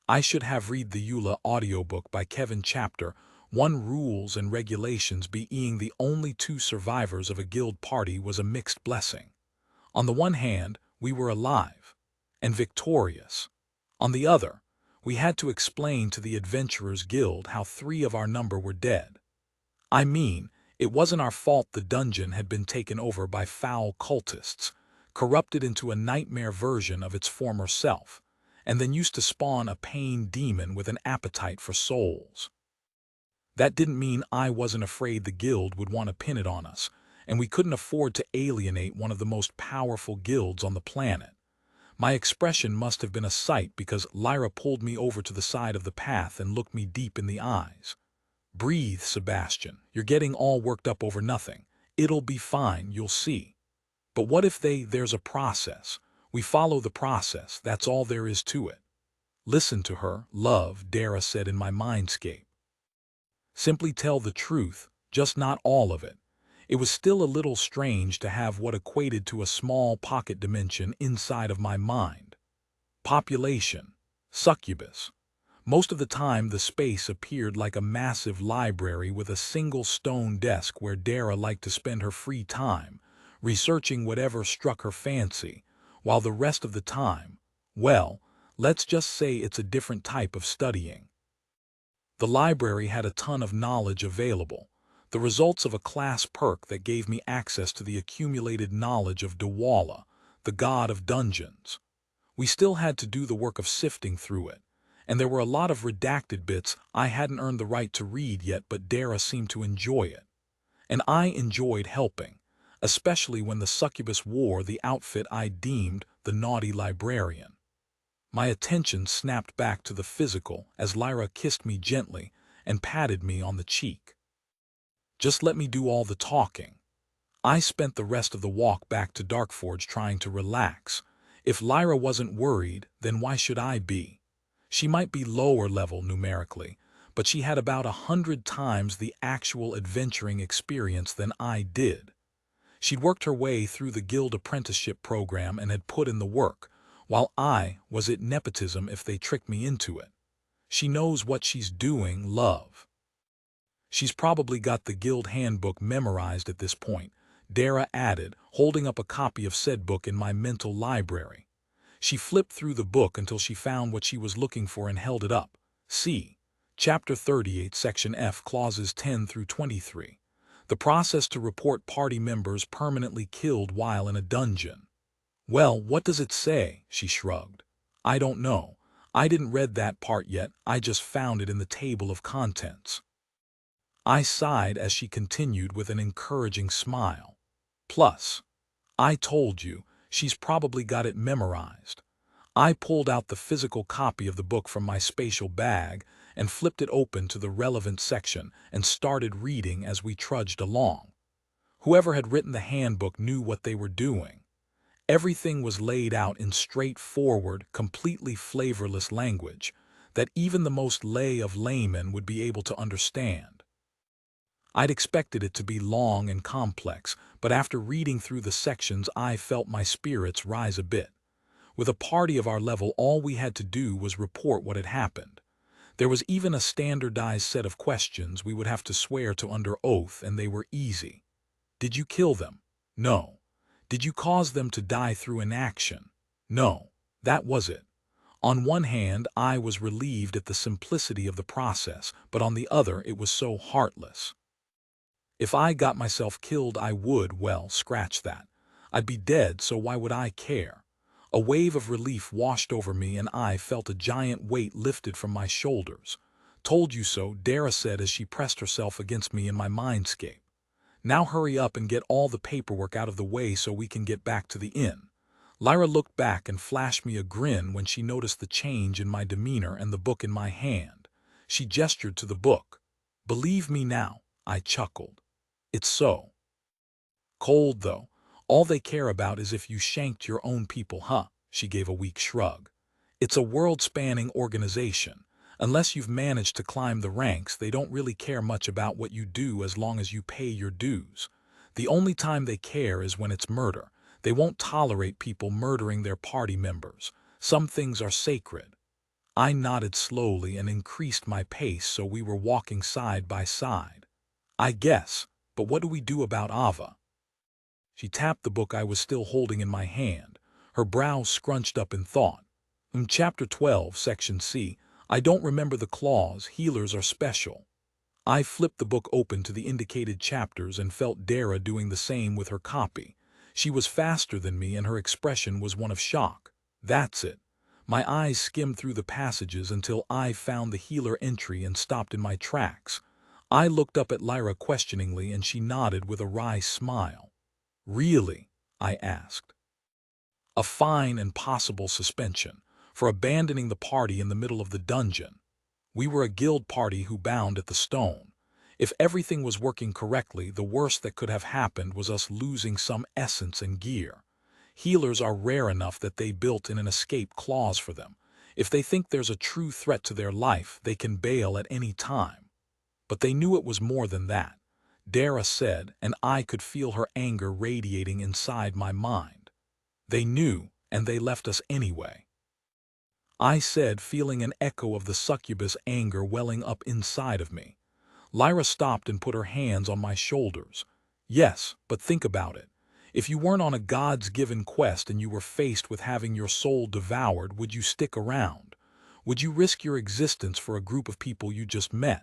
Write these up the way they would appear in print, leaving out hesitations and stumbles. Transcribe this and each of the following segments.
I should have read the EULA audiobook by Kevin chapter 1 Rules and Regulations. Being the only two survivors of a guild party was a mixed blessing. On the one hand, we were alive and victorious. On the other, we had to explain to the Adventurers Guild how 3 of our number were dead. I mean, it wasn't our fault the dungeon had been taken over by foul cultists, corrupted into a nightmare version of its former self, and then used to spawn a pain demon with an appetite for souls. That didn't mean I wasn't afraid the guild would want to pin it on us, and we couldn't afford to alienate one of the most powerful guilds on the planet. My expression must have been a sight because Lyra pulled me over to the side of the path and looked me deep in the eyes. "Breathe, Sebastian. You're getting all worked up over nothing. It'll be fine, you'll see. But what if there's a process? We follow the process, that's all there is to it." "Listen to her, love," Dara said in my mindscape. "Simply tell the truth, just not all of it." It was still a little strange to have what equated to a small pocket dimension inside of my mind. Population. Succubus. Most of the time the space appeared like a massive library with a single stone desk where Dara liked to spend her free time, researching whatever struck her fancy, while the rest of the time, well, let's just say it's a different type of studying. The library had a ton of knowledge available, the results of a class perk that gave me access to the accumulated knowledge of Dwala, the god of dungeons. We still had to do the work of sifting through it, and there were a lot of redacted bits I hadn't earned the right to read yet, but Dara seemed to enjoy it. And I enjoyed helping, especially when the succubus wore the outfit I deemed the naughty librarian. My attention snapped back to the physical as Lyra kissed me gently and patted me on the cheek. Just let me do all the talking. I spent the rest of the walk back to Darkforge trying to relax. If Lyra wasn't worried, then why should I be? She might be lower level numerically, but she had about 100 times the actual adventuring experience than I did. She'd worked her way through the guild apprenticeship program and had put in the work, while was it nepotism if they tricked me into it? She knows what she's doing, love. She's probably got the guild handbook memorized at this point, Dara added, holding up a copy of said book in my mental library. She flipped through the book until she found what she was looking for and held it up. See, Chapter 38, Section F, Clauses 10 through 23. The process to report party members permanently killed while in a dungeon. "Well, what does it say?" she shrugged. "I don't know. I didn't read that part yet, I just found it in the table of contents." I sighed as she continued with an encouraging smile. "Plus, I told you, she's probably got it memorized." I pulled out the physical copy of the book from my spatial bag and flipped it open to the relevant section and started reading as we trudged along. Whoever had written the handbook knew what they were doing. Everything was laid out in straightforward, completely flavorless language that even the most lay of laymen would be able to understand. I'd expected it to be long and complex, but after reading through the sections I felt my spirits rise a bit. With a party of our level, all we had to do was report what had happened. There was even a standardized set of questions we would have to swear to under oath, and they were easy. Did you kill them? No. Did you cause them to die through inaction? No. That was it. On one hand, I was relieved at the simplicity of the process, but on the other, it was so heartless. If I got myself killed, I would, well, scratch that. I'd be dead, so why would I care? A wave of relief washed over me and I felt a giant weight lifted from my shoulders. "Told you so," Dara said as she pressed herself against me in my mindscape. "Now hurry up and get all the paperwork out of the way so we can get back to the inn." Lyra looked back and flashed me a grin when she noticed the change in my demeanor and the book in my hand. She gestured to the book. "Believe me now," I chuckled. "It's so cold, though. All they care about is if you shanked your own people, huh?" She gave a weak shrug. "It's a world-spanning organization. Unless you've managed to climb the ranks, they don't really care much about what you do as long as you pay your dues. The only time they care is when it's murder. They won't tolerate people murdering their party members. Some things are sacred." I nodded slowly and increased my pace so we were walking side by side. I guess, but what do we do about Ava? She tapped the book I was still holding in my hand, her brows scrunched up in thought. In Chapter 12, Section C, I don't remember the clause, healers are special. I flipped the book open to the indicated chapters and felt Dara doing the same with her copy. She was faster than me and her expression was one of shock. That's it. My eyes skimmed through the passages until I found the healer entry and stopped in my tracks. I looked up at Lyra questioningly and she nodded with a wry smile. Really? I asked. A fine and possible suspension for abandoning the party in the middle of the dungeon. We were a guild party who bound at the stone. If everything was working correctly, the worst that could have happened was us losing some essence and gear. Healers are rare enough that they built in an escape clause for them. If they think there's a true threat to their life, they can bail at any time. But they knew it was more than that. Dara said, and I could feel her anger radiating inside my mind. They knew, and they left us anyway. I said, feeling an echo of the succubus anger welling up inside of me. Lyra stopped and put her hands on my shoulders. Yes, but think about it. If you weren't on a God's-given quest and you were faced with having your soul devoured, would you stick around? Would you risk your existence for a group of people you just met?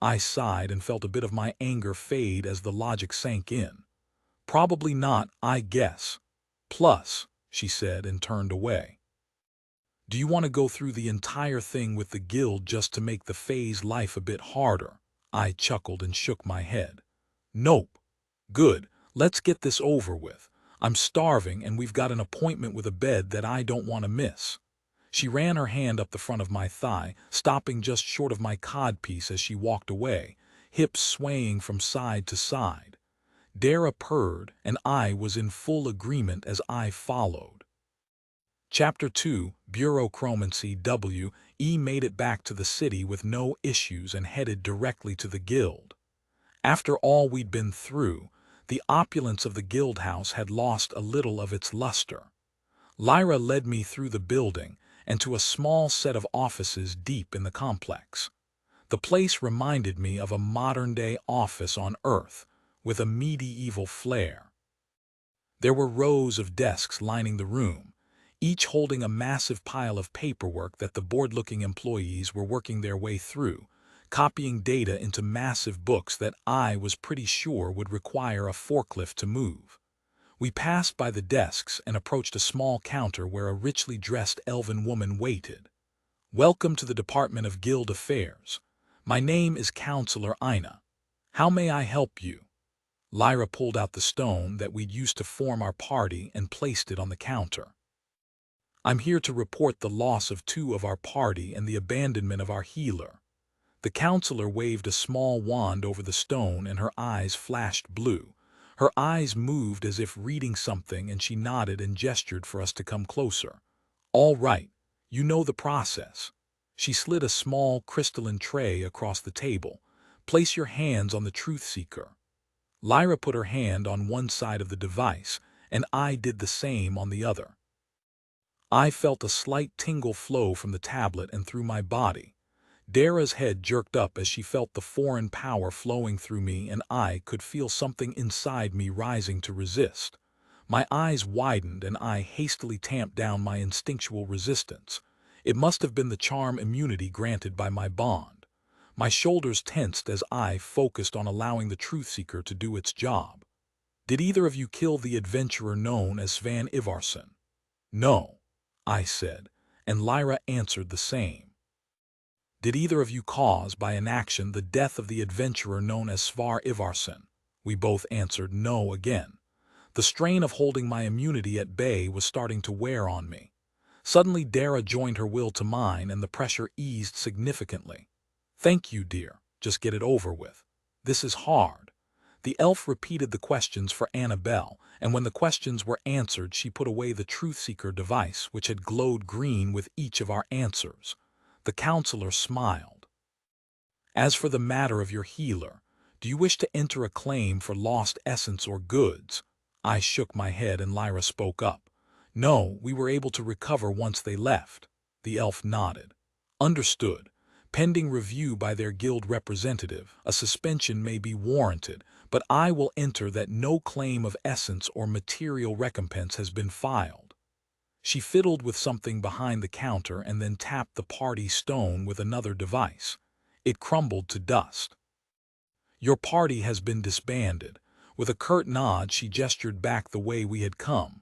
I sighed and felt a bit of my anger fade as the logic sank in. Probably not, I guess. Plus, she said and turned away. Do you want to go through the entire thing with the guild just to make the phase life a bit harder? I chuckled and shook my head. Nope. Good, let's get this over with. I'm starving and we've got an appointment with a bed that I don't want to miss. She ran her hand up the front of my thigh, stopping just short of my codpiece as she walked away, hips swaying from side to side. Dara purred, and I was in full agreement as I followed. Chapter 2, Bureaucracy W.E. made it back to the city with no issues and headed directly to the guild. After all we'd been through, the opulence of the guild house had lost a little of its luster. Lyra led me through the building and to a small set of offices deep in the complex. The place reminded me of a modern-day office on Earth, with a medieval flair. There were rows of desks lining the room, each holding a massive pile of paperwork that the bored-looking employees were working their way through, copying data into massive books that I was pretty sure would require a forklift to move. We passed by the desks and approached a small counter where a richly dressed elven woman waited. Welcome to the Department of Guild Affairs. My name is Counselor Ina. How may I help you? Lyra pulled out the stone that we'd used to form our party and placed it on the counter. I'm here to report the loss of 2 of our party and the abandonment of our healer. The counselor waved a small wand over the stone and her eyes flashed blue. Her eyes moved as if reading something and she nodded and gestured for us to come closer. All right, you know the process. She slid a small crystalline tray across the table. Place your hands on the truth seeker. Lyra put her hand on one side of the device, and I did the same on the other. I felt a slight tingle flow from the tablet and through my body. Dara's head jerked up as she felt the foreign power flowing through me, and I could feel something inside me rising to resist. My eyes widened and I hastily tamped down my instinctual resistance. It must have been the charm immunity granted by my bond. My shoulders tensed as I focused on allowing the truth seeker to do its job. Did either of you kill the adventurer known as Svan Ivarsson? No, I said, and Lyra answered the same. Did either of you cause by inaction the death of the adventurer known as Svar Ivarsson? We both answered no again. The strain of holding my immunity at bay was starting to wear on me. Suddenly Dara joined her will to mine and the pressure eased significantly. Thank you, dear. Just get it over with. This is hard. The elf repeated the questions for Annabelle, and when the questions were answered, she put away the truth seeker device, which had glowed green with each of our answers. The counselor smiled. As for the matter of your healer, do you wish to enter a claim for lost essence or goods? I shook my head and Lyra spoke up. No, we were able to recover once they left. The elf nodded. Understood. Pending review by their guild representative, a suspension may be warranted, but I will enter that no claim of essence or material recompense has been filed. She fiddled with something behind the counter and then tapped the party stone with another device. It crumbled to dust. Your party has been disbanded. With a curt nod, she gestured back the way we had come.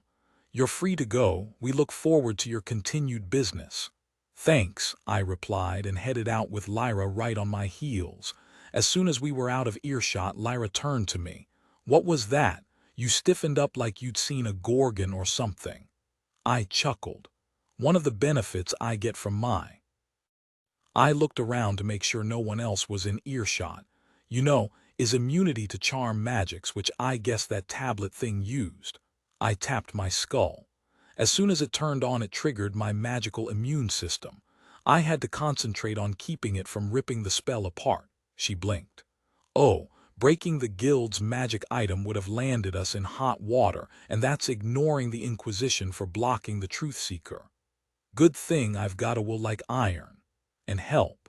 You're free to go. We look forward to your continued business. Thanks, I replied and headed out with Lyra right on my heels. As soon as we were out of earshot, Lyra turned to me. What was that? You stiffened up like you'd seen a gorgon or something. I chuckled. One of the benefits I get from I looked around to make sure no one else was in earshot. Is immunity to charm magics, which I guess that tablet thing used. I tapped my skull. As soon as it turned on, it triggered my magical immune system. I had to concentrate on keeping it from ripping the spell apart. She blinked. Oh, breaking the guild's magic item would have landed us in hot water, and that's ignoring the Inquisition for blocking the Truth Seeker. Good thing I've got a will like iron. And help.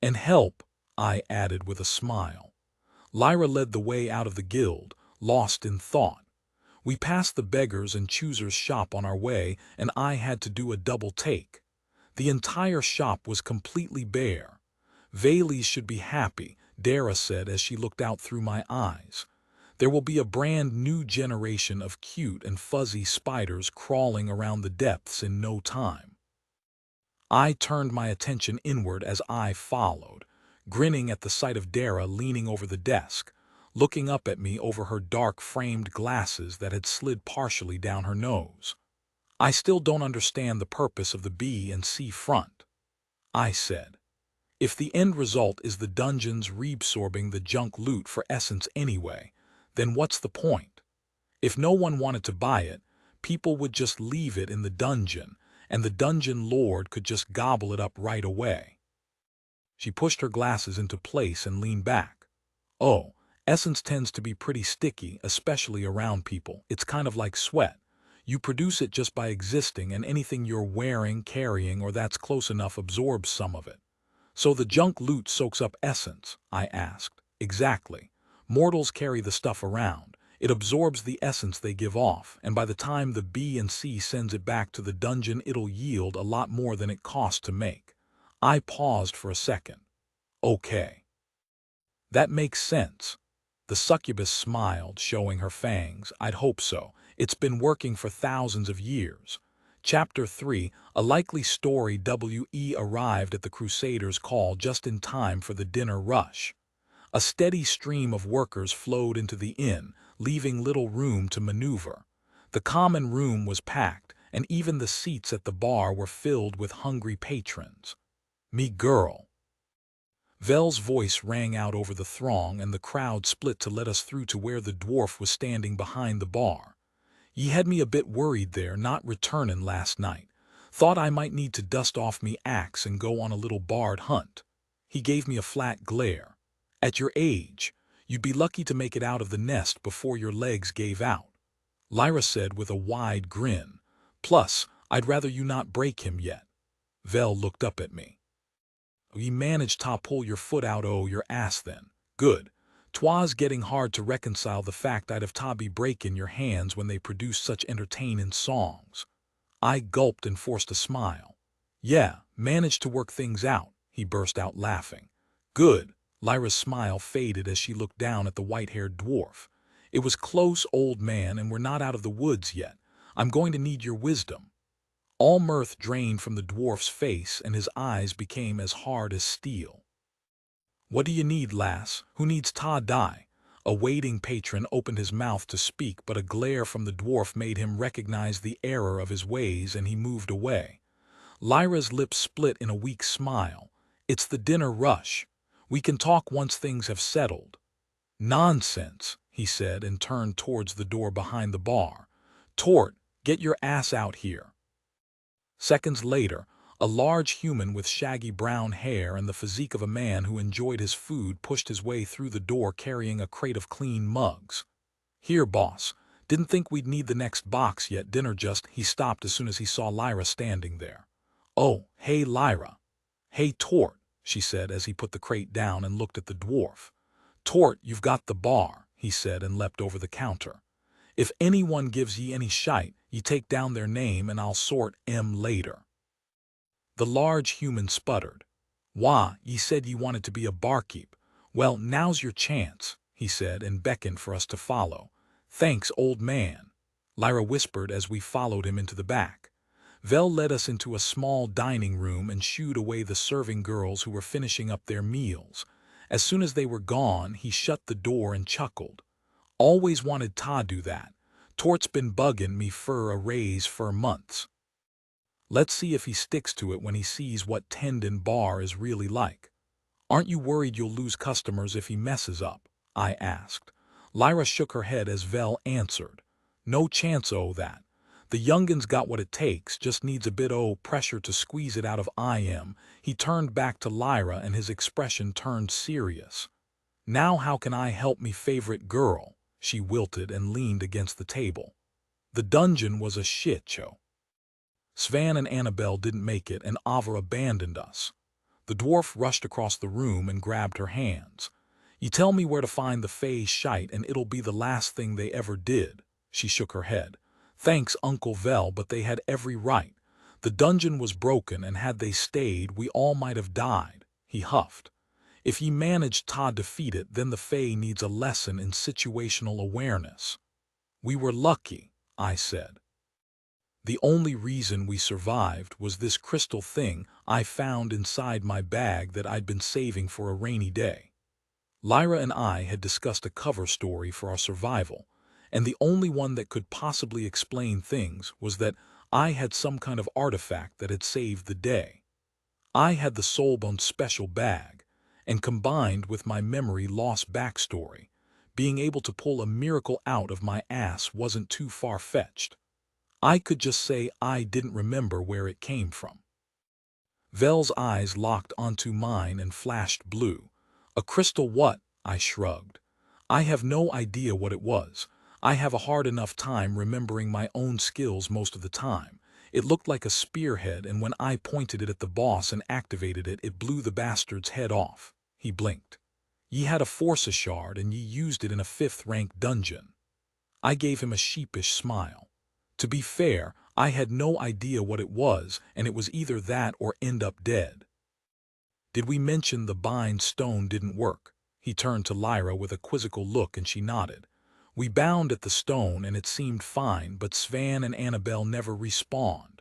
And help, I added with a smile. Lyra led the way out of the guild, lost in thought. We passed the beggars and choosers' shop on our way, and I had to do a double take. The entire shop was completely bare. Vales should be happy, Dara said as she looked out through my eyes. There will be a brand new generation of cute and fuzzy spiders crawling around the depths in no time. I turned my attention inward as I followed, grinning at the sight of Dara leaning over the desk, looking up at me over her dark-framed glasses that had slid partially down her nose. I still don't understand the purpose of the B and C front, I said. If the end result is the dungeons reabsorbing the junk loot for essence anyway, then what's the point? If no one wanted to buy it, people would just leave it in the dungeon, and the dungeon lord could just gobble it up right away. She pushed her glasses into place and leaned back. Oh, essence tends to be pretty sticky, especially around people. It's kind of like sweat. You produce it just by existing, and anything you're wearing, carrying, or that's close enough absorbs some of it. So the junk loot soaks up essence, I asked. Exactly. Mortals carry the stuff around. It absorbs the essence they give off, and by the time the B and C sends it back to the dungeon, it'll yield a lot more than it cost to make. I paused for a second. Okay. That makes sense. The succubus smiled, showing her fangs. I'd hope so. It's been working for thousands of years. Chapter 3, a likely story. WE arrived at the Crusaders' call just in time for the dinner rush. A steady stream of workers flowed into the inn, leaving little room to maneuver. The common room was packed, and even the seats at the bar were filled with hungry patrons. Me girl. Vel's voice rang out over the throng, and the crowd split to let us through to where the dwarf was standing behind the bar. Ye had me a bit worried there, not returnin' last night. Thought I might need to dust off me axe and go on a little bard hunt. He gave me a flat glare. At your age, you'd be lucky to make it out of the nest before your legs gave out, Lyra said with a wide grin. Plus, I'd rather you not break him yet. Vel looked up at me. Ye managed to pull your foot out o' your ass then. Good. 'Twas getting hard to reconcile the fact I'd have ta be breaking your hands when they produced such entertainin' songs. I gulped and forced a smile. Yeah, managed to work things out, he burst out laughing. Good. Lyra's smile faded as she looked down at the white-haired dwarf. It was close, old man, and we're not out of the woods yet. I'm going to need your wisdom. All mirth drained from the dwarf's face, and his eyes became as hard as steel. What do you need, lass? Who needs ta die? A waiting patron opened his mouth to speak, but a glare from the dwarf made him recognize the error of his ways, and he moved away. Lyra's lips split in a weak smile. It's the dinner rush. We can talk once things have settled. Nonsense, he said, and turned towards the door behind the bar. Tort, get your ass out here. Seconds later, a large human with shaggy brown hair and the physique of a man who enjoyed his food pushed his way through the door carrying a crate of clean mugs. Here, boss. Didn't think we'd need the next box yet. Dinner just... He stopped as soon as he saw Lyra standing there. Oh, hey, Lyra. "Hey, Tort," she said as he put the crate down and looked at the dwarf. "Tort, you've got the bar," he said and leapt over the counter. "If anyone gives ye any shite, ye take down their name and I'll sort 'em later." The large human sputtered. "Wah, ye said ye wanted to be a barkeep. Well, now's your chance," he said and beckoned for us to follow. "Thanks, old man," Lyra whispered as we followed him into the back. Vel led us into a small dining room and shooed away the serving girls who were finishing up their meals. As soon as they were gone, he shut the door and chuckled. "Always wanted Ta do that. Tort's been buggin' me fer a raise fer months. Let's see if he sticks to it when he sees what Tendon Bar is really like." "Aren't you worried you'll lose customers if he messes up?" I asked. Lyra shook her head as Vel answered. "No chance o' that. The youngin's got what it takes, just needs a bit o' pressure to squeeze it out of IM." He turned back to Lyra and his expression turned serious. "Now how can I help me favorite girl?" She wilted and leaned against the table. "The dungeon was a shit show. Svan and Annabelle didn't make it and Ava abandoned us." The dwarf rushed across the room and grabbed her hands. "You tell me where to find the Fae shite and it'll be the last thing they ever did." She shook her head. "Thanks, Uncle Vel, but they had every right. The dungeon was broken and had they stayed, we all might have died." He huffed. "If ye managed to defeat it, then the Fae needs a lesson in situational awareness." "We were lucky," I said. "The only reason we survived was this crystal thing I found inside my bag that I'd been saving for a rainy day." Lyra and I had discussed a cover story for our survival, and the only one that could possibly explain things was that I had some kind of artifact that had saved the day. I had the Soulbone's special bag, and combined with my memory loss backstory, being able to pull a miracle out of my ass wasn't too far-fetched. I could just say I didn't remember where it came from. Vel's eyes locked onto mine and flashed blue. "A crystal what?" I shrugged. "I have no idea what it was. I have a hard enough time remembering my own skills most of the time. It looked like a spearhead, and when I pointed it at the boss and activated it, it blew the bastard's head off." He blinked. "Ye had a Força shard and ye used it in a 5th-rank dungeon." I gave him a sheepish smile. To be fair, I had no idea what it was, and it was either that or end up dead. "Did we mention the bind stone didn't work?" He turned to Lyra with a quizzical look and she nodded. "We bound at the stone and it seemed fine, but Svan and Annabelle never respawned."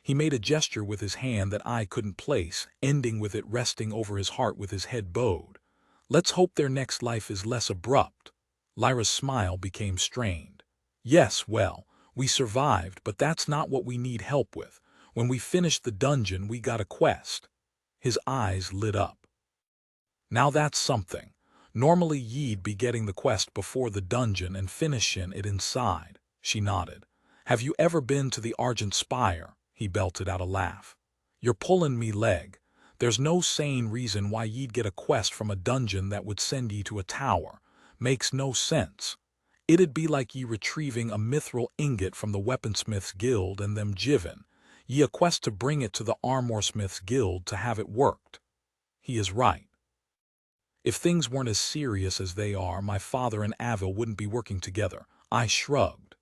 He made a gesture with his hand that I couldn't place, ending with it resting over his heart with his head bowed. "Let's hope their next life is less abrupt." Lyra's smile became strained. "Yes, well, we survived, but that's not what we need help with. When we finished the dungeon, we got a quest." His eyes lit up. "Now that's something. Normally ye'd be getting the quest before the dungeon and finishing it inside." She nodded. "Have you ever been to the Argent Spire?" He belted out a laugh. "You're pulling me leg. There's no sane reason why ye'd get a quest from a dungeon that would send ye to a tower. Makes no sense. It'd be like ye retrieving a mithril ingot from the Weaponsmith's Guild and them jivin' ye a quest to bring it to the Armorsmith's Guild to have it worked." He is right. If things weren't as serious as they are, my father and Avil wouldn't be working together. I shrugged.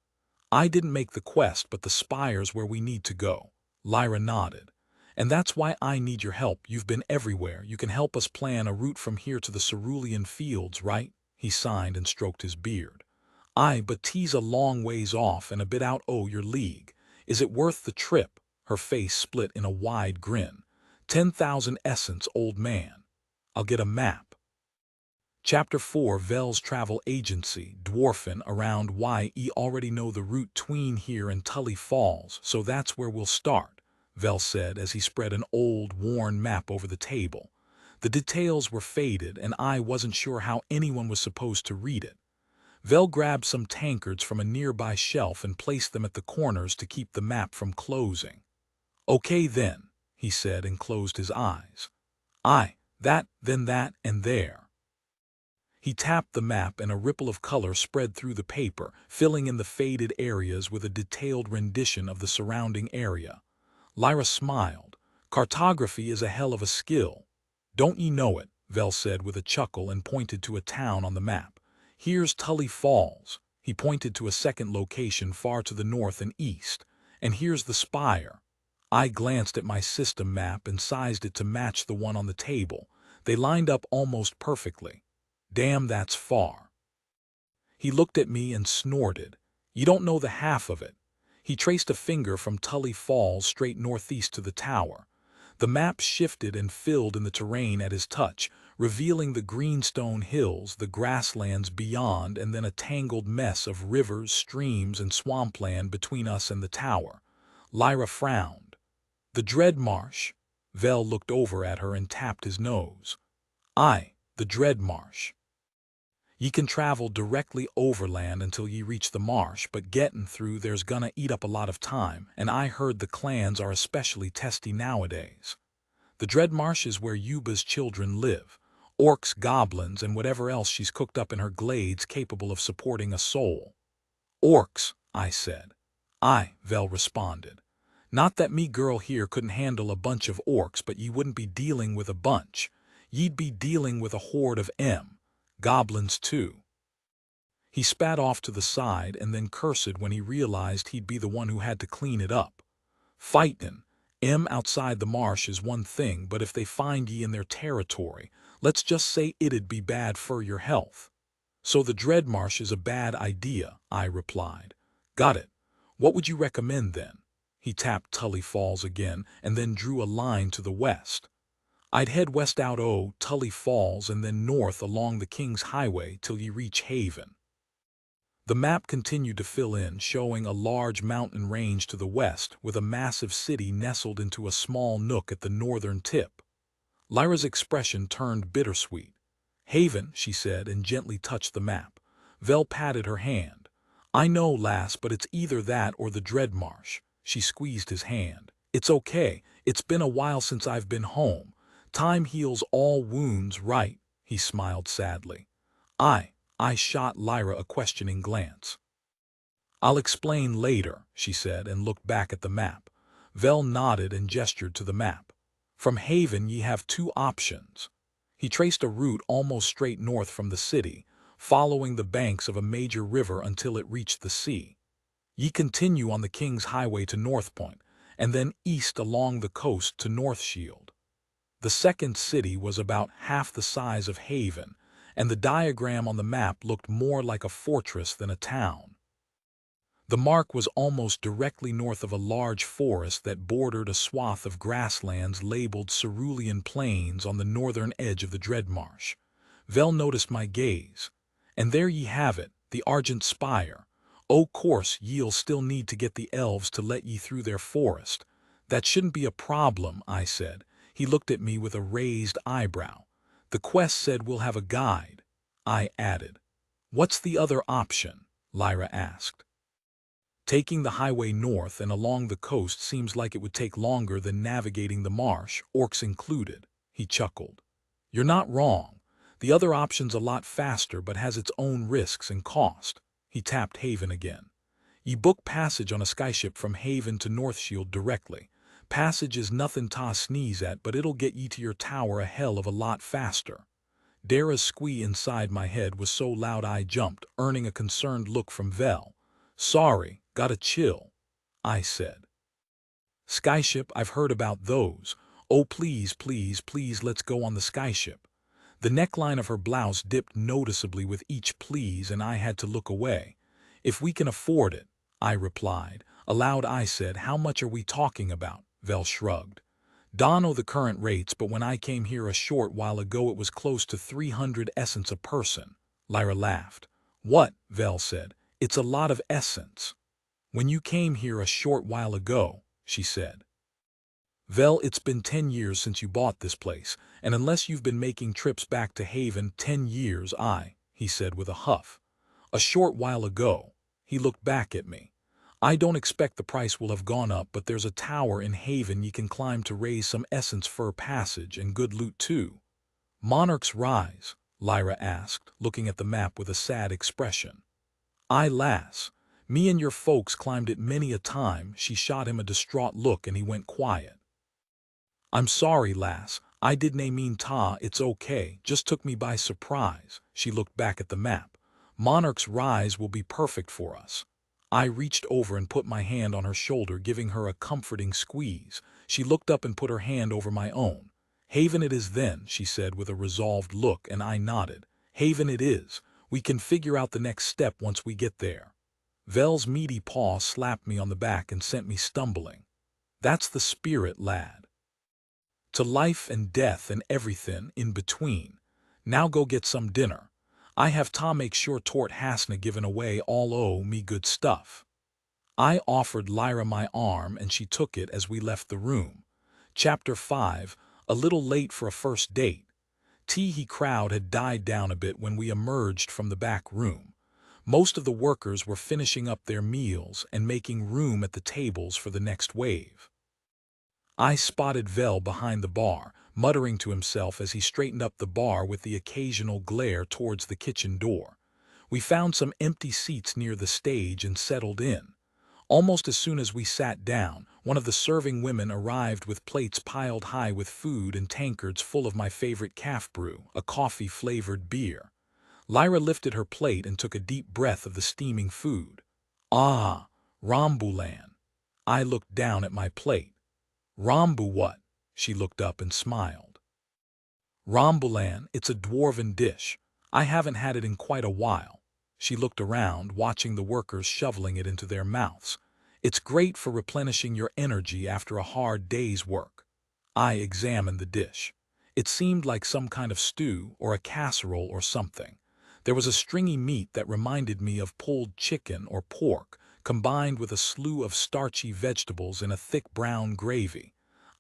"I didn't make the quest, but the spire's where we need to go." Lyra nodded. "And that's why I need your help. You've been everywhere. You can help us plan a route from here to the Cerulean Fields, right?" He signed and stroked his beard. "Aye, but 'tis a long ways off and a bit out o' your league. Is it worth the trip?" Her face split in a wide grin. 10,000 essence, old man. I'll get a map." Chapter 4 Vel's Travel Agency, Dwarfin' around why ye already know the route tween here and Tully Falls, so that's where we'll start, Vel said as he spread an old, worn map over the table. The details were faded and I wasn't sure how anyone was supposed to read it. Vel grabbed some tankards from a nearby shelf and placed them at the corners to keep the map from closing. "Okay then," he said and closed his eyes. "Aye, then that, and there." He tapped the map and a ripple of color spread through the paper, filling in the faded areas with a detailed rendition of the surrounding area. Lyra smiled. Cartography is a hell of a skill. Don't ye know it, Vel said with a chuckle and pointed to a town on the map. Here's Tully Falls. He pointed to a second location far to the north and east. And here's the spire. I glanced at my system map and sized it to match the one on the table. They lined up almost perfectly. Damn, that's far. He looked at me and snorted. You don't know the half of it. He traced a finger from Tully Falls straight northeast to the tower. The map shifted and filled in the terrain at his touch, revealing the greenstone hills, the grasslands beyond, and then a tangled mess of rivers, streams, and swampland between us and the tower. Lyra frowned. The Dread Marsh. Vel looked over at her and tapped his nose. Aye, the Dread Marsh. Ye can travel directly overland until ye reach the marsh, but gettin' through there's gonna eat up a lot of time, and I heard the clans are especially testy nowadays. The Dread Marsh is where Yuba's children live, orcs, goblins, and whatever else she's cooked up in her glades capable of supporting a soul. Orcs, I said. Aye, Vel responded. Not that me girl here couldn't handle a bunch of orcs, but ye wouldn't be dealing with a bunch. Ye'd be dealing with a horde of goblins too. He spat off to the side and then cursed when he realized he'd be the one who had to clean it up. Fightin' outside the marsh is one thing, but if they find ye in their territory, let's just say it'd be bad for your health. So the Dread Marsh is a bad idea, I replied. Got it. What would you recommend then? He tapped Tully Falls again and then drew a line to the west. I'd head west out o' Tully Falls and then north along the King's Highway till ye reach Haven. The map continued to fill in, showing a large mountain range to the west with a massive city nestled into a small nook at the northern tip. Lyra's expression turned bittersweet. Haven, she said, and gently touched the map. Vel patted her hand. I know, lass, but it's either that or the Dread Marsh. She squeezed his hand. It's okay. It's been a while since I've been home. Time heals all wounds, right? He smiled sadly. I shot Lyra a questioning glance. I'll explain later, she said, and looked back at the map. Vel nodded and gestured to the map. From Haven ye have two options. He traced a route almost straight north from the city, following the banks of a major river until it reached the sea. Ye continue on the King's Highway to North Point, and then east along the coast to North Shield. The second city was about half the size of Haven, and the diagram on the map looked more like a fortress than a town. The mark was almost directly north of a large forest that bordered a swath of grasslands labeled Cerulean Plains on the northern edge of the Dread Marsh. Vel noticed my gaze. And there ye have it, the Argent Spire. O' course ye'll still need to get the elves to let ye through their forest. That shouldn't be a problem, I said. He looked at me with a raised eyebrow. The quest said we'll have a guide, I added. What's the other option? Lyra asked. Taking the highway north and along the coast seems like it would take longer than navigating the marsh, orcs included, he chuckled. You're not wrong. The other option's a lot faster but has its own risks and cost. He tapped Haven again. Ye book passage on a skyship from Haven to Northshield directly. Passage is nothing to sneeze at, but it'll get ye to your tower a hell of a lot faster. Dara's squee inside my head was so loud I jumped, earning a concerned look from Vel. Sorry, got a chill, I said. Skyship, I've heard about those. Oh, please, please, please, let's go on the skyship. The neckline of her blouse dipped noticeably with each please, and I had to look away. If we can afford it, I replied. Aloud I said, how much are we talking about? Vel shrugged. Don't know the current rates, but when I came here a short while ago it was close to 300 essence a person. Lyra laughed. What? Vel said. It's a lot of essence. When you came here a short while ago, she said. Vel, it's been 10 years since you bought this place, and unless you've been making trips back to Haven 10 years, he said with a huff. A short while ago. He looked back at me. I don't expect the price will have gone up, but there's a tower in Haven ye can climb to raise some essence for passage, and good loot too. Monarch's Rise? Lyra asked, looking at the map with a sad expression. Aye, lass. Me and your folks climbed it many a time. She shot him a distraught look and he went quiet. I'm sorry, lass. I didn't mean ta, it's okay, just took me by surprise. She looked back at the map. Monarch's Rise will be perfect for us. I reached over and put my hand on her shoulder, giving her a comforting squeeze. She looked up and put her hand over my own. Haven it is then, she said with a resolved look, and I nodded. Haven it is. We can figure out the next step once we get there. Vel's meaty paw slapped me on the back and sent me stumbling. That's the spirit, lad. To life and death and everything in between. Now go get some dinner. I have ta make sure Tort hasna given away all o me good stuff. I offered Lyra my arm and she took it as we left the room. Chapter 5, a little late for a first date. Tee-hee crowd had died down a bit when we emerged from the back room. Most of the workers were finishing up their meals and making room at the tables for the next wave. I spotted Vel behind the bar, muttering to himself as he straightened up the bar with the occasional glare towards the kitchen door. We found some empty seats near the stage and settled in. Almost as soon as we sat down, one of the serving women arrived with plates piled high with food and tankards full of my favorite calf brew, a coffee-flavored beer. Lyra lifted her plate and took a deep breath of the steaming food. Ah, Rambulan. I looked down at my plate. Rambu what? She looked up and smiled. Rambulan, it's a dwarven dish. I haven't had it in quite a while. She looked around, watching the workers shoveling it into their mouths. It's great for replenishing your energy after a hard day's work. I examined the dish. It seemed like some kind of stew or a casserole or something. There was a stringy meat that reminded me of pulled chicken or pork, combined with a slew of starchy vegetables in a thick brown gravy.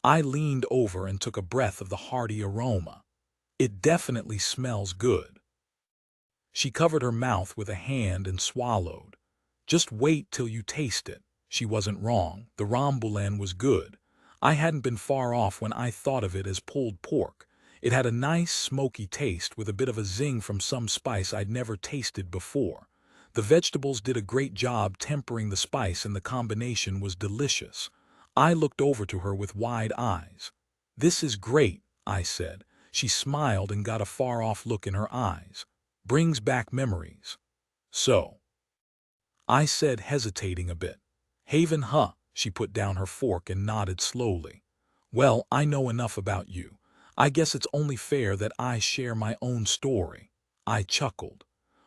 I leaned over and took a breath of the hearty aroma. It definitely smells good. She covered her mouth with a hand and swallowed. Just wait till you taste it. She wasn't wrong. The Rambulan was good. I hadn't been far off when I thought of it as pulled pork. It had a nice smoky taste with a bit of a zing from some spice I'd never tasted before. The vegetables did a great job tempering the spice and the combination was delicious. I looked over to her with wide eyes. This is great, I said. She smiled and got a far-off look in her eyes. Brings back memories. So, I said, hesitating a bit. Haven, huh? She put down her fork and nodded slowly. Well, I know enough about you. I guess it's only fair that I share my own story. I chuckled.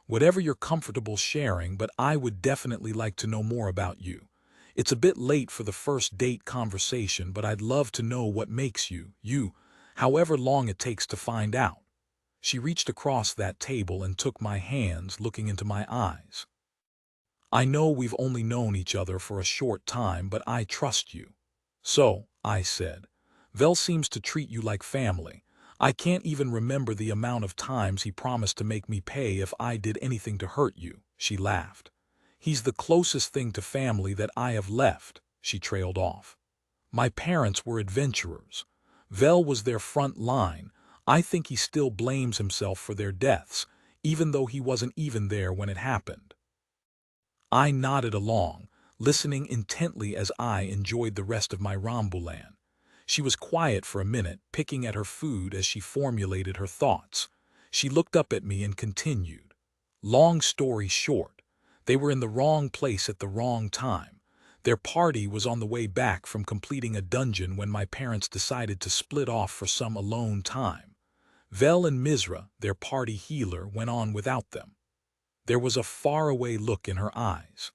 Whatever you're comfortable sharing, but I would definitely like to know more about you. It's a bit late for the first date conversation, but I'd love to know what makes you, however long it takes to find out. She reached across that table and took my hands, looking into my eyes. I know we've only known each other for a short time, but I trust you. So, I said, Vel seems to treat you like family. I can't even remember the amount of times he promised to make me pay if I did anything to hurt you. She laughed. He's the closest thing to family that I have left, she trailed off. My parents were adventurers. Vel was their front line. I think he still blames himself for their deaths, even though he wasn't even there when it happened. I nodded along, listening intently as I enjoyed the rest of my Rambulan. She was quiet for a minute, picking at her food as she formulated her thoughts. She looked up at me and continued. Long story short, they were in the wrong place at the wrong time. Their party was on the way back from completing a dungeon when my parents decided to split off for some alone time. Vel and Mizra, their party healer, went on without them. There was a faraway look in her eyes.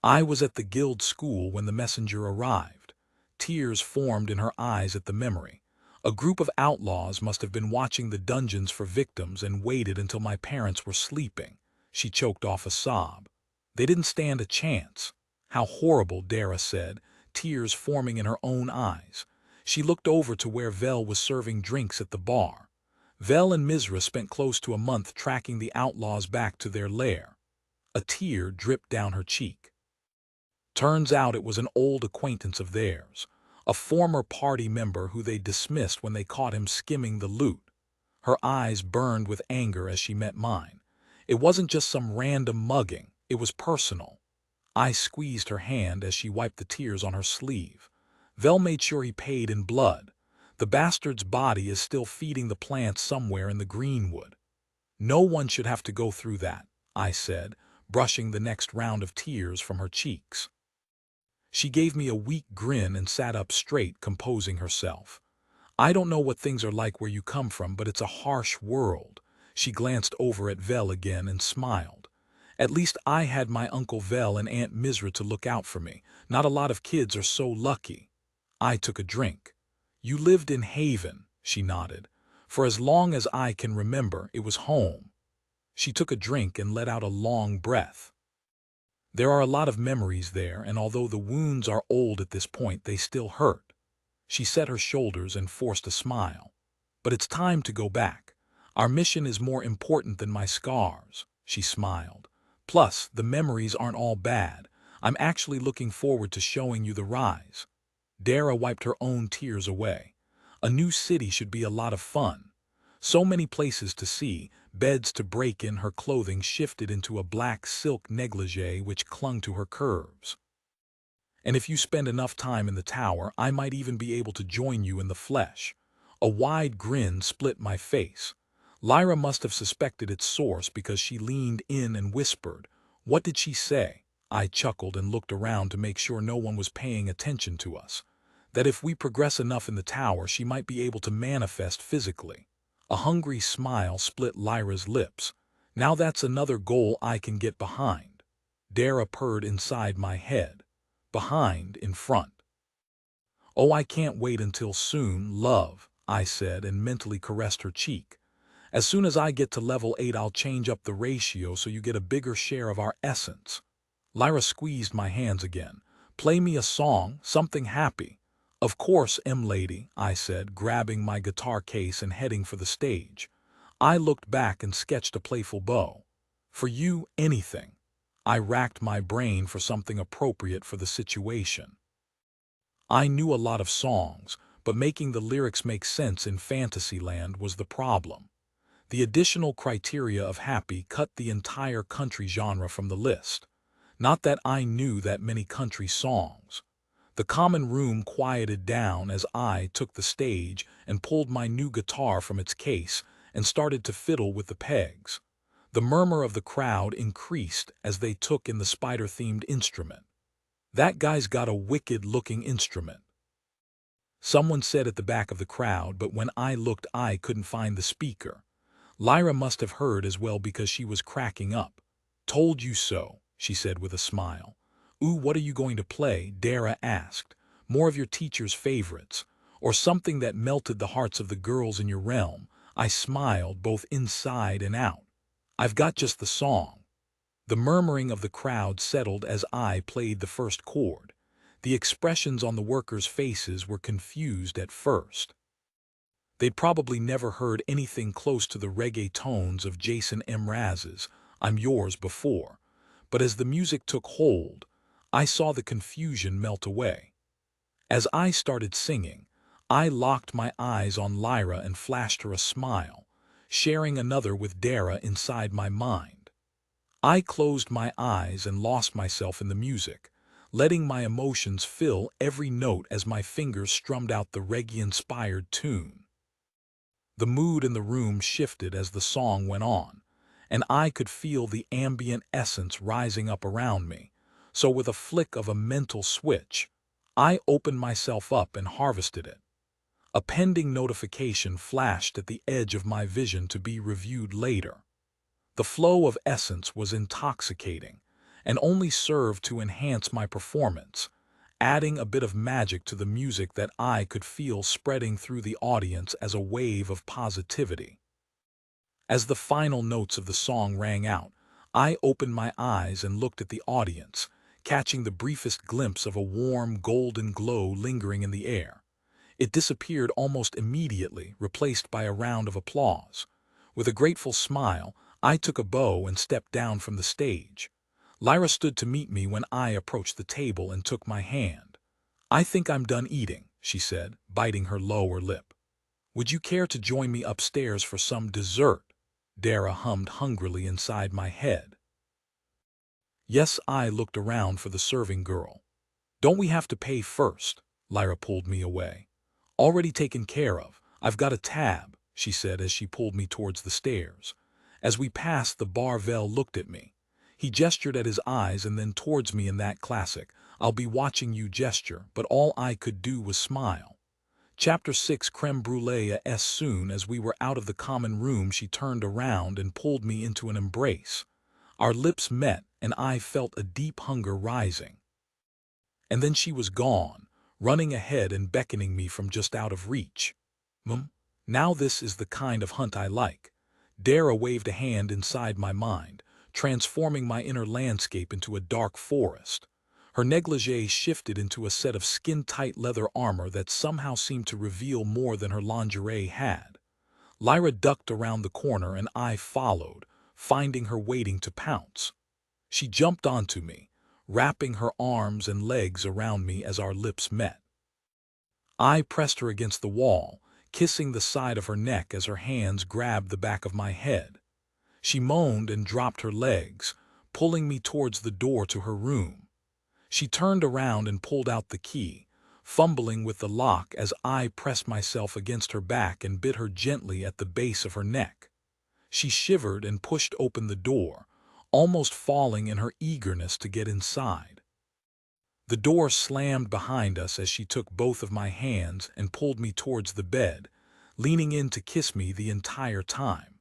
I was at the guild school when the messenger arrived. Tears formed in her eyes at the memory. A group of outlaws must have been watching the dungeons for victims and waited until my parents were sleeping. She choked off a sob. They didn't stand a chance. How horrible, Dara said, tears forming in her own eyes. She looked over to where Vel was serving drinks at the bar. Vel and Mizra spent close to a month tracking the outlaws back to their lair. A tear dripped down her cheek. Turns out it was an old acquaintance of theirs, a former party member who they dismissed when they caught him skimming the loot. Her eyes burned with anger as she met mine. It wasn't just some random mugging, it was personal. I squeezed her hand as she wiped the tears on her sleeve. Vel made sure he paid in blood. The bastard's body is still feeding the plants somewhere in the greenwood. No one should have to go through that, I said, brushing the next round of tears from her cheeks. She gave me a weak grin and sat up straight, composing herself. I don't know what things are like where you come from, but it's a harsh world. She glanced over at Vel again and smiled. At least I had my Uncle Vel and Aunt Misra to look out for me. Not a lot of kids are so lucky. I took a drink. You lived in Haven, she nodded. For as long as I can remember, it was home. She took a drink and let out a long breath. There are a lot of memories there, and although the wounds are old at this point, they still hurt. She set her shoulders and forced a smile. But it's time to go back. Our mission is more important than my scars, she smiled. Plus, the memories aren't all bad. I'm actually looking forward to showing you the rise. Dara wiped her own tears away. A new city should be a lot of fun. So many places to see, beds to break in. Her clothing shifted into a black silk negligee which clung to her curves. And if you spend enough time in the tower, I might even be able to join you in the flesh. A wide grin split my face. Lyra must have suspected its source because she leaned in and whispered. What did she say? I chuckled and looked around to make sure no one was paying attention to us. That if we progress enough in the tower, she might be able to manifest physically. A hungry smile split Lyra's lips. Now that's another goal I can get behind. Dara purred inside my head. Behind, in front. Oh, I can't wait until soon, love, I said and mentally caressed her cheek. As soon as I get to level 8, I'll change up the ratio so you get a bigger share of our essence. Lyra squeezed my hands again. Play me a song, something happy. Of course, M-Lady, I said, grabbing my guitar case and heading for the stage. I looked back and sketched a playful bow. For you, anything. I racked my brain for something appropriate for the situation. I knew a lot of songs, but making the lyrics make sense in Fantasyland was the problem. The additional criteria of happy cut the entire country genre from the list. Not that I knew that many country songs. The common room quieted down as I took the stage and pulled my new guitar from its case and started to fiddle with the pegs. The murmur of the crowd increased as they took in the spider-themed instrument. That guy's got a wicked-looking instrument. Someone said at the back of the crowd, but when I looked I couldn't find the speaker. Lyra must have heard as well because she was cracking up. Told you so, she said with a smile. Ooh, what are you going to play? Dara asked. More of your teacher's favorites, or something that melted the hearts of the girls in your realm. I smiled both inside and out. I've got just the song. The murmuring of the crowd settled as I played the first chord. The expressions on the workers' faces were confused at first. They'd probably never heard anything close to the reggae tones of Jason Mraz's I'm Yours before, but as the music took hold, I saw the confusion melt away. As I started singing, I locked my eyes on Lyra and flashed her a smile, sharing another with Dara inside my mind. I closed my eyes and lost myself in the music, letting my emotions fill every note as my fingers strummed out the reggae-inspired tune. The mood in the room shifted as the song went on, and I could feel the ambient essence rising up around me. So with a flick of a mental switch, I opened myself up and harvested it. A pending notification flashed at the edge of my vision to be reviewed later. The flow of essence was intoxicating and only served to enhance my performance, adding a bit of magic to the music that I could feel spreading through the audience as a wave of positivity. As the final notes of the song rang out, I opened my eyes and looked at the audience, catching the briefest glimpse of a warm golden glow lingering in the air. It disappeared almost immediately, replaced by a round of applause. With a grateful smile, I took a bow and stepped down from the stage. Lyra stood to meet me when I approached the table and took my hand. I think I'm done eating, she said, biting her lower lip. Would you care to join me upstairs for some dessert? Dara hummed hungrily inside my head. Yes, I looked around for the serving girl. Don't we have to pay first? Lyra pulled me away. Already taken care of. I've got a tab, she said as she pulled me towards the stairs. As we passed, the Barvel looked at me. He gestured at his eyes and then towards me in that classic, "I'll be watching you" gesture, but all I could do was smile. Chapter 6 Creme Brulee. As soon as we were out of the common room, she turned around and pulled me into an embrace. Our lips met, and I felt a deep hunger rising. And then she was gone, running ahead and beckoning me from just out of reach. Now this is the kind of hunt I like. Dara waved a hand inside my mind, transforming my inner landscape into a dark forest. Her negligee shifted into a set of skin-tight leather armor that somehow seemed to reveal more than her lingerie had. Lyra ducked around the corner and I followed, finding her waiting to pounce. She jumped onto me, wrapping her arms and legs around me as our lips met. I pressed her against the wall, kissing the side of her neck as her hands grabbed the back of my head. She moaned and dropped her legs, pulling me towards the door to her room. She turned around and pulled out the key, fumbling with the lock as I pressed myself against her back and bit her gently at the base of her neck. She shivered and pushed open the door, almost falling in her eagerness to get inside. The door slammed behind us as she took both of my hands and pulled me towards the bed, leaning in to kiss me the entire time.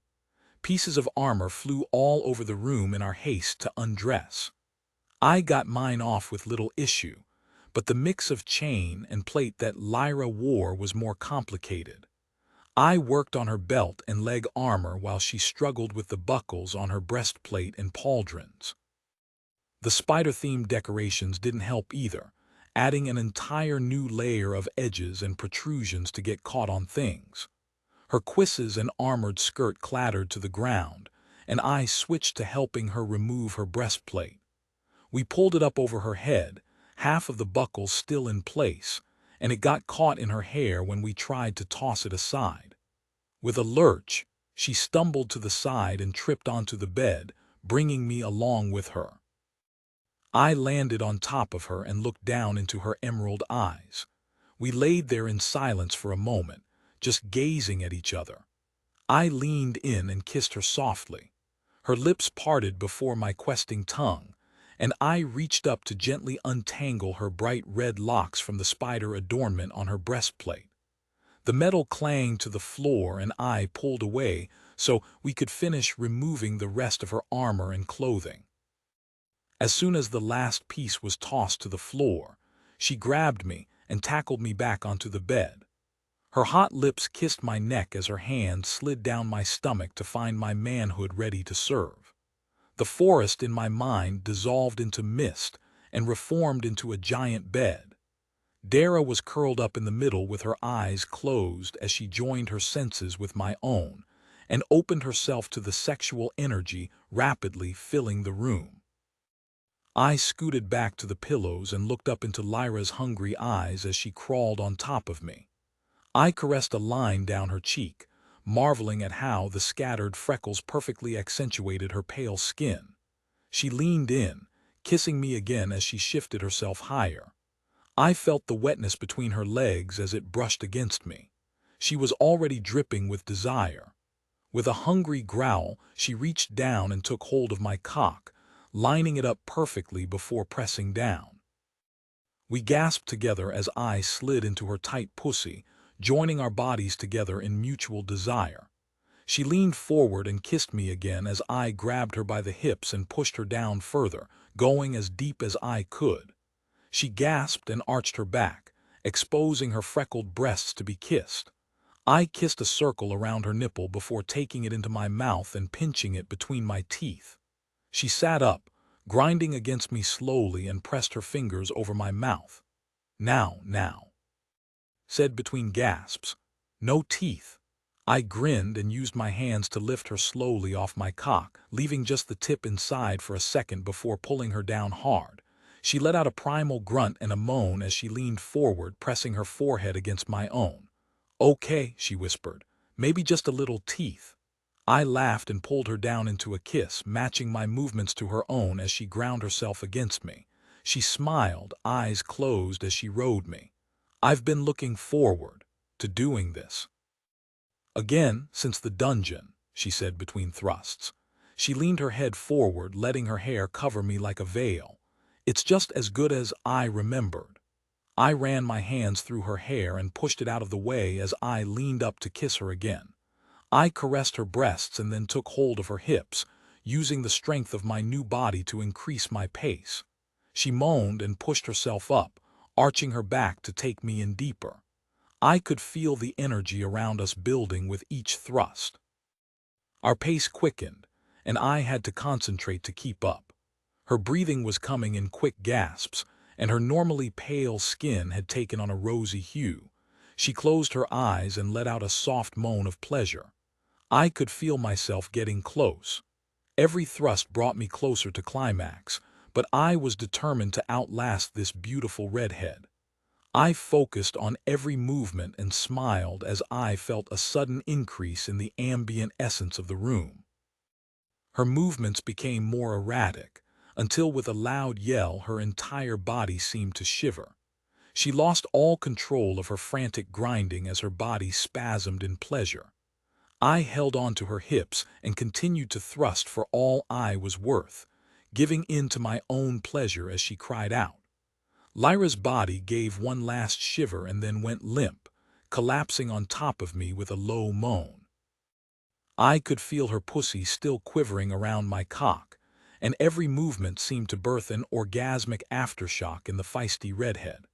Pieces of armor flew all over the room in our haste to undress. I got mine off with little issue, but the mix of chain and plate that Lyra wore was more complicated. I worked on her belt and leg armor while she struggled with the buckles on her breastplate and pauldrons. The spider-themed decorations didn't help either, adding an entire new layer of edges and protrusions to get caught on things. Her cuisses and armored skirt clattered to the ground, and I switched to helping her remove her breastplate. We pulled it up over her head, half of the buckles still in place, and it got caught in her hair when we tried to toss it aside. With a lurch, she stumbled to the side and tripped onto the bed, bringing me along with her. I landed on top of her and looked down into her emerald eyes. We laid there in silence for a moment, just gazing at each other. I leaned in and kissed her softly. Her lips parted before my questing tongue, and I reached up to gently untangle her bright red locks from the spider adornment on her breastplate. The metal clanged to the floor and I pulled away so we could finish removing the rest of her armor and clothing. As soon as the last piece was tossed to the floor, she grabbed me and tackled me back onto the bed. Her hot lips kissed my neck as her hand slid down my stomach to find my manhood ready to serve. The forest in my mind dissolved into mist and reformed into a giant bed. Dara was curled up in the middle with her eyes closed as she joined her senses with my own and opened herself to the sexual energy rapidly filling the room. I scooted back to the pillows and looked up into Lyra's hungry eyes as she crawled on top of me. I caressed a line down her cheek, marveling at how the scattered freckles perfectly accentuated her pale skin. She leaned in, kissing me again as she shifted herself higher. I felt the wetness between her legs as it brushed against me. She was already dripping with desire. With a hungry growl, she reached down and took hold of my cock, lining it up perfectly before pressing down. We gasped together as I slid into her tight pussy, joining our bodies together in mutual desire. She leaned forward and kissed me again as I grabbed her by the hips and pushed her down further, going as deep as I could. She gasped and arched her back, exposing her freckled breasts to be kissed. I kissed a circle around her nipple before taking it into my mouth and pinching it between my teeth. She sat up, grinding against me slowly and pressed her fingers over my mouth. Now, said between gasps. No teeth. I grinned and used my hands to lift her slowly off my cock, leaving just the tip inside for a second before pulling her down hard. She let out a primal grunt and a moan as she leaned forward, pressing her forehead against my own. "Okay," she whispered, "maybe just a little teeth." I laughed and pulled her down into a kiss, matching my movements to her own as she ground herself against me. She smiled, eyes closed as she rode me. "I've been looking forward," to doing this. Again, since the dungeon, she said between thrusts. She leaned her head forward, letting her hair cover me like a veil. It's just as good as I remembered. I ran my hands through her hair and pushed it out of the way as I leaned up to kiss her again. I caressed her breasts and then took hold of her hips, using the strength of my new body to increase my pace. She moaned and pushed herself up, arching her back to take me in deeper. I could feel the energy around us building with each thrust. Our pace quickened, and I had to concentrate to keep up. Her breathing was coming in quick gasps, and her normally pale skin had taken on a rosy hue. She closed her eyes and let out a soft moan of pleasure. I could feel myself getting close. Every thrust brought me closer to climax, but I was determined to outlast this beautiful redhead. I focused on every movement and smiled as I felt a sudden increase in the ambient essence of the room. Her movements became more erratic, until with a loud yell her entire body seemed to shiver. She lost all control of her frantic grinding as her body spasmed in pleasure. I held on to her hips and continued to thrust for all I was worth, giving in to my own pleasure as she cried out. Lyra's body gave one last shiver and then went limp, collapsing on top of me with a low moan. I could feel her pussy still quivering around my cock, and every movement seemed to birth an orgasmic aftershock in the feisty redhead.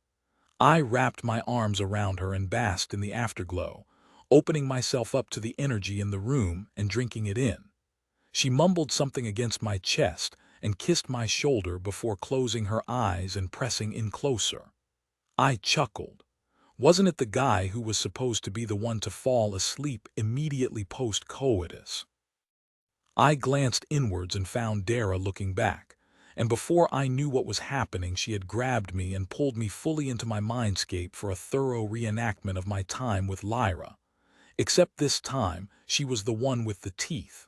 I wrapped my arms around her and basked in the afterglow, opening myself up to the energy in the room and drinking it in. She mumbled something against my chest and kissed my shoulder before closing her eyes and pressing in closer. I chuckled. Wasn't it the guy who was supposed to be the one to fall asleep immediately post-coitus? I glanced inwards and found Dara looking back, and before I knew what was happening, she had grabbed me and pulled me fully into my mindscape for a thorough reenactment of my time with Lyra. Except this time, she was the one with the teeth.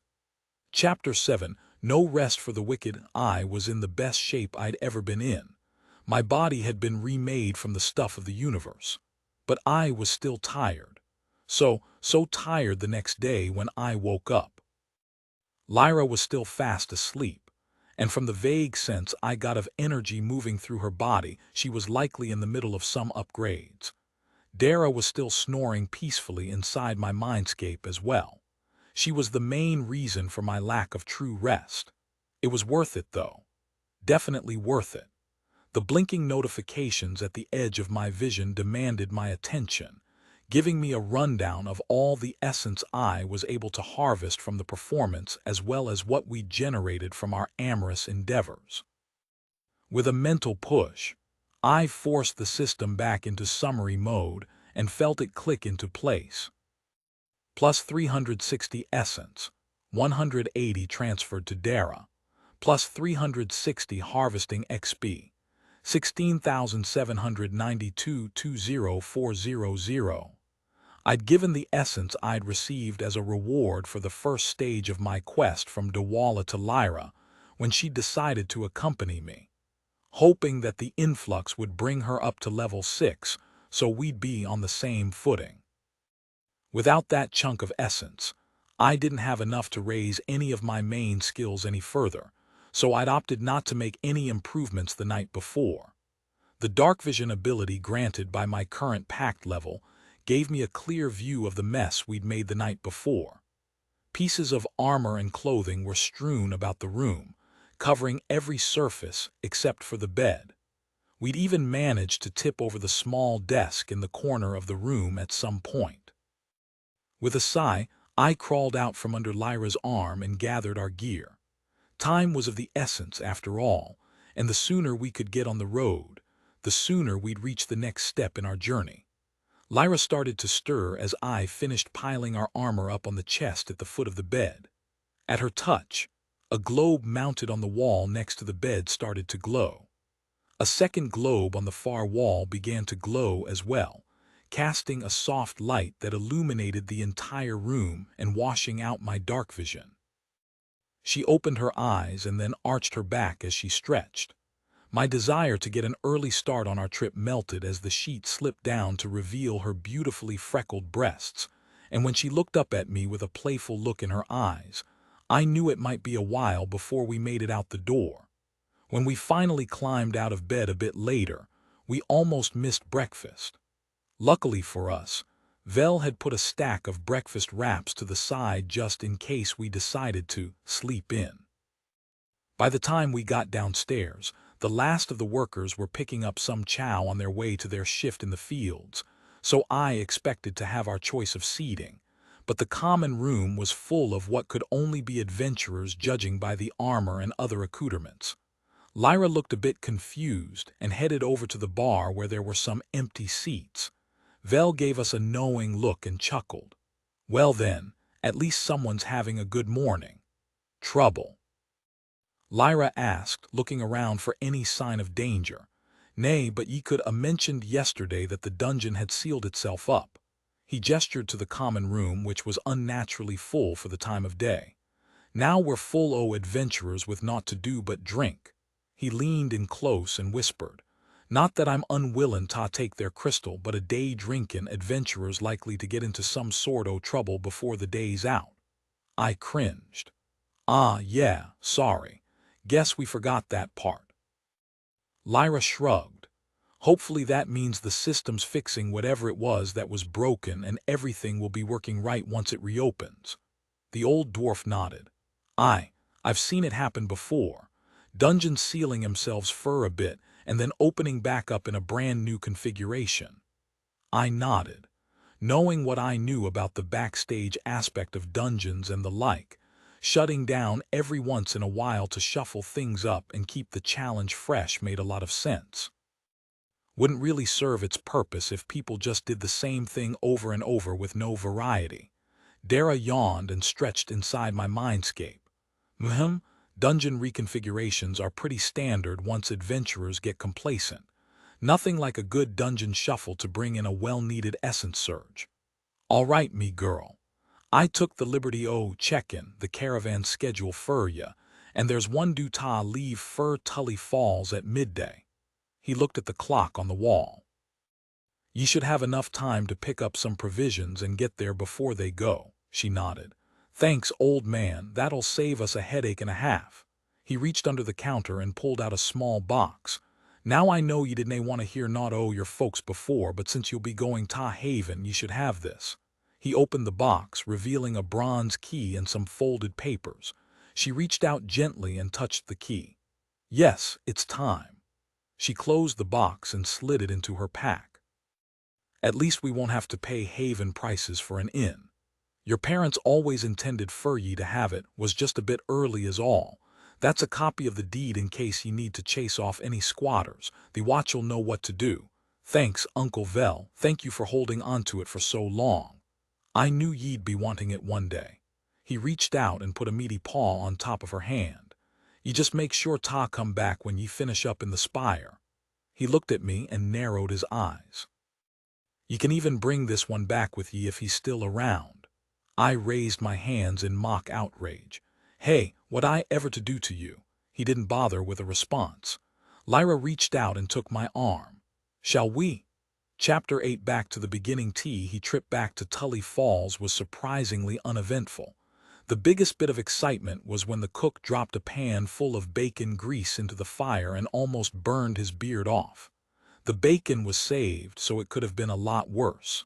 Chapter 7, No Rest for the Wicked. I was in the best shape I'd ever been in. My body had been remade from the stuff of the universe. But I was still tired. So tired the next day when I woke up. Lyra was still fast asleep, and from the vague sense I got of energy moving through her body, she was likely in the middle of some upgrades. Dara was still snoring peacefully inside my mindscape as well. She was the main reason for my lack of true rest. It was worth it, though. Definitely worth it. The blinking notifications at the edge of my vision demanded my attention, giving me a rundown of all the essence I was able to harvest from the performance as well as what we generated from our amorous endeavors. With a mental push, I forced the system back into summary mode and felt it click into place. Plus 360 essence, 180 transferred to Dara, plus 360 harvesting XP, 16,792 20400. I'd given the essence I'd received as a reward for the first stage of my quest from EULA to Lyra when she decided to accompany me, hoping that the influx would bring her up to level 6 so we'd be on the same footing. Without that chunk of essence, I didn't have enough to raise any of my main skills any further, so I'd opted not to make any improvements the night before. The dark vision ability granted by my current pact level gave me a clear view of the mess we'd made the night before. Pieces of armor and clothing were strewn about the room, covering every surface except for the bed. We'd even managed to tip over the small desk in the corner of the room at some point. With a sigh, I crawled out from under Lyra's arm and gathered our gear. Time was of the essence after all, and the sooner we could get on the road, the sooner we'd reach the next step in our journey. Lyra started to stir as I finished piling our armor up on the chest at the foot of the bed. At her touch, a globe mounted on the wall next to the bed started to glow. A second globe on the far wall began to glow as well, casting a soft light that illuminated the entire room and washing out my dark vision. She opened her eyes and then arched her back as she stretched. My desire to get an early start on our trip melted as the sheet slipped down to reveal her beautifully freckled breasts, and when she looked up at me with a playful look in her eyes, I knew it might be a while before we made it out the door. When we finally climbed out of bed a bit later, we almost missed breakfast. Luckily for us, Vel had put a stack of breakfast wraps to the side just in case we decided to sleep in. By the time we got downstairs, the last of the workers were picking up some chow on their way to their shift in the fields, so I expected to have our choice of seating, but the common room was full of what could only be adventurers judging by the armor and other accoutrements. Lyra looked a bit confused and headed over to the bar where there were some empty seats. Vel gave us a knowing look and chuckled. Well then, at least someone's having a good morning. Trouble? Lyra asked, looking around for any sign of danger. Nay, but ye could mentioned yesterday that the dungeon had sealed itself up. He gestured to the common room, which was unnaturally full for the time of day. Now we're full o' adventurers with naught to do but drink. He leaned in close and whispered, not that I'm unwilling to take their crystal, but a day drinkin' adventurers likely to get into some sort o' trouble before the day's out. I cringed. Ah, yeah, sorry. Guess we forgot that part. Lyra shrugged. Hopefully that means the system's fixing whatever it was that was broken and everything will be working right once it reopens. The old dwarf nodded. I've seen it happen before. Dungeons sealing themselves for a bit and then opening back up in a brand new configuration. I nodded. Knowing what I knew about the backstage aspect of dungeons and the like, shutting down every once in a while to shuffle things up and keep the challenge fresh made a lot of sense. Wouldn't really serve its purpose if people just did the same thing over and over with no variety. Dara yawned and stretched inside my mindscape. Dungeon reconfigurations are pretty standard once adventurers get complacent. Nothing like a good dungeon shuffle to bring in a well-needed essence surge. All right, me girl. I took the liberty o' checkin' the caravan schedule fur ya, and there's one due ta leave fur Tully Falls at midday. He looked at the clock on the wall. Ye should have enough time to pick up some provisions and get there before they go, she nodded. Thanks, old man, that'll save us a headache and a half. He reached under the counter and pulled out a small box. Now I know ye didn't want to hear naught o' your folks before, but since you'll be going ta Haven, ye should have this. He opened the box, revealing a bronze key and some folded papers. She reached out gently and touched the key. Yes, it's time. She closed the box and slid it into her pack. At least we won't have to pay Haven prices for an inn. Your parents always intended for ye to have it, was just a bit early is all. That's a copy of the deed in case ye need to chase off any squatters. The watch'll know what to do. Thanks, Uncle Vel, thank you for holding onto it for so long. I knew ye'd be wanting it one day. He reached out and put a meaty paw on top of her hand. Ye just make sure ta come back when ye finish up in the spire. He looked at me and narrowed his eyes. Ye can even bring this one back with ye if he's still around. I raised my hands in mock outrage. Hey, what I ever to do to you? He didn't bother with a response. Lyra reached out and took my arm. Shall we? Chapter 8. Back to the beginning. He tripped back to Tully Falls was surprisingly uneventful. The biggest bit of excitement was when the cook dropped a pan full of bacon grease into the fire and almost burned his beard off. The bacon was saved, so it could have been a lot worse.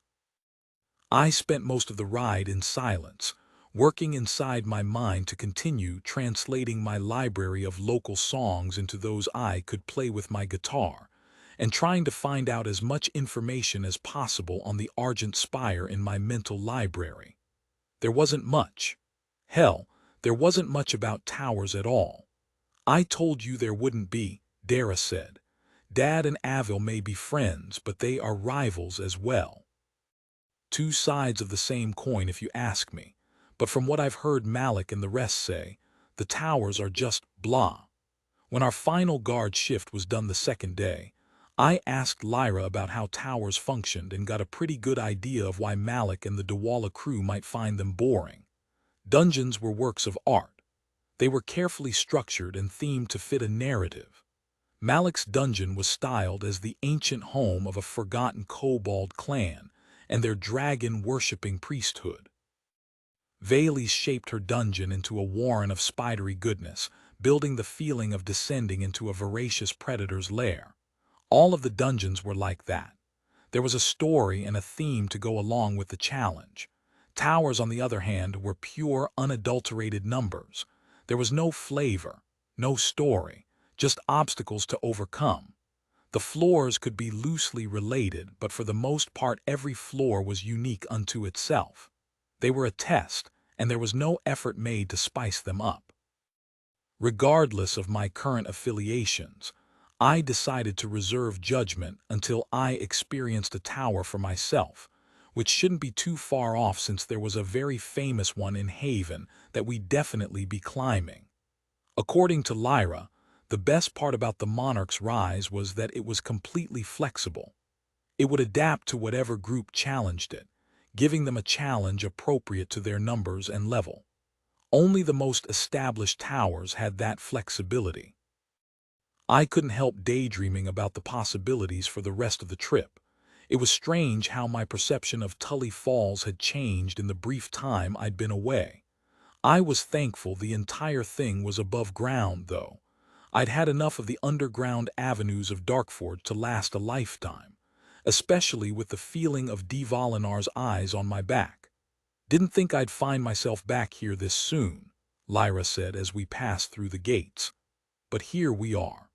I spent most of the ride in silence, working inside my mind to continue translating my library of local songs into those I could play with my guitar, and trying to find out as much information as possible on the Argent Spire in my mental library. There wasn't much. Hell, there wasn't much about towers at all. I told you there wouldn't be, Dara said. Dad and Avil may be friends, but they are rivals as well. Two sides of the same coin if you ask me, but from what I've heard Malik and the rest say, the towers are just blah. When our final guard shift was done the second day, I asked Lyra about how towers functioned and got a pretty good idea of why Malik and the Dawala crew might find them boring. Dungeons were works of art. They were carefully structured and themed to fit a narrative. Malik's dungeon was styled as the ancient home of a forgotten kobold clan and their dragon-worshipping priesthood. Vales shaped her dungeon into a warren of spidery goodness, building the feeling of descending into a voracious predator's lair. All of the dungeons were like that. There was a story and a theme to go along with the challenge. Towers, on the other hand, were pure, unadulterated numbers. There was no flavor, no story, just obstacles to overcome. The floors could be loosely related, but for the most part every floor was unique unto itself. They were a test, and there was no effort made to spice them up. Regardless of my current affiliations, I decided to reserve judgment until I experienced a tower for myself, which shouldn't be too far off since there was a very famous one in Haven that we'd definitely be climbing. According to Lyra, the best part about the Monarch's Rise was that it was completely flexible. It would adapt to whatever group challenged it, giving them a challenge appropriate to their numbers and level. Only the most established towers had that flexibility. I couldn't help daydreaming about the possibilities for the rest of the trip. It was strange how my perception of Tully Falls had changed in the brief time I'd been away. I was thankful the entire thing was above ground, though. I'd had enough of the underground avenues of Darkforge to last a lifetime, especially with the feeling of Divalinar's eyes on my back. "Didn't think I'd find myself back here this soon," Lyra said as we passed through the gates. "But here we are."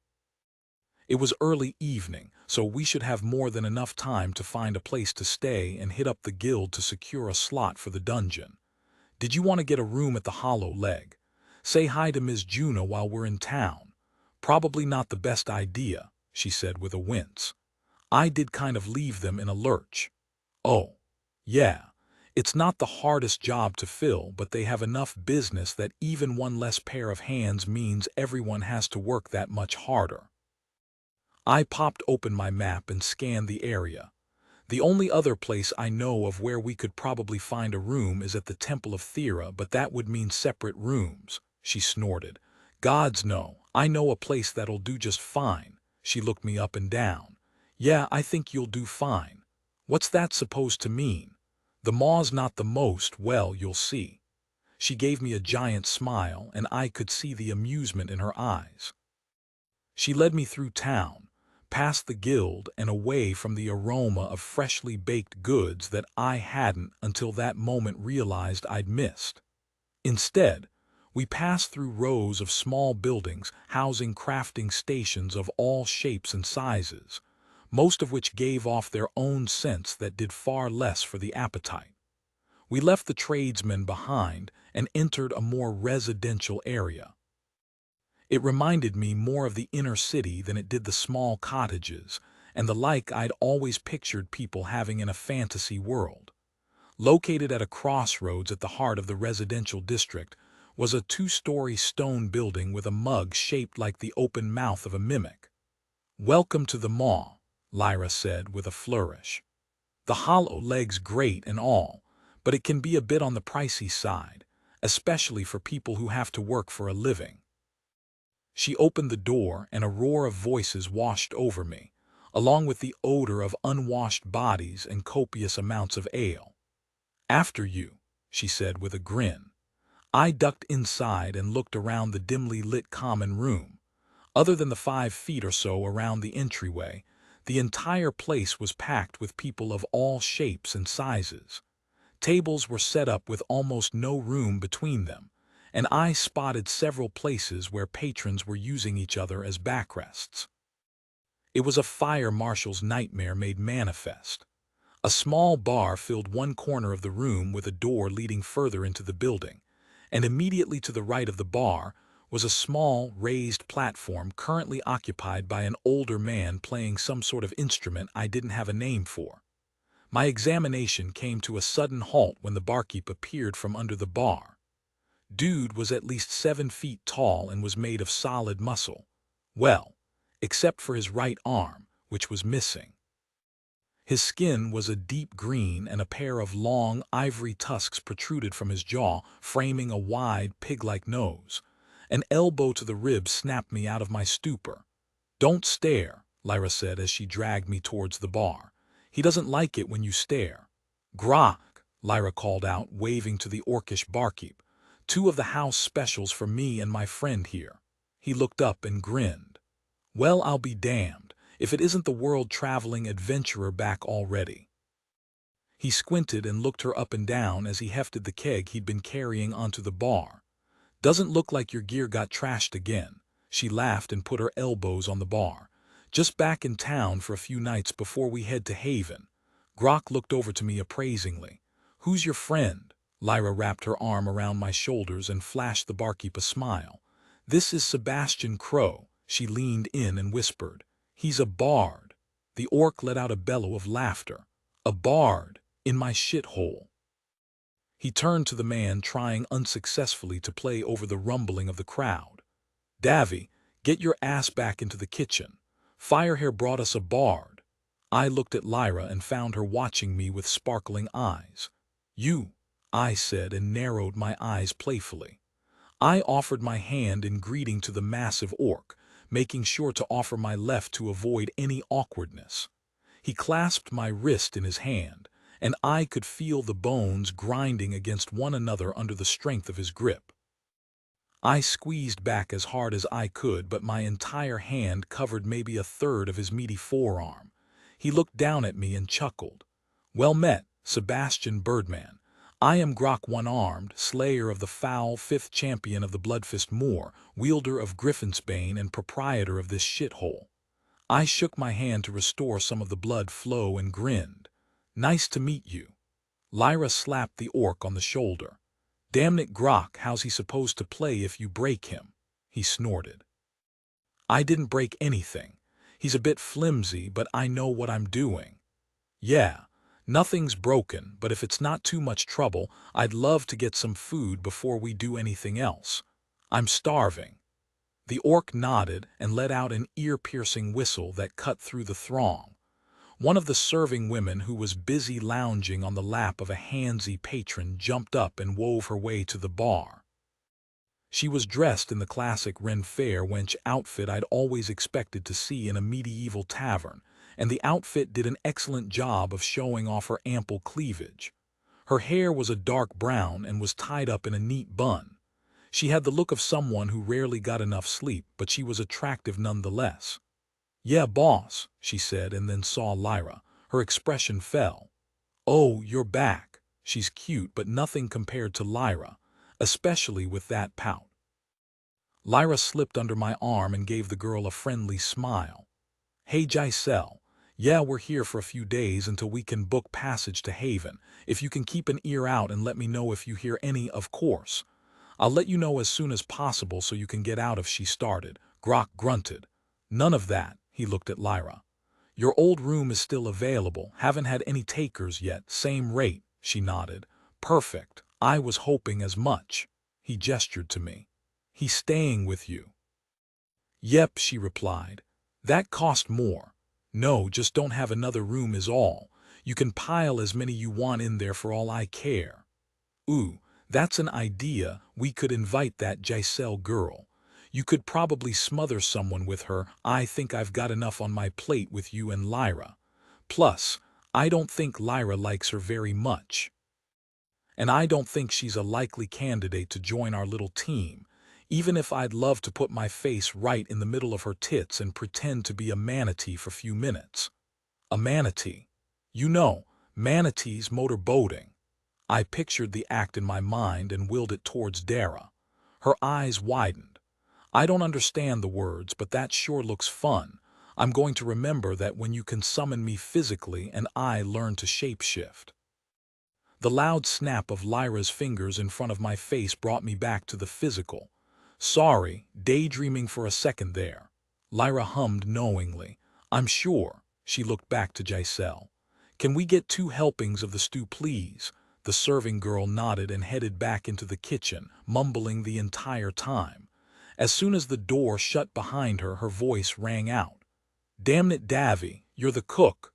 It was early evening, so we should have more than enough time to find a place to stay and hit up the guild to secure a slot for the dungeon. "Did you want to get a room at the Hollow Leg? Say hi to Ms. Juna while we're in town." "Probably not the best idea," she said with a wince. "I did kind of leave them in a lurch." "Oh, yeah. It's not the hardest job to fill, but they have enough business that even one less pair of hands means everyone has to work that much harder." I popped open my map and scanned the area. "The only other place I know of where we could probably find a room is at the Temple of Thera, but that would mean separate rooms," she snorted. "Gods no, I know a place that'll do just fine." She looked me up and down. "Yeah, I think you'll do fine." "What's that supposed to mean?" "The maw's not the most, well, you'll see." She gave me a giant smile, and I could see the amusement in her eyes. She led me through town, past the guild and away from the aroma of freshly baked goods that I hadn't until that moment realized I'd missed. Instead, we passed through rows of small buildings housing crafting stations of all shapes and sizes, most of which gave off their own scents that did far less for the appetite. We left the tradesmen behind and entered a more residential area. It reminded me more of the inner city than it did the small cottages and the like I'd always pictured people having in a fantasy world. Located at a crossroads at the heart of the residential district was a two-story stone building with a mug shaped like the open mouth of a mimic. "Welcome to the Maw," Lyra said with a flourish. "The Hollow Leg's great and all, but it can be a bit on the pricey side, especially for people who have to work for a living." She opened the door and a roar of voices washed over me, along with the odor of unwashed bodies and copious amounts of ale. "After you," she said with a grin. I ducked inside and looked around the dimly lit common room. Other than the 5 feet or so around the entryway, the entire place was packed with people of all shapes and sizes. Tables were set up with almost no room between them, and I spotted several places where patrons were using each other as backrests. It was a fire marshal's nightmare made manifest. A small bar filled one corner of the room with a door leading further into the building, and immediately to the right of the bar was a small, raised platform currently occupied by an older man playing some sort of instrument I didn't have a name for. My examination came to a sudden halt when the barkeep appeared from under the bar. Dude was at least 7 feet tall and was made of solid muscle. Well, except for his right arm, which was missing. His skin was a deep green and a pair of long, ivory tusks protruded from his jaw, framing a wide, pig-like nose. An elbow to the ribs snapped me out of my stupor. Don't stare, Lyra said as she dragged me towards the bar. He doesn't like it when you stare. Grok, Lyra called out, waving to the orcish barkeep. 2 of the house specials for me and my friend here. He looked up and grinned. Well, I'll be damned, if it isn't the world-traveling adventurer back already. He squinted and looked her up and down as he hefted the keg he'd been carrying onto the bar. Doesn't look like your gear got trashed again. She laughed and put her elbows on the bar. Just back in town for a few nights before we head to Haven. Grok looked over to me appraisingly. Who's your friend? Lyra wrapped her arm around my shoulders and flashed the barkeep a smile. This is Sebastian Crow. She leaned in and whispered. He's a bard. The orc let out a bellow of laughter. A bard, in my shithole. He turned to the man trying unsuccessfully to play over the rumbling of the crowd. Davy, get your ass back into the kitchen. Firehair brought us a bard. I looked at Lyra and found her watching me with sparkling eyes. You, I said and narrowed my eyes playfully. I offered my hand in greeting to the massive orc, making sure to offer my left to avoid any awkwardness. He clasped my wrist in his hand, and I could feel the bones grinding against one another under the strength of his grip. I squeezed back as hard as I could, but my entire hand covered maybe a third of his meaty forearm. He looked down at me and chuckled. Well met, Sebastian Birdman. I am Grok One-Armed, slayer of the foul, 5th champion of the Bloodfist Moor, wielder of Griffinsbane and proprietor of this shithole. I shook my hand to restore some of the blood flow and grinned. Nice to meet you. Lyra slapped the orc on the shoulder. Damn it, Grok, how's he supposed to play if you break him? He snorted. I didn't break anything. He's a bit flimsy, but I know what I'm doing. Yeah, nothing's broken, but if it's not too much trouble, I'd love to get some food before we do anything else. I'm starving. The orc nodded and let out an ear-piercing whistle that cut through the throng. One of the serving women who was busy lounging on the lap of a handsy patron jumped up and wove her way to the bar. She was dressed in the classic Ren Fair wench outfit I'd always expected to see in a medieval tavern, and the outfit did an excellent job of showing off her ample cleavage. Her hair was a dark brown and was tied up in a neat bun. She had the look of someone who rarely got enough sleep, but she was attractive nonetheless. Yeah, boss, she said, and then saw Lyra. Her expression fell. Oh, you're back. She's cute, but nothing compared to Lyra, especially with that pout. Lyra slipped under my arm and gave the girl a friendly smile. Hey, Giselle. Yeah, we're here for a few days until we can book passage to Haven. If you can keep an ear out and let me know if you hear any, of course. I'll let you know as soon as possible so you can get out if she started. Grok grunted. None of that. He looked at Lyra. Your old room is still available. Haven't had any takers yet. Same rate, she nodded. Perfect. I was hoping as much. He gestured to me. He's staying with you. Yep, she replied. That cost more. No, just don't have another room is all. You can pile as many you want in there for all I care. Ooh, that's an idea. We could invite that Giselle girl. You could probably smother someone with her. I think I've got enough on my plate with you and Lyra. Plus, I don't think Lyra likes her very much. And I don't think she's a likely candidate to join our little team, even if I'd love to put my face right in the middle of her tits and pretend to be a manatee for a few minutes. A manatee. You know, manatees motor boating. I pictured the act in my mind and willed it towards Dara. Her eyes widened. I don't understand the words, but that sure looks fun. I'm going to remember that when you can summon me physically and I learn to shapeshift. The loud snap of Lyra's fingers in front of my face brought me back to the physical. Sorry, daydreaming for a second there. Lyra hummed knowingly. I'm sure. She looked back to Giselle. Can we get 2 helpings of the stew, please? The serving girl nodded and headed back into the kitchen, mumbling the entire time. As soon as the door shut behind her, her voice rang out. Damn it, Davy, you're the cook.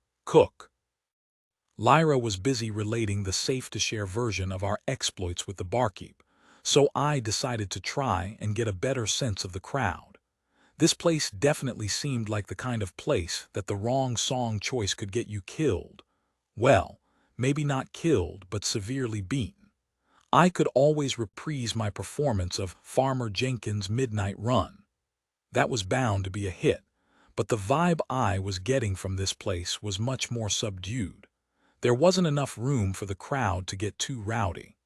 Lyra was busy relating the safe-to-share version of our exploits with the barkeep, so I decided to try and get a better sense of the crowd. This place definitely seemed like the kind of place that the wrong song choice could get you killed. Well, maybe not killed, but severely beaten. I could always reprise my performance of Farmer Jenkins' Midnight Run. That was bound to be a hit, but the vibe I was getting from this place was much more subdued. There wasn't enough room for the crowd to get too rowdy.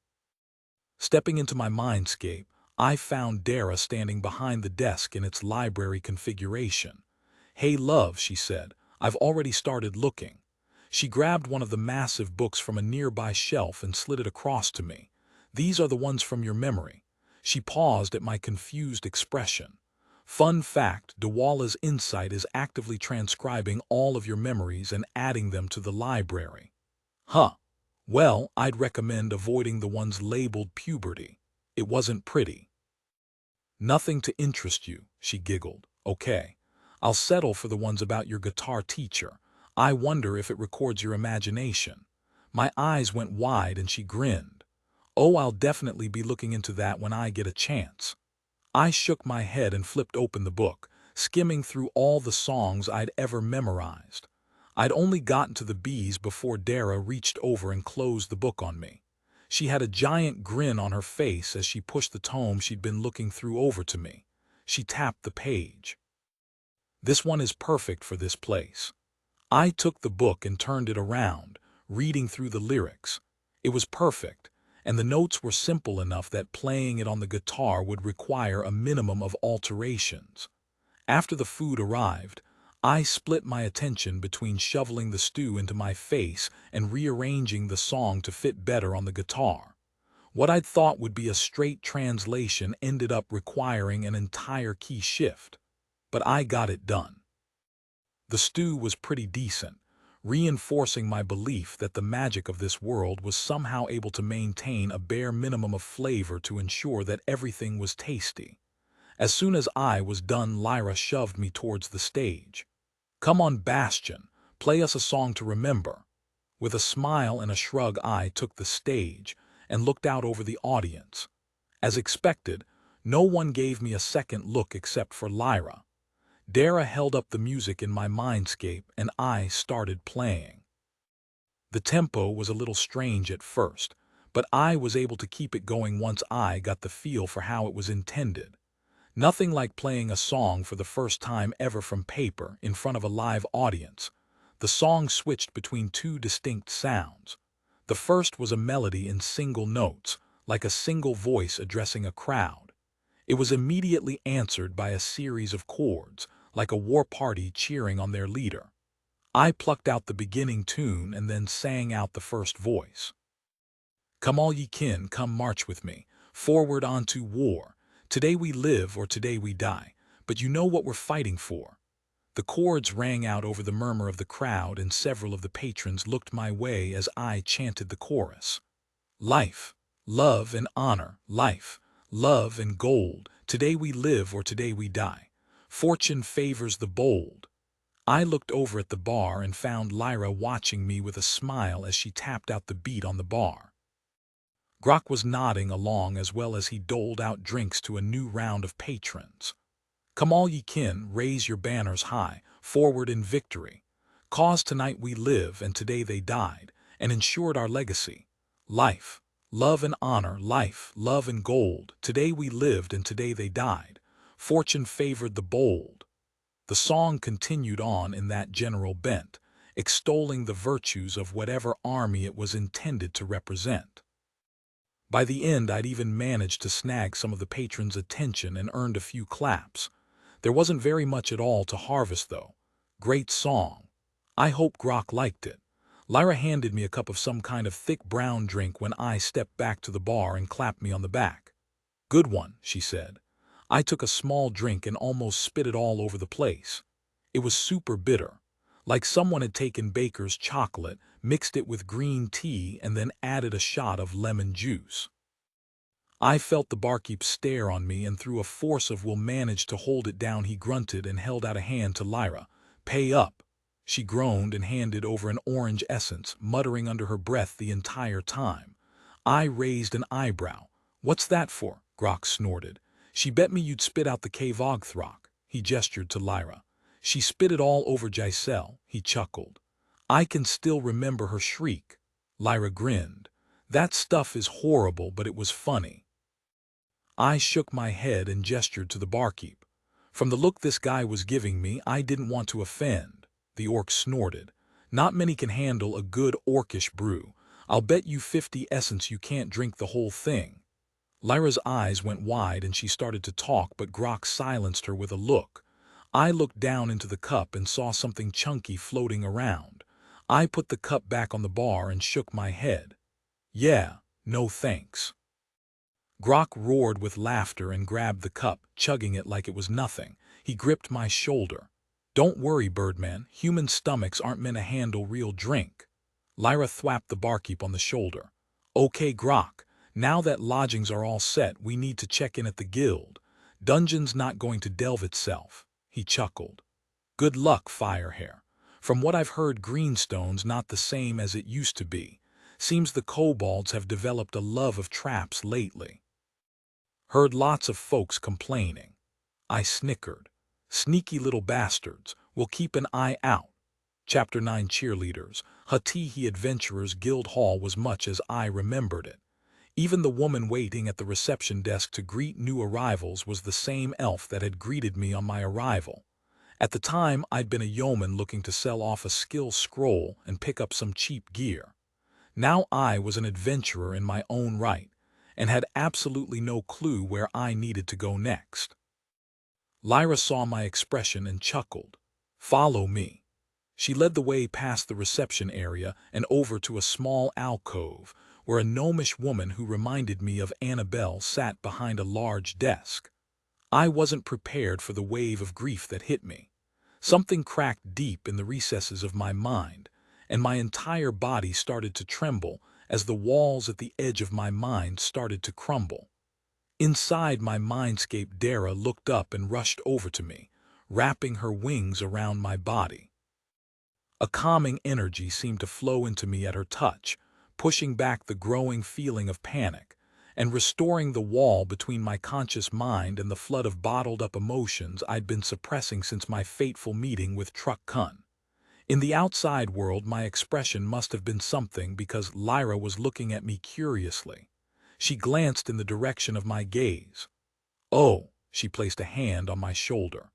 Stepping into my mindscape, I found Dara standing behind the desk in its library configuration. "Hey love," she said, "I've already started looking." She grabbed one of the massive books from a nearby shelf and slid it across to me. "These are the ones from your memory." She paused at my confused expression. "Fun fact, Dawala's Insight is actively transcribing all of your memories and adding them to the library." Huh. Well, I'd recommend avoiding the ones labeled puberty. It wasn't pretty. "Nothing to interest you," she giggled. "Okay. I'll settle for the ones about your guitar teacher. I wonder if it records your imagination." My eyes went wide and she grinned. "Oh, I'll definitely be looking into that when I get a chance." I shook my head and flipped open the book, skimming through all the songs I'd ever memorized. I'd only gotten to the B's before Dara reached over and closed the book on me. She had a giant grin on her face as she pushed the tome she'd been looking through over to me. She tapped the page. "This one is perfect for this place." I took the book and turned it around, reading through the lyrics. It was perfect, and the notes were simple enough that playing it on the guitar would require a minimum of alterations. After the food arrived, I split my attention between shoveling the stew into my face and rearranging the song to fit better on the guitar. What I'd thought would be a straight translation ended up requiring an entire key shift, but I got it done. The stew was pretty decent, reinforcing my belief that the magic of this world was somehow able to maintain a bare minimum of flavor to ensure that everything was tasty. As soon as I was done, Lyra shoved me towards the stage. "Come on, Bastion, play us a song to remember." With a smile and a shrug, I took the stage and looked out over the audience. As expected, no one gave me a second look except for Lyra. Dara held up the music in my mindscape and I started playing. The tempo was a little strange at first, but I was able to keep it going once I got the feel for how it was intended. Nothing like playing a song for the first time ever from paper in front of a live audience. The song switched between two distinct sounds. The first was a melody in single notes, like a single voice addressing a crowd. It was immediately answered by a series of chords, like a war party cheering on their leader. I plucked out the beginning tune and then sang out the first voice. "Come all ye kin, come march with me, forward onto war. Today we live or today we die, but you know what we're fighting for." The chords rang out over the murmur of the crowd and several of the patrons looked my way as I chanted the chorus. "Life, love and honor, life, love and gold. Today we live or today we die. Fortune favors the bold." I looked over at the bar and found Lyra watching me with a smile as she tapped out the beat on the bar. Grok was nodding along as well as he doled out drinks to a new round of patrons. "Come all ye kin, raise your banners high, forward in victory. 'Cause tonight we live and today they died, and ensured our legacy. Life, love and honor, life, love and gold. Today we lived and today they died. Fortune favored the bold." The song continued on in that general bent, extolling the virtues of whatever army it was intended to represent. By the end, I'd even managed to snag some of the patrons' attention and earned a few claps. There wasn't very much at all to harvest, though. Great song. I hope Grok liked it. Lyra handed me a cup of some kind of thick brown drink when I stepped back to the bar and clapped me on the back. "Good one," she said. I took a small drink and almost spit it all over the place. It was super bitter, like someone had taken baker's chocolate, mixed it with green tea, and then added a shot of lemon juice. I felt the barkeep stare on me, and through a force of will managed to hold it down. He grunted and held out a hand to Lyra. "Pay up." She groaned and handed over an orange essence, muttering under her breath the entire time. I raised an eyebrow. "What's that for?" Grok snorted. "She bet me you'd spit out the Kvogthrok." he gestured to Lyra. She spit it all over Giselle, he chuckled. I can still remember her shriek. Lyra grinned. That stuff is horrible, but it was funny. I shook my head and gestured to the barkeep. From the look this guy was giving me, I didn't want to offend. The orc snorted. Not many can handle a good orcish brew. I'll bet you 50 essence you can't drink the whole thing. Lyra's eyes went wide and she started to talk, but Grok silenced her with a look. I looked down into the cup and saw something chunky floating around. I put the cup back on the bar and shook my head. Yeah, no thanks. Grok roared with laughter and grabbed the cup, chugging it like it was nothing. He gripped my shoulder. Don't worry, Birdman, human stomachs aren't meant to handle real drink. Lyra thwapped the barkeep on the shoulder. Okay, Grok, now that lodgings are all set, we need to check in at the guild. Dungeon's not going to delve itself. He chuckled. Good luck, Firehair. From what I've heard, Greenstone's not the same as it used to be. Seems the kobolds have developed a love of traps lately. Heard lots of folks complaining. I snickered. Sneaky little bastards. We'll keep an eye out. Chapter 9 Cheerleaders. Hatihi Adventurers Guild Hall was much as I remembered it. Even the woman waiting at the reception desk to greet new arrivals was the same elf that had greeted me on my arrival. At the time, I'd been a yeoman looking to sell off a skill scroll and pick up some cheap gear. Now I was an adventurer in my own right, and had absolutely no clue where I needed to go next. Lyra saw my expression and chuckled. Follow me. She led the way past the reception area and over to a small alcove, where a gnomish woman who reminded me of Annabelle sat behind a large desk. I wasn't prepared for the wave of grief that hit me. Something cracked deep in the recesses of my mind, and my entire body started to tremble as the walls at the edge of my mind started to crumble. Inside my mindscape, Dara looked up and rushed over to me, wrapping her wings around my body. A calming energy seemed to flow into me at her touch, pushing back the growing feeling of panic, and restoring the wall between my conscious mind and the flood of bottled-up emotions I'd been suppressing since my fateful meeting with Truck Kun. In the outside world, my expression must have been something because Lyra was looking at me curiously. She glanced in the direction of my gaze. Oh, she placed a hand on my shoulder.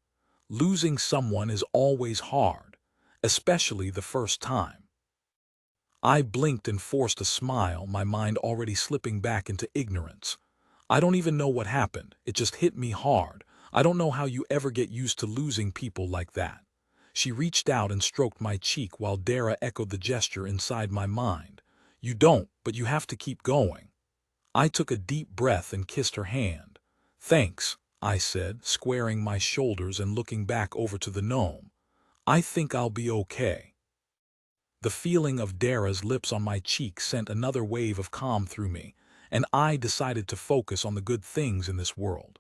Losing someone is always hard, especially the first time. I blinked and forced a smile, my mind already slipping back into ignorance. I don't even know what happened. It just hit me hard. I don't know how you ever get used to losing people like that. She reached out and stroked my cheek while Dara echoed the gesture inside my mind. You don't, but you have to keep going. I took a deep breath and kissed her hand. Thanks, I said, squaring my shoulders and looking back over to the gnome. I think I'll be okay. The feeling of Dara's lips on my cheek sent another wave of calm through me, and I decided to focus on the good things in this world.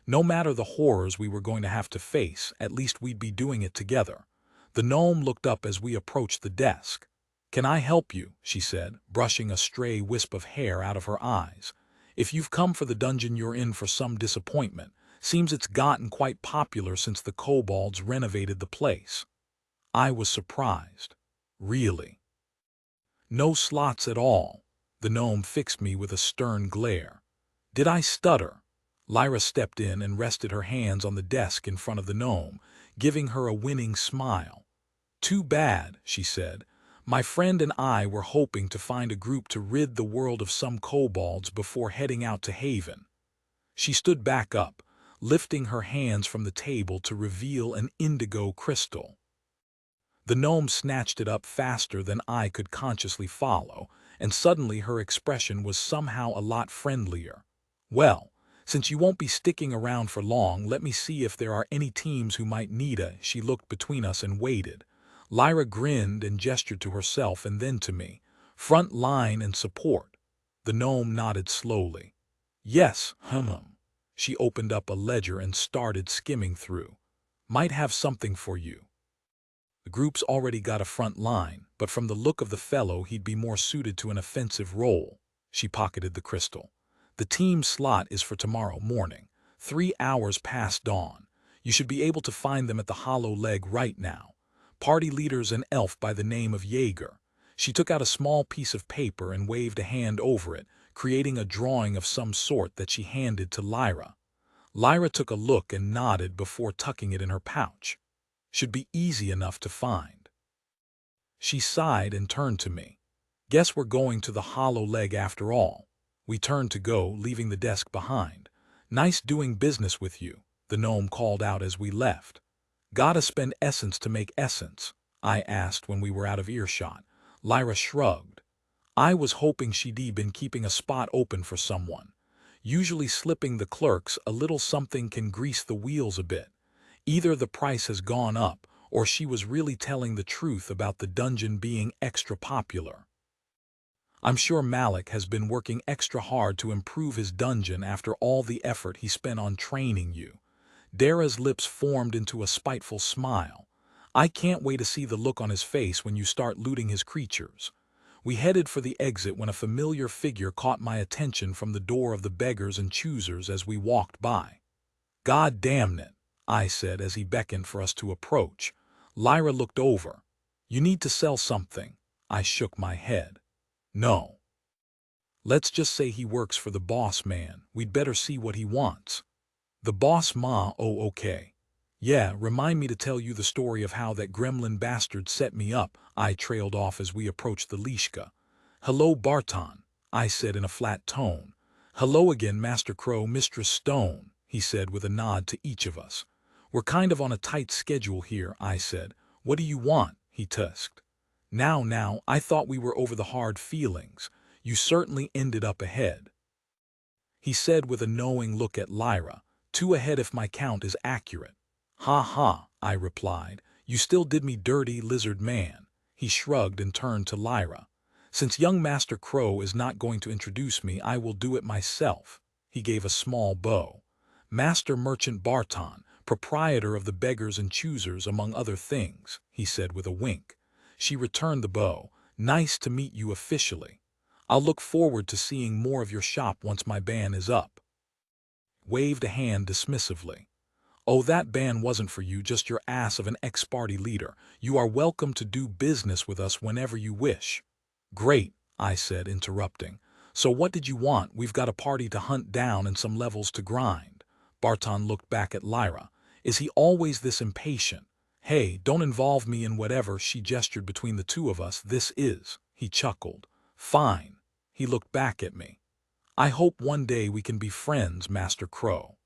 No matter the horrors we were going to have to face, at least we'd be doing it together. The gnome looked up as we approached the desk. Can I help you? She said, brushing a stray wisp of hair out of her eyes. If you've come for the dungeon, you're in for some disappointment. Seems it's gotten quite popular since the kobolds renovated the place. I was surprised. Really? No slots at all. The gnome fixed me with a stern glare. Did I stutter? Lyra stepped in and rested her hands on the desk in front of the gnome, giving her a winning smile. Too bad, she said. My friend and I were hoping to find a group to rid the world of some kobolds before heading out to Haven. She stood back up, lifting her hands from the table to reveal an indigo crystal. The gnome snatched it up faster than I could consciously follow, and suddenly her expression was somehow a lot friendlier. Well, since you won't be sticking around for long, let me see if there are any teams who might need a. She looked between us and waited. Lyra grinned and gestured to herself and then to me. Front line and support. The gnome nodded slowly. Yes, She opened up a ledger and started skimming through. Might have something for you. The group's already got a front line, but from the look of the fellow, he'd be more suited to an offensive role. She pocketed the crystal. The team slot is for tomorrow morning, 3 hours past dawn. You should be able to find them at the hollow leg right now. Party leader's an elf by the name of Jaeger. She took out a small piece of paper and waved a hand over it, creating a drawing of some sort that she handed to Lyra. Lyra took a look and nodded before tucking it in her pouch. Should be easy enough to find. She sighed and turned to me. Guess we're going to the hollow leg after all. We turned to go, leaving the desk behind. Nice doing business with you, the gnome called out as we left. Gotta spend essence to make essence, I asked when we were out of earshot. Lyra shrugged. I was hoping she'd been keeping a spot open for someone. Usually slipping the clerks a little something can grease the wheels a bit. Either the price has gone up, or she was really telling the truth about the dungeon being extra popular. I'm sure Malik has been working extra hard to improve his dungeon after all the effort he spent on training you. Dara's lips formed into a spiteful smile. I can't wait to see the look on his face when you start looting his creatures. We headed for the exit when a familiar figure caught my attention from the door of the Beggars and Choosers as we walked by. God damn it, I said as he beckoned for us to approach. Lyra looked over. You need to sell something. I shook my head. No. Let's just say he works for the boss man. We'd better see what he wants. The boss ma, oh okay. Yeah, remind me to tell you the story of how that gremlin bastard set me up, I trailed off as we approached the Lishka. Hello Barton, I said in a flat tone. Hello again Master Crow, Mistress Stone, he said with a nod to each of us. We're kind of on a tight schedule here, I said. What do you want? He tusked. Now, I thought we were over the hard feelings. You certainly ended up ahead. He said with a knowing look at Lyra. 2 ahead if my count is accurate. Ha ha, I replied. You still did me dirty, lizard man. He shrugged and turned to Lyra. Since young Master Crow is not going to introduce me, I will do it myself. He gave a small bow. Master Merchant Barton, proprietor of the Beggars and Choosers, among other things, he said with a wink. She returned the bow. Nice to meet you officially. I'll look forward to seeing more of your shop once my ban is up. Waved a hand dismissively. Oh, that ban wasn't for you, just your ass of an ex-party leader. You are welcome to do business with us whenever you wish. Great, I said, interrupting. So what did you want? We've got a party to hunt down and some levels to grind. Barton looked back at Lyra. Is he always this impatient? Hey, don't involve me in whatever, she gestured between the two of us. This is, he chuckled. Fine. He looked back at me. I hope one day we can be friends, Master Crow.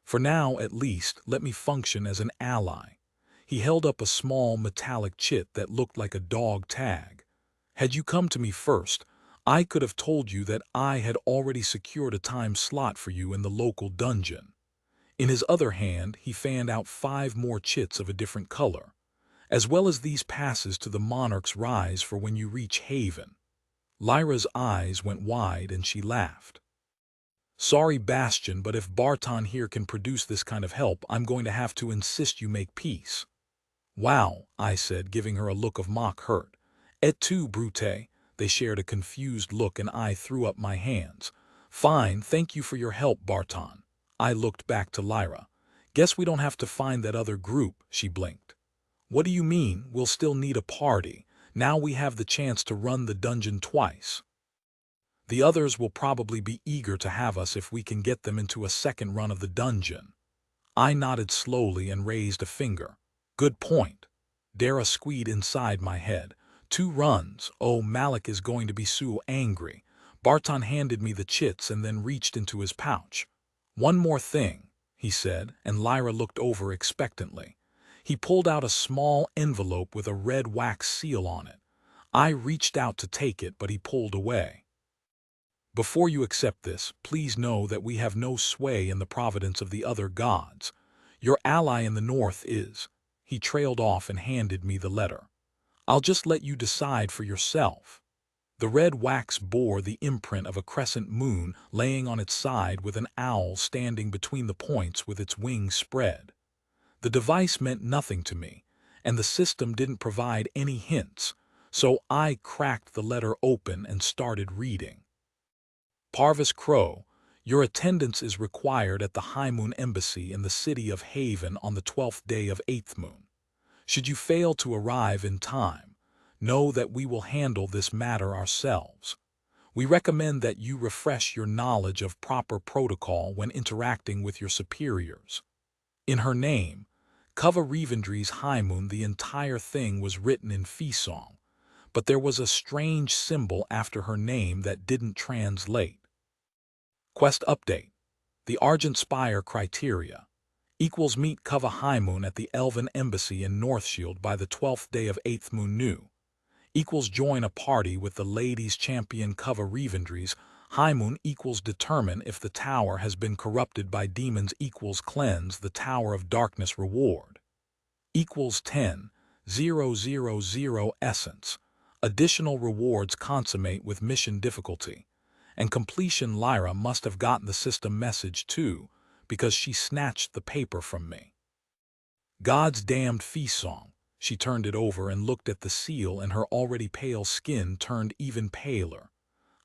For now, at least, let me function as an ally. He held up a small metallic chit that looked like a dog tag. Had you come to me first, I could have told you that I had already secured a time slot for you in the local dungeon. In his other hand, he fanned out 5 more chits of a different color, as well as these passes to the Monarch's Rise for when you reach Haven. Lyra's eyes went wide and she laughed. Sorry, Bastion, but if Barton here can produce this kind of help, I'm going to have to insist you make peace. Wow, I said, giving her a look of mock hurt. Et tu, Brute? They shared a confused look and I threw up my hands. Fine, thank you for your help, Barton. I looked back to Lyra. Guess we don't have to find that other group, she blinked. What do you mean? We'll still need a party. Now we have the chance to run the dungeon twice. The others will probably be eager to have us if we can get them into a second run of the dungeon. I nodded slowly and raised a finger. Good point. Dara squeaked inside my head. 2 runs. Oh, Malik is going to be so angry. Barton handed me the chits and then reached into his pouch. One more thing, he said, and Lyra looked over expectantly. He pulled out a small envelope with a red wax seal on it. I reached out to take it, but he pulled away. Before you accept this, please know that we have no sway in the providence of the other gods. Your ally in the north is. He trailed off and handed me the letter. I'll just let you decide for yourself. The red wax bore the imprint of a crescent moon laying on its side with an owl standing between the points with its wings spread. The device meant nothing to me, and the system didn't provide any hints, so I cracked the letter open and started reading. Parvis Crow, Your attendance is required at the High Moon Embassy in the city of Haven on the 12th day of 8th moon. Should you fail to arrive in time, know that we will handle this matter ourselves. We recommend that you refresh your knowledge of proper protocol when interacting with your superiors. In her name, Kava Revendry's High Moon, the entire thing was written in Fisong, but there was a strange symbol after her name that didn't translate. Quest update. The Argent Spire criteria equals meet Kava High Moon at the Elven Embassy in Northshield by the 12th day of 8th moon new. Equals join a party with the ladies champion Kava Revendry's High Moon equals determine if the tower has been corrupted by demons equals cleanse the Tower of Darkness reward. Equals 10,000 essence. Additional rewards consummate with mission difficulty. And completion. Lyra must have gotten the system message too, because she snatched the paper from me. God's damned Fisong. She turned it over and looked at the seal, and her already pale skin turned even paler.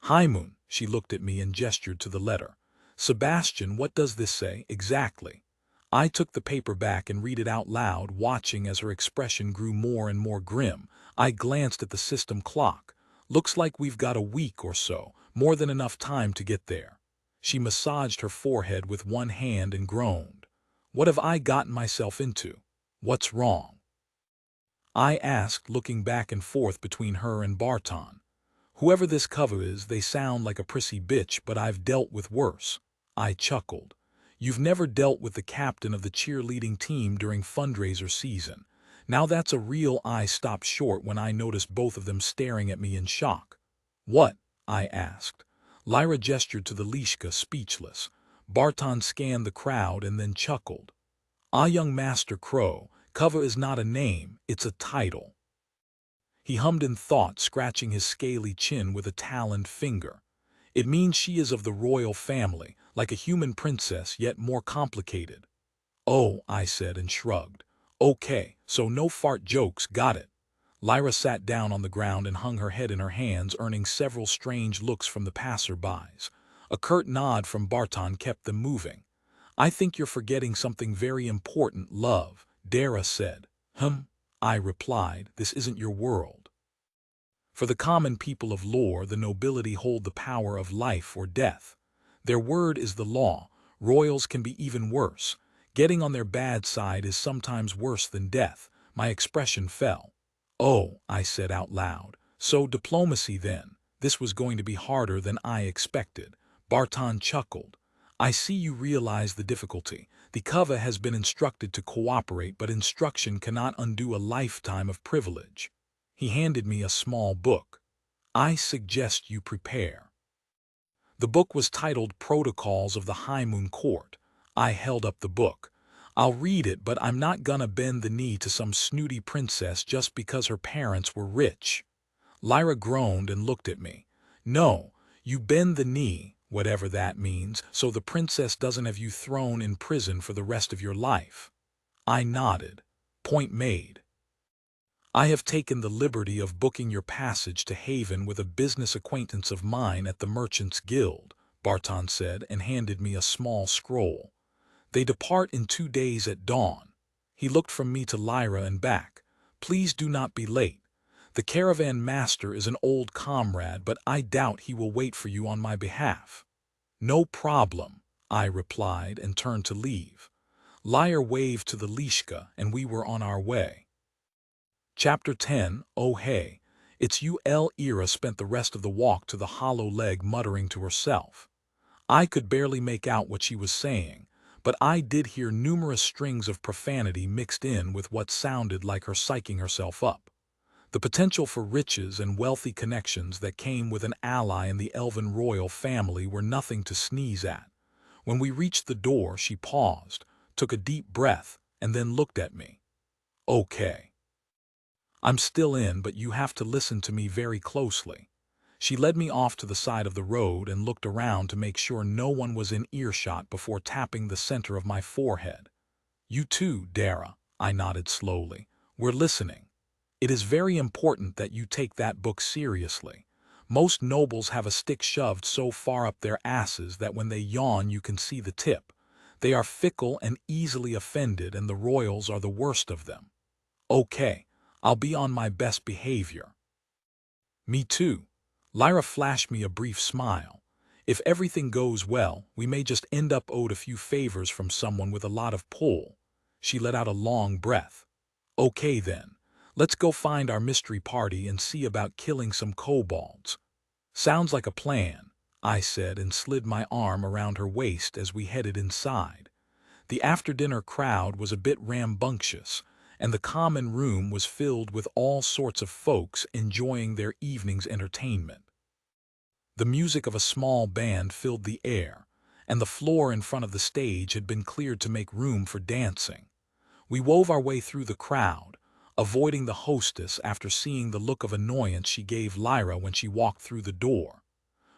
High Moon, she looked at me and gestured to the letter. Sebastian, what does this say exactly? I took the paper back and read it out loud, watching as her expression grew more and more grim. I glanced at the system clock. Looks like we've got a week or so, more than enough time to get there. She massaged her forehead with one hand and groaned. What have I gotten myself into? What's wrong? I asked, looking back and forth between her and Barton. Whoever this Kava is, they sound like a prissy bitch, but I've dealt with worse. I chuckled. You've never dealt with the captain of the cheerleading team during fundraiser season. Now that's a real. I stopped short when I noticed both of them staring at me in shock. What? I asked. Lyra gestured to the Lishka, speechless. Barton scanned the crowd and then chuckled. Ah, young Master Crow, Kava is not a name, it's a title. He hummed in thought, scratching his scaly chin with a taloned finger. It means she is of the royal family, like a human princess, yet more complicated. Oh, I said and shrugged. Okay, so no fart jokes, got it. Lyra sat down on the ground and hung her head in her hands, earning several strange looks from the passer-bys. A curt nod from Barton kept them moving. I think you're forgetting something very important, love, Dara said. I replied, this isn't your world. For the common people of lore, the nobility hold the power of life or death. Their word is the law. Royals can be even worse. Getting on their bad side is sometimes worse than death. My expression fell. Oh, I said out loud. So diplomacy then. This was going to be harder than I expected. Barton chuckled. I see you realize the difficulty. The Kava has been instructed to cooperate, but instruction cannot undo a lifetime of privilege. He handed me a small book. I suggest you prepare. The book was titled Protocols of the High Moon Court. I held up the book. I'll read it, but I'm not gonna bend the knee to some snooty princess just because her parents were rich. Lyra groaned and looked at me. No, you bend the knee, whatever that means, so the princess doesn't have you thrown in prison for the rest of your life. I nodded. Point made. I have taken the liberty of booking your passage to Haven with a business acquaintance of mine at the Merchants Guild, Barton said, and handed me a small scroll. They depart in 2 days at dawn. He looked from me to Lyra and back. Please do not be late. The caravan master is an old comrade, but I doubt he will wait for you on my behalf. No problem, I replied and turned to leave. Lyra waved to the Lishka, and we were on our way. Chapter 10. Oh hey, it's EULA. Ira spent the rest of the walk to the hollow leg muttering to herself. I could barely make out what she was saying, but I did hear numerous strings of profanity mixed in with what sounded like her psyching herself up. The potential for riches and wealthy connections that came with an ally in the Elven royal family were nothing to sneeze at. When we reached the door, she paused, took a deep breath, and then looked at me. Okay. I'm still in, but you have to listen to me very closely. She led me off to the side of the road and looked around to make sure no one was in earshot before tapping the center of my forehead. You too, Dara, I nodded slowly. We're listening. It is very important that you take that book seriously. Most nobles have a stick shoved so far up their asses that when they yawn you can see the tip. They are fickle and easily offended, and the royals are the worst of them. Okay, I'll be on my best behavior. Me too. Lyra flashed me a brief smile. If everything goes well, we may just end up owed a few favors from someone with a lot of pull. She let out a long breath. Okay then, let's go find our mystery party and see about killing some kobolds. Sounds like a plan, I said and slid my arm around her waist as we headed inside. The after-dinner crowd was a bit rambunctious, and the common room was filled with all sorts of folks enjoying their evening's entertainment. The music of a small band filled the air, and the floor in front of the stage had been cleared to make room for dancing. We wove our way through the crowd, avoiding the hostess after seeing the look of annoyance she gave Lyra when she walked through the door.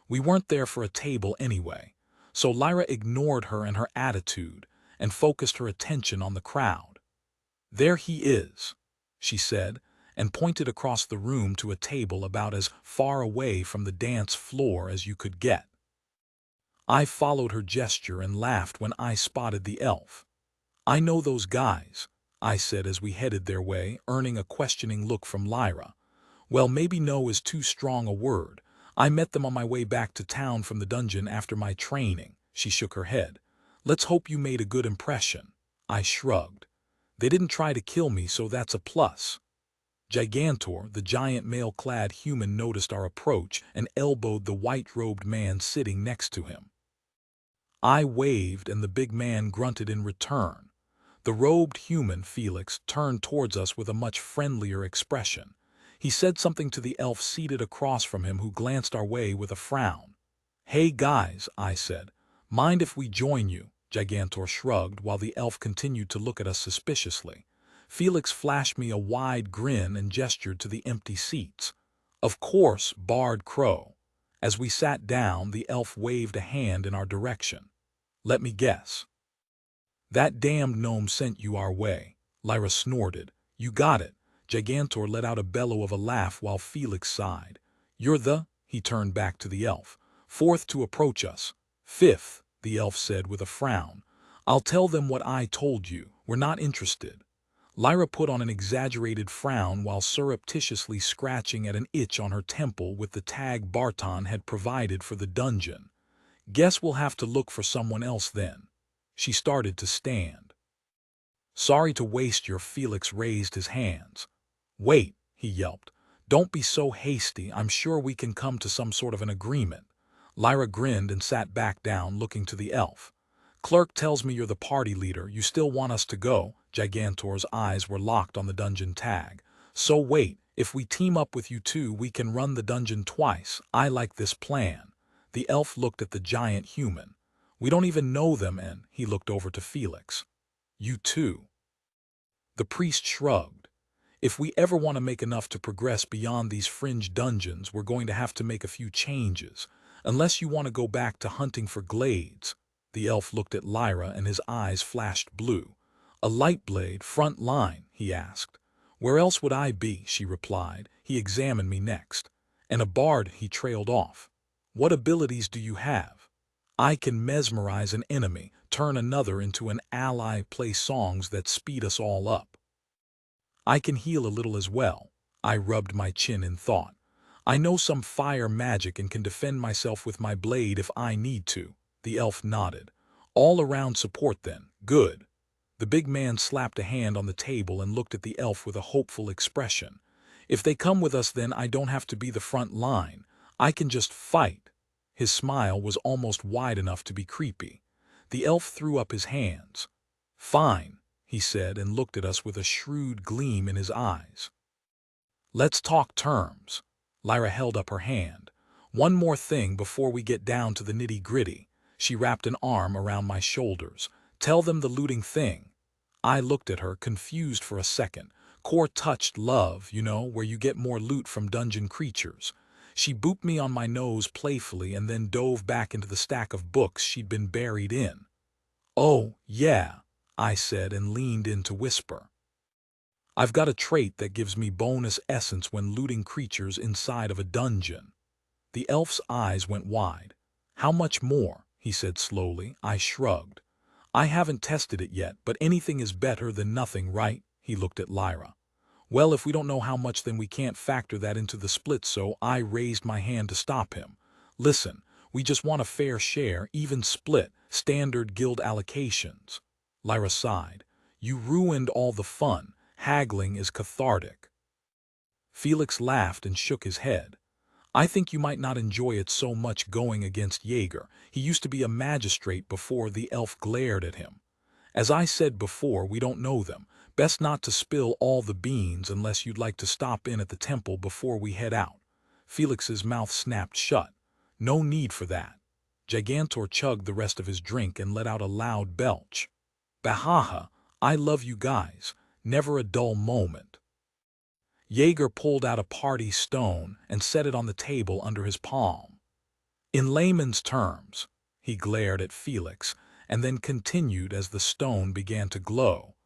We weren't there for a table anyway, so Lyra ignored her and her attitude and focused her attention on the crowd. "There he is," she said, and pointed across the room to a table about as far away from the dance floor as you could get. I followed her gesture and laughed when I spotted the elf. "I know those guys," I said as we headed their way, earning a questioning look from Lyra. "Well, maybe know is too strong a word. I met them on my way back to town from the dungeon after my training." She shook her head. "Let's hope you made a good impression." I shrugged. "They didn't try to kill me, so that's a plus." Gigantor, the giant mail-clad human, noticed our approach and elbowed the white-robed man sitting next to him. I waved and the big man grunted in return. The robed human, Felix, turned towards us with a much friendlier expression. He said something to the elf seated across from him, who glanced our way with a frown. "Hey guys," I said. "Mind if we join you?" Gigantor shrugged while the elf continued to look at us suspiciously. Felix flashed me a wide grin and gestured to the empty seats. "Of course," barred Crow. As we sat down, the elf waved a hand in our direction. "Let me guess. That damned gnome sent you our way." Lyra snorted. "You got it." Gigantor let out a bellow of a laugh while Felix sighed. "You're the—" he turned back to the elf. "Fourth to approach us." "Fifth," the elf said with a frown. "I'll tell them what I told you. We're not interested." Lyra put on an exaggerated frown while surreptitiously scratching at an itch on her temple with the tag Barton had provided for the dungeon. "Guess we'll have to look for someone else then." She started to stand. "Sorry to waste your—" Felix raised his hands. "Wait," he yelped. "Don't be so hasty. I'm sure we can come to some sort of an agreement." Lyra grinned and sat back down, looking to the elf. "Clerk tells me you're the party leader. You still want us to go?" Gigantor's eyes were locked on the dungeon tag. "So wait, if we team up with you two, we can run the dungeon twice. I like this plan." The elf looked at the giant human. "We don't even know them," and he looked over to Felix. "You too." The priest shrugged. "If we ever want to make enough to progress beyond these fringe dungeons, we're going to have to make a few changes. Unless you want to go back to hunting for glades." The elf looked at Lyra and his eyes flashed blue. "A light blade, front line?" he asked. "Where else would I be?" she replied. He examined me next. "And a bard," he trailed off. "What abilities do you have?" "I can mesmerize an enemy, turn another into an ally, play songs that speed us all up. I can heal a little as well." I rubbed my chin in thought. "I know some fire magic and can defend myself with my blade if I need to." The elf nodded. "All-around support then. Good." The big man slapped a hand on the table and looked at the elf with a hopeful expression. "If they come with us, then I don't have to be the front line. I can just fight." His smile was almost wide enough to be creepy. The elf threw up his hands. "Fine," he said and looked at us with a shrewd gleam in his eyes. "Let's talk terms." Lyra held up her hand. "One more thing before we get down to the nitty-gritty." She wrapped an arm around my shoulders. "Tell them the looting thing." I looked at her, confused for a second. "Core-touched love, you know, where you get more loot from dungeon creatures." She booped me on my nose playfully and then dove back into the stack of books she'd been buried in. "Oh, yeah," I said and leaned in to whisper. "I've got a trait that gives me bonus essence when looting creatures inside of a dungeon." The elf's eyes went wide. "How much more?" he said slowly. I shrugged. "I haven't tested it yet, but anything is better than nothing, right?" He looked at Lyra. "Well, if we don't know how much, then we can't factor that into the split," so I raised my hand to stop him. "Listen, we just want a fair share, even split, standard guild allocations." Lyra sighed. "You ruined all the fun. Haggling is cathartic." Felix laughed and shook his head. "I think you might not enjoy it so much going against Jaeger. He used to be a magistrate before." The elf glared at him. "As I said before, we don't know them. Best not to spill all the beans unless you'd like to stop in at the temple before we head out." Felix's mouth snapped shut. "No need for that." Gigantor chugged the rest of his drink and let out a loud belch. "Bahaha, I love you guys. Never a dull moment." Jaeger pulled out a party stone and set it on the table under his palm. "In layman's terms," he glared at Felix, and then continued as the stone began to glow.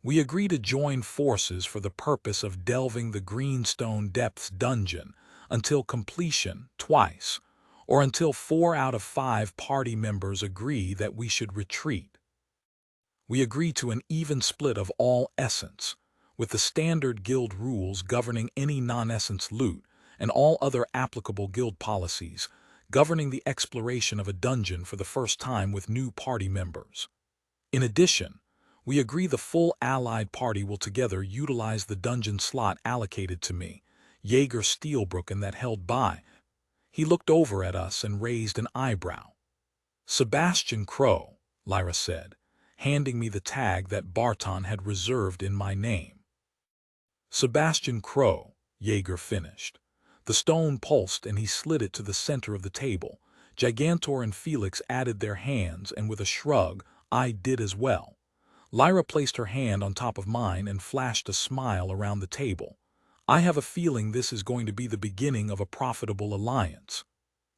"We agree to join forces for the purpose of delving the Greenstone Depths dungeon until completion, twice, or until 4 out of 5 party members agree that we should retreat. We agree to an even split of all essence, with the standard guild rules governing any non-essence loot and all other applicable guild policies governing the exploration of a dungeon for the first time with new party members. In addition, we agree the full allied party will together utilize the dungeon slot allocated to me, Jaeger Steelbrook, and that held by." He looked over at us and raised an eyebrow. "Sebastian Crow," Lyra said, handing me the tag that Barton had reserved in my name. "Sebastian Crow," Jaeger finished. The stone pulsed and he slid it to the center of the table. Gigantor and Felix added their hands, and with a shrug, I did as well. Lyra placed her hand on top of mine and flashed a smile around the table. "I have a feeling this is going to be the beginning of a profitable alliance.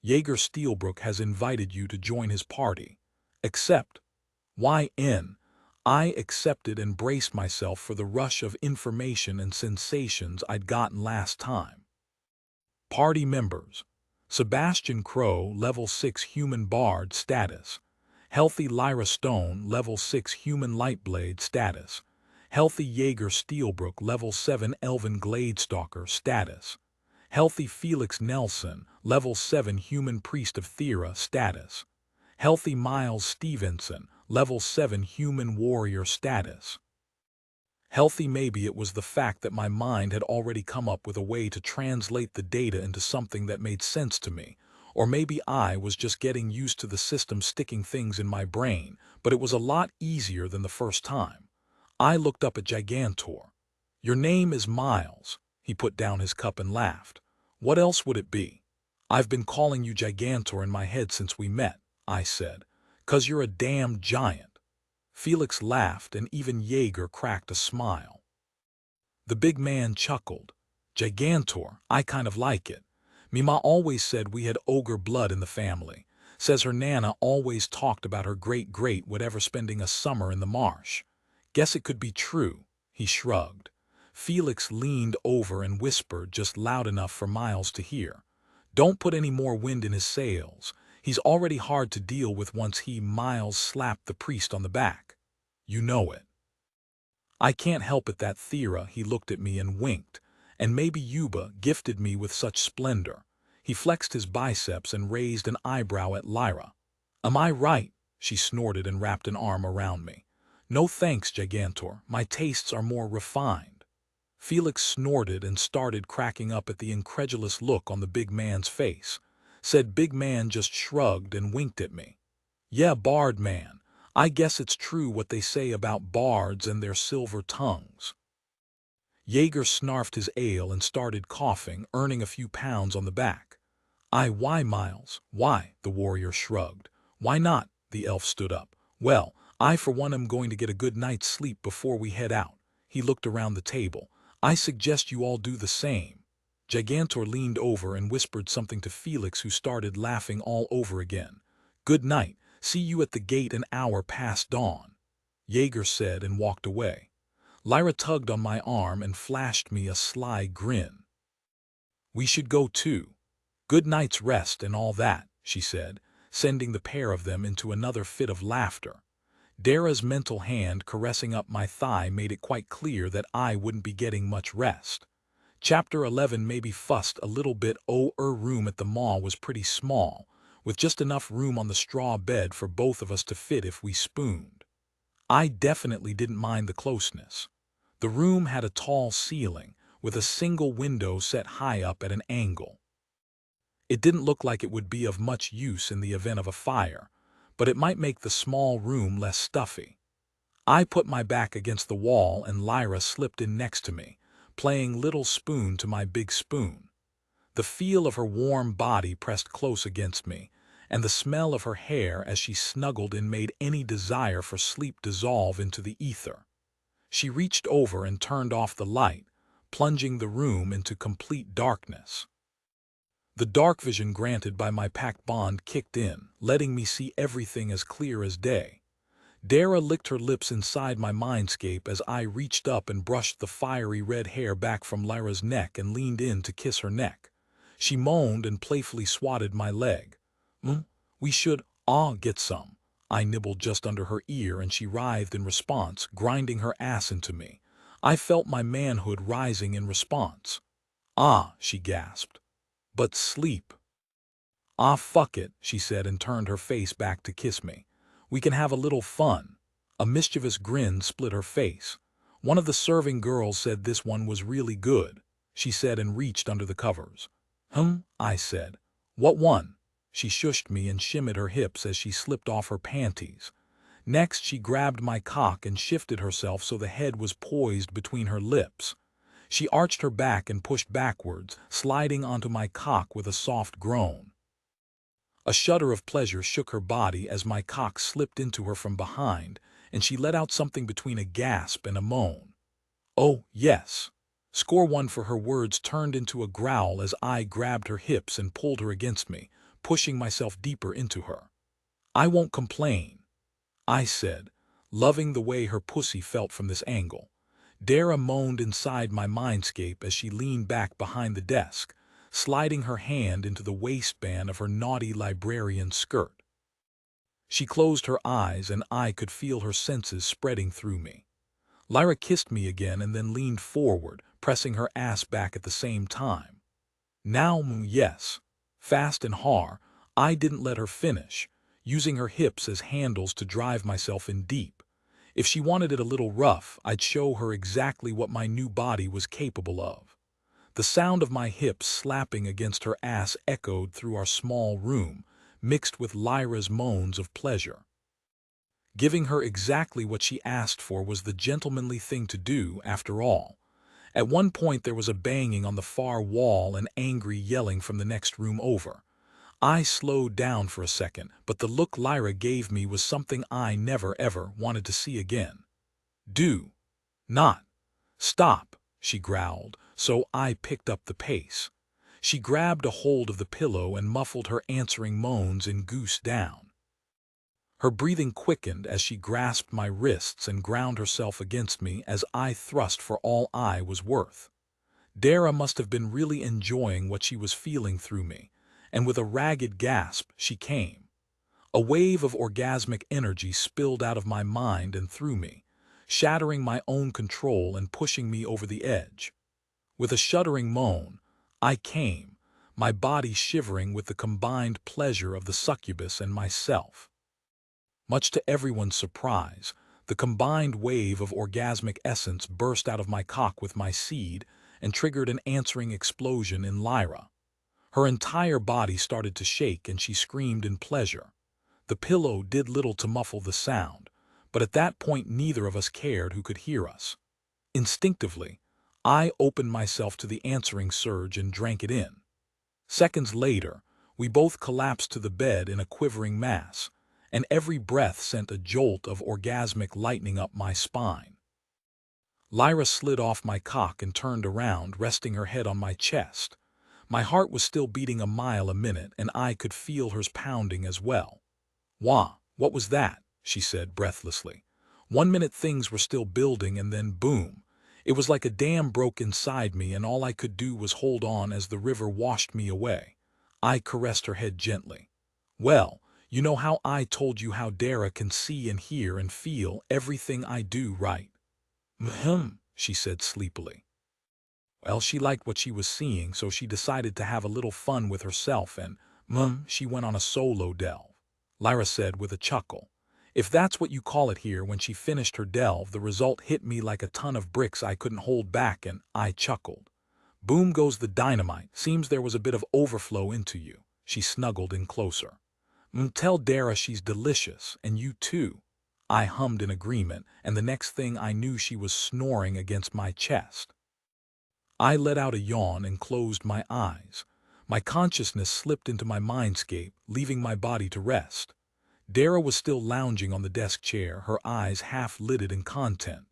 Jaeger Steelbrook has invited you to join his party. Accept." YN. I accepted and braced myself for the rush of information and sensations I'd gotten last time. Party members: Sebastian Crow, level 6 human bard status. Healthy Lyra Stone, level 6 human lightblade status. Healthy Jaeger Steelbrook, level 7 elven gladestalker status. Healthy Felix Nelson, level 7 human priest of Thera status. Healthy Miles Stevenson, level 7 human warrior status. Healthy. Maybe it was the fact that my mind had already come up with a way to translate the data into something that made sense to me, or maybe I was just getting used to the system sticking things in my brain, but it was a lot easier than the first time. I looked up at Gigantor. "Your name is Miles." He put down his cup and laughed. "What else would it be?" "I've been calling you Gigantor in my head since we met," I said. "'Cause you're a damn giant." Felix laughed, and even Jaeger cracked a smile. The big man chuckled. "Gigantor, I kind of like it. Me ma always said we had ogre blood in the family. Says her nana always talked about her great-great whatever spending a summer in the marsh. Guess it could be true." He shrugged. Felix leaned over and whispered just loud enough for Miles to hear. "Don't put any more wind in his sails. He's already hard to deal with once he." Miles slapped the priest on the back. "You know it." "I can't help it that Thera." He looked at me and winked. "And maybe Yuba gifted me with such splendor." He flexed his biceps and raised an eyebrow at Lyra. "Am I right?" She snorted and wrapped an arm around me. "No thanks, Gigantor. My tastes are more refined." Felix snorted and started cracking up at the incredulous look on the big man's face. Said big man just shrugged and winked at me. "Yeah, bard man. I guess it's true what they say about bards and their silver tongues." Jaeger snarfed his ale and started coughing, earning a few pounds on the back. Why, Miles, why?" The warrior shrugged. "Why not?" The elf stood up. "Well, I for one am going to get a good night's sleep before we head out." He looked around the table. "I suggest you all do the same." Gigantor leaned over and whispered something to Felix, who started laughing all over again. "Good night. See you at the gate an hour past dawn," Jaeger said and walked away. Lyra tugged on my arm and flashed me a sly grin. "We should go too." "Good night's rest and all that," she said, sending the pair of them into another fit of laughter. Dara's mental hand caressing up my thigh made it quite clear that I wouldn't be getting much rest. Chapter 11 maybe fussed a little bit. Room at the mall was pretty small, with just enough room on the straw bed for both of us to fit if we spooned. I definitely didn't mind the closeness. The room had a tall ceiling, with a single window set high up at an angle. It didn't look like it would be of much use in the event of a fire, but it might make the small room less stuffy. I put my back against the wall and Lyra slipped in next to me, playing little spoon to my big spoon. The feel of her warm body pressed close against me, and the smell of her hair as she snuggled in made any desire for sleep dissolve into the ether. She reached over and turned off the light, plunging the room into complete darkness. The dark vision granted by my pact bond kicked in, letting me see everything as clear as day. Dara licked her lips inside my mindscape as I reached up and brushed the fiery red hair back from Lyra's neck and leaned in to kiss her neck. She moaned and playfully swatted my leg. We should, get some." I nibbled just under her ear and she writhed in response, grinding her ass into me. I felt my manhood rising in response. She gasped. "But sleep." Fuck it," she said and turned her face back to kiss me. "We can have a little fun." A mischievous grin split her face. "One of the serving girls said this one was really good," she said and reached under the covers. I said. "What one?" She shushed me and shimmied her hips as she slipped off her panties. Next she grabbed my cock and shifted herself so the head was poised between her lips. She arched her back and pushed backwards, sliding onto my cock with a soft groan. A shudder of pleasure shook her body as my cock slipped into her from behind, and she let out something between a gasp and a moan. "Oh, yes." Score one for her words turned into a growl as I grabbed her hips and pulled her against me, pushing myself deeper into her. "I won't complain," I said, loving the way her pussy felt from this angle. Dara moaned inside my mindscape as she leaned back behind the desk, sliding her hand into the waistband of her naughty librarian skirt. She closed her eyes and I could feel her senses spreading through me. Lyra kissed me again and then leaned forward, pressing her ass back at the same time. Now, yes. Fast and hard, I didn't let her finish, using her hips as handles to drive myself in deep. If she wanted it a little rough, I'd show her exactly what my new body was capable of. The sound of my hips slapping against her ass echoed through our small room, mixed with Lyra's moans of pleasure. Giving her exactly what she asked for was the gentlemanly thing to do, after all. At one point there was a banging on the far wall and angry yelling from the next room over. I slowed down for a second, but the look Lyra gave me was something I never ever wanted to see again. "Do not stop," she growled, so I picked up the pace. She grabbed a hold of the pillow and muffled her answering moans in goose down. Her breathing quickened as she grasped my wrists and ground herself against me as I thrust for all I was worth. Dara must have been really enjoying what she was feeling through me, and with a ragged gasp she came. A wave of orgasmic energy spilled out of my mind and through me, shattering my own control and pushing me over the edge. With a shuddering moan, I came, my body shivering with the combined pleasure of the succubus and myself. Much to everyone's surprise, the combined wave of orgasmic essence burst out of my cock with my seed and triggered an answering explosion in Lyra. Her entire body started to shake and she screamed in pleasure. The pillow did little to muffle the sound, but at that point neither of us cared who could hear us. Instinctively, I opened myself to the answering surge and drank it in. Seconds later, we both collapsed to the bed in a quivering mass, and every breath sent a jolt of orgasmic lightning up my spine. Lyra slid off my cock and turned around, resting her head on my chest. My heart was still beating a mile a minute, and I could feel hers pounding as well. "Wah, what was that?" she said breathlessly. 1 minute things were still building and then boom. It was like a dam broke inside me and all I could do was hold on as the river washed me away. I caressed her head gently. Well, you know how I told you how Dara can see and hear and feel everything I do, right? She said sleepily. Well, she liked what she was seeing, so she decided to have a little fun with herself and, she went on a solo delve. Lyra said with a chuckle. If that's what you call it here. When she finished her delve, the result hit me like a ton of bricks I couldn't hold back, and I chuckled. Boom goes the dynamite. Seems there was a bit of overflow into you. She snuggled in closer. Tell Dara she's delicious, and you too. I hummed in agreement, and the next thing I knew she was snoring against my chest. I let out a yawn and closed my eyes. My consciousness slipped into my mindscape, leaving my body to rest. Dara was still lounging on the desk chair, her eyes half-lidded in content.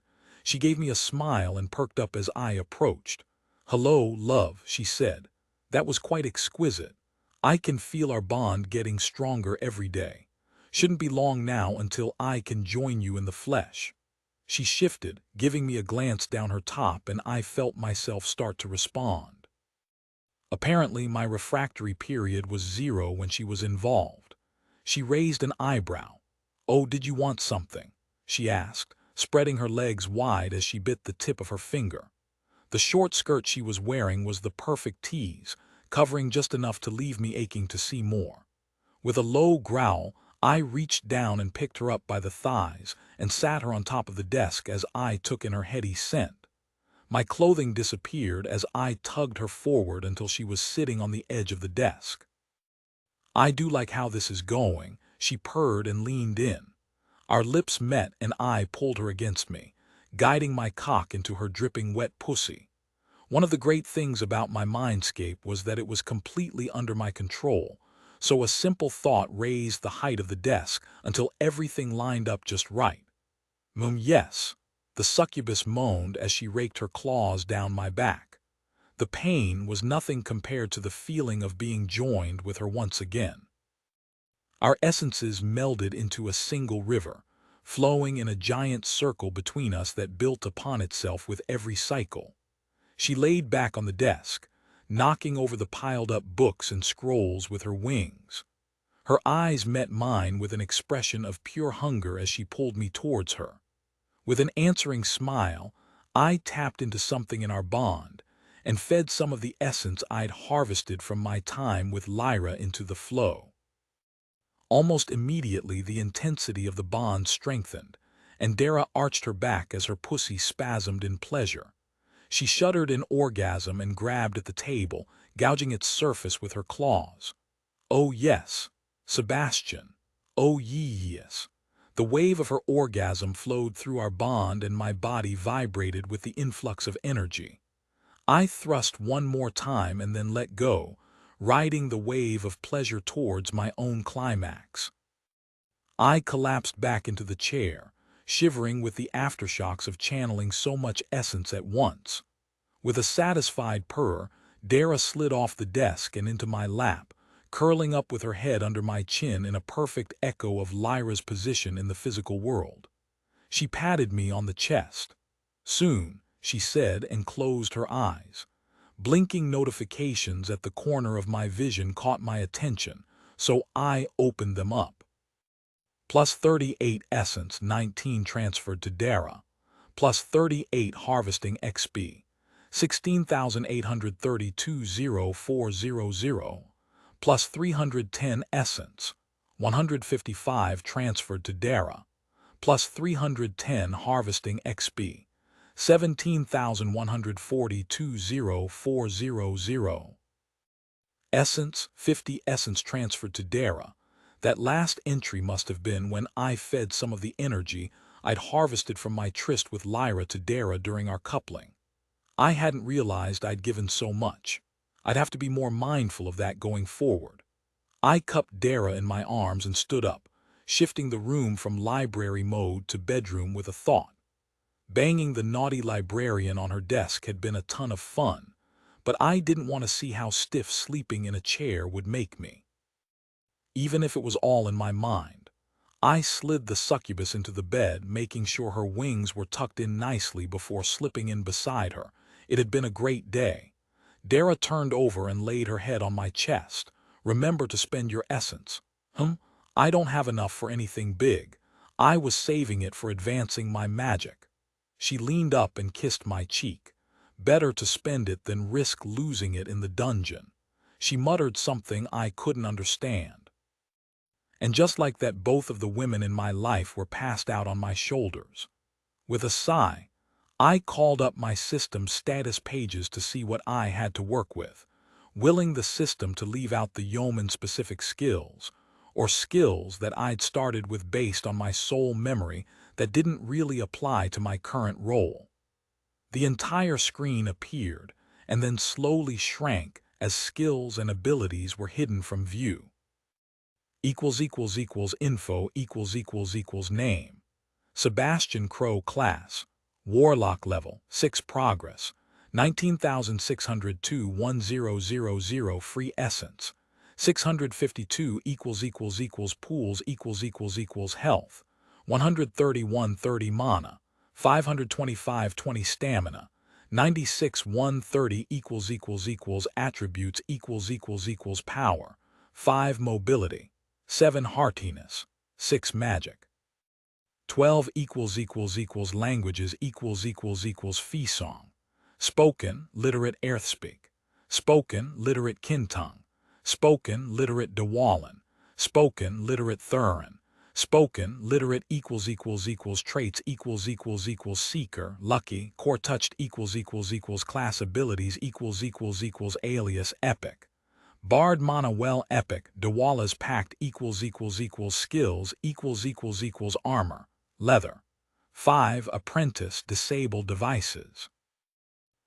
She gave me a smile and perked up as I approached. "Hello, love," she said. "That was quite exquisite. I can feel our bond getting stronger every day. Shouldn't be long now until I can join you in the flesh." She shifted, giving me a glance down her top, and I felt myself start to respond. Apparently, my refractory period was 0 when she was involved. She raised an eyebrow. "Oh, did you want something?" she asked, spreading her legs wide as she bit the tip of her finger. The short skirt she was wearing was the perfect tease, covering just enough to leave me aching to see more. With a low growl, I reached down and picked her up by the thighs and sat her on top of the desk as I took in her heady scent. My clothing disappeared as I tugged her forward until she was sitting on the edge of the desk. "I do like how this is going," she purred and leaned in. Our lips met and I pulled her against me, guiding my cock into her dripping wet pussy. One of the great things about my mindscape was that it was completely under my control, so a simple thought raised the height of the desk until everything lined up just right. Yes," the succubus moaned as she raked her claws down my back. The pain was nothing compared to the feeling of being joined with her once again. Our essences melded into a single river, flowing in a giant circle between us that built upon itself with every cycle. She laid back on the desk, knocking over the piled-up books and scrolls with her wings. Her eyes met mine with an expression of pure hunger as she pulled me towards her. With an answering smile, I tapped into something in our bond and fed some of the essence I'd harvested from my time with Lyra into the flow. Almost immediately, the intensity of the bond strengthened, and Dara arched her back as her pussy spasmed in pleasure. She shuddered in orgasm and grabbed at the table, gouging its surface with her claws. "Oh yes, Sebastian. Oh yes." The wave of her orgasm flowed through our bond and my body vibrated with the influx of energy. I thrust one more time and then let go, riding the wave of pleasure towards my own climax. I collapsed back into the chair, shivering with the aftershocks of channeling so much essence at once. With a satisfied purr, Dara slid off the desk and into my lap, curling up with her head under my chin in a perfect echo of Lyra's position in the physical world. She patted me on the chest. "Soon," she said and closed her eyes. Blinking notifications at the corner of my vision caught my attention, so I opened them up. Plus 38 essence, 19 transferred to Dara. Plus 38 harvesting XP. 16,832,0400. Plus 310 essence. 155 transferred to Dara. Plus 310 harvesting XP. 17,142,0400. Essence, 50 essence transferred to Dara. That last entry must have been when I fed some of the energy I'd harvested from my tryst with Lyra to Dara during our coupling. I hadn't realized I'd given so much. I'd have to be more mindful of that going forward. I cupped Dara in my arms and stood up, shifting the room from library mode to bedroom with a thought. Banging the naughty librarian on her desk had been a ton of fun, but I didn't want to see how stiff sleeping in a chair would make me. Even if it was all in my mind, I slid the succubus into the bed, making sure her wings were tucked in nicely before slipping in beside her. It had been a great day. Dara turned over and laid her head on my chest, Remember to spend your essence. I don't have enough for anything big. I was saving it for advancing my magic. She leaned up and kissed my cheek. Better to spend it than risk losing it in the dungeon. She muttered something I couldn't understand. And just like that, both of the women in my life were passed out on my shoulders. With a sigh, I called up my system's status pages to see what I had to work with, willing the system to leave out the yeoman-specific skills, or skills that I'd started with based on my soul memory that didn't really apply to my current role. The entire screen appeared and then slowly shrank as skills and abilities were hidden from view. ===info === name. Sebastian Crow class. Warlock level 6 progress. 19,602 1000 free essence. 652 pools health. 130 mana. 525 stamina. 96 130 attributes power. 5 mobility. 7 heartiness. 6 magic. 12 languages fee song. Spoken, literate Earthspeak. Spoken, literate Kintung. Spoken, literate Dwalan. Spoken, literate Thurin. Spoken, literate traits seeker, lucky, core touched class abilities alias epic. Bard mana well epic, Dwala's pact skills armor, leather. 5 apprentice disable devices.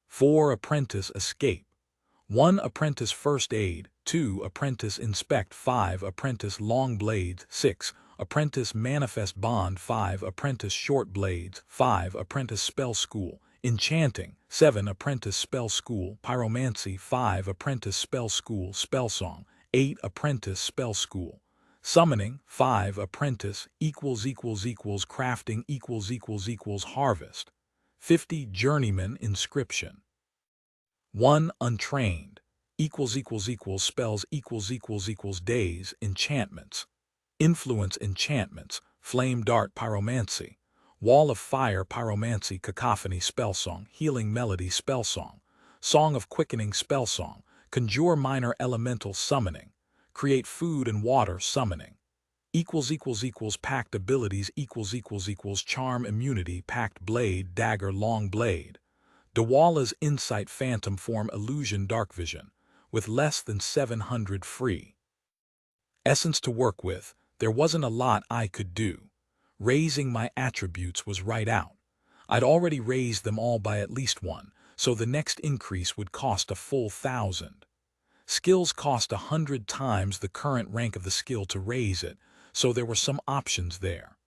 4 apprentice escape. 1 apprentice first aid, 2 apprentice inspect, 5 apprentice long blades, 6 apprentice manifest bond, 5 apprentice short blades, 5 apprentice spell school, enchanting, 7 apprentice spell school, pyromancy, 5 apprentice spell school, spell song, 8 apprentice spell school, summoning, 5 apprentice crafting harvest, 50 journeyman inscription. 1 untrained spells days enchantments, influence enchantments, flame dart pyromancy, wall of fire pyromancy, cacophony spell song, healing melody spell song, song of quickening spell song, conjure minor elemental summoning, create food and water summoning, packed abilities charm immunity, packed blade, dagger, long blade. Dwala's insight, phantom form, illusion, dark vision, with less than 700 free essence to work with. There wasn't a lot I could do. Raising my attributes was right out. I'd already raised them all by at least 1, so the next increase would cost a full 1,000. Skills cost 100 times the current rank of the skill to raise it, so there were some options there.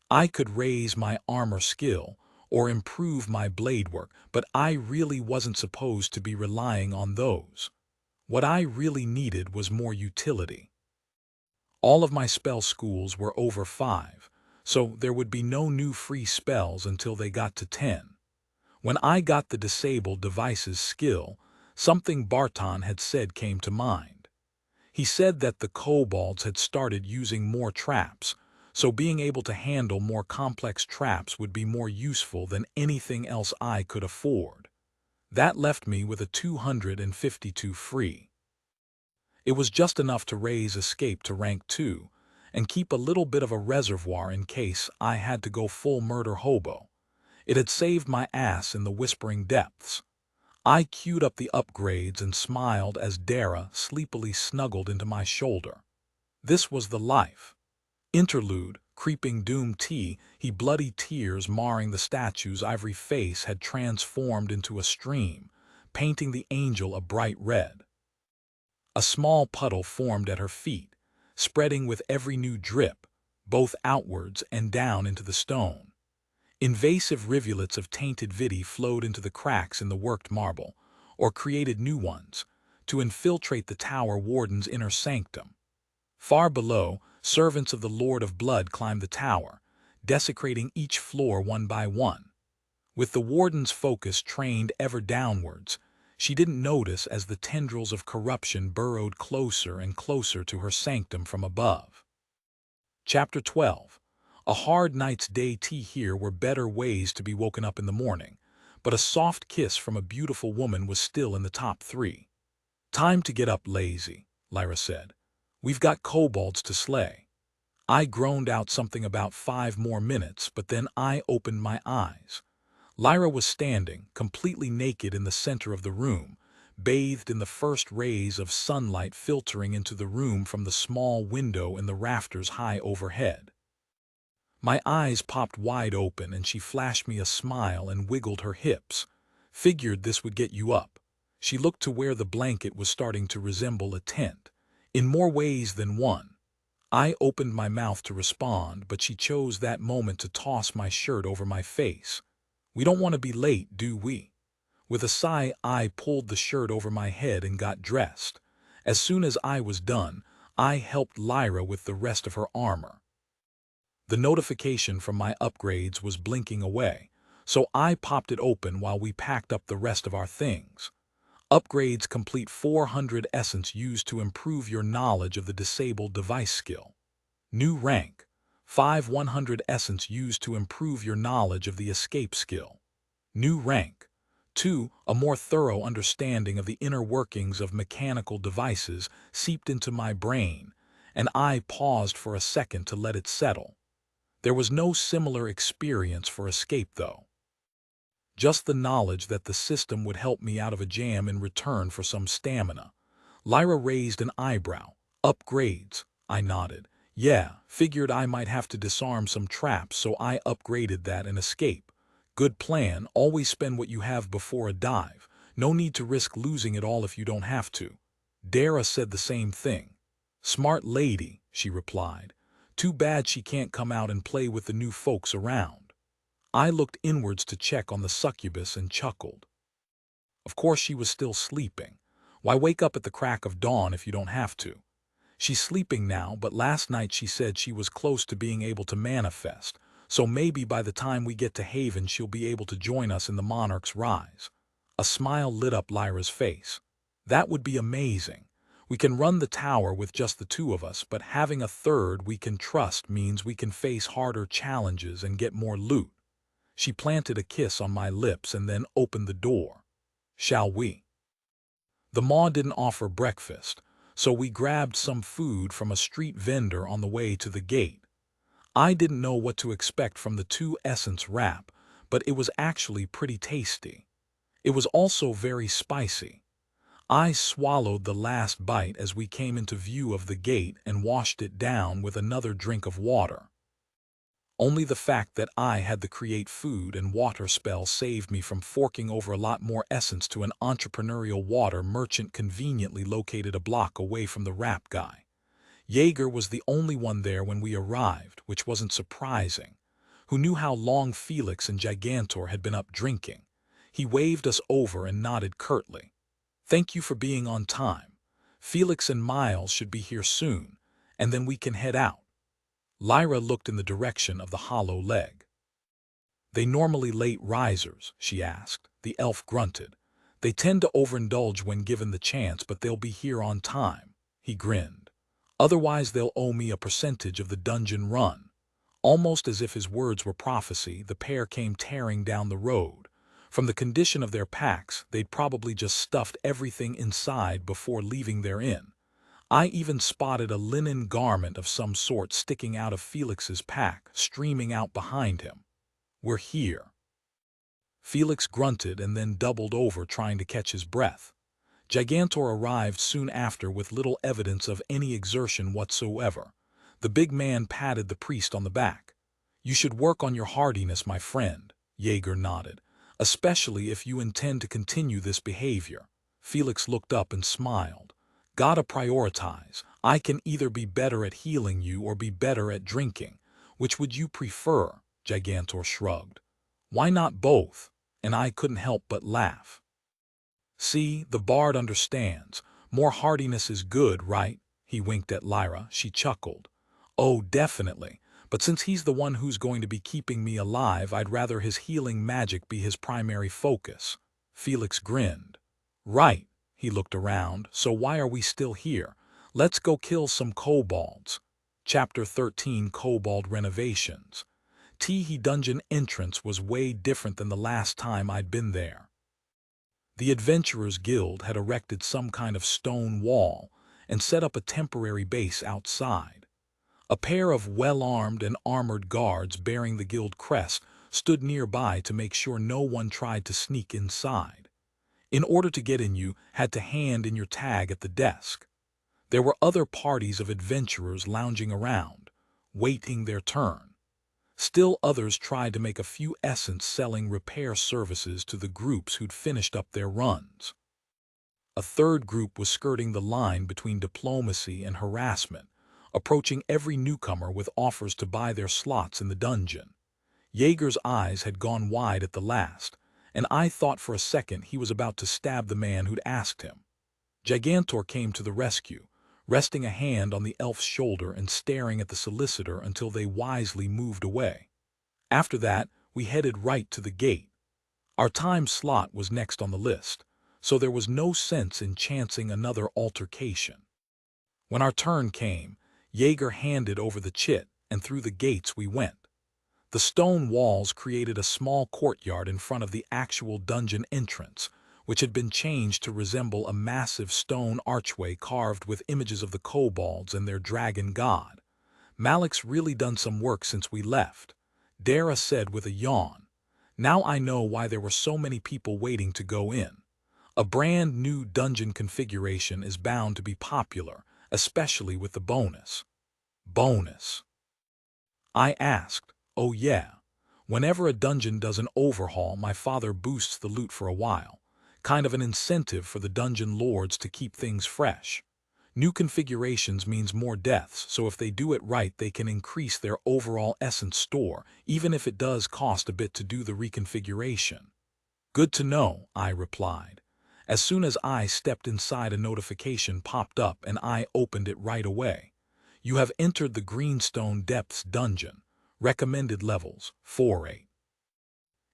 I could raise my armor skill or improve my blade work, but I really wasn't supposed to be relying on those. What I really needed was more utility. All of my spell schools were over 5, so there would be no new free spells until they got to 10. When I got the disable devices skill, something Barton had said came to mind. He said that the kobolds had started using more traps, so being able to handle more complex traps would be more useful than anything else I could afford. That left me with a 252 free. It was just enough to raise escape to rank 2 and keep a little bit of a reservoir in case I had to go full murder hobo. It had saved my ass in the whispering depths. I queued up the upgrades and smiled as Dara sleepily snuggled into my shoulder. This was the life. Interlude, creeping doom tea, he bloody tears marring the statue's ivory face had transformed into a stream, painting the angel a bright red. A small puddle formed at her feet, spreading with every new drip, both outwards and down into the stone. Invasive rivulets of tainted viti flowed into the cracks in the worked marble, or created new ones, to infiltrate the tower warden's inner sanctum. Far below, servants of the Lord of Blood climbed the tower, desecrating each floor one by one. With the warden's focus trained ever downwards, She didn't notice as the tendrils of corruption burrowed closer and closer to her sanctum from above. Chapter 12. A hard night's day tea. Here were better ways to be woken up in the morning, but a soft kiss from a beautiful woman was still in the top 3. Time to get up, lazy, Lyra said. We've got kobolds to slay. I groaned out something about 5 more minutes, but then I opened my eyes. Lyra was standing, completely naked in the center of the room, bathed in the first rays of sunlight filtering into the room from the small window in the rafters high overhead. My eyes popped wide open and she flashed me a smile and wiggled her hips. Figured this would get you up. She looked to where the blanket was starting to resemble a tent, in more ways than one. I opened my mouth to respond, but she chose that moment to toss my shirt over my face. We don't want to be late, do we? With a sigh, I pulled the shirt over my head and got dressed. As soon as I was done, I helped Lyra with the rest of her armor. The notification from my upgrades was blinking away, so I popped it open while we packed up the rest of our things. Upgrades complete 400 essence used to improve your knowledge of the disabled device skill. New rank, 100 essence used to improve your knowledge of the escape skill. New rank, 2, a more thorough understanding of the inner workings of mechanical devices seeped into my brain, and I paused for a second to let it settle. There was no similar experience for escape, though. Just the knowledge that the system would help me out of a jam in return for some stamina. Lyra raised an eyebrow. Upgrades, I nodded. Yeah, figured I might have to disarm some traps, so I upgraded that and escape. Good plan, always spend what you have before a dive. No need to risk losing it all if you don't have to. Dara said the same thing. Smart lady, she replied. Too bad she can't come out and play with the new folks around. I looked inwards to check on the succubus and chuckled. Of course she was still sleeping. Why wake up at the crack of dawn if you don't have to? She's sleeping now, but last night she said she was close to being able to manifest, so maybe by the time we get to Haven she'll be able to join us in the Monarch's rise. A smile lit up Lyra's face. That would be amazing. We can run the tower with just the 2 of us, but having a third we can trust means we can face harder challenges and get more loot. She planted a kiss on my lips and then opened the door. Shall we? The maw didn't offer breakfast, so we grabbed some food from a street vendor on the way to the gate. I didn't know what to expect from the 2 essence wrap, but it was actually pretty tasty. It was also very spicy. I swallowed the last bite as we came into view of the gate and washed it down with another drink of water. Only the fact that I had the create food and water spell saved me from forking over a lot more essence to an entrepreneurial water merchant conveniently located a block away from the rap guy. Jaeger was the only one there when we arrived, which wasn't surprising. Who knew how long Felix and Gigantor had been up drinking? He waved us over and nodded curtly. Thank you for being on time. Felix and Miles should be here soon, and then we can head out. Lyra looked in the direction of the hollow leg. They normally late risers, she asked. The elf grunted. They tend to overindulge when given the chance, but they'll be here on time. He grinned. Otherwise they'll owe me a percentage of the dungeon run. Almost as if his words were prophecy, the pair came tearing down the road. From the condition of their packs, they'd probably just stuffed everything inside before leaving their inn. I even spotted a linen garment of some sort sticking out of Felix's pack, streaming out behind him. We're here. Felix grunted and then doubled over trying to catch his breath. Gigantor arrived soon after with little evidence of any exertion whatsoever. The big man patted the priest on the back. You should work on your hardiness, my friend, Jaeger nodded. Especially if you intend to continue this behavior. Felix looked up and smiled. Gotta prioritize. I can either be better at healing you or be better at drinking. Which would you prefer? Gigantor shrugged. Why not both? And I couldn't help but laugh. See, the bard understands. More hardiness is good, right? He winked at Lyra. She chuckled. Oh, definitely. But since he's the one who's going to be keeping me alive, I'd rather his healing magic be his primary focus. Felix grinned. Right, he looked around, so why are we still here? Let's go kill some kobolds. Chapter 13 Kobold Renovations. Teehee Dungeon entrance was way different than the last time I'd been there. The Adventurers Guild had erected some kind of stone wall and set up a temporary base outside. A pair of well-armed and armored guards bearing the guild crest stood nearby to make sure no one tried to sneak inside. In order to get in, you had to hand in your tag at the desk. There were other parties of adventurers lounging around, waiting their turn. Still others tried to make a few essence selling repair services to the groups who'd finished up their runs. A third group was skirting the line between diplomacy and harassment, approaching every newcomer with offers to buy their slots in the dungeon. Jaeger's eyes had gone wide at the last, and I thought for a second he was about to stab the man who'd asked him. Gigantor came to the rescue, resting a hand on the elf's shoulder and staring at the solicitor until they wisely moved away. After that, we headed right to the gate. Our time slot was next on the list, so there was no sense in chancing another altercation. When our turn came, Jaeger handed over the chit, and through the gates we went. The stone walls created a small courtyard in front of the actual dungeon entrance, which had been changed to resemble a massive stone archway carved with images of the kobolds and their dragon god. Malik's really done some work since we left, Dara said with a yawn. Now I know why there were so many people waiting to go in. A brand new dungeon configuration is bound to be popular, especially with the bonus. Bonus? I asked. Oh yeah. Whenever a dungeon does an overhaul, my father boosts the loot for a while. Kind of an incentive for the dungeon lords to keep things fresh. New configurations means more deaths, so if they do it right they can increase their overall essence store, even if it does cost a bit to do the reconfiguration. Good to know, I replied. As soon as I stepped inside, a notification popped up and I opened it right away. You have entered the Greenstone Depths dungeon. Recommended levels, 4-8.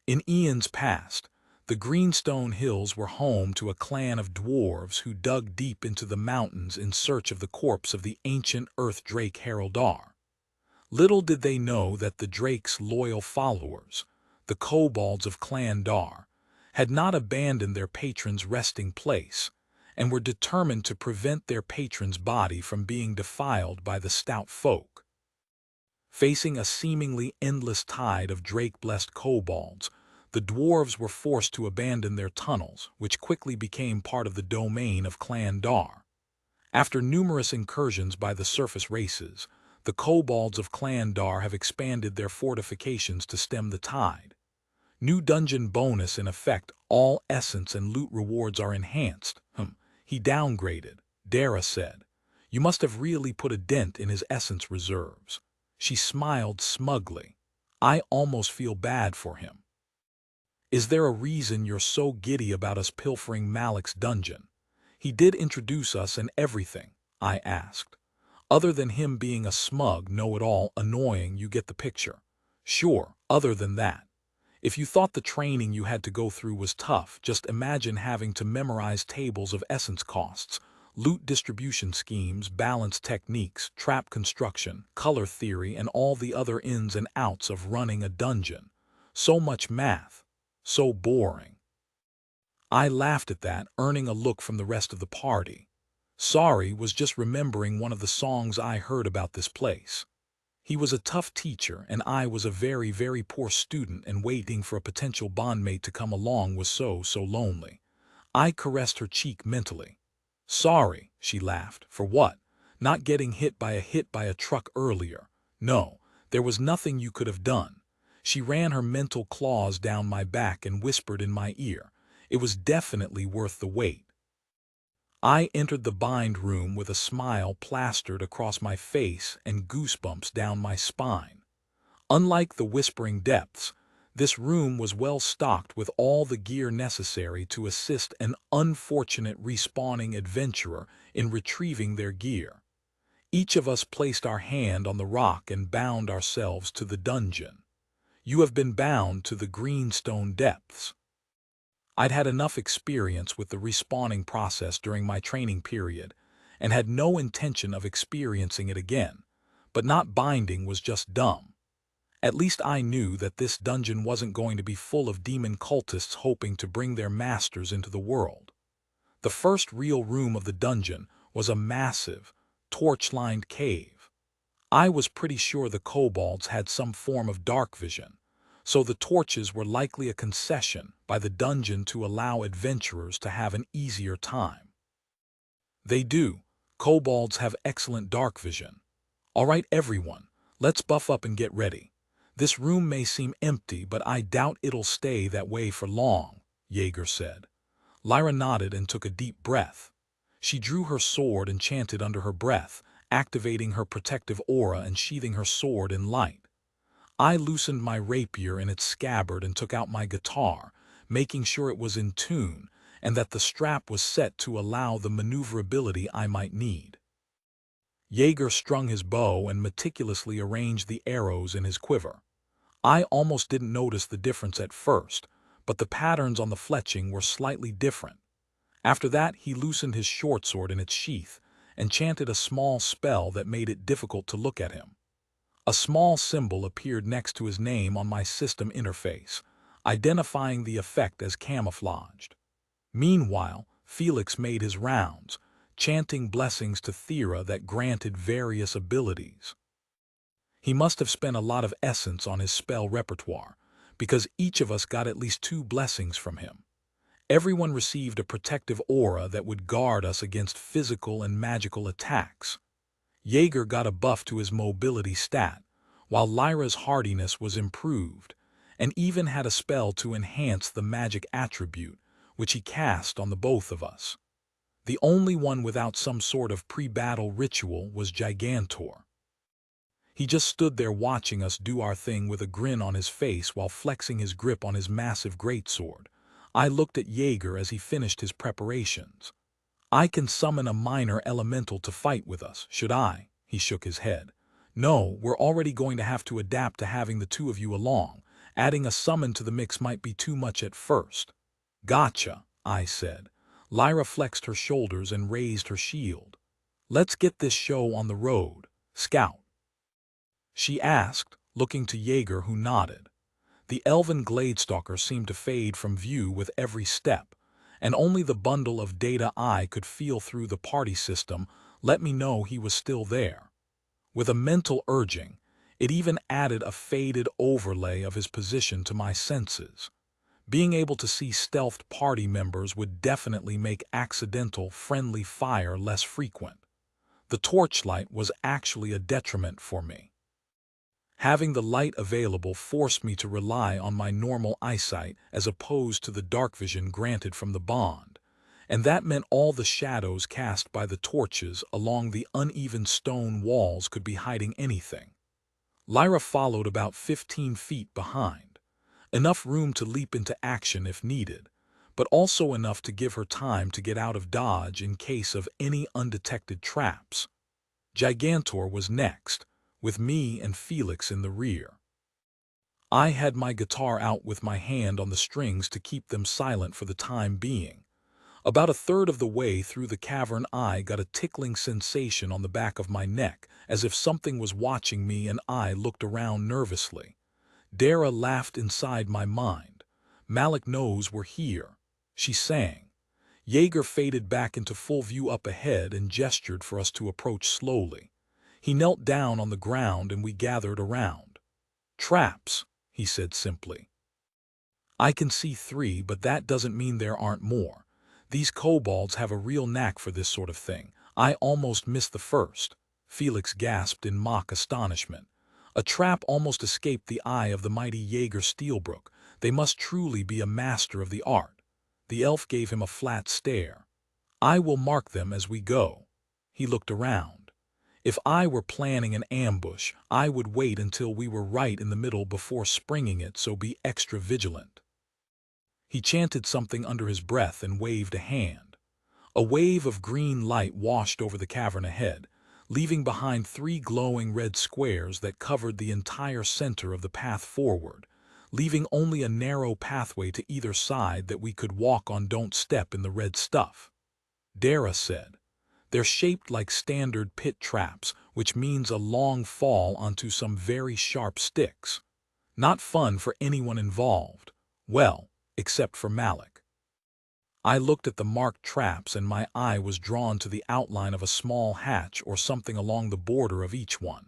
In eons past, the Greenstone Hills were home to a clan of dwarves who dug deep into the mountains in search of the corpse of the ancient earth drake Haraldar. Little did they know that the drake's loyal followers, the kobolds of Clan Dar, had not abandoned their patron's resting place and were determined to prevent their patron's body from being defiled by the stout folk. Facing a seemingly endless tide of drake-blessed kobolds, the dwarves were forced to abandon their tunnels, which quickly became part of the domain of Clan Dar. After numerous incursions by the surface races, the kobolds of Clan Dar have expanded their fortifications to stem the tide. New dungeon bonus in effect, all essence and loot rewards are enhanced. He downgraded, Dara said. You must have really put a dent in his essence reserves. She smiled smugly. I almost feel bad for him. Is there a reason you're so giddy about us pilfering Malik's dungeon? He did introduce us and everything, I asked. Other than him being a smug know-it-all annoying, you get the picture. Sure, other than that. If you thought the training you had to go through was tough, just imagine having to memorize tables of essence costs, loot distribution schemes, balance techniques, trap construction, color theory, and all the other ins and outs of running a dungeon. So much math. So boring. I laughed at that, earning a look from the rest of the party. Sorry, was just remembering one of the songs I heard about this place. He was a tough teacher, and I was a very, very poor student, and waiting for a potential bondmate to come along was so lonely. I caressed her cheek mentally. Sorry, she laughed. For what? Not getting hit by a truck earlier. No, there was nothing you could have done. She ran her mental claws down my back and whispered in my ear. It was definitely worth the wait. I entered the bind room with a smile plastered across my face and goosebumps down my spine. Unlike the Whispering Depths, this room was well stocked with all the gear necessary to assist an unfortunate respawning adventurer in retrieving their gear. Each of us placed our hand on the rock and bound ourselves to the dungeon. You have been bound to the Greenstone Depths. I'd had enough experience with the respawning process during my training period, and had no intention of experiencing it again, but not binding was just dumb. At least I knew that this dungeon wasn't going to be full of demon cultists hoping to bring their masters into the world. The first real room of the dungeon was a massive, torch-lined cave. I was pretty sure the kobolds had some form of dark vision, so the torches were likely a concession by the dungeon to allow adventurers to have an easier time. They do. Kobolds have excellent dark vision. All right, everyone, let's buff up and get ready. This room may seem empty, but I doubt it'll stay that way for long, Jaeger said. Lyra nodded and took a deep breath. She drew her sword and chanted under her breath, activating her protective aura and sheathing her sword in light. I loosened my rapier in its scabbard and took out my guitar, making sure it was in tune and that the strap was set to allow the maneuverability I might need. Jaeger strung his bow and meticulously arranged the arrows in his quiver. I almost didn't notice the difference at first, but the patterns on the fletching were slightly different. After that, he loosened his short sword in its sheath and chanted a small spell that made it difficult to look at him. A small symbol appeared next to his name on my system interface, identifying the effect as camouflaged. Meanwhile, Felix made his rounds, chanting blessings to Thera that granted various abilities. He must have spent a lot of essence on his spell repertoire, because each of us got at least 2 blessings from him. Everyone received a protective aura that would guard us against physical and magical attacks. Jaeger got a buff to his mobility stat, while Lyra's hardiness was improved, and even had a spell to enhance the magic attribute, which he cast on the both of us. The only one without some sort of pre-battle ritual was Gigantor. He just stood there watching us do our thing with a grin on his face while flexing his grip on his massive greatsword. I looked at Jaeger as he finished his preparations. I can summon a minor elemental to fight with us, should I? He shook his head. No, we're already going to have to adapt to having the 2 of you along. Adding a summon to the mix might be too much at first. Gotcha, I said. Lyra flexed her shoulders and raised her shield. Let's get this show on the road, Scout. She asked, looking to Jaeger, who nodded. The elven gladestalker seemed to fade from view with every step, and only the bundle of data I could feel through the party system let me know he was still there. With a mental urging, it even added a faded overlay of his position to my senses. Being able to see stealthed party members would definitely make accidental friendly fire less frequent. The torchlight was actually a detriment for me. Having the light available forced me to rely on my normal eyesight as opposed to the dark vision granted from the bond, and that meant all the shadows cast by the torches along the uneven stone walls could be hiding anything. Lyra followed about 15 feet behind, enough room to leap into action if needed, but also enough to give her time to get out of dodge in case of any undetected traps. Gigantor was next, with me and Felix in the rear. I had my guitar out with my hand on the strings to keep them silent for the time being. About a third of the way through the cavern, I got a tickling sensation on the back of my neck, as if something was watching me, and I looked around nervously. Dara laughed inside my mind. Malik knows we're here, she sang. Jaeger faded back into full view up ahead and gestured for us to approach slowly. He knelt down on the ground and we gathered around. Traps, he said simply. I can see 3, but that doesn't mean there aren't more. These kobolds have a real knack for this sort of thing. I almost missed the first. Felix gasped in mock astonishment. A trap almost escaped the eye of the mighty Jaeger Steelbrook. They must truly be a master of the art. The elf gave him a flat stare. I will mark them as we go. He looked around. If I were planning an ambush, I would wait until we were right in the middle before springing it, so be extra vigilant. He chanted something under his breath and waved a hand. A wave of green light washed over the cavern ahead, leaving behind 3 glowing red squares that covered the entire center of the path forward, leaving only a narrow pathway to either side that we could walk on. Don't step in the red stuff, Dara said. They're shaped like standard pit traps, which means a long fall onto some very sharp sticks. Not fun for anyone involved. Well, except for Malik. I looked at the marked traps and my eye was drawn to the outline of a small hatch or something along the border of each one.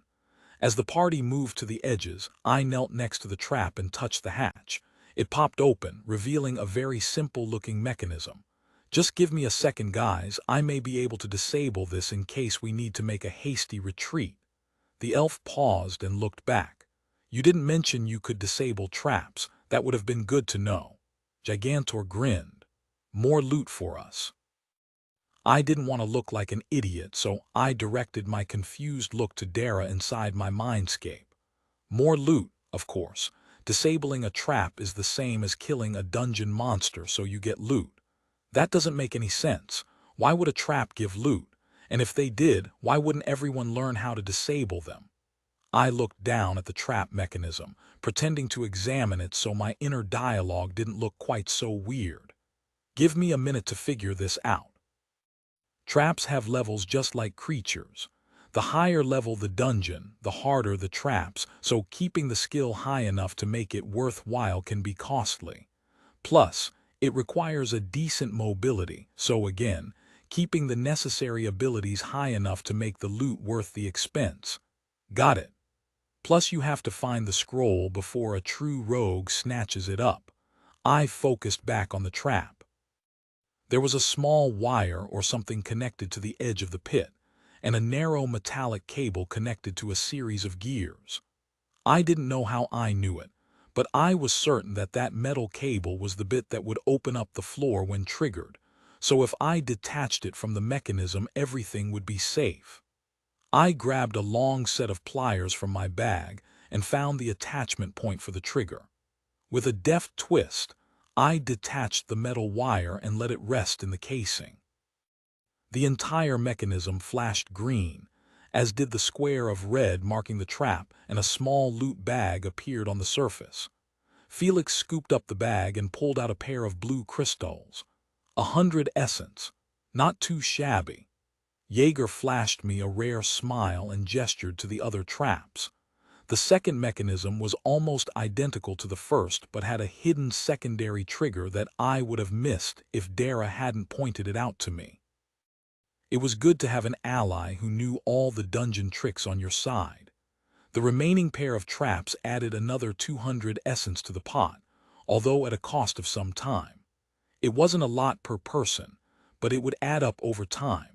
As the party moved to the edges, I knelt next to the trap and touched the hatch. It popped open, revealing a very simple-looking mechanism. Just give me a second, guys. I may be able to disable this in case we need to make a hasty retreat. The elf paused and looked back. You didn't mention you could disable traps. That would have been good to know. Gigantor grinned. More loot for us. I didn't want to look like an idiot, so I directed my confused look to Dara inside my mindscape. More loot, of course. Disabling a trap is the same as killing a dungeon monster, so you get loot. That doesn't make any sense. Why would a trap give loot? And if they did, why wouldn't everyone learn how to disable them? I looked down at the trap mechanism, pretending to examine it so my inner dialogue didn't look quite so weird. Give me a minute to figure this out. Traps have levels just like creatures. The higher level the dungeon, the harder the traps, so keeping the skill high enough to make it worthwhile can be costly. Plus, it requires a decent mobility, so again, keeping the necessary abilities high enough to make the loot worth the expense. Got it. Plus you have to find the scroll before a true rogue snatches it up. I focused back on the trap. There was a small wire or something connected to the edge of the pit, and a narrow metallic cable connected to a series of gears. I didn't know how I knew it, but I was certain that that metal cable was the bit that would open up the floor when triggered, so if I detached it from the mechanism, everything would be safe. I grabbed a long set of pliers from my bag and found the attachment point for the trigger. With a deft twist, I detached the metal wire and let it rest in the casing. The entire mechanism flashed green, as did the square of red marking the trap, and a small loot bag appeared on the surface. Felix scooped up the bag and pulled out a pair of blue crystals. 100 essence. Not too shabby. Jaeger flashed me a rare smile and gestured to the other traps. The second mechanism was almost identical to the first, but had a hidden secondary trigger that I would have missed if Dara hadn't pointed it out to me. It was good to have an ally who knew all the dungeon tricks on your side. The remaining pair of traps added another 200 essence to the pot, although at a cost of some time. It wasn't a lot per person, but it would add up over time.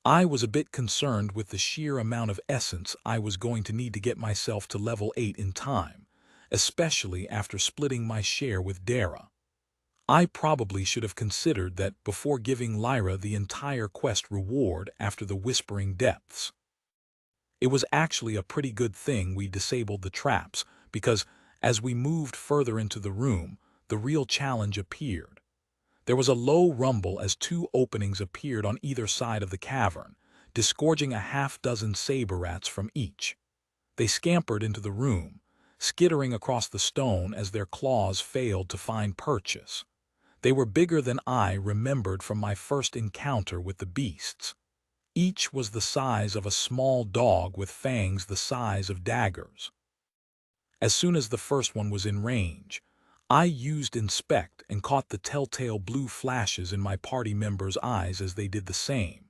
I was a bit concerned with the sheer amount of essence I was going to need to get myself to level 8 in time, especially after splitting my share with Dara. I probably should have considered that before giving Lyra the entire quest reward after the Whispering Depths. It was actually a pretty good thing we disabled the traps, because as we moved further into the room, the real challenge appeared. There was a low rumble as two openings appeared on either side of the cavern, disgorging a half-dozen saber rats from each. They scampered into the room, skittering across the stone as their claws failed to find purchase. They were bigger than I remembered from my first encounter with the beasts. Each was the size of a small dog with fangs the size of daggers. As soon as the first one was in range, I used Inspect and caught the telltale blue flashes in my party members' eyes as they did the same.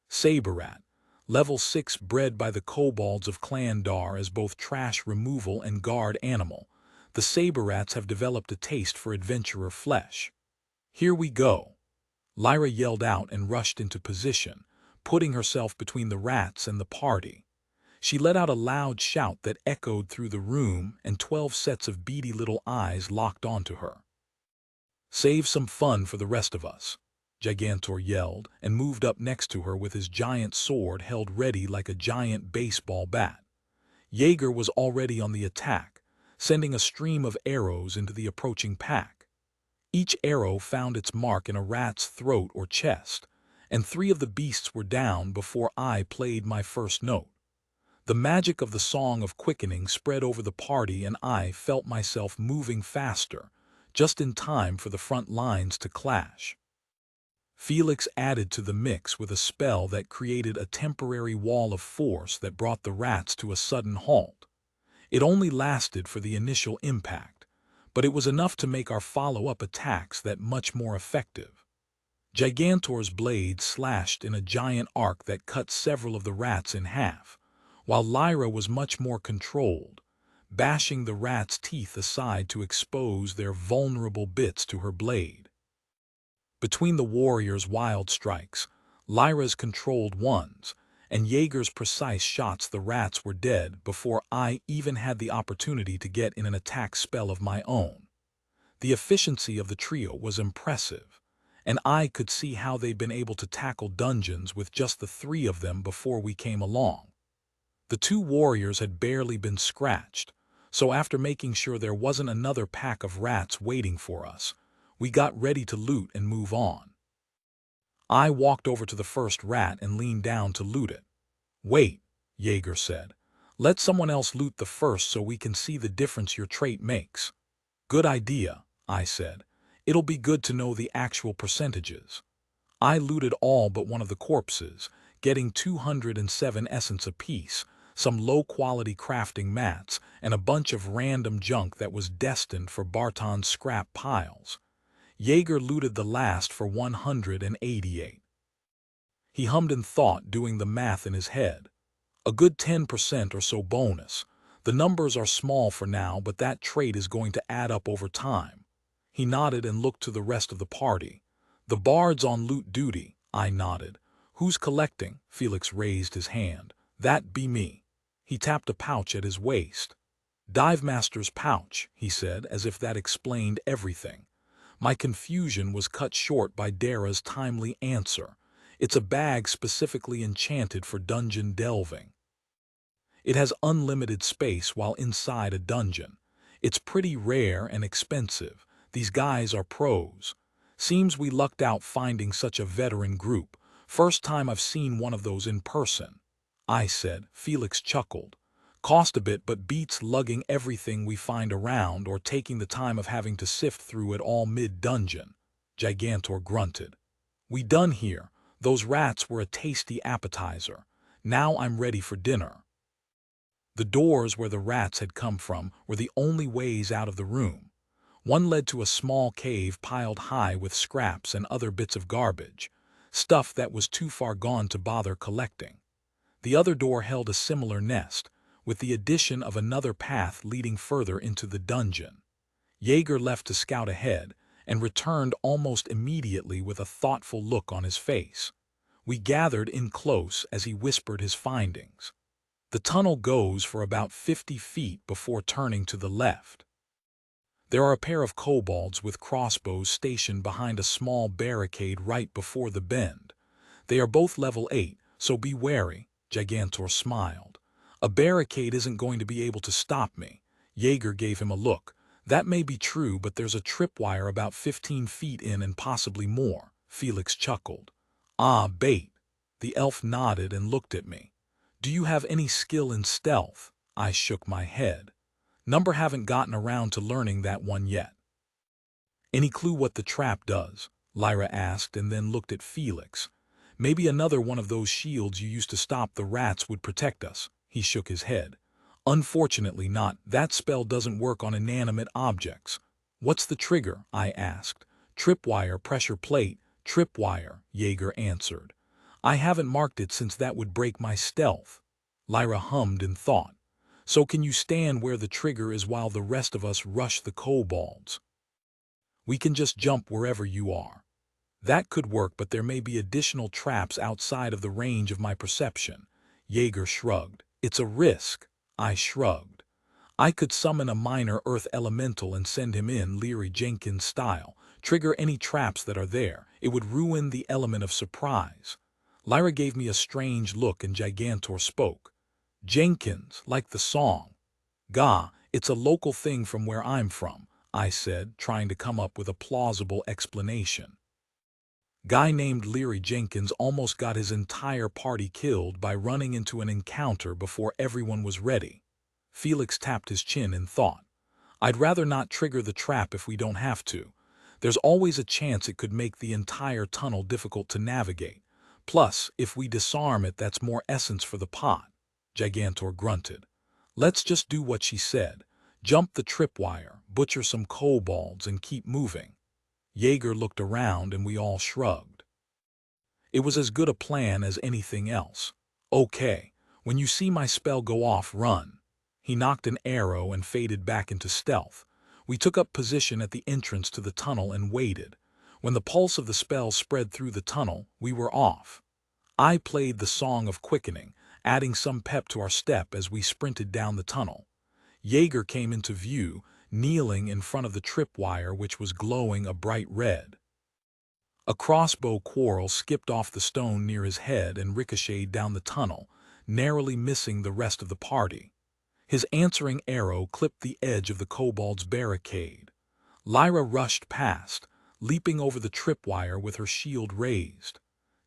Saber Rat, level 6, bred by the kobolds of Clan Dar as both trash removal and guard animal. The Saber Rats have developed a taste for adventurer flesh. Here we go. Lyra yelled out and rushed into position, putting herself between the rats and the party. She let out a loud shout that echoed through the room, and 12 sets of beady little eyes locked onto her. Save some fun for the rest of us, Gigantor yelled and moved up next to her with his giant sword held ready like a giant baseball bat. Jaeger was already on the attack, sending a stream of arrows into the approaching pack. Each arrow found its mark in a rat's throat or chest, and 3 of the beasts were down before I played my first note. The magic of the Song of Quickening spread over the party, and I felt myself moving faster, just in time for the front lines to clash. Felix added to the mix with a spell that created a temporary wall of force that brought the rats to a sudden halt. It only lasted for the initial impact, but it was enough to make our follow-up attacks that much more effective. Gigantor's blade slashed in a giant arc that cut several of the rats in half, while Lyra was much more controlled, bashing the rats' teeth aside to expose their vulnerable bits to her blade. Between the warriors' wild strikes, Lyra's controlled ones, and Jaeger's precise shots, the rats were dead before I even had the opportunity to get in an attack spell of my own. The efficiency of the trio was impressive, and I could see how they'd been able to tackle dungeons with just the three of them before we came along. The two warriors had barely been scratched, so after making sure there wasn't another pack of rats waiting for us, we got ready to loot and move on. I walked over to the first rat and leaned down to loot it. "Wait," Jaeger said. "Let someone else loot the first so we can see the difference your trait makes." "Good idea," I said. "It'll be good to know the actual percentages." I looted all but one of the corpses, getting 207 essence apiece, some low-quality crafting mats, and a bunch of random junk that was destined for Barton's scrap piles. Jaeger looted the last for 188. He hummed in thought, doing the math in his head. A good 10% or so bonus. The numbers are small for now, but that trait is going to add up over time. He nodded and looked to the rest of the party. "The bard's on loot duty," I nodded. "Who's collecting?" Felix raised his hand. "That be me." He tapped a pouch at his waist. "Dive Master's pouch," he said, as if that explained everything. My confusion was cut short by Dara's timely answer. "It's a bag specifically enchanted for dungeon delving. It has unlimited space while inside a dungeon. It's pretty rare and expensive. These guys are pros. Seems we lucked out finding such a veteran group. First time I've seen one of those in person," I said. Felix chuckled. "Cost a bit, but beats lugging everything we find around or taking the time of having to sift through it all mid-dungeon." Gigantor grunted. "We done here. Those rats were a tasty appetizer. Now I'm ready for dinner." The doors where the rats had come from were the only ways out of the room. One led to a small cave piled high with scraps and other bits of garbage, stuff that was too far gone to bother collecting. The other door held a similar nest, with the addition of another path leading further into the dungeon. Jaeger left to scout ahead, and returned almost immediately with a thoughtful look on his face. We gathered in close as he whispered his findings. "The tunnel goes for about 50 feet before turning to the left. There are a pair of kobolds with crossbows stationed behind a small barricade right before the bend. They are both level 8, so be wary." Gigantor smiled. "A barricade isn't going to be able to stop me." Jaeger gave him a look. "That may be true, but there's a tripwire about 15 feet in and possibly more." Felix chuckled. "Ah, bait." The elf nodded and looked at me. "Do you have any skill in stealth?" I shook my head. "Number haven't gotten around to learning that one yet." "Any clue what the trap does?" Lyra asked, and then looked at Felix. "Maybe another one of those shields you used to stop the rats would protect us." He shook his head. "Unfortunately not. That spell doesn't work on inanimate objects." "What's the trigger?" I asked. "Tripwire, pressure plate, tripwire," Jaeger answered. "I haven't marked it since that would break my stealth." Lyra hummed in thought. "So can you stand where the trigger is while the rest of us rush the kobolds?" "We can just jump wherever you are." "That could work, but there may be additional traps outside of the range of my perception." Jaeger shrugged. "It's a risk." I shrugged. "I could summon a minor earth elemental and send him in Leary Jenkins style. Trigger any traps that are there. It would ruin the element of surprise." Lyra gave me a strange look, and Gigantor spoke. "Jenkins, like the song." "Gah, it's a local thing from where I'm from," I said, trying to come up with a plausible explanation. Guy named Leary Jenkins almost got his entire party killed by running into an encounter before everyone was ready. Felix tapped his chin in thought. I'd rather not trigger the trap if we don't have to. There's always a chance it could make the entire tunnel difficult to navigate. Plus, if we disarm it, that's more essence for the pot. Gigantor grunted. Let's just do what she said. Jump the tripwire, butcher some kobolds, and keep moving. Jaeger looked around and we all shrugged. It was as good a plan as anything else. Okay, when you see my spell go off, run. He knocked an arrow and faded back into stealth. We took up position at the entrance to the tunnel and waited. When the pulse of the spell spread through the tunnel, we were off. I played the Song of Quickening, adding some pep to our step as we sprinted down the tunnel. Jaeger came into view, kneeling in front of the tripwire which was glowing a bright red. A crossbow quarrel skipped off the stone near his head and ricocheted down the tunnel, narrowly missing the rest of the party. His answering arrow clipped the edge of the kobold's barricade. Lyra rushed past, leaping over the tripwire with her shield raised.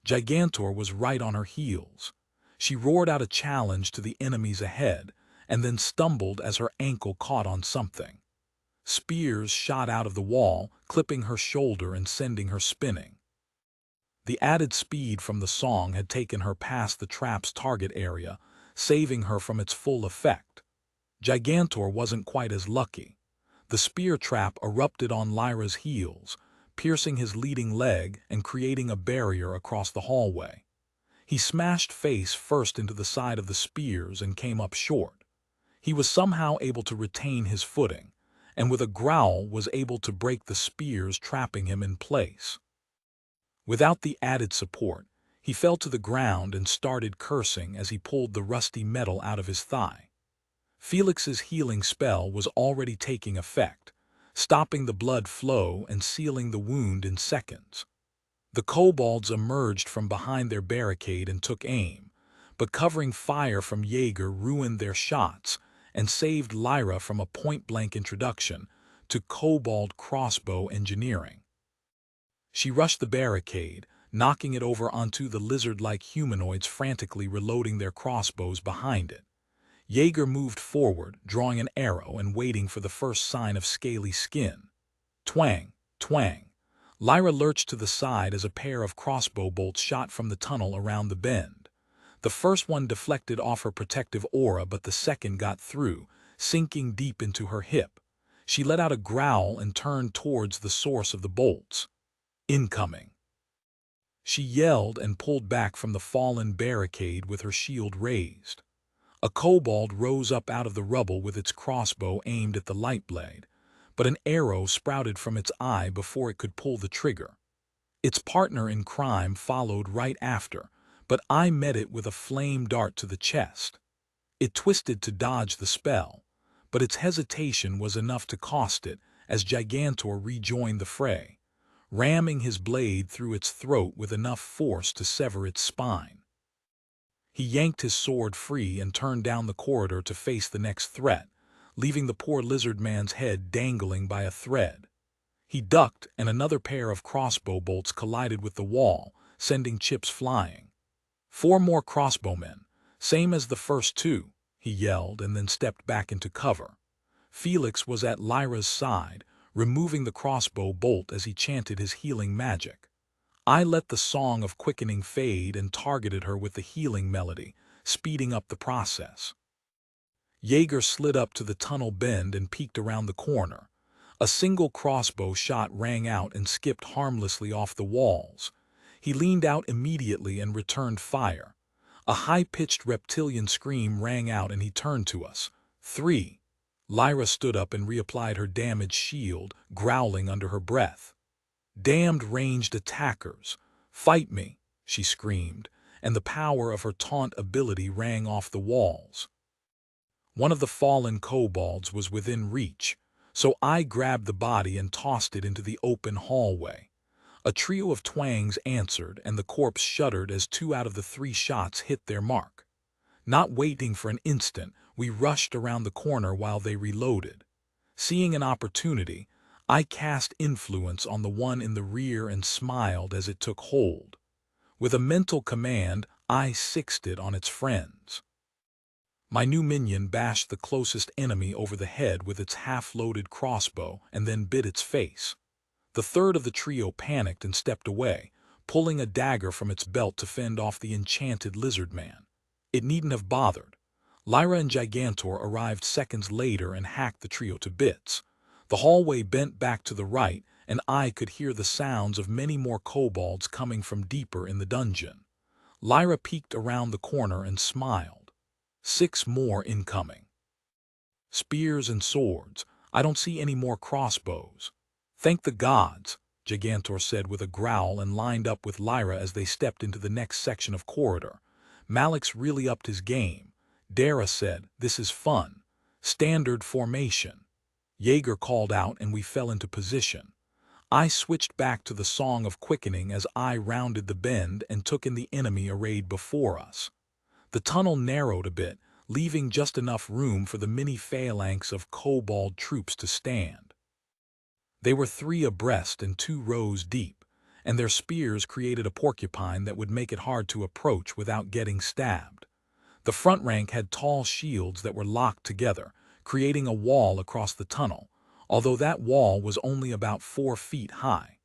Gigantor was right on her heels. She roared out a challenge to the enemies ahead, and then stumbled as her ankle caught on something. Spears shot out of the wall, clipping her shoulder and sending her spinning. The added speed from the song had taken her past the trap's target area, saving her from its full effect. Gigantor wasn't quite as lucky. The spear trap erupted on Lyra's heels, piercing his leading leg and creating a barrier across the hallway. He smashed face first into the side of the spears and came up short. He was somehow able to retain his footing, and with a growl was able to break the spears trapping him in place. Without the added support, he fell to the ground and started cursing as he pulled the rusty metal out of his thigh. Felix's healing spell was already taking effect, stopping the blood flow and sealing the wound in seconds. The kobolds emerged from behind their barricade and took aim, but covering fire from Jaeger ruined their shots and saved Lyra from a point-blank introduction to kobold crossbow engineering. She rushed the barricade, knocking it over onto the lizard-like humanoids frantically reloading their crossbows behind it. Jaeger moved forward, drawing an arrow and waiting for the first sign of scaly skin. Twang, twang. Lyra lurched to the side as a pair of crossbow bolts shot from the tunnel around the bend. The first one deflected off her protective aura, but the second got through, sinking deep into her hip. She let out a growl and turned towards the source of the bolts. Incoming. She yelled and pulled back from the fallen barricade with her shield raised. A kobold rose up out of the rubble with its crossbow aimed at the light blade, but an arrow sprouted from its eye before it could pull the trigger. Its partner in crime followed right after, but I met it with a flame dart to the chest. It twisted to dodge the spell, but its hesitation was enough to cost it as Gigantor rejoined the fray, ramming his blade through its throat with enough force to sever its spine. He yanked his sword free and turned down the corridor to face the next threat, leaving the poor lizard man's head dangling by a thread. He ducked and another pair of crossbow bolts collided with the wall, sending chips flying. 4 more crossbowmen, same as the first 2, he yelled and then stepped back into cover. Felix was at Lyra's side, removing the crossbow bolt as he chanted his healing magic. I let the Song of Quickening fade and targeted her with the healing melody, speeding up the process. Jaeger slid up to the tunnel bend and peeked around the corner. A single crossbow shot rang out and skipped harmlessly off the walls. He leaned out immediately and returned fire. A high-pitched reptilian scream rang out and he turned to us. 3. Lyra stood up and reapplied her damaged shield, growling under her breath. Damned ranged attackers! Fight me, she screamed, and the power of her taunt ability rang off the walls. One of the fallen kobolds was within reach, so I grabbed the body and tossed it into the open hallway. A trio of twangs answered, and the corpse shuddered as 2 out of the 3 shots hit their mark. Not waiting for an instant, we rushed around the corner while they reloaded. Seeing an opportunity, I cast influence on the one in the rear and smiled as it took hold. With a mental command, I sixed it on its friends. My new minion bashed the closest enemy over the head with its half-loaded crossbow and then bit its face. The third of the trio panicked and stepped away, pulling a dagger from its belt to fend off the enchanted lizard man. It needn't have bothered. Lyra and Gigantor arrived seconds later and hacked the trio to bits. The hallway bent back to the right, and I could hear the sounds of many more kobolds coming from deeper in the dungeon. Lyra peeked around the corner and smiled. 6 more incoming. Spears and swords. I don't see any more crossbows. Thank the gods, Gigantor said with a growl and lined up with Lyra as they stepped into the next section of corridor. Malix really upped his game. Dara said, "This is fun. Standard formation." Jaeger called out and we fell into position. I switched back to the Song of Quickening as I rounded the bend and took in the enemy arrayed before us. The tunnel narrowed a bit, leaving just enough room for the mini phalanx of kobold troops to stand. They were 3 abreast and 2 rows deep, and their spears created a porcupine that would make it hard to approach without getting stabbed. The front rank had tall shields that were locked together, creating a wall across the tunnel, although that wall was only about 4 feet high.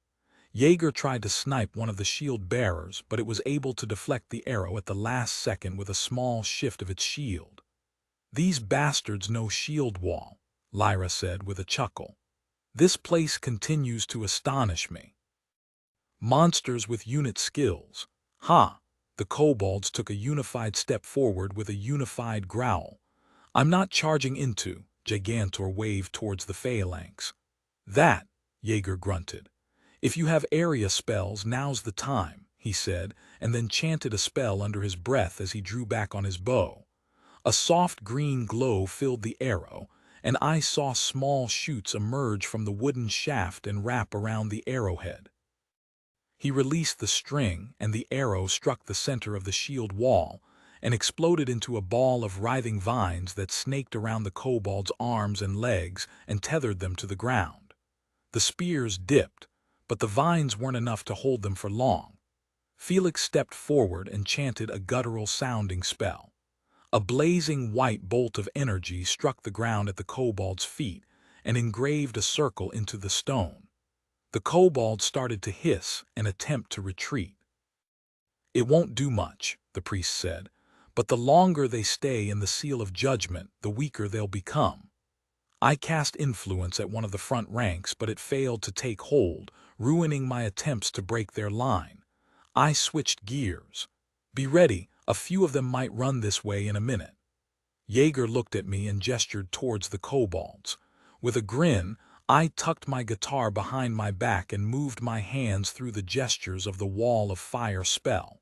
Jaeger tried to snipe one of the shield bearers, but it was able to deflect the arrow at the last second with a small shift of its shield. "These bastards know shield wall," Lyra said with a chuckle. "This place continues to astonish me." Monsters with unit skills. Ha! The kobolds took a unified step forward with a unified growl. "I'm not charging into," Gigantor waved towards the phalanx. "That," Jaeger grunted. "If you have area spells, now's the time," he said, and then chanted a spell under his breath as he drew back on his bow. A soft green glow filled the arrow, and I saw small shoots emerge from the wooden shaft and wrap around the arrowhead. He released the string, and the arrow struck the center of the shield wall and exploded into a ball of writhing vines that snaked around the kobold's arms and legs and tethered them to the ground. The spears dipped, but the vines weren't enough to hold them for long. Felix stepped forward and chanted a guttural-sounding spell. A blazing white bolt of energy struck the ground at the kobold's feet and engraved a circle into the stone. The kobolds started to hiss and attempt to retreat. "It won't do much," the priest said, "but the longer they stay in the Seal of Judgment, the weaker they'll become." I cast influence at one of the front ranks, but it failed to take hold, ruining my attempts to break their line. I switched gears. "Be ready, a few of them might run this way in a minute." Jaeger looked at me and gestured towards the kobolds. With a grin, I tucked my guitar behind my back and moved my hands through the gestures of the Wall of Fire spell.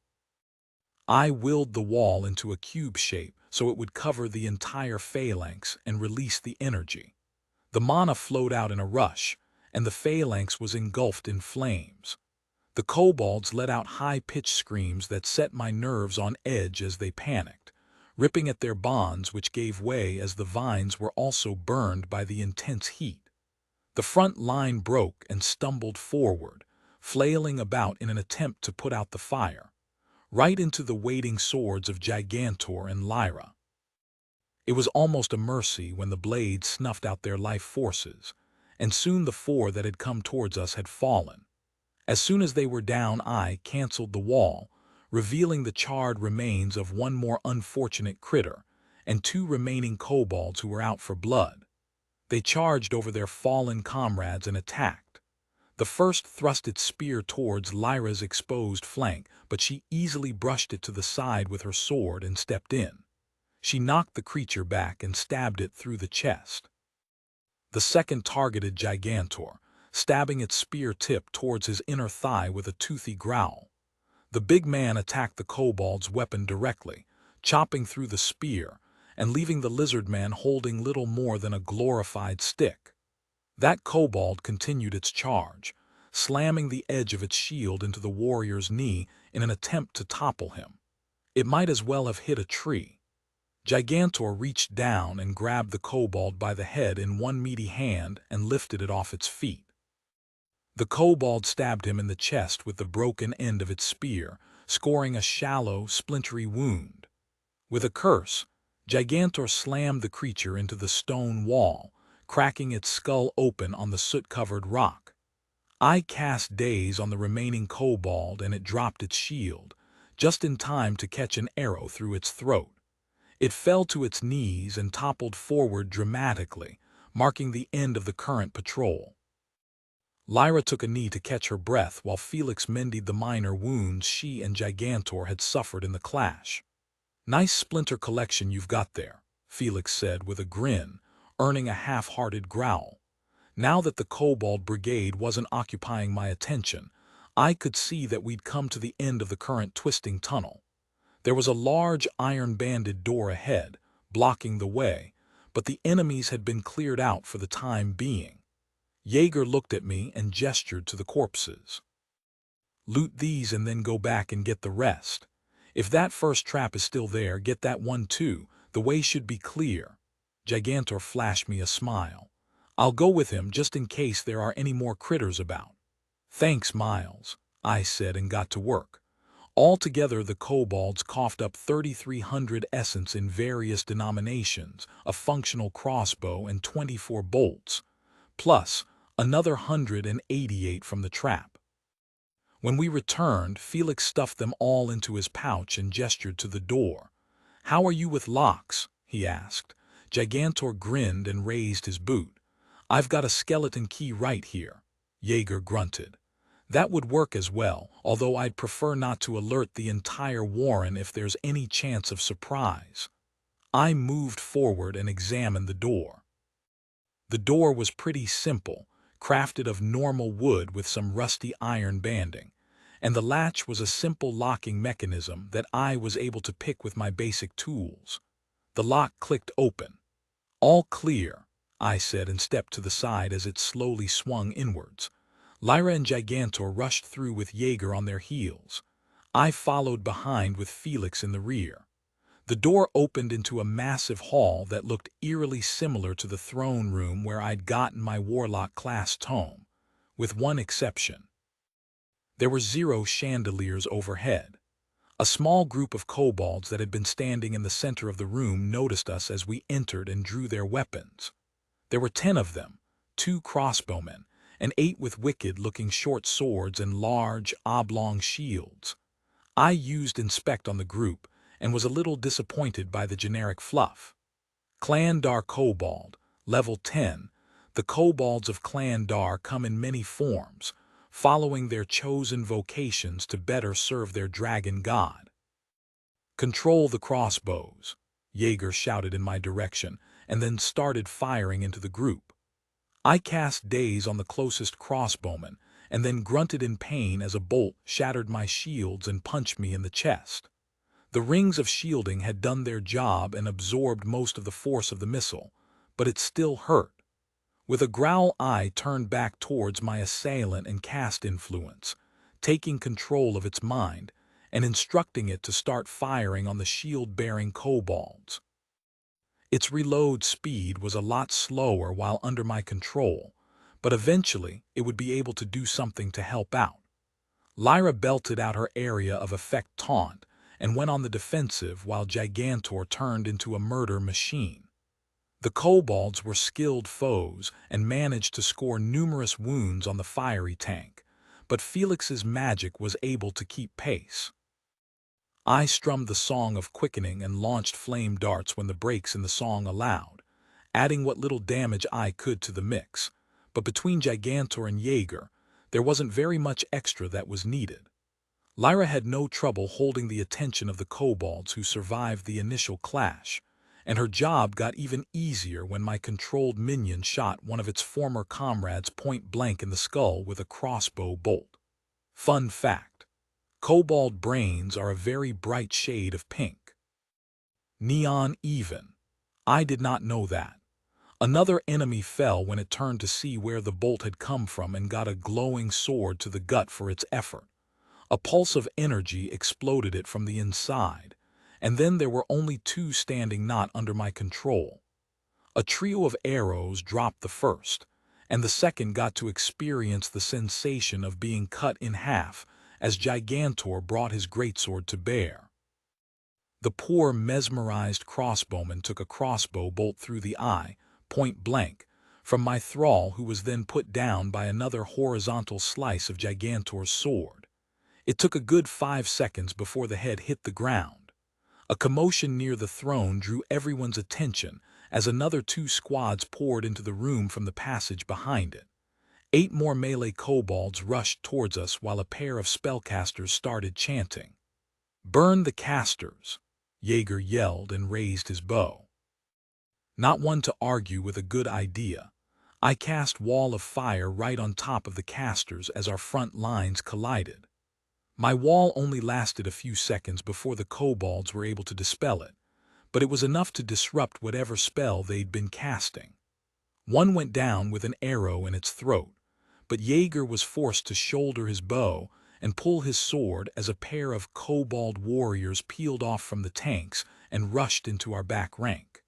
I willed the wall into a cube shape so it would cover the entire phalanx and release the energy. The mana flowed out in a rush, and the phalanx was engulfed in flames. The kobolds let out high-pitched screams that set my nerves on edge as they panicked, ripping at their bonds which gave way as the vines were also burned by the intense heat. The front line broke and stumbled forward, flailing about in an attempt to put out the fire, right into the waiting swords of Gigantor and Lyra. It was almost a mercy when the blades snuffed out their life forces, and soon the 4 that had come towards us had fallen. As soon as they were down, I canceled the wall, revealing the charred remains of one more unfortunate critter and 2 remaining kobolds who were out for blood. They charged over their fallen comrades and attacked. The first thrust its spear towards Lyra's exposed flank, but she easily brushed it to the side with her sword and stepped in. She knocked the creature back and stabbed it through the chest. The second targeted Gigantor, stabbing its spear tip towards his inner thigh with a toothy growl. The big man attacked the kobold's weapon directly, chopping through the spear and leaving the lizard man holding little more than a glorified stick. That kobold continued its charge, slamming the edge of its shield into the warrior's knee in an attempt to topple him. It might as well have hit a tree. Gigantor reached down and grabbed the kobold by the head in one meaty hand and lifted it off its feet. The kobold stabbed him in the chest with the broken end of its spear, scoring a shallow, splintery wound. With a curse, Gigantor slammed the creature into the stone wall, cracking its skull open on the soot-covered rock. I cast Daze on the remaining kobold and it dropped its shield, just in time to catch an arrow through its throat. It fell to its knees and toppled forward dramatically, marking the end of the current patrol. Lyra took a knee to catch her breath while Felix mended the minor wounds she and Gigantor had suffered in the clash. "Nice splinter collection you've got there," Felix said with a grin, earning a half-hearted growl. Now that the Kobold Brigade wasn't occupying my attention, I could see that we'd come to the end of the current twisting tunnel. There was a large iron-banded door ahead, blocking the way, but the enemies had been cleared out for the time being. Jaeger looked at me and gestured to the corpses. "Loot these and then go back and get the rest. If that first trap is still there, get that one too. The way should be clear." Gigantor flashed me a smile. "I'll go with him just in case there are any more critters about." "Thanks, Miles," I said and got to work. Altogether, the kobolds coughed up 3,300 essence in various denominations, a functional crossbow, and 24 bolts, plus another 188 from the trap. When we returned, Felix stuffed them all into his pouch and gestured to the door. "How are you with locks?" he asked. Gigantor grinned and raised his boot. "I've got a skeleton key right here." Jaeger grunted. "That would work as well, although I'd prefer not to alert the entire Warren if there's any chance of surprise." I moved forward and examined the door. The door was pretty simple, crafted of normal wood with some rusty iron banding, and the latch was a simple locking mechanism that I was able to pick with my basic tools. The lock clicked open. "All clear," I said and stepped to the side as it slowly swung inwards. Lyra and Gigantor rushed through with Jaeger on their heels. I followed behind with Felix in the rear. The door opened into a massive hall that looked eerily similar to the throne room where I'd gotten my Warlock class tome, with one exception. There were 0 chandeliers overhead. A small group of kobolds that had been standing in the center of the room noticed us as we entered and drew their weapons. There were 10 of them, 2 crossbowmen, and 8 with wicked-looking short swords and large, oblong shields. I used Inspect on the group, and was a little disappointed by the generic fluff. Clan Dar Kobold, level 10. The kobolds of Clan Dar come in many forms, following their chosen vocations to better serve their dragon god. "Control the crossbows," Jaeger shouted in my direction, and then started firing into the group. I cast Daze on the closest crossbowman, and then grunted in pain as a bolt shattered my shields and punched me in the chest. The rings of shielding had done their job and absorbed most of the force of the missile, but it still hurt. With a growl, I turned back towards my assailant and cast Influence, taking control of its mind and instructing it to start firing on the shield-bearing kobolds. Its reload speed was a lot slower while under my control, but eventually it would be able to do something to help out. Lyra belted out her area of effect taunt and went on the defensive while Gigantor turned into a murder machine. The kobolds were skilled foes and managed to score numerous wounds on the fiery tank, but Felix's magic was able to keep pace. I strummed the Song of Quickening and launched flame darts when the breaks in the song allowed, adding what little damage I could to the mix, but between Gigantor and Jaeger, there wasn't very much extra that was needed. Lyra had no trouble holding the attention of the kobolds who survived the initial clash, and her job got even easier when my controlled minion shot one of its former comrades point blank in the skull with a crossbow bolt. Fun fact: kobold brains are a very bright shade of pink. Neon even. I did not know that. Another enemy fell when it turned to see where the bolt had come from and got a glowing sword to the gut for its effort. A pulse of energy exploded it from the inside, and then there were only 2 standing not under my control. A trio of arrows dropped the first, and the second got to experience the sensation of being cut in half as Gigantor brought his greatsword to bear. The poor mesmerized crossbowman took a crossbow bolt through the eye, point blank, from my thrall, who was then put down by another horizontal slice of Gigantor's sword. It took a good 5 seconds before the head hit the ground. A commotion near the throne drew everyone's attention as another 2 squads poured into the room from the passage behind it. 8 more melee kobolds rushed towards us while a pair of spellcasters started chanting. "Burn the casters!" Jaeger yelled and raised his bow. Not one to argue with a good idea, I cast Wall of Fire right on top of the casters as our front lines collided. My wall only lasted a few seconds before the kobolds were able to dispel it, but it was enough to disrupt whatever spell they'd been casting. One went down with an arrow in its throat, but Jaeger was forced to shoulder his bow and pull his sword as a pair of kobold warriors peeled off from the tanks and rushed into our back rank.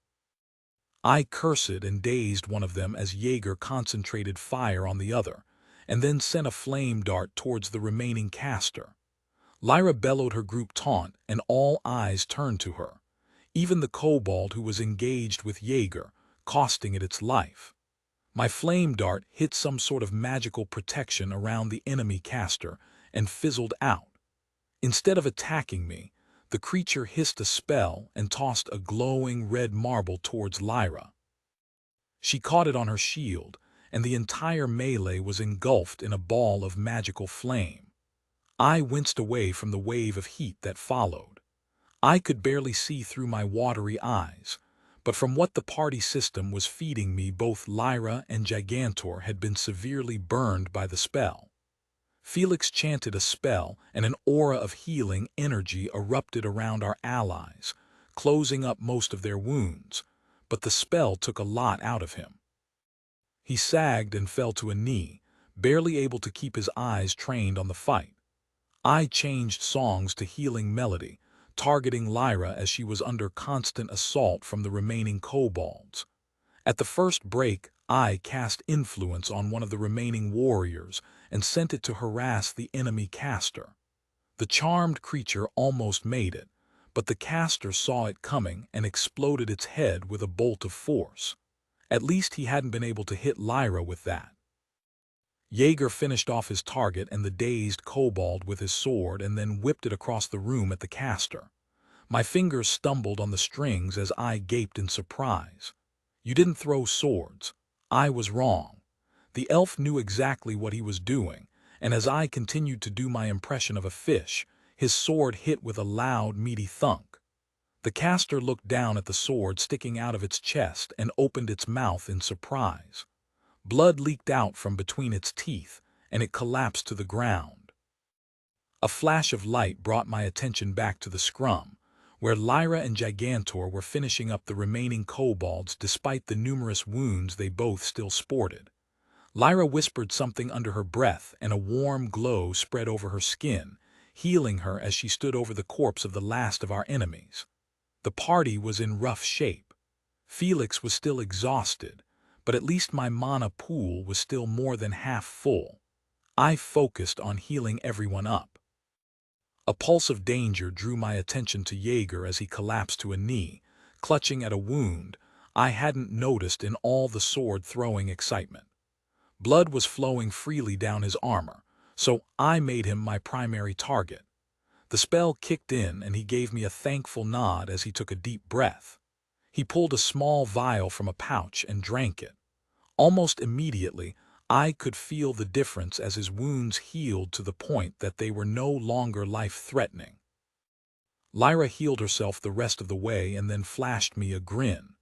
I cursed and dazed one of them as Jaeger concentrated fire on the other, and then sent a flame dart towards the remaining caster. Lyra bellowed her group taunt, and all eyes turned to her, even the kobold who was engaged with Jaeger, costing it its life. My flame dart hit some sort of magical protection around the enemy caster and fizzled out. Instead of attacking me, the creature hissed a spell and tossed a glowing red marble towards Lyra. She caught it on her shield, and the entire melee was engulfed in a ball of magical flame. I winced away from the wave of heat that followed. I could barely see through my watery eyes, but from what the party system was feeding me, both Lyra and Gigantor had been severely burned by the spell. Felix chanted a spell, and an aura of healing energy erupted around our allies, closing up most of their wounds, but the spell took a lot out of him. He sagged and fell to a knee, barely able to keep his eyes trained on the fight. I changed songs to healing melody, targeting Lyra as she was under constant assault from the remaining kobolds. At the first break, I cast influence on one of the remaining warriors and sent it to harass the enemy caster. The charmed creature almost made it, but the caster saw it coming and exploded its head with a bolt of force. At least he hadn't been able to hit Lyra with that. Jaeger finished off his target and the dazed kobold with his sword and then whipped it across the room at the caster. My fingers stumbled on the strings as I gaped in surprise. "You didn't throw swords." I was wrong. The elf knew exactly what he was doing, and as I continued to do my impression of a fish, his sword hit with a loud, meaty thunk. The caster looked down at the sword sticking out of its chest and opened its mouth in surprise. Blood leaked out from between its teeth, and it collapsed to the ground. A flash of light brought my attention back to the scrum, where Lyra and Gigantor were finishing up the remaining kobolds despite the numerous wounds they both still sported. Lyra whispered something under her breath, and a warm glow spread over her skin, healing her as she stood over the corpse of the last of our enemies. The party was in rough shape. Felix was still exhausted, but at least my mana pool was still more than half full. I focused on healing everyone up. A pulse of danger drew my attention to Jaeger as he collapsed to a knee, clutching at a wound I hadn't noticed in all the sword-throwing excitement. Blood was flowing freely down his armor, so I made him my primary target. The spell kicked in and he gave me a thankful nod as he took a deep breath. He pulled a small vial from a pouch and drank it. Almost immediately, I could feel the difference as his wounds healed to the point that they were no longer life-threatening. Lyra healed herself the rest of the way and then flashed me a grin.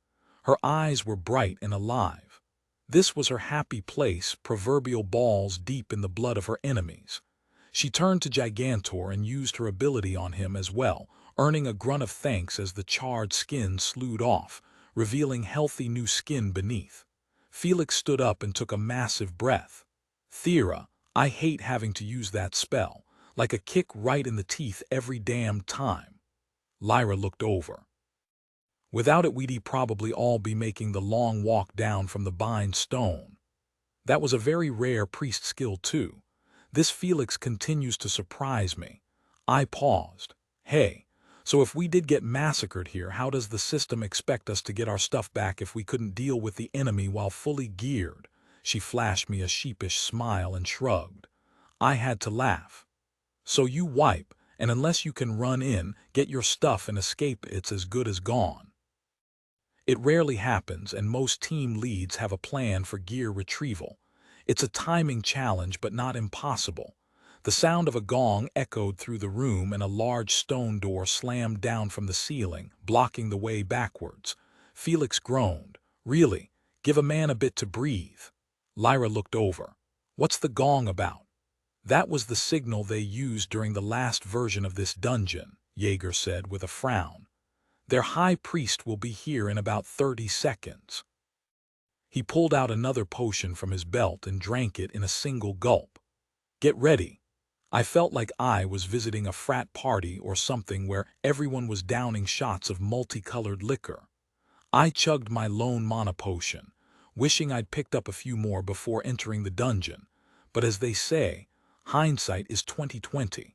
Her eyes were bright and alive. This was her happy place, proverbial balls deep in the blood of her enemies. She turned to Gigantor and used her ability on him as well, earning a grunt of thanks as the charred skin sloughed off, revealing healthy new skin beneath. Felix stood up and took a massive breath. "Thera, I hate having to use that spell, like a kick right in the teeth every damn time." Lyra looked over. "Without it we'd probably all be making the long walk down from the bind stone." That was a very rare priest skill too. This Felix continues to surprise me. I paused. Hey, so if we did get massacred here, how does the system expect us to get our stuff back if we couldn't deal with the enemy while fully geared? She flashed me a sheepish smile and shrugged. I had to laugh. So you wipe, and unless you can run in, get your stuff and escape, it's as good as gone. It rarely happens, and most team leads have a plan for gear retrieval. It's a timing challenge, but not impossible. The sound of a gong echoed through the room, and a large stone door slammed down from the ceiling, blocking the way backwards. Felix groaned. Really? Give a man a bit to breathe. Lyra looked over. What's the gong about? That was the signal they used during the last version of this dungeon, Jaeger said with a frown. Their high priest will be here in about 30 seconds. He pulled out another potion from his belt and drank it in a single gulp. Get ready. I felt like I was visiting a frat party or something where everyone was downing shots of multicolored liquor. I chugged my lone mana potion, wishing I'd picked up a few more before entering the dungeon. But as they say, hindsight is 20/20.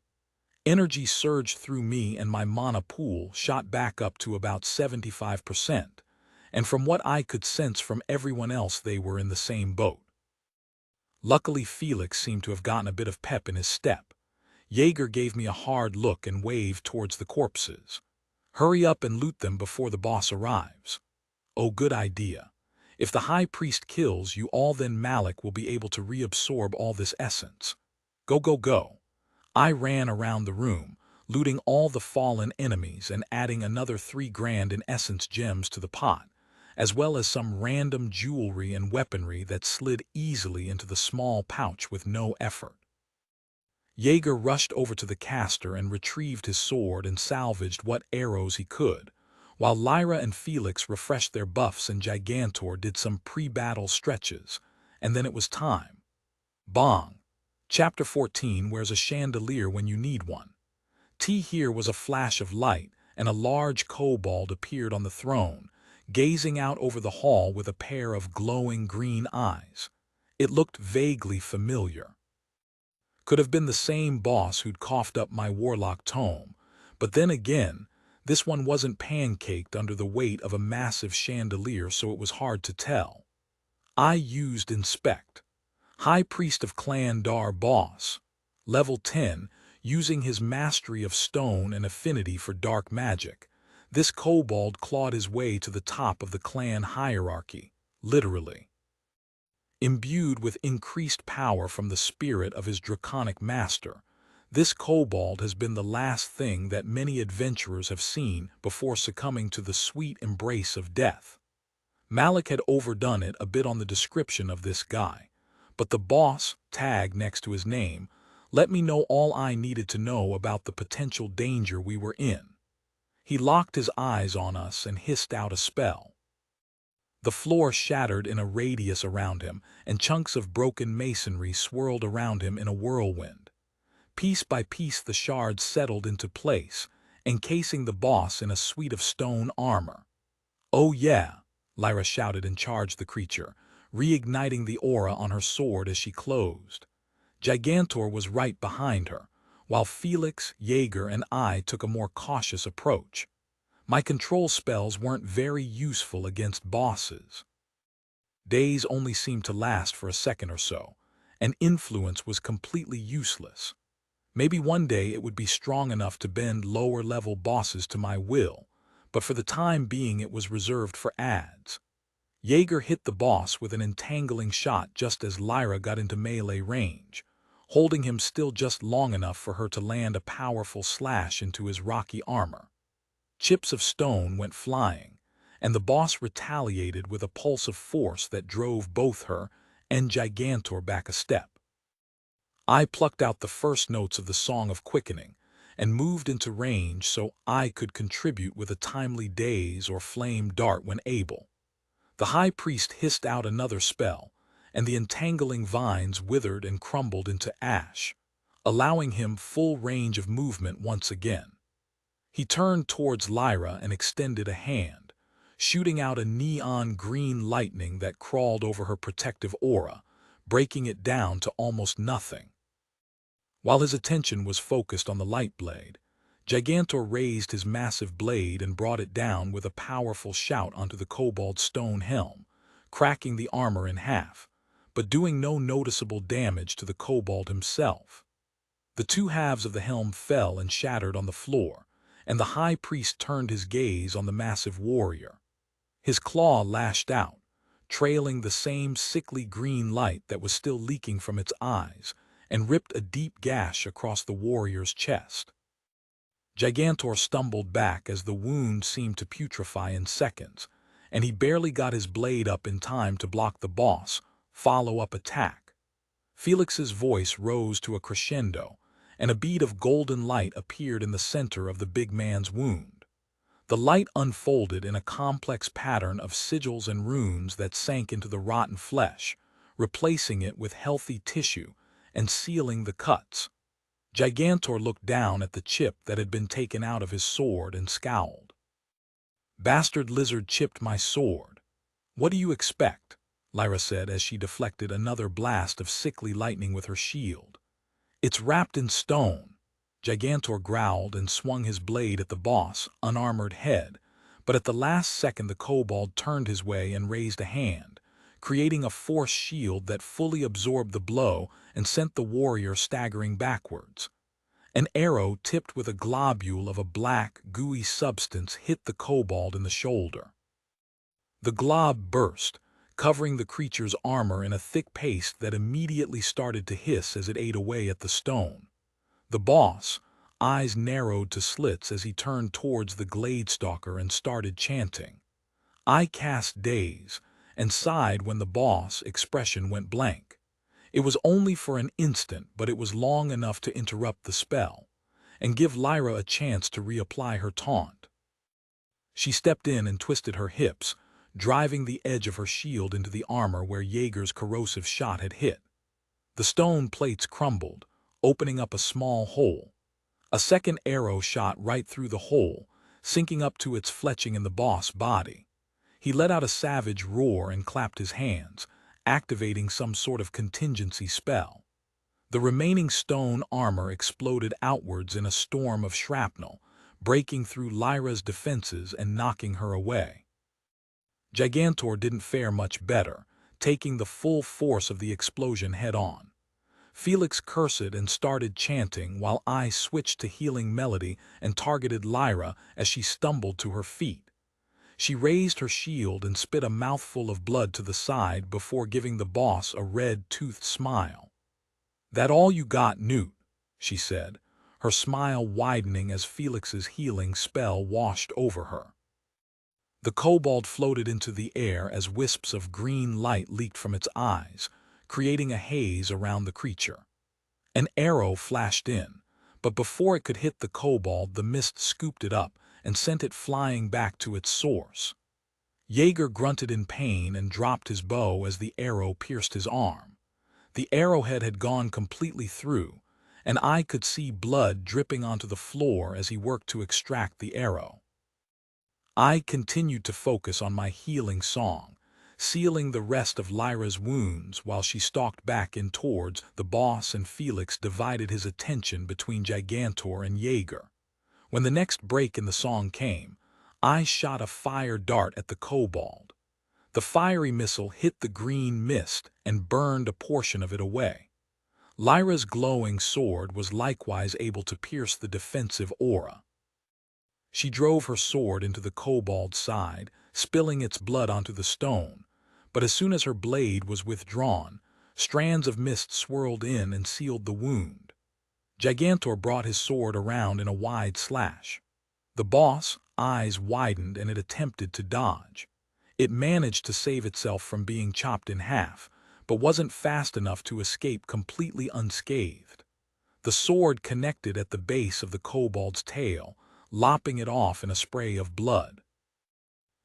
Energy surged through me and my mana pool shot back up to about 75%, and from what I could sense from everyone else, they were in the same boat. Luckily, Felix seemed to have gotten a bit of pep in his step. Jaeger gave me a hard look and waved towards the corpses. Hurry up and loot them before the boss arrives. Oh, good idea. If the high priest kills you all, then Malik will be able to reabsorb all this essence. Go, go, go. I ran around the room, looting all the fallen enemies and adding another 3 grand in essence gems to the pot, as well as some random jewelry and weaponry that slid easily into the small pouch with no effort. Jaeger rushed over to the caster and retrieved his sword and salvaged what arrows he could, while Lyra and Felix refreshed their buffs and Gigantor did some pre-battle stretches, and then it was time. Bong. Chapter 14 wears a chandelier when you need one. Here was a flash of light, and a large kobold appeared on the throne, gazing out over the hall with a pair of glowing green eyes. It looked vaguely familiar. Could have been the same boss who'd coughed up my warlock tome, but then again, this one wasn't pancaked under the weight of a massive chandelier, so it was hard to tell. I used Inspect. High Priest of Clan Dar Boss. Level 10, using his mastery of stone and affinity for dark magic. This kobold clawed his way to the top of the clan hierarchy, literally. Imbued with increased power from the spirit of his draconic master, this kobold has been the last thing that many adventurers have seen before succumbing to the sweet embrace of death. Malik had overdone it a bit on the description of this guy, but the boss tag next to his name let me know all I needed to know about the potential danger we were in. He locked his eyes on us and hissed out a spell. The floor shattered in a radius around him, and chunks of broken masonry swirled around him in a whirlwind. Piece by piece the shards settled into place, encasing the boss in a suite of stone armor. "Oh yeah," Lyra shouted and charged the creature, reigniting the aura on her sword as she closed. Gigantor was right behind her, while Felix, Jaeger, and I took a more cautious approach. My control spells weren't very useful against bosses. Days only seemed to last for a second or so, and influence was completely useless. Maybe one day it would be strong enough to bend lower-level bosses to my will, but for the time being it was reserved for ads. Jaeger hit the boss with an entangling shot just as Lyra got into melee range, holding him still just long enough for her to land a powerful slash into his rocky armor. Chips of stone went flying, and the boss retaliated with a pulse of force that drove both her and Gigantor back a step. I plucked out the first notes of the Song of Quickening and moved into range so I could contribute with a timely daze or flame dart when able. The high priest hissed out another spell, and the entangling vines withered and crumbled into ash, allowing him full range of movement once again. He turned towards Lyra and extended a hand, shooting out a neon green lightning that crawled over her protective aura, breaking it down to almost nothing. While his attention was focused on the light blade, Gigantor raised his massive blade and brought it down with a powerful shout onto the kobold's stone helm, cracking the armor in half, but doing no noticeable damage to the kobold himself. The two halves of the helm fell and shattered on the floor, and the high priest turned his gaze on the massive warrior. His claw lashed out, trailing the same sickly green light that was still leaking from its eyes, and ripped a deep gash across the warrior's chest. Gigantor stumbled back as the wound seemed to putrefy in seconds, and he barely got his blade up in time to block the boss' follow-up attack. Felix's voice rose to a crescendo, and a bead of golden light appeared in the center of the big man's wound. The light unfolded in a complex pattern of sigils and runes that sank into the rotten flesh, replacing it with healthy tissue and sealing the cuts. Gigantor looked down at the chip that had been taken out of his sword and scowled. "Bastard lizard chipped my sword. What do you expect?" Lyra said as she deflected another blast of sickly lightning with her shield. "It's wrapped in stone." Gigantor growled and swung his blade at the boss' unarmored head, but at the last second the kobold turned his way and raised a hand, creating a force shield that fully absorbed the blow and sent the warrior staggering backwards. An arrow tipped with a globule of a black, gooey substance hit the kobold in the shoulder. The glob burst, covering the creature's armor in a thick paste that immediately started to hiss as it ate away at the stone. The boss' eyes narrowed to slits as he turned towards the Gladestalker and started chanting. I cast Daze, and sighed when the boss' expression went blank. It was only for an instant, but it was long enough to interrupt the spell, and give Lyra a chance to reapply her taunt. She stepped in and twisted her hips, driving the edge of her shield into the armor where Jaeger's corrosive shot had hit. The stone plates crumbled, opening up a small hole. A second arrow shot right through the hole, sinking up to its fletching in the boss' body. He let out a savage roar and clapped his hands, activating some sort of contingency spell. The remaining stone armor exploded outwards in a storm of shrapnel, breaking through Lyra's defenses and knocking her away. Gigantor didn't fare much better, taking the full force of the explosion head-on. Felix cursed and started chanting while I switched to healing melody and targeted Lyra as she stumbled to her feet. She raised her shield and spit a mouthful of blood to the side before giving the boss a red-toothed smile. "That all you got, Newt?" she said, her smile widening as Felix's healing spell washed over her. The kobold floated into the air as wisps of green light leaked from its eyes, creating a haze around the creature. An arrow flashed in, but before it could hit the kobold, the mist scooped it up and sent it flying back to its source. Jaeger grunted in pain and dropped his bow as the arrow pierced his arm. The arrowhead had gone completely through, and I could see blood dripping onto the floor as he worked to extract the arrow. I continued to focus on my healing song, sealing the rest of Lyra's wounds while she stalked back in towards the boss, and Felix divided his attention between Gigantor and Jaeger. When the next break in the song came, I shot a fire dart at the kobold. The fiery missile hit the green mist and burned a portion of it away. Lyra's glowing sword was likewise able to pierce the defensive aura. She drove her sword into the kobold's side, spilling its blood onto the stone, but as soon as her blade was withdrawn, strands of mist swirled in and sealed the wound. Gigantor brought his sword around in a wide slash. The boss' eyes widened and it attempted to dodge. It managed to save itself from being chopped in half, but wasn't fast enough to escape completely unscathed. The sword connected at the base of the kobold's tail, lopping it off in a spray of blood.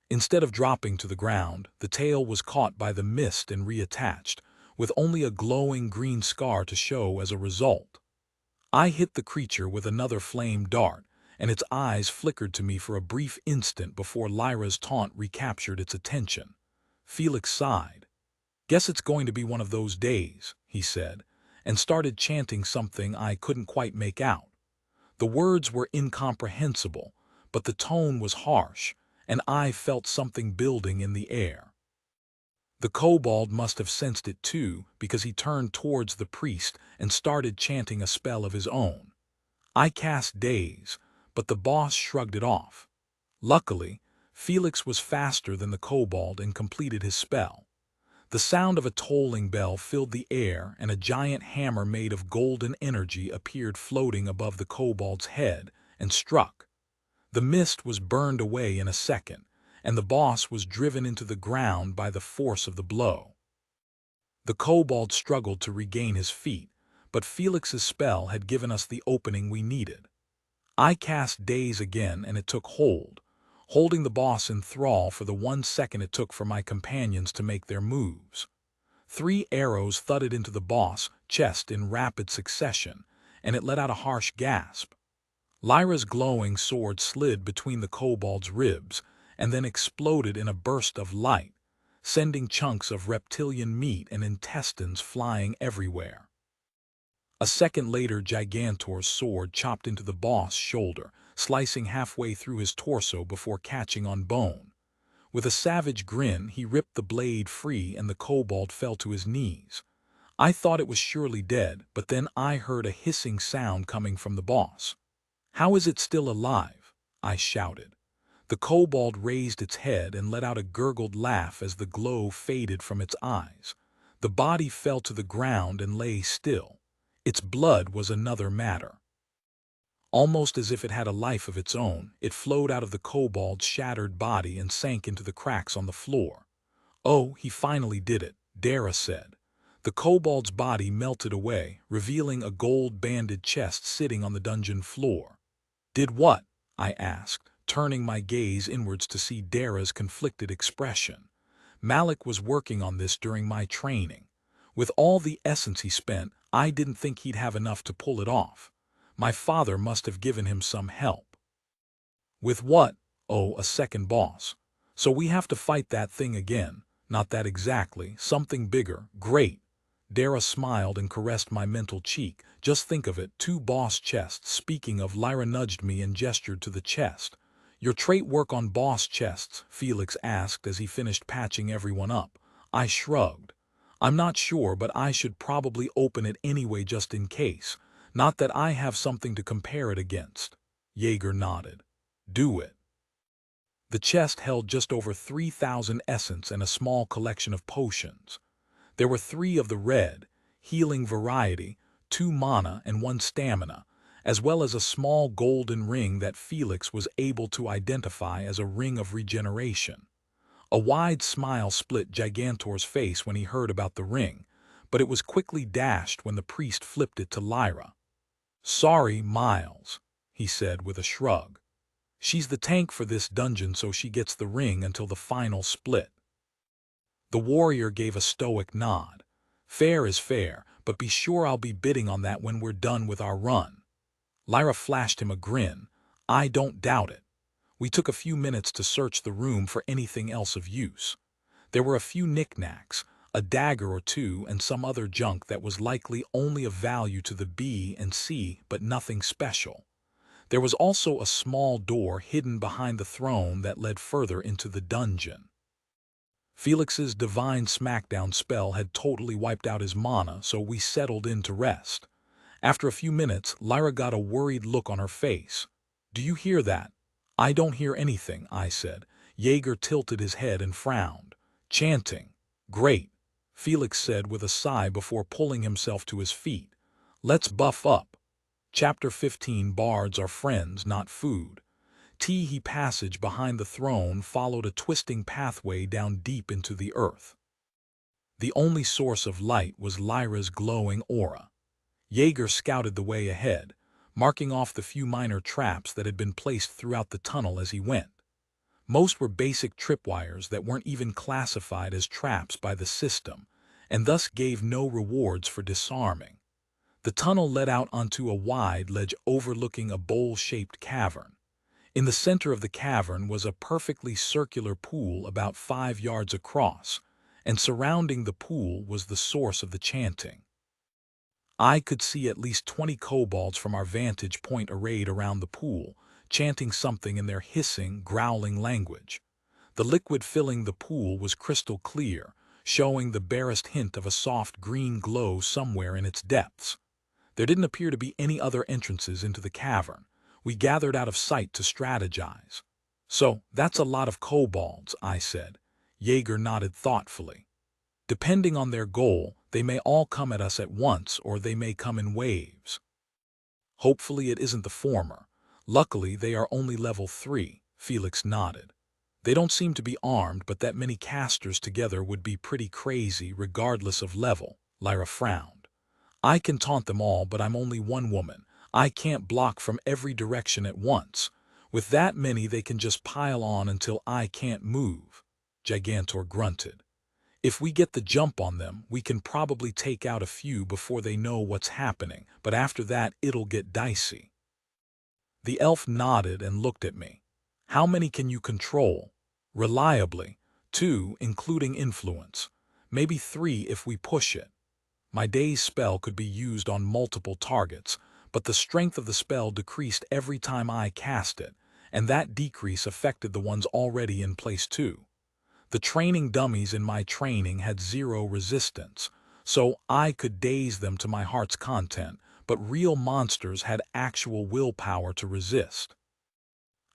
Instead of dropping to the ground, the tail was caught by the mist and reattached, with only a glowing green scar to show as a result. I hit the creature with another flame dart, and its eyes flickered to me for a brief instant before Lyra's taunt recaptured its attention. Felix sighed. "Guess it's going to be one of those days," he said, and started chanting something I couldn't quite make out. The words were incomprehensible, but the tone was harsh, and I felt something building in the air. The kobold must have sensed it too, because he turned towards the priest and started chanting a spell of his own. I cast Daze, but the boss shrugged it off. Luckily, Felix was faster than the kobold and completed his spell. The sound of a tolling bell filled the air, and a giant hammer made of golden energy appeared floating above the kobold's head and struck. The mist was burned away in a second, and the boss was driven into the ground by the force of the blow. The kobold struggled to regain his feet, but Felix's spell had given us the opening we needed. I cast Daze again, and it took hold, holding the boss in thrall for the 1 second it took for my companions to make their moves. 3 arrows thudded into the boss' chest in rapid succession, and it let out a harsh gasp. Lyra's glowing sword slid between the kobold's ribs and then exploded in a burst of light, sending chunks of reptilian meat and intestines flying everywhere. A second later, Gigantor's sword chopped into the boss' shoulder, slicing halfway through his torso before catching on bone. With a savage grin, he ripped the blade free and the kobold fell to his knees. I thought it was surely dead, but then I heard a hissing sound coming from the boss. "How is it still alive?" I shouted. The kobold raised its head and let out a gurgled laugh as the glow faded from its eyes. The body fell to the ground and lay still. Its blood was another matter. Almost as if it had a life of its own, it flowed out of the kobold's shattered body and sank into the cracks on the floor. "Oh, he finally did it," Dara said. The kobold's body melted away, revealing a gold-banded chest sitting on the dungeon floor. "Did what?" I asked, turning my gaze inwards to see Dara's conflicted expression. "Malik was working on this during my training. With all the essence he spent, I didn't think he'd have enough to pull it off. My father must have given him some help." "With what?" "Oh, a second boss. So we have to fight that thing again." "Not that exactly. Something bigger." "Great." Dara smiled and caressed my mental cheek. "Just think of it, 2 boss chests." Speaking of, Lyra nudged me and gestured to the chest. "Your trait work on boss chests?" Felix asked as he finished patching everyone up. I shrugged. "I'm not sure, but I should probably open it anyway just in case. Not that I have something to compare it against." Jaeger nodded. "Do it." The chest held just over 3,000 essence and a small collection of potions. There were 3 of the red, healing variety, 2 mana and 1 stamina, as well as a small golden ring that Felix was able to identify as a ring of regeneration. A wide smile split Gigantor's face when he heard about the ring, but it was quickly dashed when the priest flipped it to Lyra. "Sorry, Miles," he said with a shrug. "She's the tank for this dungeon, so she gets the ring until the final split." The warrior gave a stoic nod. "Fair is fair, but be sure I'll be bidding on that when we're done with our run." Lyra flashed him a grin. "I don't doubt it." We took a few minutes to search the room for anything else of use. There were a few knickknacks, a dagger or 2, and some other junk that was likely only of value to the B and C, but nothing special. There was also a small door hidden behind the throne that led further into the dungeon. Felix's divine smackdown spell had totally wiped out his mana, so we settled in to rest. After a few minutes, Lyra got a worried look on her face. "Do you hear that?" "I don't hear anything," I said. Jaeger tilted his head and frowned. "Chanting." "Great," Felix said with a sigh before pulling himself to his feet. "Let's buff up." Chapter 15. Bards are friends, not food. Teehee passage behind the throne followed a twisting pathway down deep into the earth. The only source of light was Lyra's glowing aura. Jaeger scouted the way ahead, marking off the few minor traps that had been placed throughout the tunnel as he went. Most were basic tripwires that weren't even classified as traps by the system, and thus gave no rewards for disarming. The tunnel led out onto a wide ledge overlooking a bowl-shaped cavern. In the center of the cavern was a perfectly circular pool about 5 yards across, and surrounding the pool was the source of the chanting. I could see at least 20 kobolds from our vantage point arrayed around the pool, chanting something in their hissing, growling language. The liquid filling the pool was crystal clear, showing the barest hint of a soft green glow somewhere in its depths. There didn't appear to be any other entrances into the cavern. We gathered out of sight to strategize. "So, that's a lot of kobolds," I said. Jaeger nodded thoughtfully. "Depending on their goal, they may all come at us at once or they may come in waves." "Hopefully it isn't the former. Luckily they are only level 3, Felix nodded. "They don't seem to be armed, but that many casters together would be pretty crazy regardless of level," Lyra frowned. "I can taunt them all, but I'm only one woman. I can't block from every direction at once. With that many they can just pile on until I can't move." Gigantor grunted. "If we get the jump on them, we can probably take out a few before they know what's happening, but after that it'll get dicey." The elf nodded and looked at me. "How many can you control?" "Reliably, 2, including influence. Maybe 3 if we push it." My daze spell could be used on multiple targets, but the strength of the spell decreased every time I cast it, and that decrease affected the ones already in place too. The training dummies in my training had 0 resistance, so I could daze them to my heart's content, but real monsters had actual willpower to resist.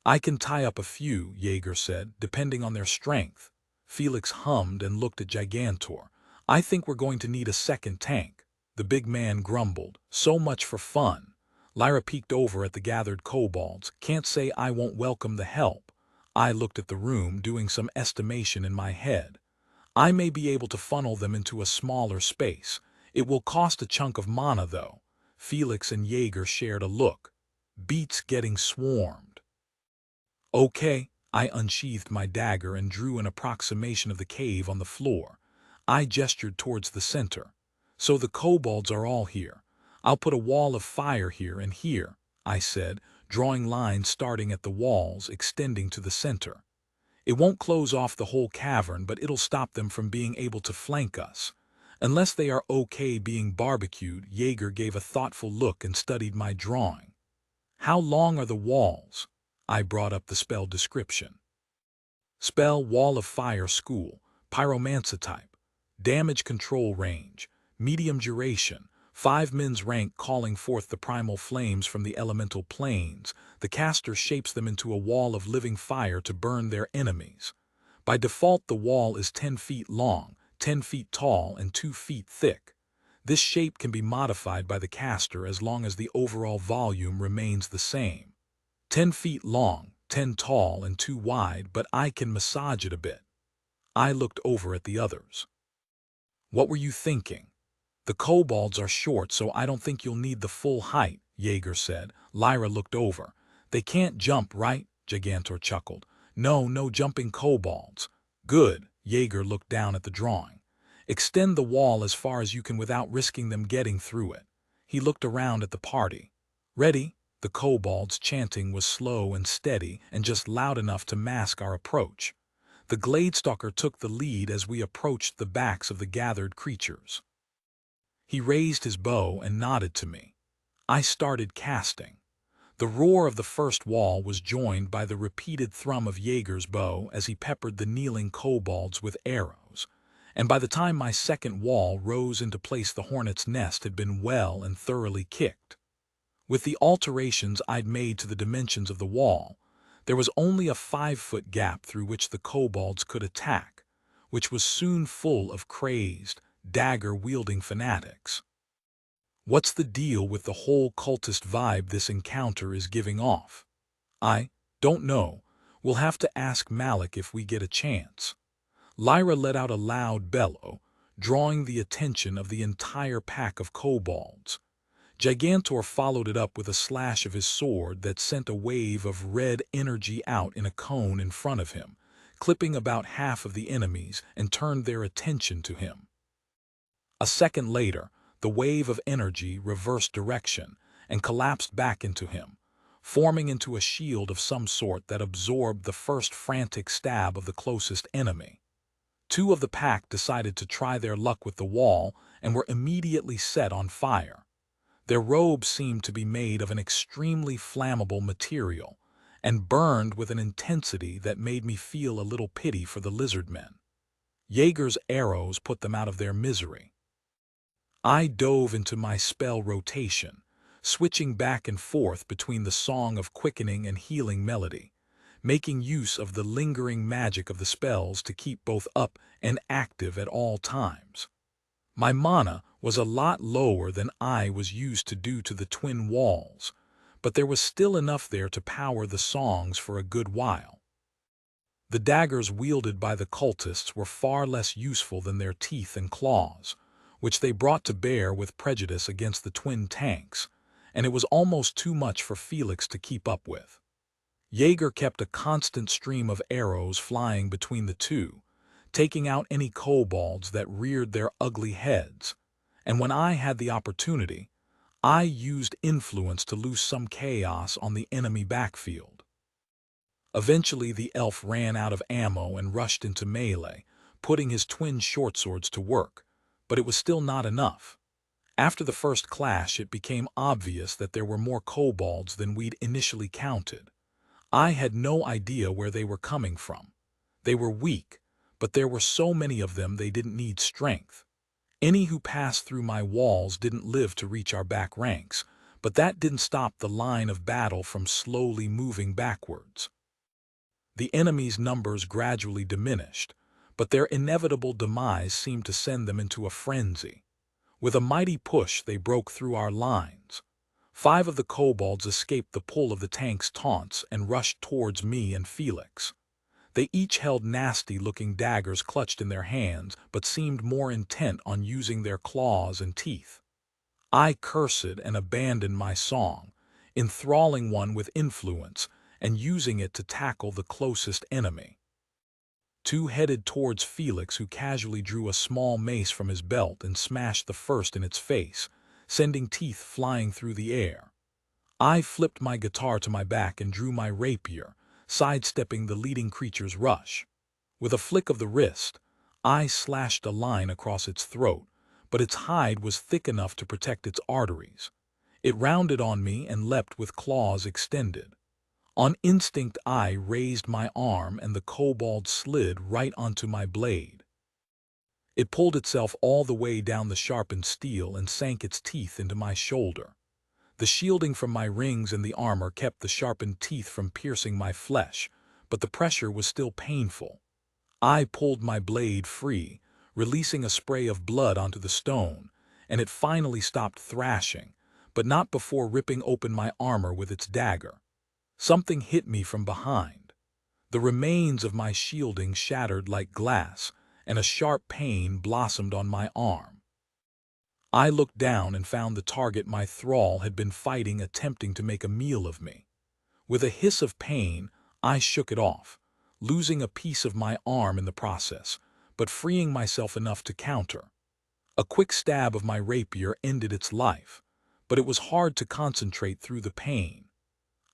"I can tie up a few," Jaeger said, "depending on their strength." Felix hummed and looked at Gigantor. "I think we're going to need a second tank." The big man grumbled. "So much for fun." Lyra peeked over at the gathered kobolds. "Can't say I won't welcome the help." I looked at the room, doing some estimation in my head. "I may be able to funnel them into a smaller space. It will cost a chunk of mana, though." Felix and Jaeger shared a look. "Beats getting swarmed." "Okay." I unsheathed my dagger and drew an approximation of the cave on the floor. I gestured towards the center. "So the kobolds are all here. I'll put a wall of fire here and here," I said, drawing lines starting at the walls, extending to the center. "It won't close off the whole cavern, but it'll stop them from being able to flank us. Unless they are okay being barbecued." Jaeger gave a thoughtful look and studied my drawing. "How long are the walls?" I brought up the spell description. "Spell Wall of Fire School, Pyromancer type. Damage control range, medium duration, 5 men's rank calling forth the primal flames from the elemental planes. The caster shapes them into a wall of living fire to burn their enemies. By default the wall is 10 feet long, 10 feet tall, and 2 feet thick. This shape can be modified by the caster as long as the overall volume remains the same. 10 feet long, 10 tall, and 2 wide, but I can massage it a bit." I looked over at the others. "What were you thinking?" "The kobolds are short, so I don't think you'll need the full height," Jaeger said. Lyra looked over. "They can't jump, right?" Gigantor chuckled. "No, no jumping kobolds." "Good." Jaeger looked down at the drawing. "Extend the wall as far as you can without risking them getting through it." He looked around at the party. "Ready?" The kobolds' chanting was slow and steady and just loud enough to mask our approach. The Gladestalker took the lead as we approached the backs of the gathered creatures. He raised his bow and nodded to me. I started casting. The roar of the first wall was joined by the repeated thrum of Jaeger's bow as he peppered the kneeling kobolds with arrows, and by the time my second wall rose into place the hornet's nest had been well and thoroughly kicked. With the alterations I'd made to the dimensions of the wall, there was only a 5-foot gap through which the kobolds could attack, which was soon full of crazed, dagger-wielding fanatics. "What's the deal with the whole cultist vibe this encounter is giving off?" "I don't know. We'll have to ask Malik if we get a chance." Lyra let out a loud bellow, drawing the attention of the entire pack of kobolds. Gigantor followed it up with a slash of his sword that sent a wave of red energy out in a cone in front of him, clipping about half of the enemies and turned their attention to him. A second later, the wave of energy reversed direction and collapsed back into him, forming into a shield of some sort that absorbed the first frantic stab of the closest enemy. Two of the pack decided to try their luck with the wall and were immediately set on fire. Their robes seemed to be made of an extremely flammable material and burned with an intensity that made me feel a little pity for the lizard men. Jaeger's arrows put them out of their misery. I dove into my spell rotation, switching back and forth between the song of quickening and healing melody, making use of the lingering magic of the spells to keep both up and active at all times. My mana was a lot lower than I was used to due to the twin walls, but there was still enough there to power the songs for a good while. The daggers wielded by the cultists were far less useful than their teeth and claws, which they brought to bear with prejudice against the twin tanks, and it was almost too much for Felix to keep up with. Jaeger kept a constant stream of arrows flying between the two, taking out any kobolds that reared their ugly heads, and when I had the opportunity, I used influence to loose some chaos on the enemy backfield. Eventually the elf ran out of ammo and rushed into melee, putting his twin short swords to work, but it was still not enough. After the first clash, it became obvious that there were more kobolds than we'd initially counted. I had no idea where they were coming from. They were weak, but there were so many of them they didn't need strength. Any who passed through my walls didn't live to reach our back ranks, but that didn't stop the line of battle from slowly moving backwards. The enemy's numbers gradually diminished, but their inevitable demise seemed to send them into a frenzy. With a mighty push, they broke through our lines. 5 of the kobolds escaped the pull of the tank's taunts and rushed towards me and Felix. They each held nasty-looking daggers clutched in their hands, but seemed more intent on using their claws and teeth. I cursed and abandoned my song, enthralling one with influence and using it to tackle the closest enemy. 2 headed towards Felix, who casually drew a small mace from his belt and smashed the first in its face, sending teeth flying through the air. I flipped my guitar to my back and drew my rapier, sidestepping the leading creature's rush. With a flick of the wrist, I slashed a line across its throat, but its hide was thick enough to protect its arteries. It rounded on me and leapt with claws extended. On instinct, I raised my arm and the kobold slid right onto my blade. It pulled itself all the way down the sharpened steel and sank its teeth into my shoulder. The shielding from my rings and the armor kept the sharpened teeth from piercing my flesh, but the pressure was still painful. I pulled my blade free, releasing a spray of blood onto the stone, and it finally stopped thrashing, but not before ripping open my armor with its dagger. Something hit me from behind. The remains of my shielding shattered like glass, and a sharp pain blossomed on my arm. I looked down and found the target my thrall had been fighting, attempting to make a meal of me. With a hiss of pain, I shook it off, losing a piece of my arm in the process, but freeing myself enough to counter. A quick stab of my rapier ended its life, but it was hard to concentrate through the pain.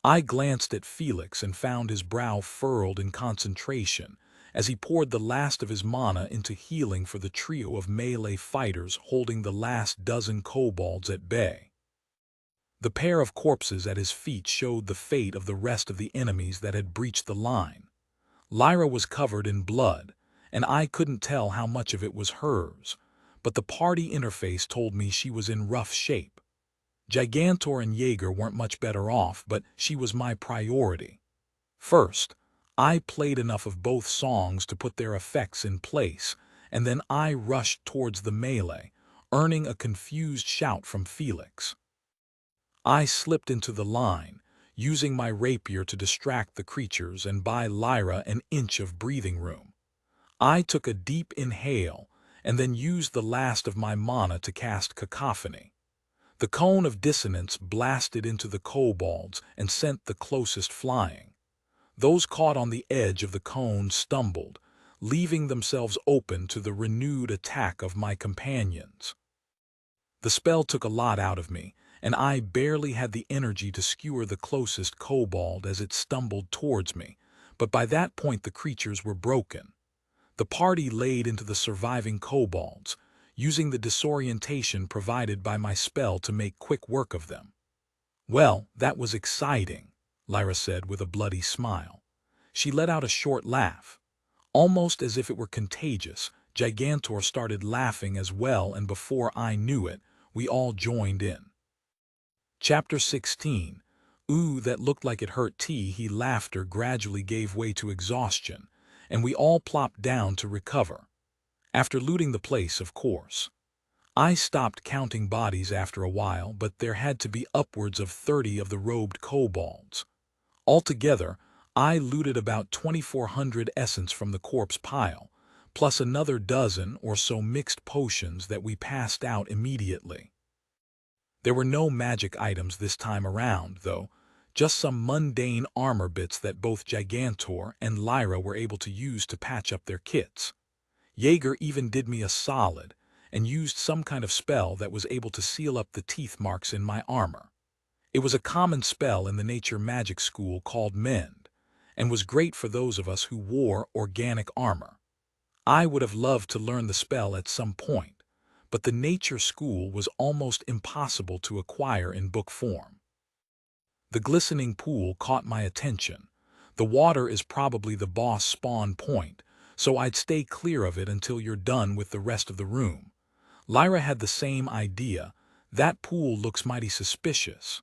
I glanced at Felix and found his brow furrowed in concentration as he poured the last of his mana into healing for the trio of melee fighters holding the last dozen kobolds at bay. The pair of corpses at his feet showed the fate of the rest of the enemies that had breached the line. Lyra was covered in blood, and I couldn't tell how much of it was hers, but the party interface told me she was in rough shape. Gigantor and Jaeger weren't much better off, but she was my priority. First, I played enough of both songs to put their effects in place, and then I rushed towards the melee, earning a confused shout from Felix. I slipped into the line, using my rapier to distract the creatures and buy Lyra an inch of breathing room. I took a deep inhale, and then used the last of my mana to cast Cacophony. The cone of dissonance blasted into the kobolds and sent the closest flying. Those caught on the edge of the cone stumbled, leaving themselves open to the renewed attack of my companions. The spell took a lot out of me, and I barely had the energy to skewer the closest kobold as it stumbled towards me, but by that point the creatures were broken. The party laid into the surviving kobolds, using the disorientation provided by my spell to make quick work of them. "Well, that was exciting," Lyra said with a bloody smile. She let out a short laugh. Almost as if it were contagious, Gigantor started laughing as well, and before I knew it, we all joined in. Chapter 16. Ooh, that looked like it hurt He laughter gradually gave way to exhaustion, and we all plopped down to recover. After looting the place, of course. I stopped counting bodies after a while, but there had to be upwards of 30 of the robed kobolds. Altogether, I looted about 2,400 essence from the corpse pile, plus another dozen or so mixed potions that we passed out immediately. There were no magic items this time around, though, just some mundane armor bits that both Gigantor and Lyra were able to use to patch up their kits. Jaeger even did me a solid and used some kind of spell that was able to seal up the teeth marks in my armor. It was a common spell in the nature magic school called Mend, and was great for those of us who wore organic armor. I would have loved to learn the spell at some point, but the nature school was almost impossible to acquire in book form. The glistening pool caught my attention. The water is probably the boss spawn point, so I'd stay clear of it until you're done with the rest of the room. Lyra had the same idea. That pool looks mighty suspicious.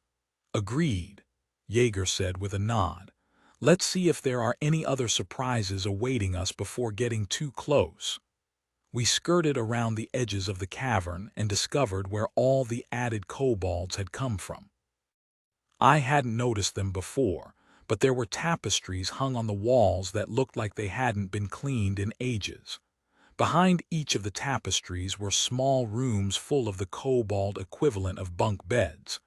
Agreed, Jaeger said with a nod. Let's see if there are any other surprises awaiting us before getting too close. We skirted around the edges of the cavern and discovered where all the added kobolds had come from. I hadn't noticed them before, but there were tapestries hung on the walls that looked like they hadn't been cleaned in ages. Behind each of the tapestries were small rooms full of the kobold equivalent of bunk beds.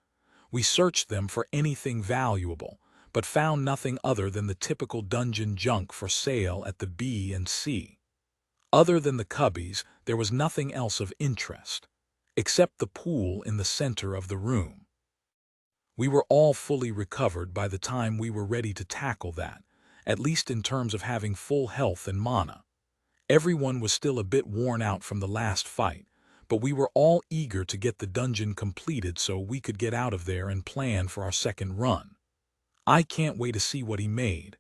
We searched them for anything valuable, but found nothing other than the typical dungeon junk for sale at the B and C. Other than the cubbies, there was nothing else of interest, except the pool in the center of the room. We were all fully recovered by the time we were ready to tackle that, at least in terms of having full health and mana. Everyone was still a bit worn out from the last fight, but we were all eager to get the dungeon completed so we could get out of there and plan for our second run. I can't wait to see what he made.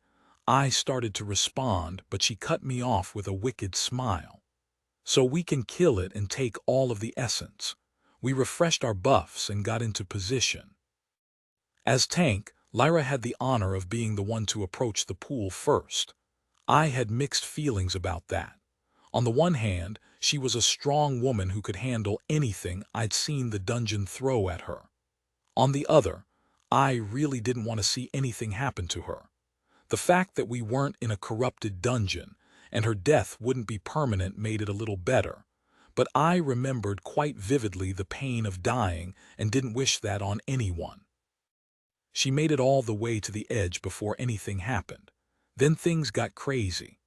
I started to respond, but she cut me off with a wicked smile. So we can kill it and take all of the essence. We refreshed our buffs and got into position. As tank, Lyra had the honor of being the one to approach the pool first. I had mixed feelings about that. On the one hand, she was a strong woman who could handle anything I'd seen the dungeon throw at her. On the other, I really didn't want to see anything happen to her. The fact that we weren't in a corrupted dungeon and her death wouldn't be permanent made it a little better, but I remembered quite vividly the pain of dying and didn't wish that on anyone. She made it all the way to the edge before anything happened. Then things got crazy.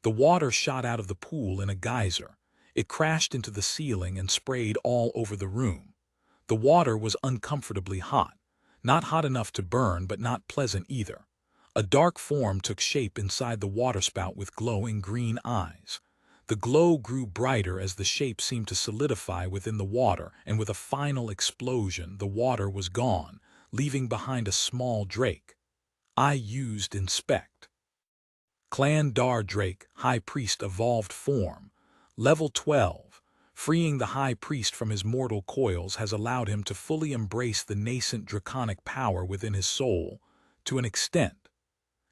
The water shot out of the pool in a geyser. It crashed into the ceiling and sprayed all over the room. The water was uncomfortably hot. Not hot enough to burn, but not pleasant either. A dark form took shape inside the waterspout with glowing green eyes. The glow grew brighter as the shape seemed to solidify within the water, and with a final explosion, the water was gone, leaving behind a small drake. I used Inspect. Clan Dar Drake, High Priest Evolved Form. Level 12. Freeing the High Priest from his mortal coils has allowed him to fully embrace the nascent draconic power within his soul, to an extent.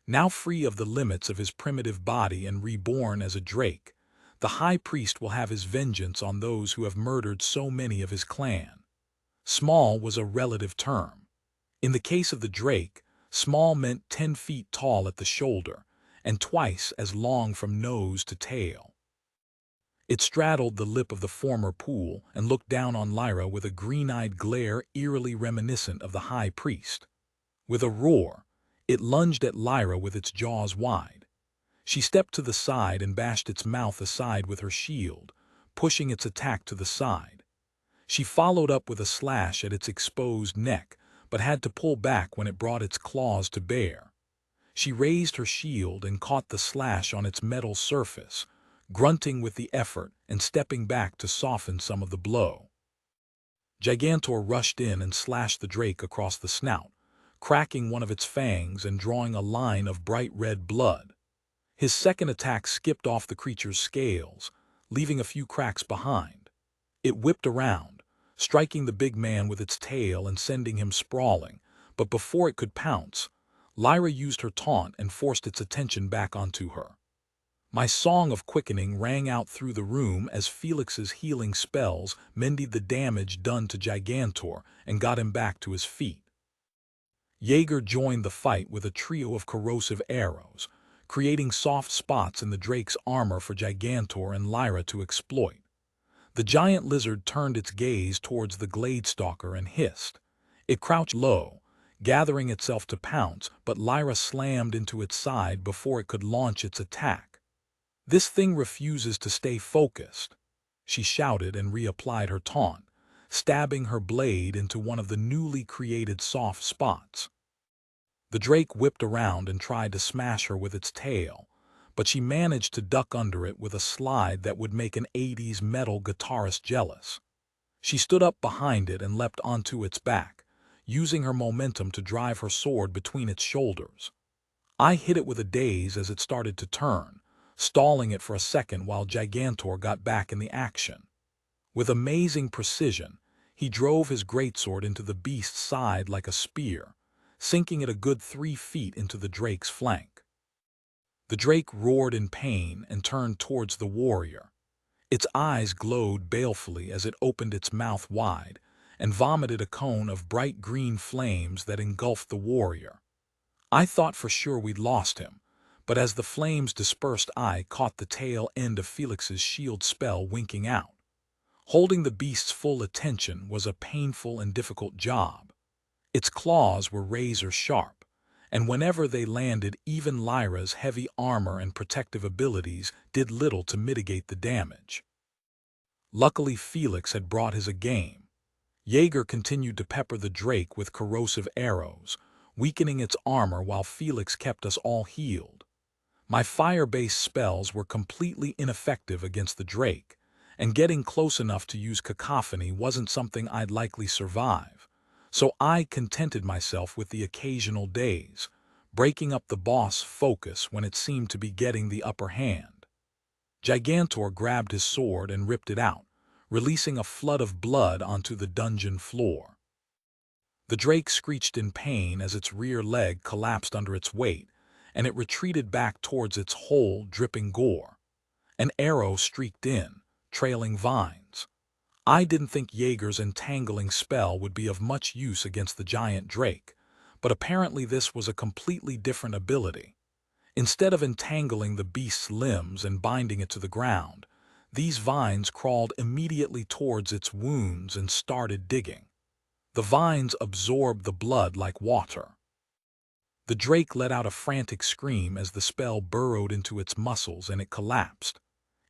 Now free of the limits of his primitive body and reborn as a drake, the High Priest will have his vengeance on those who have murdered so many of his clan. Small was a relative term. In the case of the drake, small meant 10 feet tall at the shoulder, and twice as long from nose to tail. It straddled the lip of the former pool and looked down on Lyra with a green-eyed glare eerily reminiscent of the High Priest. With a roar, it lunged at Lyra with its jaws wide. She stepped to the side and bashed its mouth aside with her shield, pushing its attack to the side. She followed up with a slash at its exposed neck, but had to pull back when it brought its claws to bear. She raised her shield and caught the slash on its metal surface, grunting with the effort and stepping back to soften some of the blow. Gigantor rushed in and slashed the drake across the snout, cracking one of its fangs and drawing a line of bright red blood. His second attack skipped off the creature's scales, leaving a few cracks behind. It whipped around, striking the big man with its tail and sending him sprawling, but before it could pounce, Lyra used her taunt and forced its attention back onto her. My song of quickening rang out through the room as Felix's healing spells mended the damage done to Gigantor and got him back to his feet. Jaeger joined the fight with a trio of corrosive arrows, creating soft spots in the drake's armor for Gigantor and Lyra to exploit. The giant lizard turned its gaze towards the Gladestalker and hissed. It crouched low, gathering itself to pounce, but Lyra slammed into its side before it could launch its attack. "This thing refuses to stay focused," she shouted and reapplied her taunt, stabbing her blade into one of the newly created soft spots. The drake whipped around and tried to smash her with its tail, but she managed to duck under it with a slide that would make an 80s metal guitarist jealous. She stood up behind it and leapt onto its back, using her momentum to drive her sword between its shoulders. I hit it with a daze as it started to turn, stalling it for a second while Gigantor got back in the action. With amazing precision, he drove his greatsword into the beast's side like a spear, sinking it a good 3 feet into the drake's flank. The drake roared in pain and turned towards the warrior. Its eyes glowed balefully as it opened its mouth wide and vomited a cone of bright green flames that engulfed the warrior. I thought for sure we'd lost him, but as the flames dispersed I caught the tail end of Felix's shield spell winking out. Holding the beast's full attention was a painful and difficult job. Its claws were razor sharp, and whenever they landed, even Lyra's heavy armor and protective abilities did little to mitigate the damage. Luckily, Felix had brought his A-game. Jaeger continued to pepper the drake with corrosive arrows, weakening its armor while Felix kept us all healed. My fire-based spells were completely ineffective against the drake, and getting close enough to use cacophony wasn't something I'd likely survive, so I contented myself with the occasional daze, breaking up the boss' focus when it seemed to be getting the upper hand. Gigantor grabbed his sword and ripped it out, releasing a flood of blood onto the dungeon floor. The drake screeched in pain as its rear leg collapsed under its weight, and it retreated back towards its hole, dripping gore. An arrow streaked in, trailing vines. I didn't think Jaeger's entangling spell would be of much use against the giant drake, but apparently this was a completely different ability. Instead of entangling the beast's limbs and binding it to the ground, these vines crawled immediately towards its wounds and started digging. The vines absorbed the blood like water. The drake let out a frantic scream as the spell burrowed into its muscles and it collapsed.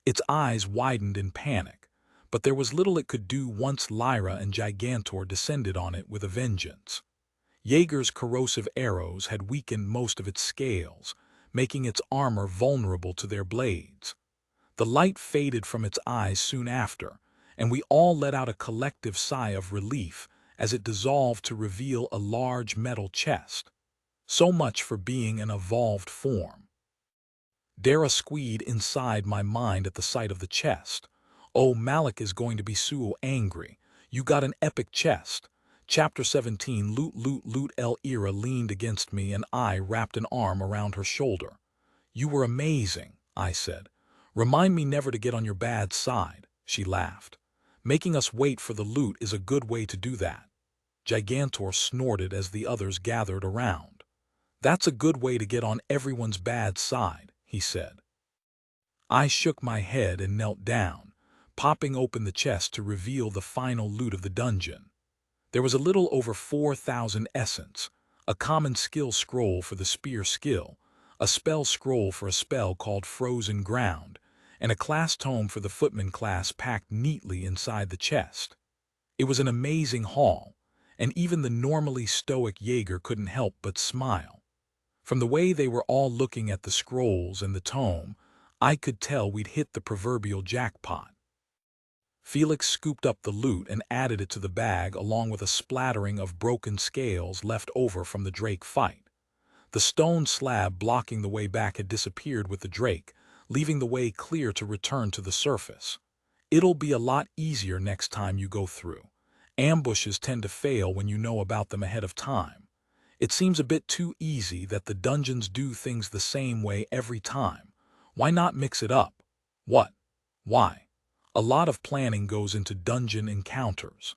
Its eyes widened in panic, but there was little it could do once Lyra and Gigantor descended on it with a vengeance. Jaeger's corrosive arrows had weakened most of its scales, making its armor vulnerable to their blades. The light faded from its eyes soon after, and we all let out a collective sigh of relief as it dissolved to reveal a large metal chest. So much for being an evolved form. Dara squeed inside my mind at the sight of the chest. "Oh, Malik is going to be so angry. You got an epic chest." Chapter 17. Loot, loot, loot. Elira leaned against me and I wrapped an arm around her shoulder. "You were amazing," I said. "Remind me never to get on your bad side," she laughed. "Making us wait for the loot is a good way to do that." Gigantor snorted as the others gathered around. "That's a good way to get on everyone's bad side," he said. I shook my head and knelt down, popping open the chest to reveal the final loot of the dungeon. There was a little over 4,000 essence, a common skill scroll for the spear skill, a spell scroll for a spell called Frozen Ground, and a class tome for the footman class packed neatly inside the chest. It was an amazing haul, and even the normally stoic Jaeger couldn't help but smile. From the way they were all looking at the scrolls and the tome, I could tell we'd hit the proverbial jackpot. Felix scooped up the loot and added it to the bag along with a splattering of broken scales left over from the Drake fight. The stone slab blocking the way back had disappeared with the Drake, leaving the way clear to return to the surface. It'll be a lot easier next time you go through. Ambushes tend to fail when you know about them ahead of time. It seems a bit too easy that the dungeons do things the same way every time. Why not mix it up? What? Why? A lot of planning goes into dungeon encounters.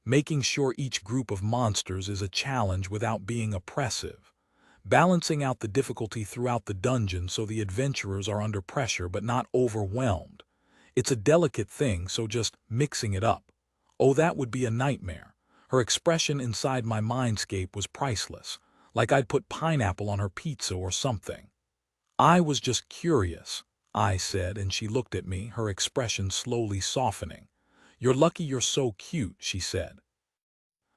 Making sure each group of monsters is a challenge without being oppressive. Balancing out the difficulty throughout the dungeon so the adventurers are under pressure but not overwhelmed. It's a delicate thing, so just mixing it up. Oh, that would be a nightmare. Her expression inside my mindscape was priceless, like I'd put pineapple on her pizza or something. I was just curious, I said, and she looked at me, her expression slowly softening. You're lucky you're so cute, she said.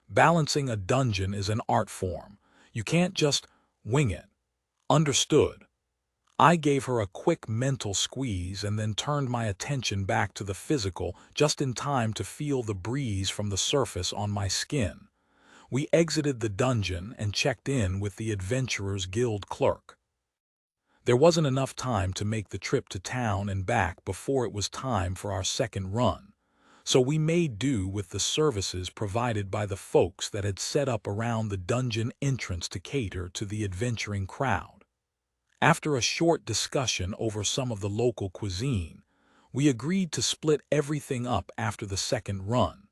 Balancing a dungeon is an art form. You can't just wing it. Understood. I gave her a quick mental squeeze and then turned my attention back to the physical just in time to feel the breeze from the surface on my skin. We exited the dungeon and checked in with the Adventurers Guild clerk. There wasn't enough time to make the trip to town and back before it was time for our second run, so we made do with the services provided by the folks that had set up around the dungeon entrance to cater to the adventuring crowd. After a short discussion over some of the local cuisine, we agreed to split everything up after the second run.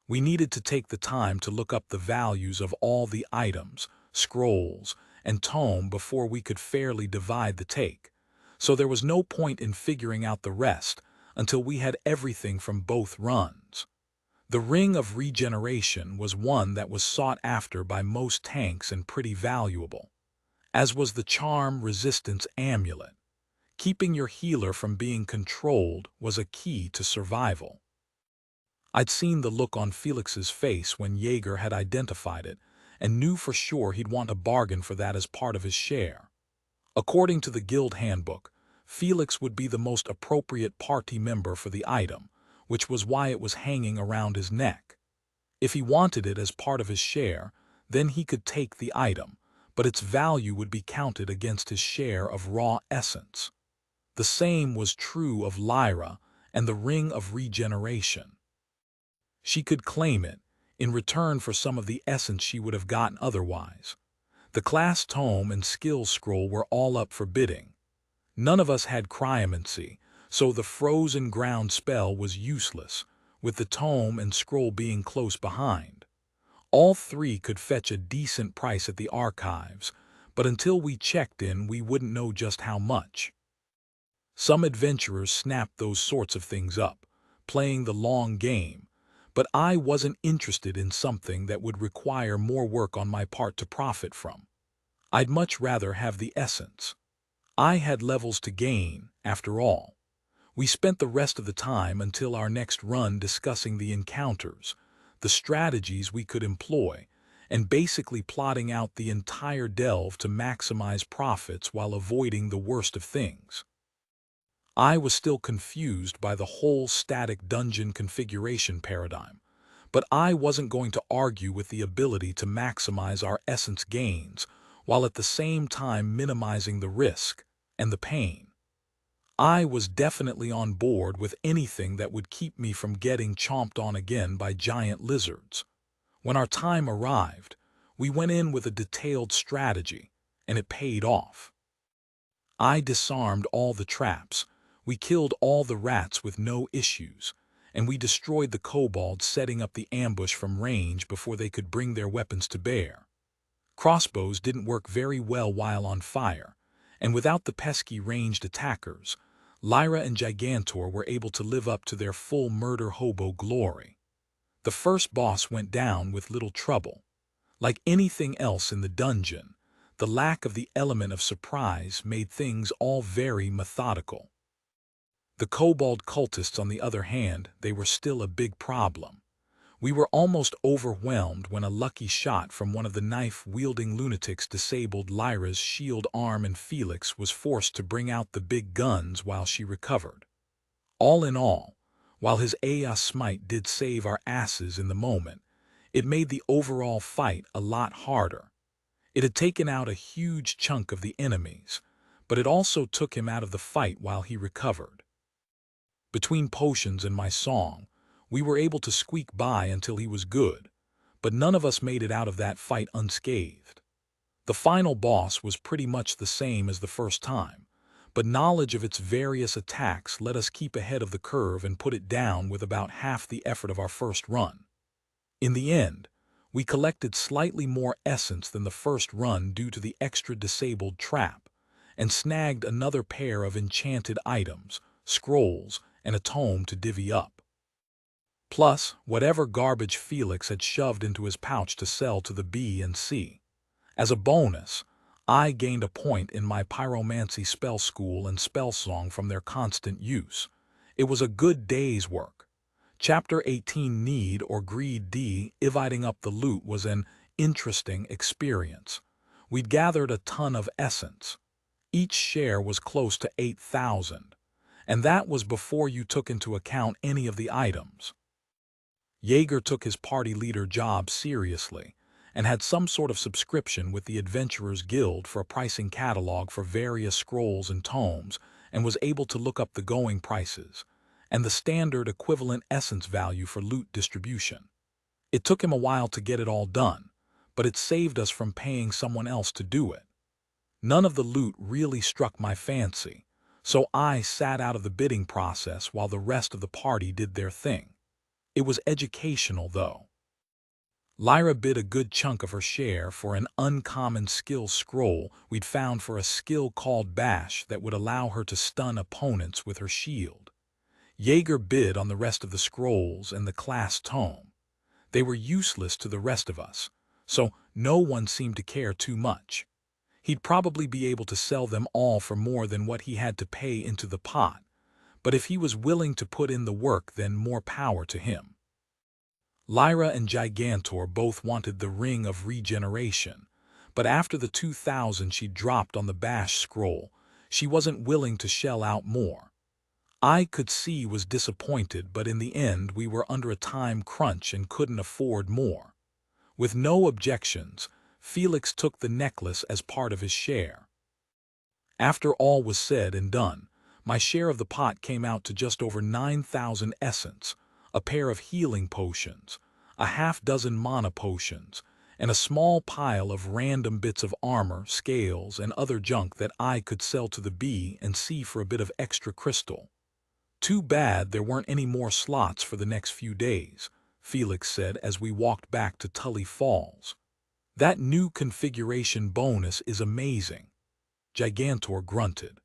We needed to take the time to look up the values of all the items, scrolls, and tome before we could fairly divide the take, so there was no point in figuring out the rest until we had everything from both runs. The Ring of Regeneration was one that was sought after by most tanks and pretty valuable, as was the Charm Resistance Amulet. Keeping your healer from being controlled was a key to survival. I'd seen the look on Felix's face when Jaeger had identified it, and knew for sure he'd want a bargain for that as part of his share. According to the guild handbook, Felix would be the most appropriate party member for the item, which was why it was hanging around his neck. If he wanted it as part of his share, then he could take the item, but its value would be counted against his share of raw essence. The same was true of Lyra and the Ring of Regeneration. She could claim it, in return for some of the essence she would have gotten otherwise. The class tome and skill scroll were all up for bidding. None of us had cryomancy, so the frozen ground spell was useless, with the tome and scroll being close behind. All three could fetch a decent price at the archives, but until we checked in, we wouldn't know just how much. Some adventurers snapped those sorts of things up, playing the long game, but I wasn't interested in something that would require more work on my part to profit from. I'd much rather have the essence. I had levels to gain, after all. We spent the rest of the time until our next run discussing the encounters, the strategies we could employ, and basically plotting out the entire delve to maximize profits while avoiding the worst of things. I was still confused by the whole static dungeon configuration paradigm, but I wasn't going to argue with the ability to maximize our essence gains while at the same time minimizing the risk and the pain. I was definitely on board with anything that would keep me from getting chomped on again by giant lizards. When our time arrived, we went in with a detailed strategy, and it paid off. I disarmed all the traps, we killed all the rats with no issues, and we destroyed the kobolds setting up the ambush from range before they could bring their weapons to bear. Crossbows didn't work very well while on fire, and without the pesky ranged attackers, Lyra and Gigantor were able to live up to their full murder hobo glory. The first boss went down with little trouble. Like anything else in the dungeon, the lack of the element of surprise made things all very methodical. The kobold cultists, on the other hand, they were still a big problem. We were almost overwhelmed when a lucky shot from one of the knife-wielding lunatics disabled Lyra's shield arm and Felix was forced to bring out the big guns while she recovered. All in all, while his Aya smite did save our asses in the moment, it made the overall fight a lot harder. It had taken out a huge chunk of the enemies, but it also took him out of the fight while he recovered. Between potions and my song, we were able to squeak by until he was good, but none of us made it out of that fight unscathed. The final boss was pretty much the same as the first time, but knowledge of its various attacks let us keep ahead of the curve and put it down with about half the effort of our first run. In the end, we collected slightly more essence than the first run due to the extra disabled trap, and snagged another pair of enchanted items, scrolls, and a tome to divvy up. Plus, whatever garbage Felix had shoved into his pouch to sell to the B and C. As a bonus, I gained a point in my pyromancy spell school and spell song from their constant use. It was a good day's work. Chapter 18 Need or Greed D, dividing up the loot was an interesting experience. We'd gathered a ton of essence. Each share was close to 8,000, and that was before you took into account any of the items. Jaeger took his party leader job seriously and had some sort of subscription with the Adventurers Guild for a pricing catalog for various scrolls and tomes, and was able to look up the going prices and the standard equivalent essence value for loot distribution. It took him a while to get it all done, but it saved us from paying someone else to do it. None of the loot really struck my fancy, so I sat out of the bidding process while the rest of the party did their thing. It was educational, though. Lyra bid a good chunk of her share for an uncommon skill scroll we'd found for a skill called Bash that would allow her to stun opponents with her shield. Jaeger bid on the rest of the scrolls and the class tome. They were useless to the rest of us, so no one seemed to care too much. He'd probably be able to sell them all for more than what he had to pay into the pot, but if he was willing to put in the work, then more power to him. Lyra and Gigantor both wanted the Ring of Regeneration, but after the 2,000 she dropped on the Bash scroll, she wasn't willing to shell out more. I could see was disappointed, but in the end we were under a time crunch and couldn't afford more. With no objections, Felix took the necklace as part of his share. After all was said and done, my share of the pot came out to just over 9,000 essence, a pair of healing potions, a half-dozen mana potions, and a small pile of random bits of armor, scales, and other junk that I could sell to the B and C for a bit of extra crystal. Too bad there weren't any more slots for the next few days, Felix said as we walked back to Tully Falls. That new configuration bonus is amazing. Gigantor grunted.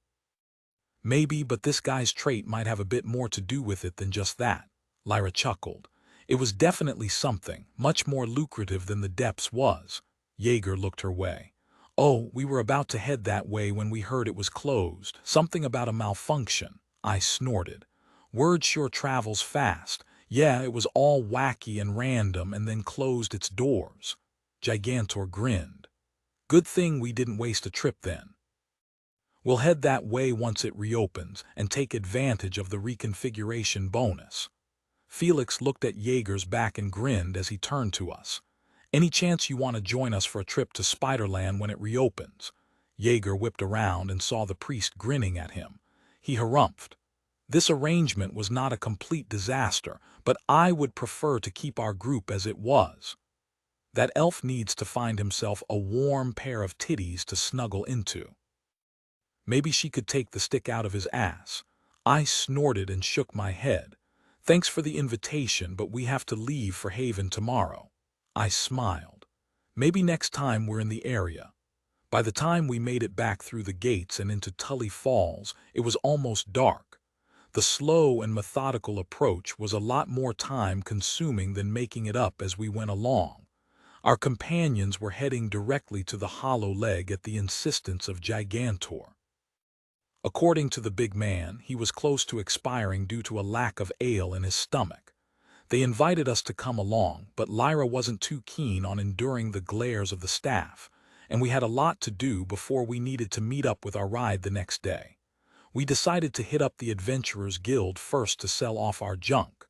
Maybe, but this guy's trait might have a bit more to do with it than just that. Lyra chuckled. It was definitely something, much more lucrative than the depths was. Jaeger looked her way. Oh, we were about to head that way when we heard it was closed. Something about a malfunction. I snorted. Word sure travels fast. Yeah, it was all wacky and random and then closed its doors. Gigantor grinned. Good thing we didn't waste a trip then. We'll head that way once it reopens and take advantage of the reconfiguration bonus. Felix looked at Jaeger's back and grinned as he turned to us. Any chance you want to join us for a trip to Spiderland when it reopens? Jaeger whipped around and saw the priest grinning at him. He harumphed. This arrangement was not a complete disaster, but I would prefer to keep our group as it was. That elf needs to find himself a warm pair of titties to snuggle into. Maybe she could take the stick out of his ass. I snorted and shook my head. Thanks for the invitation, but we have to leave for Haven tomorrow. I smiled. Maybe next time we're in the area. By the time we made it back through the gates and into Tully Falls, it was almost dark. The slow and methodical approach was a lot more time-consuming than making it up as we went along. Our companions were heading directly to the hollow leg at the insistence of Gigantor. According to the big man, he was close to expiring due to a lack of ale in his stomach. They invited us to come along, but Lyra wasn't too keen on enduring the glares of the staff, and we had a lot to do before we needed to meet up with our ride the next day. We decided to hit up the Adventurers Guild first to sell off our junk.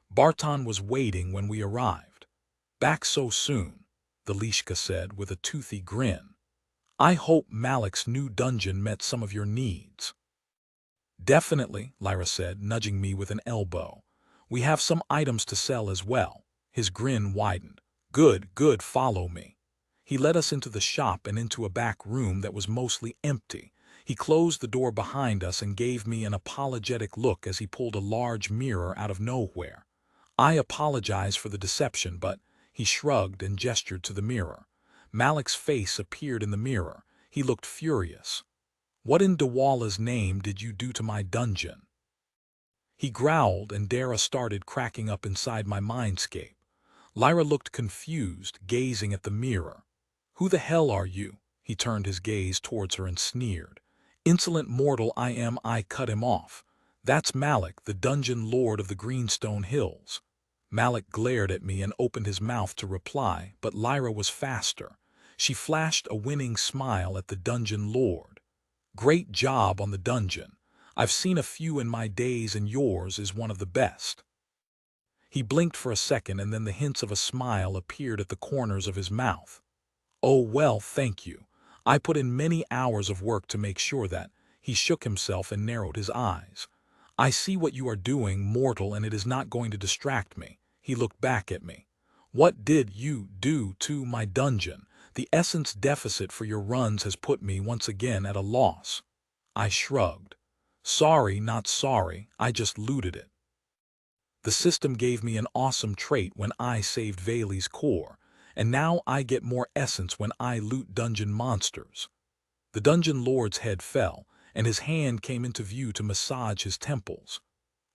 Barton was waiting when we arrived. "Back so soon," the Lishka said with a toothy grin. "I hope Malik's new dungeon met some of your needs." "Definitely," Lyra said, nudging me with an elbow. "We have some items to sell as well." His grin widened. "Good, good, follow me." He led us into the shop and into a back room that was mostly empty. He closed the door behind us and gave me an apologetic look as he pulled a large mirror out of nowhere. I apologized for the deception, but he shrugged and gestured to the mirror. Malik's face appeared in the mirror. He looked furious. "What in Dawala's name did you do to my dungeon?" He growled, and Dara started cracking up inside my mindscape. Lyra looked confused, gazing at the mirror. "Who the hell are you?" He turned his gaze towards her and sneered. "Insolent mortal I am," I cut him off. "That's Malik, the dungeon lord of the Greenstone Hills." Malik glared at me and opened his mouth to reply, but Lyra was faster. She flashed a winning smile at the dungeon lord. "Great job on the dungeon. I've seen a few in my days and yours is one of the best." He blinked for a second and then the hints of a smile appeared at the corners of his mouth. "Oh well, thank you. I put in many hours of work to make sure that." He shook himself and narrowed his eyes. "I see what you are doing, mortal, and it is not going to distract me." He looked back at me. "What did you do to my dungeon? The essence deficit for your runs has put me once again at a loss." I shrugged. "Sorry, not sorry, I just looted it. The system gave me an awesome trait when I saved Vayli's core, and now I get more essence when I loot dungeon monsters." The dungeon lord's head fell, and his hand came into view to massage his temples.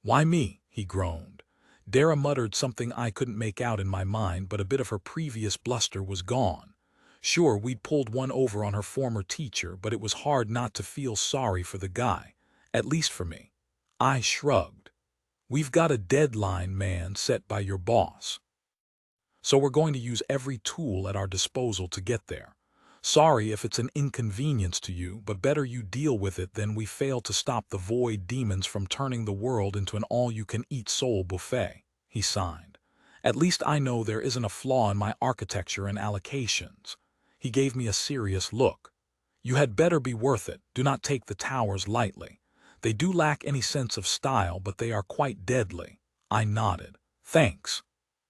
"Why me?" he groaned. Dara muttered something I couldn't make out in my mind, but a bit of her previous bluster was gone. Sure, we'd pulled one over on her former teacher, but it was hard not to feel sorry for the guy, at least for me. I shrugged. "We've got a deadline, man, set by your boss. So we're going to use every tool at our disposal to get there. Sorry if it's an inconvenience to you, but better you deal with it than we fail to stop the void demons from turning the world into an all-you-can-eat soul buffet," he signed. "At least I know there isn't a flaw in my architecture and allocations." He gave me a serious look. "You had better be worth it. Do not take the towers lightly. They do lack any sense of style, but they are quite deadly." I nodded. "Thanks.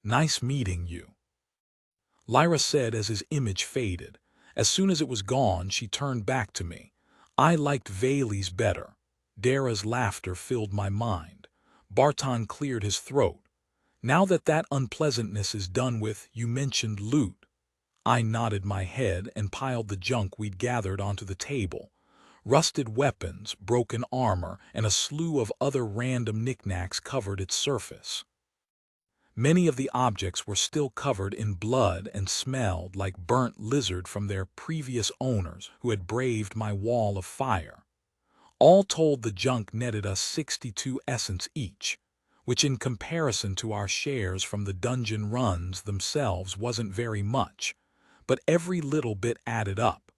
Nice meeting you," Lyra said as his image faded. As soon as it was gone, she turned back to me. "I liked Vayli's better." Dara's laughter filled my mind. Barton cleared his throat. "Now that unpleasantness is done with, you mentioned loot." I nodded my head and piled the junk we'd gathered onto the table. Rusted weapons, broken armor, and a slew of other random knickknacks covered its surface. Many of the objects were still covered in blood and smelled like burnt lizard from their previous owners who had braved my wall of fire. All told, the junk netted us 62 essence each, which in comparison to our shares from the dungeon runs themselves wasn't very much, but every little bit added up.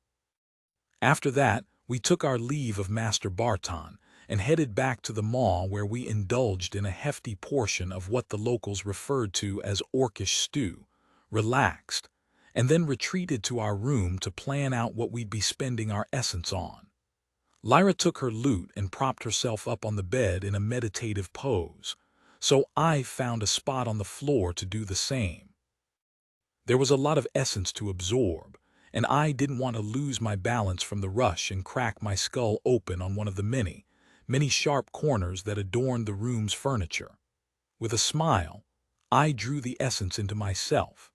After that, we took our leave of Master Barton and headed back to the mall, where we indulged in a hefty portion of what the locals referred to as orcish stew, relaxed, and then retreated to our room to plan out what we'd be spending our essence on. Lyra took her loot and propped herself up on the bed in a meditative pose, so I found a spot on the floor to do the same. There was a lot of essence to absorb, and I didn't want to lose my balance from the rush and crack my skull open on one of the many sharp corners that adorned the room's furniture. With a smile, I drew the essence into myself.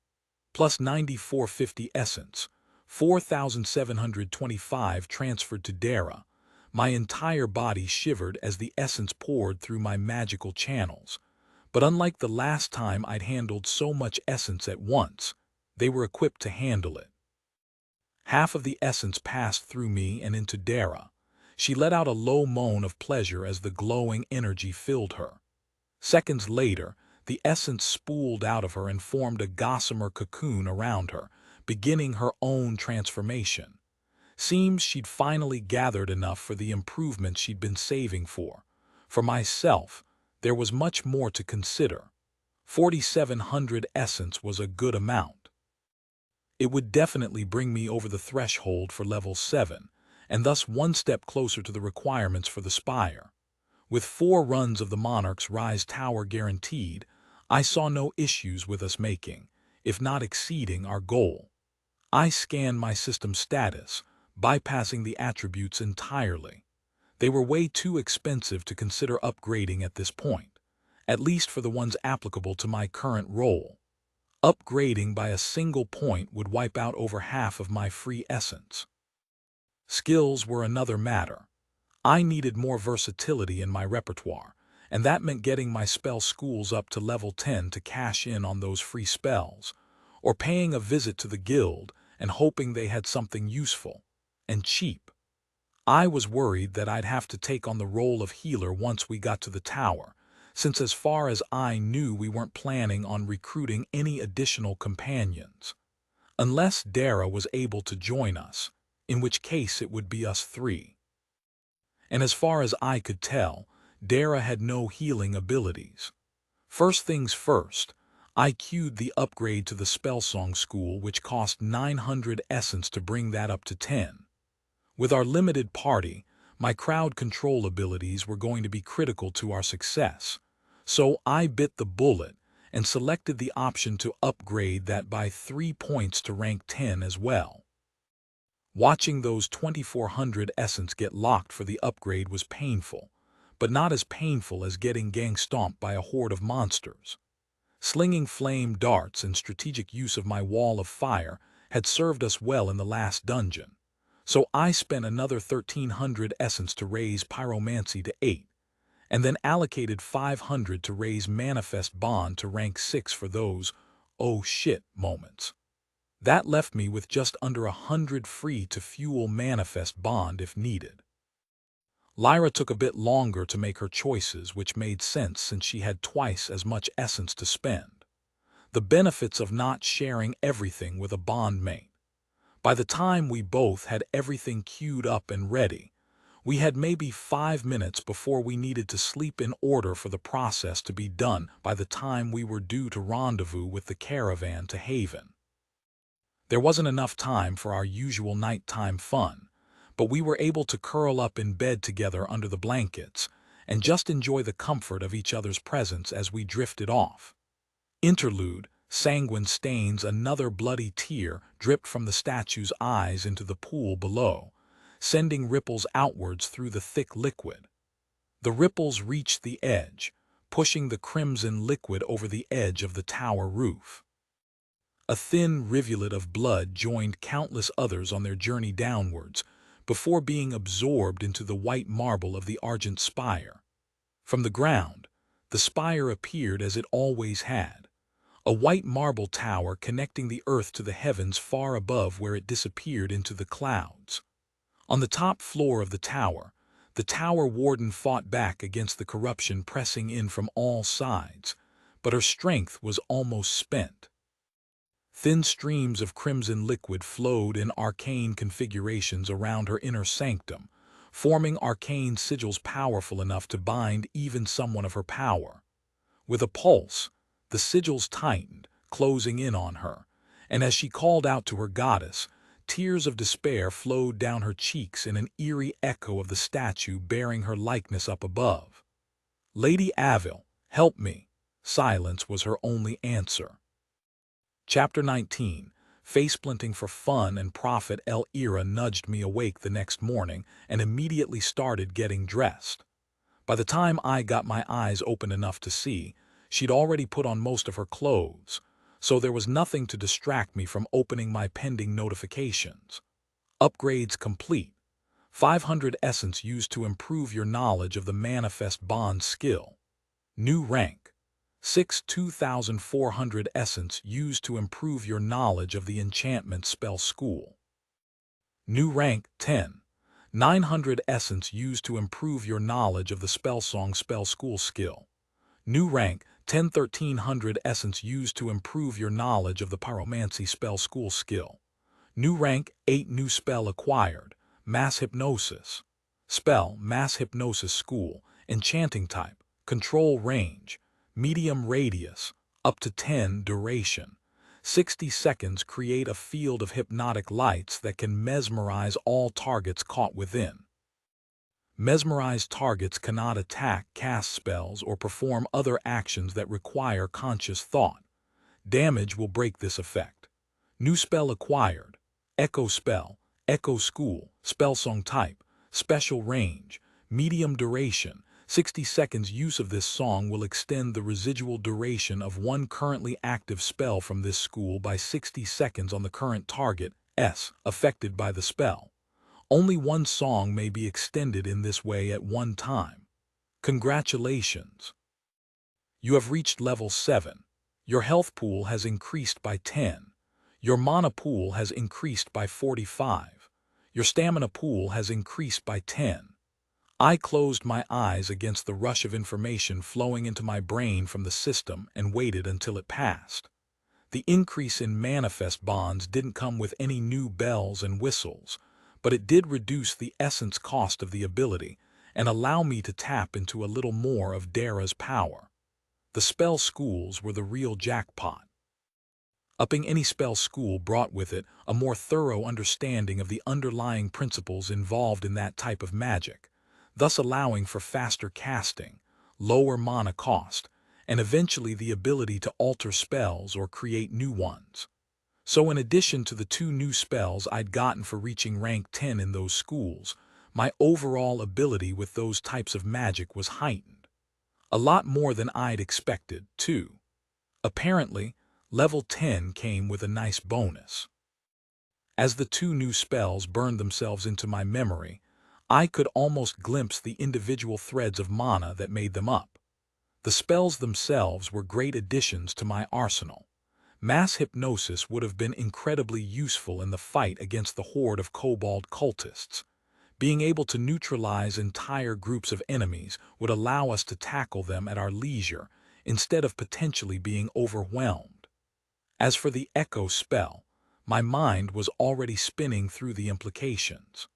Plus 9450 essence, 4725 transferred to Dara. My entire body shivered as the essence poured through my magical channels. But unlike the last time I'd handled so much essence at once, they were equipped to handle it. Half of the essence passed through me and into Dara. She let out a low moan of pleasure as the glowing energy filled her. Seconds later, The essence spooled out of her and formed a gossamer cocoon around her, beginning her own transformation. Seems she'd finally gathered enough for the improvements she'd been saving for. For myself, there was much more to consider. 4,700 essence was a good amount. It would definitely bring me over the threshold for level 7, and thus one step closer to the requirements for the Spire. With 4 runs of the Monarch's Rise Tower guaranteed, I saw no issues with us making, if not exceeding, our goal. I scanned my system status, bypassing the attributes entirely. They were way too expensive to consider upgrading at this point, at least for the ones applicable to my current role. Upgrading by a single point would wipe out over half of my free essence. Skills were another matter. I needed more versatility in my repertoire, and that meant getting my spell schools up to level 10 to cash in on those free spells, or paying a visit to the guild and hoping they had something useful and cheap. I was worried that I'd have to take on the role of healer once we got to the tower, since as far as I knew we weren't planning on recruiting any additional companions. Unless Dara was able to join us, in which case it would be us 3. And as far as I could tell, Dara had no healing abilities. First things first, I queued the upgrade to the Spellsong School, which cost 900 essence to bring that up to 10. With our limited party, my crowd control abilities were going to be critical to our success, so I bit the bullet and selected the option to upgrade that by 3 points to rank 10 as well. Watching those 2,400 essence get locked for the upgrade was painful, but not as painful as getting gang-stomped by a horde of monsters. Slinging flame darts and strategic use of my wall of fire had served us well in the last dungeon, so I spent another 1,300 essence to raise pyromancy to 8, and then allocated 500 to raise manifest bond to rank 6 for those "oh shit" moments. That left me with just under 100 free to fuel manifest bond if needed. Lyra took a bit longer to make her choices, which made sense since she had twice as much essence to spend. The benefits of not sharing everything with a bondmate. By the time we both had everything queued up and ready, we had maybe 5 minutes before we needed to sleep in order for the process to be done by the time we were due to rendezvous with the caravan to Haven. There wasn't enough time for our usual nighttime fun, but we were able to curl up in bed together under the blankets and just enjoy the comfort of each other's presence as we drifted off. Interlude, Sanguine Stains. Another bloody tear dripped from the statue's eyes into the pool below, sending ripples outwards through the thick liquid. The ripples reached the edge, pushing the crimson liquid over the edge of the tower roof. A thin rivulet of blood joined countless others on their journey downwards before being absorbed into the white marble of the Argent Spire. From the ground, the spire appeared as it always had, a white marble tower connecting the earth to the heavens far above where it disappeared into the clouds. On the top floor of the tower warden fought back against the corruption pressing in from all sides, but her strength was almost spent. Thin streams of crimson liquid flowed in arcane configurations around her inner sanctum, forming arcane sigils powerful enough to bind even someone of her power. With a pulse, the sigils tightened, closing in on her, and as she called out to her goddess, tears of despair flowed down her cheeks in an eerie echo of the statue bearing her likeness up above. "Lady Avil, help me!" Silence was her only answer. Chapter 19. Faceplanting for fun and profit. Ira nudged me awake the next morning and immediately started getting dressed. By the time I got my eyes open enough to see, she'd already put on most of her clothes, so there was nothing to distract me from opening my pending notifications. Upgrades complete. 500 essence used to improve your knowledge of the Manifest Bond skill. New rank. 2,400 essence used to improve your knowledge of the Enchantment Spell School. New rank 10. 900 essence used to improve your knowledge of the Spellsong Spell School skill. New rank 10-1300 essence used to improve your knowledge of the pyromancy spell school skill. New rank, 8 new spell acquired. Mass hypnosis. Spell, mass hypnosis school. Enchanting type, control range. Medium radius, up to 10 duration. 60 seconds create a field of hypnotic lights that can mesmerize all targets caught within. Mesmerized targets cannot attack, cast spells, or perform other actions that require conscious thought. Damage will break this effect. New spell acquired. Echo spell, Echo school, spell song type, special range, medium duration. 60 seconds use of this song will extend the residual duration of one currently active spell from this school by 60 seconds on the current target, affected by the spell. Only one song may be extended in this way at one time. Congratulations! You have reached level 7. Your health pool has increased by 10. Your mana pool has increased by 45. Your stamina pool has increased by 10. I closed my eyes against the rush of information flowing into my brain from the system and waited until it passed. The increase in manifest bonds didn't come with any new bells and whistles, but it did reduce the essence cost of the ability and allow me to tap into a little more of Dara's power. The spell schools were the real jackpot. Upping any spell school brought with it a more thorough understanding of the underlying principles involved in that type of magic, thus allowing for faster casting, lower mana cost, and eventually the ability to alter spells or create new ones. So in addition to the 2 new spells I'd gotten for reaching rank 10 in those schools, my overall ability with those types of magic was heightened. A lot more than I'd expected, too. Apparently, level 10 came with a nice bonus. As the 2 new spells burned themselves into my memory, I could almost glimpse the individual threads of mana that made them up. The spells themselves were great additions to my arsenal. Mass hypnosis would have been incredibly useful in the fight against the horde of kobold cultists. Being able to neutralize entire groups of enemies would allow us to tackle them at our leisure instead of potentially being overwhelmed. As for the Echo spell, my mind was already spinning through the implications.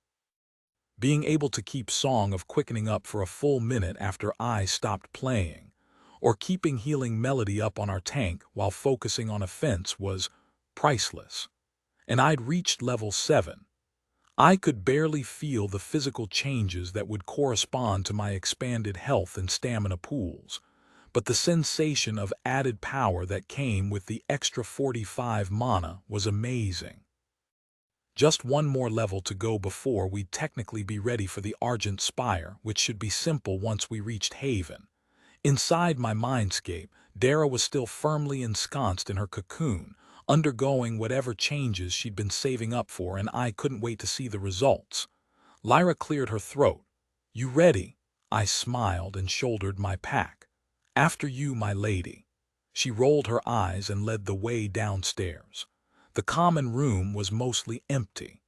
Being able to keep Song of Quickening up for a full minute after I stopped playing, or keeping Healing Melody up on our tank while focusing on offense was priceless. And I'd reached level 7. I could barely feel the physical changes that would correspond to my expanded health and stamina pools, but the sensation of added power that came with the extra 45 mana was amazing. Just one more level to go before we'd technically be ready for the Argent Spire, which should be simple once we reached Haven. Inside my mindscape, Dara was still firmly ensconced in her cocoon, undergoing whatever changes she'd been saving up for, and I couldn't wait to see the results. Lyra cleared her throat. "You ready?" I smiled and shouldered my pack. "After you, my lady." She rolled her eyes and led the way downstairs. The common room was mostly empty.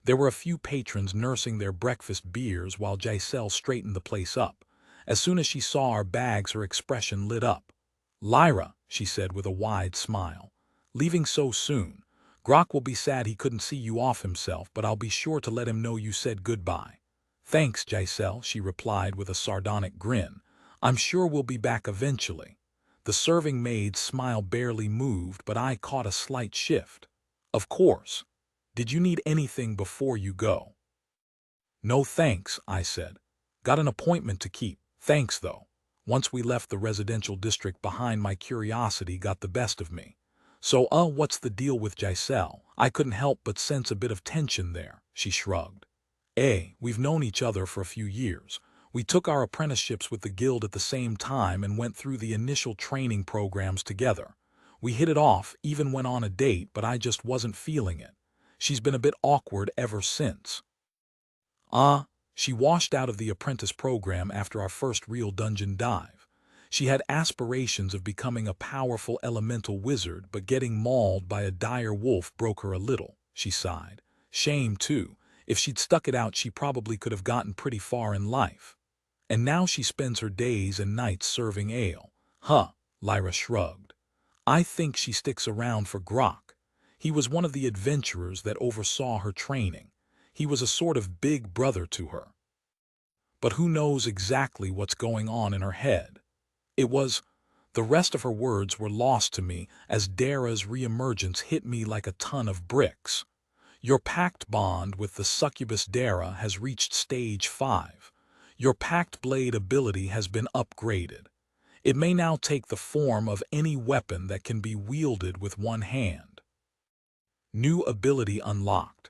There were a few patrons nursing their breakfast beers while Giselle straightened the place up. As soon as she saw our bags, her expression lit up. "Lyra," she said with a wide smile, "leaving so soon. Grok will be sad he couldn't see you off himself, but I'll be sure to let him know you said goodbye." "Thanks, Giselle," she replied with a sardonic grin. "I'm sure we'll be back eventually." The serving maid's smile barely moved, but I caught a slight shift. "Of course. Did you need anything before you go?" "No thanks," I said. "Got an appointment to keep. Thanks, though." Once we left the residential district behind, my curiosity got the best of me. "So, what's the deal with Giselle?" I couldn't help but sense a bit of tension there. She shrugged. We've known each other for a few years. We took our apprenticeships with the guild at the same time and went through the initial training programs together. We hit it off, even went on a date, but I just wasn't feeling it. She's been a bit awkward ever since." She washed out of the apprentice program after our first real dungeon dive. She had aspirations of becoming a powerful elemental wizard, but getting mauled by a dire wolf broke her a little. She sighed. "Shame, too. If she'd stuck it out, she probably could have gotten pretty far in life. And now she spends her days and nights serving ale. Huh, Lyra shrugged. I think she sticks around for Grok. He was one of the adventurers that oversaw her training. He was a sort of big brother to her. But who knows exactly what's going on in her head? The rest of her words were lost to me as Dara's reemergence hit me like a ton of bricks. Your pact bond with the succubus Dara has reached stage 5. Your pact blade ability has been upgraded. It may now take the form of any weapon that can be wielded with one hand. New ability unlocked.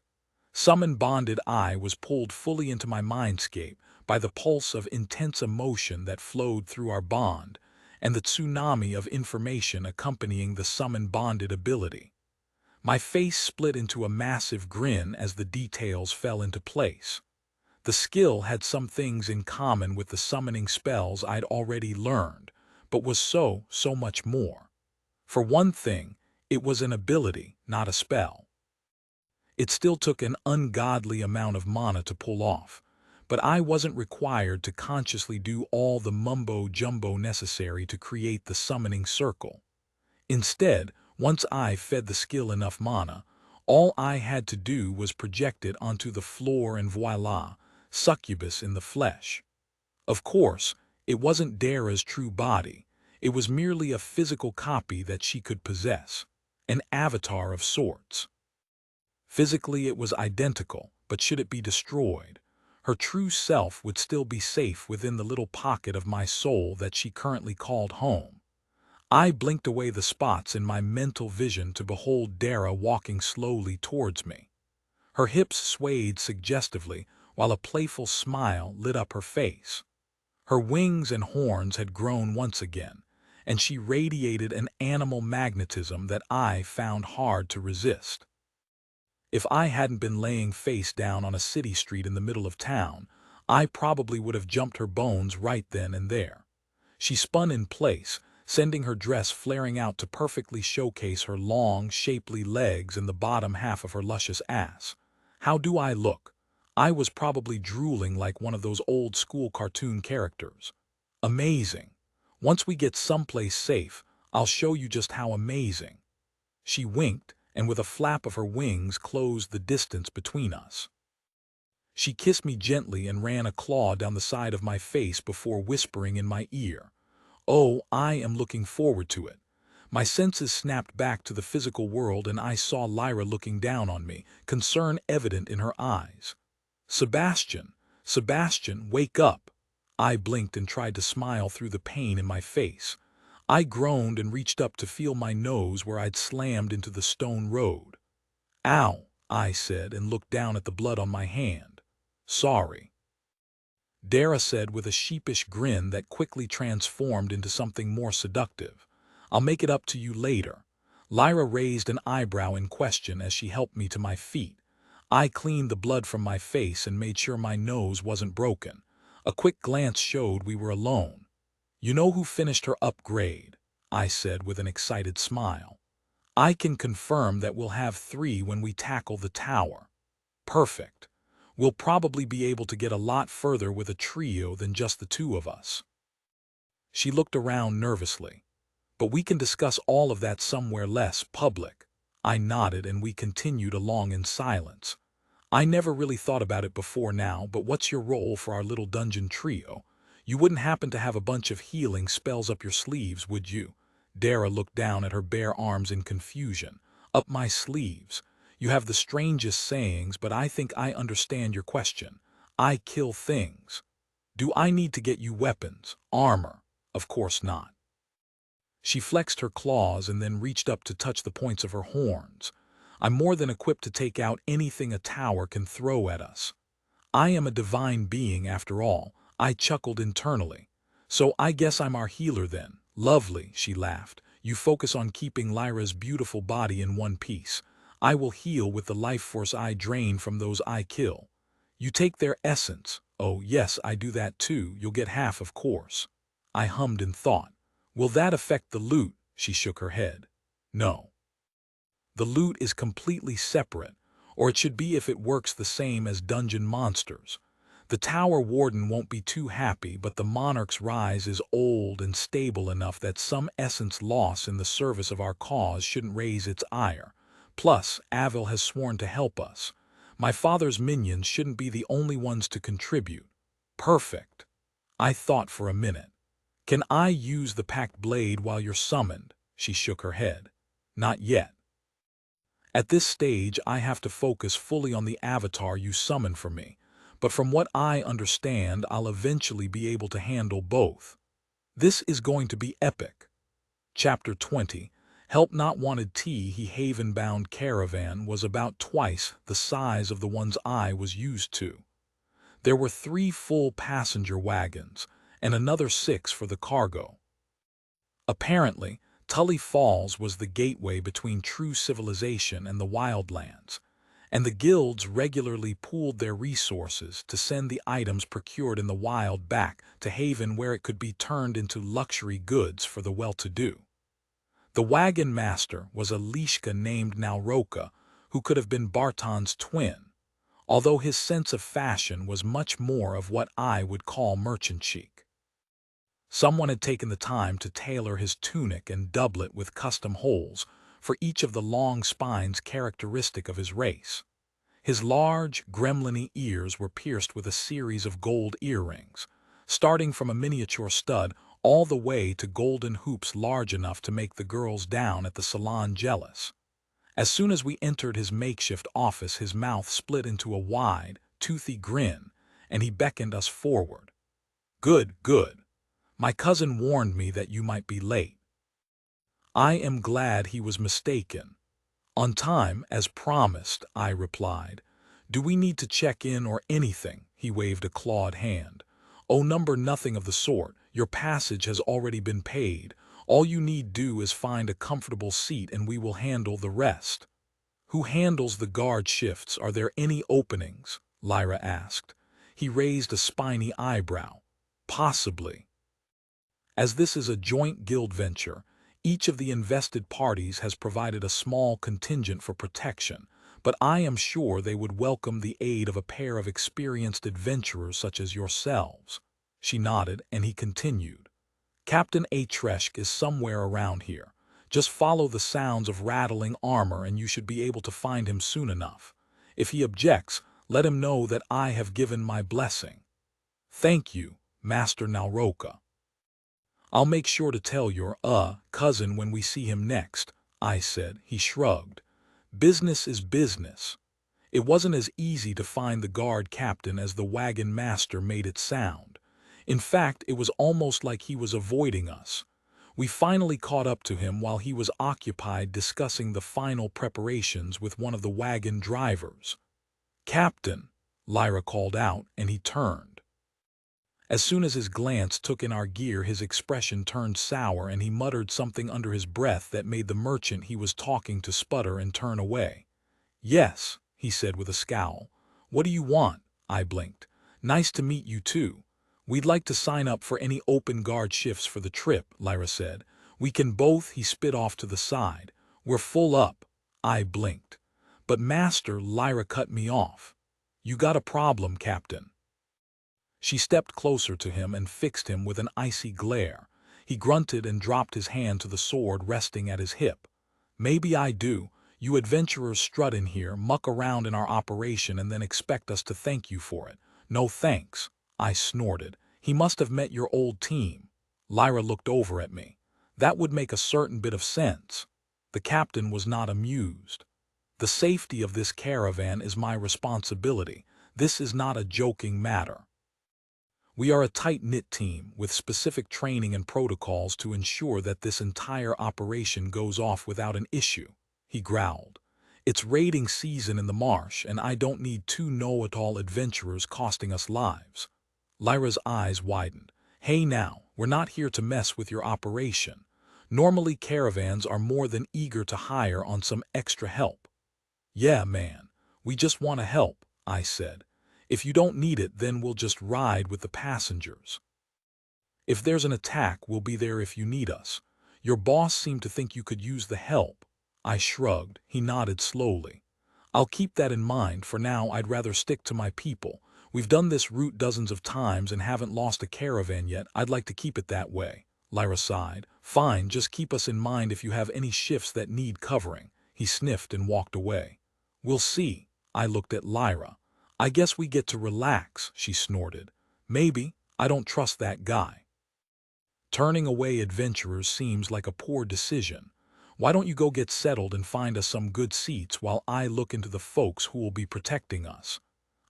Summon Bonded I was pulled fully into my mindscape by the pulse of intense emotion that flowed through our bond and the tsunami of information accompanying the Summon Bonded ability. My face split into a massive grin as the details fell into place. The skill had some things in common with the summoning spells I'd already learned, but was so much more. For one thing, it was an ability, not a spell. It still took an ungodly amount of mana to pull off, but I wasn't required to consciously do all the mumbo-jumbo necessary to create the summoning circle. Instead, once I fed the skill enough mana, all I had to do was project it onto the floor and voila, succubus in the flesh. Of course, it wasn't Dara's true body. It was merely a physical copy that she could possess, an avatar of sorts. Physically it was identical, but should it be destroyed, her true self would still be safe within the little pocket of my soul that she currently called home. I blinked away the spots in my mental vision to behold Dara walking slowly towards me. Her hips swayed suggestively while a playful smile lit up her face. Her wings and horns had grown once again, and she radiated an animal magnetism that I found hard to resist. If I hadn't been laying face down on a city street in the middle of town, I probably would have jumped her bones right then and there. She spun in place, sending her dress flaring out to perfectly showcase her long, shapely legs and the bottom half of her luscious ass. How do I look? I was probably drooling like one of those old-school cartoon characters. Amazing. Once we get someplace safe, I'll show you just how amazing. She winked, and with a flap of her wings closed the distance between us. She kissed me gently and ran a claw down the side of my face before whispering in my ear, "Oh, I am looking forward to it." My senses snapped back to the physical world and I saw Lyra looking down on me, concern evident in her eyes. "Sebastian, Sebastian, wake up!" I blinked and tried to smile through the pain in my face. I groaned and reached up to feel my nose where I'd slammed into the stone road. "Ow," I said and looked down at the blood on my hand. "Sorry," Dara said with a sheepish grin that quickly transformed into something more seductive. "I'll make it up to you later." Lyra raised an eyebrow in question as she helped me to my feet. I cleaned the blood from my face and made sure my nose wasn't broken. A quick glance showed we were alone. "You know who finished her upgrade?" I said with an excited smile. "I can confirm that we'll have 3 when we tackle the tower." "Perfect. We'll probably be able to get a lot further with a trio than just the 2 of us." She looked around nervously. "But we can discuss all of that somewhere less public." I nodded and we continued along in silence. "I never really thought about it before now, but what's your role for our little dungeon trio? You wouldn't happen to have a bunch of healing spells up your sleeves, would you?" Dara looked down at her bare arms in confusion. "Up my sleeves? You have the strangest sayings, but I think I understand your question. I kill things. Do I need to get you weapons, armor? Of course not." She flexed her claws and then reached up to touch the points of her horns. "I'm more than equipped to take out anything a tower can throw at us. I am a divine being after all," I chuckled internally. "So I guess I'm our healer then." "Lovely," she laughed. "You focus on keeping Lyra's beautiful body in one piece. I will heal with the life force I drain from those I kill." "You take their essence." "Oh, yes, I do that too. You'll get half, of course." I hummed in thought. "Will that affect the loot?" She shook her head. "No. The loot is completely separate, or it should be if it works the same as dungeon monsters. The tower warden won't be too happy, but the monarch's rise is old and stable enough that some essence loss in the service of our cause shouldn't raise its ire. Plus, Avil has sworn to help us. My father's minions shouldn't be the only ones to contribute. Perfect. I thought for a minute. Can I use the packed blade while you're summoned? She shook her head. Not yet. At this stage, I have to focus fully on the avatar you summon for me, but from what I understand, I'll eventually be able to handle both. This is going to be epic. Chapter 20. Help Not Wanted T. He Haven-bound caravan was about twice the size of the ones I was used to. There were 3 full passenger wagons, and another 6 for the cargo. Apparently, Tully Falls was the gateway between true civilization and the wildlands, and the guilds regularly pooled their resources to send the items procured in the wild back to Haven where it could be turned into luxury goods for the well-to-do. The wagon master was a Lishka named Nauroka, who could have been Barton's twin, although his sense of fashion was much more of what I would call merchant chic. Someone had taken the time to tailor his tunic and doublet with custom holes for each of the long spines characteristic of his race. His large, gremlin-y ears were pierced with a series of gold earrings, starting from a miniature stud all the way to golden hoops large enough to make the girls down at the salon jealous. As soon as we entered his makeshift office, his mouth split into a wide, toothy grin, and he beckoned us forward. "Good, good. My cousin warned me that you might be late." I am glad he was mistaken. "On time, as promised," I replied. "Do we need to check in or anything?" He waved a clawed hand. "Oh, nothing of the sort. Your passage has already been paid. All you need do is find a comfortable seat and we will handle the rest." "Who handles the guard shifts? Are there any openings?" Lyra asked. He raised a spiny eyebrow. "Possibly. As this is a joint guild venture, each of the invested parties has provided a small contingent for protection, but I am sure they would welcome the aid of a pair of experienced adventurers such as yourselves." She nodded, and he continued. "Captain Atresk is somewhere around here. Just follow the sounds of rattling armor and you should be able to find him soon enough. If he objects, let him know that I have given my blessing." "Thank you, Master Nauroka. I'll make sure to tell your, cousin when we see him next," I said. He shrugged. "Business is business." It wasn't as easy to find the guard captain as the wagon master made it sound. In fact, it was almost like he was avoiding us. We finally caught up to him while he was occupied discussing the final preparations with one of the wagon drivers. "Captain," Lyra called out, and he turned. As soon as his glance took in our gear, his expression turned sour and he muttered something under his breath that made the merchant he was talking to sputter and turn away. "Yes," he said with a scowl. "What do you want?" I blinked. "Nice to meet you too. We'd like to sign up for any open guard shifts for the trip," Lyra said. "We can both," he spit off to the side. "We're full up." I blinked. "But Master," Lyra cut me off. "You got a problem, Captain." She stepped closer to him and fixed him with an icy glare. He grunted and dropped his hand to the sword resting at his hip. "Maybe I do. You adventurers strut in here, muck around in our operation, and then expect us to thank you for it. No thanks." I snorted. "He must have met your old team." Lyra looked over at me. "That would make a certain bit of sense." The captain was not amused. "The safety of this caravan is my responsibility. This is not a joking matter. We are a tight-knit team with specific training and protocols to ensure that this entire operation goes off without an issue," he growled. "It's raiding season in the marsh, and I don't need 2 know-it-all adventurers costing us lives." Lyra's eyes widened. "Hey now, we're not here to mess with your operation. Normally caravans are more than eager to hire on some extra help." "Yeah, man, we just want to help," I said. "If you don't need it, then we'll just ride with the passengers. If there's an attack, we'll be there if you need us. Your boss seemed to think you could use the help." I shrugged. He nodded slowly. "I'll keep that in mind. For now, I'd rather stick to my people. We've done this route dozens of times and haven't lost a caravan yet. I'd like to keep it that way." Lyra sighed. "Fine, just keep us in mind if you have any shifts that need covering." He sniffed and walked away. "We'll see." I looked at Lyra. "I guess we get to relax," she snorted. "Maybe. I don't trust that guy." Turning away adventurers seems like a poor decision. Why don't you go get settled and find us some good seats while I look into the folks who will be protecting us?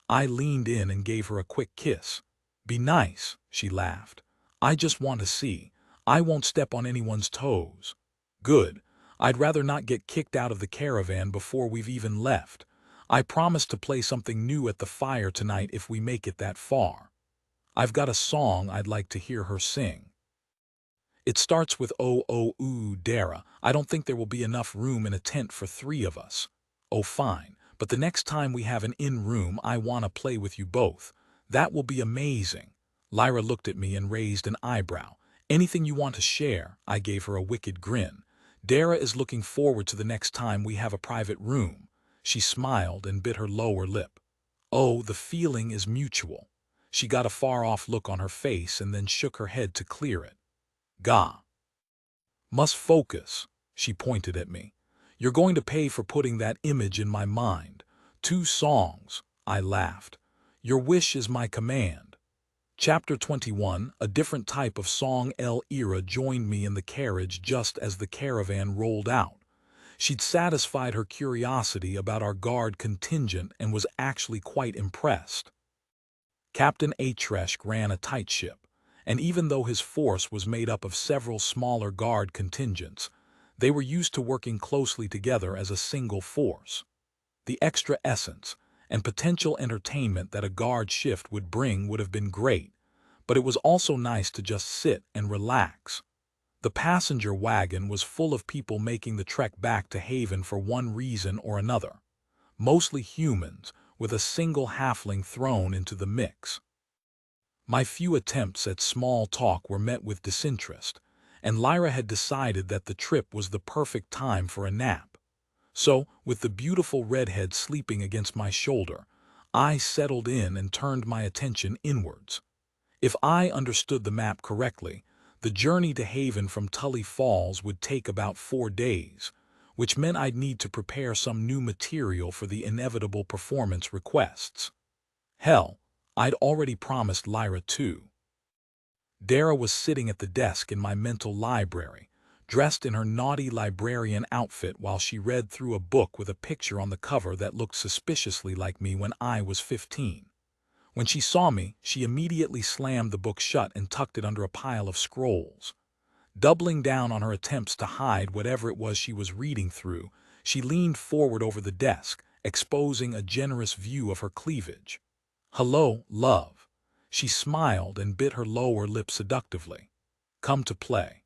I leaned in and gave her a quick kiss. "Be nice," she laughed. "I just want to see. I won't step on anyone's toes." "Good. I'd rather not get kicked out of the caravan before we've even left. I promise to play something new at the fire tonight if we make it that far. I've got a song I'd like to hear her sing. It starts with "Oh, oh, ooh, Dara. I don't think there will be enough room in a tent for 3 of us." "Oh, fine. But the next time we have an in-room, I want to play with you both. That will be amazing." Lyra looked at me and raised an eyebrow. "Anything you want to share?" I gave her a wicked grin. "Dara is looking forward to the next time we have a private room." She smiled and bit her lower lip. "Oh, the feeling is mutual." She got a far-off look on her face and then shook her head to clear it. "Gah. Must focus." She pointed at me. "You're going to pay for putting that image in my mind. 2 songs." I laughed. "Your wish is my command." Chapter 21, a different type of song. Ira joined me in the carriage just as the caravan rolled out. She'd satisfied her curiosity about our guard contingent and was actually quite impressed. Captain Atresh ran a tight ship, and even though his force was made up of several smaller guard contingents, they were used to working closely together as a single force. The extra essence and potential entertainment that a guard shift would bring would have been great, but it was also nice to just sit and relax. The passenger wagon was full of people making the trek back to Haven for one reason or another. Mostly humans, with a single halfling thrown into the mix. My few attempts at small talk were met with disinterest, and Lyra had decided that the trip was the perfect time for a nap. So, with the beautiful redhead sleeping against my shoulder, I settled in and turned my attention inwards. If I understood the map correctly, the journey to Haven from Tully Falls would take about 4 days, which meant I'd need to prepare some new material for the inevitable performance requests. Hell, I'd already promised Lyra too. Dara was sitting at the desk in my mental library, dressed in her naughty librarian outfit while she read through a book with a picture on the cover that looked suspiciously like me when I was 15. When she saw me, she immediately slammed the book shut and tucked it under a pile of scrolls. Doubling down on her attempts to hide whatever it was she was reading through, she leaned forward over the desk, exposing a generous view of her cleavage. "Hello, love." She smiled and bit her lower lip seductively. "Come to play."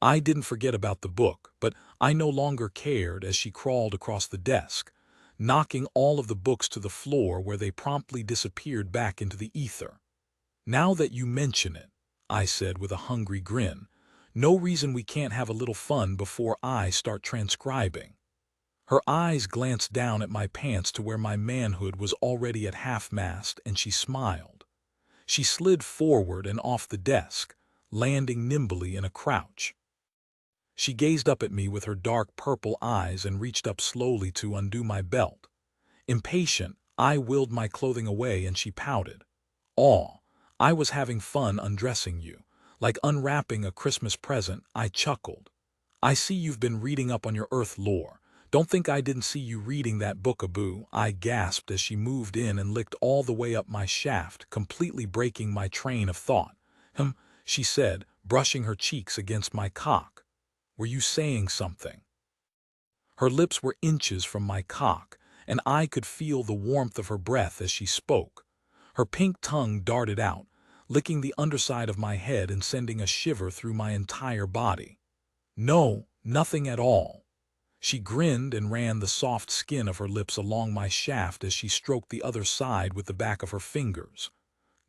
I didn't forget about the book, but I no longer cared as she crawled across the desk, knocking all of the books to the floor where they promptly disappeared back into the ether. "Now that you mention it," I said with a hungry grin, "no reason we can't have a little fun before I start transcribing." Her eyes glanced down at my pants to where my manhood was already at half-mast, and she smiled. She slid forward and off the desk, landing nimbly in a crouch. She gazed up at me with her dark purple eyes and reached up slowly to undo my belt. Impatient, I willed my clothing away and she pouted. "Aw, I was having fun undressing you. Like unwrapping a Christmas present," I chuckled. "I see you've been reading up on your Earth lore. Don't think I didn't see you reading that bookaboo," I gasped as she moved in and licked all the way up my shaft, completely breaking my train of thought. She said, brushing her cheeks against my cock. "Were you saying something?" Her lips were inches from my cock, and I could feel the warmth of her breath as she spoke. Her pink tongue darted out, licking the underside of my head and sending a shiver through my entire body. "No, nothing at all." She grinned and ran the soft skin of her lips along my shaft as she stroked the other side with the back of her fingers.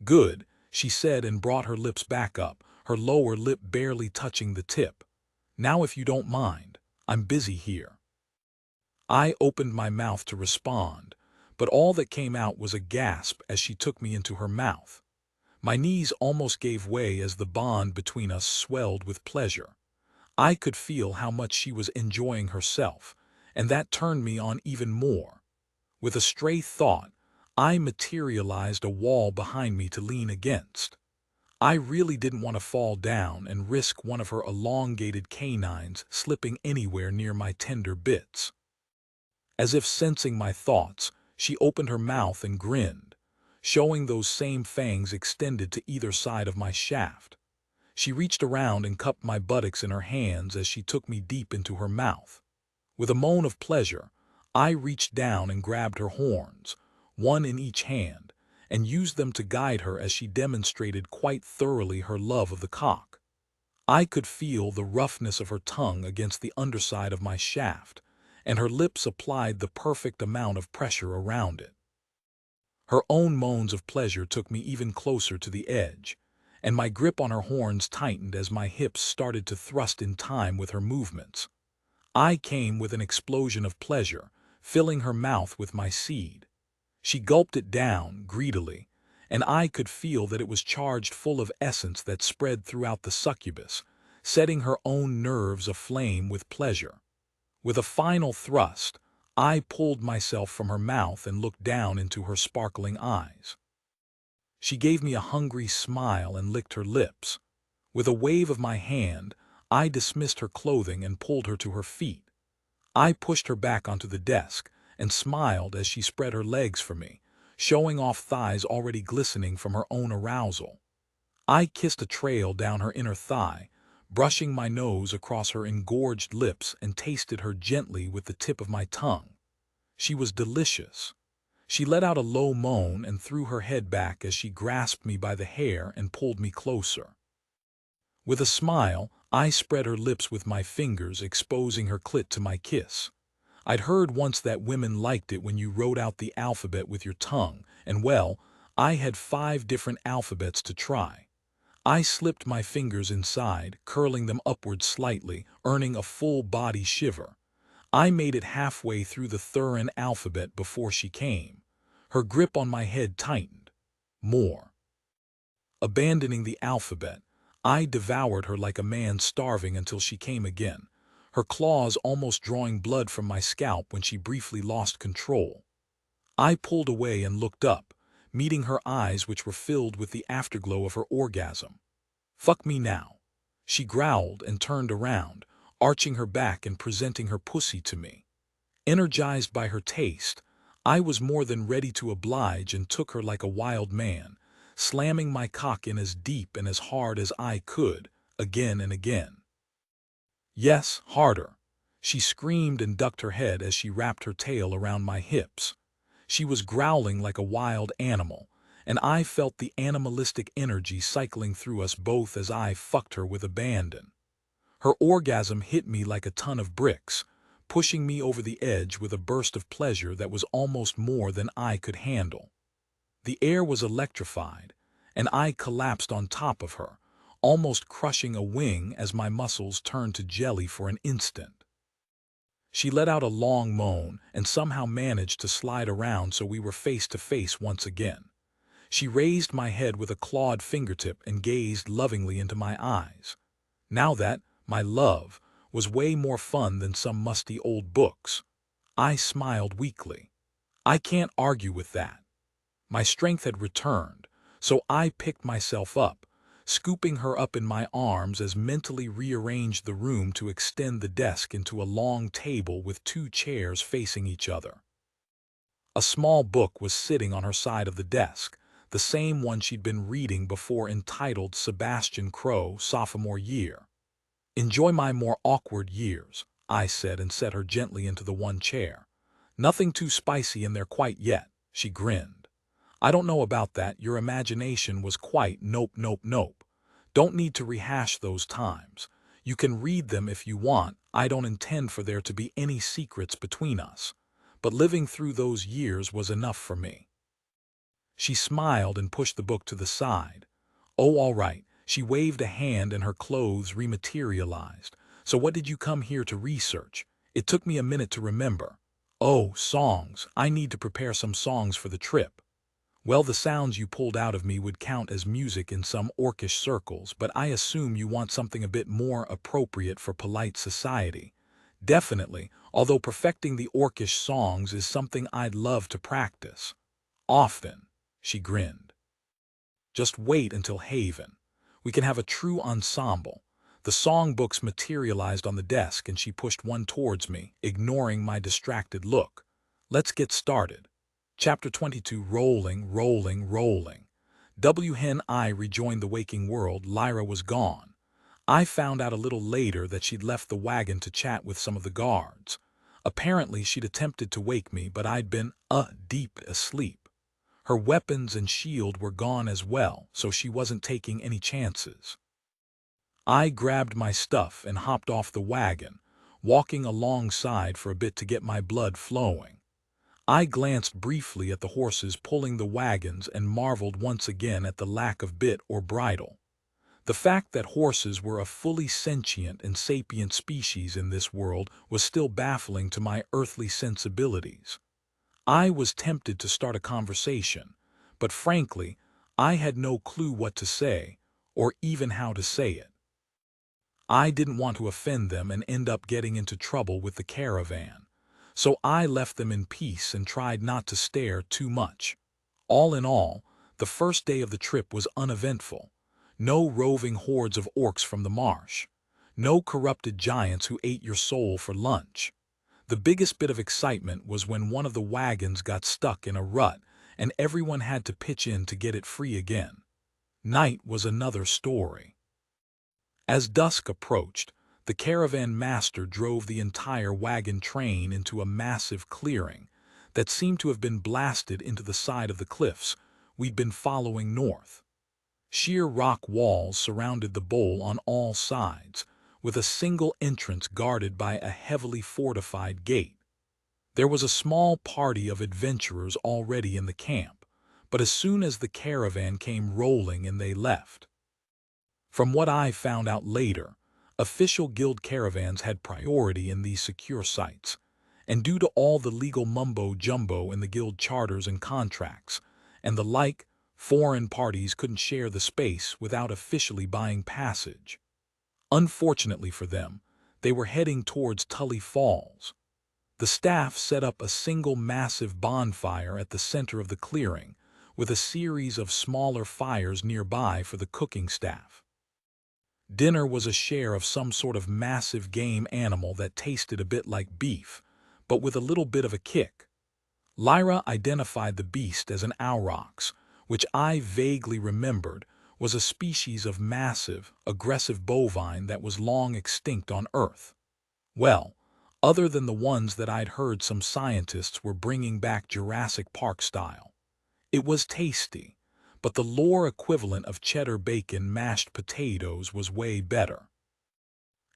"Good," she said and brought her lips back up, her lower lip barely touching the tip. "Now if you don't mind, I'm busy here." I opened my mouth to respond, but all that came out was a gasp as she took me into her mouth. My knees almost gave way as the bond between us swelled with pleasure. I could feel how much she was enjoying herself, and that turned me on even more. With a stray thought, I materialized a wall behind me to lean against. I really didn't want to fall down and risk one of her elongated canines slipping anywhere near my tender bits. As if sensing my thoughts, she opened her mouth and grinned, showing those same fangs extended to either side of my shaft. She reached around and cupped my buttocks in her hands as she took me deep into her mouth. With a moan of pleasure, I reached down and grabbed her horns, one in each hand, and used them to guide her as she demonstrated quite thoroughly her love of the cock. I could feel the roughness of her tongue against the underside of my shaft, and her lips applied the perfect amount of pressure around it. Her own moans of pleasure took me even closer to the edge, and my grip on her horns tightened as my hips started to thrust in time with her movements. I came with an explosion of pleasure, filling her mouth with my seed. She gulped it down greedily, and I could feel that it was charged full of essence that spread throughout the succubus, setting her own nerves aflame with pleasure. With a final thrust, I pulled myself from her mouth and looked down into her sparkling eyes. She gave me a hungry smile and licked her lips. With a wave of my hand, I dismissed her clothing and pulled her to her feet. I pushed her back onto the desk and smiled as she spread her legs for me, showing off thighs already glistening from her own arousal. I kissed a trail down her inner thigh, brushing my nose across her engorged lips and tasted her gently with the tip of my tongue. She was delicious. She let out a low moan and threw her head back as she grasped me by the hair and pulled me closer. With a smile, I spread her lips with my fingers, exposing her clit to my kiss. I'd heard once that women liked it when you wrote out the alphabet with your tongue, and well, I had 5 different alphabets to try. I slipped my fingers inside, curling them upward slightly, earning a full body shiver. I made it halfway through the Thurin alphabet before she came. Her grip on my head tightened. More. Abandoning the alphabet, I devoured her like a man starving until she came again, her claws almost drawing blood from my scalp when she briefly lost control. I pulled away and looked up, meeting her eyes which were filled with the afterglow of her orgasm. "Fuck me now." She growled and turned around, arching her back and presenting her pussy to me. Energized by her taste, I was more than ready to oblige and took her like a wild man, slamming my cock in as deep and as hard as I could, again and again. Yes, harder. She screamed and ducked her head as she wrapped her tail around my hips. She was growling like a wild animal, and I felt the animalistic energy cycling through us both as I fucked her with abandon. Her orgasm hit me like a ton of bricks, pushing me over the edge with a burst of pleasure that was almost more than I could handle. The air was electrified, and I collapsed on top of her, almost crushing a wing as my muscles turned to jelly for an instant. She let out a long moan and somehow managed to slide around so we were face to face once again. She raised my head with a clawed fingertip and gazed lovingly into my eyes. Now that, my love, was way more fun than some musty old books. I smiled weakly. I can't argue with that. My strength had returned, so I picked myself up, scooping her up in my arms as mentally rearranged the room to extend the desk into a long table with 2 chairs facing each other. A small book was sitting on her side of the desk, the same one she'd been reading before, entitled Sebastian Crow, Sophomore Year. "Enjoy my more awkward years," I said and set her gently into the one chair. "Nothing too spicy in there quite yet," she grinned. "I don't know about that. Your imagination was quite nope. Don't need to rehash those times. You can read them if you want. I don't intend for there to be any secrets between us. But living through those years was enough for me." She smiled and pushed the book to the side. "Oh, all right." She waved a hand and her clothes rematerialized. "So what did you come here to research?" It took me a minute to remember. "Oh, songs. I need to prepare some songs for the trip." "Well, the sounds you pulled out of me would count as music in some orcish circles, but I assume you want something a bit more appropriate for polite society." "Definitely, although perfecting the orcish songs is something I'd love to practice. Often," she grinned. "Just wait until Haven. We can have a true ensemble." The songbooks materialized on the desk and she pushed one towards me, ignoring my distracted look. "Let's get started." Chapter 22. Rolling, rolling, rolling. When I rejoined the waking world, Lyra was gone. I found out a little later that she'd left the wagon to chat with some of the guards. Apparently she'd attempted to wake me, but I'd been deep asleep. Her weapons and shield were gone as well, so she wasn't taking any chances. I grabbed my stuff and hopped off the wagon, walking alongside for a bit to get my blood flowing. I glanced briefly at the horses pulling the wagons and marveled once again at the lack of bit or bridle. The fact that horses were a fully sentient and sapient species in this world was still baffling to my earthly sensibilities. I was tempted to start a conversation, but frankly, I had no clue what to say, or even how to say it. I didn't want to offend them and end up getting into trouble with the caravan, so I left them in peace and tried not to stare too much. All in all, the first day of the trip was uneventful. No roving hordes of orcs from the marsh. No corrupted giants who ate your soul for lunch. The biggest bit of excitement was when one of the wagons got stuck in a rut and everyone had to pitch in to get it free again. Night was another story. As dusk approached, the caravan master drove the entire wagon train into a massive clearing that seemed to have been blasted into the side of the cliffs we'd been following north. Sheer rock walls surrounded the bowl on all sides, with a single entrance guarded by a heavily fortified gate. There was a small party of adventurers already in the camp, but as soon as the caravan came rolling in, they left. From what I found out later, official guild caravans had priority in these secure sites, and due to all the legal mumbo-jumbo in the guild charters and contracts, and the like, foreign parties couldn't share the space without officially buying passage. Unfortunately for them, they were heading towards Tully Falls. The staff set up a single massive bonfire at the center of the clearing, with a series of smaller fires nearby for the cooking staff. Dinner was a share of some sort of massive game animal that tasted a bit like beef, but with a little bit of a kick. Lyra identified the beast as an aurochs, which I vaguely remembered was a species of massive, aggressive bovine that was long extinct on Earth. Well, other than the ones that I'd heard some scientists were bringing back Jurassic Park style. It was tasty, but the lore equivalent of cheddar bacon mashed potatoes was way better.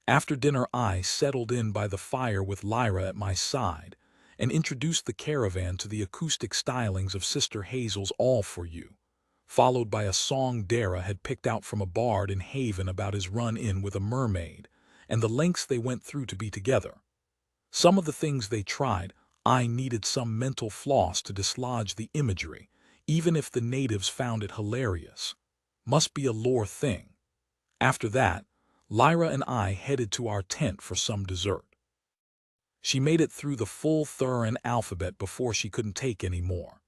After dinner, I settled in by the fire with Lyra at my side and introduced the caravan to the acoustic stylings of Sister Hazel's All For You, followed by a song Dara had picked out from a bard in Haven about his run-in with a mermaid and the lengths they went through to be together. Some of the things they tried, I needed some mental floss to dislodge the imagery, even if the natives found it hilarious. Must be a lore thing. After that, Lyra and I headed to our tent for some dessert. She made it through the full Thuran alphabet before she couldn't take any more.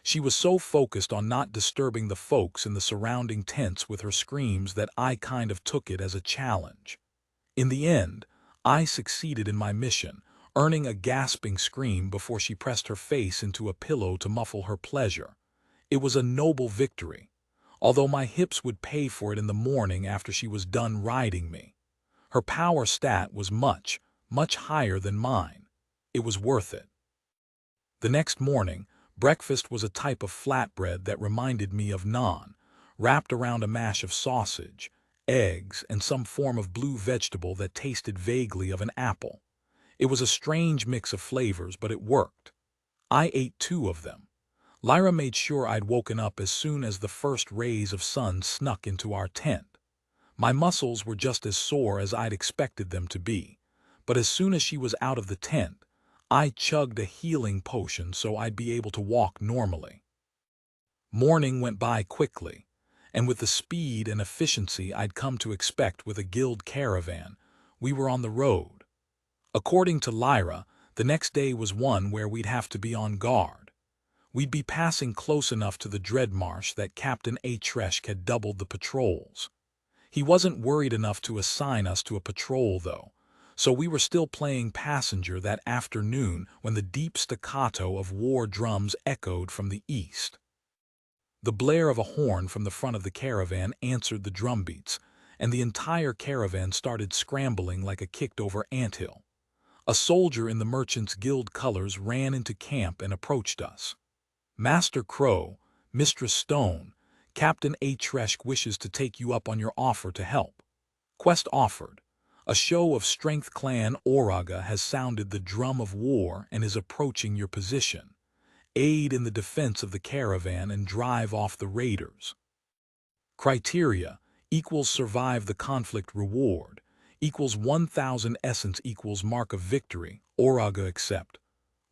She was so focused on not disturbing the folks in the surrounding tents with her screams that I kind of took it as a challenge. In the end, I succeeded in my mission, earning a gasping scream before she pressed her face into a pillow to muffle her pleasure. It was a noble victory, although my hips would pay for it in the morning after she was done riding me. Her power stat was much, much higher than mine. It was worth it. The next morning, breakfast was a type of flatbread that reminded me of naan, wrapped around a mash of sausage, eggs, and some form of blue vegetable that tasted vaguely of an apple. It was a strange mix of flavors, but it worked. I ate 2 of them. Lyra made sure I'd woken up as soon as the first rays of sun snuck into our tent. My muscles were just as sore as I'd expected them to be, but as soon as she was out of the tent, I chugged a healing potion so I'd be able to walk normally. Morning went by quickly, and with the speed and efficiency I'd come to expect with a guild caravan, we were on the road. According to Lyra, the next day was one where we'd have to be on guard. We'd be passing close enough to the Dreadmarsh that Captain Atresh had doubled the patrols. He wasn't worried enough to assign us to a patrol, though, so we were still playing passenger that afternoon when the deep staccato of war drums echoed from the east. The blare of a horn from the front of the caravan answered the drumbeats, and the entire caravan started scrambling like a kicked-over anthill. A soldier in the Merchants' Guild colors ran into camp and approached us. "Master Crow, Mistress Stone, Captain Atresh wishes to take you up on your offer to help." Quest offered. "A show of strength. Clan Auraga has sounded the drum of war and is approaching your position. Aid in the defense of the caravan and drive off the raiders." Criteria equals survive the conflict reward, equals 1,000 essence equals mark of victory, Auraga accept.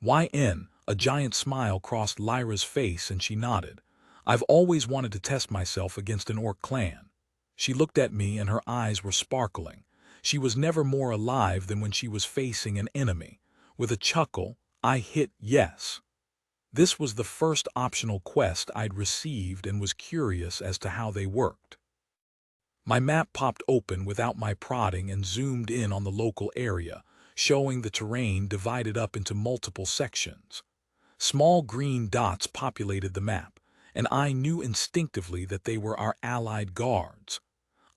YN, a giant smile crossed Lyra's face and she nodded. "I've always wanted to test myself against an orc clan." She looked at me and her eyes were sparkling. She was never more alive than when she was facing an enemy. With a chuckle, I hit yes. This was the first optional quest I'd received and was curious as to how they worked. My map popped open without my prodding and zoomed in on the local area, showing the terrain divided up into multiple sections. Small green dots populated the map, and I knew instinctively that they were our allied guards.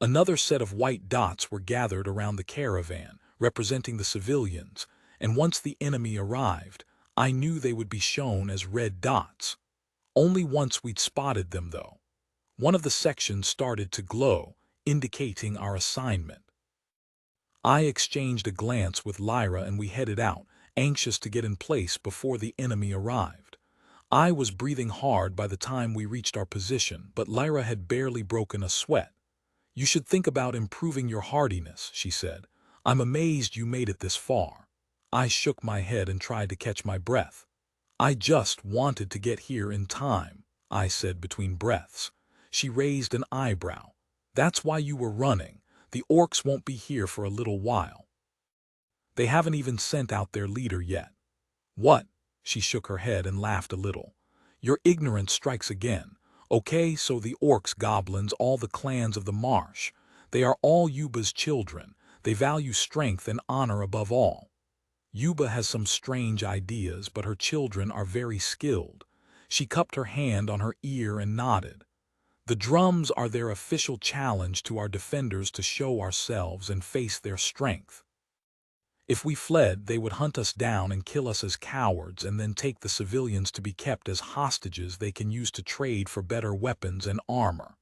Another set of white dots were gathered around the caravan, representing the civilians, and once the enemy arrived, I knew they would be shown as red dots. Only once we'd spotted them, though. One of the sections started to glow, indicating our assignment. I exchanged a glance with Lyra and we headed out, anxious to get in place before the enemy arrived. I was breathing hard by the time we reached our position, but Lyra had barely broken a sweat. "You should think about improving your hardiness," she said. "I'm amazed you made it this far." I shook my head and tried to catch my breath. "I just wanted to get here in time," I said between breaths. She raised an eyebrow. "That's why you were running. The orcs won't be here for a little while. They haven't even sent out their leader yet." "What?" She shook her head and laughed a little. "Your ignorance strikes again. Okay, so the orcs, goblins, all the clans of the marsh. They are all Yuba's children. They value strength and honor above all. Yuba has some strange ideas, but her children are very skilled." She cupped her hand on her ear and nodded. "The drums are their official challenge to our defenders to show ourselves and face their strength. If we fled, they would hunt us down and kill us as cowards and then take the civilians to be kept as hostages they can use to trade for better weapons and armor.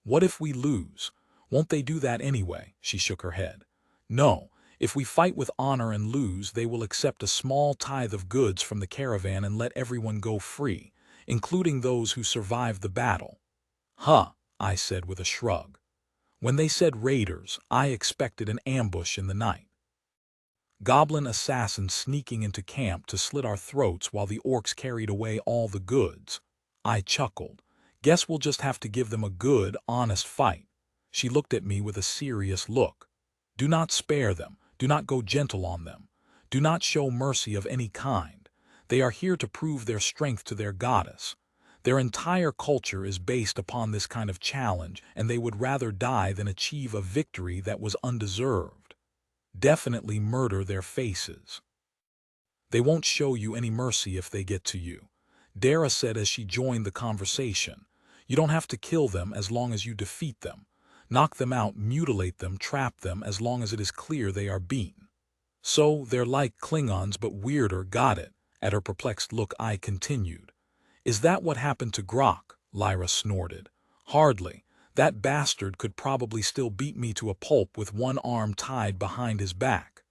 What if we lose? Won't they do that anyway?" She shook her head. "No. If we fight with honor and lose, they will accept a small tithe of goods from the caravan and let everyone go free, including those who survived the battle." "Huh," I said with a shrug. When they said raiders, I expected an ambush in the night. Goblin assassins sneaking into camp to slit our throats while the orcs carried away all the goods. I chuckled. "Guess we'll just have to give them a good, honest fight." She looked at me with a serious look. "Do not spare them. Do not go gentle on them. Do not show mercy of any kind. They are here to prove their strength to their goddess. Their entire culture is based upon this kind of challenge, and they would rather die than achieve a victory that was undeserved. Definitely murder their faces. They won't show you any mercy if they get to you," Dara said as she joined the conversation. "You don't have to kill them as long as you defeat them. Knock them out, mutilate them, trap them as long as it is clear they are beaten. So they're like Klingons but weirder, got it?" At her perplexed look I continued. "Is that what happened to Grok?" Lyra snorted. "Hardly. That bastard could probably still beat me to a pulp with one arm tied behind his back.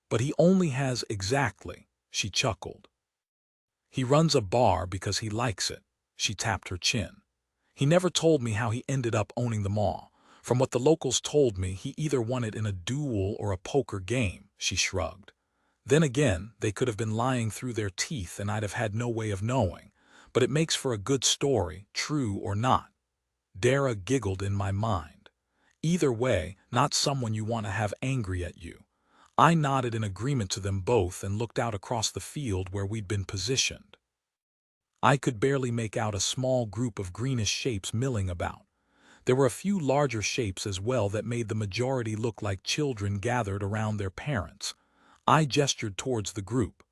But he only has exactly," she chuckled. "He runs a bar because he likes it." She tapped her chin. "He never told me how he ended up owning them all. From what the locals told me, he either won it in a duel or a poker game," she shrugged. Then again, they could have been lying through their teeth and I'd have had no way of knowing, but it makes for a good story, true or not. Dara giggled in my mind. Either way, not someone you want to have angry at you. I nodded in agreement to them both and looked out across the field where we'd been positioned. I could barely make out a small group of greenish shapes milling about. There were a few larger shapes as well that made the majority look like children gathered around their parents. I gestured towards the group.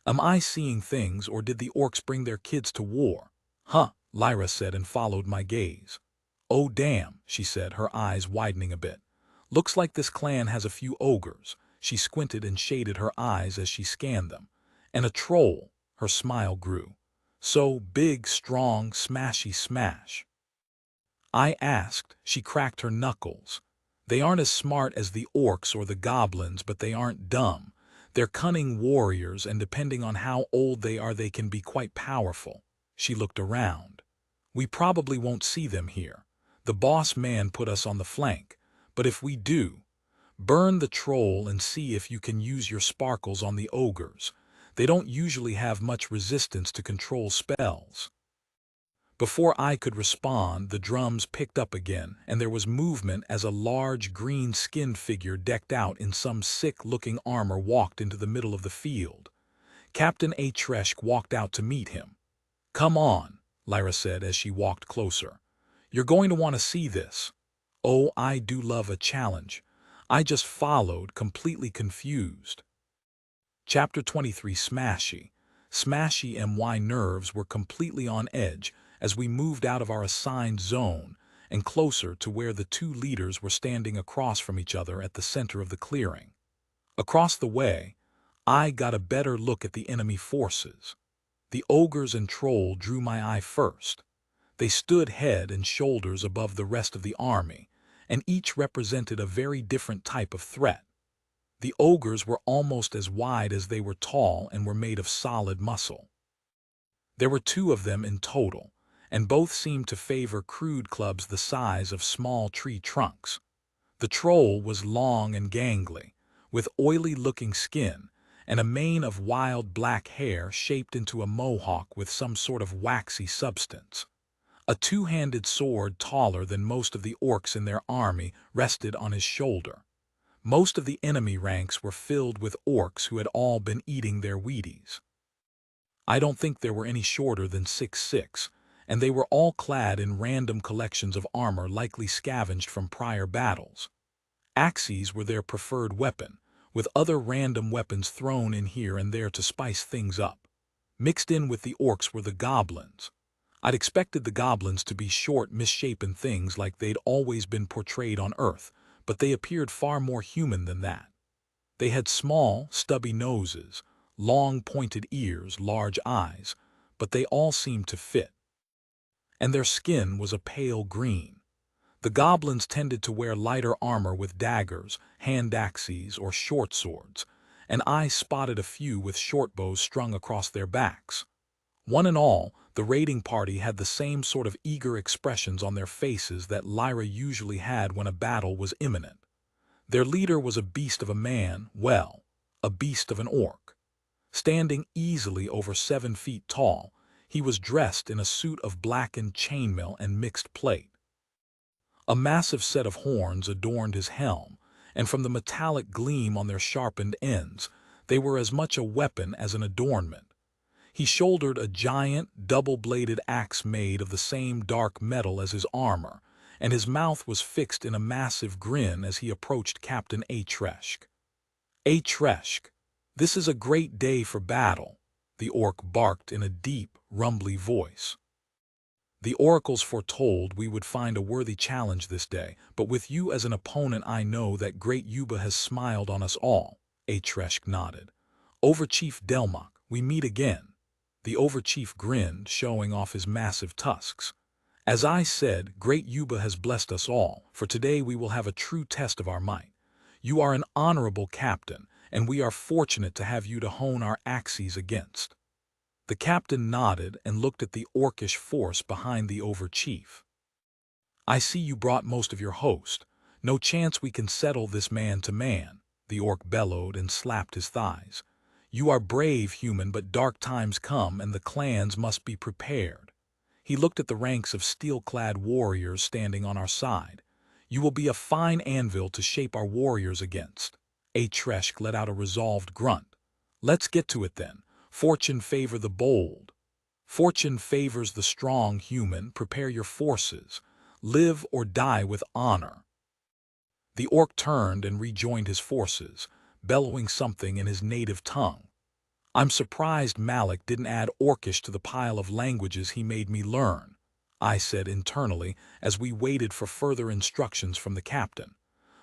Am I seeing things, or did the orcs bring their kids to war? Huh, Lyra said and followed my gaze. Oh damn, she said, her eyes widening a bit. Looks like this clan has a few ogres. She squinted and shaded her eyes as she scanned them. And a troll. Her smile grew. So big, strong, smashy smash. I asked. She cracked her knuckles. They aren't as smart as the orcs or the goblins, but they aren't dumb. They're cunning warriors, and depending on how old they are, they can be quite powerful. She looked around. We probably won't see them here. The boss man put us on the flank. But if we do, burn the troll and see if you can use your sparkles on the ogres. They don't usually have much resistance to control spells. Before I could respond, the drums picked up again, and there was movement as a large green-skinned figure decked out in some sick-looking armor walked into the middle of the field. Captain Atresh walked out to meet him. Come on, Lyra said as she walked closer. You're going to want to see this. Oh, I do love a challenge. I just followed, completely confused. Chapter 23 Smashy. Smashy MY nerves were completely on edge as we moved out of our assigned zone and closer to where the two leaders were standing across from each other at the center of the clearing. Across the way, I got a better look at the enemy forces. The ogres and troll drew my eye first. They stood head and shoulders above the rest of the army, and each represented a very different type of threat. The ogres were almost as wide as they were tall and were made of solid muscle. There were 2 of them in total, and both seemed to favor crude clubs the size of small tree trunks. The troll was long and gangly, with oily-looking skin and a mane of wild black hair shaped into a mohawk with some sort of waxy substance. A 2-handed sword taller than most of the orcs in their army rested on his shoulder. Most of the enemy ranks were filled with orcs who had all been eating their Wheaties. I don't think there were any shorter than 6'6", and they were all clad in random collections of armor likely scavenged from prior battles. Axes were their preferred weapon, with other random weapons thrown in here and there to spice things up. Mixed in with the orcs were the goblins. I'd expected the goblins to be short, misshapen things like they'd always been portrayed on Earth, but they appeared far more human than that. They had small, stubby noses, long pointed ears, large eyes, but they all seemed to fit. And their skin was a pale green. The goblins tended to wear lighter armor with daggers, hand axes, or short swords, and I spotted a few with short bows strung across their backs. One and all, the raiding party had the same sort of eager expressions on their faces that Lyra usually had when a battle was imminent. Their leader was a beast of a man, well, a beast of an orc. Standing easily over 7 feet tall, he was dressed in a suit of blackened chainmail and mixed plate. A massive set of horns adorned his helm, and from the metallic gleam on their sharpened ends, they were as much a weapon as an adornment. He shouldered a giant, double-bladed axe made of the same dark metal as his armor, and his mouth was fixed in a massive grin as he approached Captain Atresh. Atresh, this is a great day for battle, the orc barked in a deep, rumbly voice. The oracles foretold we would find a worthy challenge this day, but with you as an opponent I know that great Yuba has smiled on us all, Atresh nodded. Overchief Delmok, we meet again. The Overchief grinned, showing off his massive tusks. As I said, great Yuba has blessed us all, for today we will have a true test of our might. You are an honorable captain, and we are fortunate to have you to hone our axes against. The captain nodded and looked at the orcish force behind the Overchief. I see you brought most of your host. No chance we can settle this man to man, the orc bellowed and slapped his thighs. You are brave, human, but dark times come and the clans must be prepared. He looked at the ranks of steel-clad warriors standing on our side. You will be a fine anvil to shape our warriors against. Atresh let out a resolved grunt. Let's get to it then. Fortune favor the bold. Fortune favors the strong, human. Prepare your forces. Live or die with honor. The orc turned and rejoined his forces, bellowing something in his native tongue. I'm surprised Malik didn't add Orcish to the pile of languages he made me learn, I said internally as we waited for further instructions from the captain.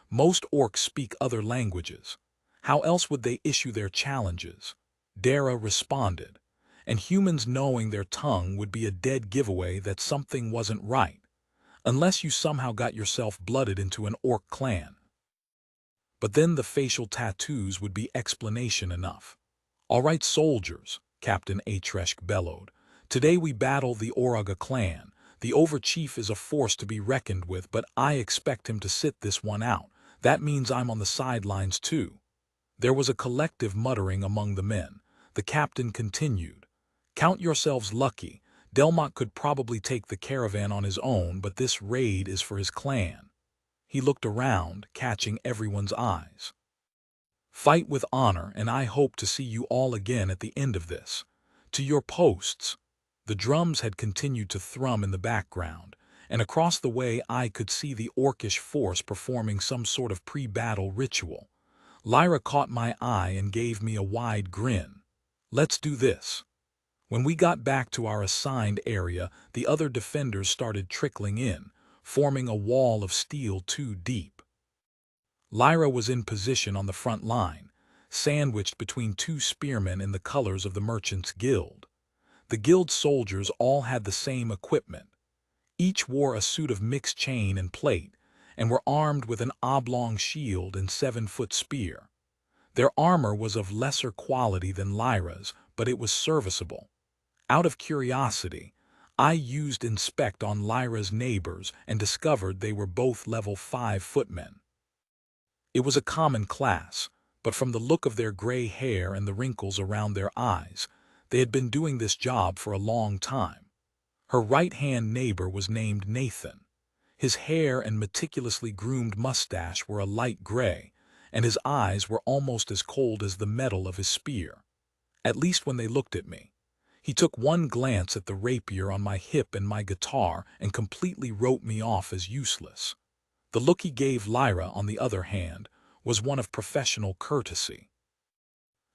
Most orcs speak other languages. How else would they issue their challenges? Dara responded, and humans knowing their tongue would be a dead giveaway that something wasn't right, unless you somehow got yourself blooded into an orc clan. But then the facial tattoos would be explanation enough. All right, soldiers, Captain Atresh bellowed. Today we battle the Oraga clan. The Overchief is a force to be reckoned with, but I expect him to sit this one out. That means I'm on the sidelines too. There was a collective muttering among the men. The captain continued. Count yourselves lucky. Delmont could probably take the caravan on his own, but this raid is for his clan. He looked around, catching everyone's eyes. Fight with honor, and I hope to see you all again at the end of this. To your posts. The drums had continued to thrum in the background, and across the way I could see the orcish force performing some sort of pre-battle ritual. Lyra caught my eye and gave me a wide grin. Let's do this. When we got back to our assigned area, the other defenders started trickling in, forming a wall of steel 2 deep. Lyra was in position on the front line, sandwiched between 2 spearmen in the colors of the Merchants' Guild. The guild soldiers all had the same equipment. Each wore a suit of mixed chain and plate, and were armed with an oblong shield and 7-foot spear. Their armor was of lesser quality than Lyra's, but it was serviceable. Out of curiosity, I used Inspect on Lyra's neighbors and discovered they were both level 5 footmen. It was a common class, but from the look of their gray hair and the wrinkles around their eyes, they had been doing this job for a long time. Her right-hand neighbor was named Nathan. His hair and meticulously groomed mustache were a light gray, and his eyes were almost as cold as the metal of his spear. At least when they looked at me. He took one glance at the rapier on my hip and my guitar and completely wrote me off as useless. The look he gave Lyra, on the other hand, was one of professional courtesy.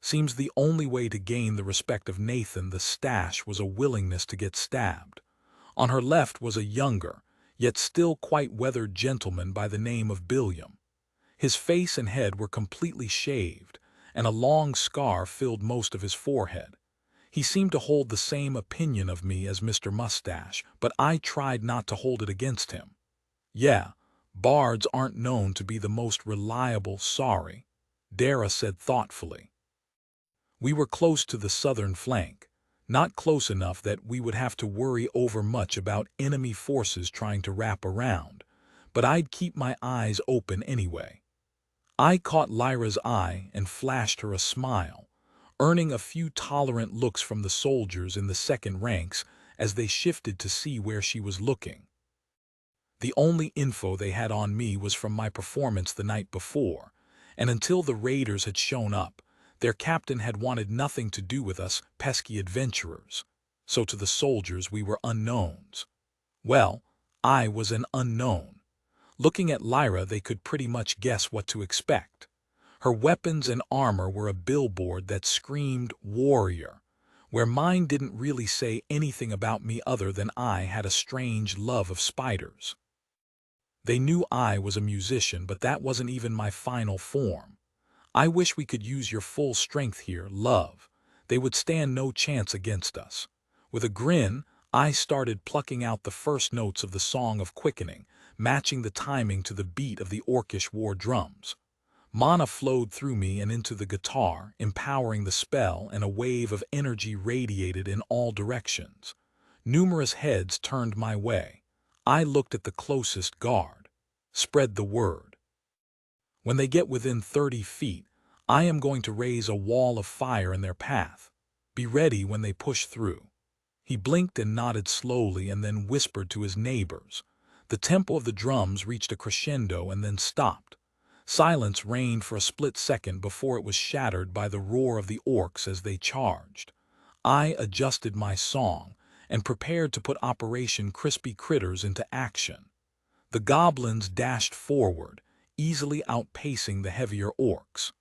Seems the only way to gain the respect of Nathan the Stash was a willingness to get stabbed. On her left was a younger, yet still quite weathered gentleman by the name of Billiam. His face and head were completely shaved, and a long scar filled most of his forehead. He seemed to hold the same opinion of me as Mr. Mustache, but I tried not to hold it against him. Yeah, bards aren't known to be the most reliable, sorry, Dara said thoughtfully. We were close to the southern flank, not close enough that we would have to worry over much about enemy forces trying to wrap around, but I'd keep my eyes open anyway. I caught Lyra's eye and flashed her a smile, earning a few tolerant looks from the soldiers in the second ranks as they shifted to see where she was looking. The only info they had on me was from my performance the night before, and until the raiders had shown up, their captain had wanted nothing to do with us pesky adventurers, so to the soldiers we were unknowns. Well, I was an unknown. Looking at Lyra, they could pretty much guess what to expect. Her weapons and armor were a billboard that screamed warrior, where mine didn't really say anything about me other than I had a strange love of spiders. They knew I was a musician, but that wasn't even my final form. I wish we could use your full strength here, love. They would stand no chance against us. With a grin, I started plucking out the first notes of the Song of Quickening, matching the timing to the beat of the orcish war drums. Mana flowed through me and into the guitar, empowering the spell, and a wave of energy radiated in all directions. Numerous heads turned my way. I looked at the closest guard. Spread the word. When they get within 30 feet, I am going to raise a wall of fire in their path. Be ready when they push through." He blinked and nodded slowly and then whispered to his neighbors. The tempo of the drums reached a crescendo and then stopped. Silence reigned for a split second before it was shattered by the roar of the orcs as they charged. I adjusted my song and prepared to put Operation Crispy Critters into action. The goblins dashed forward, easily outpacing the heavier orcs.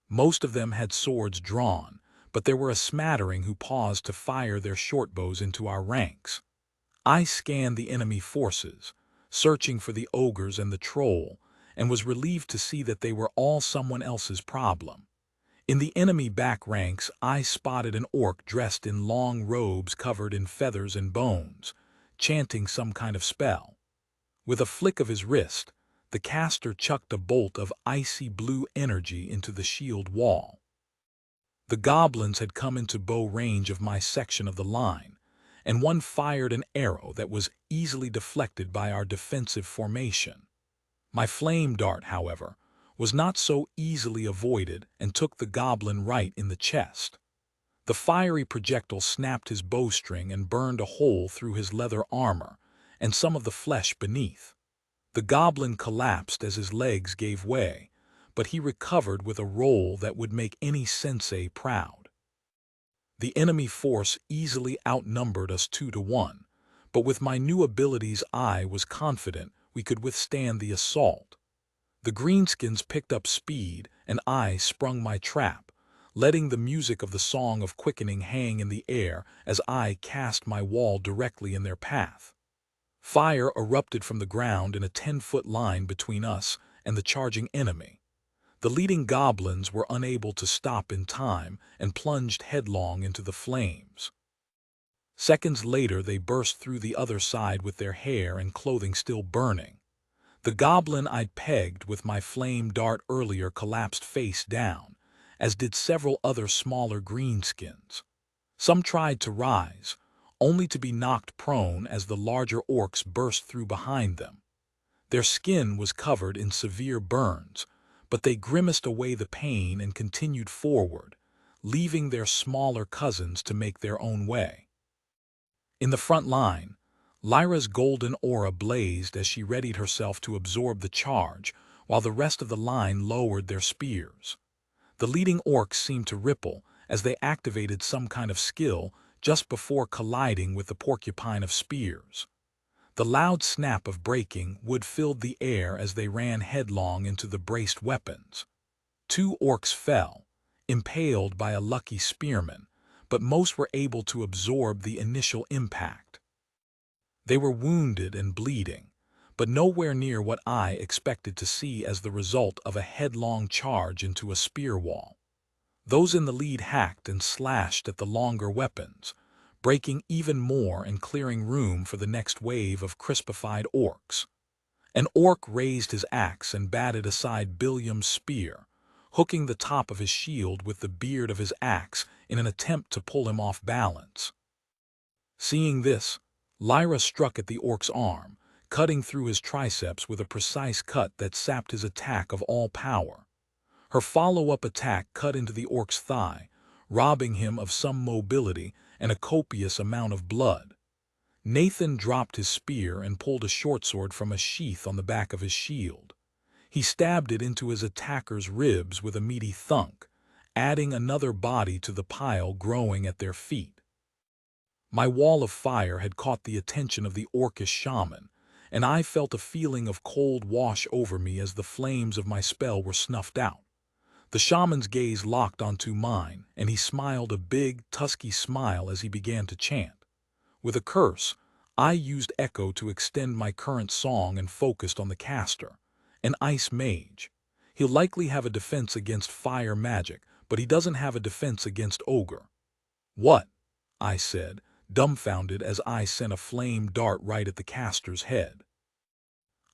Most of them had swords drawn, but there were a smattering who paused to fire their shortbows into our ranks. I scanned the enemy forces, searching for the ogres and the troll, and was relieved to see that they were all someone else's problem. In the enemy back ranks, I spotted an orc dressed in long robes covered in feathers and bones, chanting some kind of spell. With a flick of his wrist, the caster chucked a bolt of icy blue energy into the shield wall. The goblins had come into bow range of my section of the line, and one fired an arrow that was easily deflected by our defensive formation. My flame dart, however, was not so easily avoided and took the goblin right in the chest. The fiery projectile snapped his bowstring and burned a hole through his leather armor and some of the flesh beneath. The goblin collapsed as his legs gave way, but he recovered with a roll that would make any sensei proud. The enemy force easily outnumbered us 2-1, but with my new abilities I was confident we could withstand the assault. The greenskins picked up speed and I sprung my trap, letting the music of the Song of Quickening hang in the air as I cast my wall directly in their path. Fire erupted from the ground in a 10-foot line between us and the charging enemy. The leading goblins were unable to stop in time and plunged headlong into the flames. Seconds later they burst through the other side with their hair and clothing still burning. The goblin I'd pegged with my flame dart earlier collapsed face down, as did several other smaller greenskins. Some tried to rise, only to be knocked prone as the larger orcs burst through behind them. Their skin was covered in severe burns, but they grimaced away the pain and continued forward, leaving their smaller cousins to make their own way. In the front line, Lyra's golden aura blazed as she readied herself to absorb the charge, while the rest of the line lowered their spears. The leading orcs seemed to ripple as they activated some kind of skill just before colliding with the porcupine of spears. The loud snap of breaking wood filled the air as they ran headlong into the braced weapons. 2 orcs fell, impaled by a lucky spearman, but most were able to absorb the initial impact. They were wounded and bleeding, but nowhere near what I expected to see as the result of a headlong charge into a spear wall. Those in the lead hacked and slashed at the longer weapons, breaking even more and clearing room for the next wave of crispified orcs. An orc raised his axe and batted aside Billiam's spear, hooking the top of his shield with the beard of his axe in an attempt to pull him off balance. Seeing this, Lyra struck at the orc's arm, cutting through his triceps with a precise cut that sapped his attack of all power. Her follow-up attack cut into the orc's thigh, robbing him of some mobility and a copious amount of blood. Nathan dropped his spear and pulled a shortsword from a sheath on the back of his shield. He stabbed it into his attacker's ribs with a meaty thunk, adding another body to the pile growing at their feet. My wall of fire had caught the attention of the orcish shaman, and I felt a feeling of cold wash over me as the flames of my spell were snuffed out. The shaman's gaze locked onto mine, and he smiled a big, tusky smile as he began to chant. With a curse, I used Echo to extend my current song and focused on the caster, an ice mage. He'll likely have a defense against fire magic, but he doesn't have a defense against ogre. "What?" I said, dumbfounded as I sent a flame dart right at the caster's head.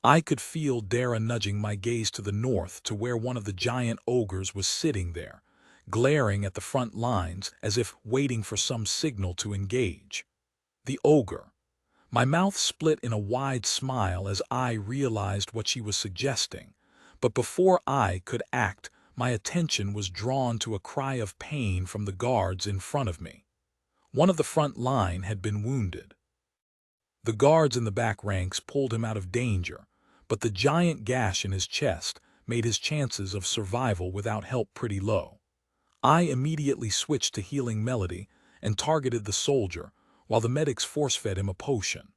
I could feel Dara nudging my gaze to the north to where one of the giant ogres was sitting there, glaring at the front lines as if waiting for some signal to engage. The ogre. My mouth split in a wide smile as I realized what she was suggesting, but before I could act, my attention was drawn to a cry of pain from the guards in front of me. One of the front line had been wounded. The guards in the back ranks pulled him out of danger, but the giant gash in his chest made his chances of survival without help pretty low. I immediately switched to healing melody and targeted the soldier, while the medics force-fed him a potion.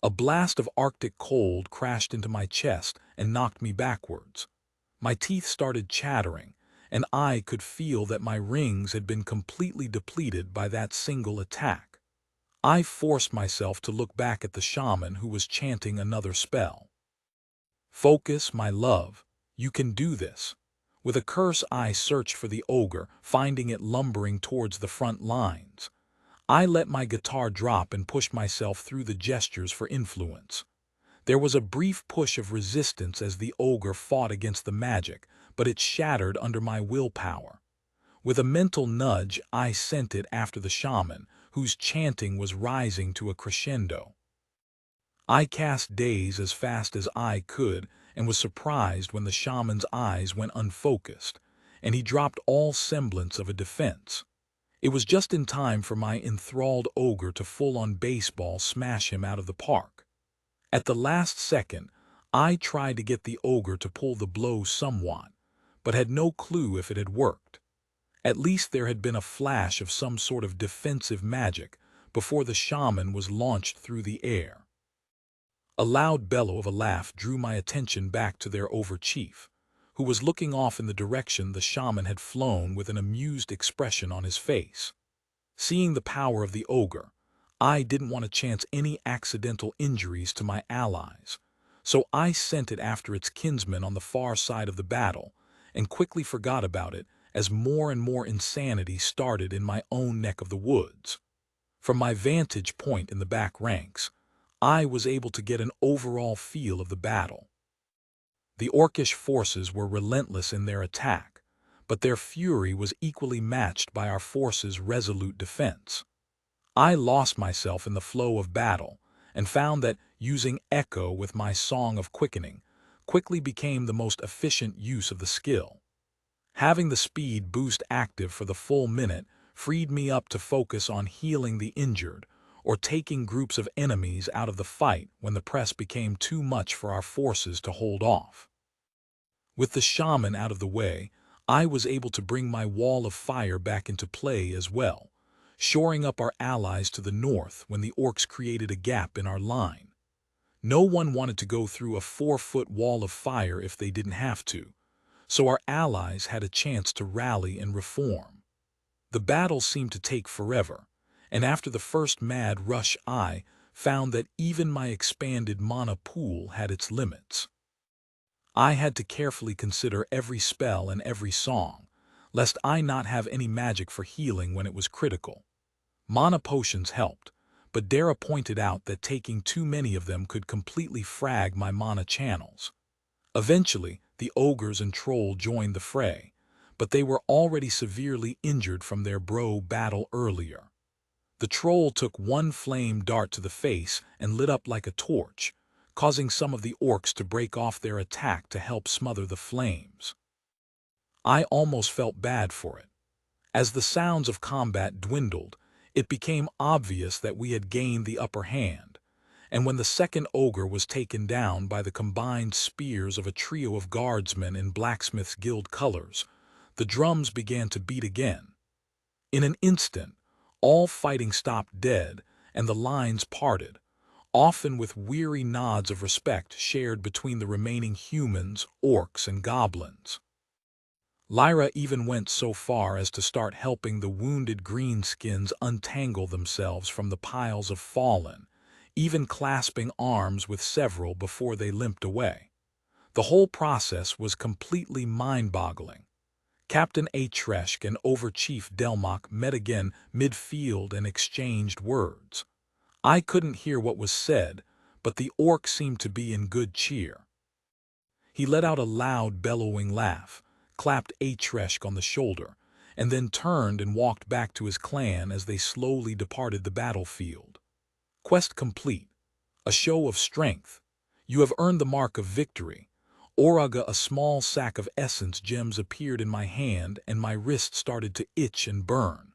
A blast of Arctic cold crashed into my chest and knocked me backwards. My teeth started chattering, and I could feel that my rings had been completely depleted by that single attack. I forced myself to look back at the shaman who was chanting another spell. "Focus, my love. You can do this." With a curse, I searched for the ogre, finding it lumbering towards the front lines. I let my guitar drop and pushed myself through the gestures for influence. There was a brief push of resistance as the ogre fought against the magic, but it shattered under my willpower. With a mental nudge, I sent it after the shaman, whose chanting was rising to a crescendo. I cast Daze as fast as I could and was surprised when the shaman's eyes went unfocused, and he dropped all semblance of a defense. It was just in time for my enthralled ogre to full-on baseball smash him out of the park. At the last second, I tried to get the ogre to pull the blow somewhat, but had no clue if it had worked. At least there had been a flash of some sort of defensive magic before the shaman was launched through the air. A loud bellow of a laugh drew my attention back to their over-chief, who was looking off in the direction the shaman had flown with an amused expression on his face. Seeing the power of the ogre, I didn't want to chance any accidental injuries to my allies, so I sent it after its kinsman on the far side of the battle and quickly forgot about it as more and more insanity started in my own neck of the woods. From my vantage point in the back ranks, I was able to get an overall feel of the battle. The orcish forces were relentless in their attack, but their fury was equally matched by our forces' resolute defense. I lost myself in the flow of battle and found that using echo with my Song of Quickening quickly became the most efficient use of the skill. Having the speed boost active for the full minute freed me up to focus on healing the injured or taking groups of enemies out of the fight when the press became too much for our forces to hold off. With the shaman out of the way, I was able to bring my wall of fire back into play as well, shoring up our allies to the north when the orcs created a gap in our line. No one wanted to go through a 4-foot wall of fire if they didn't have to, so our allies had a chance to rally and reform. The battle seemed to take forever, and after the first mad rush I found that even my expanded mana pool had its limits. I had to carefully consider every spell and every song, lest I not have any magic for healing when it was critical. Mana potions helped, but Dara pointed out that taking too many of them could completely frag my mana channels. Eventually, the ogres and troll joined the fray, but they were already severely injured from their bro battle earlier. The troll took one flame dart to the face and lit up like a torch, causing some of the orcs to break off their attack to help smother the flames. I almost felt bad for it. As the sounds of combat dwindled, it became obvious that we had gained the upper hand, and when the second ogre was taken down by the combined spears of a trio of guardsmen in Blacksmith's Guild colors, the drums began to beat again. In an instant, all fighting stopped dead and the lines parted, often with weary nods of respect shared between the remaining humans, orcs, and goblins. Lyra even went so far as to start helping the wounded greenskins untangle themselves from the piles of fallen, even clasping arms with several before they limped away. The whole process was completely mind-boggling. Captain Atresk and Overchief Delmok met again mid-field and exchanged words. I couldn't hear what was said, but the orc seemed to be in good cheer. He let out a loud bellowing laugh, clapped Atresk on the shoulder, and then turned and walked back to his clan as they slowly departed the battlefield. Quest complete. A show of strength. You have earned the mark of victory. Oraga, a small sack of essence gems, appeared in my hand, and my wrist started to itch and burn.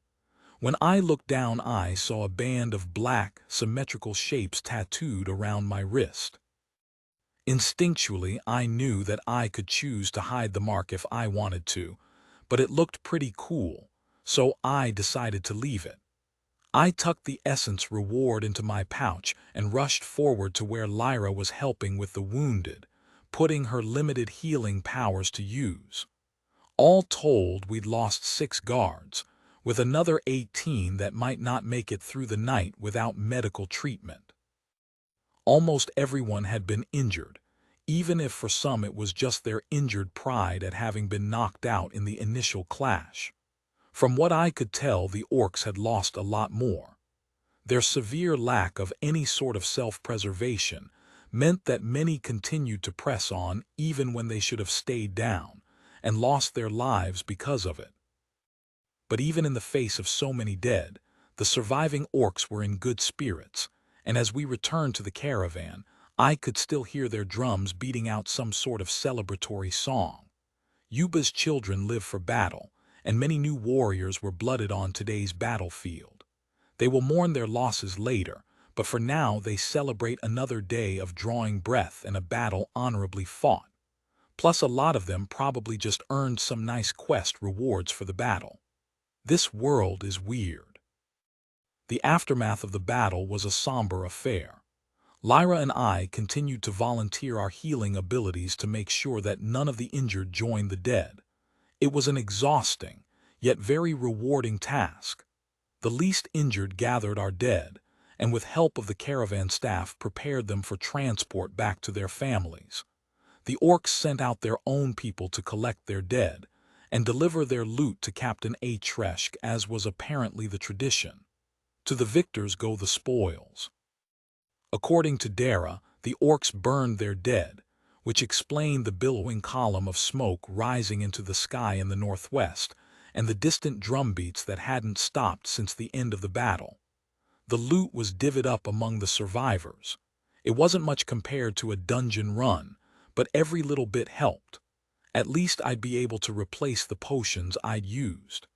When I looked down, I saw a band of black, symmetrical shapes tattooed around my wrist. Instinctually, I knew that I could choose to hide the mark if I wanted to, but it looked pretty cool, so I decided to leave it. I tucked the essence reward into my pouch and rushed forward to where Lyra was helping with the wounded, putting her limited healing powers to use. All told, we'd lost 6 guards, with another 18 that might not make it through the night without medical treatment. Almost everyone had been injured, even if for some it was just their injured pride at having been knocked out in the initial clash. From what I could tell, the orcs had lost a lot more. Their severe lack of any sort of self-preservation meant that many continued to press on even when they should have stayed down, and lost their lives because of it. But even in the face of so many dead, the surviving orcs were in good spirits, and as we returned to the caravan, I could still hear their drums beating out some sort of celebratory song. Yuba's children live for battle, and many new warriors were blooded on today's battlefield. They will mourn their losses later, but for now they celebrate another day of drawing breath and a battle honorably fought. Plus, a lot of them probably just earned some nice quest rewards for the battle. This world is weird. The aftermath of the battle was a somber affair. Lyra and I continued to volunteer our healing abilities to make sure that none of the injured joined the dead. It was an exhausting, yet very rewarding task. The least injured gathered our dead, and with help of the caravan staff prepared them for transport back to their families. The orcs sent out their own people to collect their dead, and deliver their loot to Captain Atresk, as was apparently the tradition. To the victors go the spoils. According to Dara, the orcs burned their dead, which explained the billowing column of smoke rising into the sky in the northwest, and the distant drumbeats that hadn't stopped since the end of the battle. The loot was divvied up among the survivors. It wasn't much compared to a dungeon run, but every little bit helped. At least I'd be able to replace the potions I'd used.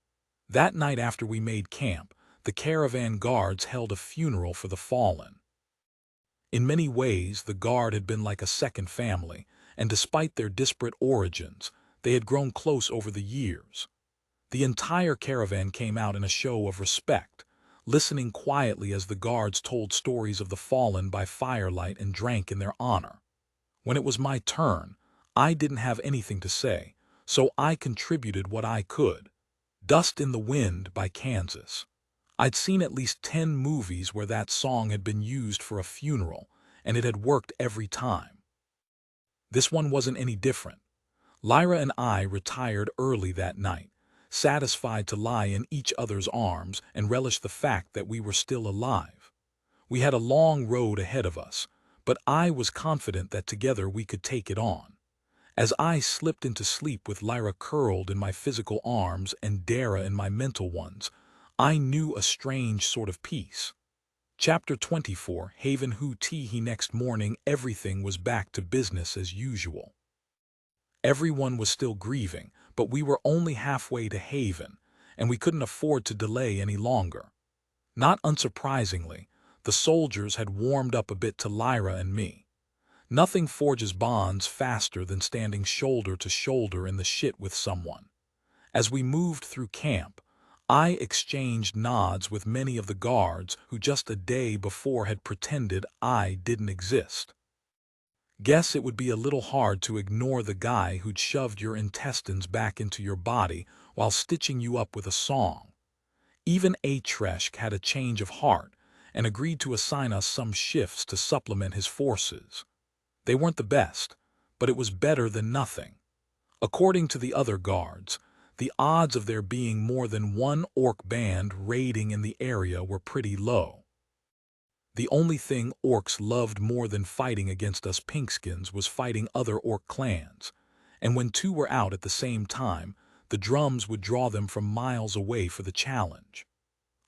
That night after we made camp, the caravan guards held a funeral for the fallen. In many ways, the guard had been like a second family, and despite their disparate origins, they had grown close over the years. The entire caravan came out in a show of respect, listening quietly as the guards told stories of the fallen by firelight and drank in their honor. When it was my turn, I didn't have anything to say, so I contributed what I could. Dust in the Wind by Kansas. I'd seen at least 10 movies where that song had been used for a funeral, and it had worked every time. This one wasn't any different. Lyra and I retired early that night, satisfied to lie in each other's arms and relish the fact that we were still alive. We had a long road ahead of us, but I was confident that together we could take it on. As I slipped into sleep with Lyra curled in my physical arms and Dara in my mental ones, I knew a strange sort of peace. Chapter 24, Haven Hu Tihi. Next morning, everything was back to business as usual. Everyone was still grieving, but we were only halfway to Haven, and we couldn't afford to delay any longer. Not unsurprisingly, the soldiers had warmed up a bit to Lyra and me. Nothing forges bonds faster than standing shoulder to shoulder in the shit with someone. As we moved through camp, I exchanged nods with many of the guards who just a day before had pretended I didn't exist. Guess it would be a little hard to ignore the guy who'd shoved your intestines back into your body while stitching you up with a song. Even Atresk had a change of heart and agreed to assign us some shifts to supplement his forces. They weren't the best, but it was better than nothing. According to the other guards, the odds of there being more than one orc band raiding in the area were pretty low. The only thing orcs loved more than fighting against us pinkskins was fighting other orc clans, and when 2 were out at the same time, the drums would draw them from miles away for the challenge.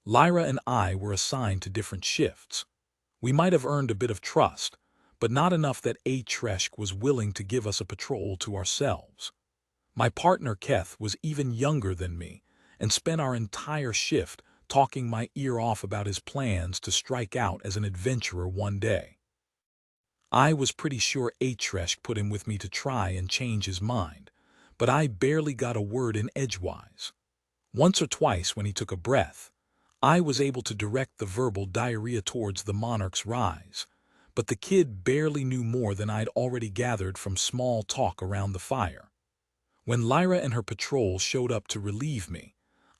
Lyra and I were assigned to different shifts. We might have earned a bit of trust, but not enough that Atresk was willing to give us a patrol to ourselves. My partner Keth was even younger than me and spent our entire shift talking my ear off about his plans to strike out as an adventurer one day. I was pretty sure Atresk put him with me to try and change his mind, but I barely got a word in edgewise. Once or twice when he took a breath, I was able to direct the verbal diarrhea towards the monarch's rise, but the kid barely knew more than I'd already gathered from small talk around the fire. When Lyra and her patrol showed up to relieve me,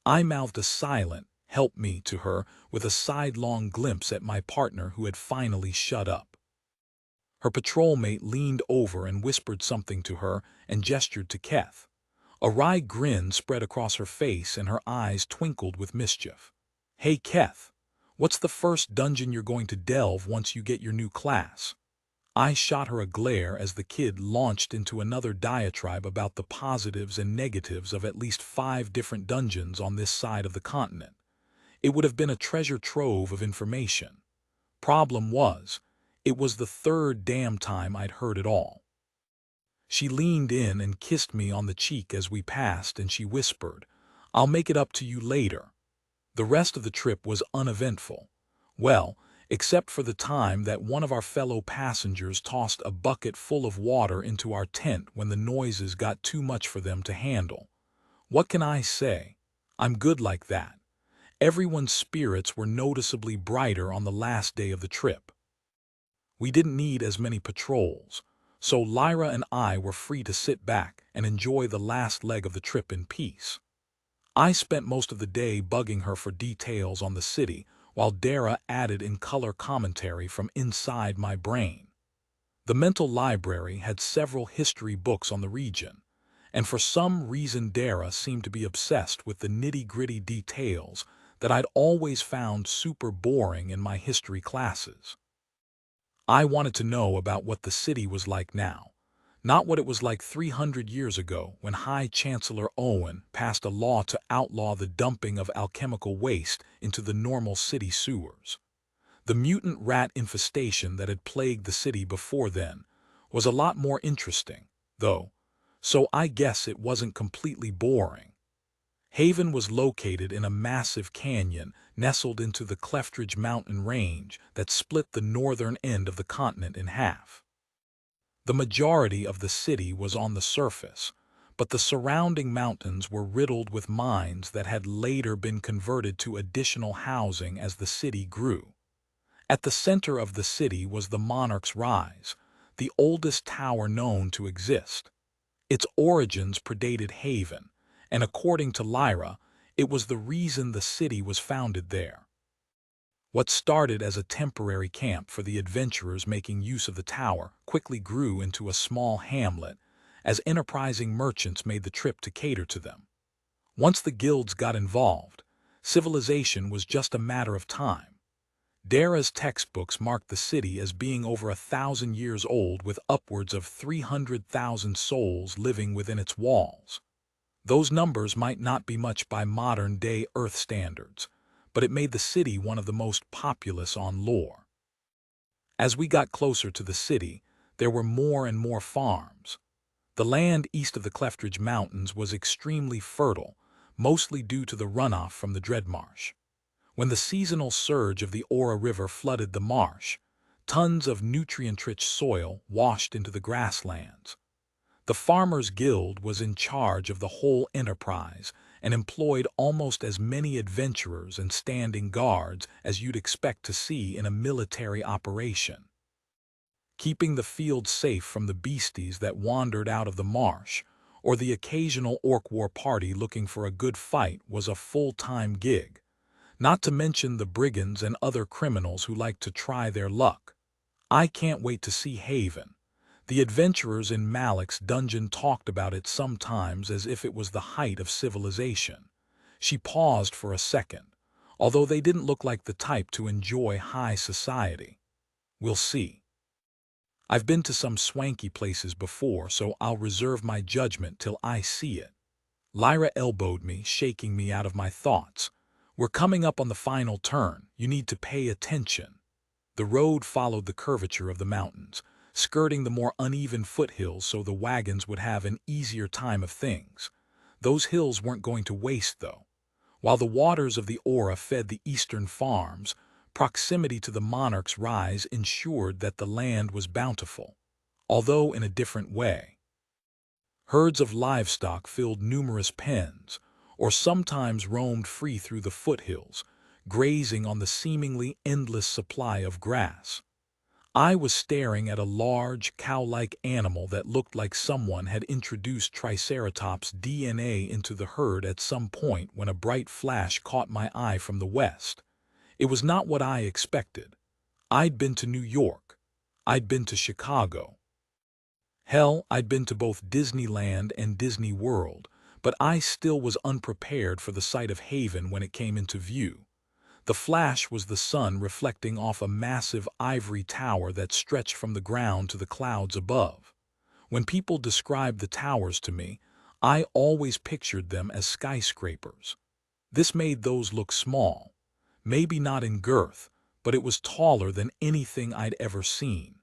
I mouthed a silent "help me" to her with a sidelong glimpse at my partner who had finally shut up. Her patrol mate leaned over and whispered something to her and gestured to Keth. A wry grin spread across her face and her eyes twinkled with mischief. "Hey Keth, what's the first dungeon you're going to delve once you get your new class?" I shot her a glare as the kid launched into another diatribe about the positives and negatives of at least 5 different dungeons on this side of the continent. It would have been a treasure trove of information. Problem was, it was the third damn time I'd heard it all. She leaned in and kissed me on the cheek as we passed, and she whispered, "I'll make it up to you later." The rest of the trip was uneventful. Well, except for the time that one of our fellow passengers tossed a bucket full of water into our tent when the noises got too much for them to handle. What can I say? I'm good like that. Everyone's spirits were noticeably brighter on the last day of the trip. We didn't need as many patrols, so Lyra and I were free to sit back and enjoy the last leg of the trip in peace. I spent most of the day bugging her for details on the city, while Dara added in color commentary from inside my brain. The mental library had several history books on the region, and for some reason Dara seemed to be obsessed with the nitty-gritty details that I'd always found super boring in my history classes. I wanted to know about what the city was like now, not what it was like 300 years ago when High Chancellor Owen passed a law to outlaw the dumping of alchemical waste into the normal city sewers. The mutant rat infestation that had plagued the city before then was a lot more interesting, though, so I guess it wasn't completely boring. Haven was located in a massive canyon nestled into the Cleftridge mountain range that split the northern end of the continent in half. The majority of the city was on the surface, but the surrounding mountains were riddled with mines that had later been converted to additional housing as the city grew. At the center of the city was the Monarch's Rise, the oldest tower known to exist. Its origins predated Haven, and according to Lyra, it was the reason the city was founded there. What started as a temporary camp for the adventurers making use of the tower quickly grew into a small hamlet, as enterprising merchants made the trip to cater to them. Once the guilds got involved, civilization was just a matter of time. Dara's textbooks marked the city as being over 1,000 years old with upwards of 300,000 souls living within its walls. Those numbers might not be much by modern-day Earth standards, but it made the city one of the most populous on lore. As we got closer to the city, there were more and more farms. The land east of the Cleftridge Mountains was extremely fertile, mostly due to the runoff from the Dreadmarsh. When the seasonal surge of the Ora River flooded the marsh, tons of nutrient-rich soil washed into the grasslands. The Farmers' Guild was in charge of the whole enterprise and employed almost as many adventurers and standing guards as you'd expect to see in a military operation. Keeping the field safe from the beasties that wandered out of the marsh, or the occasional orc war party looking for a good fight, was a full-time gig. Not to mention the brigands and other criminals who like to try their luck. I can't wait to see Haven. The adventurers in Malik's dungeon talked about it sometimes as if it was the height of civilization. She paused for a second, although they didn't look like the type to enjoy high society. We'll see. I've been to some swanky places before, so I'll reserve my judgment till I see it. Lyra elbowed me, shaking me out of my thoughts. We're coming up on the final turn. You need to pay attention. The road followed the curvature of the mountains, skirting the more uneven foothills so the wagons would have an easier time of things. Those hills weren't going to waste, though. While the waters of the Ora fed the eastern farms, proximity to the monarch's rise ensured that the land was bountiful, although in a different way. Herds of livestock filled numerous pens, or sometimes roamed free through the foothills, grazing on the seemingly endless supply of grass. I was staring at a large, cow-like animal that looked like someone had introduced Triceratops' DNA into the herd at some point when a bright flash caught my eye from the west. It was not what I expected. I'd been to New York. I'd been to Chicago. Hell, I'd been to both Disneyland and Disney World, but I still was unprepared for the sight of Haven when it came into view. The flash was the sun reflecting off a massive ivory tower that stretched from the ground to the clouds above. When people described the towers to me, I always pictured them as skyscrapers. This made those look small. Maybe not in girth, but it was taller than anything I'd ever seen.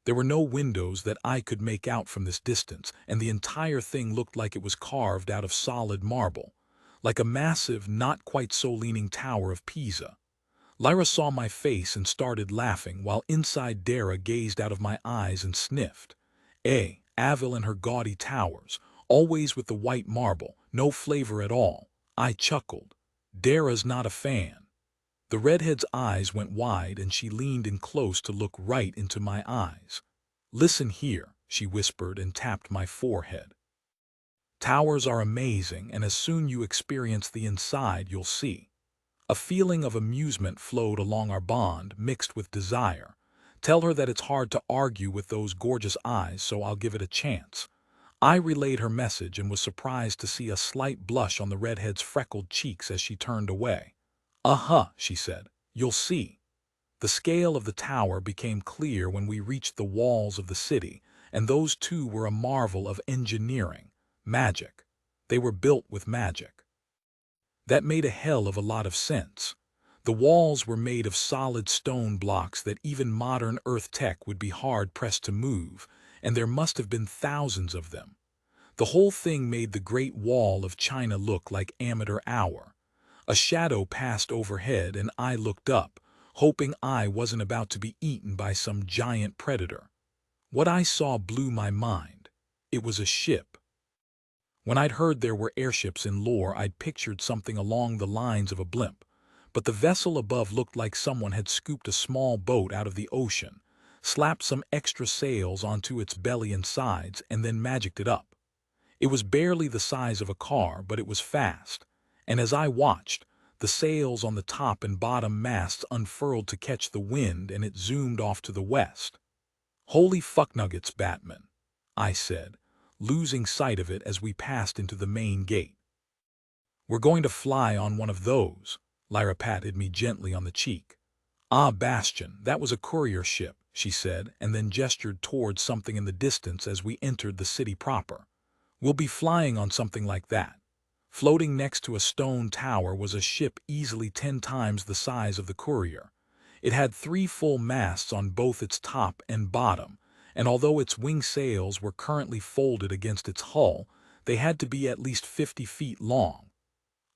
There were no windows that I could make out from this distance, and the entire thing looked like it was carved out of solid marble, like a massive, not quite so leaning tower of Pisa. Lyra saw my face and started laughing, while inside Dara gazed out of my eyes and sniffed. Avil and her gaudy towers, always with the white marble, no flavor at all. I chuckled. Dara's not a fan. The redhead's eyes went wide and she leaned in close to look right into my eyes. "Listen here," she whispered and tapped my forehead. "Towers are amazing, and as soon you experience the inside, you'll see." A feeling of amusement flowed along our bond, mixed with desire. "Tell her that it's hard to argue with those gorgeous eyes, so I'll give it a chance." I relayed her message and was surprised to see a slight blush on the redhead's freckled cheeks as she turned away. She said. "You'll see." The scale of the tower became clear when we reached the walls of the city, and those too were a marvel of engineering. Magic. They were built with magic. That made a hell of a lot of sense. The walls were made of solid stone blocks that even modern Earth tech would be hard-pressed to move, and there must have been thousands of them. The whole thing made the Great Wall of China look like amateur hour. A shadow passed overhead and I looked up, hoping I wasn't about to be eaten by some giant predator. What I saw blew my mind. It was a ship. When I'd heard there were airships in lore, I'd pictured something along the lines of a blimp. But the vessel above looked like someone had scooped a small boat out of the ocean, slapped some extra sails onto its belly and sides, and then magicked it up. It was barely the size of a car, but it was fast. And as I watched, the sails on the top and bottom masts unfurled to catch the wind and it zoomed off to the west. "Holy fucknuggets, Batman," I said, losing sight of it as we passed into the main gate. "We're going to fly on one of those." Lyra patted me gently on the cheek. "Ah, Bastion, that was a courier ship," she said, and then gestured towards something in the distance as we entered the city proper. "We'll be flying on something like that." Floating next to a stone tower was a ship easily 10 times the size of the courier. It had 3 full masts on both its top and bottom, and although its wing sails were currently folded against its hull, they had to be at least 50 feet long.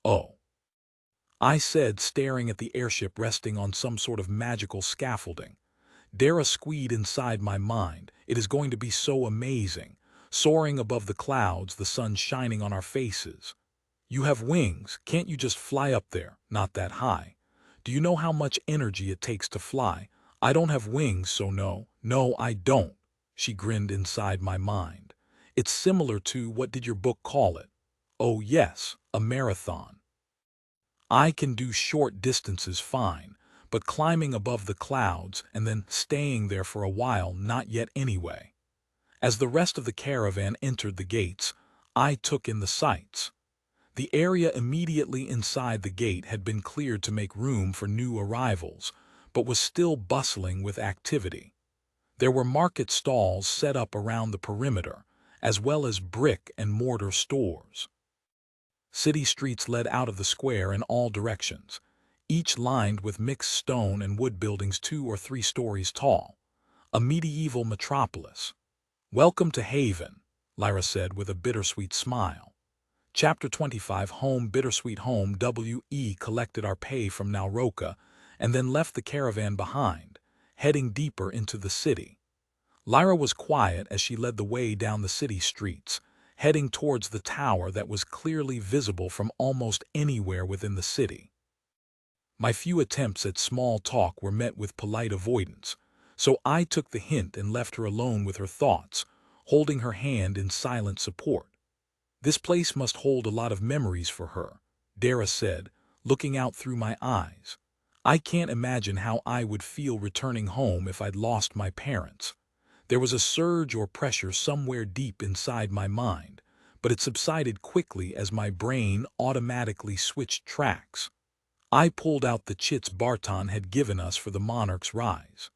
"Oh," I said, staring at the airship resting on some sort of magical scaffolding. Dara squeaked inside my mind. "It is going to be so amazing. Soaring above the clouds, the sun shining on our faces." "You have wings, can't you just fly up there?" "Not that high." "Do you know how much energy it takes to fly?" "I don't have wings, so no." "No, I don't." She grinned inside my mind. "It's similar to, what did your book call it?" "Oh yes, a marathon." I can do short distances fine, but climbing above the clouds and then staying there for a while, not yet anyway. As the rest of the caravan entered the gates, I took in the sights. The area immediately inside the gate had been cleared to make room for new arrivals, but was still bustling with activity. There were market stalls set up around the perimeter, as well as brick and mortar stores. City streets led out of the square in all directions. each lined with mixed stone and wood buildings 2 or 3 stories tall. A medieval metropolis. "Welcome to Haven," Lyra said with a bittersweet smile. Chapter 25 Home Bittersweet Home. We collected our pay from Nauroka and then left the caravan behind, heading deeper into the city. Lyra was quiet as she led the way down the city streets, heading towards the tower that was clearly visible from almost anywhere within the city. My few attempts at small talk were met with polite avoidance, so I took the hint and left her alone with her thoughts, holding her hand in silent support. "This place must hold a lot of memories for her," Dara said, looking out through my eyes. "I can't imagine how I would feel returning home if I'd lost my parents." There was a surge or pressure somewhere deep inside my mind, but it subsided quickly as my brain automatically switched tracks. I pulled out the chits Barton had given us for the Monarch's Rise.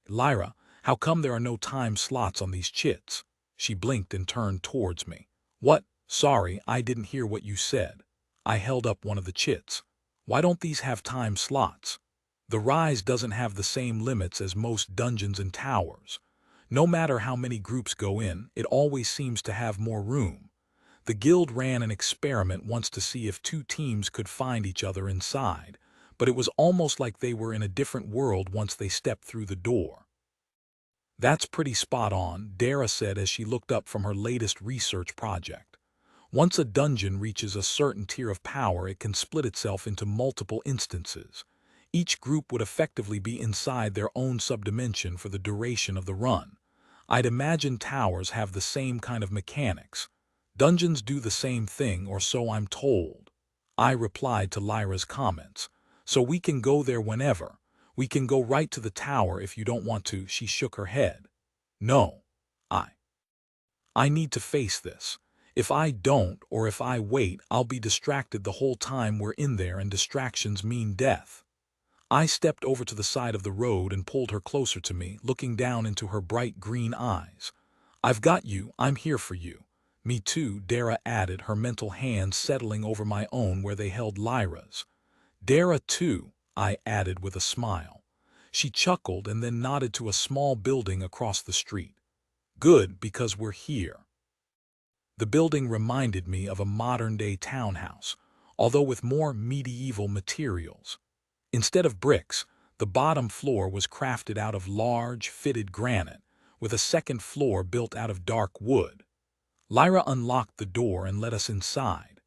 "Lyra, how come there are no time slots on these chits?" She blinked and turned towards me. "What? Sorry, I didn't hear what you said." I held up one of the chits. "Why don't these have time slots?" "The Rise doesn't have the same limits as most dungeons and towers. No matter how many groups go in, it always seems to have more room. The guild ran an experiment once to see if 2 teams could find each other inside, but it was almost like they were in a different world once they stepped through the door." "That's pretty spot on," Dara said as she looked up from her latest research project. "Once a dungeon reaches a certain tier of power, it can split itself into multiple instances. Each group would effectively be inside their own subdimension for the duration of the run. I'd imagine towers have the same kind of mechanics. Dungeons do the same thing, or so I'm told." I replied to Lyra's comments. "So we can go there whenever. We can go right to the tower if you don't want to." She shook her head. "No. I need to face this. If I don't, or if I wait, I'll be distracted the whole time we're in there, and distractions mean death." I stepped over to the side of the road and pulled her closer to me, looking down into her bright green eyes. "I've got you. I'm here for you." "Me too," Dara added, her mental hands settling over my own where they held Lyra's. "Dara too," I added with a smile. She chuckled and then nodded to a small building across the street. "Good, because we're here." The building reminded me of a modern-day townhouse, although with more medieval materials. Instead of bricks, the bottom floor was crafted out of large, fitted granite, with a second floor built out of dark wood. Lyra unlocked the door and let us inside.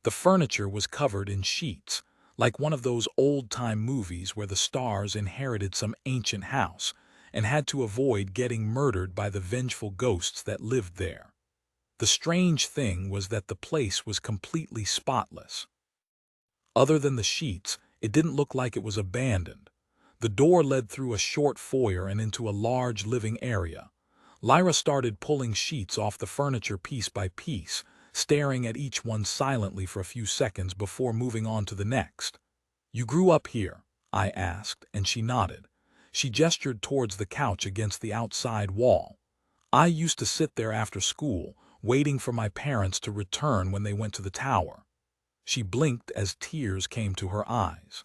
The furniture was covered in sheets, like one of those old-time movies where the stars inherited some ancient house and had to avoid getting murdered by the vengeful ghosts that lived there. The strange thing was that the place was completely spotless. Other than the sheets, it didn't look like it was abandoned. The door led through a short foyer and into a large living area. Lyra started pulling sheets off the furniture piece by piece, staring at each one silently for a few seconds before moving on to the next. "You grew up here?" I asked, and she nodded. She gestured towards the couch against the outside wall. "I used to sit there after school, waiting for my parents to return when they went to the tower." She blinked as tears came to her eyes.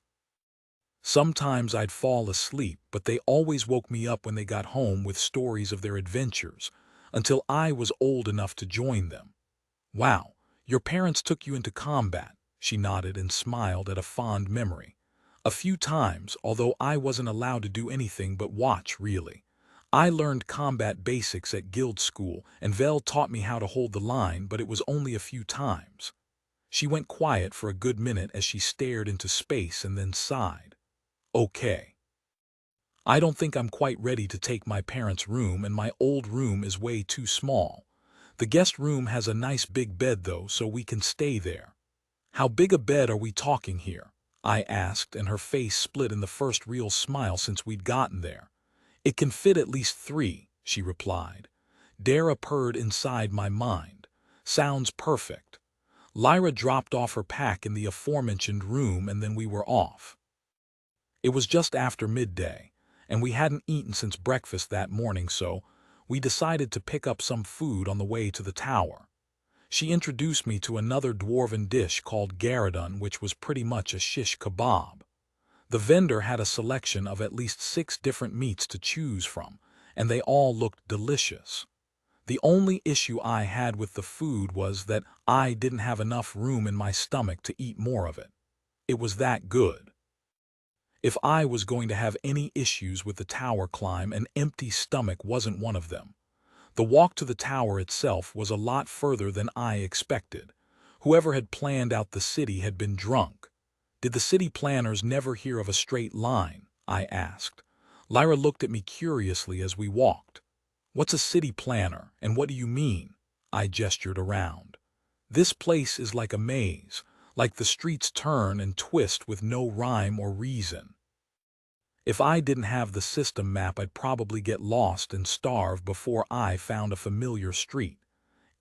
"Sometimes I'd fall asleep, but they always woke me up when they got home with stories of their adventures, until I was old enough to join them." "Wow, your parents took you into combat," she nodded and smiled at a fond memory. "A few times, although I wasn't allowed to do anything but watch, really. I learned combat basics at guild school, and Vel taught me how to hold the line, but it was only a few times." She went quiet for a good minute as she stared into space and then sighed. "Okay. I don't think I'm quite ready to take my parents' room, and my old room is way too small. The guest room has a nice big bed though, so we can stay there." "How big a bed are we talking here?" I asked, and her face split in the first real smile since we'd gotten there. "It can fit at least 3, she replied. Dara purred inside my mind. "Sounds perfect." Lyra dropped off her pack in the aforementioned room, and then we were off. It was just after midday, and we hadn't eaten since breakfast that morning, so we decided to pick up some food on the way to the tower. She introduced me to another dwarven dish called garadun, which was pretty much a shish kebab. The vendor had a selection of at least 6 different meats to choose from, and they all looked delicious. The only issue I had with the food was that I didn't have enough room in my stomach to eat more of it. It was that good. If I was going to have any issues with the tower climb, an empty stomach wasn't one of them. The walk to the tower itself was a lot further than I expected. Whoever had planned out the city had been drunk. Did the city planners never hear of a straight line? I asked. Lyra looked at me curiously as we walked. What's a city planner, and what do you mean? I gestured around. This place is like a maze, like the streets turn and twist with no rhyme or reason. If I didn't have the system map, I'd probably get lost and starve before I found a familiar street.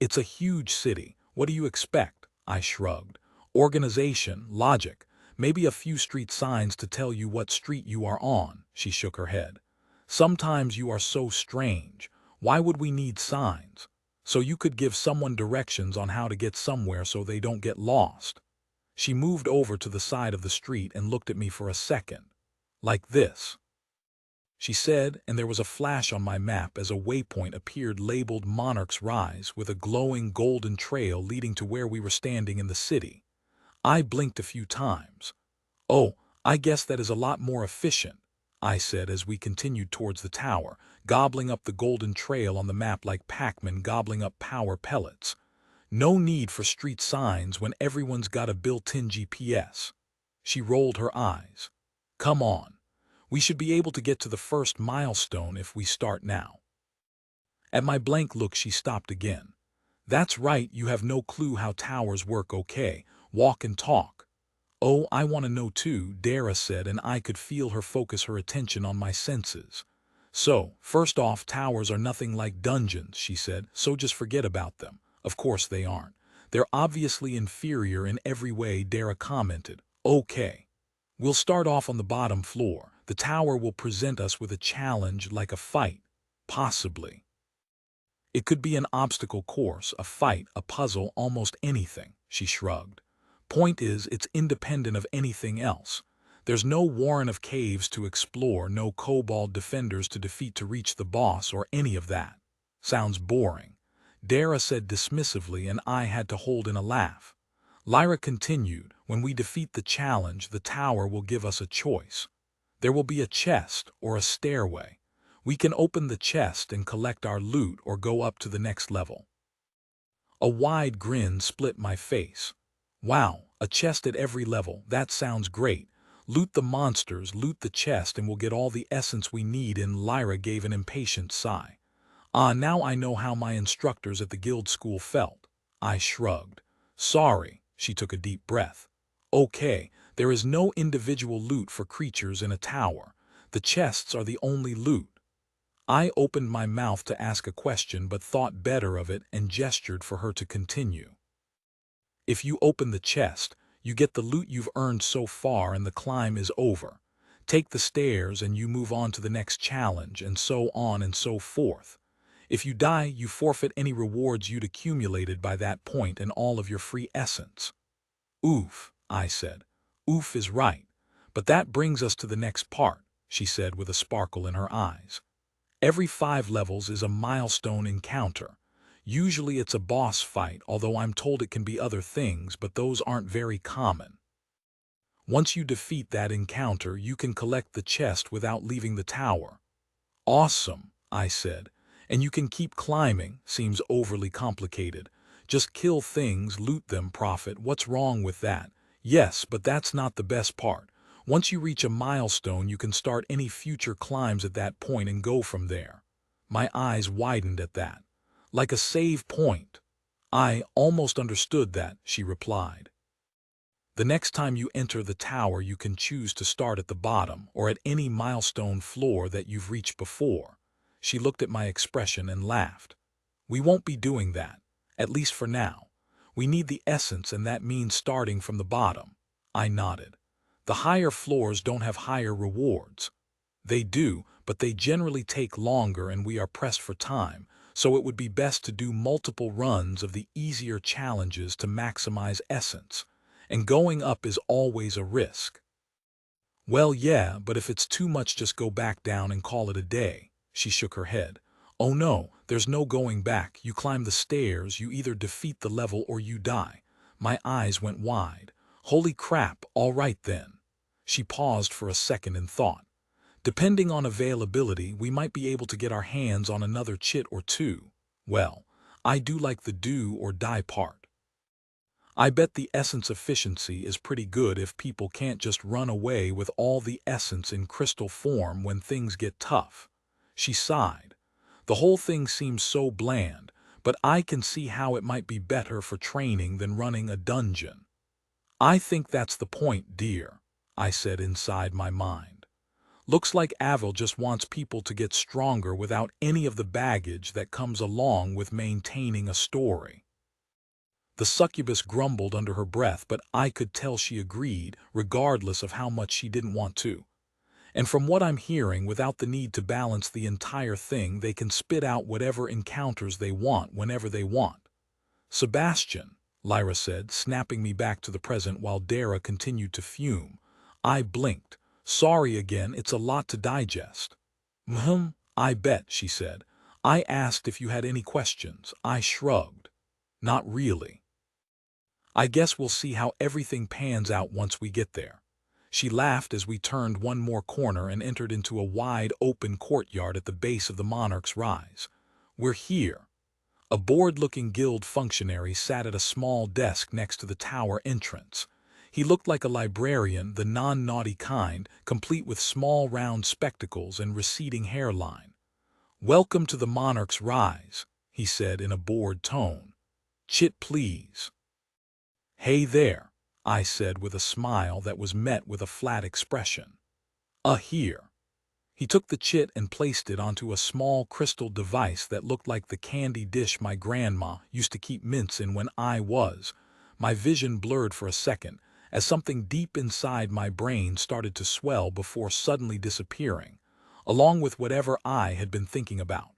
It's a huge city. What do you expect? I shrugged. Organization, logic, maybe a few street signs to tell you what street you are on. She shook her head. Sometimes you are so strange. Why would we need signs? So you could give someone directions on how to get somewhere so they don't get lost. She moved over to the side of the street and looked at me for a second. Like this, she said, and there was a flash on my map as a waypoint appeared labeled Monarch's Rise with a glowing golden trail leading to where we were standing in the city. I blinked a few times. Oh, I guess that is a lot more efficient, I said as we continued towards the tower, gobbling up the golden trail on the map like Pac-Man gobbling up power pellets. No need for street signs when everyone's got a built-in GPS. She rolled her eyes. Come on. We should be able to get to the first milestone if we start now. At my blank look, she stopped again. That's right, you have no clue how towers work. Okay, walk and talk. Oh, I want to know too, Dara said, and I could feel her focus her attention on my senses. So, first off, towers are nothing like dungeons, she said, so just forget about them. Of course they aren't. They're obviously inferior in every way, Dara commented. Okay. We'll start off on the bottom floor. The tower will present us with a challenge like a fight. Possibly. It could be an obstacle course, a fight, a puzzle, almost anything, she shrugged. Point is, it's independent of anything else. There's no warren of caves to explore, no kobold defenders to defeat to reach the boss, or any of that. Sounds boring, Dara said dismissively, and I had to hold in a laugh. Lyra continued, when we defeat the challenge, the tower will give us a choice. There will be a chest or a stairway. We can open the chest and collect our loot or go up to the next level. A wide grin split my face. Wow, a chest at every level, that sounds great. Loot the monsters, loot the chest, and we'll get all the essence we need in. Lyra gave an impatient sigh. Now I know how my instructors at the guild school felt. I shrugged. Sorry. She took a deep breath. Okay, there is no individual loot for creatures in a tower. The chests are the only loot. I opened my mouth to ask a question but thought better of it and gestured for her to continue. If you open the chest, you get the loot you've earned so far and the climb is over. Take the stairs and you move on to the next challenge, and so on and so forth. If you die, you forfeit any rewards you'd accumulated by that point and all of your free essence. Oof, I said. Oof is right. But that brings us to the next part, she said with a sparkle in her eyes. Every 5 levels is a milestone encounter. Usually it's a boss fight, although I'm told it can be other things, but those aren't very common. Once you defeat that encounter, you can collect the chest without leaving the tower. Awesome, I said. And you can keep climbing. Seems overly complicated. Just kill things, loot them, profit. What's wrong with that? Yes, but that's not the best part. Once you reach a milestone, you can start any future climbs at that point and go from there. My eyes widened at that. Like a save point. I almost understood that, she replied. The next time you enter the tower, you can choose to start at the bottom or at any milestone floor that you've reached before. She looked at my expression and laughed. We won't be doing that, at least for now. We need the essence, and that means starting from the bottom. I nodded. The higher floors don't have higher rewards. They do, but they generally take longer and we are pressed for time, so it would be best to do multiple runs of the easier challenges to maximize essence, and going up is always a risk. Well, yeah, but if it's too much, just go back down and call it a day. She shook her head. Oh no, there's no going back. You climb the stairs, you either defeat the level or you die. My eyes went wide. Holy crap, all right then. She paused for a second and thought. Depending on availability, we might be able to get our hands on another chit or two. Well, I do like the do or die part. I bet the essence efficiency is pretty good if people can't just run away with all the essence in crystal form when things get tough. She sighed. The whole thing seems so bland, but I can see how it might be better for training than running a dungeon. I think that's the point, dear, I said inside my mind. Looks like Avil just wants people to get stronger without any of the baggage that comes along with maintaining a story. The succubus grumbled under her breath, but I could tell she agreed, regardless of how much she didn't want to. And from what I'm hearing, without the need to balance the entire thing, they can spit out whatever encounters they want whenever they want. Sebastian, Lyra said, snapping me back to the present while Dara continued to fume. I blinked. Sorry again, it's a lot to digest. I bet, she said. I asked if you had any questions. I shrugged. Not really. I guess we'll see how everything pans out once we get there. She laughed as we turned one more corner and entered into a wide open courtyard at the base of the Monarch's Rise. We're here. A bored-looking guild functionary sat at a small desk next to the tower entrance. He looked like a librarian, the non-naughty kind, complete with small round spectacles and receding hairline. Welcome to the Monarch's Rise, he said in a bored tone. Chit, please. Hey there, I said with a smile that was met with a flat expression. Here. He took the chit and placed it onto a small crystal device that looked like the candy dish my grandma used to keep mints in when I was. My vision blurred for a second, as something deep inside my brain started to swell before suddenly disappearing, along with whatever I had been thinking about.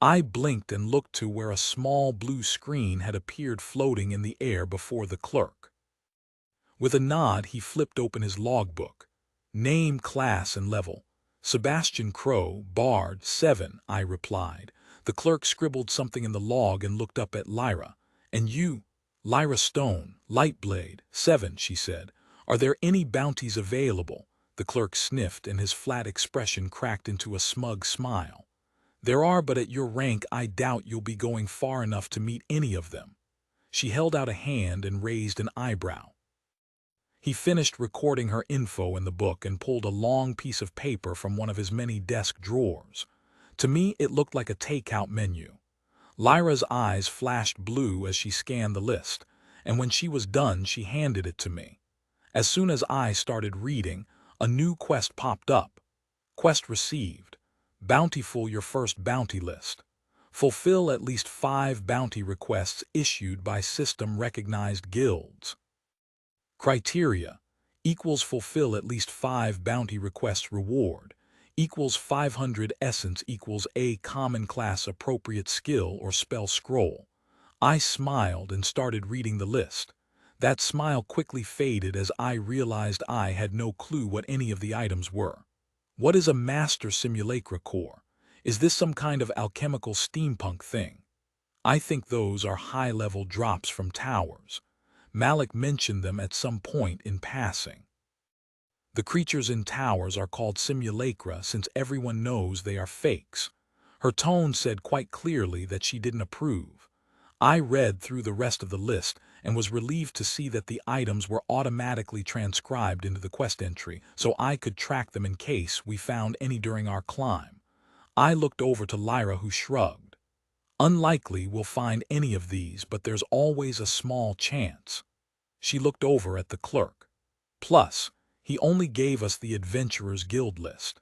I blinked and looked to where a small blue screen had appeared floating in the air before the clerk. With a nod, he flipped open his logbook. Name, class, and level. Sebastian Crow, Bard, 7, I replied. The clerk scribbled something in the log and looked up at Lyra. And you? Lyra Stone, Lightblade, 7, she said. Are there any bounties available? The clerk sniffed and his flat expression cracked into a smug smile. There are, but at your rank I doubt you'll be going far enough to meet any of them. She held out a hand and raised an eyebrow. He finished recording her info in the book and pulled a long piece of paper from one of his many desk drawers. To me, it looked like a takeout menu. Lyra's eyes flashed blue as she scanned the list, and when she was done, she handed it to me. As soon as I started reading, a new quest popped up. Quest received. Bountiful your first bounty list. Fulfill at least 5 bounty requests issued by system-recognized guilds. Criteria. Equals fulfill at least 5 bounty requests reward. Equals 500 essence equals a common class appropriate skill or spell scroll. I smiled and started reading the list. That smile quickly faded as I realized I had no clue what any of the items were. What is a master simulacra core? Is this some kind of alchemical steampunk thing? I think those are high-level drops from towers. Malik mentioned them at some point in passing. The creatures in towers are called simulacra since everyone knows they are fakes. Her tone said quite clearly that she didn't approve. I read through the rest of the list and was relieved to see that the items were automatically transcribed into the quest entry, so I could track them in case we found any during our climb. I looked over to Lyra, who shrugged. Unlikely we'll find any of these, but there's always a small chance. She looked over at the clerk. Plus, he only gave us the Adventurers Guild list.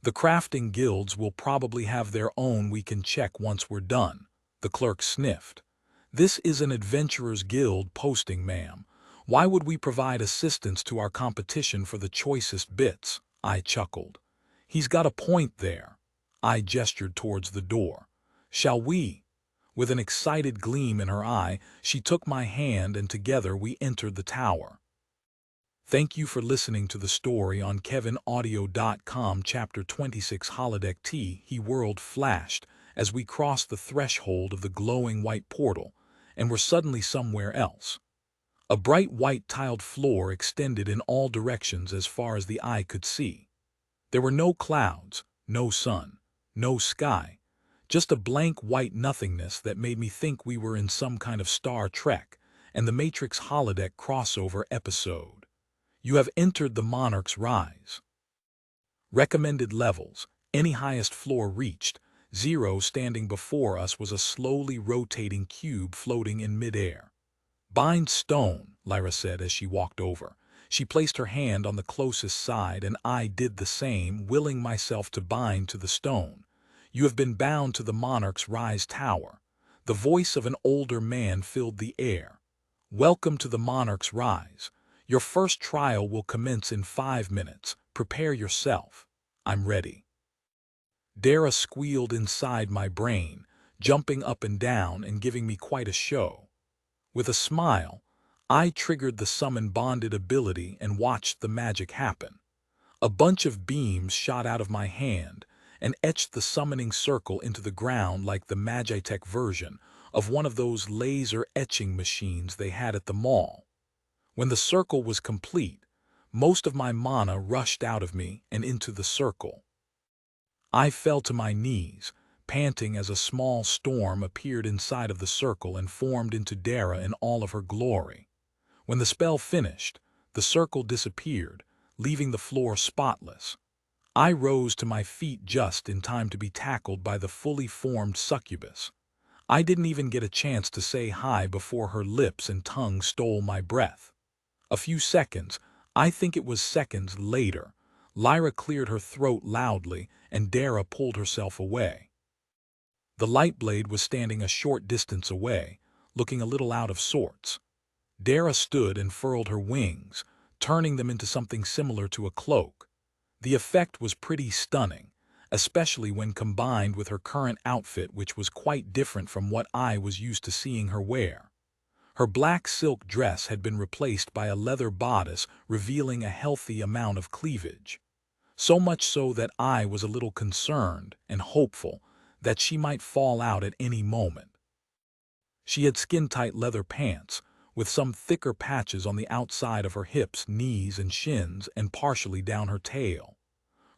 The crafting guilds will probably have their own we can check once we're done. The clerk sniffed. This is an Adventurers Guild posting, ma'am. Why would we provide assistance to our competition for the choicest bits? I chuckled. He's got a point there. I gestured towards the door. Shall we?" With an excited gleam in her eye, she took my hand and together we entered the tower. Thank you for listening to the story on KevinAudio.com. Chapter 26. Holodeck T. He whirled flashed as we crossed the threshold of the glowing white portal and were suddenly somewhere else. A bright white tiled floor extended in all directions as far as the eye could see. There were no clouds, no sun, no sky, just a blank white nothingness that made me think we were in some kind of Star Trek and the Matrix holodeck crossover episode. You have entered the Monarch's Rise. Recommended levels, any highest floor reached, 0. Standing before us was a slowly rotating cube floating in midair. "Bind stone," Lyra said as she walked over. She placed her hand on the closest side and I did the same, willing myself to bind to the stone. "You have been bound to the Monarch's Rise Tower." The voice of an older man filled the air. "Welcome to the Monarch's Rise. Your first trial will commence in 5 minutes. Prepare yourself." "I'm ready." Dara squealed inside my brain, jumping up and down and giving me quite a show. With a smile, I triggered the summon bonded ability and watched the magic happen. A bunch of beams shot out of my hand and etched the summoning circle into the ground like the Magitech version of one of those laser etching machines they had at the mall. When the circle was complete, most of my mana rushed out of me and into the circle. I fell to my knees, panting as a small storm appeared inside of the circle and formed into Dara in all of her glory. When the spell finished, the circle disappeared, leaving the floor spotless. I rose to my feet just in time to be tackled by the fully formed succubus. I didn't even get a chance to say hi before her lips and tongue stole my breath. A few seconds, I think it was seconds later, Lyra cleared her throat loudly and Dara pulled herself away. The Lightblade was standing a short distance away, looking a little out of sorts. Dara stood and furled her wings, turning them into something similar to a cloak. The effect was pretty stunning, especially when combined with her current outfit, which was quite different from what I was used to seeing her wear. Her black silk dress had been replaced by a leather bodice revealing a healthy amount of cleavage. So much so that I was a little concerned and hopeful that she might fall out at any moment. She had skin-tight leather pants, with some thicker patches on the outside of her hips, knees, and shins, and partially down her tail.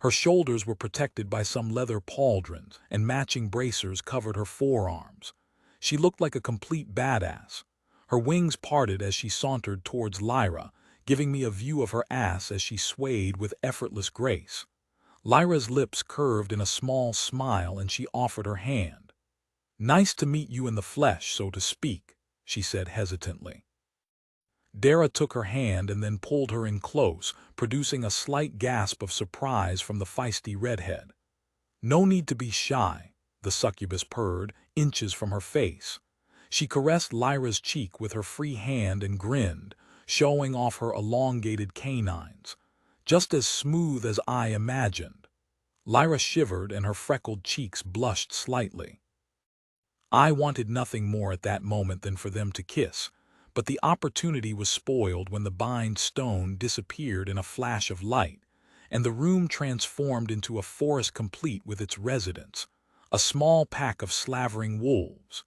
Her shoulders were protected by some leather pauldrons, and matching bracers covered her forearms. She looked like a complete badass. Her wings parted as she sauntered towards Lyra, giving me a view of her ass as she swayed with effortless grace. Lyra's lips curved in a small smile and she offered her hand. "Nice to meet you in the flesh, so to speak," she said hesitantly. Dara took her hand and then pulled her in close, producing a slight gasp of surprise from the feisty redhead. "No need to be shy," the succubus purred, inches from her face. She caressed Lyra's cheek with her free hand and grinned, showing off her elongated canines. "Just as smooth as I imagined." Lyra shivered and her freckled cheeks blushed slightly. I wanted nothing more at that moment than for them to kiss, but the opportunity was spoiled when the bind stone disappeared in a flash of light, and the room transformed into a forest complete with its residents, a small pack of slavering wolves.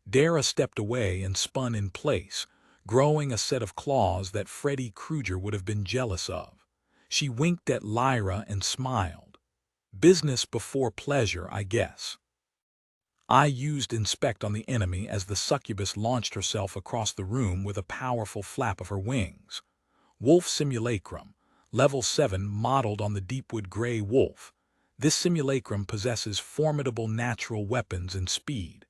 Dara stepped away and spun in place, growing a set of claws that Freddy Krueger would have been jealous of. She winked at Lyra and smiled. "Business before pleasure, I guess." I used Inspect on the enemy as the succubus launched herself across the room with a powerful flap of her wings. Wolf Simulacrum, Level 7, modeled on the Deepwood Gray Wolf. This simulacrum possesses formidable natural weapons and speed.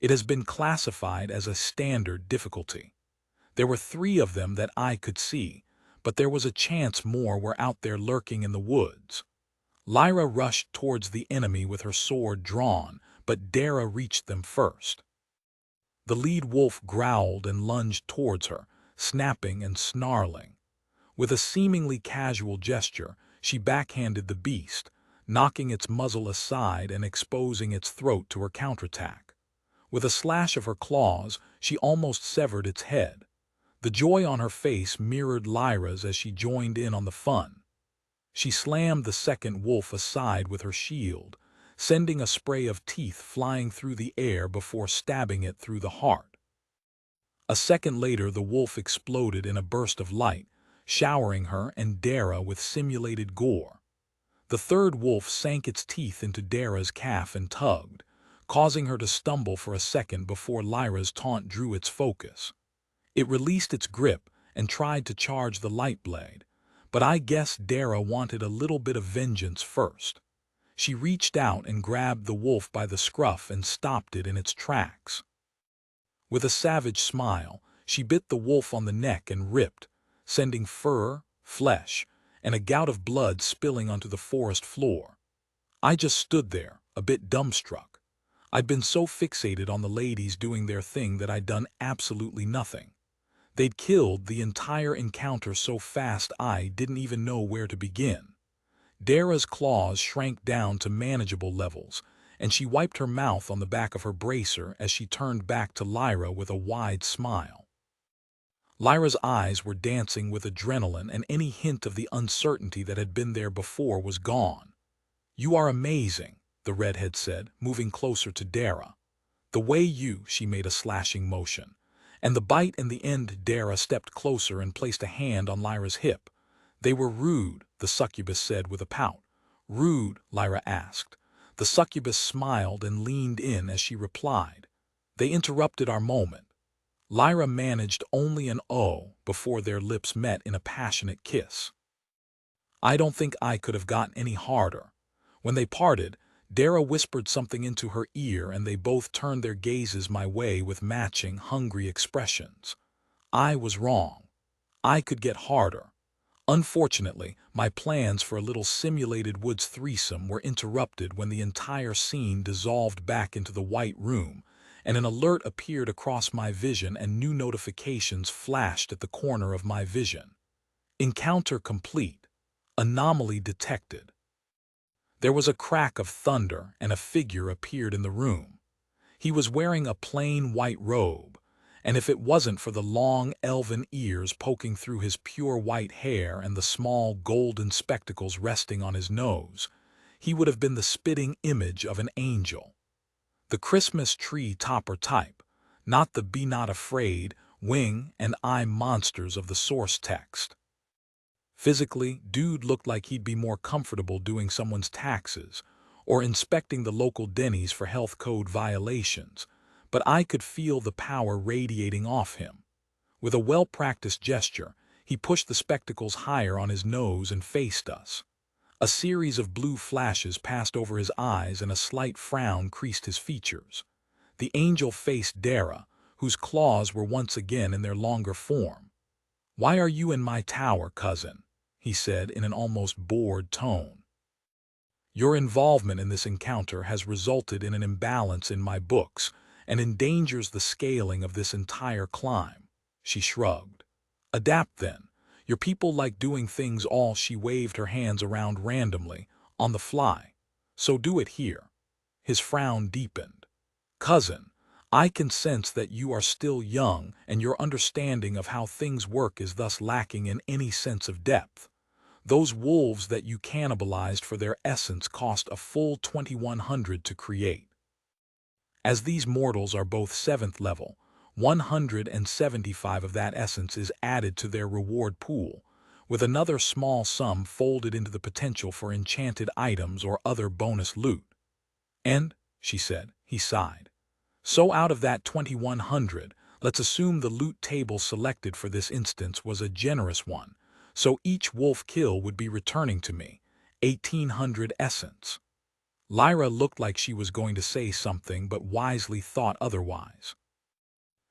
It has been classified as a standard difficulty. There were 3 of them that I could see, but there was a chance more were out there lurking in the woods. Lyra rushed towards the enemy with her sword drawn, but Dara reached them first. The lead wolf growled and lunged towards her, snapping and snarling. With a seemingly casual gesture, she backhanded the beast, knocking its muzzle aside and exposing its throat to her counterattack. With a slash of her claws, she almost severed its head. The joy on her face mirrored Lyra's as she joined in on the fun. She slammed the second wolf aside with her shield, sending a spray of teeth flying through the air before stabbing it through the heart. A second later, the wolf exploded in a burst of light, showering her and Dara with simulated gore. The third wolf sank its teeth into Dara's calf and tugged, causing her to stumble for a second before Lyra's taunt drew its focus. It released its grip and tried to charge the light blade, but I guess Dara wanted a little bit of vengeance first. She reached out and grabbed the wolf by the scruff and stopped it in its tracks. With a savage smile, she bit the wolf on the neck and ripped, sending fur, flesh, and a gout of blood spilling onto the forest floor. I just stood there, a bit dumbstruck. I'd been so fixated on the ladies doing their thing that I'd done absolutely nothing. They'd killed the entire encounter so fast I didn't even know where to begin. Dara's claws shrank down to manageable levels, and she wiped her mouth on the back of her bracer as she turned back to Lyra with a wide smile. Lyra's eyes were dancing with adrenaline, and any hint of the uncertainty that had been there before was gone. "You are amazing," the redhead said, moving closer to Dara. "The way she made a slashing motion. And the bite in the end." Dara stepped closer and placed a hand on Lyra's hip. "They were rude," the succubus said with a pout. "Rude?" Lyra asked. The succubus smiled and leaned in as she replied. "They interrupted our moment." Lyra managed only an "oh" before their lips met in a passionate kiss. "I don't think I could have gotten any harder." When they parted, Dara whispered something into her ear and they both turned their gazes my way with matching, hungry expressions. I was wrong. I could get harder. Unfortunately, my plans for a little simulated woods threesome were interrupted when the entire scene dissolved back into the white room, and an alert appeared across my vision and new notifications flashed at the corner of my vision. Encounter complete. Anomaly detected. There was a crack of thunder and a figure appeared in the room. He was wearing a plain white robe, and if it wasn't for the long elven ears poking through his pure white hair and the small golden spectacles resting on his nose, he would have been the spitting image of an angel. The Christmas tree topper type, not the "be not afraid" wing and eye monsters of the source text. Physically, dude looked like he'd be more comfortable doing someone's taxes or inspecting the local Denny's for health code violations, but I could feel the power radiating off him. With a well-practiced gesture, he pushed the spectacles higher on his nose and faced us. A series of blue flashes passed over his eyes and a slight frown creased his features. The angel faced Dara, whose claws were once again in their longer form. "Why are you in my tower, cousin?" he said in an almost bored tone. "Your involvement in this encounter has resulted in an imbalance in my books and endangers the scaling of this entire climb." She shrugged. "Adapt then. Your people like doing things all." She waved her hands around randomly, on the fly. "So do it here." His frown deepened. "Cousin, I can sense that you are still young and your understanding of how things work is thus lacking in any sense of depth. Those wolves that you cannibalized for their essence cost a full 2,100 to create. As these mortals are both 7th level, 175 of that essence is added to their reward pool, with another small sum folded into the potential for enchanted items or other bonus loot. And," she said, he sighed. "So out of that 2,100, let's assume the loot table selected for this instance was a generous one, so each wolf kill would be returning to me 1,800 essence." Lyra looked like she was going to say something but wisely thought otherwise.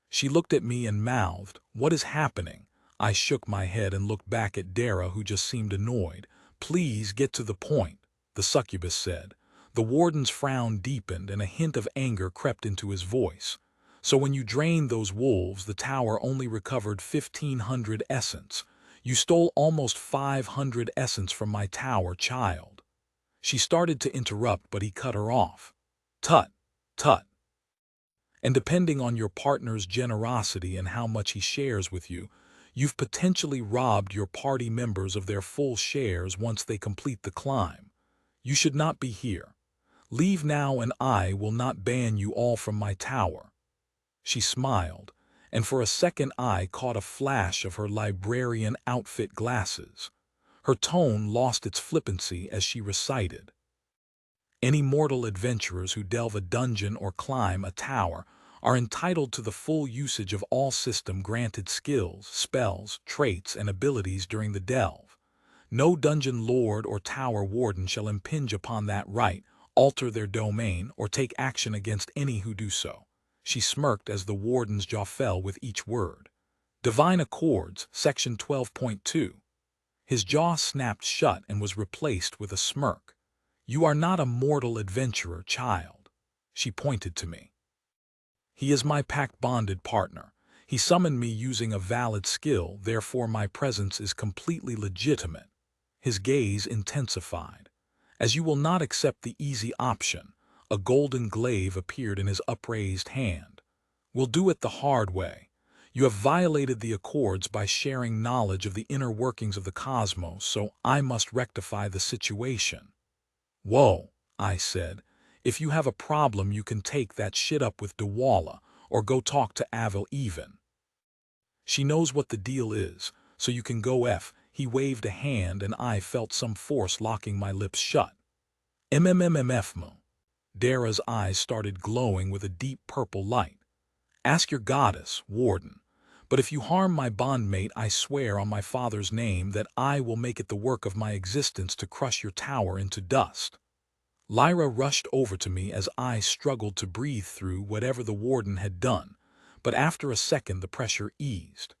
She looked at me and mouthed, "What is happening?" I shook my head and looked back at Dara, who just seemed annoyed. "Please get to the point," the succubus said. The warden's frown deepened and a hint of anger crept into his voice. "So when you drained those wolves, the tower only recovered 1,500 essence. You stole almost 500 essence from my tower, child." She started to interrupt, but he cut her off. Tut, tut. And depending on your partner's generosity and how much he shares with you, you've potentially robbed your party members of their full shares once they complete the climb. You should not be here. Leave now and I will not ban you all from my tower. She smiled, and for a second I caught a flash of her librarian outfit glasses. Her tone lost its flippancy as she recited. Any mortal adventurers who delve a dungeon or climb a tower are entitled to the full usage of all system-granted skills, spells, traits, and abilities during the delve. No dungeon lord or tower warden shall impinge upon that right, alter their domain, or take action against any who do so. She smirked as the warden's jaw fell with each word. Divine Accords, Section 12.2. His jaw snapped shut and was replaced with a smirk. You are not a mortal adventurer, child. She pointed to me. He is my pact-bonded partner. He summoned me using a valid skill, therefore my presence is completely legitimate. His gaze intensified. As you will not accept the easy option, a golden glaive appeared in his upraised hand. We'll do it the hard way. You have violated the accords by sharing knowledge of the inner workings of the cosmos, so I must rectify the situation. Whoa, I said. If you have a problem, you can take that shit up with EULA, or go talk to Avil even. She knows what the deal is, so you can go F. He waved a hand and I felt some force locking my lips shut. MMMMFM. Dara's eyes started glowing with a deep purple light. Ask your goddess, Warden. But if you harm my bondmate, I swear on my father's name that I will make it the work of my existence to crush your tower into dust. Lyra rushed over to me as I struggled to breathe through whatever the warden had done, but after a second the pressure eased.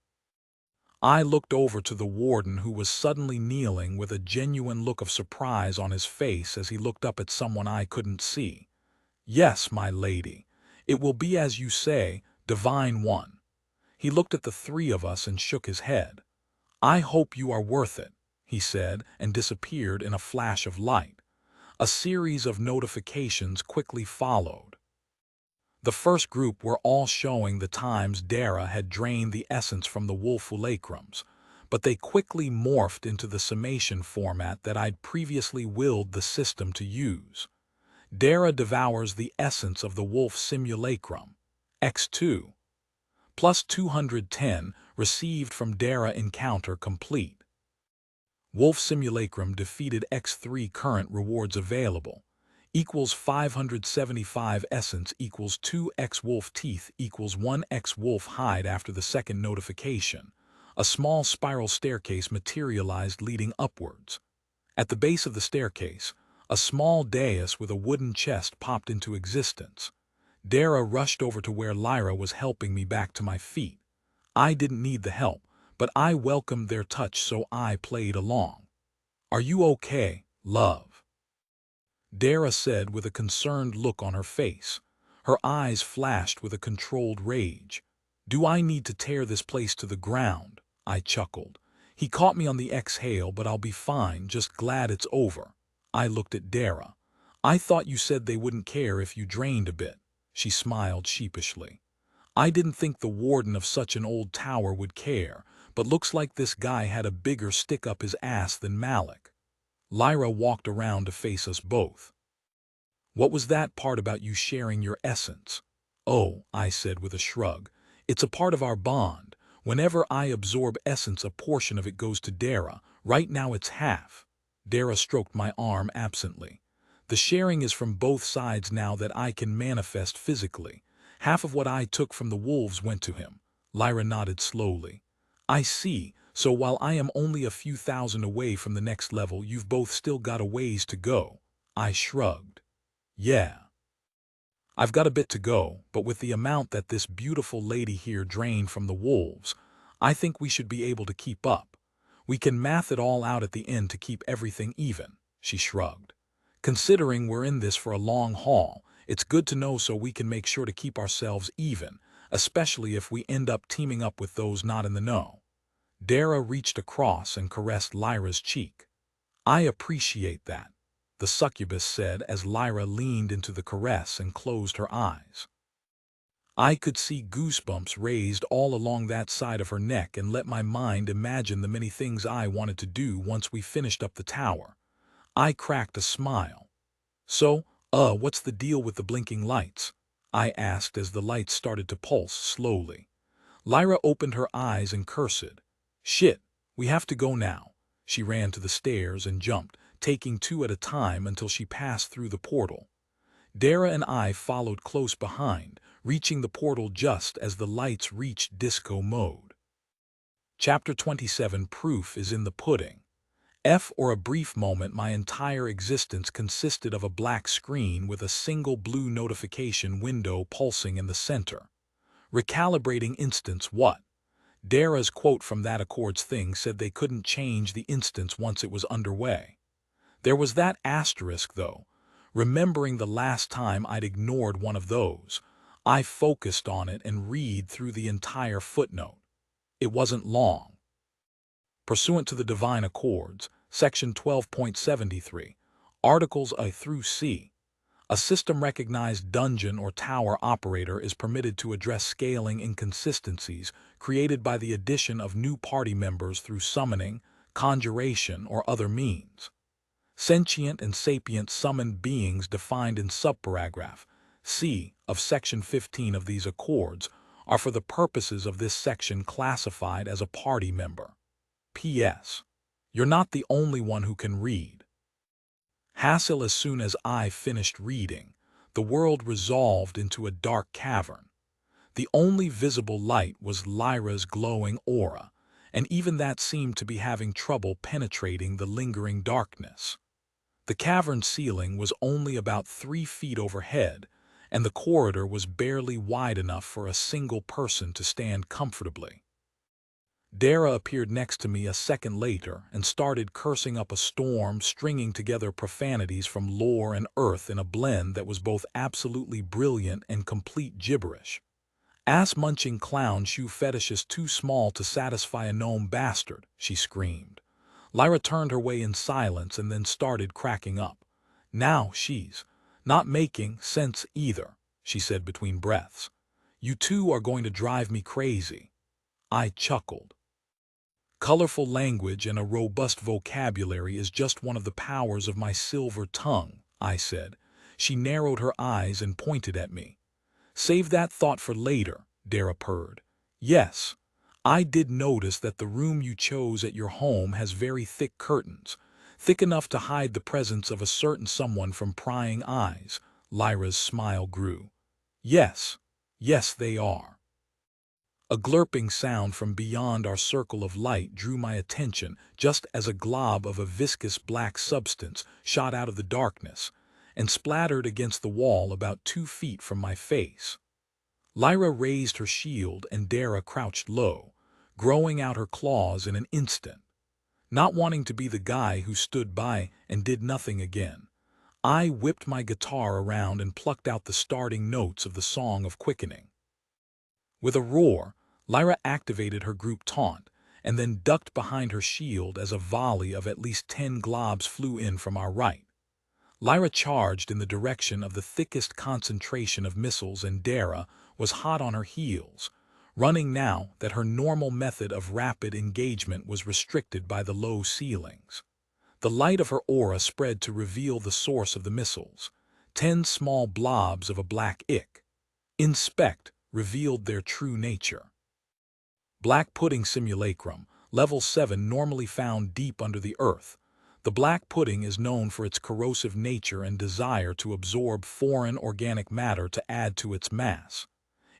I looked over to the warden, who was suddenly kneeling with a genuine look of surprise on his face as he looked up at someone I couldn't see. Yes, my lady, it will be as you say, Divine One. He looked at the three of us and shook his head. I hope you are worth it, he said, and disappeared in a flash of light. A series of notifications quickly followed. The first group were all showing the times Dara had drained the essence from the wolfulacrums, but they quickly morphed into the summation format that I'd previously willed the system to use. Dara devours the essence of the wolf simulacrum. X2. Plus 210, received from Dara encounter complete. Wolf Simulacrum defeated X3 current rewards available. Equals 575 essence equals 2x wolf teeth equals 1x wolf hide. After the second notification, a small spiral staircase materialized leading upwards. At the base of the staircase, a small dais with a wooden chest popped into existence. Dara rushed over to where Lyra was helping me back to my feet. I didn't need the help, but I welcomed their touch, so I played along. Are you okay, love? Dara said with a concerned look on her face. Her eyes flashed with a controlled rage. Do I need to tear this place to the ground? I chuckled. He caught me on the exhale, but I'll be fine, just glad it's over. I looked at Dara. I thought you said they wouldn't care if you drained a bit. She smiled sheepishly. I didn't think the warden of such an old tower would care, but looks like this guy had a bigger stick up his ass than Malik. Lyra walked around to face us both. What was that part about you sharing your essence? Oh, I said with a shrug. It's a part of our bond. Whenever I absorb essence, a portion of it goes to Dara. Right now it's half. Dara stroked my arm absently. The sharing is from both sides now that I can manifest physically. Half of what I took from the wolves went to him. Lyra nodded slowly. I see, so while I am only a few thousand away from the next level, you've both still got a ways to go. I shrugged. Yeah. I've got a bit to go, but with the amount that this beautiful lady here drained from the wolves, I think we should be able to keep up. We can math it all out at the end to keep everything even, she shrugged. Considering we're in this for a long haul, it's good to know so we can make sure to keep ourselves even, especially if we end up teaming up with those not in the know. Dara reached across and caressed Lyra's cheek. I appreciate that. the succubus said as Lyra leaned into the caress and closed her eyes. I could see goosebumps raised all along that side of her neck and let my mind imagine the many things I wanted to do once we finished up the tower. I cracked a smile. So, what's the deal with the blinking lights? I asked as the lights started to pulse slowly. Lyra opened her eyes and cursed. Shit, we have to go now. She ran to the stairs and jumped, taking two at a time until she passed through the portal. Dara and I followed close behind, reaching the portal just as the lights reached disco mode. Chapter 27 Proof is in the pudding. For a brief moment my entire existence consisted of a black screen with a single blue notification window pulsing in the center. Recalibrating instance what? Dara's quote from that Accords thing said they couldn't change the instance once it was underway. There was that asterisk though. Remembering the last time I'd ignored one of those, I focused on it and read through the entire footnote. It wasn't long. Pursuant to the Divine Accords, Section 12.73, Articles A through C, a system-recognized dungeon or tower operator is permitted to address scaling inconsistencies created by the addition of new party members through summoning, conjuration, or other means. Sentient and sapient summoned beings defined in subparagraph C of Section 15 of these accords are for the purposes of this section classified as a party member. P.S. You're not the only one who can read. Hassle. As soon as I finished reading, the world resolved into a dark cavern. The only visible light was Lyra's glowing aura, and even that seemed to be having trouble penetrating the lingering darkness. The cavern ceiling was only about 3 feet overhead, and the corridor was barely wide enough for a single person to stand comfortably. Dara appeared next to me a second later and started cursing up a storm, stringing together profanities from lore and earth in a blend that was both absolutely brilliant and complete gibberish. Ass-munching clown shoe fetishes too small to satisfy a gnome bastard, she screamed. Lyra turned her way in silence and then started cracking up. Now she's not making sense either, she said between breaths. You two are going to drive me crazy. I chuckled. Colorful language and a robust vocabulary is just one of the powers of my silver tongue, I said. She narrowed her eyes and pointed at me. Save that thought for later, Dara purred. Yes, I did notice that the room you chose at your home has very thick curtains, thick enough to hide the presence of a certain someone from prying eyes. Lyra's smile grew. Yes, they are. A glurping sound from beyond our circle of light drew my attention just as a glob of a viscous black substance shot out of the darkness and splattered against the wall about 2 feet from my face. Lyra raised her shield and Dara crouched low, growing out her claws in an instant. Not wanting to be the guy who stood by and did nothing again, I whipped my guitar around and plucked out the starting notes of the Song of Quickening. With a roar, Lyra activated her group taunt, and then ducked behind her shield as a volley of at least 10 globs flew in from our right. Lyra charged in the direction of the thickest concentration of missiles, and Dara was hot on her heels, running now that her normal method of rapid engagement was restricted by the low ceilings. The light of her aura spread to reveal the source of the missiles. 10 small blobs of a black ick. Inspect revealed their true nature. Black pudding simulacrum, level 7, normally found deep under the earth. The black pudding is known for its corrosive nature and desire to absorb foreign organic matter to add to its mass.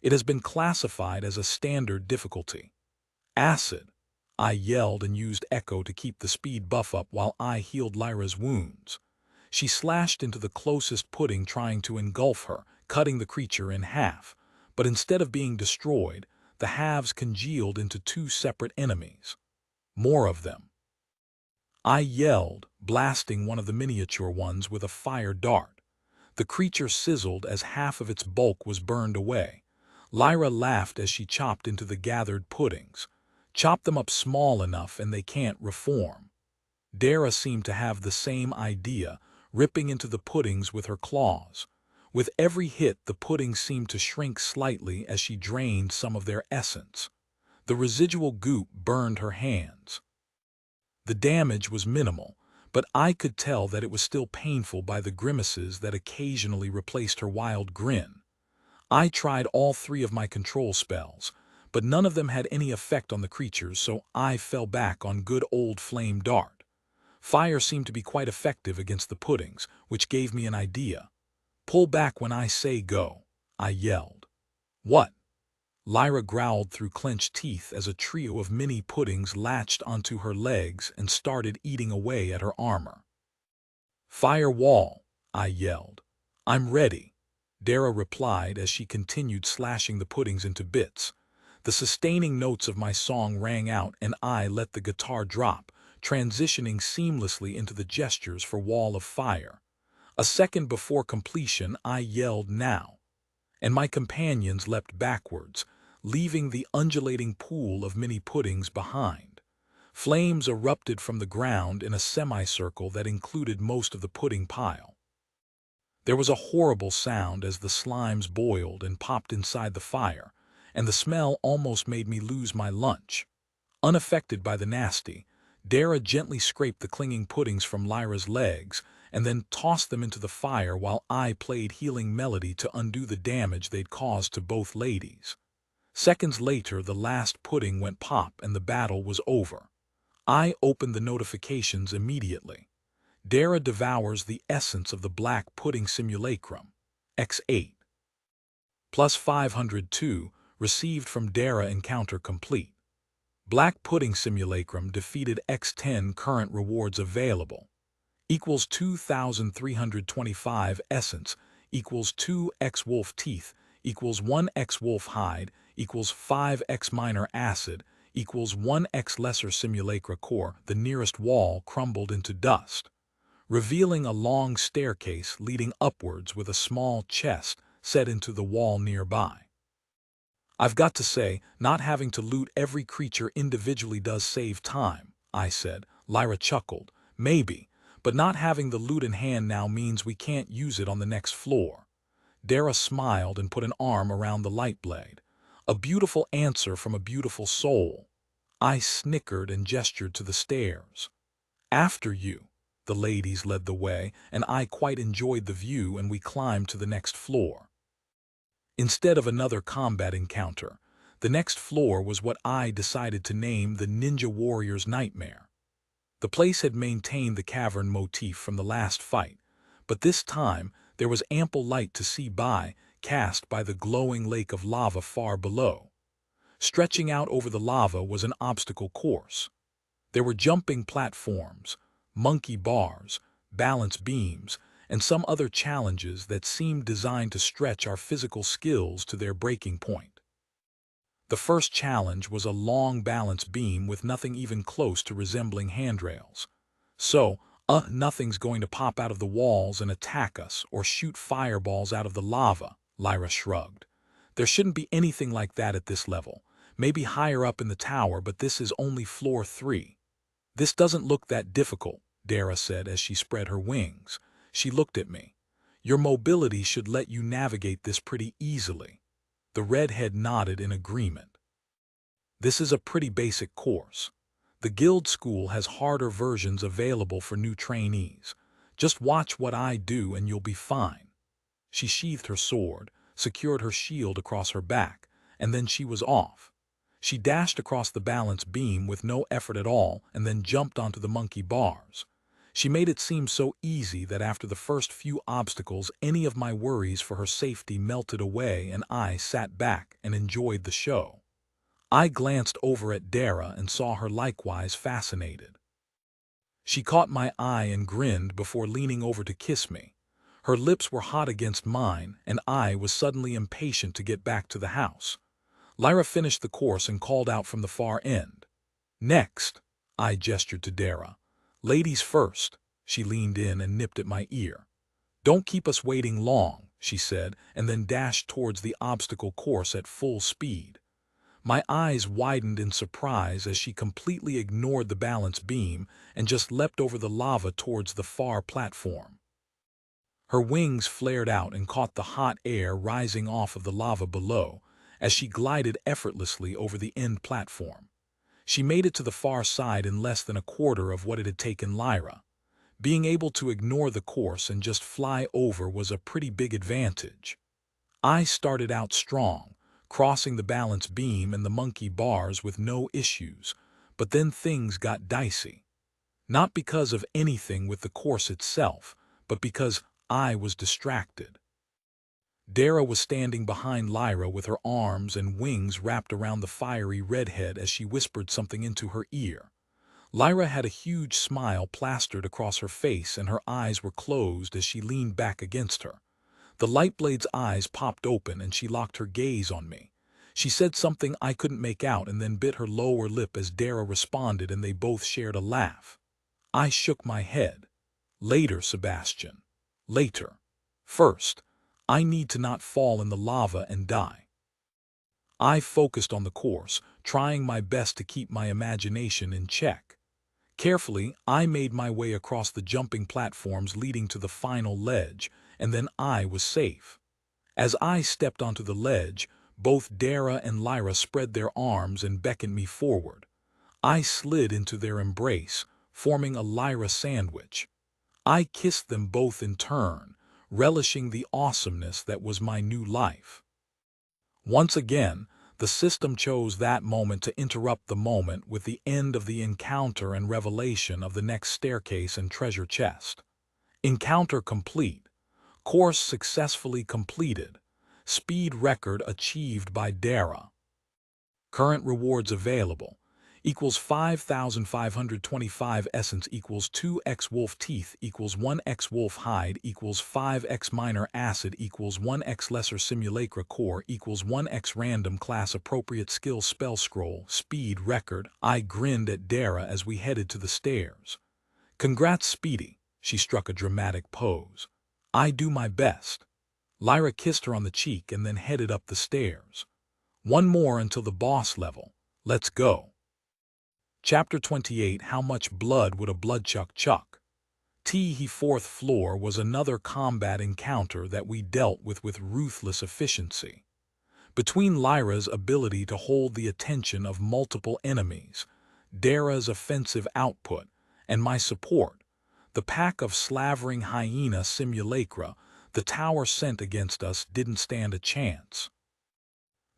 It has been classified as a standard difficulty. Acid. I yelled and used echo to keep the speed buff up while I healed Lyra's wounds. She slashed into the closest pudding, trying to engulf her, cutting the creature in half, but instead of being destroyed, the halves congealed into 2 separate enemies. More of them. I yelled, blasting one of the miniature ones with a fire dart. The creature sizzled as half of its bulk was burned away. Lyra laughed as she chopped into the gathered puddings. Chop them up small enough and they can't reform. Dara seemed to have the same idea, ripping into the puddings with her claws. With every hit, the puddings seemed to shrink slightly as she drained some of their essence. The residual goop burned her hands. The damage was minimal, but I could tell that it was still painful by the grimaces that occasionally replaced her wild grin. I tried all 3 of my control spells, but none of them had any effect on the creatures, so I fell back on good old Flame Dart. Fire seemed to be quite effective against the puddings, which gave me an idea. "Pull back when I say go," I yelled. "What?" Lyra growled through clenched teeth as a trio of mini puddings latched onto her legs and started eating away at her armor. "Fire wall," I yelled. "I'm ready," Dara replied as she continued slashing the puddings into bits. The sustaining notes of my song rang out and I let the guitar drop, transitioning seamlessly into the gestures for Wall of Fire. A second before completion, I yelled "now," and my companions leapt backwards, leaving the undulating pool of mini puddings behind. Flames erupted from the ground in a semicircle that included most of the pudding pile. There was a horrible sound as the slimes boiled and popped inside the fire, and the smell almost made me lose my lunch. Unaffected by the nasty, Dara gently scraped the clinging puddings from Lyra's legs and then tossed them into the fire while I played healing melody to undo the damage they'd caused to both ladies. Seconds later, the last pudding went pop and the battle was over. I opened the notifications immediately. Dara devours the essence of the black pudding simulacrum. X8. Plus 502, received from Dara encounter complete. Black pudding simulacrum defeated X10 current rewards available. Equals 2,325 essence, equals 2x wolf teeth, equals 1x wolf hide, equals 5x minor acid, equals 1x lesser simulacra core. The nearest wall crumbled into dust, revealing a long staircase leading upwards with a small chest set into the wall nearby. "I've got to say, not having to loot every creature individually does save time," I said. Lyra chuckled. "Maybe, but not having the loot in hand now means we can't use it on the next floor." Dara smiled and put an arm around the light blade. "A beautiful answer from a beautiful soul." I snickered and gestured to the stairs. "After you." The ladies led the way, and I quite enjoyed the view, and we climbed to the next floor. Instead of another combat encounter, the next floor was what I decided to name the Ninja Warrior's Nightmare. The place had maintained the cavern motif from the last fight, but this time there was ample light to see by, cast by the glowing lake of lava far below. Stretching out over the lava was an obstacle course. There were jumping platforms, monkey bars, balance beams, and some other challenges that seemed designed to stretch our physical skills to their breaking point. The first challenge was a long balance beam with nothing even close to resembling handrails. "So, nothing's going to pop out of the walls and attack us or shoot fireballs out of the lava," Lyra shrugged. "There shouldn't be anything like that at this level. Maybe higher up in the tower, but this is only floor 3. "This doesn't look that difficult," Dara said as she spread her wings. She looked at me. "Your mobility should let you navigate this pretty easily." The redhead nodded in agreement. "This is a pretty basic course. The guild school has harder versions available for new trainees. Just watch what I do and you'll be fine." She sheathed her sword, secured her shield across her back, and then she was off. She dashed across the balance beam with no effort at all and then jumped onto the monkey bars. She made it seem so easy that after the first few obstacles, any of my worries for her safety melted away and I sat back and enjoyed the show. I glanced over at Dara and saw her likewise fascinated. She caught my eye and grinned before leaning over to kiss me. Her lips were hot against mine, and I was suddenly impatient to get back to the house. Lyra finished the course and called out from the far end. "Next," I gestured to Dara. "Ladies first." She leaned in and nipped at my ear. "Don't keep us waiting long," she said, and then dashed towards the obstacle course at full speed. My eyes widened in surprise as she completely ignored the balance beam and just leapt over the lava towards the far platform. Her wings flared out and caught the hot air rising off of the lava below as she glided effortlessly over the end platform. She made it to the far side in less than a quarter of what it had taken Lyra. Being able to ignore the course and just fly over was a pretty big advantage. I started out strong, crossing the balance beam and the monkey bars with no issues, but then things got dicey. Not because of anything with the course itself, but because I was distracted. Dara was standing behind Lyra with her arms and wings wrapped around the fiery redhead as she whispered something into her ear. Lyra had a huge smile plastered across her face and her eyes were closed as she leaned back against her. The Lightblade's eyes popped open and she locked her gaze on me. She said something I couldn't make out and then bit her lower lip as Dara responded and they both shared a laugh. I shook my head. Later, Sebastian. Later. First, I need to not fall in the lava and die. I focused on the course, trying my best to keep my imagination in check. Carefully, I made my way across the jumping platforms leading to the final ledge, and then I was safe. As I stepped onto the ledge, both Dara and Lyra spread their arms and beckoned me forward. I slid into their embrace, forming a Lyra sandwich. I kissed them both in turn, relishing the awesomeness that was my new life. Once again, the system chose that moment to interrupt the moment with the end of the encounter and revelation of the next staircase and treasure chest. Encounter complete. Course successfully completed. Speed record achieved by Dara. Current rewards available. Equals 5,525 essence equals 2x wolf teeth equals 1x wolf hide equals 5x minor acid equals 1x lesser simulacra core equals 1x random class appropriate skill spell scroll speed record. I grinned at Dara as we headed to the stairs. Congrats, Speedy. She struck a dramatic pose. I do my best. Lyra kissed her on the cheek and then headed up the stairs. One more until the boss level. Let's go. Chapter 28 How much blood would a bloodchuck chuck? Fourth floor was another combat encounter that we dealt with ruthless efficiency. Between Lyra's ability to hold the attention of multiple enemies, Dara's offensive output, and my support, the pack of slavering hyena simulacra the tower sent against us didn't stand a chance.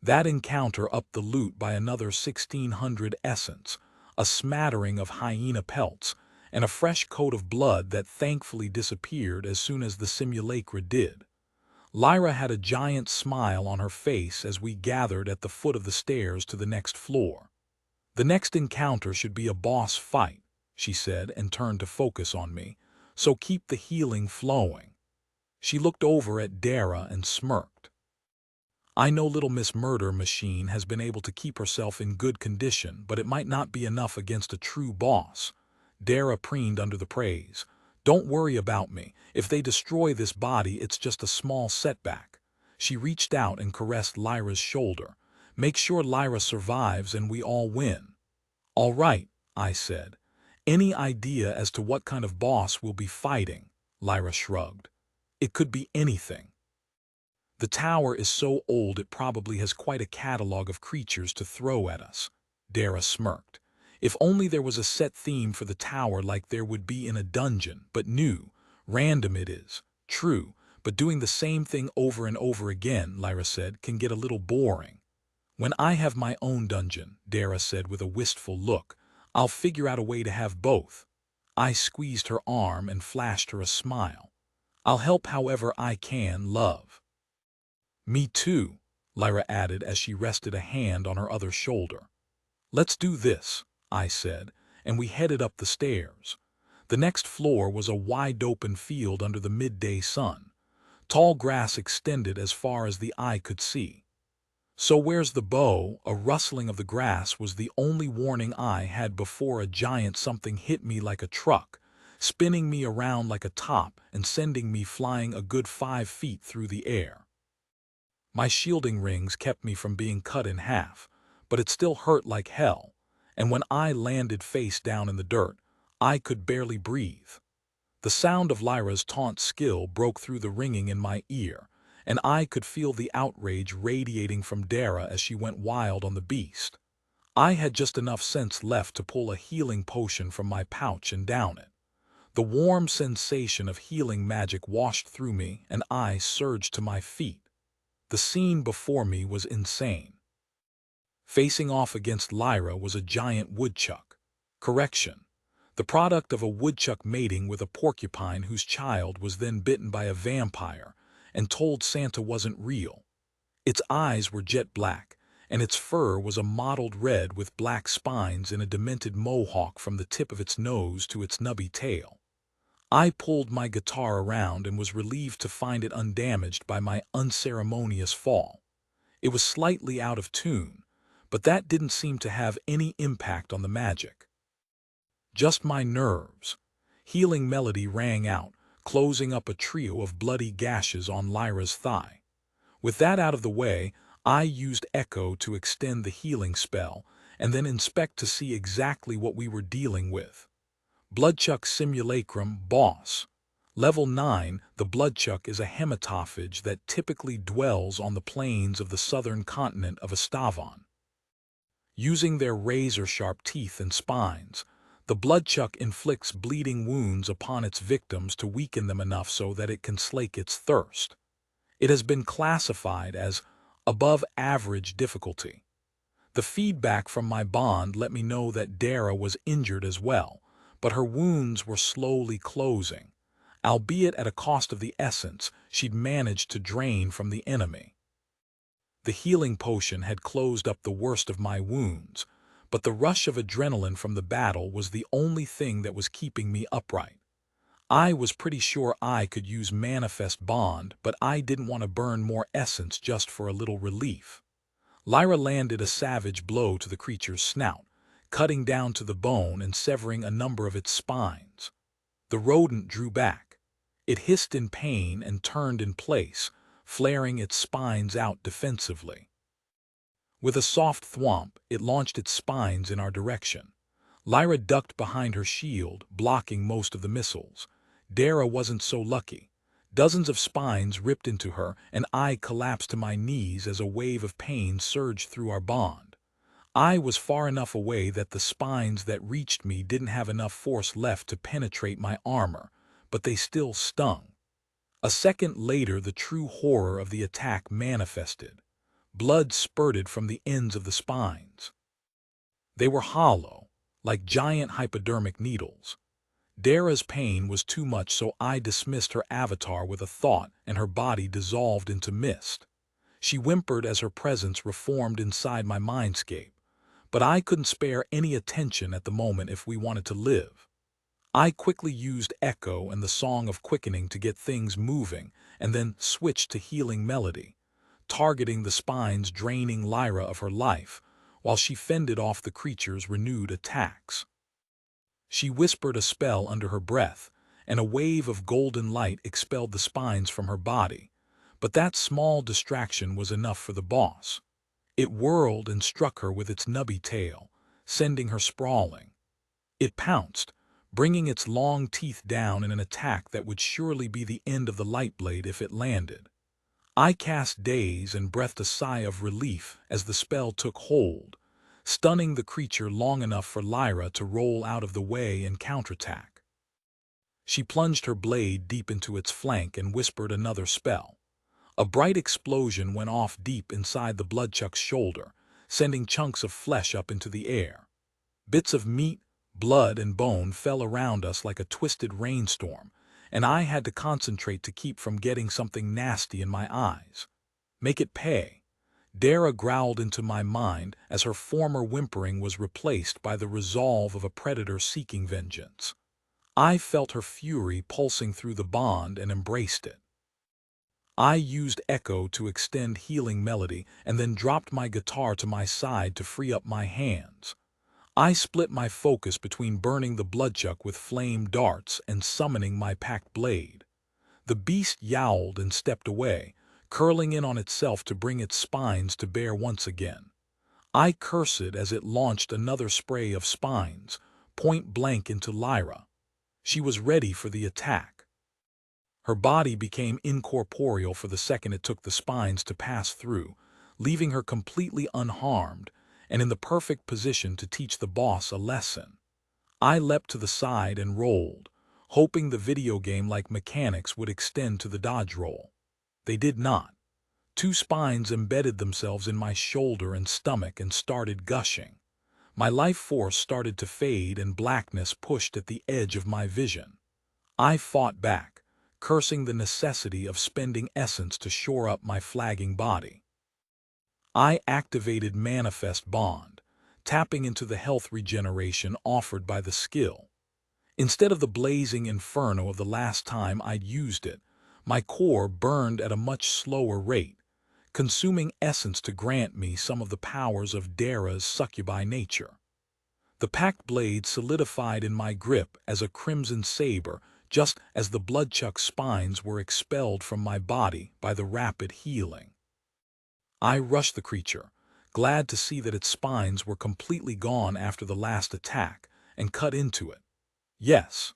That encounter upped the loot by another 1,600 essence, a smattering of hyena pelts, and a fresh coat of blood that thankfully disappeared as soon as the simulacra did. Lyra had a giant smile on her face as we gathered at the foot of the stairs to the next floor. The next encounter should be a boss fight, she said and turned to focus on me, so keep the healing flowing. She looked over at Dara and smirked. I know Little Miss Murder Machine has been able to keep herself in good condition, but it might not be enough against a true boss. Dara preened under the praise. Don't worry about me. If they destroy this body, it's just a small setback. She reached out and caressed Lyra's shoulder. Make sure Lyra survives and we all win. All right, I said. Any idea as to what kind of boss we'll be fighting? Lyra shrugged. It could be anything. The tower is so old it probably has quite a catalog of creatures to throw at us. Dara smirked. If only there was a set theme for the tower like there would be in a dungeon, but new, random it is. True, but doing the same thing over and over again, Lyra said, can get a little boring. When I have my own dungeon, Dara said with a wistful look, I'll figure out a way to have both. I squeezed her arm and flashed her a smile. I'll help however I can, love. Me too, Lyra added as she rested a hand on her other shoulder. Let's do this, I said, and we headed up the stairs. The next floor was a wide-open field under the midday sun. Tall grass extended as far as the eye could see. So where's the bow? A rustling of the grass was the only warning I had before a giant something hit me like a truck, spinning me around like a top and sending me flying a good 5 feet through the air. My shielding rings kept me from being cut in half, but it still hurt like hell, and when I landed face down in the dirt, I could barely breathe. The sound of Lyra's taunt skill broke through the ringing in my ear, and I could feel the outrage radiating from Dara as she went wild on the beast. I had just enough sense left to pull a healing potion from my pouch and down it. The warm sensation of healing magic washed through me, and I surged to my feet. The scene before me was insane. Facing off against Lyra was a giant woodchuck. Correction. The product of a woodchuck mating with a porcupine whose child was then bitten by a vampire and told Santa wasn't real. Its eyes were jet black, and its fur was a mottled red with black spines and a demented mohawk from the tip of its nose to its nubby tail. I pulled my guitar around and was relieved to find it undamaged by my unceremonious fall. It was slightly out of tune, but that didn't seem to have any impact on the magic. Just my nerves. Healing melody rang out, closing up a trio of bloody gashes on Lyra's thigh. With that out of the way, I used Echo to extend the healing spell and then inspect to see exactly what we were dealing with. Bloodchuck Simulacrum Boss. Level 9, the Bloodchuck is a hematophage that typically dwells on the plains of the southern continent of Astavon. Using their razor-sharp teeth and spines, the Bloodchuck inflicts bleeding wounds upon its victims to weaken them enough so that it can slake its thirst. It has been classified as above average difficulty. The feedback from my bond let me know that Dara was injured as well, but her wounds were slowly closing. Albeit at a cost of the essence she'd managed to drain from the enemy. The healing potion had closed up the worst of my wounds, but the rush of adrenaline from the battle was the only thing that was keeping me upright. I was pretty sure I could use Manifest Bond, but I didn't want to burn more essence just for a little relief. Lyra landed a savage blow to the creature's snout, cutting down to the bone and severing a number of its spines. The rodent drew back. It hissed in pain and turned in place, flaring its spines out defensively. With a soft thwomp, it launched its spines in our direction. Lyra ducked behind her shield, blocking most of the missiles. Dara wasn't so lucky. Dozens of spines ripped into her, and I collapsed to my knees as a wave of pain surged through our bond. I was far enough away that the spines that reached me didn't have enough force left to penetrate my armor, but they still stung. A second later, the true horror of the attack manifested. Blood spurted from the ends of the spines. They were hollow, like giant hypodermic needles. Dara's pain was too much, so I dismissed her avatar with a thought, and her body dissolved into mist. She whimpered as her presence reformed inside my mindscape, but I couldn't spare any attention at the moment if we wanted to live. I quickly used Echo and the Song of Quickening to get things moving, and then switched to Healing Melody, targeting the spines draining Lyra of her life, while she fended off the creature's renewed attacks. She whispered a spell under her breath, and a wave of golden light expelled the spines from her body, but that small distraction was enough for the boss. It whirled and struck her with its nubby tail, sending her sprawling. It pounced, bringing its long teeth down in an attack that would surely be the end of the light blade if it landed. I cast Daze and breathed a sigh of relief as the spell took hold, stunning the creature long enough for Lyra to roll out of the way and counterattack. She plunged her blade deep into its flank and whispered another spell. A bright explosion went off deep inside the Bloodchuck's shoulder, sending chunks of flesh up into the air. Bits of meat, blood, and bone fell around us like a twisted rainstorm, and I had to concentrate to keep from getting something nasty in my eyes. Make it pay. Dara growled into my mind as her former whimpering was replaced by the resolve of a predator seeking vengeance. I felt her fury pulsing through the bond and embraced it. I used Echo to extend Healing Melody and then dropped my guitar to my side to free up my hands. I split my focus between burning the Bloodchuck with flame darts and summoning my packed blade. The beast yowled and stepped away, curling in on itself to bring its spines to bear once again. I cursed as it launched another spray of spines, point blank into Lyra. She was ready for the attack. Her body became incorporeal for the second it took the spines to pass through, leaving her completely unharmed and in the perfect position to teach the boss a lesson. I leapt to the side and rolled, hoping the video game-like mechanics would extend to the dodge roll. They did not. Two spines embedded themselves in my shoulder and stomach and started gushing. My life force started to fade and blackness pushed at the edge of my vision. I fought back, cursing the necessity of spending essence to shore up my flagging body. I activated Manifest Bond, tapping into the health regeneration offered by the skill. Instead of the blazing inferno of the last time I'd used it, my core burned at a much slower rate, consuming essence to grant me some of the powers of Dara's succubi nature. The packed blade solidified in my grip as a crimson saber, just as the bloodchuck spines were expelled from my body by the rapid healing. I rushed the creature, glad to see that its spines were completely gone after the last attack, and cut into it. Yes,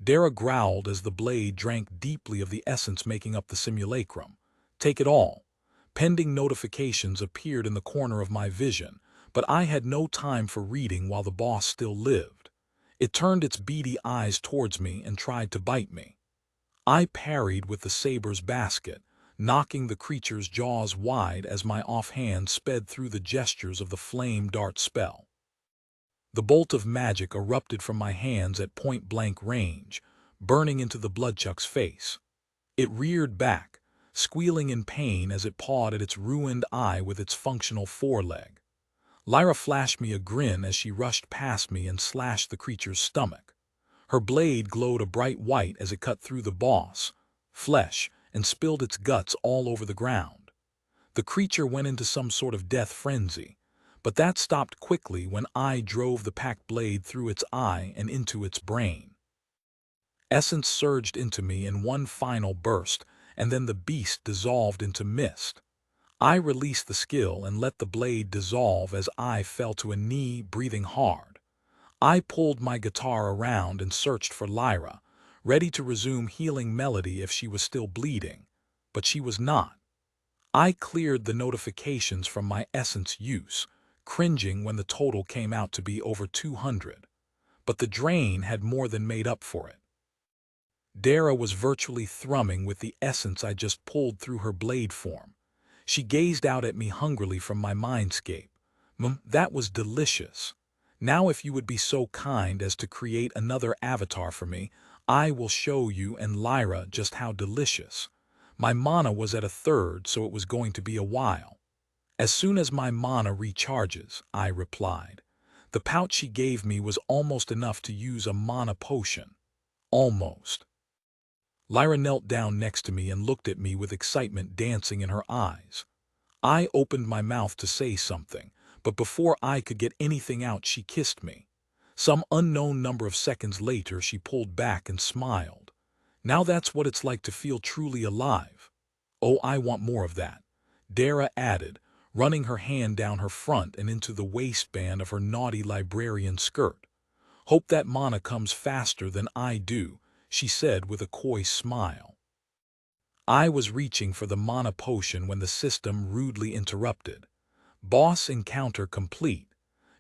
Dara growled as the blade drank deeply of the essence making up the simulacrum. Take it all. Pending notifications appeared in the corner of my vision, but I had no time for reading while the boss still lived. It turned its beady eyes towards me and tried to bite me. I parried with the saber's basket, knocking the creature's jaws wide as my offhand sped through the gestures of the flame dart spell. The bolt of magic erupted from my hands at point-blank range, burning into the bloodchuck's face. It reared back, squealing in pain as it pawed at its ruined eye with its functional foreleg. Lyra flashed me a grin as she rushed past me and slashed the creature's stomach. Her blade glowed a bright white as it cut through the boss, flesh, and spilled its guts all over the ground. The creature went into some sort of death frenzy, but that stopped quickly when I drove the packed blade through its eye and into its brain. Essence surged into me in one final burst, and then the beast dissolved into mist. I released the skill and let the blade dissolve as I fell to a knee, breathing hard. I pulled my guitar around and searched for Lyra, ready to resume healing melody if she was still bleeding, but she was not. I cleared the notifications from my essence use, cringing when the total came out to be over 200, but the drain had more than made up for it. Dara was virtually thrumming with the essence I just pulled through her blade form. She gazed out at me hungrily from my mindscape. That was delicious. Now if you would be so kind as to create another avatar for me, I will show you and Lyra just how delicious. My mana was at a third, so it was going to be a while. As soon as my mana recharges, I replied. The pouch she gave me was almost enough to use a mana potion. Almost. Lyra knelt down next to me and looked at me with excitement dancing in her eyes. I opened my mouth to say something, but before I could get anything out, she kissed me. Some unknown number of seconds later, she pulled back and smiled. Now that's what it's like to feel truly alive. Oh, I want more of that, Dara added, running her hand down her front and into the waistband of her naughty librarian skirt. Hope that mana comes faster than I do, she said with a coy smile. I was reaching for the mana potion when the system rudely interrupted. Boss encounter complete.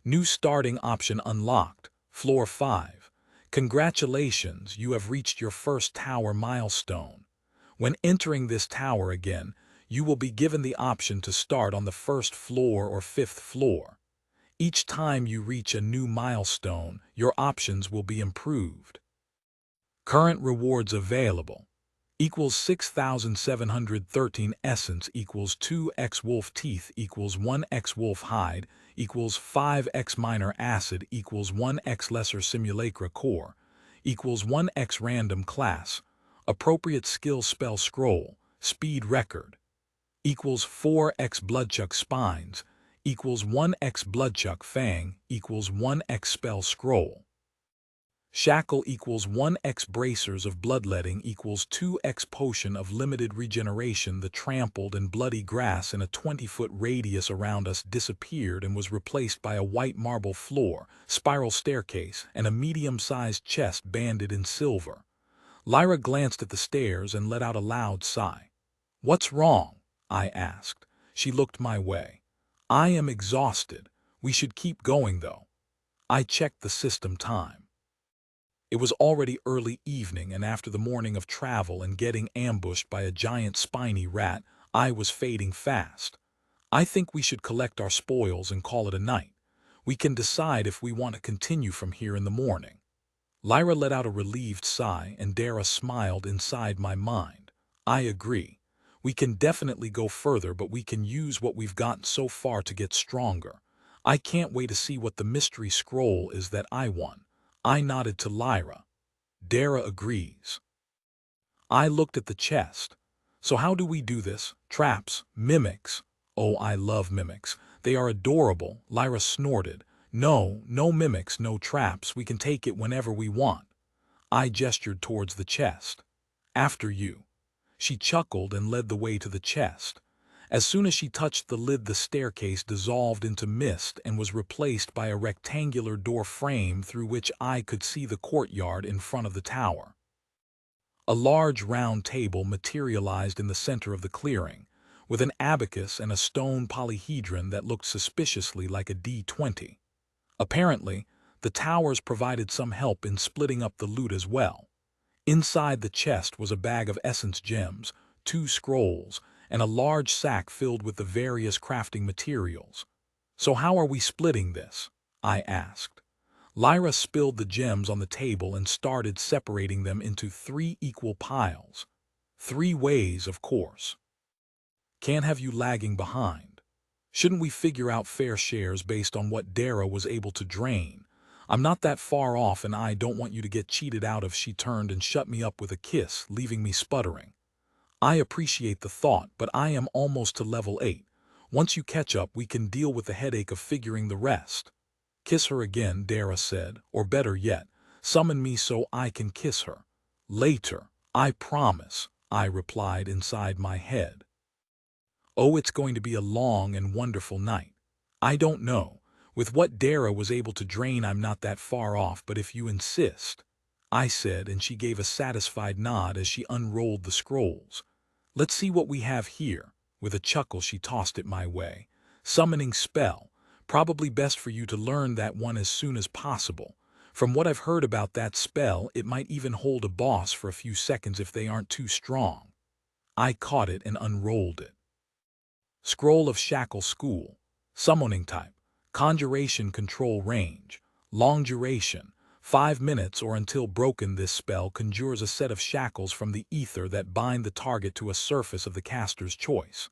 New starting option unlocked. Floor 5. Congratulations, you have reached your first tower milestone. When entering this tower again, you will be given the option to start on the first floor or fifth floor. Each time you reach a new milestone, your options will be improved. Current rewards available. Equals 6,713 essence equals 2x wolf teeth equals 1x wolf hide equals 5x minor acid equals 1x lesser simulacra core equals 1x random class appropriate skill spell scroll speed record equals 4x bloodchuck spines equals 1x bloodchuck fang equals 1x spell scroll. Shackle equals 1x bracers of bloodletting equals 2x potion of limited regeneration. The trampled and bloody grass in a 20-foot radius around us disappeared and was replaced by a white marble floor, spiral staircase, and a medium-sized chest banded in silver. Lyra glanced at the stairs and let out a loud sigh. "What's wrong?" I asked. She looked my way. "I am exhausted. We should keep going, though." I checked the system time. It was already early evening, and after the morning of travel and getting ambushed by a giant spiny rat, I was fading fast. "I think we should collect our spoils and call it a night. We can decide if we want to continue from here in the morning." Lyra let out a relieved sigh, and Dara smiled inside my mind. "I agree. We can definitely go further, but we can use what we've gotten so far to get stronger. I can't wait to see what the mystery scroll is that I won." I nodded to Lyra. Dara agrees. I looked at the chest. "So how do we do this? Traps? Mimics?" "Oh, I love mimics. They are adorable," Lyra snorted. "No, no mimics, no traps. We can take it whenever we want." I gestured towards the chest. "After you." She chuckled and led the way to the chest. As soon as she touched the lid, the staircase dissolved into mist and was replaced by a rectangular door frame through which I could see the courtyard in front of the tower. A large round table materialized in the center of the clearing, with an abacus and a stone polyhedron that looked suspiciously like a D20. Apparently, the towers provided some help in splitting up the loot as well. Inside the chest was a bag of essence gems, 2 scrolls, and a large sack filled with the various crafting materials. "So how are we splitting this?" I asked. Lyra spilled the gems on the table and started separating them into 3 equal piles. 3 ways, of course. "Can't have you lagging behind. Shouldn't we figure out fair shares based on what Dara was able to drain? I'm not that far off, and I don't want you to get cheated out of." She turned and shut me up with a kiss, leaving me sputtering. "I appreciate the thought, but I am almost to level 8. Once you catch up, we can deal with the headache of figuring the rest." "Kiss her again," Dara said, "or better yet, summon me so I can kiss her." "Later, I promise," I replied inside my head. Oh, it's going to be a long and wonderful night. I don't know. With what Dara was able to drain, I'm not that far off, but if you insist," I said, and she gave a satisfied nod as she unrolled the scrolls. "Let's see what we have here." With a chuckle, she tossed it my way. "Summoning spell. Probably best for you to learn that one as soon as possible. From what I've heard about that spell, it might even hold a boss for a few seconds if they aren't too strong." I caught it and unrolled it. Scroll of Shackle School. Summoning type. Conjuration control range. Long duration. 5 minutes or until broken. This spell conjures a set of shackles from the ether that bind the target to a surface of the caster's choice.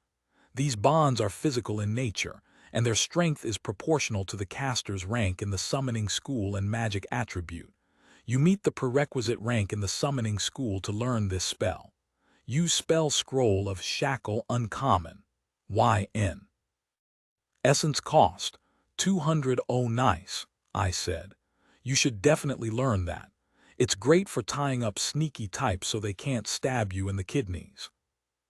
These bonds are physical in nature, and their strength is proportional to the caster's rank in the summoning school and magic attribute. You meet the prerequisite rank in the summoning school to learn this spell. Use spell Scroll of Shackle Uncommon. YN. Essence cost 200. "Oh, nice," I said. "You should definitely learn that. It's great for tying up sneaky types so they can't stab you in the kidneys."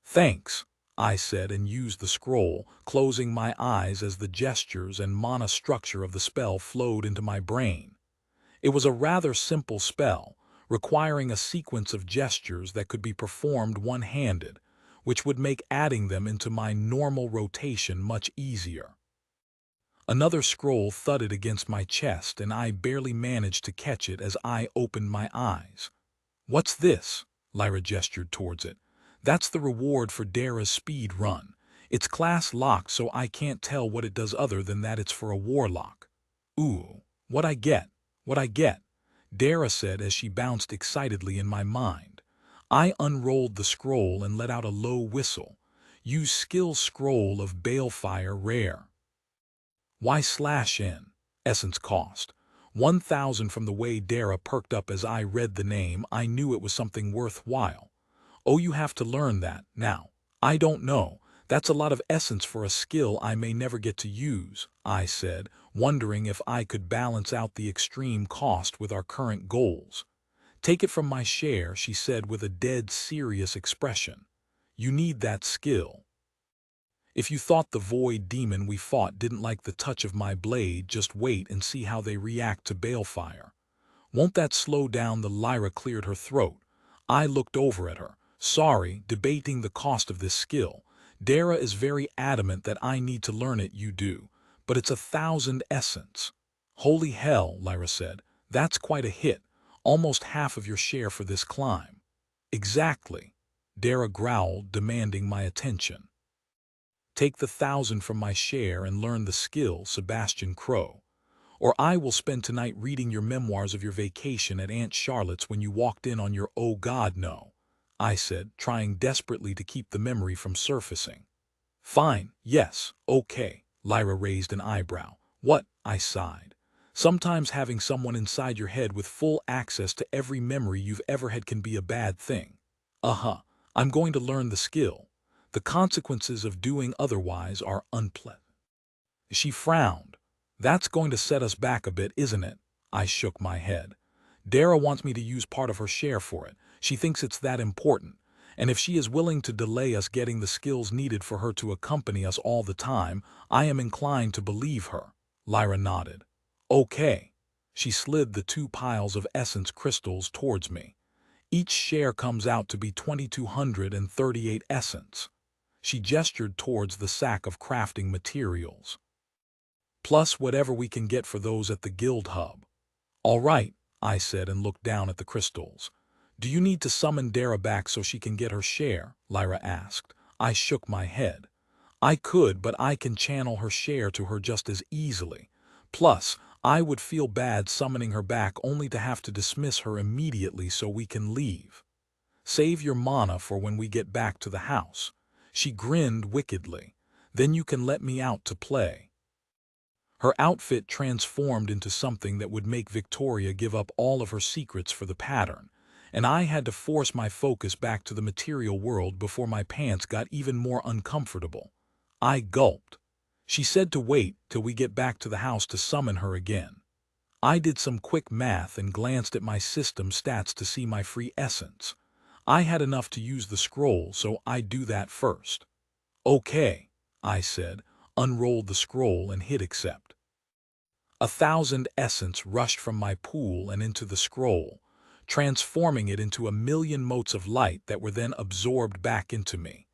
"Thanks," I said, and used the scroll, closing my eyes as the gestures and mana structure of the spell flowed into my brain. It was a rather simple spell, requiring a sequence of gestures that could be performed one-handed, which would make adding them into my normal rotation much easier. Another scroll thudded against my chest, and I barely managed to catch it as I opened my eyes. "What's this?" Lyra gestured towards it. "That's the reward for Dara's speed run. It's class locked, so I can't tell what it does other than that it's for a warlock." "Ooh, what I get? What I get?" Dara said as she bounced excitedly in my mind. I unrolled the scroll and let out a low whistle. "Use skill Scroll of Balefire Rare. Y/N. Essence cost 1,000. From the way Dara perked up as I read the name, I knew it was something worthwhile. "Oh, you have to learn that now." "I don't know. That's a lot of essence for a skill I may never get to use," I said, wondering if I could balance out the extreme cost with our current goals. "Take it from my share," she said with a dead serious expression. "You need that skill. If you thought the void demon we fought didn't like the touch of my blade, just wait and see how they react to balefire. Won't that slow down the—" Lyra cleared her throat. I looked over at her. "Sorry, debating the cost of this skill. Dara is very adamant that I need to learn it. You do. But it's 1,000 essence." "Holy hell," Lyra said. "That's quite a hit. Almost half of your share for this climb." "Exactly." Dara growled, demanding my attention. "Take the 1,000 from my share and learn the skill, Sebastian Crow. Or I will spend tonight reading your memoirs of your vacation at Aunt Charlotte's when you walked in on your—" "Oh God, no," I said, trying desperately to keep the memory from surfacing. "Fine, yes, okay." Lyra raised an eyebrow. "What?" I sighed. "Sometimes having someone inside your head with full access to every memory you've ever had can be a bad thing." "Uh-huh. I'm going to learn the skill. The consequences of doing otherwise are unpleasant." She frowned. "That's going to set us back a bit, isn't it?" I shook my head. "Dara wants me to use part of her share for it. She thinks it's that important. And if she is willing to delay us getting the skills needed for her to accompany us all the time, I am inclined to believe her." Lyra nodded. "Okay." She slid the 2 piles of essence crystals towards me. "Each share comes out to be 2,238 essence." She gestured towards the sack of crafting materials. "Plus whatever we can get for those at the guild hub." "All right," I said and looked down at the crystals. "Do you need to summon Dara back so she can get her share?" Lyra asked. I shook my head. "I could, but I can channel her share to her just as easily. Plus, I would feel bad summoning her back only to have to dismiss her immediately so we can leave. Save your mana for when we get back to the house." She grinned wickedly. "Then you can let me out to play." Her outfit transformed into something that would make Victoria give up all of her secrets for the pattern, and I had to force my focus back to the material world before my pants got even more uncomfortable. I gulped. She said to wait till we get back to the house to summon her again. I did some quick math and glanced at my system stats to see my free essence. I had enough to use the scroll, so I'd do that first. "Okay," I said, unrolled the scroll and hit accept. 1,000 essence rushed from my pool and into the scroll, transforming it into 1,000,000 motes of light that were then absorbed back into me,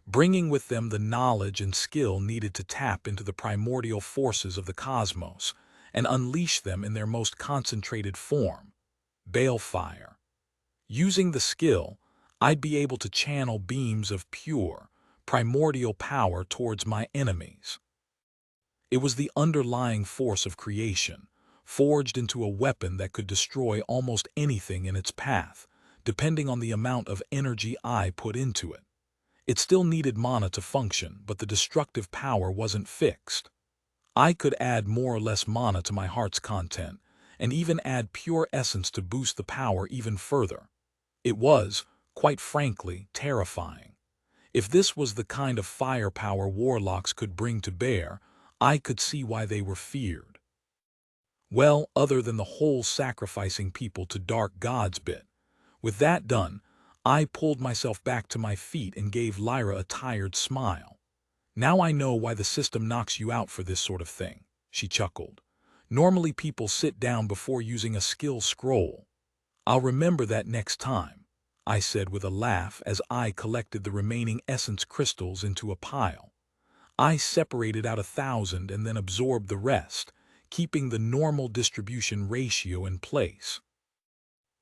bringing with them the knowledge and skill needed to tap into the primordial forces of the cosmos and unleash them in their most concentrated form, balefire. Using the skill, I'd be able to channel beams of pure, primordial power towards my enemies. It was the underlying force of creation, forged into a weapon that could destroy almost anything in its path, depending on the amount of energy I put into it. It still needed mana to function, but the destructive power wasn't fixed. I could add more or less mana to my heart's content, and even add pure essence to boost the power even further. It was, quite frankly, terrifying. If this was the kind of firepower warlocks could bring to bear, I could see why they were feared. Well, other than the whole sacrificing people to dark gods bit. With that done, I pulled myself back to my feet and gave Lyra a tired smile. "Now I know why the system knocks you out for this sort of thing," she chuckled. "Normally people sit down before using a skill scroll." "I'll remember that next time," I said with a laugh as I collected the remaining essence crystals into a pile. I separated out 1,000 and then absorbed the rest, keeping the normal distribution ratio in place.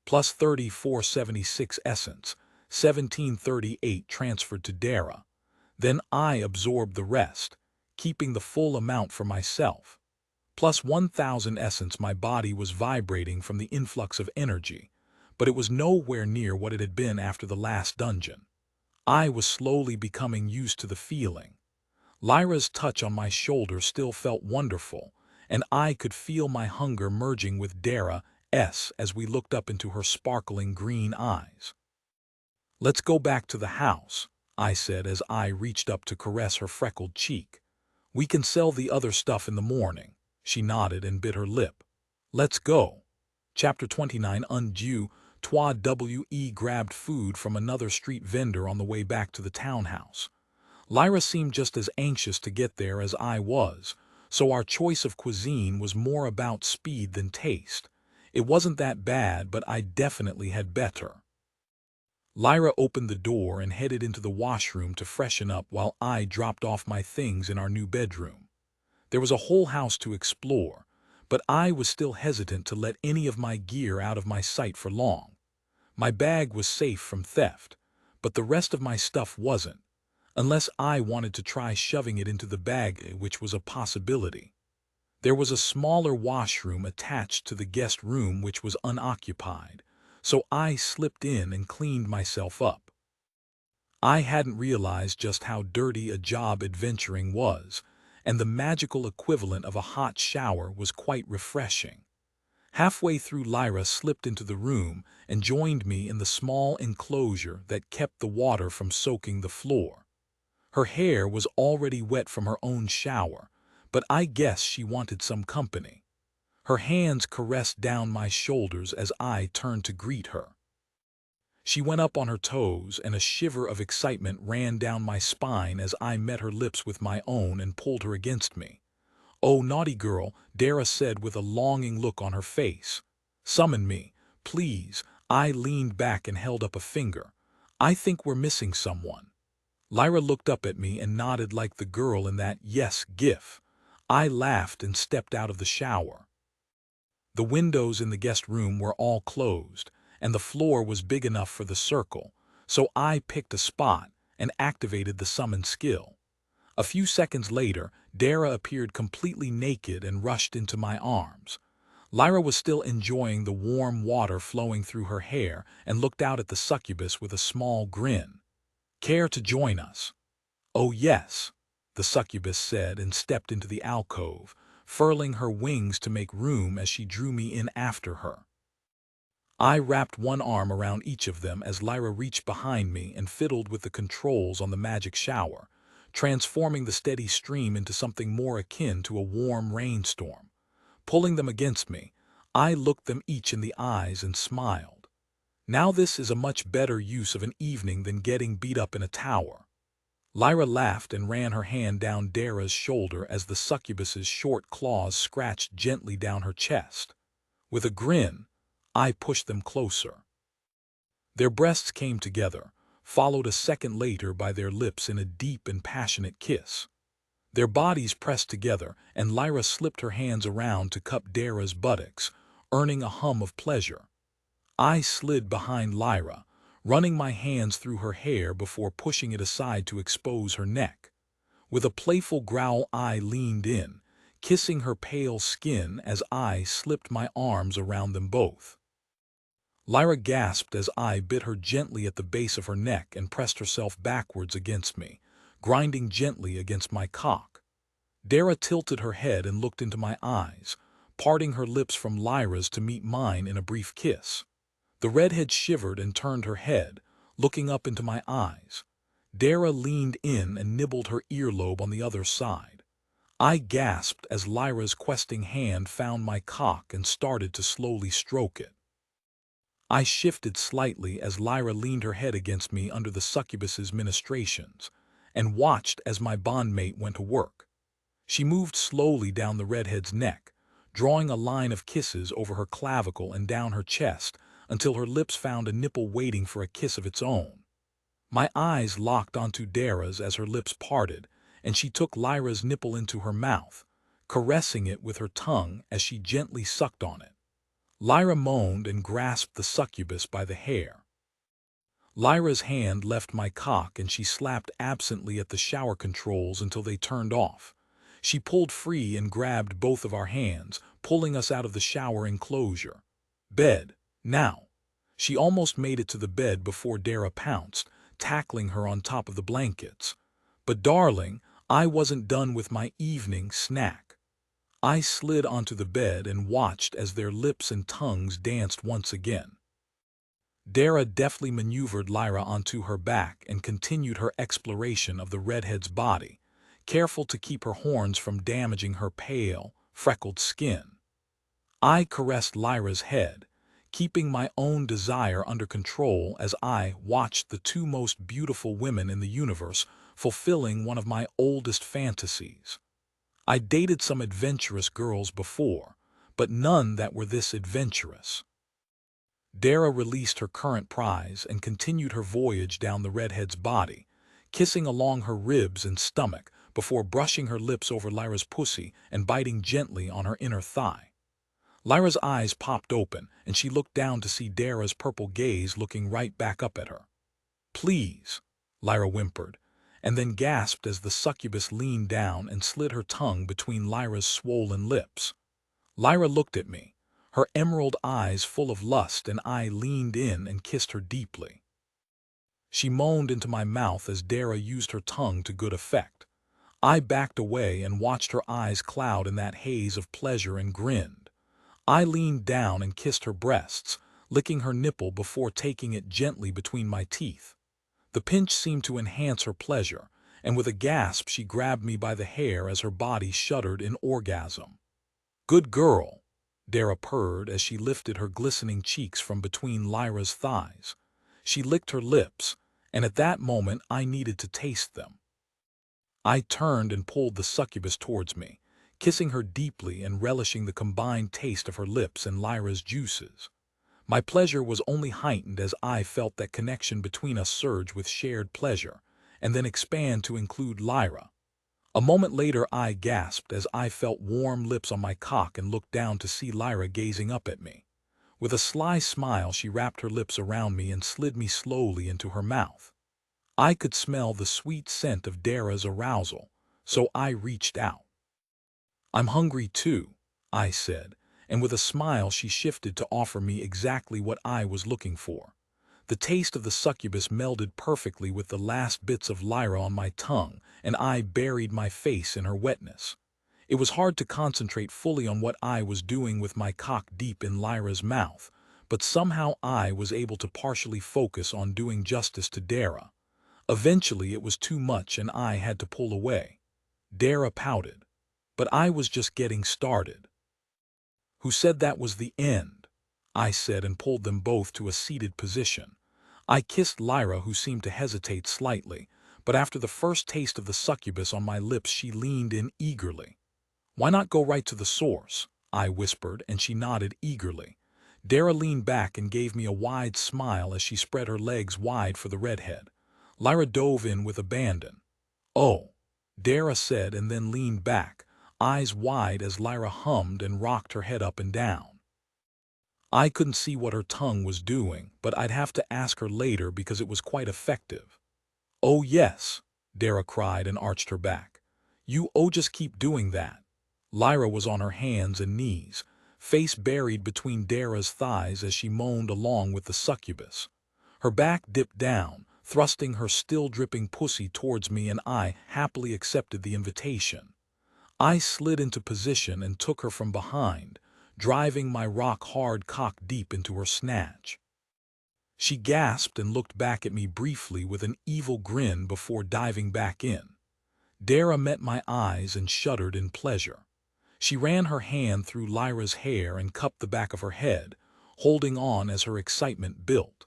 Plus 3,476 essence, 1,738 transferred to Dara. Then I absorbed the rest, keeping the full amount for myself. Plus 1,000 essence, my body was vibrating from the influx of energy, but it was nowhere near what it had been after the last dungeon. I was slowly becoming used to the feeling. Lyra's touch on my shoulder still felt wonderful, and I could feel my hunger merging with Dara's as we looked up into her sparkling green eyes. "Let's go back to the house," I said as I reached up to caress her freckled cheek. "We can sell the other stuff in the morning." She nodded and bit her lip. Let's go. Chapter 29 Undue. Toi we grabbed food from another street vendor on the way back to the townhouse. Lyra seemed just as anxious to get there as I was, so our choice of cuisine was more about speed than taste. It wasn't that bad, but I definitely had better. Lyra opened the door and headed into the washroom to freshen up while I dropped off my things in our new bedroom. There was a whole house to explore, but I was still hesitant to let any of my gear out of my sight for long. My bag was safe from theft, but the rest of my stuff wasn't, unless I wanted to try shoving it into the bag, which was a possibility. There was a smaller washroom attached to the guest room which was unoccupied, so I slipped in and cleaned myself up. I hadn't realized just how dirty a job adventuring was, and the magical equivalent of a hot shower was quite refreshing. Halfway through, Lyra slipped into the room and joined me in the small enclosure that kept the water from soaking the floor. Her hair was already wet from her own shower, but I guess she wanted some company. Her hands caressed down my shoulders as I turned to greet her. She went up on her toes, and a shiver of excitement ran down my spine as I met her lips with my own and pulled her against me. "Oh, naughty girl," Dara said with a longing look on her face. "Summon me, please." I leaned back and held up a finger. "I think we're missing someone." Lyra looked up at me and nodded like the girl in that "yes" gif. I laughed and stepped out of the shower. The windows in the guest room were all closed, and the floor was big enough for the circle, so I picked a spot and activated the summon skill. A few seconds later, Dara appeared completely naked and rushed into my arms. Lyra was still enjoying the warm water flowing through her hair and looked out at the succubus with a small grin. "Care to join us?" "Oh yes," the succubus said and stepped into the alcove, furling her wings to make room as she drew me in after her. I wrapped one arm around each of them as Lyra reached behind me and fiddled with the controls on the magic shower, transforming the steady stream into something more akin to a warm rainstorm. Pulling them against me, I looked them each in the eyes and smiled. Now this is a much better use of an evening than getting beat up in a tower. Lyra laughed and ran her hand down Dara's shoulder as the succubus's short claws scratched gently down her chest. With a grin, I pushed them closer. Their breasts came together, followed a second later by their lips in a deep and passionate kiss. Their bodies pressed together, and Lyra slipped her hands around to cup Dara's buttocks, earning a hum of pleasure. I slid behind Lyra, running my hands through her hair before pushing it aside to expose her neck. With a playful growl, I leaned in, kissing her pale skin as I slipped my arms around them both. Lyra gasped as I bit her gently at the base of her neck and pressed herself backwards against me, grinding gently against my cock. Dara tilted her head and looked into my eyes, parting her lips from Lyra's to meet mine in a brief kiss. The redhead shivered and turned her head, looking up into my eyes. Dara leaned in and nibbled her earlobe on the other side. I gasped as Lyra's questing hand found my cock and started to slowly stroke it. I shifted slightly as Lyra leaned her head against me under the succubus's ministrations, and watched as my bondmate went to work. She moved slowly down the redhead's neck, drawing a line of kisses over her clavicle and down her chest until her lips found a nipple waiting for a kiss of its own. My eyes locked onto Dara's as her lips parted, and she took Lyra's nipple into her mouth, caressing it with her tongue as she gently sucked on it. Lyra moaned and grasped the succubus by the hair. Lyra's hand left my cock and she slapped absently at the shower controls until they turned off. She pulled free and grabbed both of our hands, pulling us out of the shower enclosure. "Bed, now." She almost made it to the bed before Dara pounced, tackling her on top of the blankets. But darling, I wasn't done with my evening snack. I slid onto the bed and watched as their lips and tongues danced once again. Dara deftly maneuvered Lyra onto her back and continued her exploration of the redhead's body, careful to keep her horns from damaging her pale, freckled skin. I caressed Lyra's head, keeping my own desire under control as I watched the two most beautiful women in the universe fulfilling one of my oldest fantasies. I dated some adventurous girls before, but none that were this adventurous. Dara released her current prize and continued her voyage down the redhead's body, kissing along her ribs and stomach before brushing her lips over Lyra's pussy and biting gently on her inner thigh. Lyra's eyes popped open, and she looked down to see Dara's purple gaze looking right back up at her. "Please," Lyra whimpered, and then gasped as the succubus leaned down and slid her tongue between Lyra's swollen lips. Lyra looked at me, her emerald eyes full of lust, and I leaned in and kissed her deeply. She moaned into my mouth as Dara used her tongue to good effect. I backed away and watched her eyes cloud in that haze of pleasure and grinned. I leaned down and kissed her breasts, licking her nipple before taking it gently between my teeth. The pinch seemed to enhance her pleasure, and with a gasp she grabbed me by the hair as her body shuddered in orgasm. "Good girl," Dara purred as she lifted her glistening cheeks from between Lyra's thighs. She licked her lips, and at that moment I needed to taste them. I turned and pulled the succubus towards me, kissing her deeply and relishing the combined taste of her lips and Lyra's juices. My pleasure was only heightened as I felt that connection between us surge with shared pleasure, and then expand to include Lyra. A moment later I gasped as I felt warm lips on my cock and looked down to see Lyra gazing up at me. With a sly smile she wrapped her lips around me and slid me slowly into her mouth. I could smell the sweet scent of Dara's arousal, so I reached out. "I'm hungry too," I said, and with a smile she shifted to offer me exactly what I was looking for. The taste of the succubus melded perfectly with the last bits of Lyra on my tongue, and I buried my face in her wetness. It was hard to concentrate fully on what I was doing with my cock deep in Lyra's mouth, but somehow I was able to partially focus on doing justice to Dara. Eventually it was too much and I had to pull away. Dara pouted, but I was just getting started. "Who said that was the end?" I said and pulled them both to a seated position. I kissed Lyra, who seemed to hesitate slightly, but after the first taste of the succubus on my lips she leaned in eagerly. "Why not go right to the source?" I whispered, and she nodded eagerly. Dara leaned back and gave me a wide smile as she spread her legs wide for the redhead. Lyra dove in with abandon. "Oh," Dara said and then leaned back, eyes wide as Lyra hummed and rocked her head up and down. I couldn't see what her tongue was doing, but I'd have to ask her later because it was quite effective. "Oh yes," Dara cried and arched her back. Just keep doing that." Lyra was on her hands and knees, face buried between Dara's thighs as she moaned along with the succubus. Her back dipped down, thrusting her still-dripping pussy towards me, and I happily accepted the invitation. I slid into position and took her from behind, driving my rock-hard cock deep into her snatch. She gasped and looked back at me briefly with an evil grin before diving back in. Dara met my eyes and shuddered in pleasure. She ran her hand through Lyra's hair and cupped the back of her head, holding on as her excitement built.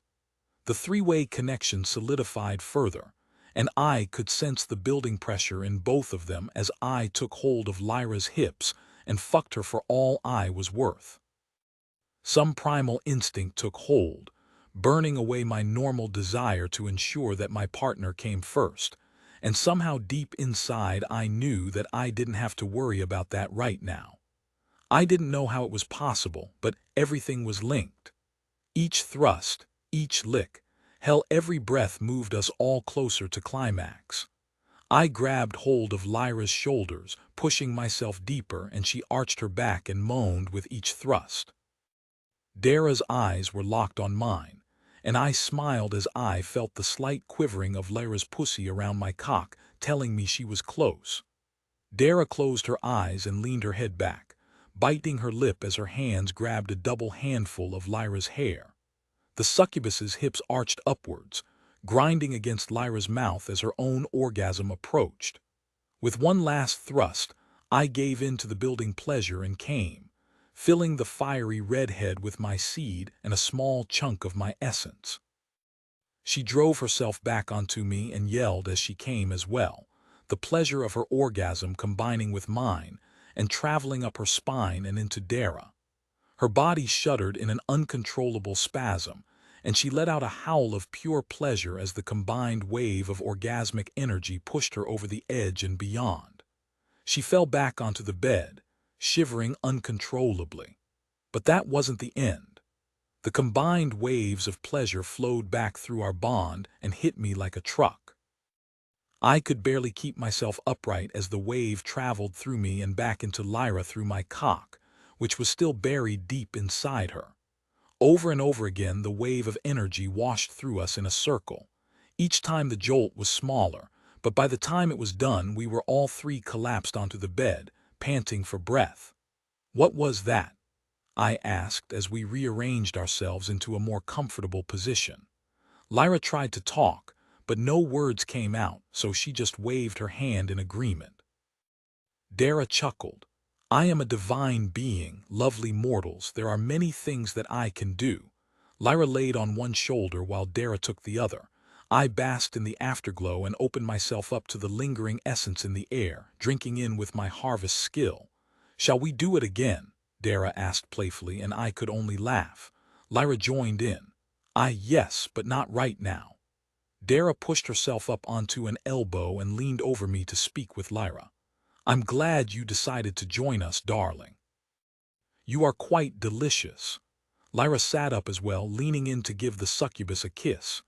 The three-way connection solidified further, and I could sense the building pressure in both of them as I took hold of Lyra's hips and fucked her for all I was worth. Some primal instinct took hold, burning away my normal desire to ensure that my partner came first, and somehow deep inside I knew that I didn't have to worry about that right now. I didn't know how it was possible, but everything was linked. Each thrust, each lick, hell, every breath moved us all closer to climax. I grabbed hold of Lyra's shoulders, pushing myself deeper, and she arched her back and moaned with each thrust. Dara's eyes were locked on mine, and I smiled as I felt the slight quivering of Lyra's pussy around my cock, telling me she was close. Dara closed her eyes and leaned her head back, biting her lip as her hands grabbed a double handful of Lyra's hair. The succubus's hips arched upwards, grinding against Lyra's mouth as her own orgasm approached. With one last thrust, I gave in to the building pleasure and came, filling the fiery redhead with my seed and a small chunk of my essence. She drove herself back onto me and yelled as she came as well, the pleasure of her orgasm combining with mine and traveling up her spine and into Dara. Her body shuddered in an uncontrollable spasm, and she let out a howl of pure pleasure as the combined wave of orgasmic energy pushed her over the edge and beyond. She fell back onto the bed, shivering uncontrollably. But that wasn't the end. The combined waves of pleasure flowed back through our bond and hit me like a truck. I could barely keep myself upright as the wave traveled through me and back into Lyra through my cock, which was still buried deep inside her. Over and over again, the wave of energy washed through us in a circle. Each time the jolt was smaller, but by the time it was done, we were all three collapsed onto the bed, panting for breath. "What was that?" I asked as we rearranged ourselves into a more comfortable position. Lyra tried to talk, but no words came out, so she just waved her hand in agreement. Dara chuckled. "I am a divine being, lovely mortals. There are many things that I can do." Lyra laid on one shoulder while Dara took the other. I basked in the afterglow and opened myself up to the lingering essence in the air, drinking in with my harvest skill. "Shall we do it again?" Dara asked playfully, and I could only laugh. Lyra joined in. Yes, but not right now." Dara pushed herself up onto an elbow and leaned over me to speak with Lyra. "I'm glad you decided to join us, darling. You are quite delicious." Lyra sat up as well, leaning in to give the succubus a kiss.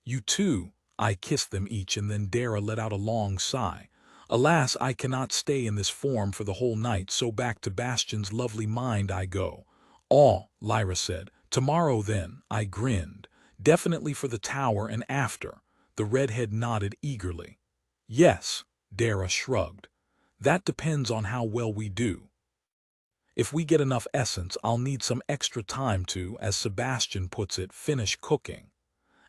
"You too." I kissed them each, and then Dara let out a long sigh. "Alas, I cannot stay in this form for the whole night, so back to Bastion's lovely mind I go." "Oh," Lyra said. "Tomorrow then," I grinned. "Definitely for the tower and after." The redhead nodded eagerly. "Yes," Dara shrugged. "That depends on how well we do. If we get enough essence, I'll need some extra time to, as Sebastian puts it, finish cooking."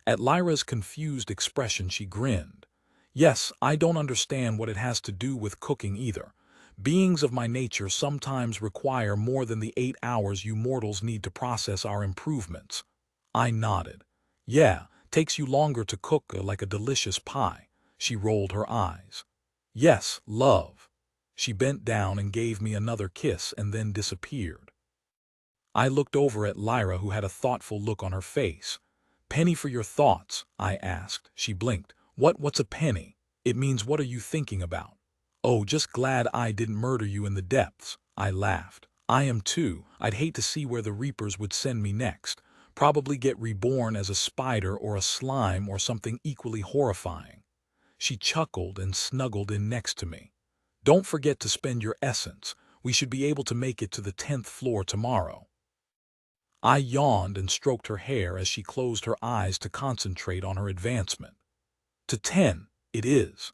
At Lyra's confused expression, she grinned. "Yes, I don't understand what it has to do with cooking either. Beings of my nature sometimes require more than the 8 hours you mortals need to process our improvements." I nodded. "Yeah, takes you longer to cook like a delicious pie." She rolled her eyes. "Yes, love." She bent down and gave me another kiss and then disappeared. I looked over at Lyra, who had a thoughtful look on her face. "Penny for your thoughts?" I asked. She blinked. What's a penny?" "It means what are you thinking about?" "Oh, just glad I didn't murder you in the depths." I laughed. "I am too. I'd hate to see where the Reapers would send me next. Probably get reborn as a spider or a slime or something equally horrifying." She chuckled and snuggled in next to me. "Don't forget to spend your essence. We should be able to make it to the 10th floor tomorrow." I yawned and stroked her hair as she closed her eyes to concentrate on her advancement. "To 10, it is,"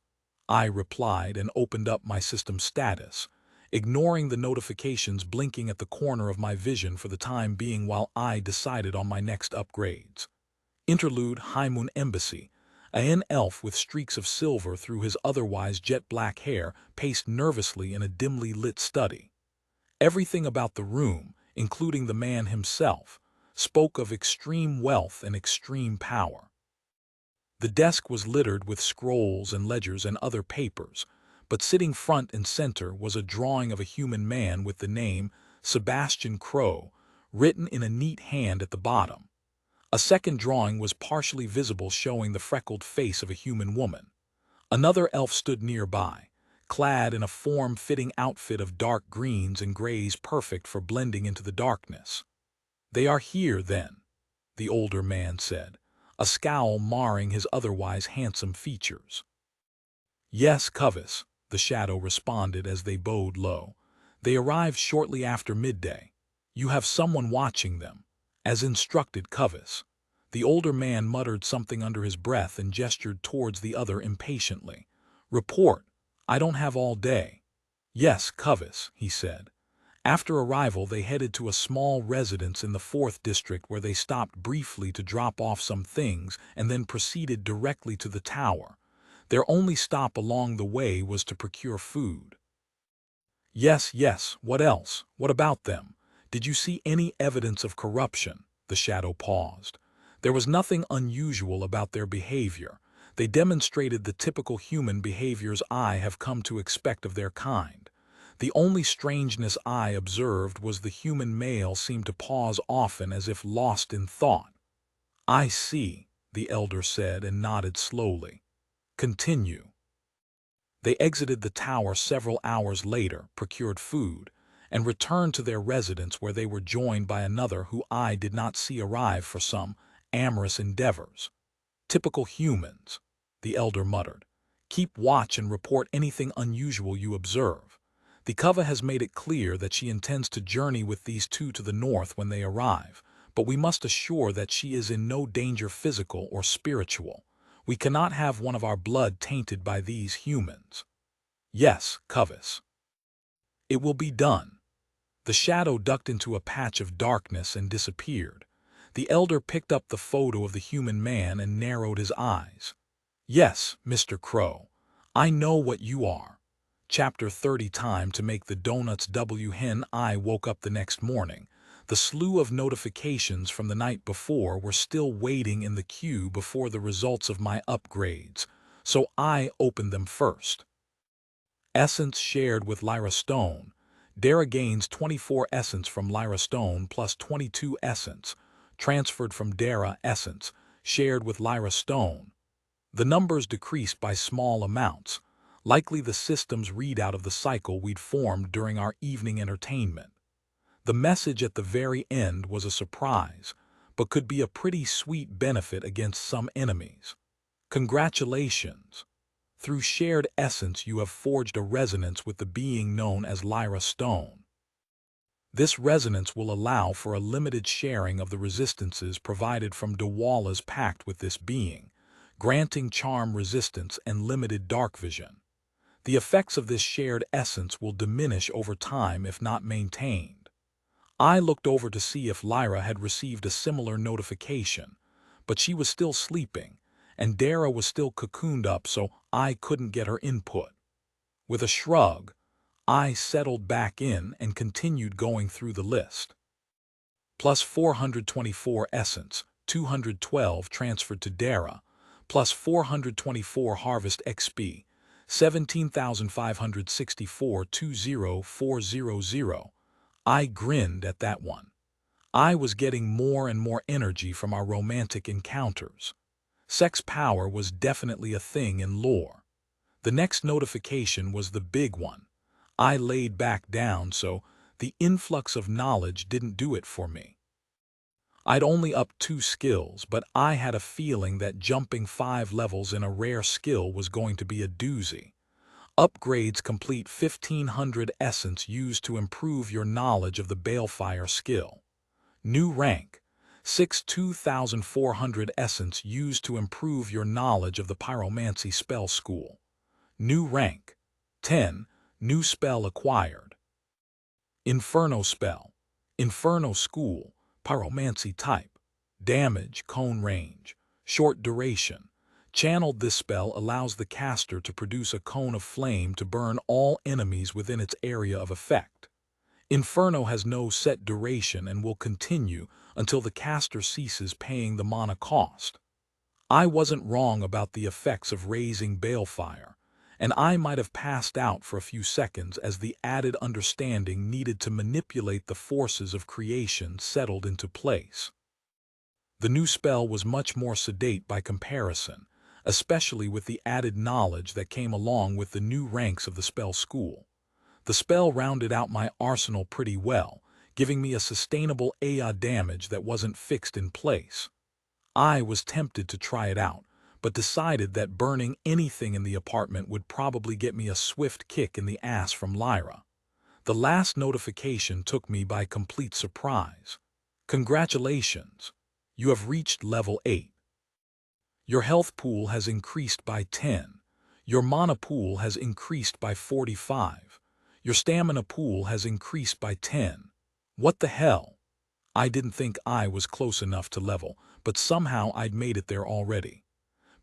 I replied and opened up my system status, ignoring the notifications blinking at the corner of my vision for the time being while I decided on my next upgrades. Interlude: High Moon Embassy. An elf with streaks of silver through his otherwise jet-black hair paced nervously in a dimly lit study. Everything about the room, including the man himself, spoke of extreme wealth and extreme power. The desk was littered with scrolls and ledgers and other papers, but sitting front and center was a drawing of a human man with the name Sebastian Crow written in a neat hand at the bottom. A second drawing was partially visible, showing the freckled face of a human woman. Another elf stood nearby, clad in a form-fitting outfit of dark greens and grays perfect for blending into the darkness. "They are here, then," the older man said, a scowl marring his otherwise handsome features. "Yes, Covis," the shadow responded as they bowed low. "They arrived shortly after midday. You have someone watching them." "As instructed, Covis." The older man muttered something under his breath and gestured towards the other impatiently. "Report. I don't have all day." "Yes, Covis," he said. After arrival, they headed to a small residence in the 4th district where they stopped briefly to drop off some things and then proceeded directly to the tower. Their only stop along the way was to procure food. Yes, yes, what else? What about them? Did you see any evidence of corruption? The shadow paused. There was nothing unusual about their behavior. They demonstrated the typical human behaviors I have come to expect of their kind. The only strangeness I observed was the human male seemed to pause often as if lost in thought. I see, the elder said and nodded slowly. Continue. They exited the tower several hours later, procured food, and returned to their residence where they were joined by another who I did not see arrive for some amorous endeavors. Typical humans, the elder muttered. Keep watch and report anything unusual you observe. The Kava has made it clear that she intends to journey with these two to the north when they arrive, but we must assure that she is in no danger physical or spiritual. We cannot have one of our blood tainted by these humans. Yes, Covis. It will be done. The shadow ducked into a patch of darkness and disappeared. The elder picked up the photo of the human man and narrowed his eyes. Yes, Mr. Crow, I know what you are. Chapter 30. Time to make the donuts. Hen. I woke up the next morning. The slew of notifications from the night before were still waiting in the queue before the results of my upgrades, so I opened them first. Essence shared with Lyra Stone. Dara gains 24 essence from Lyra Stone plus 22 essence, transferred from Dara essence, shared with Lyra Stone. The numbers decreased by small amounts, likely the system's readout of the cycle we'd formed during our evening entertainment. The message at the very end was a surprise, but could be a pretty sweet benefit against some enemies. Congratulations! Through shared essence you have forged a resonance with the being known as Lyra Stone. This resonance will allow for a limited sharing of the resistances provided from Dwala's pact with this being, granting charm resistance and limited dark vision. The effects of this shared essence will diminish over time if not maintained. I looked over to see if Lyra had received a similar notification, but she was still sleeping, and Dara was still cocooned up, so I couldn't get her input. With a shrug, I settled back in and continued going through the list. Plus 424 essence, 212 transferred to Dara, plus 424 harvest XP, 17,564 20400. I grinned at that one. I was getting more and more energy from our romantic encounters. Sex power was definitely a thing in lore. The next notification was the big one. I laid back down, so the influx of knowledge didn't do it for me. I'd only upped 2 skills, but I had a feeling that jumping 5 levels in a rare skill was going to be a doozy. Upgrades complete 1500 essence used to improve your knowledge of the Balefire skill. New rank. 2,400 essence used to improve your knowledge of the Pyromancy spell school. New rank. 10. New spell acquired. Inferno spell. Inferno school. Pyromancy type. Damage, cone range. Short duration. Channeled. This spell allows the caster to produce a cone of flame to burn all enemies within its area of effect. Inferno has no set duration and will continue until the caster ceases paying the mana cost. I wasn't wrong about the effects of raising Balefire, and I might have passed out for a few seconds as the added understanding needed to manipulate the forces of creation settled into place. The new spell was much more sedate by comparison, especially with the added knowledge that came along with the new ranks of the spell school. The spell rounded out my arsenal pretty well, giving me a sustainable AA damage that wasn't fixed in place. I was tempted to try it out, but decided that burning anything in the apartment would probably get me a swift kick in the ass from Lyra. The last notification took me by complete surprise. Congratulations! You have reached level 8. Your health pool has increased by 10. Your mana pool has increased by 45. Your stamina pool has increased by 10. What the hell? I didn't think I was close enough to level, but somehow I'd made it there already.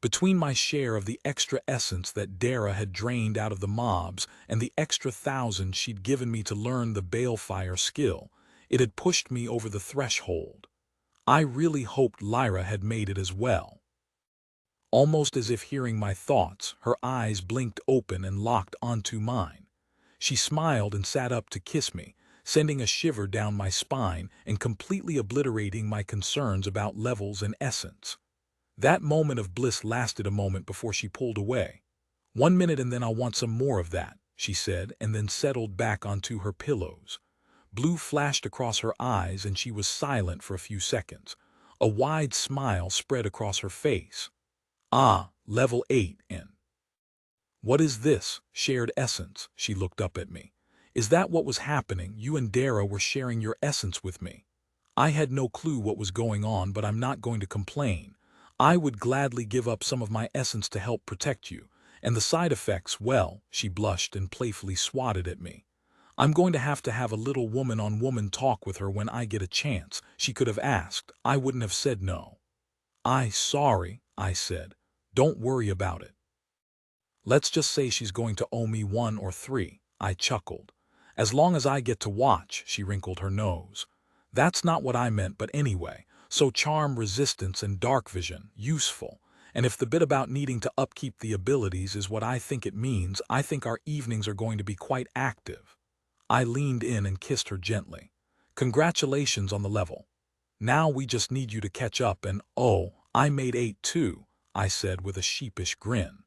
Between my share of the extra essence that Dara had drained out of the mobs and the extra 1,000 she'd given me to learn the balefire skill, it had pushed me over the threshold. I really hoped Lyra had made it as well. Almost as if hearing my thoughts, her eyes blinked open and locked onto mine. She smiled and sat up to kiss me, sending a shiver down my spine and completely obliterating my concerns about levels and essence. That moment of bliss lasted a moment before she pulled away. "1 minute and then I'll want some more of that," she said, and then settled back onto her pillows. Blue flashed across her eyes and she was silent for a few seconds. A wide smile spread across her face. "Ah, level 8 and what is this, shared essence?" She looked up at me. "Is that what was happening? You and Dara were sharing your essence with me." I had no clue what was going on, but I'm not going to complain. I would gladly give up some of my essence to help protect you. And the side effects, well, she blushed and playfully swatted at me. "I'm going to have a little woman-on-woman talk with her when I get a chance." She could have asked. I wouldn't have said no. Sorry, I said. "Don't worry about it. Let's just say she's going to owe me 1 or 3, I chuckled. "As long as I get to watch," she wrinkled her nose. "That's not what I meant, but anyway. So charm, resistance, and dark vision, useful. And if the bit about needing to upkeep the abilities is what I think it means, I think our evenings are going to be quite active." I leaned in and kissed her gently. "Congratulations on the level. Now we just need you to catch up and, oh, I made 8 too," I said with a sheepish grin.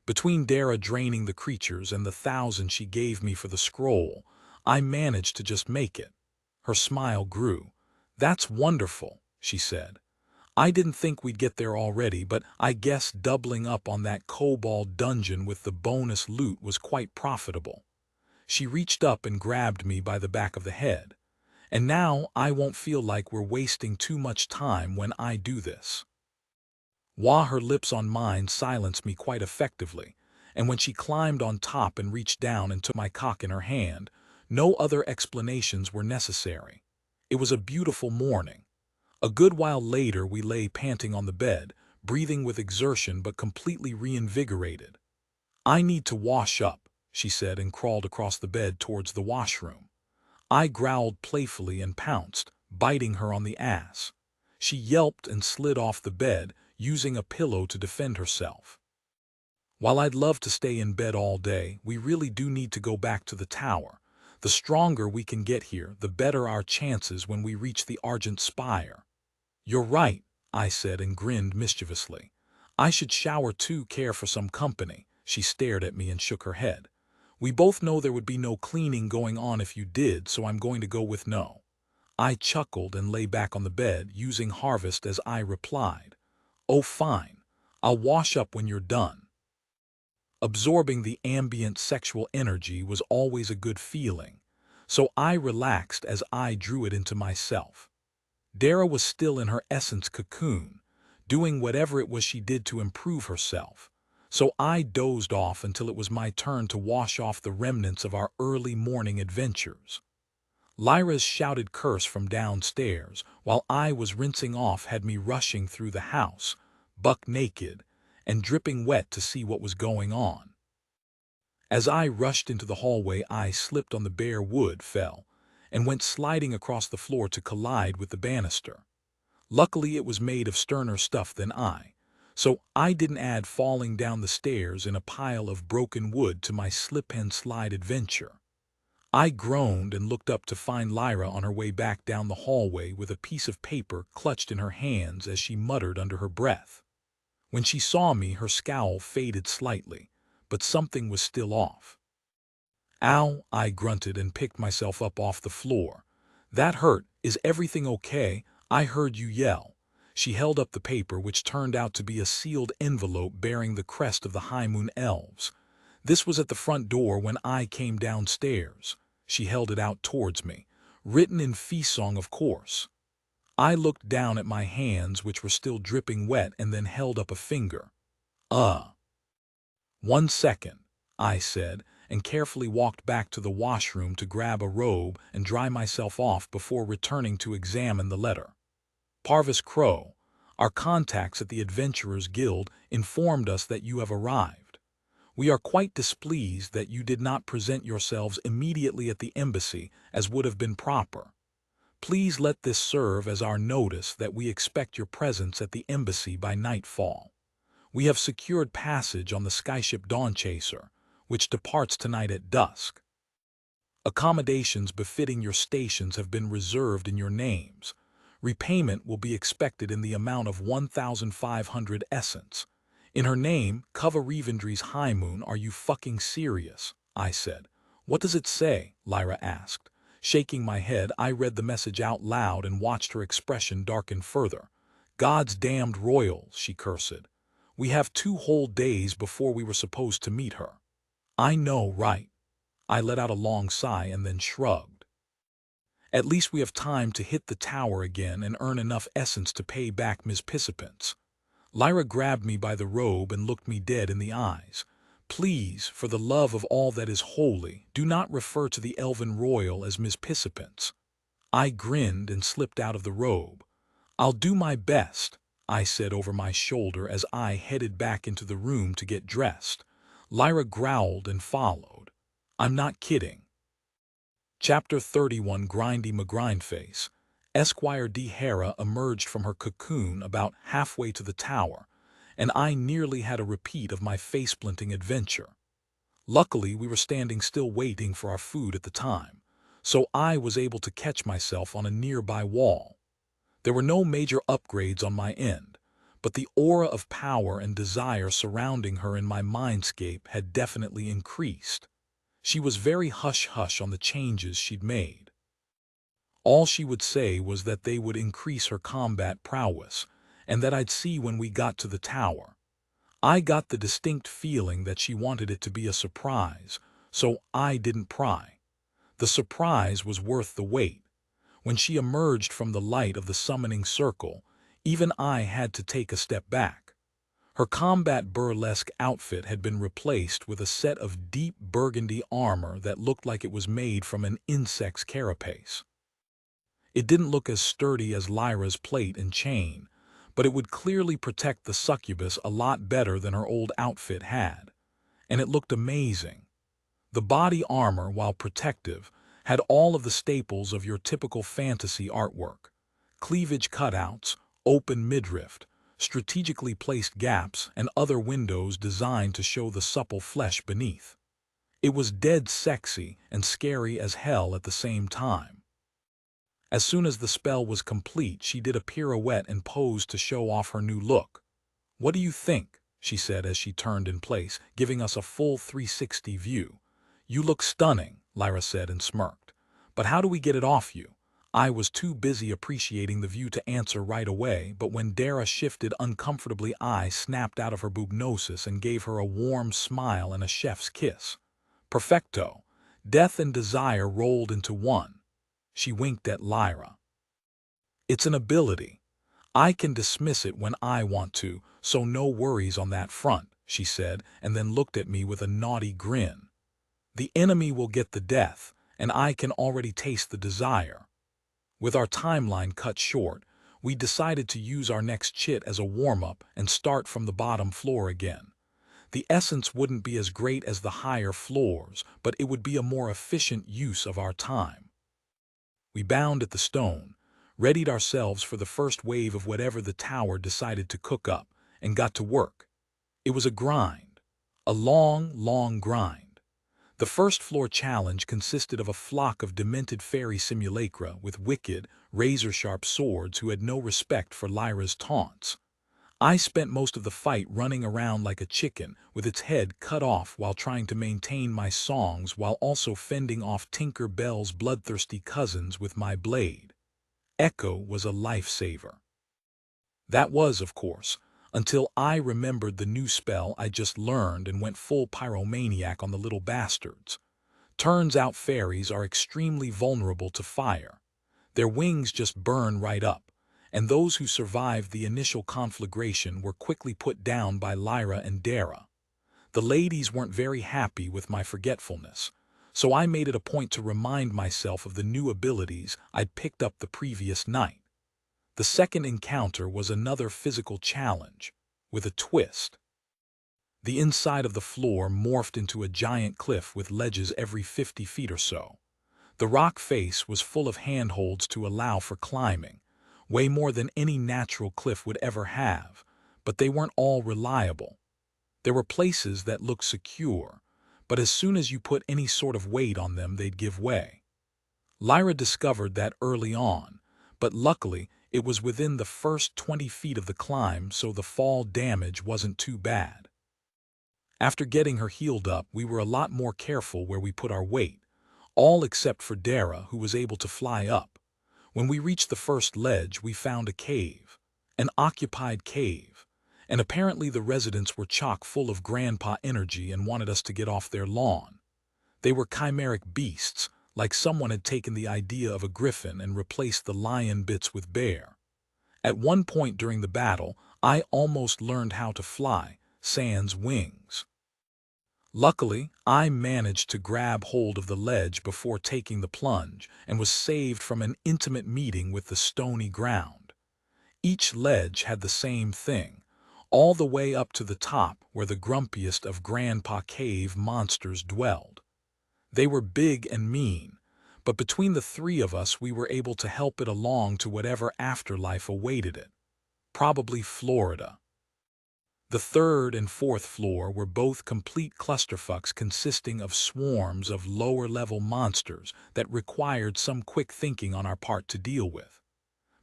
Between Dara draining the creatures and the 1,000 she gave me for the scroll, I managed to just make it. Her smile grew. "That's wonderful," she said. "I didn't think we'd get there already, but I guess doubling up on that kobold dungeon with the bonus loot was quite profitable." She reached up and grabbed me by the back of the head. "And now I won't feel like we're wasting too much time when I do this." Her lips on mine silenced me quite effectively, and when she climbed on top and reached down and took my cock in her hand, no other explanations were necessary. It was a beautiful morning. A good while later we lay panting on the bed, breathing with exertion but completely reinvigorated. "I need to wash up," she said, and crawled across the bed towards the washroom. I growled playfully and pounced, biting her on the ass. She yelped and slid off the bed, using a pillow to defend herself. "While I'd love to stay in bed all day, we really do need to go back to the tower. The stronger we can get here, the better our chances when we reach the Argent Spire." "You're right," I said and grinned mischievously. "I should shower too, care for some company." She stared at me and shook her head. "We both know there would be no cleaning going on if you did, so I'm going to go with no." I chuckled and lay back on the bed, using Harvest as I replied. "Oh fine, I'll wash up when you're done." Absorbing the ambient sexual energy was always a good feeling, so I relaxed as I drew it into myself. Dara was still in her essence cocoon, doing whatever it was she did to improve herself, so I dozed off until it was my turn to wash off the remnants of our early morning adventures. Lyra's shouted curse from downstairs, while I was rinsing off, had me rushing through the house, buck naked, and dripping wet to see what was going on. As I rushed into the hallway, I slipped on the bare wood, fell, and went sliding across the floor to collide with the banister. Luckily it was made of sterner stuff than so I didn't add falling down the stairs in a pile of broken wood to my slip-and-slide adventure. I groaned and looked up to find Lyra on her way back down the hallway with a piece of paper clutched in her hands as she muttered under her breath. When she saw me, her scowl faded slightly, but something was still off. "Ow," I grunted and picked myself up off the floor. "That hurt. Is everything okay? I heard you yell." She held up the paper, which turned out to be a sealed envelope bearing the crest of the High Moon Elves. "This was at the front door when I came downstairs." She held it out towards me. "Written in Feesong, of course." I looked down at my hands, which were still dripping wet, and then held up a finger. 1 second, I said, and carefully walked back to the washroom to grab a robe and dry myself off before returning to examine the letter. Parvis Crow, Our contacts at the Adventurers Guild informed us that you have arrived. We are quite displeased that you did not present yourselves immediately at the embassy as would have been proper. Please let this serve as our notice that we expect your presence at the embassy by nightfall. We have secured passage on the skyship Dawnchaser, which departs tonight at dusk. Accommodations befitting your stations have been reserved in your names. Repayment will be expected in the amount of 1,500 essence. In her name, Kava Revendry's High Moon, are you fucking serious? I said. What does it say? Lyra asked. Shaking my head, I read the message out loud and watched her expression darken further. God's damned royals, she cursed. We have 2 whole days before we were supposed to meet her. I know, right? I let out a long sigh and then shrugged. At least we have time to hit the tower again and earn enough essence to pay back Ms. Pissipants. Lyra grabbed me by the robe and looked me dead in the eyes. Please, for the love of all that is holy, do not refer to the Elven Royal as Ms. Pissipants. I grinned and slipped out of the robe. I'll do my best, I said over my shoulder as I headed back into the room to get dressed. Lyra growled and followed. I'm not kidding. Chapter 31 Grindy McGrindface. Esquire D. Hera emerged from her cocoon about halfway to the tower, and I nearly had a repeat of my face-splinting adventure. Luckily, we were standing still waiting for our food at the time, so I was able to catch myself on a nearby wall. There were no major upgrades on my end, but the aura of power and desire surrounding her in my mindscape had definitely increased. She was very hush-hush on the changes she'd made. All she would say was that they would increase her combat prowess, and that I'd see when we got to the tower. I got the distinct feeling that she wanted it to be a surprise, so I didn't pry. The surprise was worth the wait. When she emerged from the light of the summoning circle, even I had to take a step back. Her combat burlesque outfit had been replaced with a set of deep burgundy armor that looked like it was made from an insect's carapace. It didn't look as sturdy as Lyra's plate and chain, but it would clearly protect the succubus a lot better than her old outfit had. And it looked amazing. The body armor, while protective, had all of the staples of your typical fantasy artwork. Cleavage cutouts, open midriff, strategically placed gaps, and other windows designed to show the supple flesh beneath. It was dead sexy and scary as hell at the same time. As soon as the spell was complete, she did a pirouette and posed to show off her new look. "What do you think?" she said as she turned in place, giving us a full 360 view. "You look stunning," Lyra said and smirked. "But how do we get it off you?" I was too busy appreciating the view to answer right away, but when Dara shifted uncomfortably, I snapped out of her bubnosis and gave her a warm smile and a chef's kiss. Perfecto. Death and desire rolled into one. She winked at Lyra. "It's an ability. I can dismiss it when I want to, so no worries on that front," she said, and then looked at me with a naughty grin. "The enemy will get the death, and I can already taste the desire." With our timeline cut short, we decided to use our next chit as a warm-up and start from the bottom floor again. The essence wouldn't be as great as the higher floors, but it would be a more efficient use of our time. We bound at the stone, readied ourselves for the first wave of whatever the tower decided to cook up, and got to work. It was a grind. A long, long grind. The first floor challenge consisted of a flock of demented fairy simulacra with wicked, razor-sharp swords who had no respect for Lyra's taunts. I spent most of the fight running around like a chicken with its head cut off while trying to maintain my songs while also fending off Tinker Bell's bloodthirsty cousins with my blade. Echo was a lifesaver. That was, of course, until I remembered the new spell I just learned and went full pyromaniac on the little bastards. Turns out fairies are extremely vulnerable to fire. Their wings just burn right up, and those who survived the initial conflagration were quickly put down by Lyra and Dara. The ladies weren't very happy with my forgetfulness, so I made it a point to remind myself of the new abilities I'd picked up the previous night. The second encounter was another physical challenge, with a twist. The inside of the floor morphed into a giant cliff with ledges every 50 feet or so. The rock face was full of handholds to allow for climbing, way more than any natural cliff would ever have, but they weren't all reliable. There were places that looked secure, but as soon as you put any sort of weight on them, they'd give way. Lyra discovered that early on, but luckily it was within the first 20 feet of the climb, so the fall damage wasn't too bad. After getting her healed up, we were a lot more careful where we put our weight, all except for Dara, who was able to fly up. When we reached the first ledge, we found a cave, an occupied cave, and apparently the residents were chock full of grandpa energy and wanted us to get off their lawn. They were chimeric beasts, like someone had taken the idea of a griffin and replaced the lion bits with bear. At one point during the battle, I almost learned how to fly, sans wings. Luckily, I managed to grab hold of the ledge before taking the plunge and was saved from an intimate meeting with the stony ground. Each ledge had the same thing, all the way up to the top where the grumpiest of Grandpa Cave monsters dwelled. They were big and mean, but between the three of us we were able to help it along to whatever afterlife awaited it. Probably Florida. The third and fourth floor were both complete clusterfucks consisting of swarms of lower-level monsters that required some quick thinking on our part to deal with.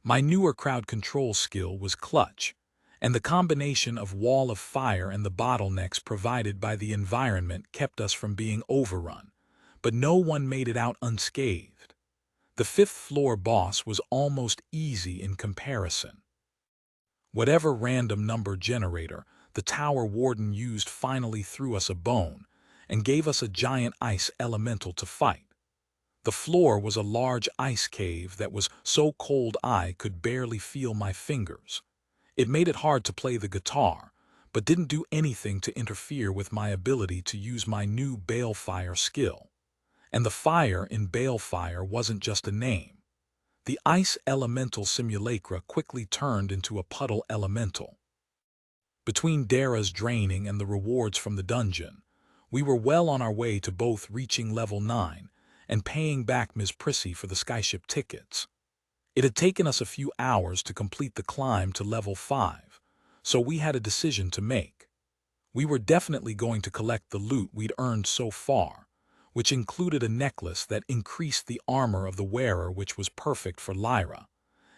My newer crowd control skill was clutch, and the combination of wall of fire and the bottlenecks provided by the environment kept us from being overrun, but no one made it out unscathed. The fifth floor boss was almost easy in comparison. Whatever random number generator the tower warden used finally threw us a bone and gave us a giant ice elemental to fight. The floor was a large ice cave that was so cold I could barely feel my fingers. It made it hard to play the guitar, but didn't do anything to interfere with my ability to use my new balefire skill. And the fire in balefire wasn't just a name. The ice elemental simulacra quickly turned into a puddle elemental. Between Dara's draining and the rewards from the dungeon, we were well on our way to both reaching level 9 and paying back Ms. Prissy for the skyship tickets. It had taken us a few hours to complete the climb to level 5, so we had a decision to make. We were definitely going to collect the loot we'd earned so far, which included a necklace that increased the armor of the wearer, which was perfect for Lyra,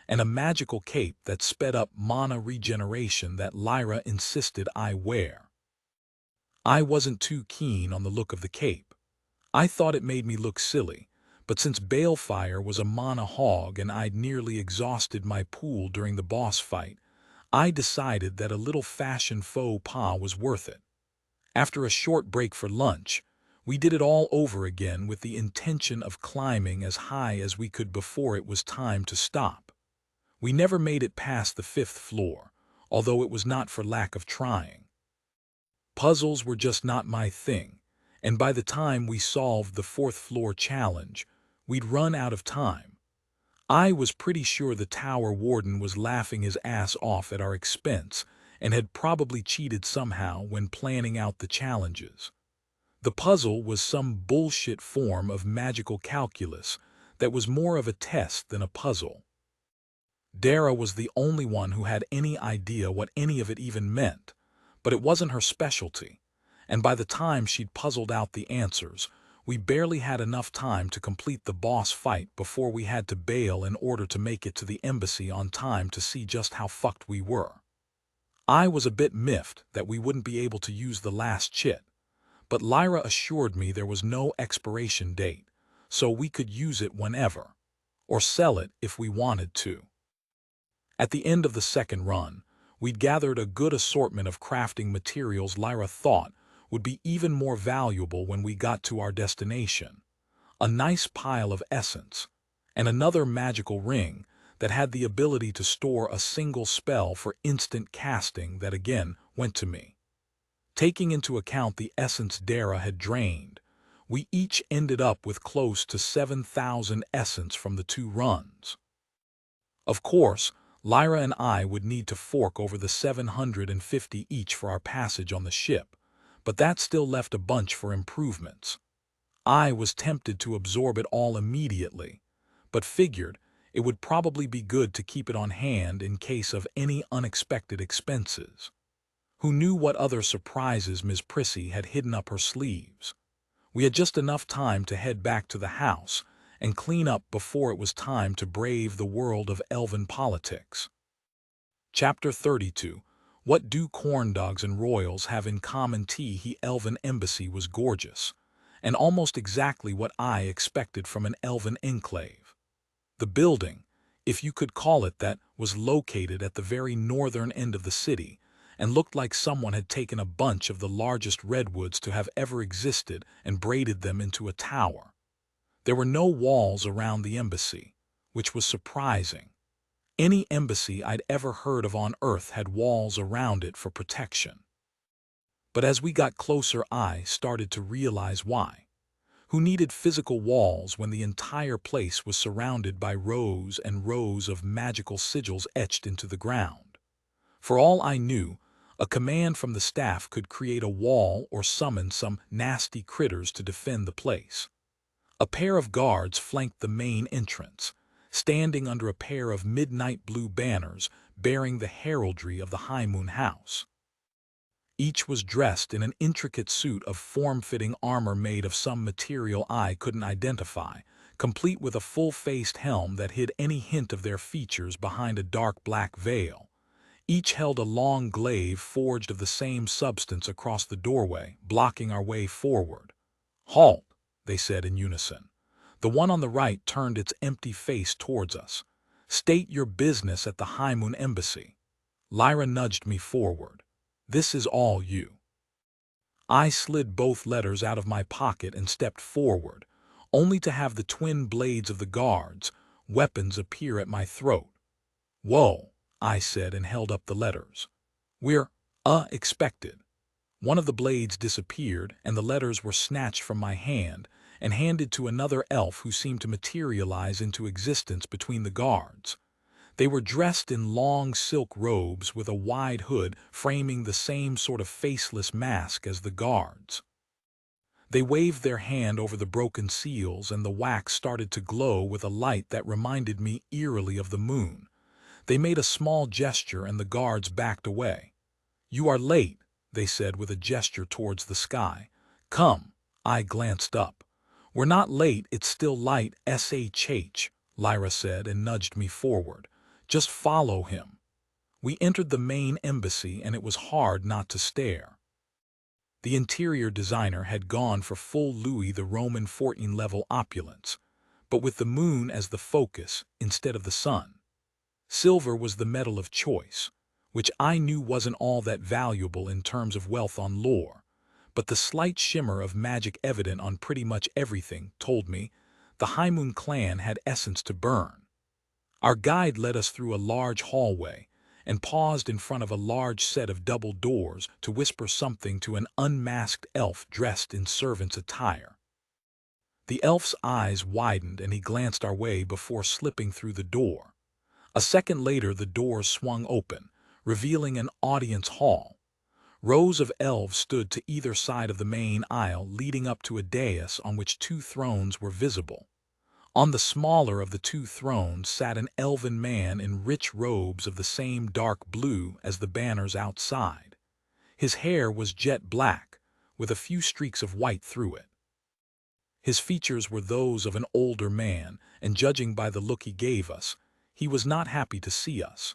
and a magical cape that sped up mana regeneration that Lyra insisted I wear. I wasn't too keen on the look of the cape. I thought it made me look silly, but since Balefire was a mana hog and I'd nearly exhausted my pool during the boss fight, I decided that a little fashion faux pas was worth it. After a short break for lunch, we did it all over again with the intention of climbing as high as we could before it was time to stop. We never made it past the 5th floor, although it was not for lack of trying. Puzzles were just not my thing, and by the time we solved the 4th floor challenge, we'd run out of time. I was pretty sure the tower warden was laughing his ass off at our expense and had probably cheated somehow when planning out the challenges. The puzzle was some bullshit form of magical calculus that was more of a test than a puzzle. Dara was the only one who had any idea what any of it even meant, but it wasn't her specialty, and by the time she'd puzzled out the answers, we barely had enough time to complete the boss fight before we had to bail in order to make it to the embassy on time to see just how fucked we were. I was a bit miffed that we wouldn't be able to use the last chit, but Lyra assured me there was no expiration date, so we could use it whenever, or sell it if we wanted to. At the end of the second run, we'd gathered a good assortment of crafting materials Lyra thought would be even more valuable when we got to our destination. A nice pile of essence, and another magical ring that had the ability to store a single spell for instant casting that again went to me. Taking into account the essence Dara had drained, we each ended up with close to 7,000 essence from the 2 runs. Of course, Lyra and I would need to fork over the 750 each for our passage on the ship, but that still left a bunch for improvements. I was tempted to absorb it all immediately, but figured it would probably be good to keep it on hand in case of any unexpected expenses. Who knew what other surprises Ms. Prissy had hidden up her sleeves? We had just enough time to head back to the house and clean up before it was time to brave the world of elven politics. Chapter 32. What do corn dogs and royals have in common? The elven embassy was gorgeous, and almost exactly what I expected from an elven enclave. The building, if you could call it that, was located at the very northern end of the city, and looked like someone had taken a bunch of the largest redwoods to have ever existed and braided them into a tower. There were no walls around the embassy, which was surprising. Any embassy I'd ever heard of on Earth had walls around it for protection. But as we got closer, I started to realize why. Who needed physical walls when the entire place was surrounded by rows and rows of magical sigils etched into the ground? For all I knew, a command from the staff could create a wall or summon some nasty critters to defend the place. A pair of guards flanked the main entrance, standing under a pair of midnight blue banners bearing the heraldry of the High Moon House. Each was dressed in an intricate suit of form-fitting armor made of some material I couldn't identify, complete with a full-faced helm that hid any hint of their features behind a dark black veil. Each held a long glaive forged of the same substance across the doorway, blocking our way forward. "Halt," they said in unison. The one on the right turned its empty face towards us. "State your business at the High Moon Embassy." Lyra nudged me forward. "This is all you." I slid both letters out of my pocket and stepped forward, only to have the twin blades of the guards' weapons appear at my throat. "Whoa," I said and held up the letters. "We're, expected." One of the blades disappeared, and the letters were snatched from my hand and handed to another elf who seemed to materialize into existence between the guards. They were dressed in long silk robes with a wide hood framing the same sort of faceless mask as the guards. They waved their hand over the broken seals, and the wax started to glow with a light that reminded me eerily of the moon. They made a small gesture, and the guards backed away. "You are late," they said with a gesture towards the sky. "Come." I glanced up. "We're not late, it's still light, shh," Lyra said and nudged me forward. "Just follow him." We entered the main embassy, and it was hard not to stare. The interior designer had gone for full Louis the Roman 14-level opulence, but with the moon as the focus instead of the sun. Silver was the metal of choice, which I knew wasn't all that valuable in terms of wealth on lore, but the slight shimmer of magic evident on pretty much everything told me the High Moon clan had essence to burn. Our guide led us through a large hallway and paused in front of a large set of double doors to whisper something to an unmasked elf dressed in servant's attire. The elf's eyes widened and he glanced our way before slipping through the door. A second later, the doors swung open, revealing an audience hall. Rows of elves stood to either side of the main aisle, leading up to a dais on which two thrones were visible. On the smaller of the two thrones sat an elven man in rich robes of the same dark blue as the banners outside. His hair was jet black, with a few streaks of white through it. His features were those of an older man, and judging by the look he gave us, he was not happy to see us.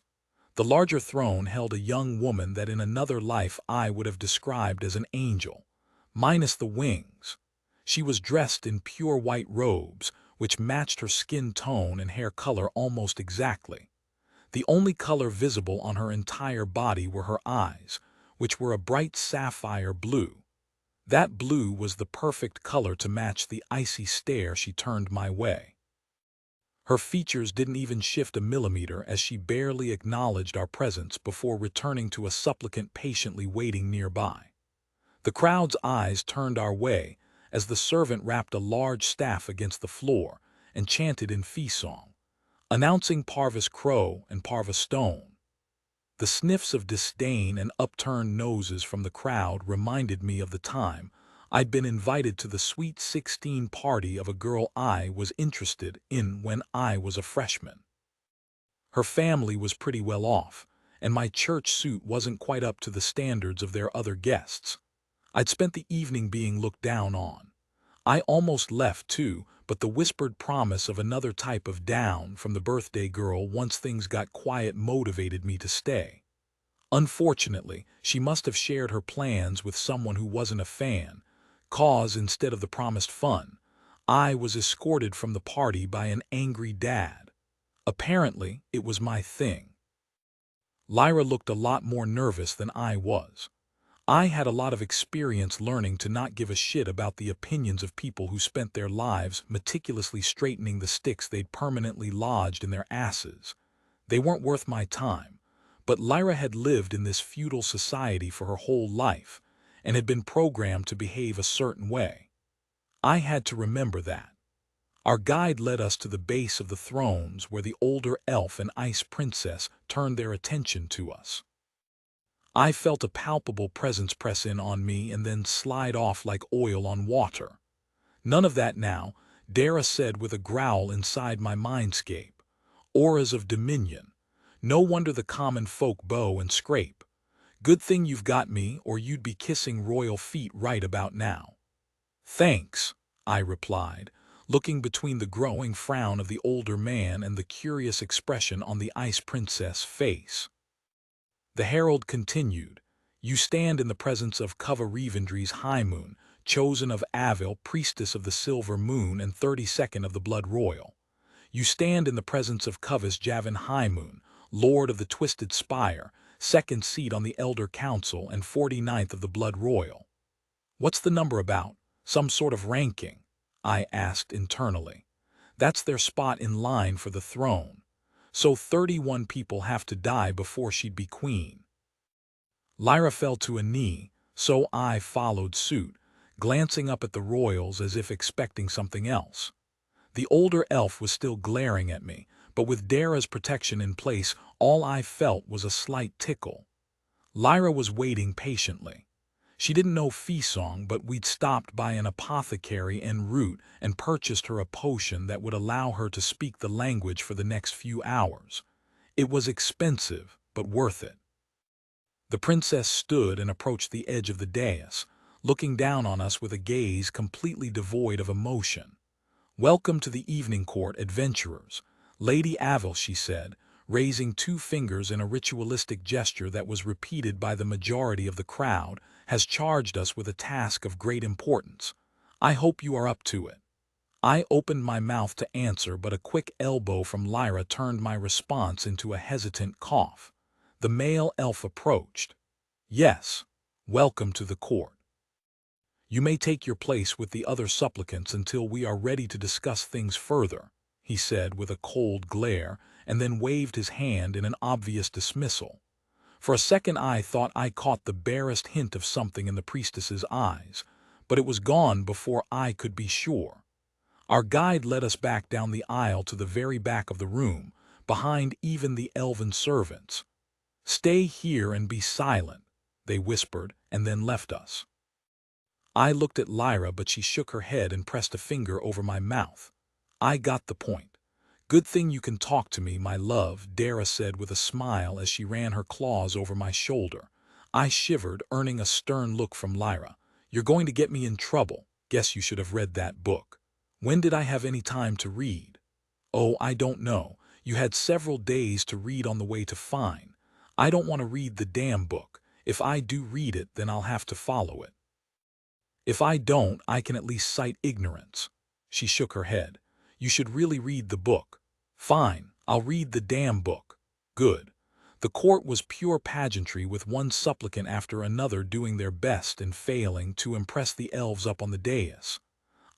The larger throne held a young woman that in another life I would have described as an angel, minus the wings. She was dressed in pure white robes, which matched her skin tone and hair color almost exactly. The only color visible on her entire body were her eyes, which were a bright sapphire blue. That blue was the perfect color to match the icy stare she turned my way. Her features didn't even shift a millimeter as she barely acknowledged our presence before returning to a supplicant patiently waiting nearby. The crowd's eyes turned our way as the servant rapped a large staff against the floor and chanted in fee song. announcing Parvis Crow and Parvis Stone. The sniffs of disdain and upturned noses from the crowd reminded me of the time I'd been invited to the Sweet 16 party of a girl I was interested in when I was a freshman. Her family was pretty well off, and my church suit wasn't quite up to the standards of their other guests. I'd spent the evening being looked down on. I almost left too, but the whispered promise of another type of down from the birthday girl once things got quiet motivated me to stay. Unfortunately, she must have shared her plans with someone who wasn't a fan, 'cause instead of the promised fun, I was escorted from the party by an angry dad. Apparently, it was my thing. Lyra looked a lot more nervous than I was. I had a lot of experience learning to not give a shit about the opinions of people who spent their lives meticulously straightening the sticks they'd permanently lodged in their asses. They weren't worth my time, but Lyra had lived in this feudal society for her whole life and had been programmed to behave a certain way. I had to remember that. Our guide led us to the base of the thrones where the older elf and ice princess turned their attention to us. I felt a palpable presence press in on me and then slide off like oil on water. None of that now, Dara said with a growl inside my mindscape. Auras of dominion. No wonder the common folk bow and scrape. Good thing you've got me, or you'd be kissing royal feet right about now. Thanks, I replied, looking between the growing frown of the older man and the curious expression on the ice princess' face. The herald continued, "You stand in the presence of Kava Revendry's High Moon, chosen of Avil, priestess of the Silver Moon and 32nd of the Blood Royal. You stand in the presence of Kava's Javin High Moon, Lord of the Twisted Spire, second seat on the Elder Council and 49th of the Blood Royal." What's the number about? Some sort of ranking? I asked internally. That's their spot in line for the throne. So 31 people have to die before she'd be queen. Lyra fell to a knee, so I followed suit, glancing up at the royals as if expecting something else. The older elf was still glaring at me, but with Dara's protection in place, all I felt was a slight tickle. Lyra was waiting patiently. She didn't know Feesong, but we'd stopped by an apothecary en route and purchased her a potion that would allow her to speak the language for the next few hours. It was expensive, but worth it. The princess stood and approached the edge of the dais, looking down on us with a gaze completely devoid of emotion. "Welcome to the evening court, adventurers. Lady Avil," she said, raising 2 fingers in a ritualistic gesture that was repeated by the majority of the crowd, "has charged us with a task of great importance. I hope you are up to it." I opened my mouth to answer, but a quick elbow from Lyra turned my response into a hesitant cough. The male elf approached. "Yes, welcome to the court. You may take your place with the other supplicants until we are ready to discuss things further," he said with a cold glare, and then waved his hand in an obvious dismissal. For a second I thought I caught the barest hint of something in the priestess's eyes, but it was gone before I could be sure. Our guide led us back down the aisle to the very back of the room, behind even the elven servants. "Stay here and be silent," they whispered, and then left us. I looked at Lyra, but she shook her head and pressed a finger over my mouth. "I got the point. Good thing you can talk to me, my love," Dara said with a smile as she ran her claws over my shoulder. I shivered, earning a stern look from Lyra. "You're going to get me in trouble. Guess you should have read that book." "When did I have any time to read?" "Oh, I don't know. You had several days to read on the way to Fine. I don't want to read the damn book. If I do read it, then I'll have to follow it. If I don't, I can at least cite ignorance." She shook her head. "You should really read the book." "Fine, I'll read the damn book." "Good." The court was pure pageantry, with one supplicant after another doing their best and failing to impress the elves up on the dais.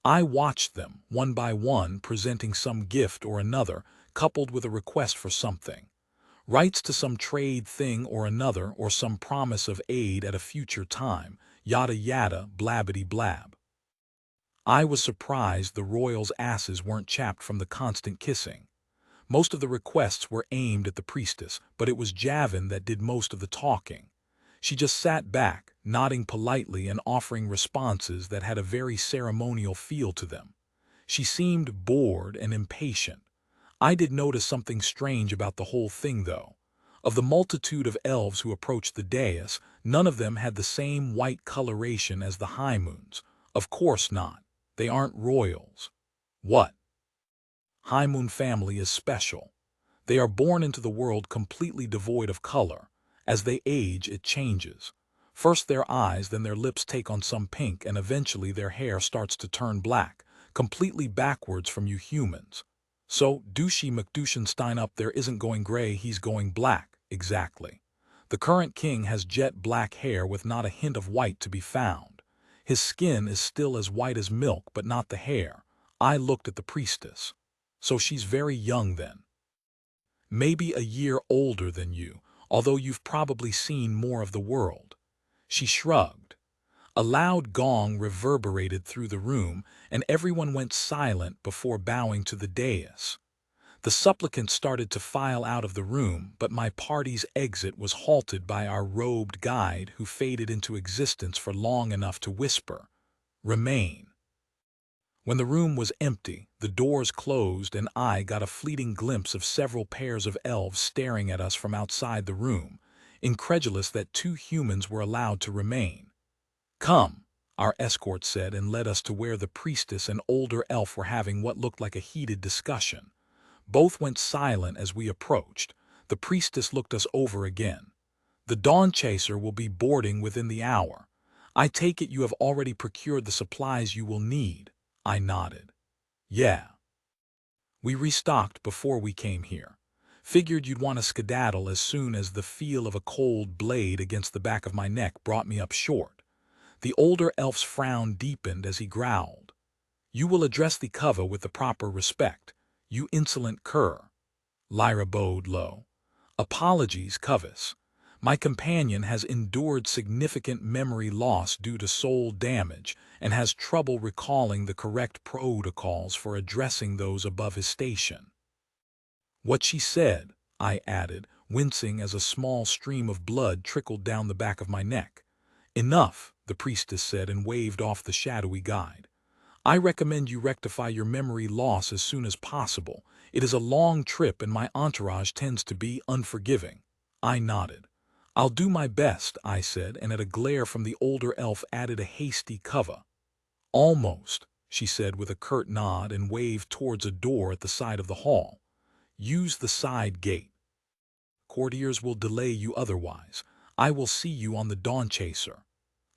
I watched them, one by one, presenting some gift or another, coupled with a request for something. Rights to some trade thing or another, or some promise of aid at a future time, yada yada, blabbity blab. I was surprised the royals' asses weren't chapped from the constant kissing. Most of the requests were aimed at the priestess, but it was Javin that did most of the talking. She just sat back, nodding politely and offering responses that had a very ceremonial feel to them. She seemed bored and impatient. I did notice something strange about the whole thing, though. Of the multitude of elves who approached the dais, none of them had the same white coloration as the high moons. Of course not. They aren't royals. What? High moon family is special. They are born into the world completely devoid of color. As they age, it changes. First their eyes, then their lips take on some pink, and eventually their hair starts to turn black, completely backwards from you humans. So, Douchey McDouchenstein up there isn't going gray, he's going black, exactly. The current king has jet black hair with not a hint of white to be found. His skin is still as white as milk, but not the hair. I looked at the priestess. So she's very young then. Maybe a year older than you, although you've probably seen more of the world. She shrugged. A loud gong reverberated through the room, and everyone went silent before bowing to the dais. The supplicants started to file out of the room, but my party's exit was halted by our robed guide, who faded into existence for long enough to whisper, "Remain." When the room was empty, the doors closed, and I got a fleeting glimpse of several pairs of elves staring at us from outside the room, incredulous that two humans were allowed to remain. "Come," our escort said, and led us to where the priestess and older elf were having what looked like a heated discussion. Both went silent as we approached. The priestess looked us over again. "The Dawn Chaser will be boarding within the hour. I take it you have already procured the supplies you will need." I nodded. "Yeah. We restocked before we came here. Figured you'd want to skedaddle as soon as the feel of a cold blade against the back of my neck brought me up short." The older elf's frown deepened as he growled, "You will address the cover with the proper respect, you insolent cur." Lyra bowed low. "Apologies, Covis. My companion has endured significant memory loss due to soul damage and has trouble recalling the correct protocols for addressing those above his station." "What she said," I added, wincing as a small stream of blood trickled down the back of my neck. "Enough," the priestess said, and waved off the shadowy guide. "I recommend you rectify your memory loss as soon as possible. It is a long trip and my entourage tends to be unforgiving." I nodded. "I'll do my best," I said, and at a glare from the older elf added a hasty cover. "Almost," she said with a curt nod and waved towards a door at the side of the hall. "Use the side gate. Courtiers will delay you otherwise. I will see you on the Dawn Chaser."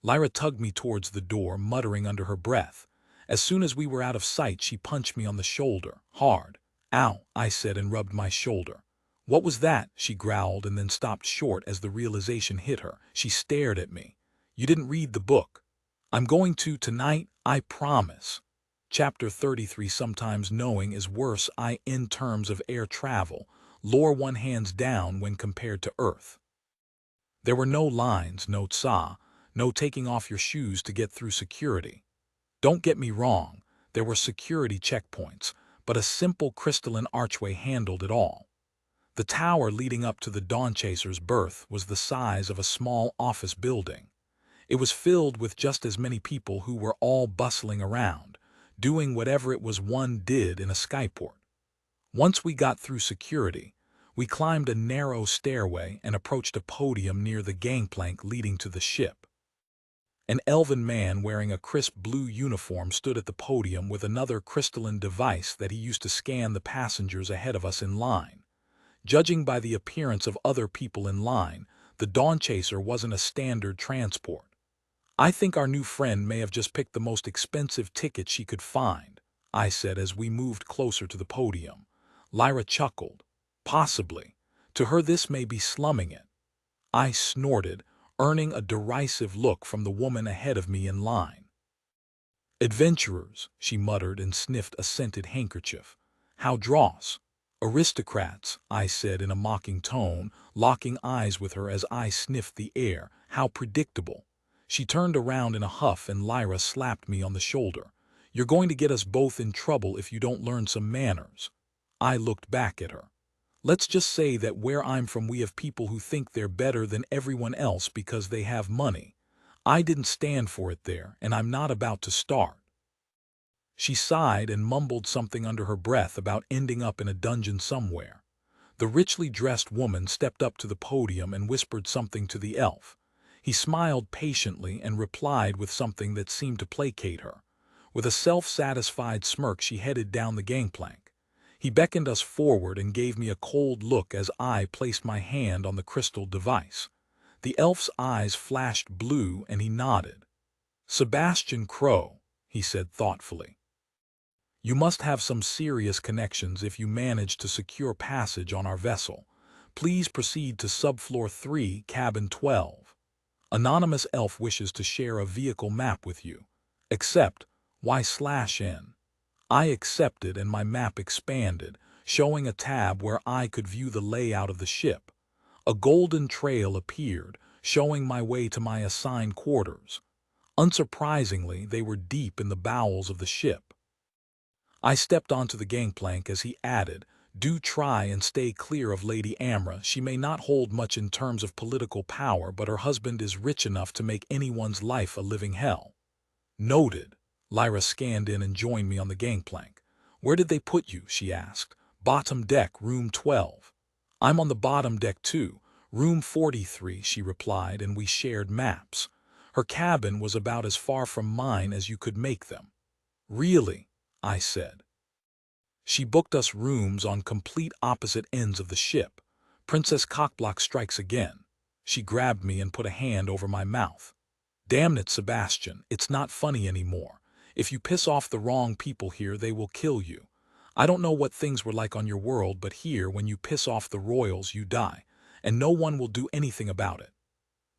Lyra tugged me towards the door, muttering under her breath. As soon as we were out of sight, she punched me on the shoulder, hard. "Ow," I said, and rubbed my shoulder. "What was that?" she growled, and then stopped short as the realization hit her. She stared at me. "You didn't read the book." "I'm going to tonight, I promise." Chapter 33. Sometimes knowing is worse in terms of air travel. Lore one hands down when compared to Earth. There were no lines, no tsa, no taking off your shoes to get through security. Don't get me wrong, there were security checkpoints, but a simple crystalline archway handled it all. The tower leading up to the Dawn Chaser's berth was the size of a small office building. It was filled with just as many people who were all bustling around, doing whatever it was one did in a skyport. Once we got through security, we climbed a narrow stairway and approached a podium near the gangplank leading to the ship. An elven man wearing a crisp blue uniform stood at the podium with another crystalline device that he used to scan the passengers ahead of us in line. Judging by the appearance of other people in line, the Dawn Chaser wasn't a standard transport. "I think our new friend may have just picked the most expensive ticket she could find," I said as we moved closer to the podium. Lyra chuckled. "Possibly. To her this may be slumming it." I snorted, earning a derisive look from the woman ahead of me in line. "Adventurers," she muttered and sniffed a scented handkerchief. "How dross." "Aristocrats," I said in a mocking tone, locking eyes with her as I sniffed the air. "How predictable." She turned around in a huff and Lyra slapped me on the shoulder. "You're going to get us both in trouble if you don't learn some manners." I looked back at her. Let's just say that where I'm from we have people who think they're better than everyone else because they have money. I didn't stand for it there, and I'm not about to start. She sighed and mumbled something under her breath about ending up in a dungeon somewhere. The richly dressed woman stepped up to the podium and whispered something to the elf. He smiled patiently and replied with something that seemed to placate her. With a self-satisfied smirk she headed down the gangplank. He beckoned us forward and gave me a cold look as I placed my hand on the crystal device. The elf's eyes flashed blue and he nodded. "Sebastian Crow," he said thoughtfully. "You must have some serious connections if you manage to secure passage on our vessel. Please proceed to subfloor 3, cabin 12. Anonymous elf wishes to share a vehicle map with you. Accept Y/N." I accepted and my map expanded, showing a tab where I could view the layout of the ship. A golden trail appeared, showing my way to my assigned quarters. Unsurprisingly, they were deep in the bowels of the ship. I stepped onto the gangplank as he added, "Do try and stay clear of Lady Amra. She may not hold much in terms of political power, but her husband is rich enough to make anyone's life a living hell." Noted. Lyra scanned in and joined me on the gangplank. "Where did they put you?" she asked. "Bottom deck, room 12. "I'm on the bottom deck too. Room 43, she replied, and we shared maps. Her cabin was about as far from mine as you could make them. "Really?" I said. She booked us rooms on complete opposite ends of the ship. Princess Cockblock strikes again. She grabbed me and put a hand over my mouth. "Damn it, Sebastian, it's not funny anymore. If you piss off the wrong people here, they will kill you. I don't know what things were like on your world, but here, when you piss off the royals, you die, and no one will do anything about it."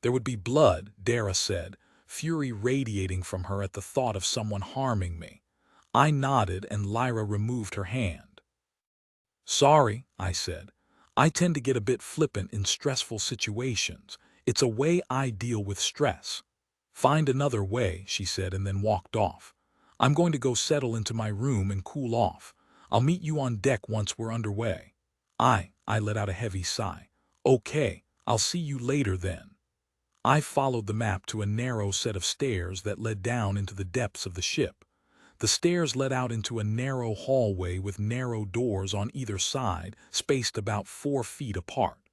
"There would be blood," Dara said, fury radiating from her at the thought of someone harming me. I nodded and Lyra removed her hand. "Sorry," I said. "I tend to get a bit flippant in stressful situations. It's a way I deal with stress." "Find another way," she said, and then walked off. "I'm going to go settle into my room and cool off. I'll meet you on deck once we're underway." I let out a heavy sigh. "Okay, I'll see you later then." I followed the map to a narrow set of stairs that led down into the depths of the ship. The stairs led out into a narrow hallway with narrow doors on either side, spaced about 4 feet apart.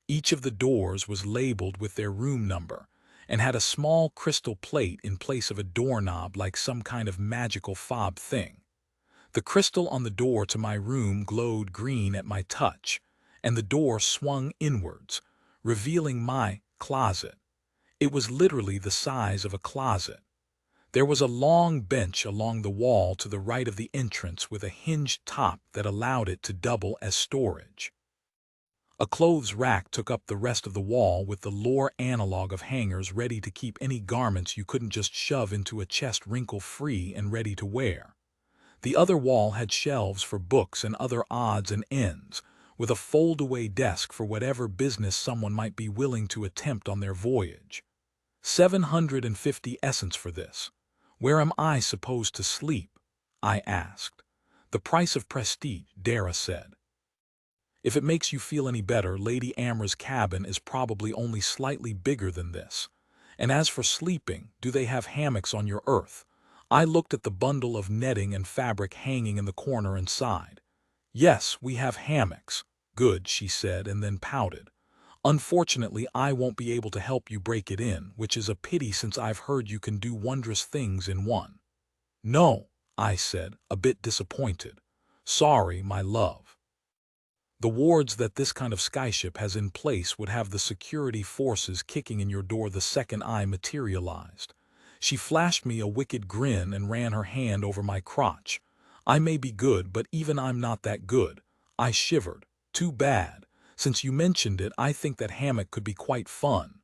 Each of the doors was labeled with their room number and had a small crystal plate in place of a doorknob like some kind of magical fob thing. The crystal on the door to my room glowed green at my touch, and the door swung inwards, revealing my closet. It was literally the size of a closet. There was a long bench along the wall to the right of the entrance with a hinged top that allowed it to double as storage. A clothes rack took up the rest of the wall with the lore analog of hangers ready to keep any garments you couldn't just shove into a chest wrinkle-free and ready to wear. The other wall had shelves for books and other odds and ends, with a fold-away desk for whatever business someone might be willing to attempt on their voyage. 750 essence for this. "Where am I supposed to sleep?" I asked. "The price of prestige," Dara said. "If it makes you feel any better, Lady Amra's cabin is probably only slightly bigger than this. And as for sleeping, do they have hammocks on your Earth?" I looked at the bundle of netting and fabric hanging in the corner and sighed. "Yes, we have hammocks." "Good," she said, and then pouted. "Unfortunately, I won't be able to help you break it in, which is a pity since I've heard you can do wondrous things in one." "No," I said, a bit disappointed. "Sorry, my love. The wards that this kind of skyship has in place would have the security forces kicking in your door the second I materialized." She flashed me a wicked grin and ran her hand over my crotch. "I may be good, but even I'm not that good." I shivered. "Too bad. Since you mentioned it, I think that hammock could be quite fun.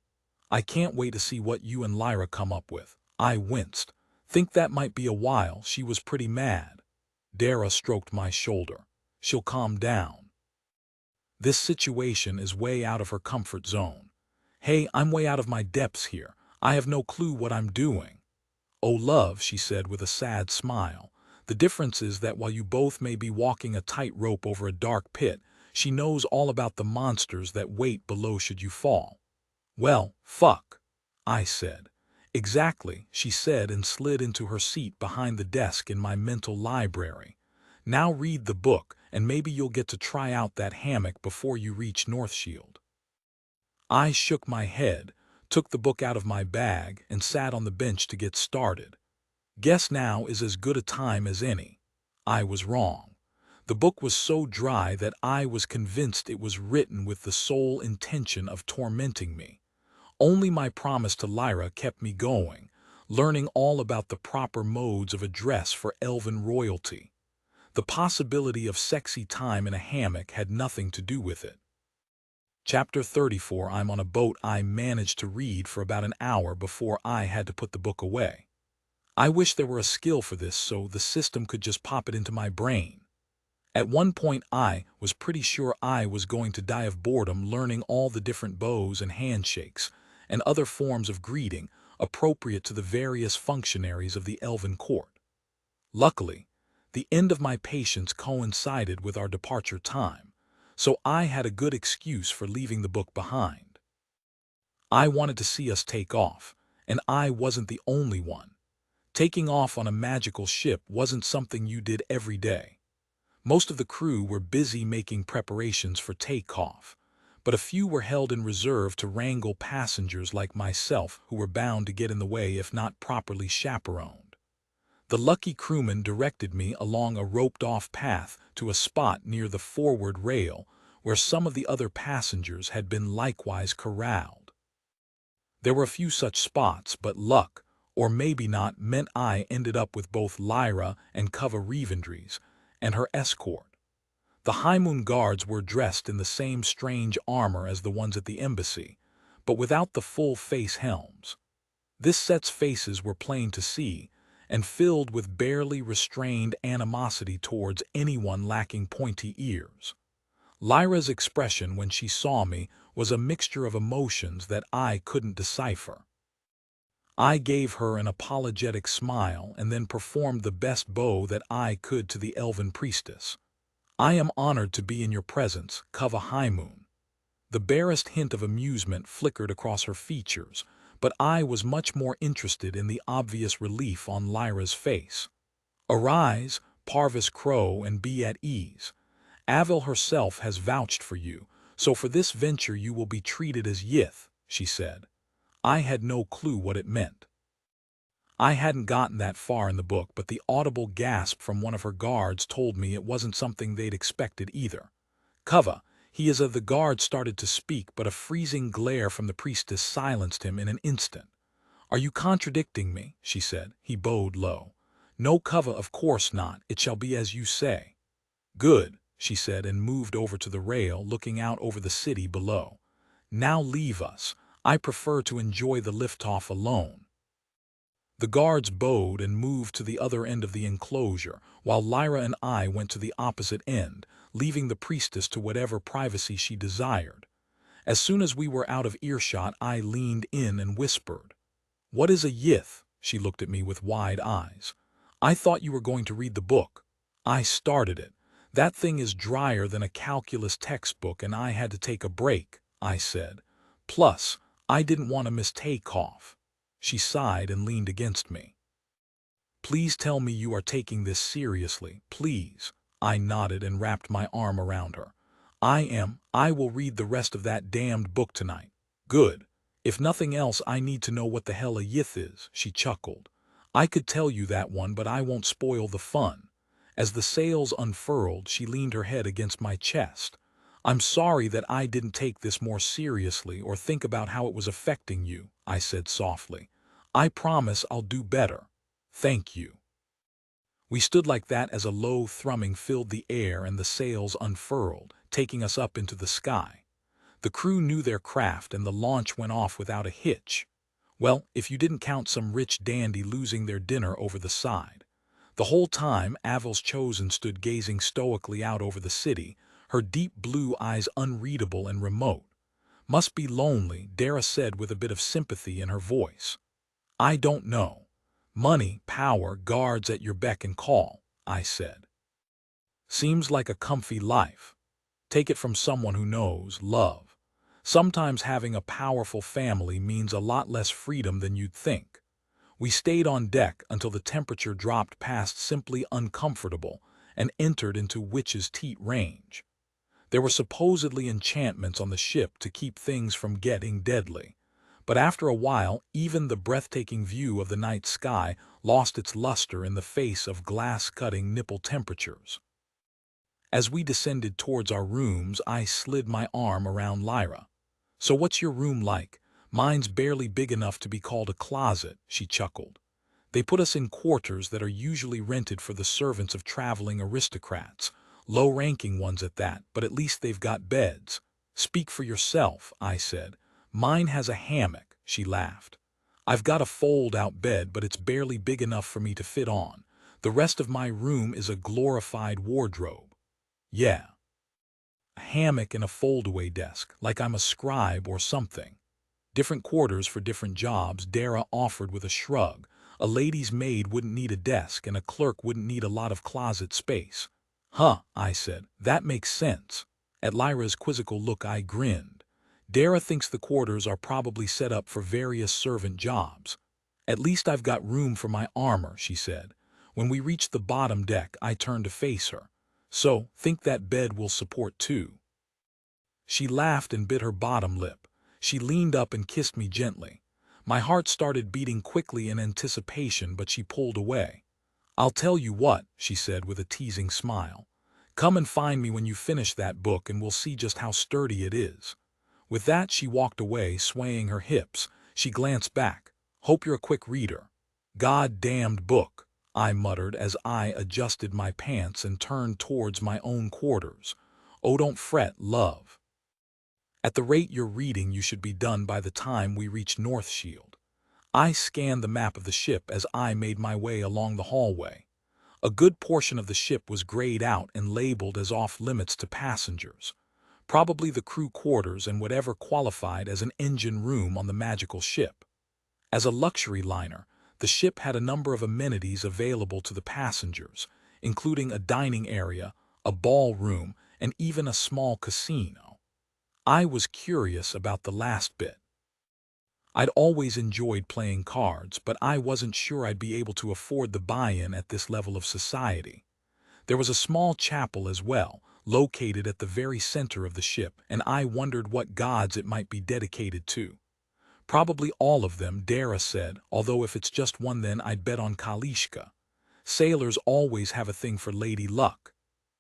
I can't wait to see what you and Lyra come up with." I winced. "Think that might be a while." She was pretty mad. Dara stroked my shoulder. "She'll calm down. This situation is way out of her comfort zone." "Hey, I'm way out of my depths here. I have no clue what I'm doing." "Oh, love," she said with a sad smile, The difference is that while you both may be walking a tightrope over a dark pit, she knows all about the monsters that wait below should you fall. Well, fuck, I said. Exactly, she said and slid into her seat behind the desk in my mental library. Now read the book, and maybe you'll get to try out that hammock before you reach Northshield. I shook my head, took the book out of my bag, and sat on the bench to get started. Guess now is as good a time as any. I was wrong. The book was so dry that I was convinced it was written with the sole intention of tormenting me. Only my promise to Lyra kept me going, learning all about the proper modes of address for elven royalty. The possibility of sexy time in a hammock had nothing to do with it. Chapter 34. I'm on a boat. I managed to read for about an hour before I had to put the book away. I wish there were a skill for this so the system could just pop it into my brain. At one point I was pretty sure I was going to die of boredom learning all the different bows and handshakes and other forms of greeting appropriate to the various functionaries of the elven court. Luckily, the end of my patience coincided with our departure time, so I had a good excuse for leaving the book behind. I wanted to see us take off, and I wasn't the only one. Taking off on a magical ship wasn't something you did every day. Most of the crew were busy making preparations for takeoff, but a few were held in reserve to wrangle passengers like myself who were bound to get in the way if not properly chaperoned. The lucky crewman directed me along a roped-off path to a spot near the forward rail where some of the other passengers had been likewise corralled. There were a few such spots, but luck, or maybe not, meant I ended up with both Lyra and Kava Revendries and her escort. The Highmoon guards were dressed in the same strange armor as the ones at the embassy, but without the full-face helms. This set's faces were plain to see, and filled with barely restrained animosity towards anyone lacking pointy ears. Lyra's expression when she saw me was a mixture of emotions that I couldn't decipher. I gave her an apologetic smile and then performed the best bow that I could to the elven priestess. I am honored to be in your presence, Kava Highmoon. The barest hint of amusement flickered across her features, but I was much more interested in the obvious relief on Lyra's face. Arise, Parvis Crow, and be at ease. Avil herself has vouched for you, so for this venture you will be treated as Yith, she said. I had no clue what it meant. I hadn't gotten that far in the book, but the audible gasp from one of her guards told me it wasn't something they'd expected either. Kava, he is of the guard started to speak, but a freezing glare from the priestess silenced him in an instant. Are you contradicting me? She said. He bowed low. No, Kava, of course not. It shall be as you say. Good, she said, and moved over to the rail, looking out over the city below. Now leave us. I prefer to enjoy the liftoff alone. The guards bowed and moved to the other end of the enclosure, while Lyra and I went to the opposite end, leaving the priestess to whatever privacy she desired. As soon as we were out of earshot, I leaned in and whispered. What is a Yith? She looked at me with wide eyes. I thought you were going to read the book. I started it. That thing is drier than a calculus textbook and I had to take a break, I said. Plus, I didn't want to miss takeoff. She sighed and leaned against me. Please tell me you are taking this seriously, please. I nodded and wrapped my arm around her. I am. I will read the rest of that damned book tonight. Good. If nothing else, I need to know what the hell a Yith is, she chuckled. I could tell you that one, but I won't spoil the fun. As the sails unfurled, she leaned her head against my chest. I'm sorry that I didn't take this more seriously or think about how it was affecting you, I said softly. I promise I'll do better. Thank you. We stood like that as a low thrumming filled the air and the sails unfurled, taking us up into the sky. The crew knew their craft and the launch went off without a hitch. Well, if you didn't count some rich dandy losing their dinner over the side. The whole time, Avil's Chosen stood gazing stoically out over the city, her deep blue eyes unreadable and remote. Must be lonely, Dara said with a bit of sympathy in her voice. I don't know. Money, power, guards at your beck and call, I said. Seems like a comfy life. Take it from someone who knows love. Sometimes having a powerful family means a lot less freedom than you'd think. We stayed on deck until the temperature dropped past simply uncomfortable and entered into witch's teat range. There were supposedly enchantments on the ship to keep things from getting deadly. But after a while, even the breathtaking view of the night sky lost its luster in the face of glass-cutting nipple temperatures. As we descended towards our rooms, I slid my arm around Lyra. "So what's your room like?" "Mine's barely big enough to be called a closet," she chuckled. "They put us in quarters that are usually rented for the servants of traveling aristocrats, low-ranking ones at that, but at least they've got beds." "Speak for yourself," I said. "Mine has a hammock," she laughed. "I've got a fold-out bed, but it's barely big enough for me to fit on. The rest of my room is a glorified wardrobe." "Yeah, a hammock and a fold-away desk, like I'm a scribe or something. Different quarters for different jobs," Dara offered with a shrug. "A lady's maid wouldn't need a desk, and a clerk wouldn't need a lot of closet space." "Huh," I said. "That makes sense." At Lyra's quizzical look, I grinned. "Dara thinks the quarters are probably set up for various servant jobs." "At least I've got room for my armor," she said. When we reached the bottom deck, I turned to face her. "So, think that bed will support two?" She laughed and bit her bottom lip. She leaned up and kissed me gently. My heart started beating quickly in anticipation, but she pulled away. "I'll tell you what," she said with a teasing smile. "Come and find me when you finish that book and we'll see just how sturdy it is." With that, she walked away, swaying her hips. She glanced back. "Hope you're a quick reader." "God-damned book," I muttered as I adjusted my pants and turned towards my own quarters. "Oh, don't fret, love. At the rate you're reading, you should be done by the time we reach North Shield." I scanned the map of the ship as I made my way along the hallway. A good portion of the ship was grayed out and labeled as off-limits to passengers. Probably the crew quarters and whatever qualified as an engine room on the magical ship. As a luxury liner, the ship had a number of amenities available to the passengers, including a dining area, a ballroom, and even a small casino. I was curious about the last bit. I'd always enjoyed playing cards, but I wasn't sure I'd be able to afford the buy-in at this level of society. There was a small chapel as well, located at the very center of the ship, and I wondered what gods it might be dedicated to. "Probably all of them," Dara said, "although if it's just one then I'd bet on Kalishka. Sailors always have a thing for Lady Luck."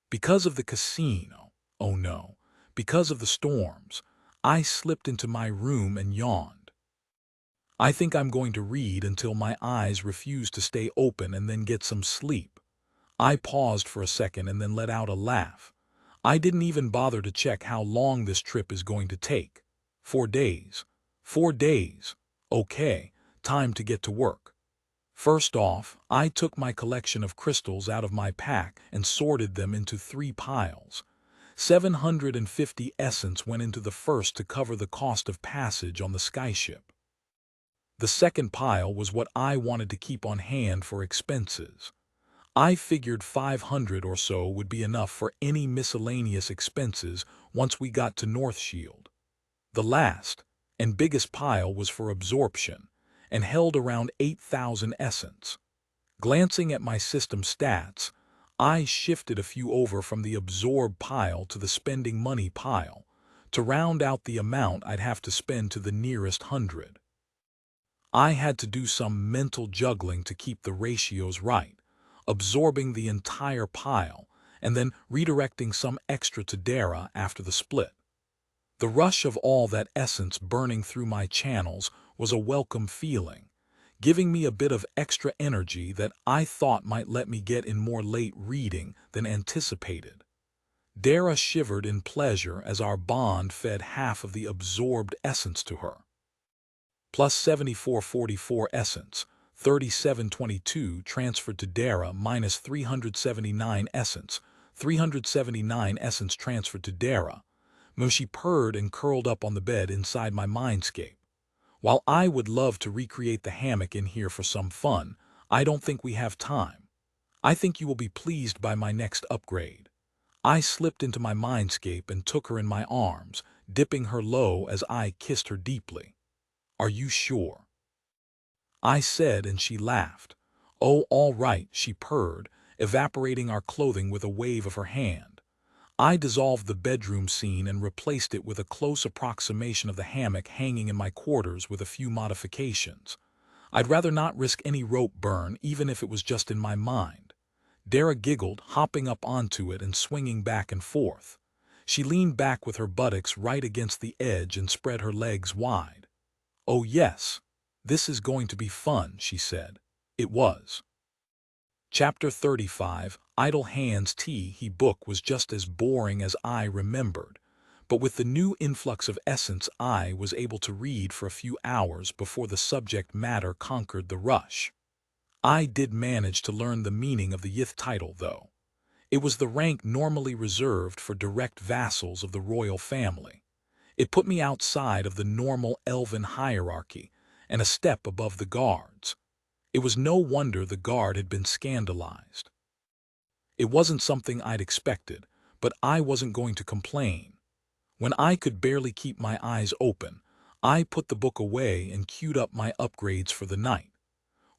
Because of the casino. Oh no. Because of the storms. I slipped into my room and yawned. "I think I'm going to read until my eyes refuse to stay open and then get some sleep." I paused for a second and then let out a laugh. I didn't even bother to check how long this trip is going to take. 4 days. 4 days. Okay, time to get to work. First off, I took my collection of crystals out of my pack and sorted them into 3 piles. 750 essence went into the first to cover the cost of passage on the skyship. The second pile was what I wanted to keep on hand for expenses. I figured 500 or so would be enough for any miscellaneous expenses once we got to North Shield. The last and biggest pile was for absorption and held around 8,000 essence. Glancing at my system stats, I shifted a few over from the absorb pile to the spending money pile to round out the amount I'd have to spend to the nearest 100. I had to do some mental juggling to keep the ratios right, absorbing the entire pile and then redirecting some extra to Dara after the split. The rush of all that essence burning through my channels was a welcome feeling, giving me a bit of extra energy that I thought might let me get in more late reading than anticipated. Dara shivered in pleasure as our bond fed half of the absorbed essence to her. Plus 7444 essence, 3722 transferred to Dara minus 379 essence, 379 essence transferred to Dara. Mushi purred and curled up on the bed inside my mindscape. While I would love to recreate the hammock in here for some fun, I don't think we have time. I think you will be pleased by my next upgrade. I slipped into my mindscape and took her in my arms, dipping her low as I kissed her deeply. Are you sure? I said, and she laughed. Oh, all right, she purred, evaporating our clothing with a wave of her hand. I dissolved the bedroom scene and replaced it with a close approximation of the hammock hanging in my quarters with a few modifications. I'd rather not risk any rope burn, even if it was just in my mind. Dara giggled, hopping up onto it and swinging back and forth. She leaned back with her buttocks right against the edge and spread her legs wide. Oh yes, this is going to be fun, she said. It was. Chapter 35, Idle Hands He book was just as boring as I remembered, but with the new influx of essence I was able to read for a few hours before the subject matter conquered the rush. I did manage to learn the meaning of the Yith title, though. It was the rank normally reserved for direct vassals of the royal family. It put me outside of the normal elven hierarchy and a step above the guards. It was no wonder the guard had been scandalized. It wasn't something I'd expected, but I wasn't going to complain. When I could barely keep my eyes open, I put the book away and queued up my upgrades for the night.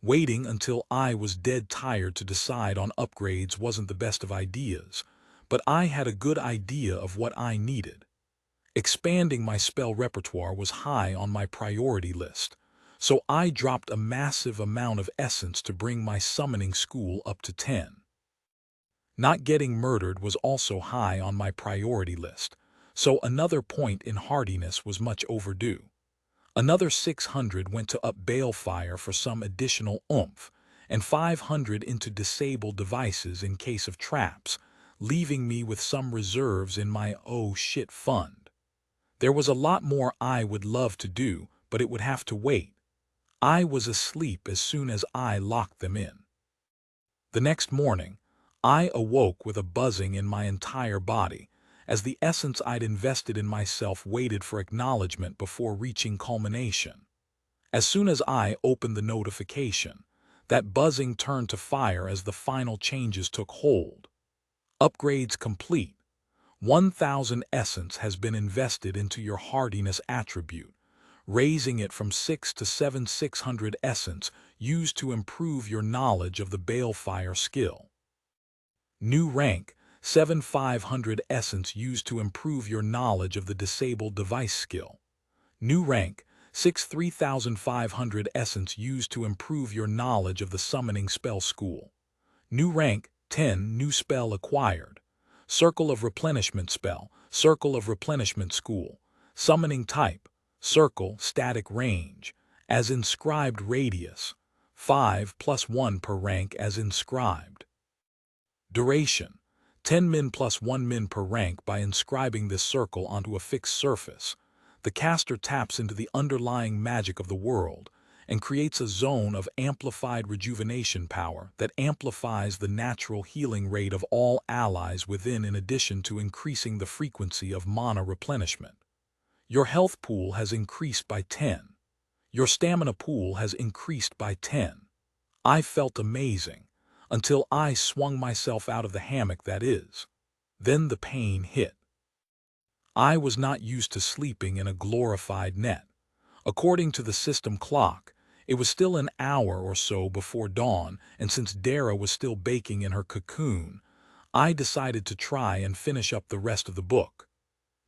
Waiting until I was dead tired to decide on upgrades wasn't the best of ideas, but I had a good idea of what I needed. Expanding my spell repertoire was high on my priority list, so I dropped a massive amount of essence to bring my summoning school up to 10. Not getting murdered was also high on my priority list, so another point in hardiness was much overdue. Another 600 went to up balefire for some additional oomph, and 500 into disabled devices in case of traps, leaving me with some reserves in my oh shit fund. There was a lot more I would love to do, but it would have to wait. I was asleep as soon as I locked them in. The next morning, I awoke with a buzzing in my entire body, as the essence I'd invested in myself waited for acknowledgement before reaching culmination. As soon as I opened the notification, that buzzing turned to fire as the final changes took hold. Upgrades complete. 1,000 essence has been invested into your hardiness attribute, raising it from 6 to 7,600 essence used to improve your knowledge of the balefire skill. New rank, 7,500 essence used to improve your knowledge of the disabled device skill. New rank, 3,500 essence used to improve your knowledge of the summoning spell school. New rank, 10 new spell acquired. Circle of replenishment spell, circle of replenishment school. Summoning type, circle static range, as inscribed radius, 5 plus 1 per rank as inscribed. Duration, 10 min plus 1 min per rank by inscribing this circle onto a fixed surface. The caster taps into the underlying magic of the world and creates a zone of amplified rejuvenation power that amplifies the natural healing rate of all allies within, in addition to increasing the frequency of mana replenishment. Your health pool has increased by 10. Your stamina pool has increased by 10. I felt amazing, until I swung myself out of the hammock, that is. Then the pain hit. I was not used to sleeping in a glorified net. According to the system clock, it was still an hour or so before dawn, and since Dara was still baking in her cocoon, I decided to try and finish up the rest of the book.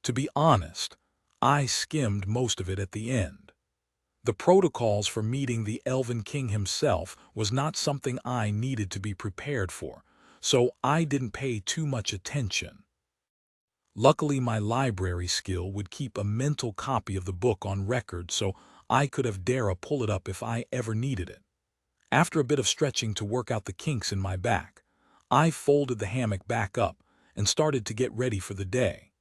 To be honest, I skimmed most of it at the end. The protocols for meeting the Elven King himself was not something I needed to be prepared for, so I didn't pay too much attention. Luckily, my library skill would keep a mental copy of the book on record, so I could have Dara pull it up if I ever needed it. After a bit of stretching to work out the kinks in my back, I folded the hammock back up and started to get ready for the day.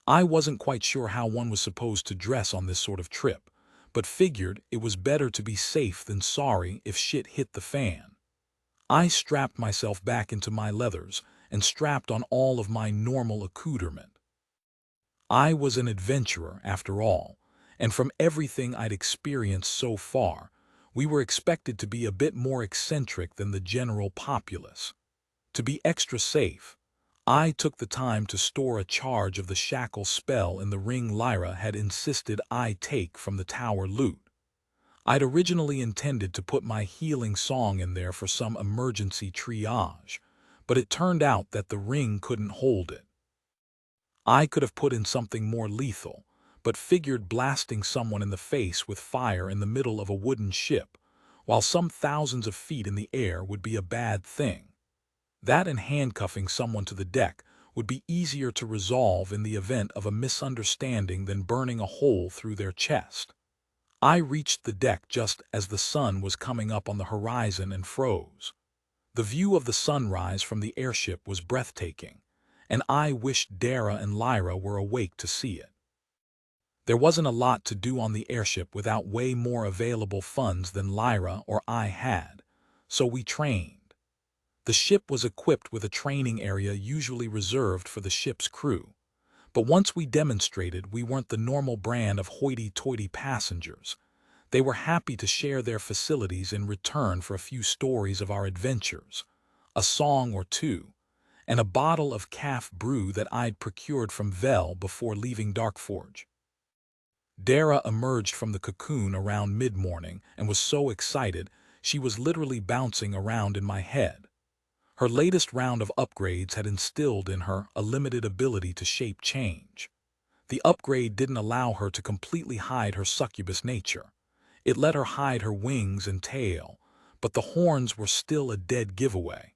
I wasn't quite sure how one was supposed to dress on this sort of trip, but figured it was better to be safe than sorry if shit hit the fan. I strapped myself back into my leathers and strapped on all of my normal accoutrement. I was an adventurer, after all, and from everything I'd experienced so far, we were expected to be a bit more eccentric than the general populace. To be extra safe, I took the time to store a charge of the shackle spell in the ring Lyra had insisted I take from the tower loot. I'd originally intended to put my healing song in there for some emergency triage, but it turned out that the ring couldn't hold it. I could have put in something more lethal, but figured blasting someone in the face with fire in the middle of a wooden ship, while some thousands of feet in the air, would be a bad thing. That and handcuffing someone to the deck would be easier to resolve in the event of a misunderstanding than burning a hole through their chest. I reached the deck just as the sun was coming up on the horizon and froze. The view of the sunrise from the airship was breathtaking, and I wished Dara and Lyra were awake to see it. There wasn't a lot to do on the airship without way more available funds than Lyra or I had, so we trained. The ship was equipped with a training area usually reserved for the ship's crew, but once we demonstrated we weren't the normal brand of hoity-toity passengers, they were happy to share their facilities in return for a few stories of our adventures, a song or two, and a bottle of calf brew that I'd procured from Vel before leaving Darkforge. Dara emerged from the cocoon around mid-morning and was so excited she was literally bouncing around in my head. Her latest round of upgrades had instilled in her a limited ability to shape change. The upgrade didn't allow her to completely hide her succubus nature. It let her hide her wings and tail, but the horns were still a dead giveaway.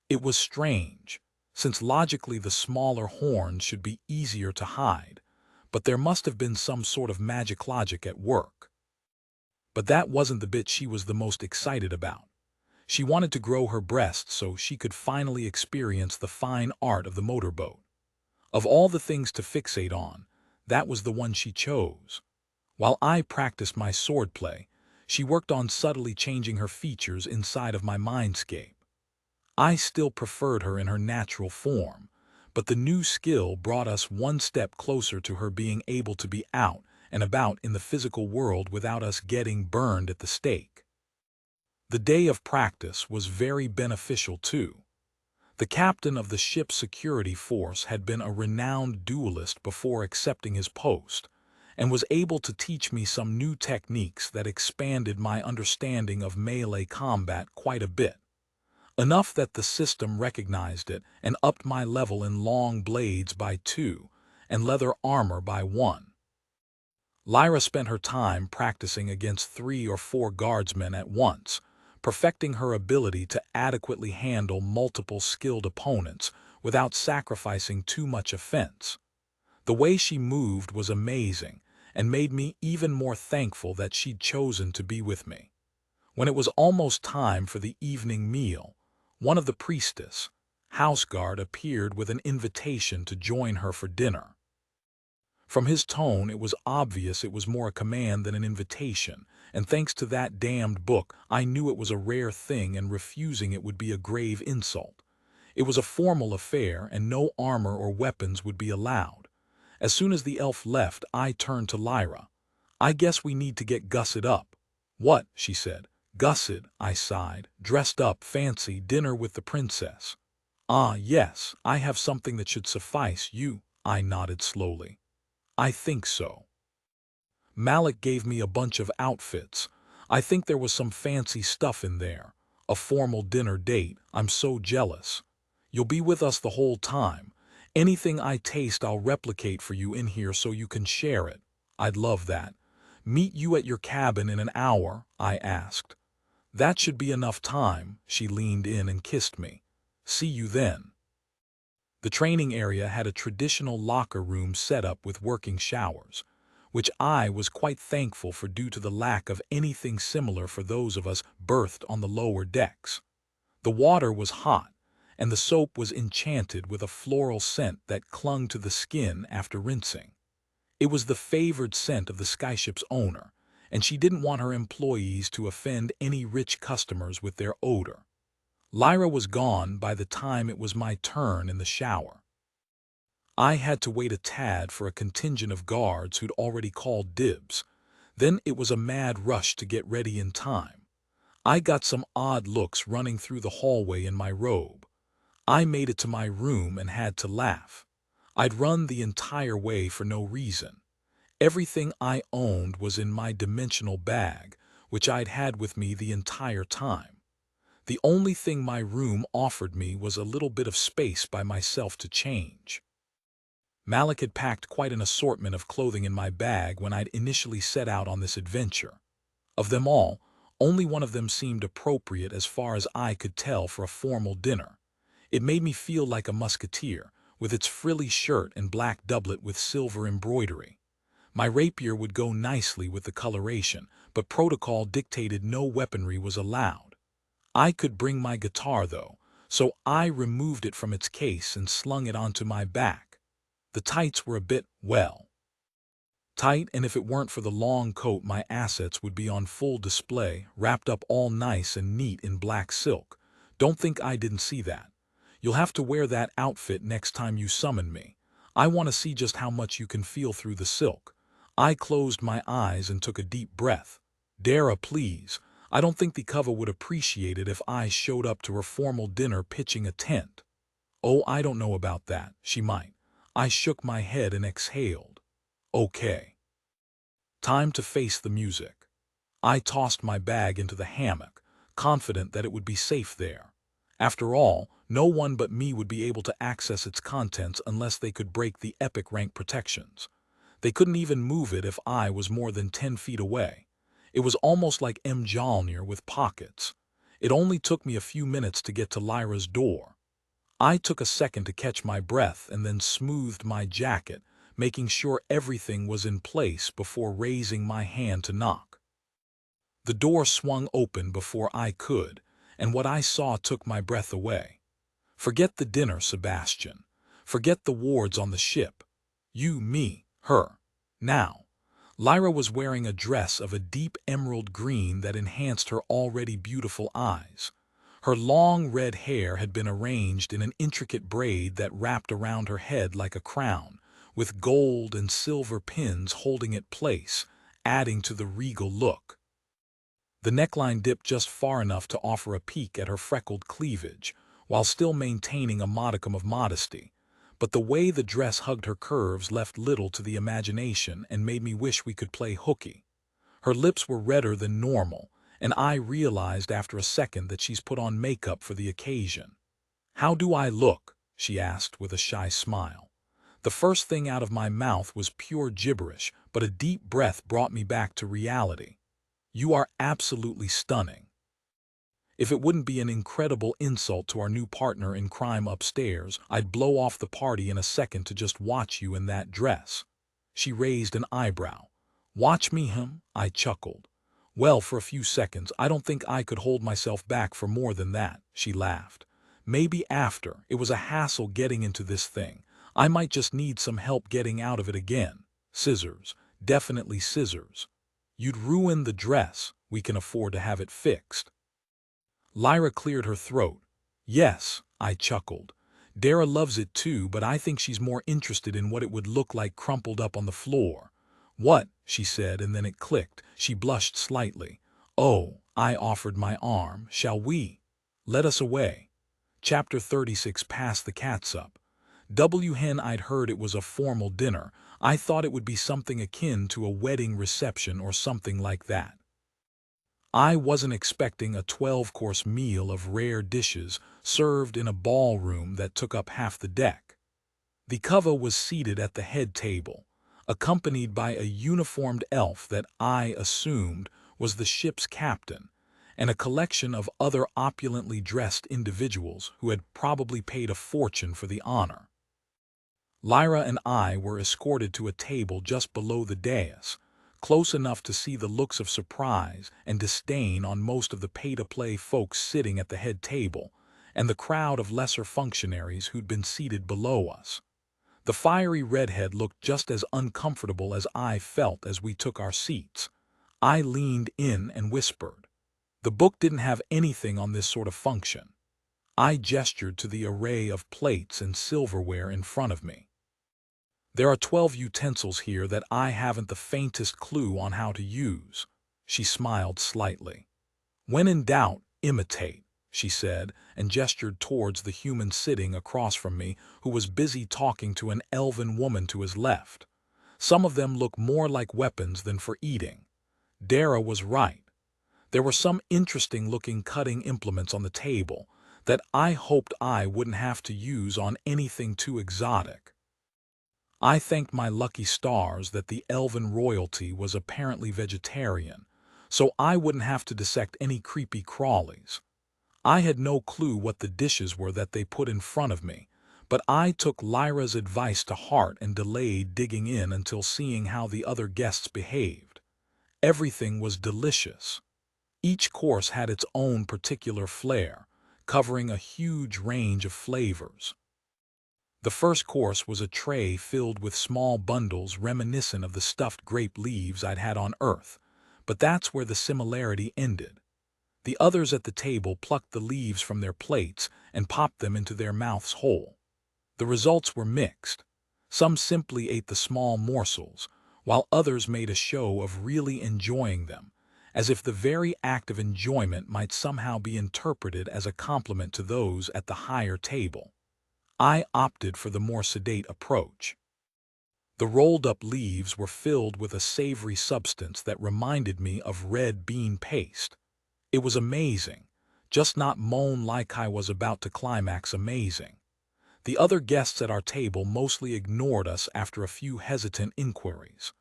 It was strange, since logically the smaller horns should be easier to hide, but there must have been some sort of magic logic at work. But that wasn't the bit she was the most excited about. She wanted to grow her breasts so she could finally experience the fine art of the motorboat. Of all the things to fixate on, that was the one she chose. While I practiced my swordplay, she worked on subtly changing her features inside of my mindscape. I still preferred her in her natural form, but the new skill brought us one step closer to her being able to be out and about in the physical world without us getting burned at the stake. The day of practice was very beneficial too. The captain of the ship's security force had been a renowned duelist before accepting his post, and was able to teach me some new techniques that expanded my understanding of melee combat quite a bit. Enough that the system recognized it and upped my level in long blades by 2 and leather armor by 1. Lyra spent her time practicing against 3 or 4 guardsmen at once, perfecting her ability to adequately handle multiple skilled opponents without sacrificing too much offense. The way she moved was amazing and made me even more thankful that she'd chosen to be with me. When it was almost time for the evening meal, one of the priestess, houseguard, appeared with an invitation to join her for dinner. From his tone, it was obvious it was more a command than an invitation, and thanks to that damned book, I knew it was a rare thing and refusing it would be a grave insult. It was a formal affair and no armor or weapons would be allowed. As soon as the elf left, I turned to Lyra. "I guess we need to get Gusset up." "What?" she said. "Gusset," I sighed. "Dressed up, fancy, dinner with the princess." "Ah, yes, I have something that should suffice you," I nodded slowly. "I think so." Malik gave me a bunch of outfits. I think there was some fancy stuff in there. A formal dinner date. I'm so jealous. You'll be with us the whole time. Anything I taste I'll replicate for you in here so you can share it. I'd love that. Meet you at your cabin in an hour, I asked. That should be enough time. She leaned in and kissed me. See you then. The training area had a traditional locker room set up with working showers, which I was quite thankful for due to the lack of anything similar for those of us berthed on the lower decks. The water was hot, and the soap was enchanted with a floral scent that clung to the skin after rinsing. It was the favored scent of the skyship's owner, and she didn't want her employees to offend any rich customers with their odor. Lyra was gone by the time it was my turn in the shower. I had to wait a tad for a contingent of guards who'd already called dibs. Then it was a mad rush to get ready in time. I got some odd looks running through the hallway in my robe. I made it to my room and had to laugh. I'd run the entire way for no reason. Everything I owned was in my dimensional bag, which I'd had with me the entire time. The only thing my room offered me was a little bit of space by myself to change. Malik had packed quite an assortment of clothing in my bag when I'd initially set out on this adventure. Of them all, only one of them seemed appropriate as far as I could tell for a formal dinner. It made me feel like a musketeer, with its frilly shirt and black doublet with silver embroidery. My rapier would go nicely with the coloration, but protocol dictated no weaponry was allowed. I could bring my guitar, though, so I removed it from its case and slung it onto my back. The tights were a bit, well, tight, and if it weren't for the long coat, my assets would be on full display, wrapped up all nice and neat in black silk. Don't think I didn't see that. You'll have to wear that outfit next time you summon me. I want to see just how much you can feel through the silk. I closed my eyes and took a deep breath. Dara, please. I don't think the cover would appreciate it if I showed up to her formal dinner pitching a tent. Oh, I don't know about that. She might. I shook my head and exhaled. Okay. Time to face the music. I tossed my bag into the hammock, confident that it would be safe there. After all, no one but me would be able to access its contents unless they could break the epic rank protections. They couldn't even move it if I was more than 10 feet away. It was almost like Mjolnir with pockets. It only took me a few minutes to get to Lyra's door. I took a second to catch my breath and then smoothed my jacket, making sure everything was in place before raising my hand to knock. The door swung open before I could, and what I saw took my breath away. Forget the dinner, Sebastian. Forget the wards on the ship. You, me, her. Now. Lyra was wearing a dress of a deep emerald green that enhanced her already beautiful eyes. Her long red hair had been arranged in an intricate braid that wrapped around her head like a crown, with gold and silver pins holding it place, adding to the regal look. The neckline dipped just far enough to offer a peek at her freckled cleavage, while still maintaining a modicum of modesty. But the way the dress hugged her curves left little to the imagination and made me wish we could play hooky. Her lips were redder than normal, and I realized after a second that she's put on makeup for the occasion. "How do I look?" she asked with a shy smile. The first thing out of my mouth was pure gibberish, but a deep breath brought me back to reality. "You are absolutely stunning." If it wouldn't be an incredible insult to our new partner in crime upstairs, I'd blow off the party in a second to just watch you in that dress. She raised an eyebrow. "Watch me, him?" I chuckled. "Well, for a few seconds, I don't think I could hold myself back for more than that," she laughed. "Maybe after. It was a hassle getting into this thing. I might just need some help getting out of it again. Scissors. Definitely scissors." "You'd ruin the dress. We can afford to have it fixed." Lyra cleared her throat. "Yes," I chuckled. "Dara loves it too, but I think she's more interested in what it would look like crumpled up on the floor." "What?" she said, and then it clicked. She blushed slightly. "Oh," I offered my arm. "Shall we?" "Let us away." Chapter 36. Pass the catsup. Hen, I'd heard it was a formal dinner. I thought it would be something akin to a wedding reception or something like that. I wasn't expecting a 12-course meal of rare dishes served in a ballroom that took up half the deck. The cover was seated at the head table, accompanied by a uniformed elf that I assumed was the ship's captain, and a collection of other opulently dressed individuals who had probably paid a fortune for the honor. Lyra and I were escorted to a table just below the dais, close enough to see the looks of surprise and disdain on most of the pay-to-play folks sitting at the head table, and the crowd of lesser functionaries who'd been seated below us. The fiery redhead looked just as uncomfortable as I felt as we took our seats. I leaned in and whispered. The book didn't have anything on this sort of function. I gestured to the array of plates and silverware in front of me. "There are 12 utensils here that I haven't the faintest clue on how to use." She smiled slightly. "When in doubt, imitate. she said, and gestured towards the human sitting across from me who was busy talking to an elven woman to his left. Some of them look more like weapons than for eating. Dara was right. There were some interesting-looking cutting implements on the table that I hoped I wouldn't have to use on anything too exotic. I thanked my lucky stars that the elven royalty was apparently vegetarian, so I wouldn't have to dissect any creepy crawlies. I had no clue what the dishes were that they put in front of me, but I took Lyra's advice to heart and delayed digging in until seeing how the other guests behaved. Everything was delicious. Each course had its own particular flair, covering a huge range of flavors. The first course was a tray filled with small bundles reminiscent of the stuffed grape leaves I'd had on Earth, but that's where the similarity ended. The others at the table plucked the leaves from their plates and popped them into their mouths whole. The results were mixed. Some simply ate the small morsels, while others made a show of really enjoying them, as if the very act of enjoyment might somehow be interpreted as a compliment to those at the higher table. I opted for the more sedate approach. The rolled-up leaves were filled with a savory substance that reminded me of red bean paste. It was amazing, just not moan like I was about to climax amazing. The other guests at our table mostly ignored us after a few hesitant inquiries.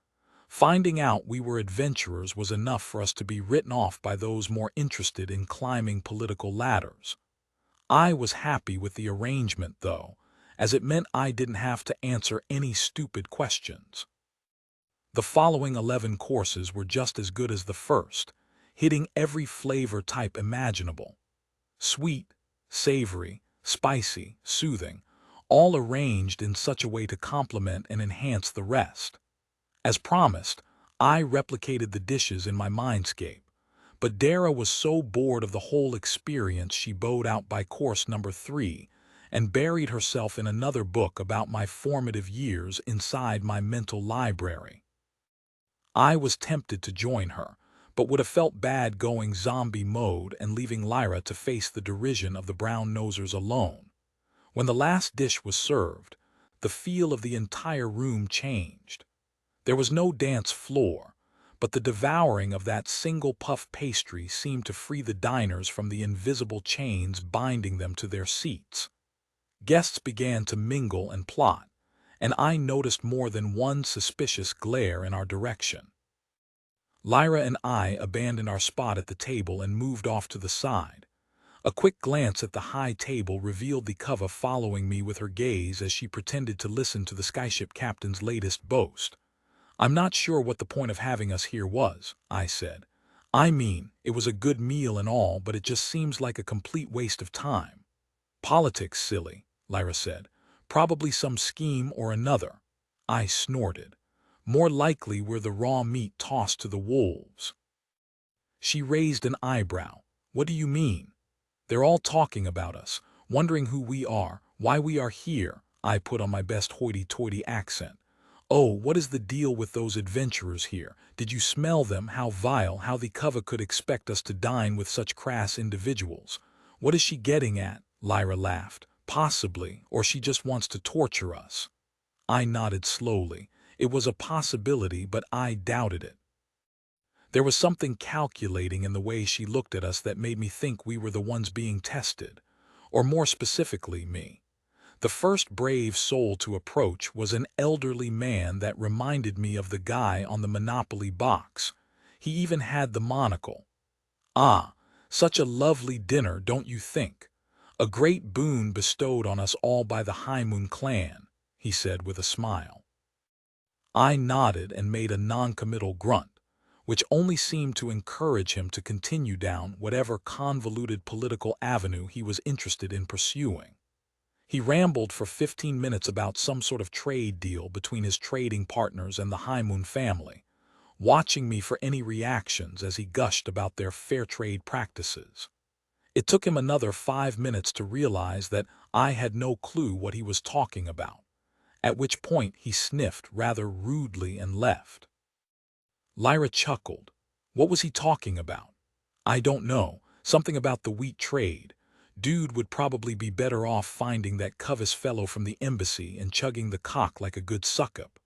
Finding out we were adventurers was enough for us to be written off by those more interested in climbing political ladders. I was happy with the arrangement, though, as it meant I didn't have to answer any stupid questions. The following 11 courses were just as good as the first, hitting every flavor type imaginable. Sweet, savory, spicy, soothing, all arranged in such a way to complement and enhance the rest. As promised, I replicated the dishes in my mindscape, but Dara was so bored of the whole experience she bowed out by course number 3 and buried herself in another book about my formative years inside my mental library. I was tempted to join her, but would have felt bad going zombie mode and leaving Lyra to face the derision of the brown-nosers alone. When the last dish was served, the feel of the entire room changed. There was no dance floor, but the devouring of that single puff pastry seemed to free the diners from the invisible chains binding them to their seats. Guests began to mingle and plot, and I noticed more than one suspicious glare in our direction. Lyra and I abandoned our spot at the table and moved off to the side. A quick glance at the high table revealed the Kava following me with her gaze as she pretended to listen to the skyship captain's latest boast. "I'm not sure what the point of having us here was," I said. "I mean, it was a good meal and all, but it just seems like a complete waste of time." "Politics, silly," Lyra said. "Probably some scheme or another." I snorted. "More likely we're the raw meat tossed to the wolves." She raised an eyebrow. "What do you mean?" "They're all talking about us, wondering who we are, why we are here," I put on my best hoity-toity accent. "Oh, what is the deal with those adventurers here? Did you smell them? How vile, how the Kava could expect us to dine with such crass individuals." "What is she getting at?" Lyra laughed. "Possibly, or she just wants to torture us." I nodded slowly. It was a possibility, but I doubted it. There was something calculating in the way she looked at us that made me think we were the ones being tested, or more specifically, me. The first brave soul to approach was an elderly man that reminded me of the guy on the Monopoly box. He even had the monocle. "Ah, such a lovely dinner, don't you think? A great boon bestowed on us all by the High Moon clan," he said with a smile. I nodded and made a non-committal grunt, which only seemed to encourage him to continue down whatever convoluted political avenue he was interested in pursuing. He rambled for 15 minutes about some sort of trade deal between his trading partners and the High Moon family, watching me for any reactions as he gushed about their fair trade practices. It took him another 5 minutes to realize that I had no clue what he was talking about, at which point he sniffed rather rudely and left. Lyra chuckled. "What was he talking about?" "I don't know. Something about the wheat trade. Dude would probably be better off finding that covetous fellow from the embassy and chugging the cock like a good suck-up.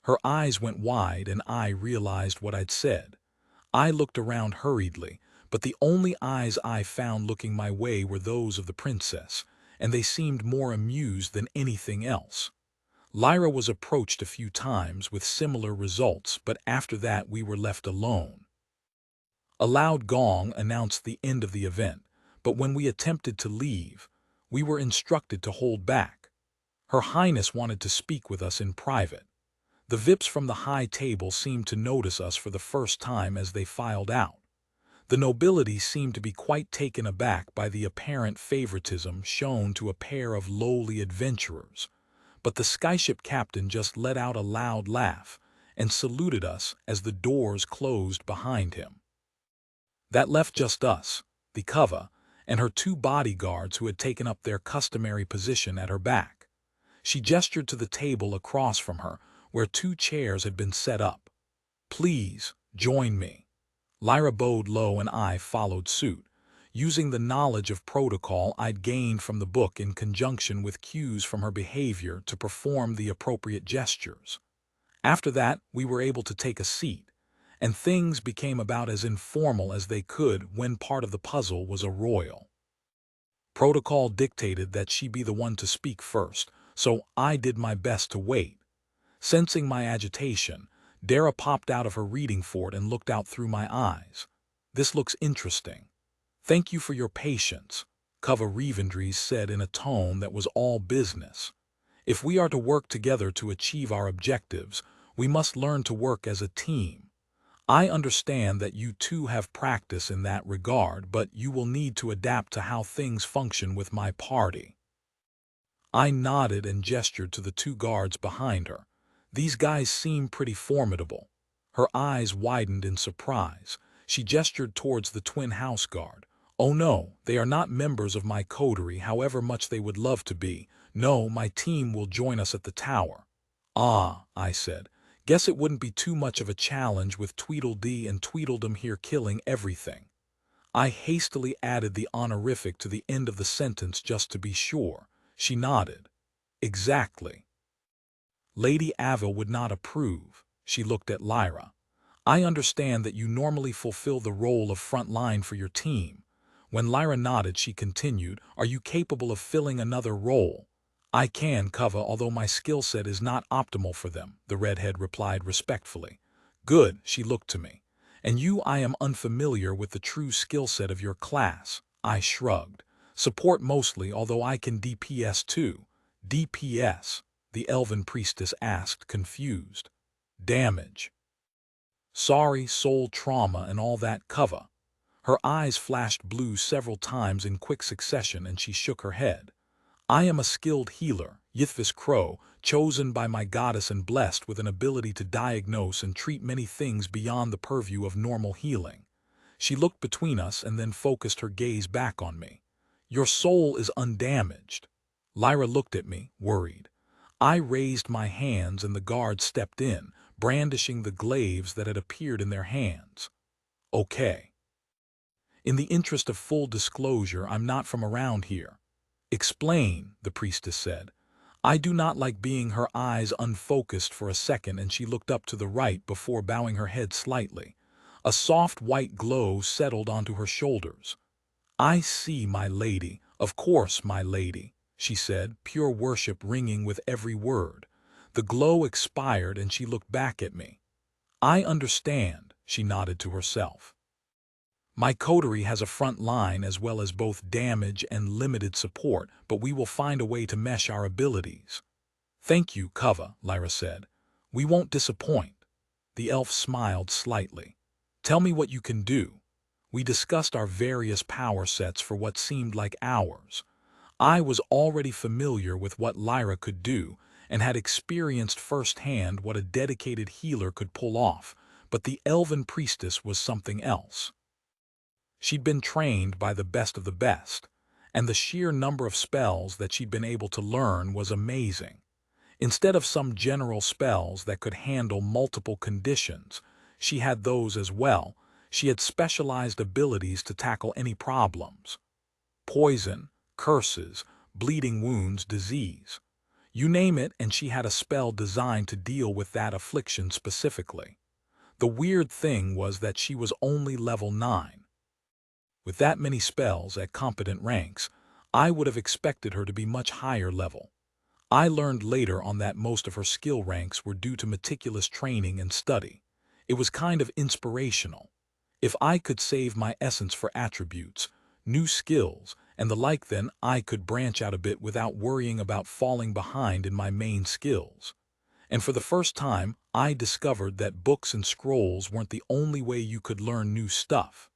Her eyes went wide and I realized what I'd said. I looked around hurriedly, but the only eyes I found looking my way were those of the princess, and they seemed more amused than anything else. Lyra was approached a few times with similar results, but after that we were left alone. A loud gong announced the end of the event, but when we attempted to leave, we were instructed to hold back. Her Highness wanted to speak with us in private. The VIPs from the high table seemed to notice us for the first time as they filed out. The nobility seemed to be quite taken aback by the apparent favoritism shown to a pair of lowly adventurers, but the skyship captain just let out a loud laugh and saluted us as the doors closed behind him. That left just us, the Kava, and her two bodyguards who had taken up their customary position at her back. She gestured to the table across from her, where two chairs had been set up. "Please, join me." Lyra bowed low and I followed suit, using the knowledge of protocol I'd gained from the book in conjunction with cues from her behavior to perform the appropriate gestures. After that, we were able to take a seat, and things became about as informal as they could when part of the puzzle was a royal. Protocol dictated that she be the one to speak first, so I did my best to wait. Sensing my agitation, Dara popped out of her reading fort and looked out through my eyes. "This looks interesting." "Thank you for your patience," Kava Revendries said in a tone that was all business. "If we are to work together to achieve our objectives, we must learn to work as a team. I understand that you too have practice in that regard, but you will need to adapt to how things function with my party." I nodded and gestured to the two guards behind her. "These guys seem pretty formidable." Her eyes widened in surprise. She gestured towards the twin house guard. "Oh no, they are not members of my coterie, however much they would love to be. No, my team will join us at the tower." "Ah," I said. "Guess it wouldn't be too much of a challenge with Tweedledee and Tweedledum here killing everything." I hastily added the honorific to the end of the sentence just to be sure. She nodded. "Exactly." "Lady Ava would not approve." She looked at Lyra. "I understand that you normally fulfill the role of front line for your team." When Lyra nodded, she continued, "Are you capable of filling another role?" "I can, Kava, although my skill set is not optimal for them," the redhead replied respectfully. "Good," she looked to me. "And you, I am unfamiliar with the true skill set of your class." I shrugged. "Support mostly, although I can DPS too." "DPS?" the elven priestess asked, confused. "Damage." "Sorry, soul trauma and all that, Kava." Her eyes flashed blue several times in quick succession and she shook her head. "I am a skilled healer, Yithvis Crow, chosen by my goddess and blessed with an ability to diagnose and treat many things beyond the purview of normal healing." She looked between us and then focused her gaze back on me. "Your soul is undamaged." Lyra looked at me, worried. I raised my hands and the guards stepped in, brandishing the glaives that had appeared in their hands. "Okay. In the interest of full disclosure, I'm not from around here." "Explain," the priestess said. I do not like being her eyes unfocused for a second, and she looked up to the right before bowing her head slightly. A soft white glow settled onto her shoulders. "I see, my lady. Of course, my lady," she said, pure worship ringing with every word. The glow expired and she looked back at me. "I understand," she nodded to herself. "My coterie has a front line as well as both damage and limited support, but we will find a way to mesh our abilities." "Thank you, Kava," Lyra said. "We won't disappoint." The elf smiled slightly. "Tell me what you can do." We discussed our various power sets for what seemed like hours. I was already familiar with what Lyra could do and had experienced firsthand what a dedicated healer could pull off, but the elven priestess was something else. She'd been trained by the best of the best, and the sheer number of spells that she'd been able to learn was amazing. Instead of some general spells that could handle multiple conditions, she had those as well. She had specialized abilities to tackle any problems. Poison, curses, bleeding wounds, disease. You name it, and she had a spell designed to deal with that affliction specifically. The weird thing was that she was only level 9. With that many spells at competent ranks, I would have expected her to be much higher level. I learned later on that most of her skill ranks were due to meticulous training and study. It was kind of inspirational. If I could save my essence for attributes, new skills, and the like, then I could branch out a bit without worrying about falling behind in my main skills. And for the first time, I discovered that books and scrolls weren't the only way you could learn new stuff.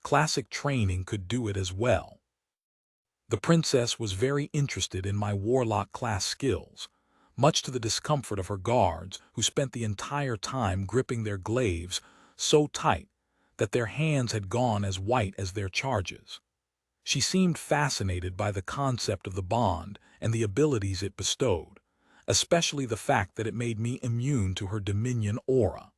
Classic training could do it as well. The princess was very interested in my warlock class skills, much to the discomfort of her guards, who spent the entire time gripping their glaives so tight that their hands had gone as white as their charges. She seemed fascinated by the concept of the bond and the abilities it bestowed, especially the fact that it made me immune to her dominion aura.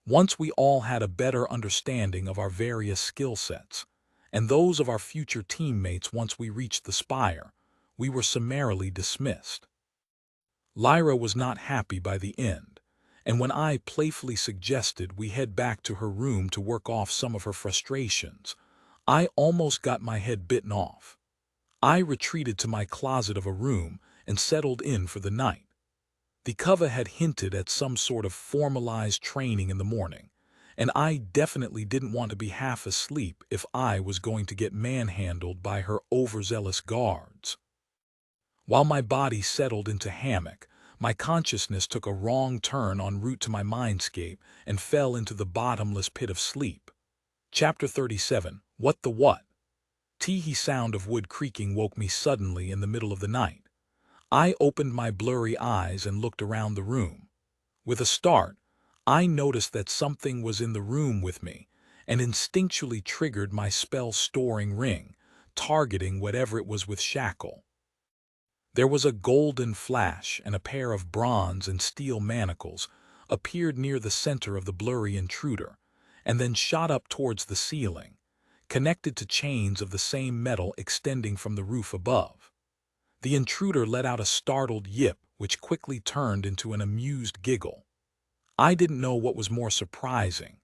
Once we all had a better understanding of our various skill sets, and those of our future teammates once we reached the spire, we were summarily dismissed. Lyra was not happy by the end, and when I playfully suggested we head back to her room to work off some of her frustrations, I almost got my head bitten off. I retreated to my closet of a room and settled in for the night. The cover had hinted at some sort of formalized training in the morning, and I definitely didn't want to be half asleep if I was going to get manhandled by her overzealous guards. While my body settled into hammock, my consciousness took a wrong turn en route to my mindscape and fell into the bottomless pit of sleep. Chapter 37. What the What? Tee-hee sound of wood creaking woke me suddenly in the middle of the night. I opened my blurry eyes and looked around the room. With a start, I noticed that something was in the room with me and instinctually triggered my spell-storing ring, targeting whatever it was with shackle. There was a golden flash, and a pair of bronze and steel manacles appeared near the center of the blurry intruder, and then shot up towards the ceiling, connected to chains of the same metal extending from the roof above. The intruder let out a startled yip, which quickly turned into an amused giggle. I didn't know what was more surprising,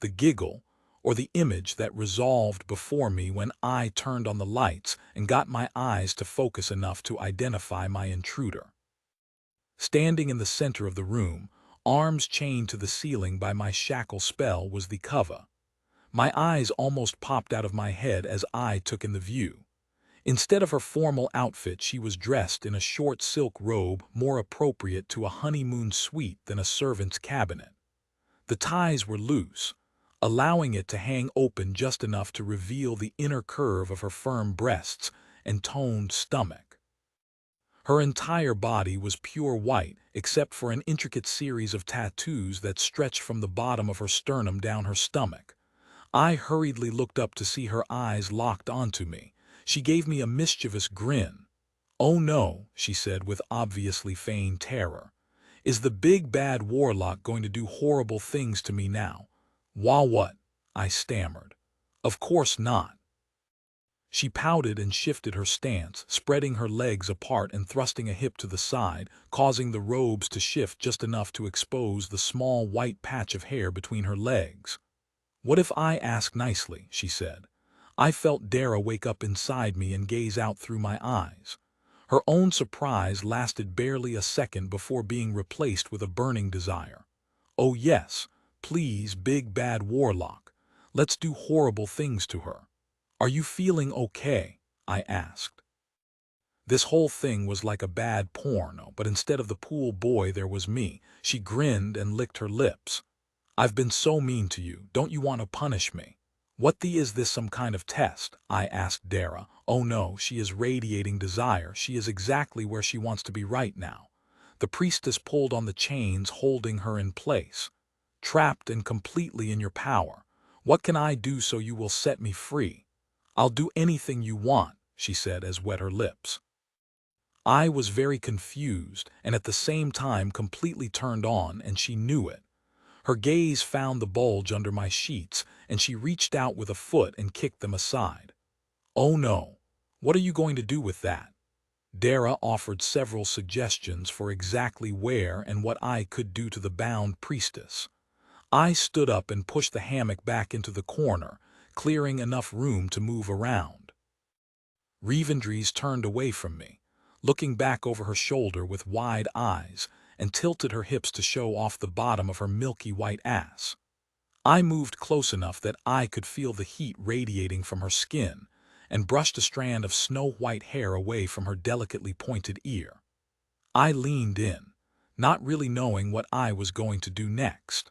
the giggle or the image that resolved before me when I turned on the lights and got my eyes to focus enough to identify my intruder. Standing in the center of the room, arms chained to the ceiling by my shackle spell, was the cover. My eyes almost popped out of my head as I took in the view. Instead of her formal outfit, she was dressed in a short silk robe more appropriate to a honeymoon suite than a servant's cabinet. The ties were loose, allowing it to hang open just enough to reveal the inner curve of her firm breasts and toned stomach. Her entire body was pure white, except for an intricate series of tattoos that stretched from the bottom of her sternum down her stomach. I hurriedly looked up to see her eyes locked onto me. She gave me a mischievous grin. "Oh no," she said with obviously feigned terror. "Is the big bad warlock going to do horrible things to me now?" "Wah what?" I stammered. "Of course not." She pouted and shifted her stance, spreading her legs apart and thrusting a hip to the side, causing the robes to shift just enough to expose the small white patch of hair between her legs. "What if I ask nicely?" she said. I felt Dara wake up inside me and gaze out through my eyes. Her own surprise lasted barely a second before being replaced with a burning desire. "Oh yes, please, big bad warlock. Let's do horrible things to her." "Are you feeling okay?" I asked. This whole thing was like a bad porno, but instead of the pool boy there was me. She grinned and licked her lips. "I've been so mean to you. Don't you want to punish me?" "What the is this, some kind of test?" I asked Dara. Oh no, she is radiating desire. She is exactly where she wants to be right now. The priestess pulled on the chains holding her in place. "Trapped and completely in your power. What can I do so you will set me free?" "I'll do anything you want," she said as wet her lips. I was very confused and at the same time completely turned on, and she knew it. Her gaze found the bulge under my sheets, and she reached out with a foot and kicked them aside. "Oh no, What are you going to do with that? Dara offered several suggestions for exactly where and what I could do to the bound priestess. I stood up and pushed the hammock back into the corner, clearing enough room to move around. Revendrese turned away from me, looking back over her shoulder with wide eyes, and tilted her hips to show off the bottom of her milky white ass. I moved close enough that I could feel the heat radiating from her skin, and brushed a strand of snow-white hair away from her delicately pointed ear. I leaned in, not really knowing what I was going to do next.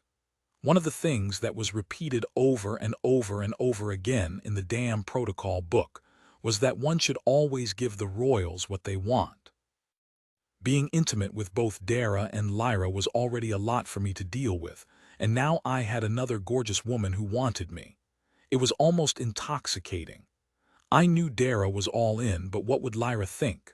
One of the things that was repeated over and over and over again in the damn protocol book was that one should always give the royals what they want. Being intimate with both Dara and Lyra was already a lot for me to deal with, and now I had another gorgeous woman who wanted me. It was almost intoxicating. I knew Dara was all in, but what would Lyra think?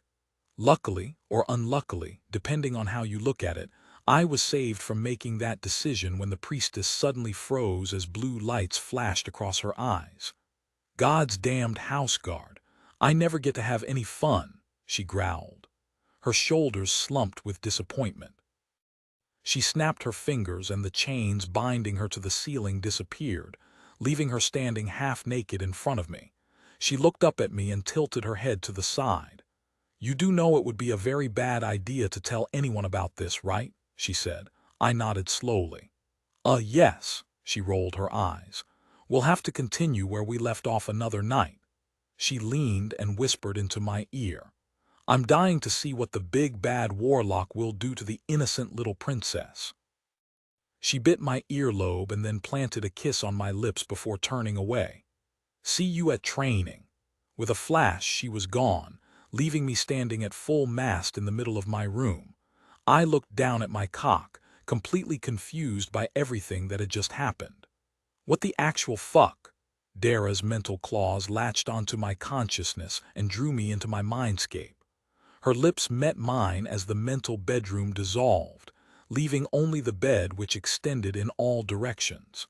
Luckily, or unluckily, depending on how you look at it, I was saved from making that decision when the priestess suddenly froze as blue lights flashed across her eyes. God's damned house guard. I never get to have any fun, she growled. Her shoulders slumped with disappointment. She snapped her fingers and the chains binding her to the ceiling disappeared, leaving her standing half naked in front of me. She looked up at me and tilted her head to the side. "You do know it would be a very bad idea to tell anyone about this, right?" she said. I nodded slowly. Yes," she rolled her eyes. "We'll have to continue where we left off another night." She leaned and whispered into my ear. "I'm dying to see what the big bad warlock will do to the innocent little princess." She bit my earlobe and then planted a kiss on my lips before turning away. "See you at training." With a flash, she was gone, leaving me standing at full mast in the middle of my room. I looked down at my cock, completely confused by everything that had just happened. What the actual fuck? Dara's mental claws latched onto my consciousness and drew me into my mindscape. Her lips met mine as the mental bedroom dissolved, leaving only the bed which extended in all directions.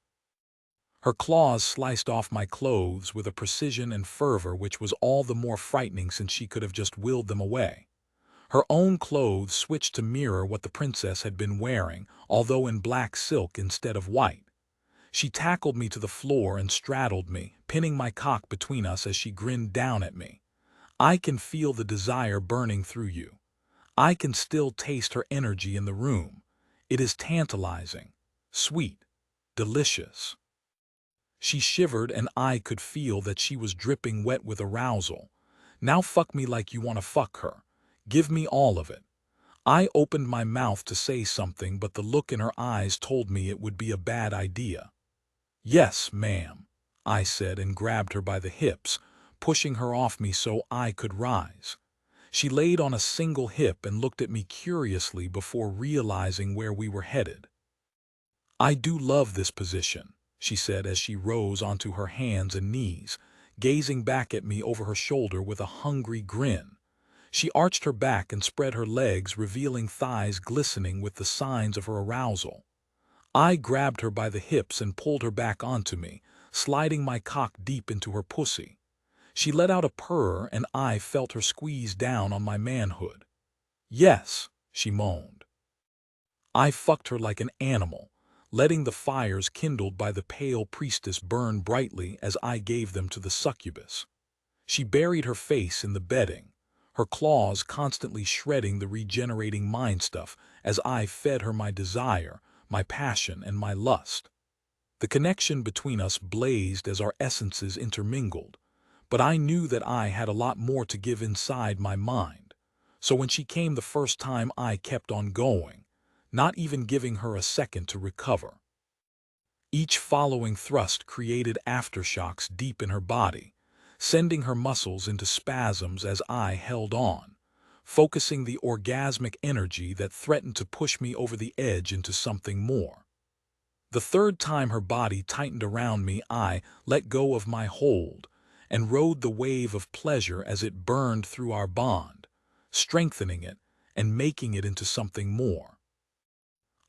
Her claws sliced off my clothes with a precision and fervor which was all the more frightening since she could have just willed them away. Her own clothes switched to mirror what the princess had been wearing, although in black silk instead of white. She tackled me to the floor and straddled me, pinning my cock between us as she grinned down at me. "I can feel the desire burning through you. I can still taste her energy in the room. It is tantalizing, sweet, delicious." She shivered and I could feel that she was dripping wet with arousal. "Now fuck me like you want to fuck her. Give me all of it." I opened my mouth to say something, but the look in her eyes told me it would be a bad idea. "Yes, ma'am," I said and grabbed her by the hips, pushing her off me so I could rise. She laid on a single hip and looked at me curiously before realizing where we were headed. "I do love this position," she said as she rose onto her hands and knees, gazing back at me over her shoulder with a hungry grin. She arched her back and spread her legs, revealing thighs glistening with the signs of her arousal. I grabbed her by the hips and pulled her back onto me, sliding my cock deep into her pussy. She let out a purr and I felt her squeeze down on my manhood. "Yes," she moaned. I fucked her like an animal, letting the fires kindled by the pale priestess burn brightly as I gave them to the succubus. She buried her face in the bedding, her claws constantly shredding the regenerating mind stuff as I fed her my desire, my passion, and my lust. The connection between us blazed as our essences intermingled, but I knew that I had a lot more to give inside my mind. So when she came the first time, I kept on going, not even giving her a second to recover. Each following thrust created aftershocks deep in her body, sending her muscles into spasms as I held on, focusing the orgasmic energy that threatened to push me over the edge into something more. The third time her body tightened around me, I let go of my hold and rode the wave of pleasure as it burned through our bond, strengthening it and making it into something more.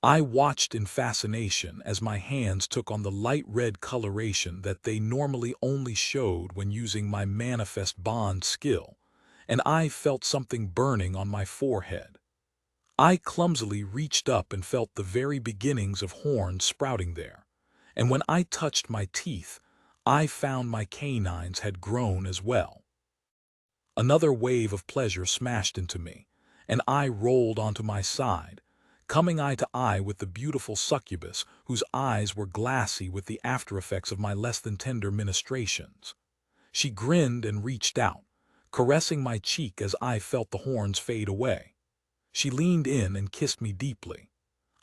I watched in fascination as my hands took on the light red coloration that they normally only showed when using my manifest bond skill, and I felt something burning on my forehead. I clumsily reached up and felt the very beginnings of horns sprouting there, and when I touched my teeth, I found my canines had grown as well. Another wave of pleasure smashed into me, and I rolled onto my side, coming eye to eye with the beautiful succubus whose eyes were glassy with the after-effects of my less than tender ministrations. She grinned and reached out, caressing my cheek as I felt the horns fade away. She leaned in and kissed me deeply.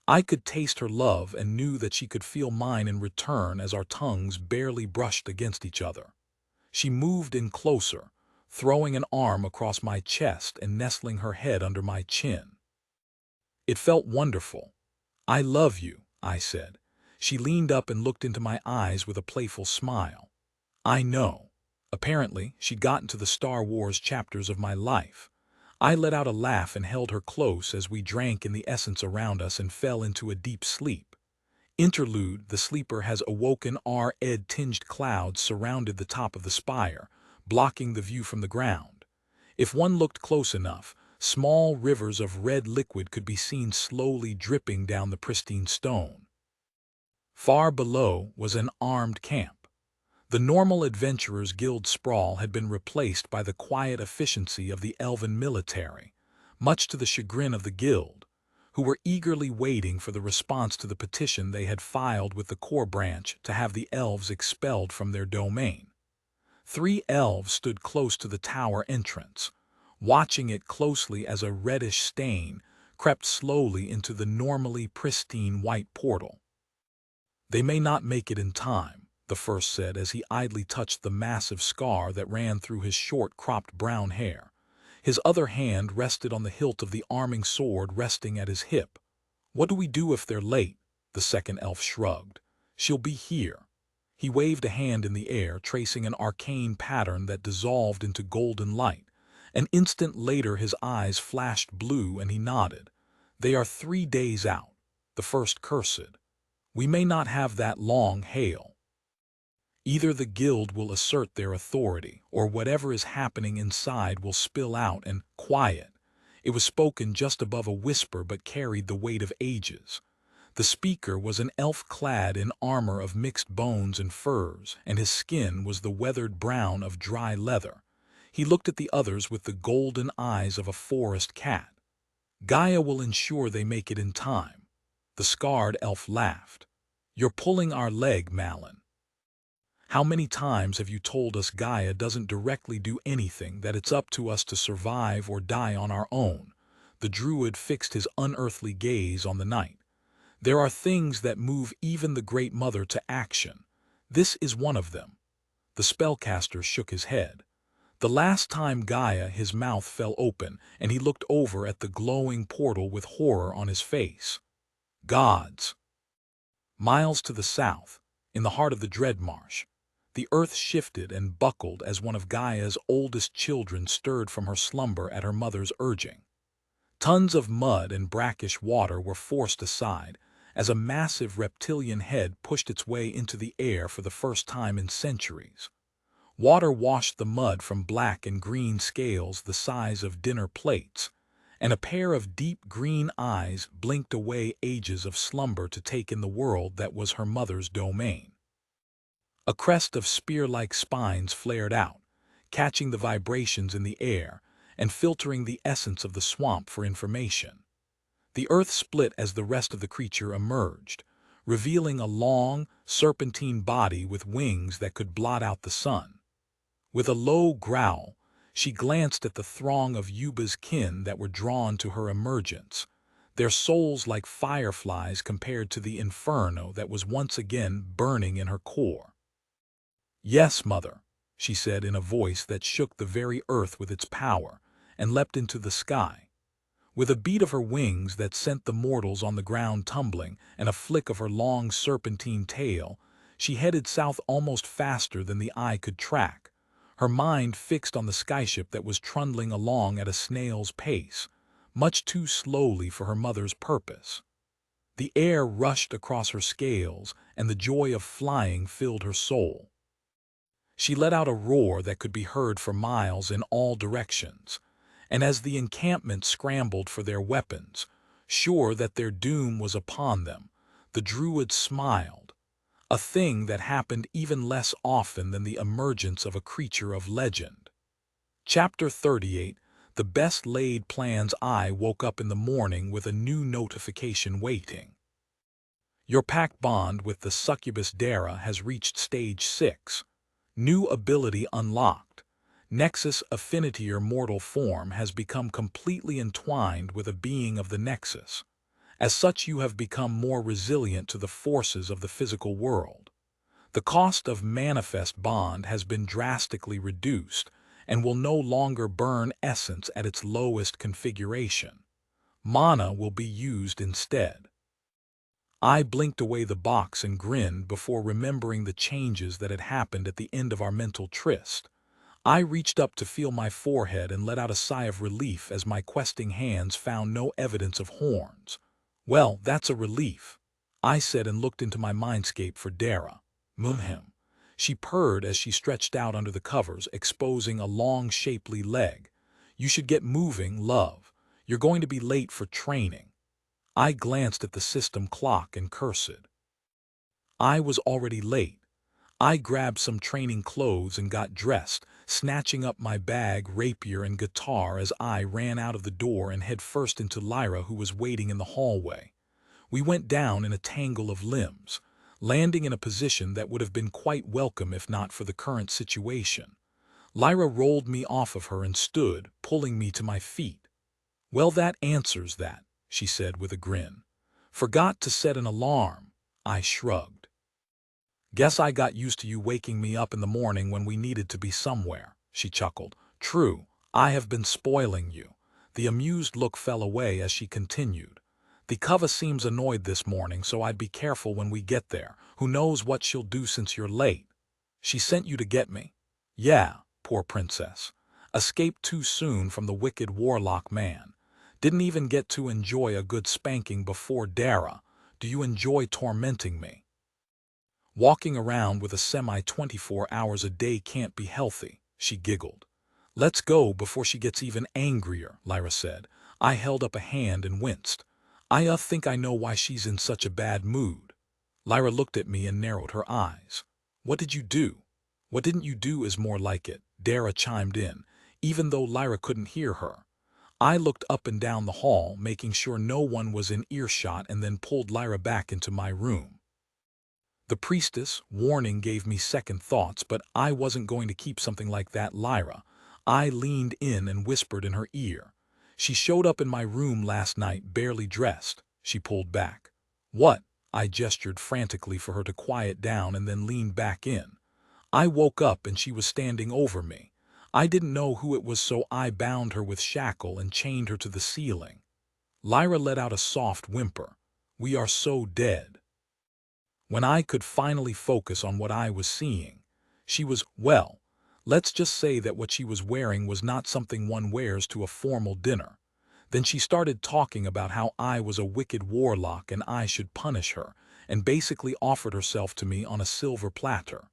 I could taste her love and knew that she could feel mine in return as our tongues barely brushed against each other. She moved in closer, throwing an arm across my chest and nestling her head under my chin. It felt wonderful. "I love you," I said. She leaned up and looked into my eyes with a playful smile. "I know." Apparently, she'd gotten to the Star Wars chapters of my life. I let out a laugh and held her close as we drank in the essence around us and fell into a deep sleep. Interlude: the sleeper has awoken. Red-tinged clouds surrounded the top of the spire, blocking the view from the ground. If one looked close enough, small rivers of red liquid could be seen slowly dripping down the pristine stone. Far below was an armed camp. The normal Adventurers Guild sprawl had been replaced by the quiet efficiency of the elven military, much to the chagrin of the guild, who were eagerly waiting for the response to the petition they had filed with the core branch to have the elves expelled from their domain. 3 elves stood close to the tower entrance, watching it closely as a reddish stain crept slowly into the normally pristine white portal. "They may not make it in time," the first said as he idly touched the massive scar that ran through his short, cropped brown hair. His other hand rested on the hilt of the arming sword resting at his hip. "What do we do if they're late?" The second elf shrugged. "She'll be here." He waved a hand in the air, tracing an arcane pattern that dissolved into golden light. An instant later his eyes flashed blue and he nodded. "They are 3 days out." The first cursed. "We may not have that long, Hale. Either the guild will assert their authority, or whatever is happening inside will spill out and quiet." It was spoken just above a whisper but carried the weight of ages. The speaker was an elf clad in armor of mixed bones and furs, and his skin was the weathered brown of dry leather. He looked at the others with the golden eyes of a forest cat. "Gaia will ensure they make it in time." The scarred elf laughed. "You're pulling our leg, Malin. How many times have you told us Gaia doesn't directly do anything, that it's up to us to survive or die on our own?" The druid fixed his unearthly gaze on the night. "There are things that move even the Great Mother to action. This is one of them." The spellcaster shook his head. "The last time Gaia," his mouth fell open, and he looked over at the glowing portal with horror on his face. "Gods." Miles to the south, in the heart of the Dreadmarsh, the earth shifted and buckled as one of Gaia's oldest children stirred from her slumber at her mother's urging. Tons of mud and brackish water were forced aside as a massive reptilian head pushed its way into the air for the first time in centuries. Water washed the mud from black and green scales the size of dinner plates, and a pair of deep green eyes blinked away ages of slumber to take in the world that was her mother's domain. A crest of spear-like spines flared out, catching the vibrations in the air and filtering the essence of the swamp for information. The earth split as the rest of the creature emerged, revealing a long, serpentine body with wings that could blot out the sun. With a low growl, she glanced at the throng of Yuba's kin that were drawn to her emergence, their souls like fireflies compared to the inferno that was once again burning in her core. "Yes, Mother," she said in a voice that shook the very earth with its power, and leapt into the sky. With a beat of her wings that sent the mortals on the ground tumbling, and a flick of her long serpentine tail, she headed south almost faster than the eye could track, her mind fixed on the skyship that was trundling along at a snail's pace, much too slowly for her mother's purpose. The air rushed across her scales, and the joy of flying filled her soul. She let out a roar that could be heard for miles in all directions, and as the encampment scrambled for their weapons, sure that their doom was upon them, the druid smiled, a thing that happened even less often than the emergence of a creature of legend. Chapter 38. The best laid plans. I woke up in the morning with a new notification waiting. Your pact bond with the succubus Dara has reached stage 6. New ability unlocked. Nexus affinity or mortal form has become completely entwined with a being of the Nexus. As such, you have become more resilient to the forces of the physical world. The cost of manifest bond has been drastically reduced and will no longer burn essence at its lowest configuration. Mana will be used instead. I blinked away the box and grinned before remembering the changes that had happened at the end of our mental tryst. I reached up to feel my forehead and let out a sigh of relief as my questing hands found no evidence of horns. Well, that's a relief, I said and looked into my mindscape for Dara. Him. She purred as she stretched out under the covers, exposing a long, shapely leg. You should get moving, love. You're going to be late for training. I glanced at the system clock and cursed. I was already late. I grabbed some training clothes and got dressed, snatching up my bag, rapier, and guitar as I ran out of the door and head first into Lyra, who was waiting in the hallway. We went down in a tangle of limbs, landing in a position that would have been quite welcome if not for the current situation. Lyra rolled me off of her and stood, pulling me to my feet. Well, that answers that, she said with a grin. Forgot to set an alarm. I shrugged. Guess I got used to you waking me up in the morning when we needed to be somewhere, she chuckled. True, I have been spoiling you. The amused look fell away as she continued. The cover seems annoyed this morning, so I'd be careful when we get there. Who knows what she'll do since you're late? She sent you to get me. Yeah, poor princess. Escaped too soon from the wicked warlock man. Didn't even get to enjoy a good spanking before Dara. Do you enjoy tormenting me? Walking around with a semi-24 hours a day can't be healthy, she giggled. Let's go before she gets even angrier, Lyra said. I held up a hand and winced. I think I know why she's in such a bad mood. Lyra looked at me and narrowed her eyes. What did you do? What didn't you do is more like it, Dara chimed in, even though Lyra couldn't hear her. I looked up and down the hall, making sure no one was in earshot, and then pulled Lyra back into my room. The priestess warning gave me second thoughts, but I wasn't going to keep something like that, Lyra. I leaned in and whispered in her ear. She showed up in my room last night, barely dressed. She pulled back. What? I gestured frantically for her to quiet down and then leaned back in. I woke up and she was standing over me. I didn't know who it was, so I bound her with shackle and chained her to the ceiling. Lyra let out a soft whimper. We are so dead. When I could finally focus on what I was seeing, she was, well, let's just say that what she was wearing was not something one wears to a formal dinner. Then she started talking about how I was a wicked warlock and I should punish her, and basically offered herself to me on a silver platter.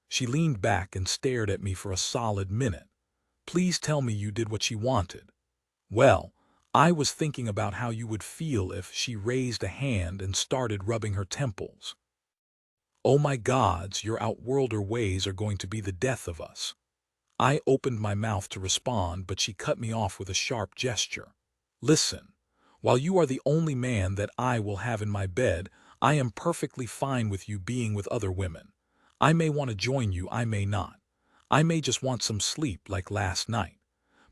She leaned back and stared at me for a solid minute. Please tell me you did what she wanted. Well, I was thinking about how you would feel if she raised a hand and started rubbing her temples. Oh my gods, your outworlder ways are going to be the death of us. I opened my mouth to respond, but she cut me off with a sharp gesture. Listen, while you are the only man that I will have in my bed, I am perfectly fine with you being with other women. I may want to join you, I may not. I may just want some sleep like last night.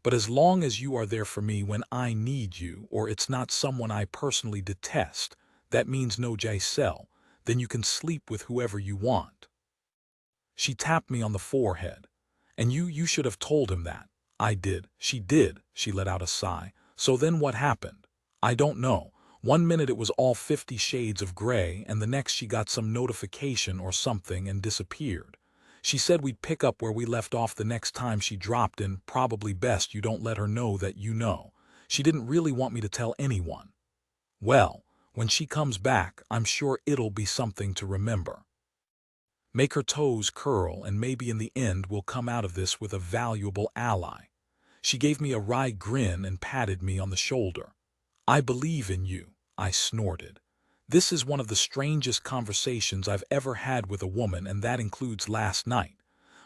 But as long as you are there for me when I need you, or it's not someone I personally detest, that means no Giselle, then you can sleep with whoever you want. She tapped me on the forehead. And you should have told him that. I did. She did. She let out a sigh. So then what happened? I don't know. One minute it was all 50 shades of gray, and the next she got some notification or something and disappeared. She said we'd pick up where we left off the next time she dropped in. Probably best you don't let her know that you know. She didn't really want me to tell anyone. Well, When she comes back, I'm sure it'll be something to remember. Make her toes curl, and maybe in the end we'll come out of this with a valuable ally. She gave me a wry grin and patted me on the shoulder. I believe in you, I snorted. This is one of the strangest conversations I've ever had with a woman, and that includes last night.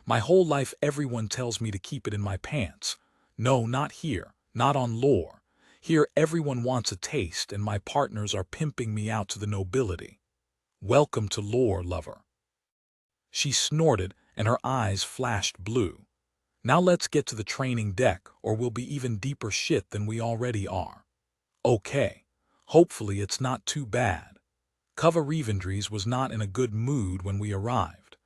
My whole life everyone tells me to keep it in my pants. No, not here, not on lore. Here everyone wants a taste, and my partners are pimping me out to the nobility. Welcome to lore, lover. She snorted, and her eyes flashed blue. Now let's get to the training deck, or we'll be even deeper shit than we already are. Okay. Hopefully it's not too bad. Kava Revendries was not in a good mood when we arrived.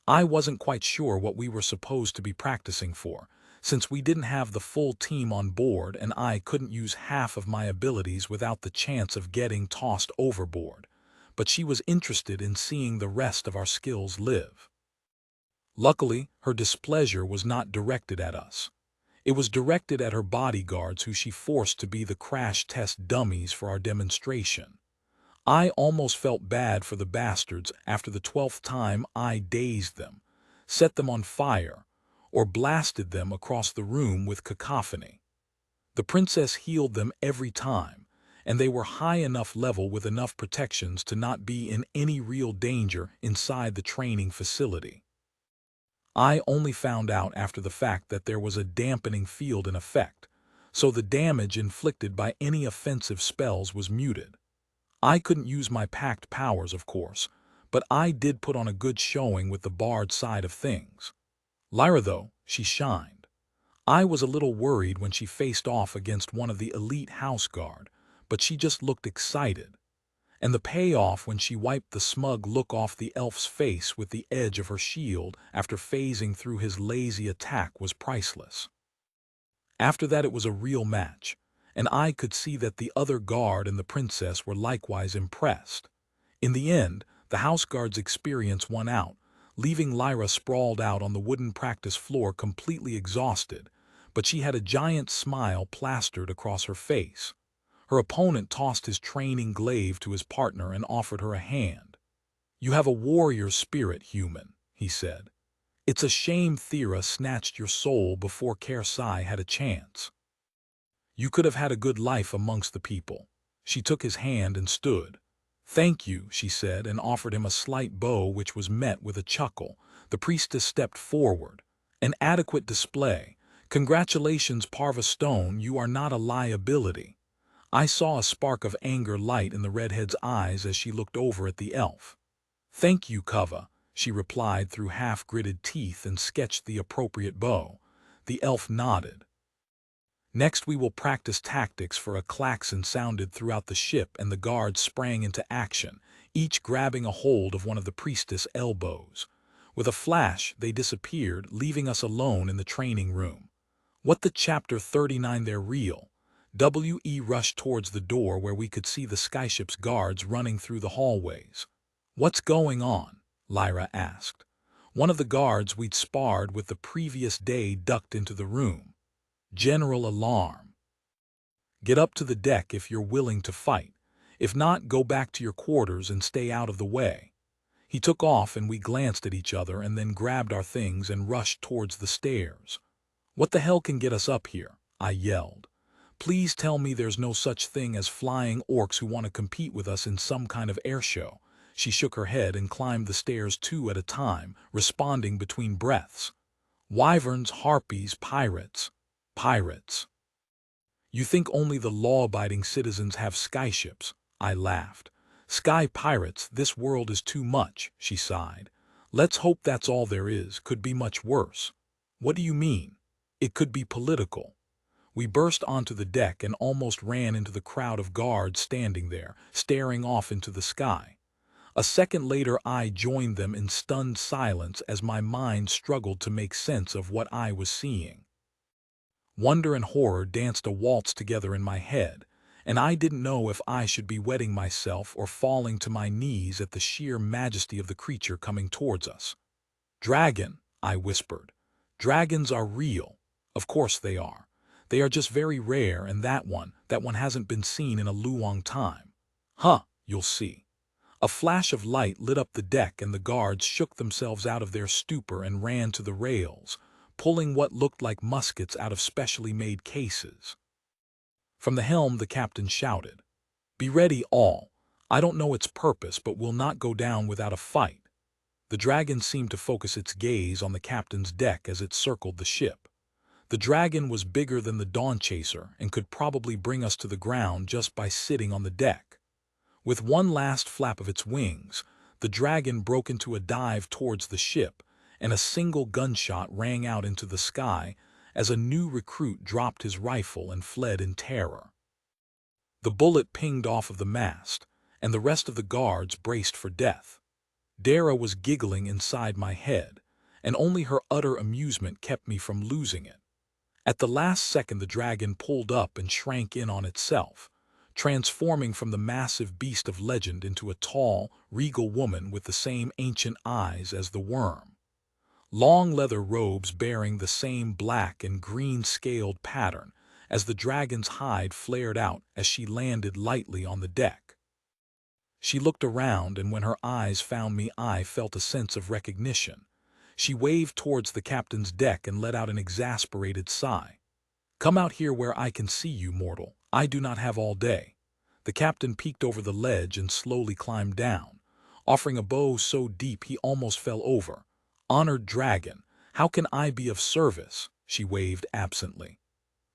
I wasn't quite sure what we were supposed to be practicing for, since we didn't have the full team on board and I couldn't use half of my abilities without the chance of getting tossed overboard. But she was interested in seeing the rest of our skills live. Luckily, her displeasure was not directed at us. It was directed at her bodyguards, who she forced to be the crash test dummies for our demonstration. I almost felt bad for the bastards after the 12th time I dazed them, set them on fire, or blasted them across the room with cacophony. The princess healed them every time, and they were high enough level with enough protections to not be in any real danger inside the training facility. I only found out after the fact that there was a dampening field in effect, so the damage inflicted by any offensive spells was muted. I couldn't use my packed powers, of course, but I did put on a good showing with the bard side of things. Lyra, though, she shined. I was a little worried when she faced off against one of the elite house guard, but she just looked excited. And the payoff when she wiped the smug look off the elf's face with the edge of her shield after phasing through his lazy attack was priceless. After that it was a real match, and I could see that the other guard and the princess were likewise impressed. In the end, the house guard's experience won out, leaving Lyra sprawled out on the wooden practice floor completely exhausted, but she had a giant smile plastered across her face. Her opponent tossed his training glaive to his partner and offered her a hand. "You have a warrior's spirit, human," he said. "It's a shame Thera snatched your soul before Kersai had a chance. You could have had a good life amongst the people." She took his hand and stood. "Thank you," she said, and offered him a slight bow, which was met with a chuckle. The priestess stepped forward. "An adequate display. Congratulations, Parva Stone, you are not a liability." I saw a spark of anger light in the redhead's eyes as she looked over at the elf. "Thank you, Kava," she replied through half-gritted teeth and sketched the appropriate bow. The elf nodded. "Next we will practice tactics," for a klaxon sounded throughout the ship and the guards sprang into action, each grabbing a hold of one of the priestess' elbows. With a flash, they disappeared, leaving us alone in the training room. What the Chapter 39 they're real. We rushed towards the door where we could see the skyship's guards running through the hallways. "What's going on?" Lyra asked. One of the guards we'd sparred with the previous day ducked into the room. "General alarm. Get up to the deck if you're willing to fight. If not, go back to your quarters and stay out of the way." He took off and we glanced at each other and then grabbed our things and rushed towards the stairs. "What the hell can get us up here?" I yelled. "Please tell me there's no such thing as flying orcs who want to compete with us in some kind of air show." She shook her head and climbed the stairs 2 at a time, responding between breaths. "Wyverns, harpies, pirates. Pirates. You think only the law-abiding citizens have skyships?" I laughed. "Sky pirates, this world is too much," she sighed. "Let's hope that's all there is. Could be much worse." "What do you mean?" "It could be political." We burst onto the deck and almost ran into the crowd of guards standing there, staring off into the sky. A second later I joined them in stunned silence as my mind struggled to make sense of what I was seeing. Wonder and horror danced a waltz together in my head, and I didn't know if I should be wetting myself or falling to my knees at the sheer majesty of the creature coming towards us. "Dragon," I whispered. "Dragons are real. Of course they are. They are just very rare, and that one hasn't been seen in a long time." "Huh," You'll see. A flash of light lit up the deck and the guards shook themselves out of their stupor and ran to the rails, pulling what looked like muskets out of specially made cases. From the helm the captain shouted, "Be ready, all. I don't know its purpose, but we'll not go down without a fight." The dragon seemed to focus its gaze on the captain's deck as it circled the ship. The dragon was bigger than the Dawn Chaser and could probably bring us to the ground just by sitting on the deck. With one last flap of its wings, the dragon broke into a dive towards the ship, and a single gunshot rang out into the sky as a new recruit dropped his rifle and fled in terror. The bullet pinged off of the mast, and the rest of the guards braced for death. Dara was giggling inside my head, and only her utter amusement kept me from losing it. At the last second the dragon pulled up and shrank in on itself, transforming from the massive beast of legend into a tall, regal woman with the same ancient eyes as the worm. Long leather robes bearing the same black and green scaled pattern as the dragon's hide flared out as she landed lightly on the deck. She looked around, and when her eyes found me, I felt a sense of recognition. She waved towards the captain's deck and let out an exasperated sigh. "Come out here where I can see you, mortal. I do not have all day." The captain peeked over the ledge and slowly climbed down, offering a bow so deep he almost fell over. "Honored dragon, how can I be of service?" she waved absently.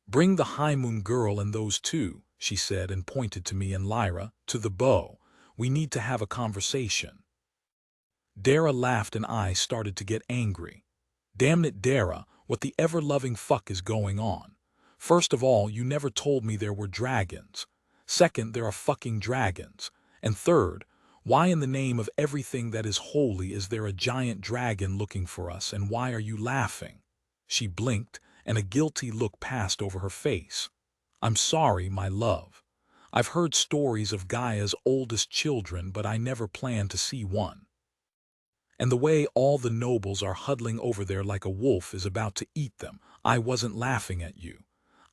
"Bring the High Moon girl and those two," she said, and pointed to me and Lyra, to the bow. "We need to have a conversation." Dara laughed and I started to get angry. "Damn it, Dara, what the ever-loving fuck is going on? First of all, you never told me there were dragons. Second, there are fucking dragons. And third, why in the name of everything that is holy is there a giant dragon looking for us, and why are you laughing?" She blinked, and a guilty look passed over her face. "I'm sorry, my love. I've heard stories of Gaia's oldest children, but I never planned to see one. And the way all the nobles are huddling over there like a wolf is about to eat them. I wasn't laughing at you."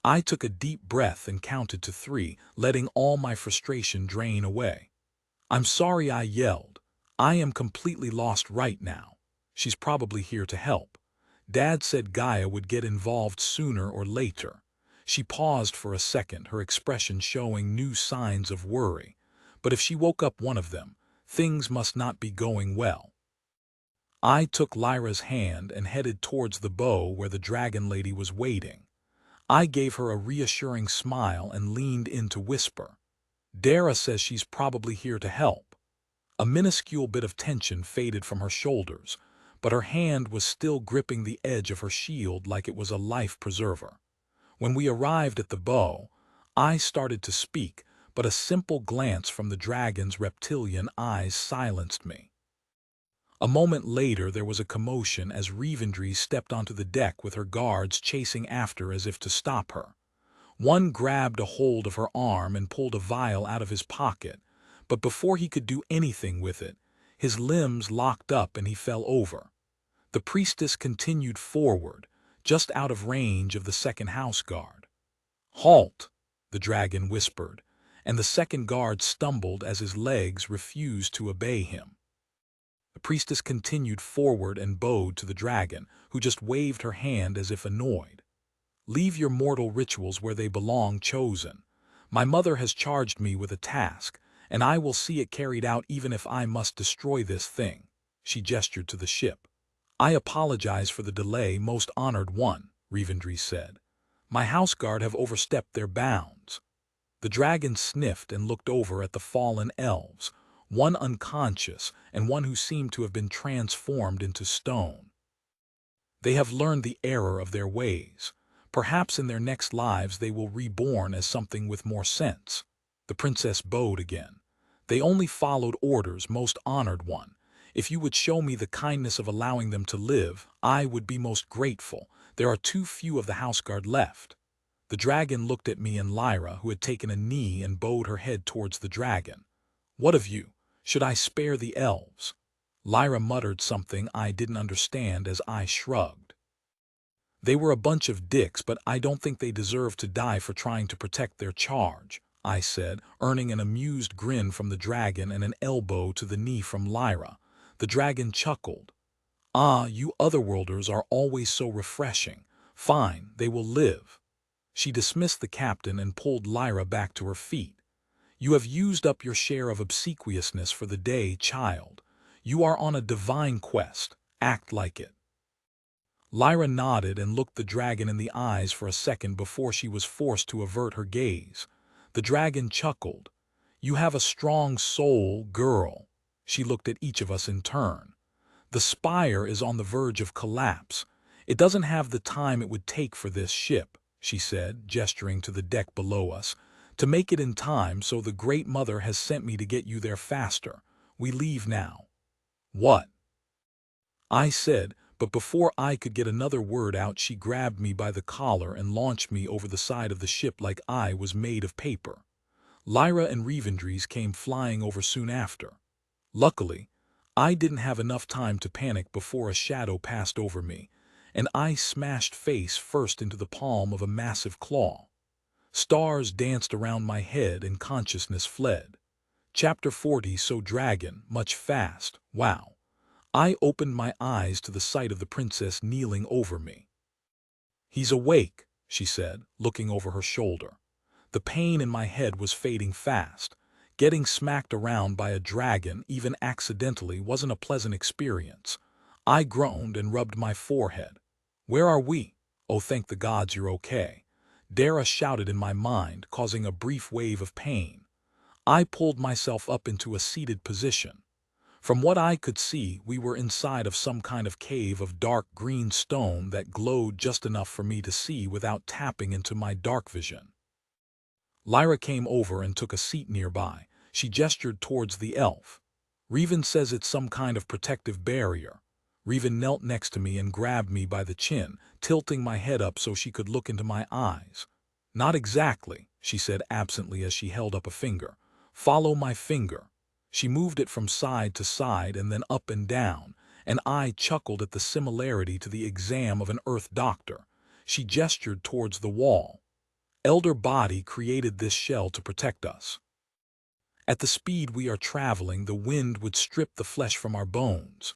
I took a deep breath and counted to 3, letting all my frustration drain away. "I'm sorry," I yelled. "I am completely lost right now. She's probably here to help. Dad said Gaia would get involved sooner or later." She paused for a second, her expression showing new signs of worry. "But if she woke up one of them, things must not be going well." I took Lyra's hand and headed towards the bow where the dragon lady was waiting. I gave her a reassuring smile and leaned in to whisper, "Dara says she's probably here to help." A minuscule bit of tension faded from her shoulders, but her hand was still gripping the edge of her shield like it was a life preserver. When we arrived at the bow, I started to speak, but a simple glance from the dragon's reptilian eyes silenced me. A moment later there was a commotion as Revendry stepped onto the deck with her guards chasing after as if to stop her. One grabbed a hold of her arm and pulled a vial out of his pocket, but before he could do anything with it, his limbs locked up and he fell over. The priestess continued forward, just out of range of the second house guard. "Halt!" the dragon whispered, and the second guard stumbled as his legs refused to obey him. The priestess continued forward and bowed to the dragon, who just waved her hand as if annoyed. "Leave your mortal rituals where they belong, chosen. My mother has charged me with a task, and I will see it carried out even if I must destroy this thing." She gestured to the ship. "I apologize for the delay, most honored one," Revendry said. "My house guard have overstepped their bounds." The dragon sniffed and looked over at the fallen elves, one unconscious and one who seemed to have been transformed into stone. "They have learned the error of their ways. Perhaps in their next lives they will reborn as something with more sense." The princess bowed again. "They only followed orders, most honored one. If you would show me the kindness of allowing them to live, I would be most grateful. There are too few of the houseguard left." The dragon looked at me and Lyra, who had taken a knee and bowed her head towards the dragon. "What of you? Should I spare the elves?" Lyra muttered something I didn't understand as I shrugged. "They were a bunch of dicks, but I don't think they deserve to die for trying to protect their charge," I said, earning an amused grin from the dragon and an elbow to the knee from Lyra. The dragon chuckled. "Ah, you otherworlders are always so refreshing. Fine, they will live." She dismissed the captain and pulled Lyra back to her feet. "You have used up your share of obsequiousness for the day, child. You are on a divine quest. Act like it." Lyra nodded and looked the dragon in the eyes for a second before she was forced to avert her gaze. The dragon chuckled. "You have a strong soul, girl." She looked at each of us in turn. "The spire is on the verge of collapse. It doesn't have the time it would take for this ship," she said, gesturing to the deck below us, "to make it in time, so the Great Mother has sent me to get you there faster. We leave now." "What?" I said, but before I could get another word out, she grabbed me by the collar and launched me over the side of the ship like I was made of paper. Lyra and Revendries came flying over soon after. Luckily, I didn't have enough time to panic before a shadow passed over me, and I smashed face first into the palm of a massive claw. Stars danced around my head and consciousness fled. Chapter 40. So dragon, much fast, wow. I opened my eyes to the sight of the princess kneeling over me. "He's awake," she said, looking over her shoulder. The pain in my head was fading fast. Getting smacked around by a dragon, even accidentally, wasn't a pleasant experience. I groaned and rubbed my forehead. "Where are we? Oh, thank the gods you're okay." Dara shouted in my mind, causing a brief wave of pain. I pulled myself up into a seated position. From what I could see, we were inside of some kind of cave of dark green stone that glowed just enough for me to see without tapping into my dark vision. Lyra came over and took a seat nearby. She gestured towards the elf. "Reven says it's some kind of protective barrier." Reven knelt next to me and grabbed me by the chin, tilting my head up so she could look into my eyes. "Not exactly," she said absently as she held up a finger. "Follow my finger." She moved it from side to side and then up and down, and I chuckled at the similarity to the exam of an Earth doctor. She gestured towards the wall. "Elder Body created this shell to protect us. At the speed we are traveling, the wind would strip the flesh from our bones."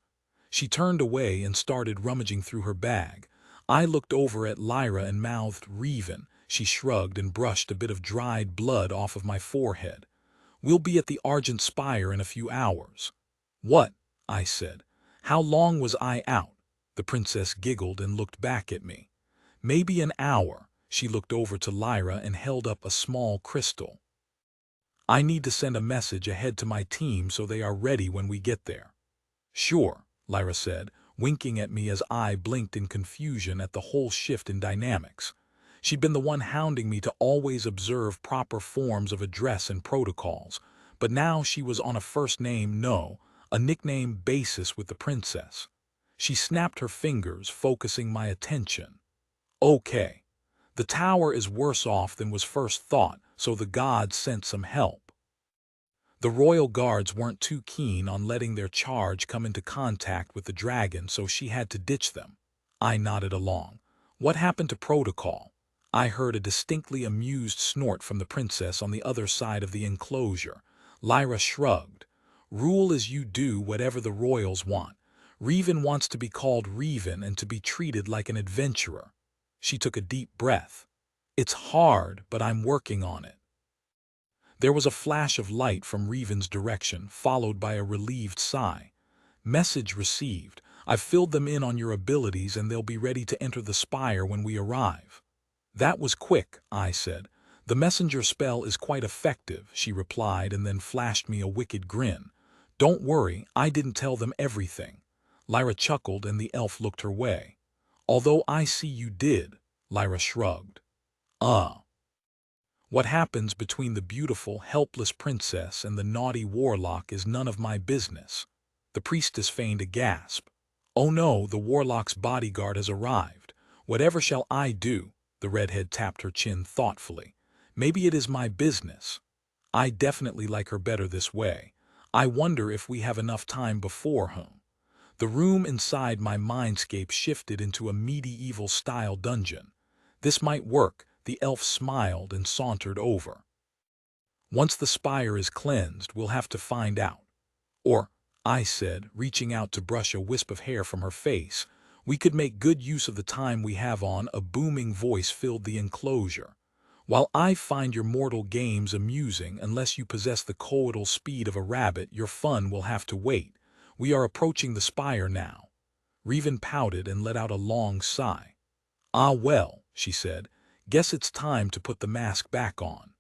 She turned away and started rummaging through her bag. I looked over at Lyra and mouthed, "Reven." She shrugged and brushed a bit of dried blood off of my forehead. "We'll be at the Argent Spire in a few hours." "What?" I said. "How long was I out?" The princess giggled and looked back at me. "Maybe an hour." She looked over to Lyra and held up a small crystal. "I need to send a message ahead to my team so they are ready when we get there." "Sure," Lyra said, winking at me as I blinked in confusion at the whole shift in dynamics. She'd been the one hounding me to always observe proper forms of address and protocols, but now she was on a first-name, no, a nickname basis with the princess. She snapped her fingers, focusing my attention. "Okay. The tower is worse off than was first thought, so the gods sent some help. The royal guards weren't too keen on letting their charge come into contact with the dragon, so she had to ditch them." I nodded along. "What happened to protocol?" I heard a distinctly amused snort from the princess on the other side of the enclosure. Lyra shrugged. "Rule as you do whatever the royals want. Reven wants to be called Reven and to be treated like an adventurer." She took a deep breath. "It's hard, but I'm working on it." There was a flash of light from Reven's direction, followed by a relieved sigh. "Message received. I've filled them in on your abilities and they'll be ready to enter the spire when we arrive." "That was quick," I said. "The messenger spell is quite effective," she replied and then flashed me a wicked grin. "Don't worry, I didn't tell them everything." Lyra chuckled and the elf looked her way. "Although I see you did," Lyra shrugged. What happens between the beautiful, helpless princess and the naughty warlock is none of my business." The priestess feigned a gasp. "Oh no, the warlock's bodyguard has arrived. Whatever shall I do?" The redhead tapped her chin thoughtfully. "Maybe it is my business. I definitely like her better this way. I wonder if we have enough time before him." The room inside my mindscape shifted into a medieval-style dungeon. "This might work." The elf smiled and sauntered over. Once the spire is cleansed, we'll have to find out. Or, I said, reaching out to brush a wisp of hair from her face, we could make good use of the time we have on. A booming voice filled the enclosure. While I find your mortal games amusing, unless you possess the coital speed of a rabbit, your fun will have to wait. We are approaching the spire now. Revan pouted and let out a long sigh. Ah well, she said, guess it's time to put the mask back on.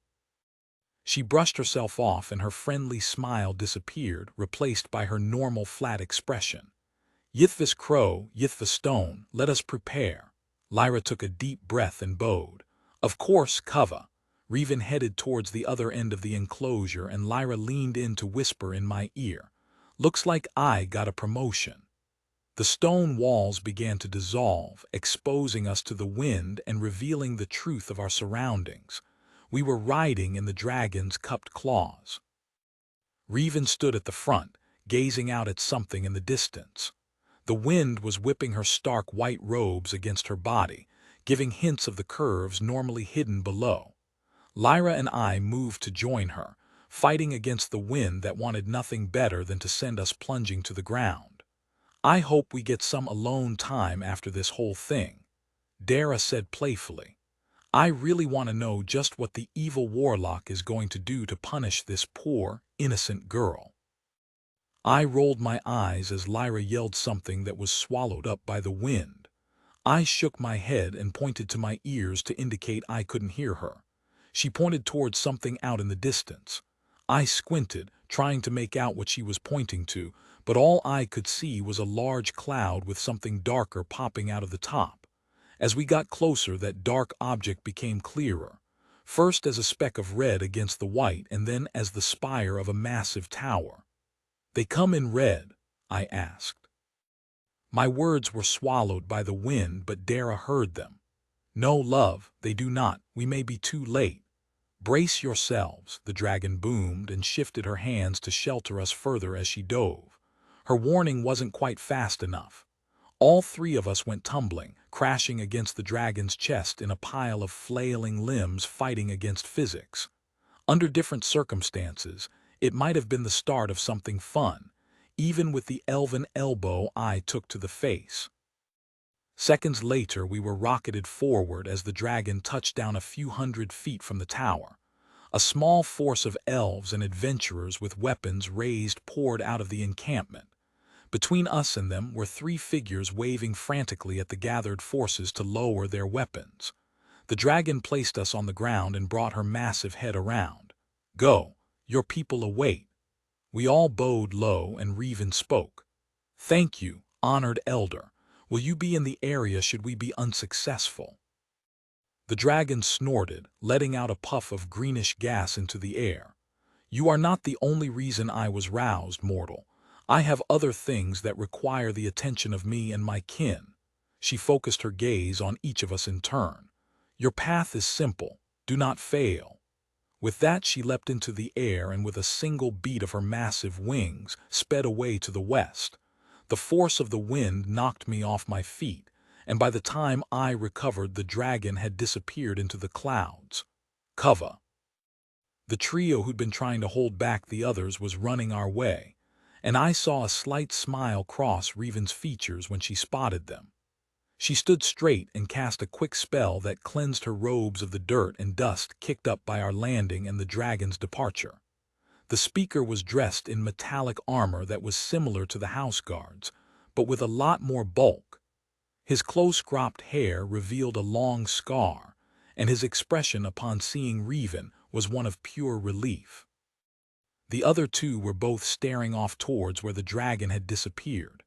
She brushed herself off and her friendly smile disappeared, replaced by her normal flat expression. Yithvis crow, Yithvis stone, let us prepare. Lyra took a deep breath and bowed. Of course, Kava. Revan headed towards the other end of the enclosure and Lyra leaned in to whisper in my ear. Looks like I got a promotion. The stone walls began to dissolve, exposing us to the wind and revealing the truth of our surroundings. We were riding in the dragon's cupped claws. Revan stood at the front, gazing out at something in the distance. The wind was whipping her stark white robes against her body, giving hints of the curves normally hidden below. Lyra and I moved to join her, fighting against the wind that wanted nothing better than to send us plunging to the ground. I hope we get some alone time after this whole thing, Dara said playfully. I really want to know just what the evil warlock is going to do to punish this poor, innocent girl. I rolled my eyes as Lyra yelled something that was swallowed up by the wind. I shook my head and pointed to my ears to indicate I couldn't hear her. She pointed towards something out in the distance. I squinted, trying to make out what she was pointing to, but all I could see was a large cloud with something darker popping out of the top. As we got closer, that dark object became clearer, first as a speck of red against the white and then as the spire of a massive tower. They come in red? I asked. My words were swallowed by the wind, but Dara heard them. No, love, they do not. We may be too late. Brace yourselves, the dragon boomed and shifted her hands to shelter us further as she dove. Her warning wasn't quite fast enough. All three of us went tumbling, crashing against the dragon's chest in a pile of flailing limbs fighting against physics. Under different circumstances, it might have been the start of something fun, even with the elven elbow I took to the face. Seconds later, we were rocketed forward as the dragon touched down a few hundred feet from the tower. A small force of elves and adventurers with weapons raised poured out of the encampment. Between us and them were three figures waving frantically at the gathered forces to lower their weapons. The dragon placed us on the ground and brought her massive head around. Go, your people await. We all bowed low and Revan spoke. Thank you, honored elder. Will you be in the area should we be unsuccessful? The dragon snorted, letting out a puff of greenish gas into the air. You are not the only reason I was roused, mortal. I have other things that require the attention of me and my kin. She focused her gaze on each of us in turn. Your path is simple. Do not fail. With that, she leapt into the air and with a single beat of her massive wings, sped away to the west. The force of the wind knocked me off my feet, and by the time I recovered, the dragon had disappeared into the clouds. Kava. The trio who'd been trying to hold back the others was running our way, and I saw a slight smile cross Revan's features when she spotted them. She stood straight and cast a quick spell that cleansed her robes of the dirt and dust kicked up by our landing and the dragon's departure. The speaker was dressed in metallic armor that was similar to the house guards, but with a lot more bulk. His close-cropped hair revealed a long scar, and his expression upon seeing Revan was one of pure relief. The other two were both staring off towards where the dragon had disappeared.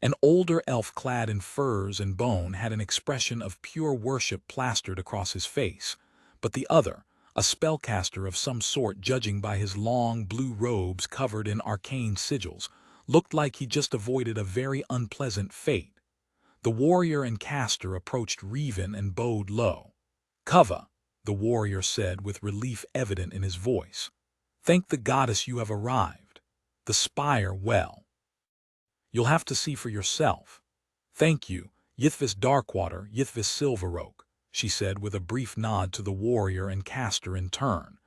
An older elf clad in furs and bone had an expression of pure worship plastered across his face, but the other, a spellcaster of some sort judging by his long blue robes covered in arcane sigils, looked like he just avoided a very unpleasant fate. The warrior and caster approached Revan and bowed low. Kava, the warrior said with relief evident in his voice. Thank the goddess you have arrived. The spire, well. You'll have to see for yourself. Thank you, Yithvis Darkwater, Yithvis Silveroak, she said with a brief nod to the warrior and caster in turn.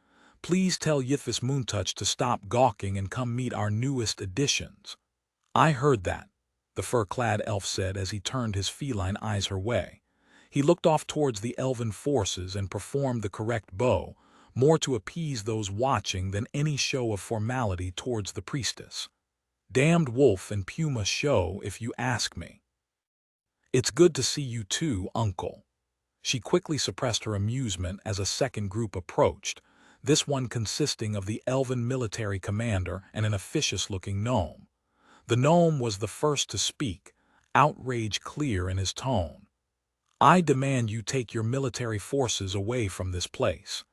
Please tell Yithvis Moontouch to stop gawking and come meet our newest additions." "I heard that," the fur-clad elf said as he turned his feline eyes her way. He looked off towards the elven forces and performed the correct bow, more to appease those watching than any show of formality towards the priestess. "Damned wolf and puma show, if you ask me." "It's good to see you too, uncle." She quickly suppressed her amusement as a second group approached, this one consisting of the elven military commander and an officious-looking gnome. The gnome was the first to speak, outrage clear in his tone. "I demand you take your military forces away from this place.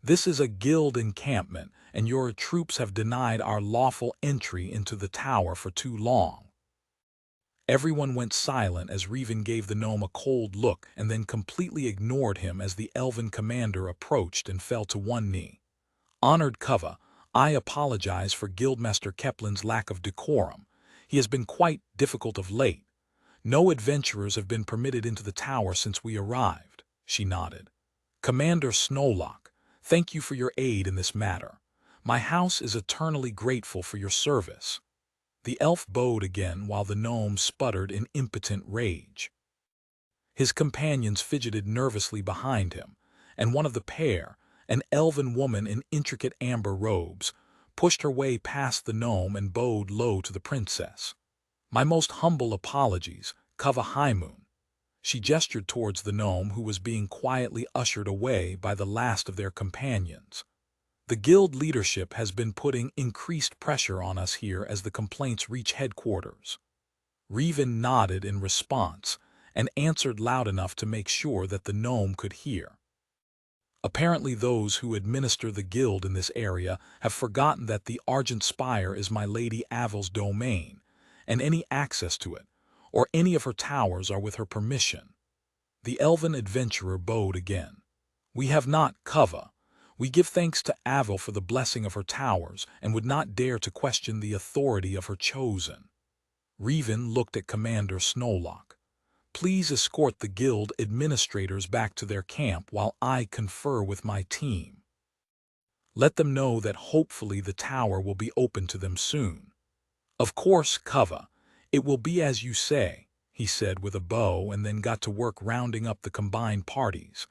This is a guild encampment, and your troops have denied our lawful entry into the tower for too long." Everyone went silent as Revan gave the gnome a cold look and then completely ignored him as the elven commander approached and fell to one knee. "Honored Kava, I apologize for Guildmaster Keplin's lack of decorum. He has been quite difficult of late. No adventurers have been permitted into the tower since we arrived." She nodded. "Commander Snowlock, thank you for your aid in this matter. My house is eternally grateful for your service." The elf bowed again while the gnome sputtered in impotent rage. His companions fidgeted nervously behind him, and one of the pair, an elven woman in intricate amber robes, pushed her way past the gnome and bowed low to the princess. "My most humble apologies, Kava Haimoon." She gestured towards the gnome who was being quietly ushered away by the last of their companions. "The guild leadership has been putting increased pressure on us here as the complaints reach headquarters." Revan nodded in response and answered loud enough to make sure that the gnome could hear. "Apparently those who administer the guild in this area have forgotten that the Argent Spire is my Lady Avil's domain, and any access to it, or any of her towers, are with her permission." The elven adventurer bowed again. "We have not, Kava. We give thanks to Avil for the blessing of her towers and would not dare to question the authority of her chosen." Revan looked at Commander Snowlock. "Please escort the guild administrators back to their camp while I confer with my team. Let them know that hopefully the tower will be open to them soon." "Of course, Kava. It will be as you say," he said with a bow and then got to work rounding up the combined parties.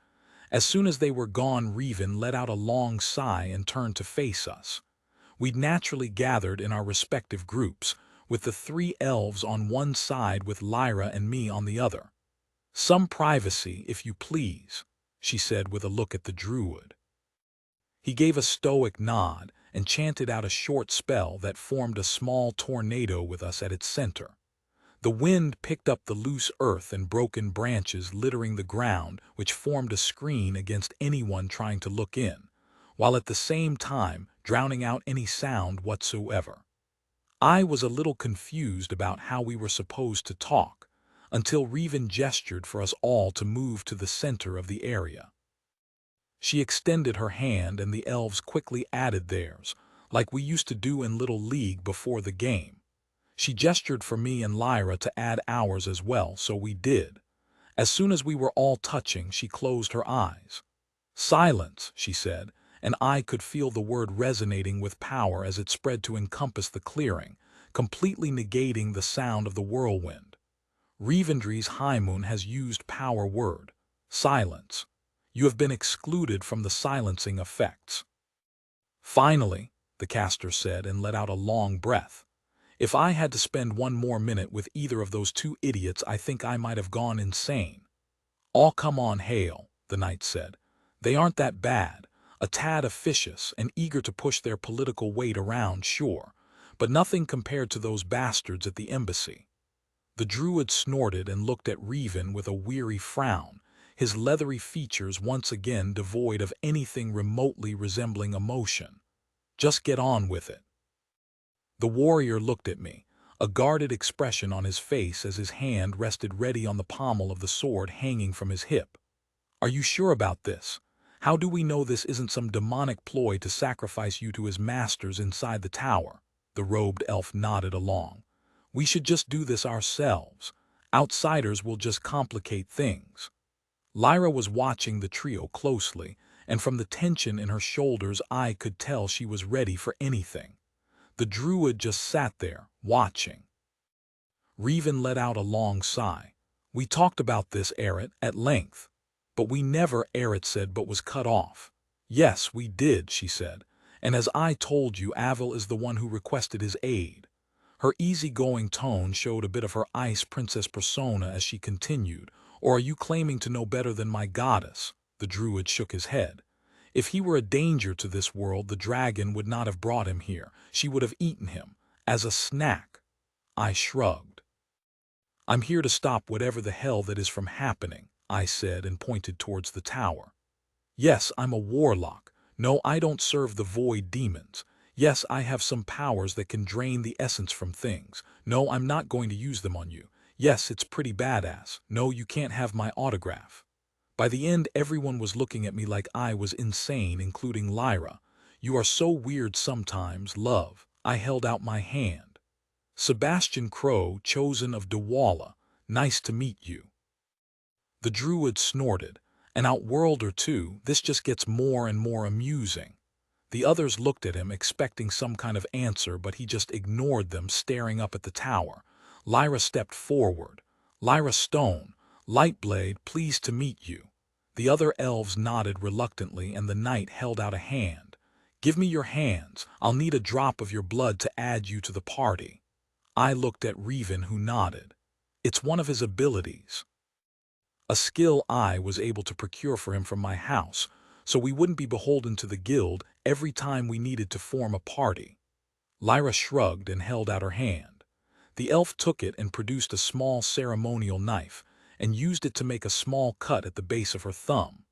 As soon as they were gone, Revan let out a long sigh and turned to face us. We'd naturally gathered in our respective groups, with the three elves on one side with Lyra and me on the other. "Some privacy, if you please," she said with a look at the druid. He gave a stoic nod and chanted out a short spell that formed a small tornado with us at its center. The wind picked up the loose earth and broken branches littering the ground, which formed a screen against anyone trying to look in, while at the same time drowning out any sound whatsoever. I was a little confused about how we were supposed to talk, until Revan gestured for us all to move to the center of the area. She extended her hand and the elves quickly added theirs, like we used to do in Little League before the game. She gestured for me and Lyra to add ours as well, so we did. As soon as we were all touching, she closed her eyes. "Silence," she said, and I could feel the word resonating with power as it spread to encompass the clearing, completely negating the sound of the whirlwind. Revendry's Haimoon has used power word, silence. You have been excluded from the silencing effects. "Finally," the caster said and let out a long breath. "If I had to spend one more minute with either of those two idiots, I think I might have gone insane." "All come on, Hale," the knight said. "They aren't that bad, a tad officious and eager to push their political weight around, sure, but nothing compared to those bastards at the embassy." The druid snorted and looked at Revan with a weary frown, his leathery features once again devoid of anything remotely resembling emotion. "Just get on with it." The warrior looked at me, a guarded expression on his face as his hand rested ready on the pommel of the sword hanging from his hip. "Are you sure about this? How do we know this isn't some demonic ploy to sacrifice you to his masters inside the tower?" The robed elf nodded along. "We should just do this ourselves. Outsiders will just complicate things." Lyra was watching the trio closely, and from the tension in her shoulders I could tell she was ready for anything. The druid just sat there, watching. Revan let out a long sigh. "We talked about this, Eret, at length." "But we never," Eret said, but was cut off. "Yes, we did," she said. "And as I told you, Avil is the one who requested his aid." Her easygoing tone showed a bit of her ice princess persona as she continued. "Or are you claiming to know better than my goddess?" The druid shook his head. "If he were a danger to this world, the dragon would not have brought him here. She would have eaten him. As a snack." I shrugged. "I'm here to stop whatever the hell that is from happening," I said and pointed towards the tower. "Yes, I'm a warlock. No, I don't serve the void demons. Yes, I have some powers that can drain the essence from things. No, I'm not going to use them on you. Yes, it's pretty badass. No, you can't have my autograph." By the end, everyone was looking at me like I was insane, including Lyra. "You are so weird sometimes, love." I held out my hand. "Sebastian Crow, chosen of Dewala. Nice to meet you." The druid snorted. "An outworlder too. This just gets more and more amusing." The others looked at him, expecting some kind of answer, but he just ignored them, staring up at the tower. Lyra stepped forward. "Lyra Stone, Lightblade, pleased to meet you." The other elves nodded reluctantly, and the knight held out a hand. "Give me your hands. I'll need a drop of your blood to add you to the party." I looked at Revan, who nodded. "It's one of his abilities. A skill I was able to procure for him from my house, so we wouldn't be beholden to the guild every time we needed to form a party." Lyra shrugged and held out her hand. The elf took it and produced a small ceremonial knife, and used it to make a small cut at the base of her thumb.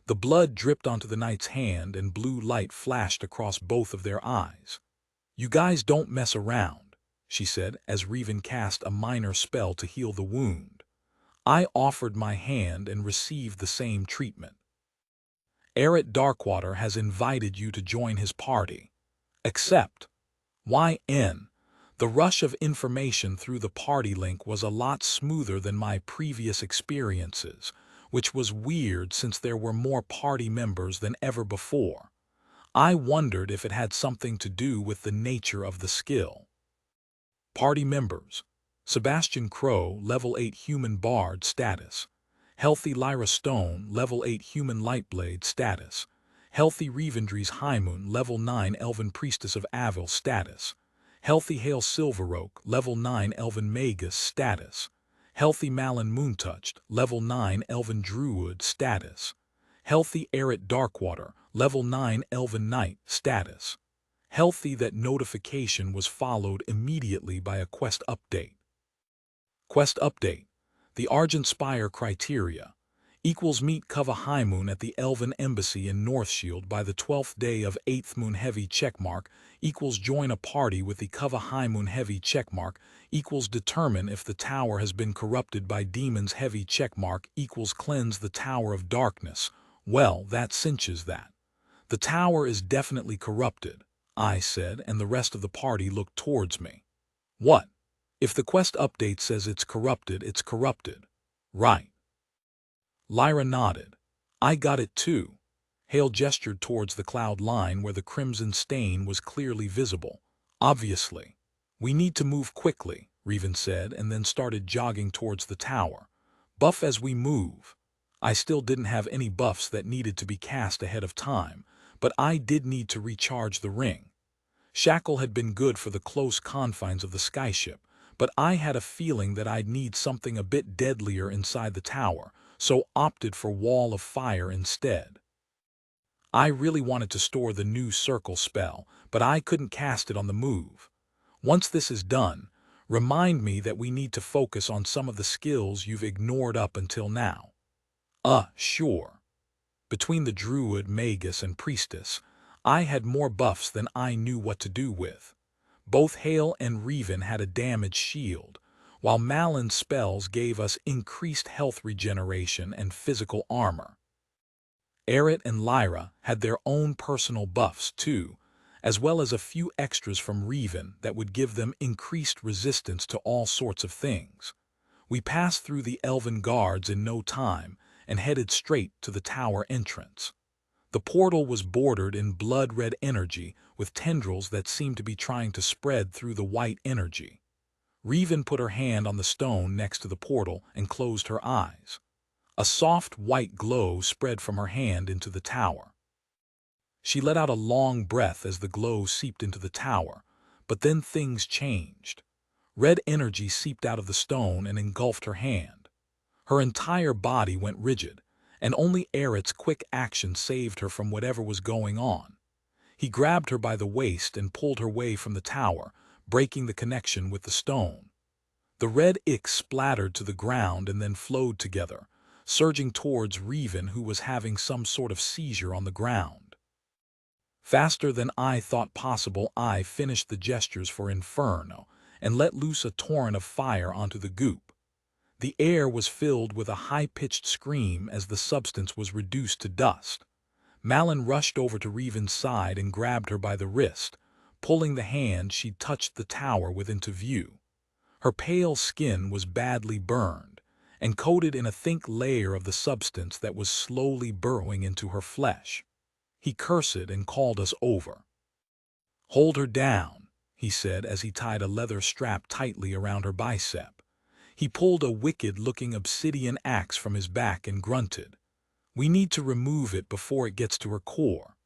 The blood dripped onto the knight's hand, and blue light flashed across both of their eyes. "You guys don't mess around," she said, as Revan cast a minor spell to heal the wound. I offered my hand and received the same treatment. "Eret Darkwater has invited you to join his party. Accept." YN. The rush of information through the party link was a lot smoother than my previous experiences, which was weird since there were more party members than ever before. I wondered if it had something to do with the nature of the skill. Party members: Sebastian Crow, level 8 human bard status. Healthy Lyra Stone, level 8 human lightblade status. Healthy Revendry's Highmoon, level 9 elven priestess of Avil status. Healthy Hale Silveroak, level 9 elven magus status. Healthy Malin Moontouched, level 9 elven druid status. Healthy Eret Darkwater, level 9 elven knight status. Healthy. That notification was followed immediately by a quest update. Quest update. The Argent Spire criteria equals meet Kava Highmoon at the Elven Embassy in Northshield by the 12th day of 8th moon heavy checkmark equals join a party with the Kava Highmoon heavy checkmark equals determine if the tower has been corrupted by demons heavy checkmark equals cleanse the Tower of Darkness. Well, that cinches that. The tower is definitely corrupted, I said, and the rest of the party looked towards me. What? If the quest update says it's corrupted, it's corrupted. Right. Lyra nodded. I got it too. Hale gestured towards the cloud line where the crimson stain was clearly visible. Obviously. We need to move quickly, Revan said, and then started jogging towards the tower. Buff as we move. I still didn't have any buffs that needed to be cast ahead of time, but I did need to recharge the ring. Shackle had been good for the close confines of the skyship, but I had a feeling that I'd need something a bit deadlier inside the tower, so opted for Wall of Fire instead. I really wanted to store the new circle spell, but I couldn't cast it on the move. Once this is done, remind me that we need to focus on some of the skills you've ignored up until now. Sure. Between the druid, magus, and priestess, I had more buffs than I knew what to do with. Both Hale and Revan had a damage shield, while Malin's spells gave us increased health regeneration and physical armor. Eret and Lyra had their own personal buffs too, as well as a few extras from Revan that would give them increased resistance to all sorts of things. We passed through the elven guards in no time and headed straight to the tower entrance. The portal was bordered in blood-red energy with tendrils that seemed to be trying to spread through the white energy. Revan put her hand on the stone next to the portal and closed her eyes. A soft white glow spread from her hand into the tower. She let out a long breath as the glow seeped into the tower, but then things changed. Red energy seeped out of the stone and engulfed her hand. Her entire body went rigid, and only Aerith's quick action saved her from whatever was going on. He grabbed her by the waist and pulled her away from the tower, breaking the connection with the stone. The red ink splattered to the ground and then flowed together, surging towards Revan, who was having some sort of seizure on the ground. Faster than I thought possible, I finished the gestures for Inferno and let loose a torrent of fire onto the goop. The air was filled with a high-pitched scream as the substance was reduced to dust. Malin rushed over to Revan's side and grabbed her by the wrist, pulling the hand she'd touched the tower with into view. Her pale skin was badly burned and coated in a thick layer of the substance that was slowly burrowing into her flesh. He cursed and called us over. "Hold her down," he said as he tied a leather strap tightly around her bicep. He pulled a wicked-looking obsidian axe from his back and grunted. "We need to remove it before it gets to her core."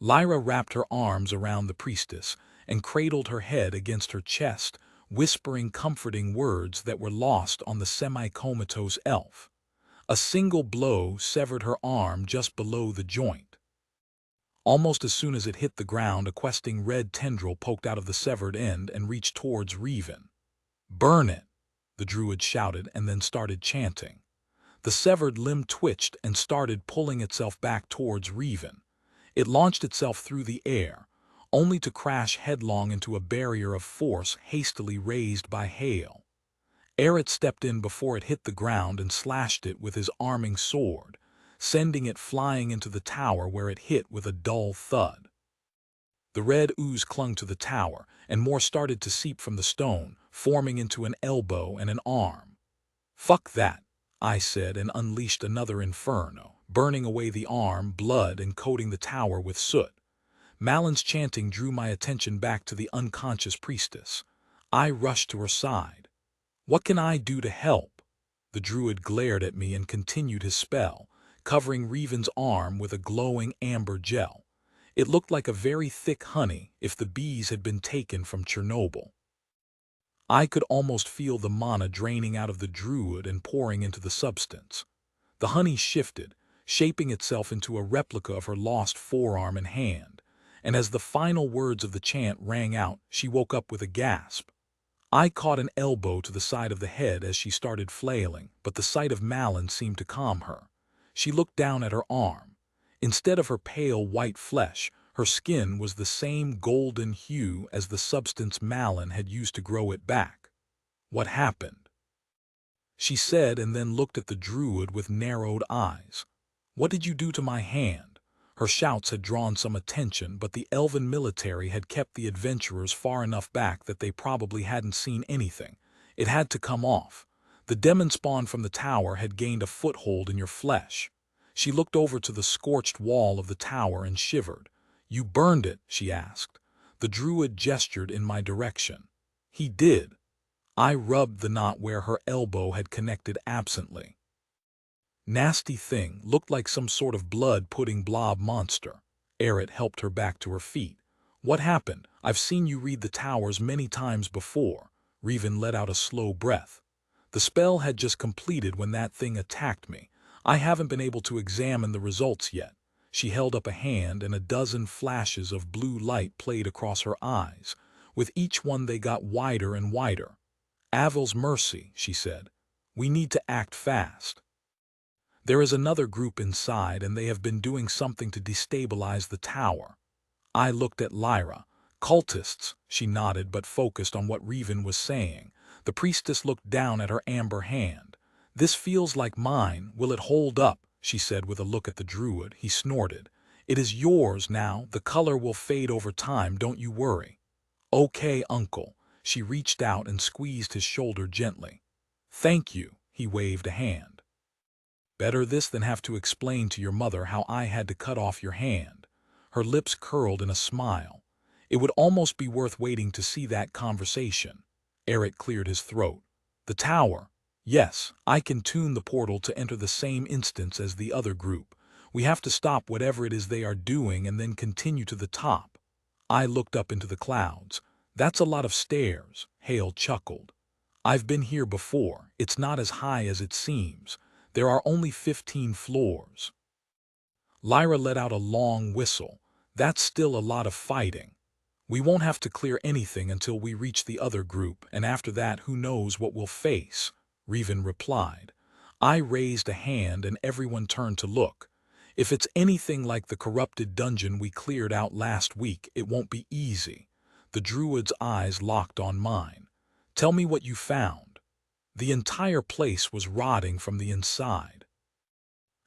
Lyra wrapped her arms around the priestess and cradled her head against her chest, whispering comforting words that were lost on the semi-comatose elf. A single blow severed her arm just below the joint. Almost as soon as it hit the ground, a questing red tendril poked out of the severed end and reached towards Revan. "Burn it!" the druid shouted and then started chanting. The severed limb twitched and started pulling itself back towards Revan. It launched itself through the air, only to crash headlong into a barrier of force hastily raised by hail. Aerith stepped in before it hit the ground and slashed it with his arming sword, sending it flying into the tower where it hit with a dull thud. The red ooze clung to the tower, and more started to seep from the stone, forming into an elbow and an arm. "Fuck that," I said, and unleashed another inferno, burning away the arm, blood, and coating the tower with soot. Malin's chanting drew my attention back to the unconscious priestess. I rushed to her side. "What can I do to help?" The druid glared at me and continued his spell, covering Revan's arm with a glowing amber gel. It looked like a very thick honey if the bees had been taken from Chernobyl. I could almost feel the mana draining out of the druid and pouring into the substance. The honey shifted, shaping itself into a replica of her lost forearm and hand, and as the final words of the chant rang out, she woke up with a gasp. I caught an elbow to the side of the head as she started flailing, but the sight of Malin seemed to calm her. She looked down at her arm. Instead of her pale white flesh, her skin was the same golden hue as the substance Malin had used to grow it back. "What happened?" she said, and then looked at the druid with narrowed eyes. "What did you do to my hand?" Her shouts had drawn some attention, but the elven military had kept the adventurers far enough back that they probably hadn't seen anything. "It had to come off. The demon spawn from the tower had gained a foothold in your flesh." She looked over to the scorched wall of the tower and shivered. "You burned it?" she asked. The druid gestured in my direction. "He did." I rubbed the knot where her elbow had connected absently. "Nasty thing, looked like some sort of blood-pudding blob monster." Aerith helped her back to her feet. "What happened? I've seen you read the towers many times before." Revan let out a slow breath. "The spell had just completed when that thing attacked me. I haven't been able to examine the results yet." She held up a hand and a dozen flashes of blue light played across her eyes. With each one they got wider and wider. "Avil's mercy," she said. "We need to act fast. There is another group inside and they have been doing something to destabilize the tower." I looked at Lyra. "Cultists," she nodded but focused on what Revan was saying. The priestess looked down at her amber hand. "This feels like mine. Will it hold up?" she said with a look at the druid. He snorted. "It is yours now. The color will fade over time, don't you worry." "Okay, uncle." She reached out and squeezed his shoulder gently. "Thank you." He waved a hand. Better this than have to explain to your mother how I had to cut off your hand. Her lips curled in a smile. It would almost be worth waiting to see that conversation. Eric cleared his throat. The tower. Yes, I can tune the portal to enter the same instance as the other group. We have to stop whatever it is they are doing and then continue to the top. I looked up into the clouds. That's a lot of stairs, Hale chuckled. I've been here before. It's not as high as it seems. There are only 15 floors. Lyra let out a long whistle. That's still a lot of fighting. We won't have to clear anything until we reach the other group, and after that who knows what we'll face, Revan replied. I raised a hand and everyone turned to look. If it's anything like the corrupted dungeon we cleared out last week, it won't be easy. The druid's eyes locked on mine. Tell me what you found. The entire place was rotting from the inside.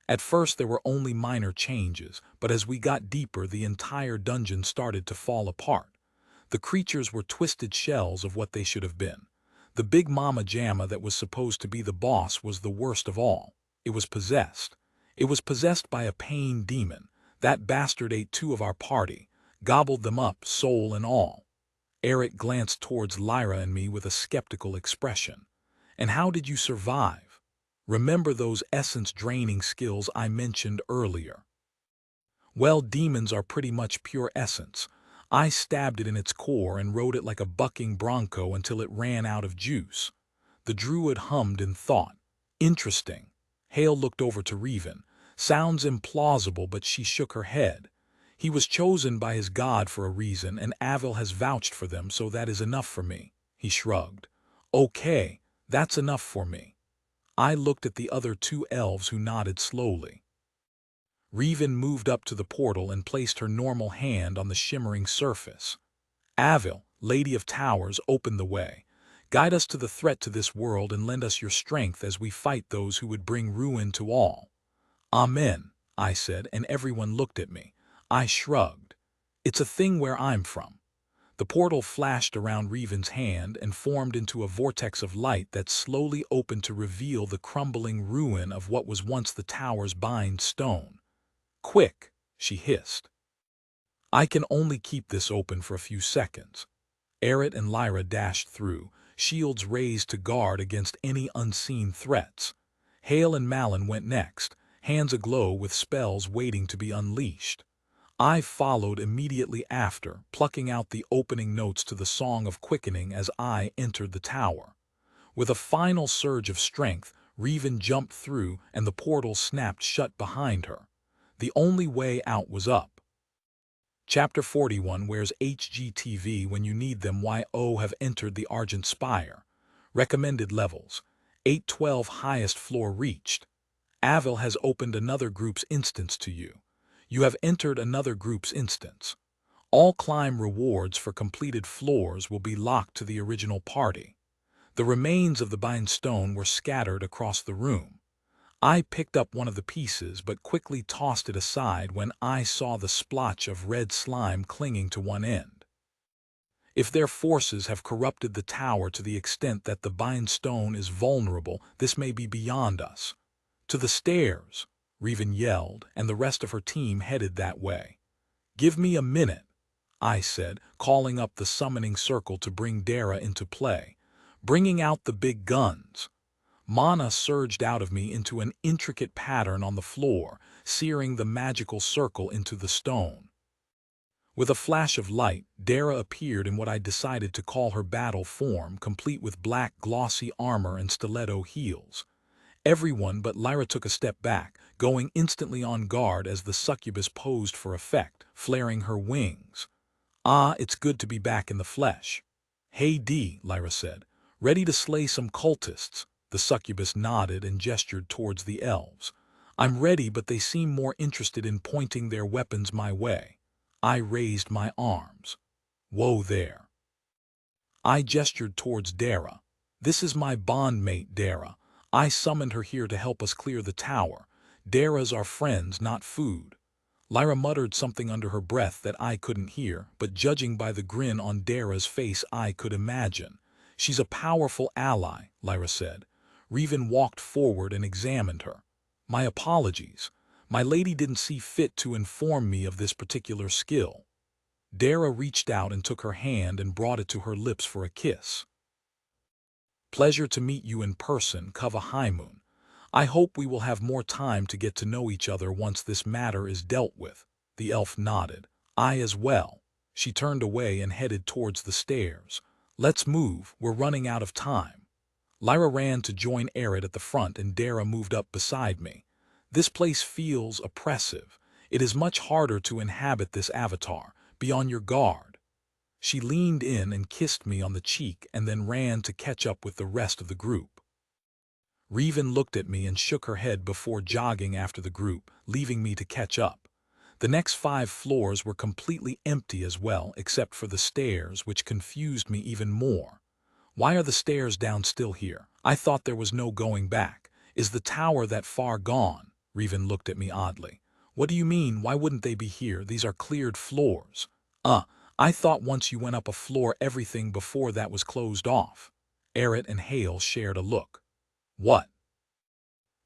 At first there were only minor changes, but as we got deeper the entire dungeon started to fall apart. The creatures were twisted shells of what they should have been. The big mama jamma that was supposed to be the boss was the worst of all. It was possessed. It was possessed by a pain demon. That bastard ate 2 of our party, gobbled them up, soul and all. Eric glanced towards Lyra and me with a skeptical expression. And how did you survive? Remember those essence-draining skills I mentioned earlier? Well, demons are pretty much pure essence. I stabbed it in its core and rode it like a bucking bronco until it ran out of juice. The druid hummed in thought. Interesting. Hale looked over to Revan. Sounds implausible, but she shook her head. He was chosen by his god for a reason, and Avil has vouched for them, so that is enough for me. He shrugged. Okay, that's enough for me. I looked at the other 2 elves who nodded slowly. Revan moved up to the portal and placed her normal hand on the shimmering surface. Avil, Lady of Towers, open the way. Guide us to the threat to this world and lend us your strength as we fight those who would bring ruin to all. Amen, I said, and everyone looked at me. I shrugged. It's a thing where I'm from. The portal flashed around Revan's hand and formed into a vortex of light that slowly opened to reveal the crumbling ruin of what was once the tower's bind stone. Quick, she hissed. I can only keep this open for a few seconds. Eret and Lyra dashed through, shields raised to guard against any unseen threats. Hale and Malin went next, hands aglow with spells waiting to be unleashed. I followed immediately after, plucking out the opening notes to the Song of Quickening as I entered the tower. With a final surge of strength, Revan jumped through and the portal snapped shut behind her. The only way out was up. Chapter 41. Where's HGTV when you need them? YO have entered the Argent Spire. Recommended levels. 812 highest floor reached. Avil has opened another group's instance to you. You have entered another group's instance. All climb rewards for completed floors will be locked to the original party. The remains of the bind stone were scattered across the room. I picked up one of the pieces but quickly tossed it aside when I saw the splotch of red slime clinging to one end. If their forces have corrupted the tower to the extent that the bind stone is vulnerable, this may be beyond us. To the stairs, Revan yelled, and the rest of her team headed that way. Give me a minute, I said, calling up the summoning circle to bring Dara into play, bringing out the big guns. Mana surged out of me into an intricate pattern on the floor, searing the magical circle into the stone. With a flash of light, Dara appeared in what I decided to call her battle form, complete with black glossy armor and stiletto heels. Everyone but Lyra took a step back, going instantly on guard as the succubus posed for effect, flaring her wings. Ah, it's good to be back in the flesh. Hey D, Lyra said. Ready to slay some cultists? The succubus nodded and gestured towards the elves. I'm ready, but they seem more interested in pointing their weapons my way. I raised my arms. Whoa there. I gestured towards Dara. This is my bondmate Dara. I summoned her here to help us clear the tower. Dara's our friends, not food. Lyra muttered something under her breath that I couldn't hear, but judging by the grin on Dara's face I could imagine. She's a powerful ally, Lyra said. Revan walked forward and examined her. My apologies. My lady didn't see fit to inform me of this particular skill. Dara reached out and took her hand and brought it to her lips for a kiss. Pleasure to meet you in person, Kava Haimun. I hope we will have more time to get to know each other once this matter is dealt with. The elf nodded. I as well. She turned away and headed towards the stairs. Let's move, we're running out of time. Lyra ran to join Aerith at the front and Dara moved up beside me. This place feels oppressive. It is much harder to inhabit this avatar. Be on your guard. She leaned in and kissed me on the cheek and then ran to catch up with the rest of the group. Revan looked at me and shook her head before jogging after the group, leaving me to catch up. The next 5 floors were completely empty as well, except for the stairs, which confused me even more. Why are the stairs down still here? I thought there was no going back. Is the tower that far gone? Revan looked at me oddly. What do you mean, why wouldn't they be here? These are cleared floors. I thought once you went up a floor everything before that was closed off. Aerith and Hale shared a look. What?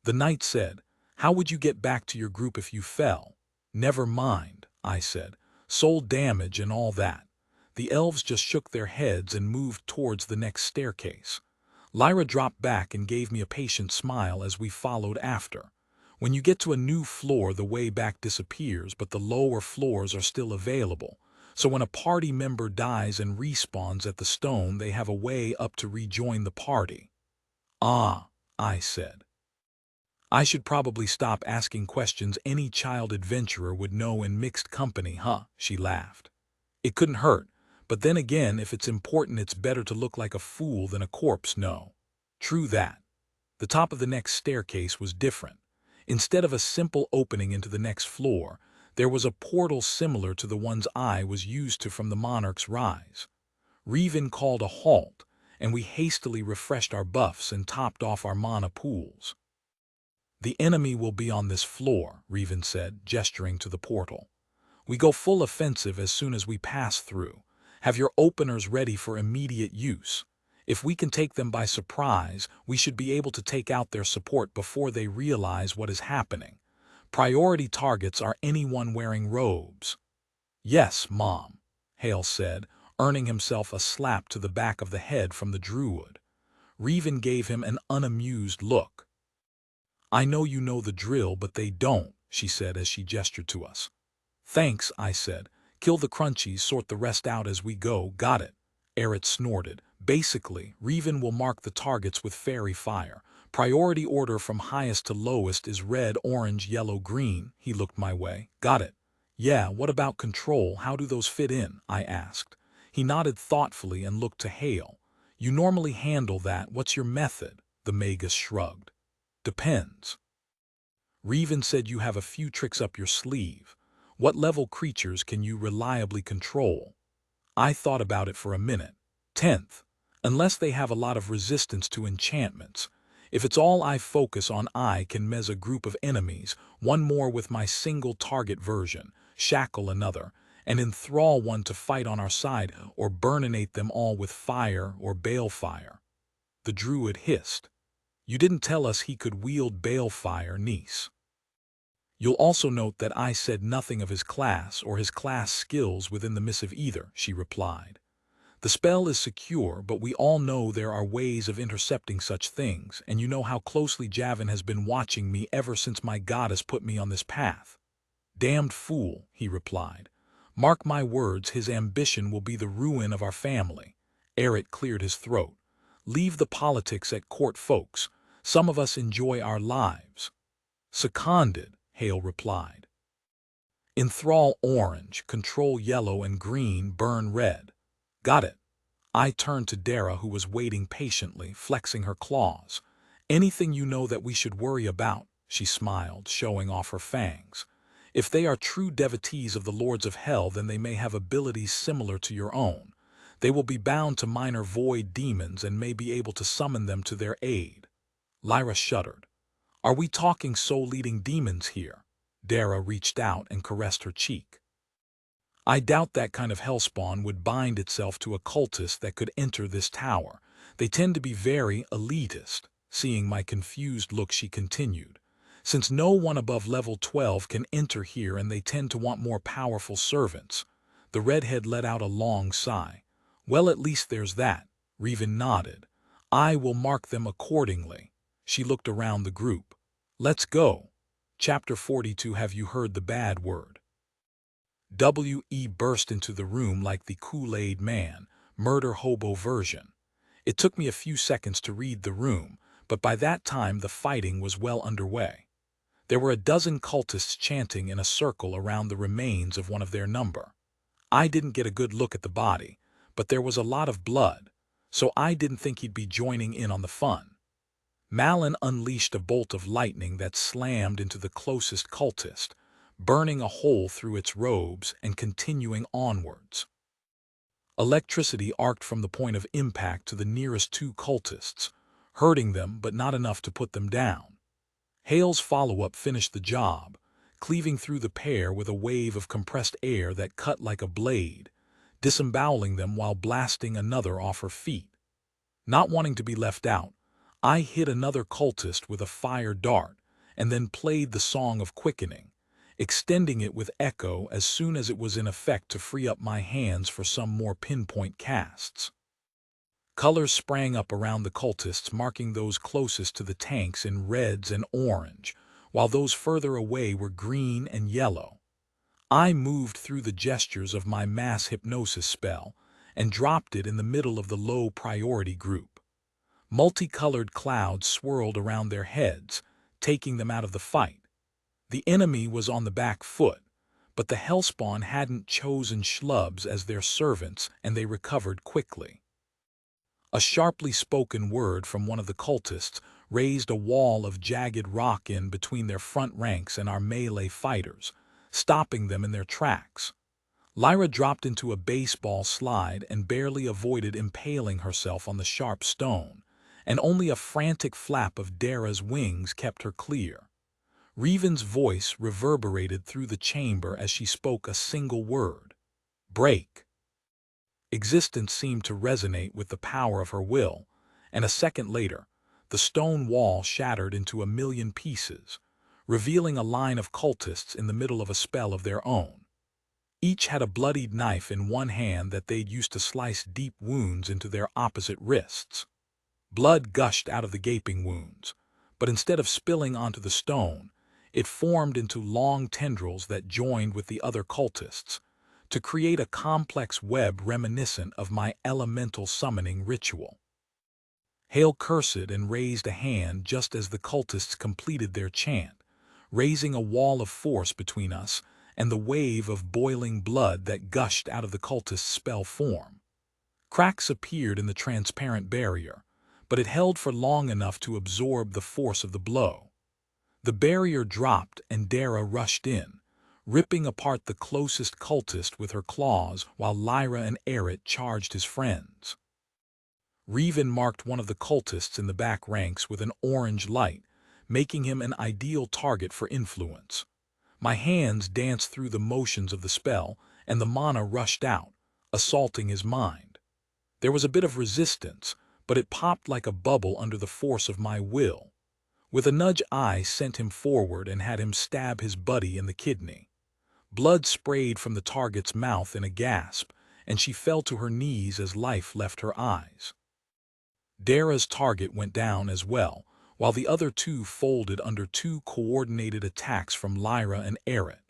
The knight said. How would you get back to your group if you fell? Never mind, I said. Soul damage and all that. The elves just shook their heads and moved towards the next staircase. Lyra dropped back and gave me a patient smile as we followed after. When you get to a new floor, the way back disappears, but the lower floors are still available. So when a party member dies and respawns at the stone, they have a way up to rejoin the party. Ah, I said. I should probably stop asking questions any child adventurer would know in mixed company, huh? She laughed. It couldn't hurt, but then again, if it's important, it's better to look like a fool than a corpse, no. True that. The top of the next staircase was different. Instead of a simple opening into the next floor, there was a portal similar to the ones I was used to from the Monarch's Rise. Revan called a halt, and we hastily refreshed our buffs and topped off our mana pools. The enemy will be on this floor, Revan said, gesturing to the portal. We go full offensive as soon as we pass through. Have your openers ready for immediate use. If we can take them by surprise, we should be able to take out their support before they realize what is happening. Priority targets are anyone wearing robes. Yes, Mom, Hale said, earning himself a slap to the back of the head from the druid. Revan gave him an unamused look. I know you know the drill, but they don't, she said as she gestured to us. Thanks, I said. Kill the crunchies, sort the rest out as we go, got it. Aerith snorted. Basically, Revan will mark the targets with fairy fire. Priority order from highest to lowest is red, orange, yellow, green. He looked my way. Got it. Yeah, what about control? How do those fit in? I asked. He nodded thoughtfully and looked to Hale. You normally handle that. What's your method? The Magus shrugged. Depends. Revan said you have a few tricks up your sleeve. What level creatures can you reliably control? I thought about it for a minute. 10th. Unless they have a lot of resistance to enchantments. If it's all I focus on, I can mez a group of enemies, one more with my single target version, shackle another, and enthrall one to fight on our side, or burninate them all with fire or balefire. The druid hissed. You didn't tell us he could wield balefire, niece. You'll also note that I said nothing of his class or his class skills within the missive either, she replied. The spell is secure, but we all know there are ways of intercepting such things, and you know how closely Javin has been watching me ever since my goddess put me on this path. Damned fool, he replied. Mark my words, his ambition will be the ruin of our family. Aerith cleared his throat. Leave the politics at court, folks. Some of us enjoy our lives. Seconded, Hale replied. Enthrall orange, control yellow, and green, burn red. Got it. I turned to Dara, who was waiting patiently, flexing her claws. Anything you know that we should worry about? She smiled, showing off her fangs. If they are true devotees of the Lords of Hell, then they may have abilities similar to your own. They will be bound to minor void demons and may be able to summon them to their aid. Lyra shuddered. Are we talking soul-eating demons here? Dara reached out and caressed her cheek. I doubt that kind of hellspawn would bind itself to a cultist that could enter this tower. They tend to be very elitist. Seeing my confused look, she continued. since no one above level 12 can enter here and they tend to want more powerful servants. The redhead let out a long sigh. Well, at least there's that. Revan nodded. I will mark them accordingly. She looked around the group. Let's go. Chapter 42. Have you heard the bad word? W.E. burst into the room like the Kool-Aid Man, murder hobo version. It took me a few seconds to read the room, but by that time the fighting was well underway. There were a dozen cultists chanting in a circle around the remains of one of their number. I didn't get a good look at the body, but there was a lot of blood, so I didn't think he'd be joining in on the fun. Malin unleashed a bolt of lightning that slammed into the closest cultist, burning a hole through its robes and continuing onwards. Electricity arced from the point of impact to the nearest two cultists, hurting them but not enough to put them down. Hale's follow-up finished the job, cleaving through the pair with a wave of compressed air that cut like a blade, disemboweling them while blasting another off her feet. Not wanting to be left out, I hit another cultist with a fire dart and then played the Song of Quickening, extending it with echo as soon as it was in effect to free up my hands for some more pinpoint casts. Colors sprang up around the cultists, marking those closest to the tanks in reds and orange, while those further away were green and yellow. I moved through the gestures of my mass hypnosis spell and dropped it in the middle of the low-priority group. Multicolored clouds swirled around their heads, taking them out of the fight. The enemy was on the back foot, but the Hellspawn hadn't chosen schlubs as their servants, and they recovered quickly. A sharply spoken word from one of the cultists raised a wall of jagged rock in between their front ranks and our melee fighters, stopping them in their tracks. Lyra dropped into a baseball slide and barely avoided impaling herself on the sharp stone, and only a frantic flap of Dara's wings kept her clear. Revan's voice reverberated through the chamber as she spoke a single word: break. Existence seemed to resonate with the power of her will, and a second later, the stone wall shattered into a million pieces, revealing a line of cultists in the middle of a spell of their own. Each had a bloodied knife in one hand that they'd used to slice deep wounds into their opposite wrists. Blood gushed out of the gaping wounds, but instead of spilling onto the stone, it formed into long tendrils that joined with the other cultists, to create a complex web reminiscent of my elemental summoning ritual. Hale cursed and raised a hand just as the cultists completed their chant, raising a wall of force between us and the wave of boiling blood that gushed out of the cultist's spell form. Cracks appeared in the transparent barrier, but it held for long enough to absorb the force of the blow. The barrier dropped and Dara rushed in, ripping apart the closest cultist with her claws while Lyra and Eret charged his friends. Revan marked one of the cultists in the back ranks with an orange light, making him an ideal target for influence. My hands danced through the motions of the spell, and the mana rushed out, assaulting his mind. There was a bit of resistance, but it popped like a bubble under the force of my will. With a nudge, I sent him forward and had him stab his buddy in the kidney. Blood sprayed from the target's mouth in a gasp, and she fell to her knees as life left her eyes. Dara's target went down as well, while the other two folded under two coordinated attacks from Lyra and Eret.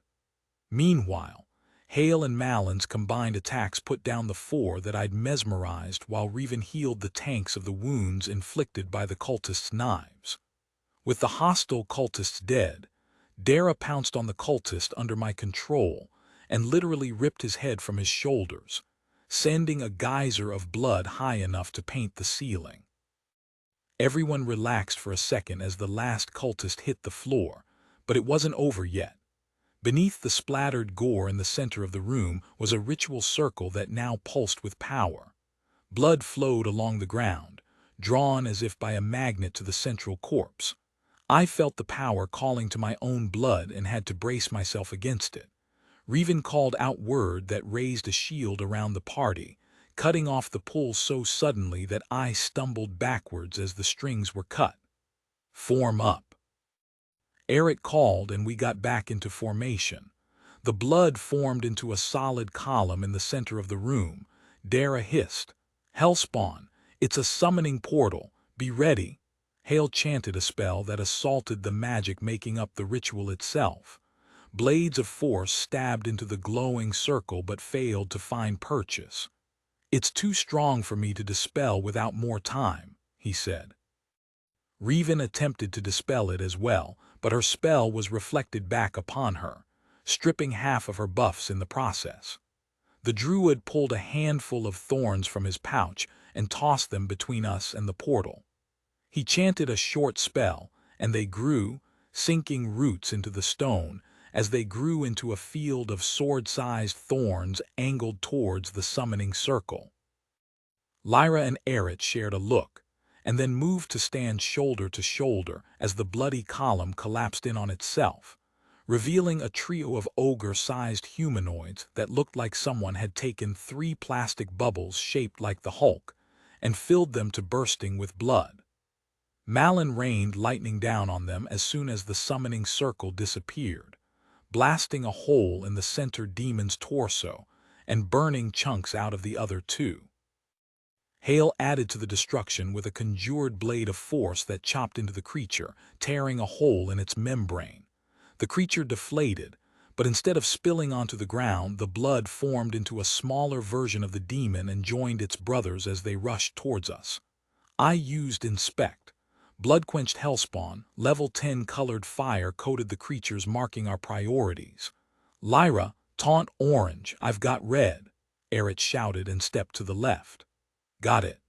Meanwhile, Hale and Malin's combined attacks put down the four that I'd mesmerized while Revan healed the tanks of the wounds inflicted by the cultists' knives. With the hostile cultists dead, Dara pounced on the cultist under my control and literally ripped his head from his shoulders, sending a geyser of blood high enough to paint the ceiling. Everyone relaxed for a second as the last cultist hit the floor, but it wasn't over yet. Beneath the splattered gore in the center of the room was a ritual circle that now pulsed with power. Blood flowed along the ground, drawn as if by a magnet to the central corpse. I felt the power calling to my own blood and had to brace myself against it. Revan called out word that raised a shield around the party, cutting off the pull so suddenly that I stumbled backwards as the strings were cut. Form up. Eric called and we got back into formation. The blood formed into a solid column in the center of the room. Dara hissed, "Hellspawn, it's a summoning portal. Be ready." Hale chanted a spell that assaulted the magic making up the ritual itself. Blades of force stabbed into the glowing circle but failed to find purchase. "It's too strong for me to dispel without more time," he said. Revan attempted to dispel it as well, but her spell was reflected back upon her, stripping half of her buffs in the process. The druid pulled a handful of thorns from his pouch and tossed them between us and the portal. He chanted a short spell, and they grew, sinking roots into the stone, as they grew into a field of sword-sized thorns angled towards the summoning circle. Lyra and Eret shared a look, and then moved to stand shoulder to shoulder as the bloody column collapsed in on itself, revealing a trio of ogre-sized humanoids that looked like someone had taken 3 plastic bubbles shaped like the Hulk and filled them to bursting with blood. Malin rained lightning down on them as soon as the summoning circle disappeared, blasting a hole in the center demon's torso and burning chunks out of the other 2. Hale added to the destruction with a conjured blade of force that chopped into the creature, tearing a hole in its membrane. The creature deflated, but instead of spilling onto the ground, the blood formed into a smaller version of the demon and joined its brothers as they rushed towards us. I used Inspect. Blood-quenched Hellspawn, level 10 colored fire coated the creatures, marking our priorities. "Lyra, taunt orange, I've got red," Eret shouted and stepped to the left. "Got it,"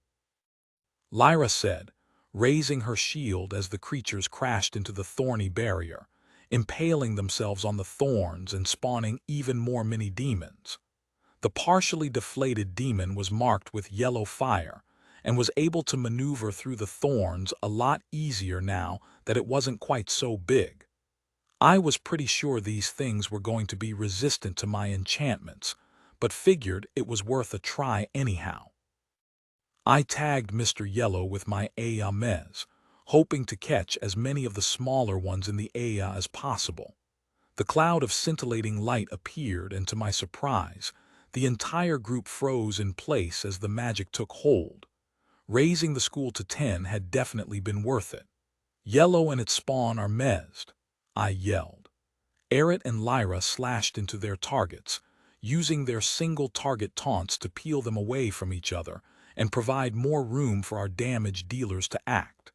Lyra said, raising her shield as the creatures crashed into the thorny barrier, impaling themselves on the thorns and spawning even more mini-demons. The partially deflated demon was marked with yellow fire and was able to maneuver through the thorns a lot easier now that it wasn't quite so big. I was pretty sure these things were going to be resistant to my enchantments, but figured it was worth a try anyhow. I tagged Mr. Yellow with my Aya Mez, hoping to catch as many of the smaller ones in the Aya as possible. The cloud of scintillating light appeared, and to my surprise, the entire group froze in place as the magic took hold. Raising the school to 10 had definitely been worth it. "Yellow and its spawn are mezzed," I yelled. Eret and Lyra slashed into their targets, using their single-target taunts to peel them away from each other and provide more room for our damage dealers to act.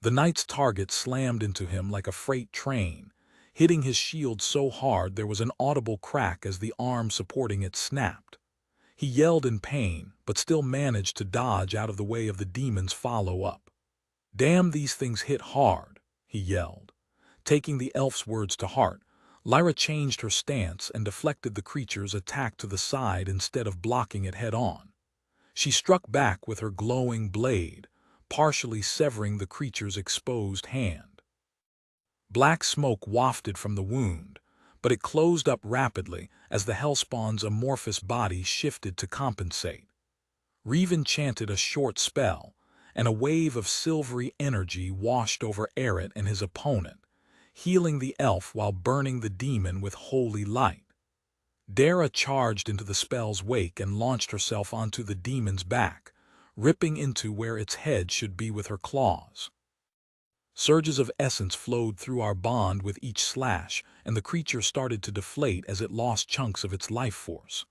The knight's target slammed into him like a freight train, hitting his shield so hard there was an audible crack as the arm supporting it snapped. He yelled in pain, but still managed to dodge out of the way of the demon's follow-up. "Damn, these things hit hard," he yelled. Taking the elf's words to heart, Lyra changed her stance and deflected the creature's attack to the side instead of blocking it head-on. She struck back with her glowing blade, partially severing the creature's exposed hand. Black smoke wafted from the wound, but it closed up rapidly as the Hellspawn's amorphous body shifted to compensate. Revan chanted a short spell, and a wave of silvery energy washed over Eret and his opponent, healing the elf while burning the demon with holy light. Dara charged into the spell's wake and launched herself onto the demon's back, ripping into where its head should be with her claws. Surges of essence flowed through our bond with each slash, and the creature started to deflate as it lost chunks of its life force.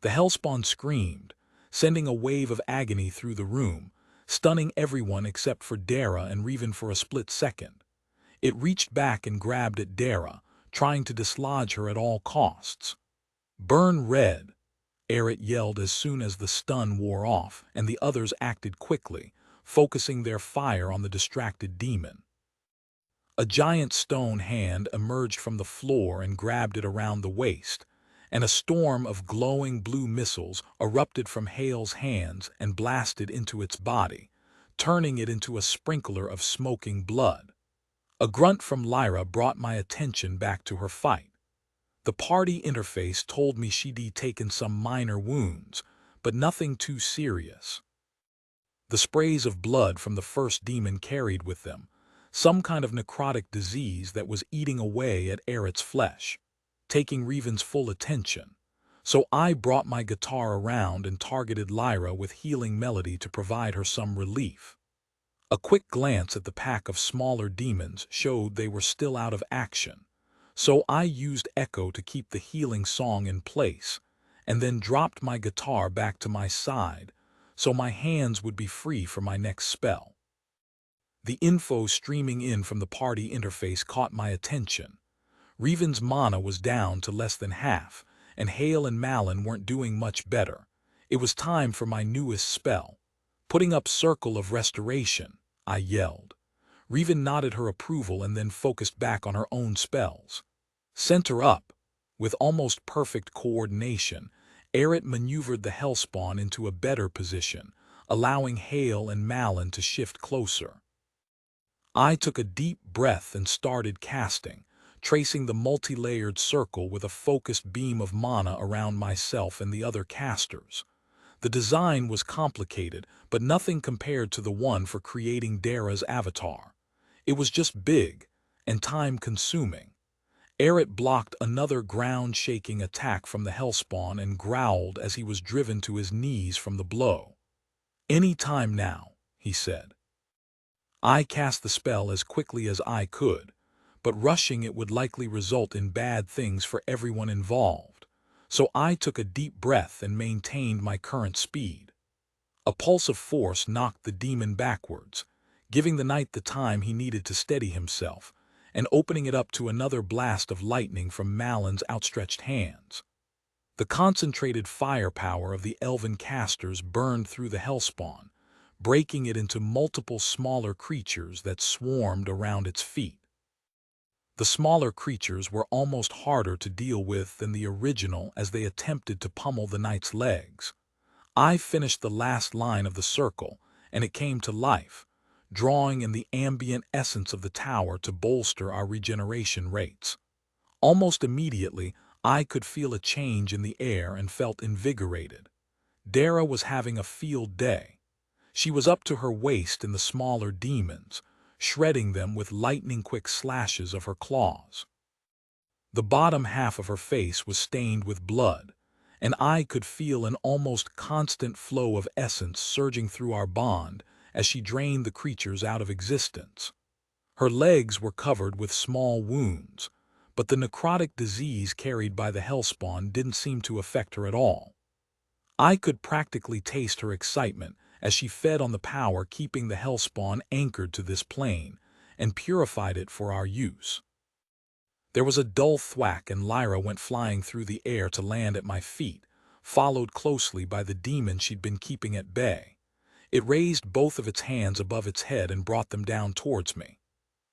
The Hellspawn screamed, sending a wave of agony through the room, stunning everyone except for Dara and Revan for a split second. It reached back and grabbed at Dara, trying to dislodge her at all costs. "Burn red," Eret yelled as soon as the stun wore off, and the others acted quickly, focusing their fire on the distracted demon. A giant stone hand emerged from the floor and grabbed it around the waist, and a storm of glowing blue missiles erupted from Hale's hands and blasted into its body, turning it into a sprinkler of smoking blood. A grunt from Lyra brought my attention back to her fight. The party interface told me she'd taken some minor wounds, but nothing too serious. The sprays of blood from the first demon carried with them, some kind of necrotic disease that was eating away at Eric's flesh, taking Revan's full attention. So I brought my guitar around and targeted Lyra with healing melody to provide her some relief. A quick glance at the pack of smaller demons showed they were still out of action, so I used Echo to keep the healing song in place, and then dropped my guitar back to my side so my hands would be free for my next spell. The info streaming in from the party interface caught my attention. Revan's mana was down to less than half, and Hale and Malin weren't doing much better. It was time for my newest spell. Putting up Circle of Restoration, I yelled. Revan nodded her approval and then focused back on her own spells. Center up. With almost perfect coordination, Eret maneuvered the Hellspawn into a better position, allowing Hale and Malin to shift closer. I took a deep breath and started casting, tracing the multi-layered circle with a focused beam of mana around myself and the other casters. The design was complicated, but nothing compared to the one for creating Dara's avatar. It was just big and time-consuming. Eret blocked another ground-shaking attack from the Hellspawn and growled as he was driven to his knees from the blow. "Any time now," he said. I cast the spell as quickly as I could, but rushing it would likely result in bad things for everyone involved, so I took a deep breath and maintained my current speed. A pulse of force knocked the demon backwards, giving the knight the time he needed to steady himself, and opening it up to another blast of lightning from Malin's outstretched hands. The concentrated firepower of the elven casters burned through the Hellspawn, breaking it into multiple smaller creatures that swarmed around its feet. The smaller creatures were almost harder to deal with than the original as they attempted to pummel the knight's legs. I finished the last line of the circle, and it came to life, drawing in the ambient essence of the tower to bolster our regeneration rates. Almost immediately, I could feel a change in the air and felt invigorated. Dara was having a field day. She was up to her waist in the smaller demons, shredding them with lightning-quick slashes of her claws. The bottom half of her face was stained with blood, and I could feel an almost constant flow of essence surging through our bond as she drained the creatures out of existence. Her legs were covered with small wounds, but the necrotic disease carried by the Hellspawn didn't seem to affect her at all. I could practically taste her excitement as she fed on the power keeping the Hellspawn anchored to this plane and purified it for our use. There was a dull thwack and Lyra went flying through the air to land at my feet, followed closely by the demon she'd been keeping at bay. It raised both of its hands above its head and brought them down towards me.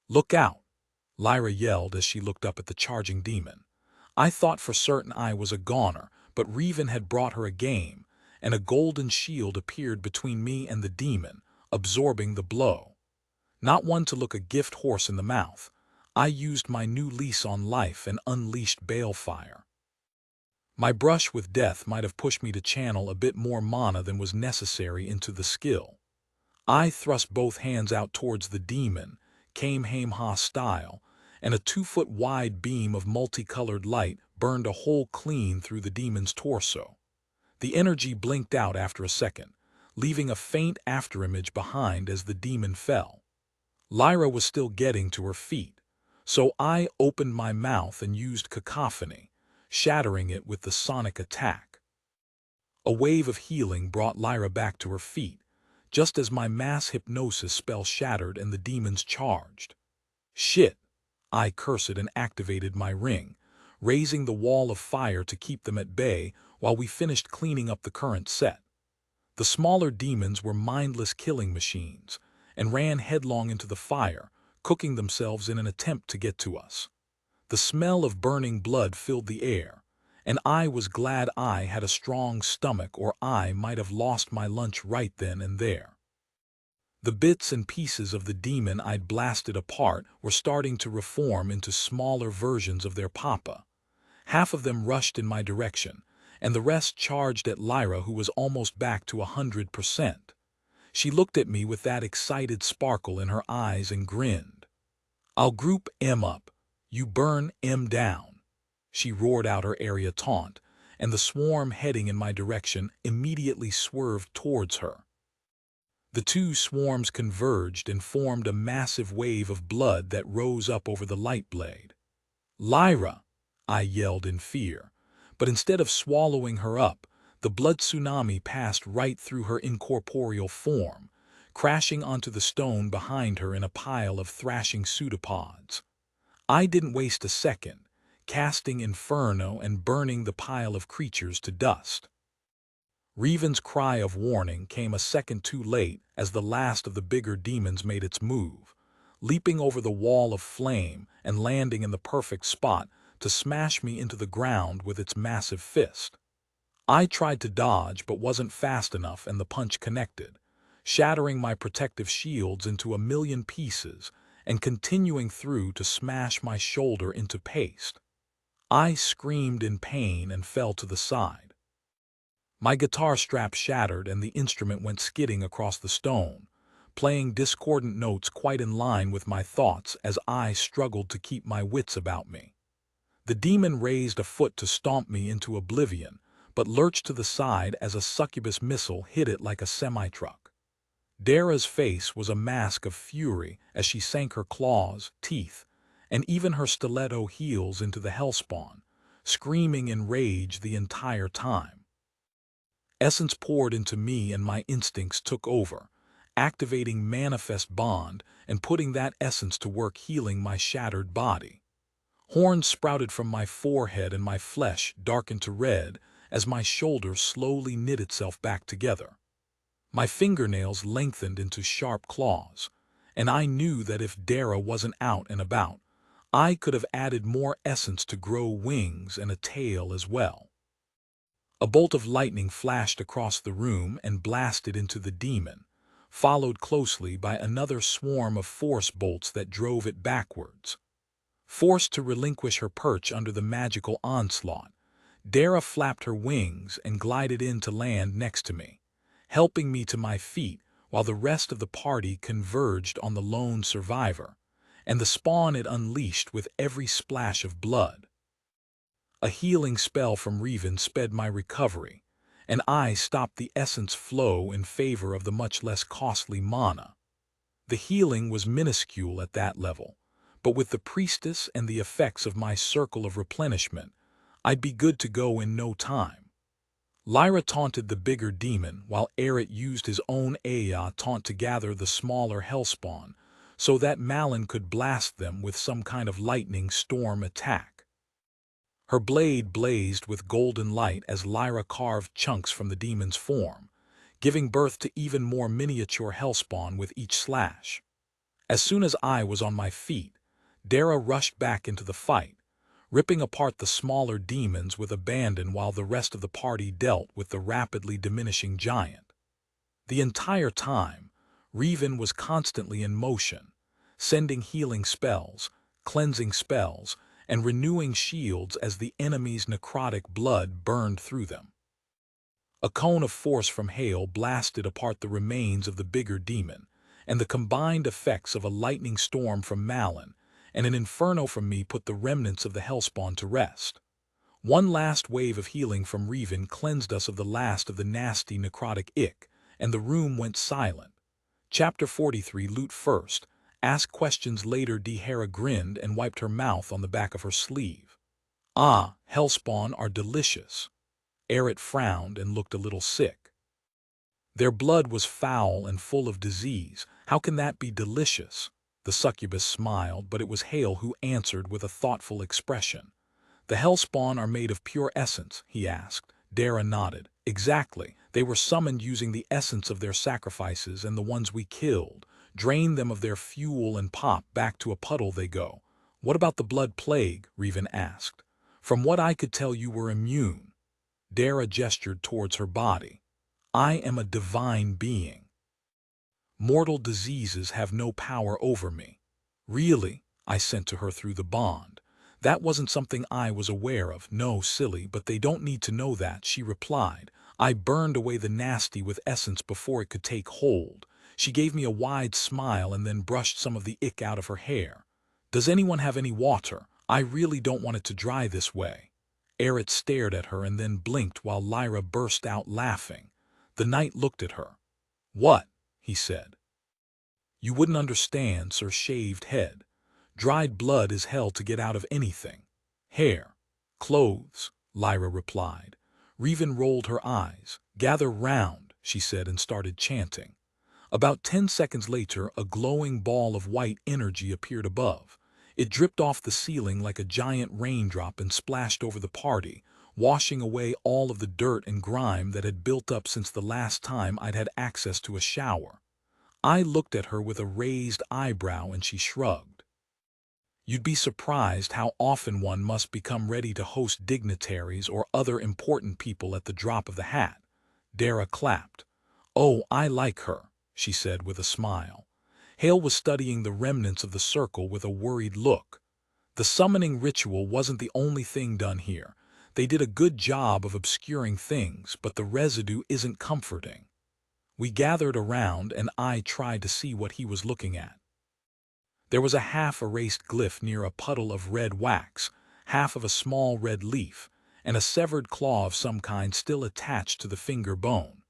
"Look out!" Lyra yelled as she looked up at the charging demon. I thought for certain I was a goner, but Revan had brought her a game, and a golden shield appeared between me and the demon, absorbing the blow. Not one to look a gift horse in the mouth, I used my new lease on life and unleashed balefire. My brush with death might have pushed me to channel a bit more mana than was necessary into the skill. I thrust both hands out towards the demon, Kamehameha style, and a 2-foot-wide beam of multicolored light burned a hole clean through the demon's torso. The energy blinked out after a second, leaving a faint afterimage behind as the demon fell. Lyra was still getting to her feet, so I opened my mouth and used cacophony, shattering it with the sonic attack. A wave of healing brought Lyra back to her feet, just as my mass hypnosis spell shattered and the demons charged. "Shit!" I cursed and activated my ring, raising the wall of fire to keep them at bay while we finished cleaning up the current set. The smaller demons were mindless killing machines and ran headlong into the fire, cooking themselves in an attempt to get to us. The smell of burning blood filled the air, and I was glad I had a strong stomach or I might have lost my lunch right then and there. The bits and pieces of the demon I'd blasted apart were starting to reform into smaller versions of their papa. Half of them rushed in my direction, and the rest charged at Lyra, who was almost back to 100%. She looked at me with that excited sparkle in her eyes and grinned. I'll group M up. You burn M down. She roared out her area taunt, and the swarm heading in my direction immediately swerved towards her. The two swarms converged and formed a massive wave of blood that rose up over the light blade. "Lyra!" I yelled in fear, but instead of swallowing her up, the blood tsunami passed right through her incorporeal form, crashing onto the stone behind her in a pile of thrashing pseudopods. I didn't waste a second, casting Inferno and burning the pile of creatures to dust. Reven's cry of warning came a second too late as the last of the bigger demons made its move, leaping over the wall of flame and landing in the perfect spot to smash me into the ground with its massive fist. I tried to dodge but wasn't fast enough, and the punch connected, shattering my protective shields into a million pieces and continuing through to smash my shoulder into paste. I screamed in pain and fell to the side. My guitar strap shattered and the instrument went skidding across the stone, playing discordant notes quite in line with my thoughts as I struggled to keep my wits about me. The demon raised a foot to stomp me into oblivion, but lurched to the side as a succubus missile hit it like a semi-truck. Dara's face was a mask of fury as she sank her claws, teeth, and even her stiletto heels into the hellspawn, screaming in rage the entire time. Essence poured into me and my instincts took over, activating Manifest Bond and putting that essence to work healing my shattered body. Horns sprouted from my forehead and my flesh darkened to red as my shoulder slowly knit itself back together. My fingernails lengthened into sharp claws, and I knew that if Dara wasn't out and about, I could have added more essence to grow wings and a tail as well. A bolt of lightning flashed across the room and blasted into the demon, followed closely by another swarm of force bolts that drove it backwards. Forced to relinquish her perch under the magical onslaught, Dara flapped her wings and glided in to land next to me, helping me to my feet while the rest of the party converged on the lone survivor, and the spawn it unleashed with every splash of blood. A healing spell from Reven sped my recovery, and I stopped the essence flow in favor of the much less costly mana. The healing was minuscule at that level, but with the priestess and the effects of my circle of replenishment, I'd be good to go in no time. Lyra taunted the bigger demon while Eret used his own Aya taunt to gather the smaller hellspawn so that Malin could blast them with some kind of lightning storm attack. Her blade blazed with golden light as Lyra carved chunks from the demon's form, giving birth to even more miniature hellspawn with each slash. As soon as I was on my feet, Dara rushed back into the fight, ripping apart the smaller demons with abandon while the rest of the party dealt with the rapidly diminishing giant. The entire time, Reven was constantly in motion, sending healing spells, cleansing spells, and renewing shields as the enemy's necrotic blood burned through them. A cone of force from hail blasted apart the remains of the bigger demon, and the combined effects of a lightning storm from Malin and an inferno from me put the remnants of the hellspawn to rest. One last wave of healing from Reven cleansed us of the last of the nasty necrotic ick, and the room went silent. Chapter 43 Loot first, ask questions later. Hera grinned and wiped her mouth on the back of her sleeve. Ah, hellspawn are delicious. Eret frowned and looked a little sick. Their blood was foul and full of disease. How can that be delicious? The succubus smiled, but it was Hale who answered with a thoughtful expression. The hellspawn are made of pure essence, he asked. Dara nodded. Exactly. They were summoned using the essence of their sacrifices, and the ones we killed, drained them of their fuel and pop back to a puddle they go. What about the blood plague? Reven asked. From what I could tell, you were immune. Dara gestured towards her body. I am a divine being. Mortal diseases have no power over me. Really? I sent to her through the bond. That wasn't something I was aware of. No, silly, but they don't need to know that, she replied. I burned away the nasty with essence before it could take hold. She gave me a wide smile and then brushed some of the ick out of her hair. Does anyone have any water? I really don't want it to dry this way. Aerith stared at her and then blinked while Lyra burst out laughing. The knight looked at her. What? He said. You wouldn't understand, Sir Shaved Head. Dried blood is hell to get out of anything. Hair. Clothes, Lyra replied. Revan rolled her eyes. Gather round, she said and started chanting. About 10 seconds later, a glowing ball of white energy appeared above. It dripped off the ceiling like a giant raindrop and splashed over the party, washing away all of the dirt and grime that had built up since the last time I'd had access to a shower. I looked at her with a raised eyebrow and she shrugged. You'd be surprised how often one must become ready to host dignitaries or other important people at the drop of the hat. Dara clapped. Oh, I like her, she said with a smile. Hale was studying the remnants of the circle with a worried look. The summoning ritual wasn't the only thing done here. They did a good job of obscuring things, but the residue isn't comforting. We gathered around and I tried to see what he was looking at. There was a half-erased glyph near a puddle of red wax, half of a small red leaf, and a severed claw of some kind still attached to the finger bone.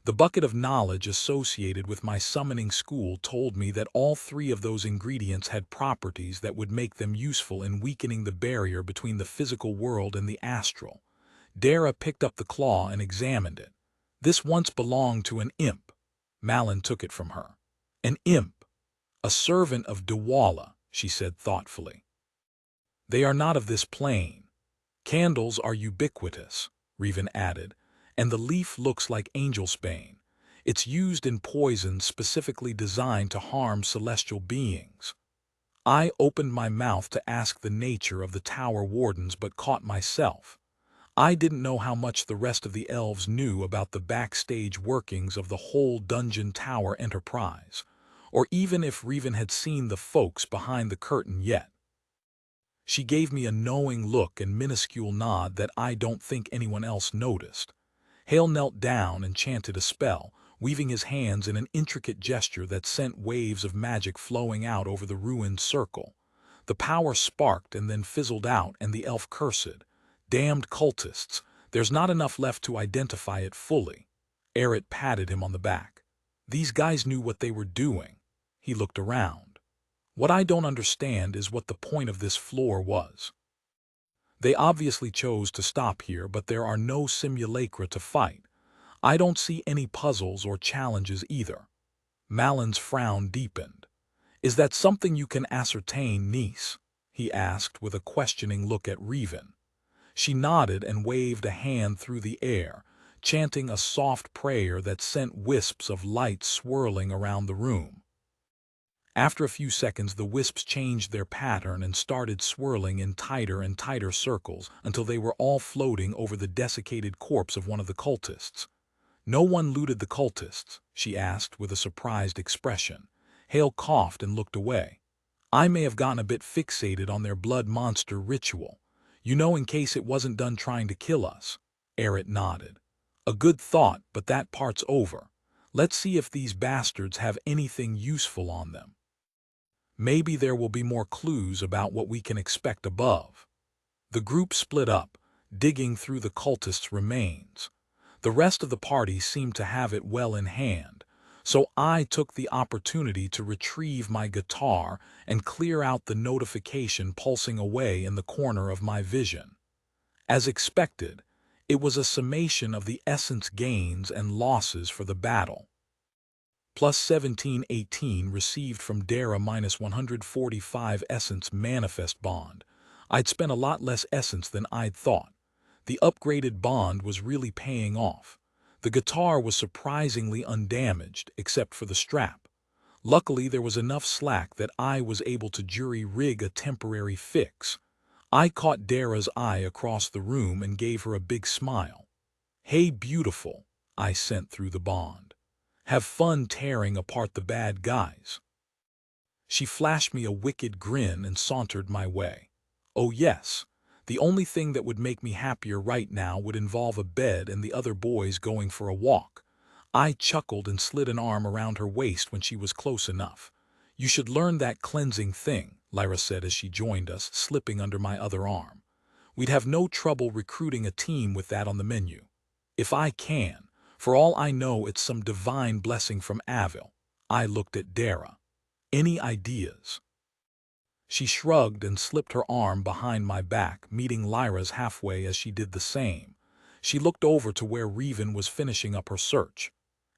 The bucket of knowledge associated with my summoning school told me that all three of those ingredients had properties that would make them useful in weakening the barrier between the physical world and the astral. Dara picked up the claw and examined it. This once belonged to an imp. Malin took it from her. An imp. A servant of EULA, she said thoughtfully. They are not of this plane. Candles are ubiquitous, Revan added, and the leaf looks like angelspane. It's used in poisons specifically designed to harm celestial beings. I opened my mouth to ask the nature of the tower wardens but caught myself. I didn't know how much the rest of the elves knew about the backstage workings of the whole Dungeon Tower enterprise, or even if Revan had seen the folks behind the curtain yet. She gave me a knowing look and minuscule nod that I don't think anyone else noticed. Hale knelt down and chanted a spell, weaving his hands in an intricate gesture that sent waves of magic flowing out over the ruined circle. The power sparked and then fizzled out, and the elf cursed. Damned cultists, there's not enough left to identify it fully. Aerith patted him on the back. These guys knew what they were doing. He looked around. What I don't understand is what the point of this floor was. They obviously chose to stop here, but there are no simulacra to fight. I don't see any puzzles or challenges either. Malin's frown deepened. Is that something you can ascertain, niece? He asked with a questioning look at Revan. She nodded and waved a hand through the air, chanting a soft prayer that sent wisps of light swirling around the room. After a few seconds, the wisps changed their pattern and started swirling in tighter and tighter circles until they were all floating over the desiccated corpse of one of the cultists. No one looted the cultists, she asked with a surprised expression. Hale coughed and looked away. I may have gotten a bit fixated on their blood monster ritual. You know, in case it wasn't done trying to kill us. Aerith nodded. A good thought, but that part's over. Let's see if these bastards have anything useful on them. Maybe there will be more clues about what we can expect above. The group split up, digging through the cultists' remains. The rest of the party seemed to have it well in hand, so I took the opportunity to retrieve my guitar and clear out the notification pulsing away in the corner of my vision. As expected, it was a summation of the essence gains and losses for the battle. Plus 1718 received from Dara minus 145 essence manifest bond. I'd spent a lot less essence than I'd thought. The upgraded bond was really paying off. The guitar was surprisingly undamaged, except for the strap. Luckily, there was enough slack that I was able to jury-rig a temporary fix. I caught Dara's eye across the room and gave her a big smile. Hey, beautiful, I sent through the bond. Have fun tearing apart the bad guys. She flashed me a wicked grin and sauntered my way. Oh yes, the only thing that would make me happier right now would involve a bed and the other boys going for a walk. I chuckled and slid an arm around her waist when she was close enough. You should learn that cleansing thing, Lyra said as she joined us, slipping under my other arm. "We'd have no trouble recruiting a team with that on the menu. If I can, for all I know it's some divine blessing from Avil." I looked at Dara. "Any ideas?" She shrugged and slipped her arm behind my back, meeting Lyra's halfway as she did the same. She looked over to where Reven was finishing up her search.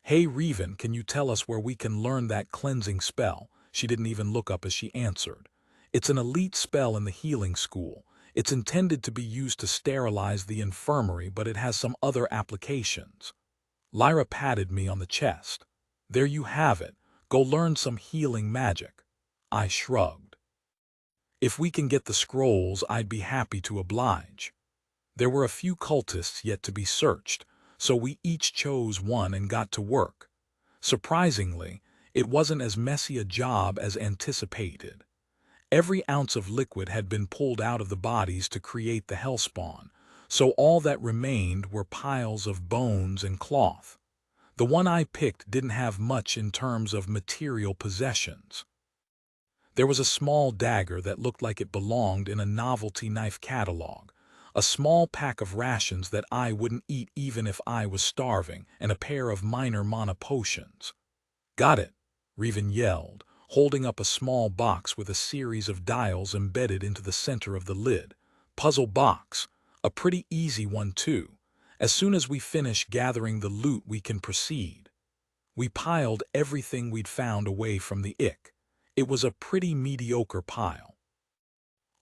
"Hey Reven, can you tell us where we can learn that cleansing spell?" She didn't even look up as she answered. "It's an elite spell in the healing school. It's intended to be used to sterilize the infirmary, but it has some other applications." Lyra patted me on the chest. "There you have it. Go learn some healing magic." I shrugged. "If we can get the scrolls, I'd be happy to oblige." There were a few cultists yet to be searched, so we each chose one and got to work. Surprisingly, it wasn't as messy a job as anticipated. Every ounce of liquid had been pulled out of the bodies to create the hellspawn, so all that remained were piles of bones and cloth. The one I picked didn't have much in terms of material possessions. There was a small dagger that looked like it belonged in a novelty knife catalog, a small pack of rations that I wouldn't eat even if I was starving, and a pair of minor mana potions. "Got it," Reven yelled, holding up a small box with a series of dials embedded into the center of the lid. "Puzzle box. A pretty easy one, too. As soon as we finish gathering the loot, we can proceed." We piled everything we'd found away from the ick. It was a pretty mediocre pile.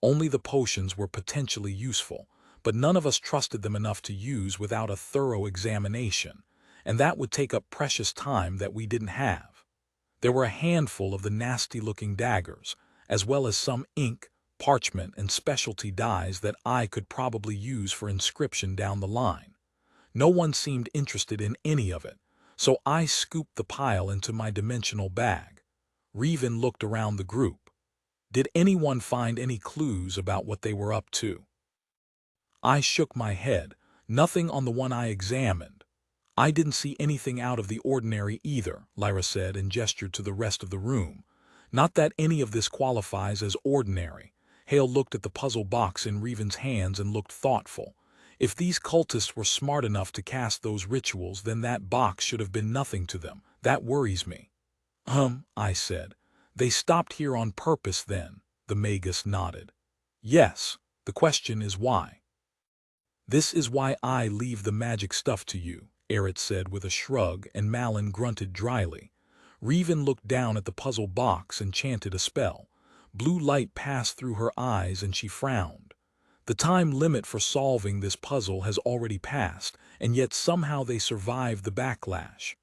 Only the potions were potentially useful, but none of us trusted them enough to use without a thorough examination, and that would take up precious time that we didn't have. There were a handful of the nasty-looking daggers, as well as some ink, parchment, and specialty dyes that I could probably use for inscription down the line. No one seemed interested in any of it, so I scooped the pile into my dimensional bag. Reven looked around the group. Did anyone find any clues about what they were up to? I shook my head. Nothing on the one I examined. "I didn't see anything out of the ordinary either," Lyra said and gestured to the rest of the room. "Not that any of this qualifies as ordinary." Hale looked at the puzzle box in Reven's hands and looked thoughtful. "If these cultists were smart enough to cast those rituals, then that box should have been nothing to them. That worries me." I said. "They stopped here on purpose then," the magus nodded. "Yes, the question is why." "This is why I leave the magic stuff to you," Eret said with a shrug, and Malin grunted dryly. Reven looked down at the puzzle box and chanted a spell. Blue light passed through her eyes and she frowned. The time limit for solving this puzzle has already passed, and yet somehow they survived the backlash.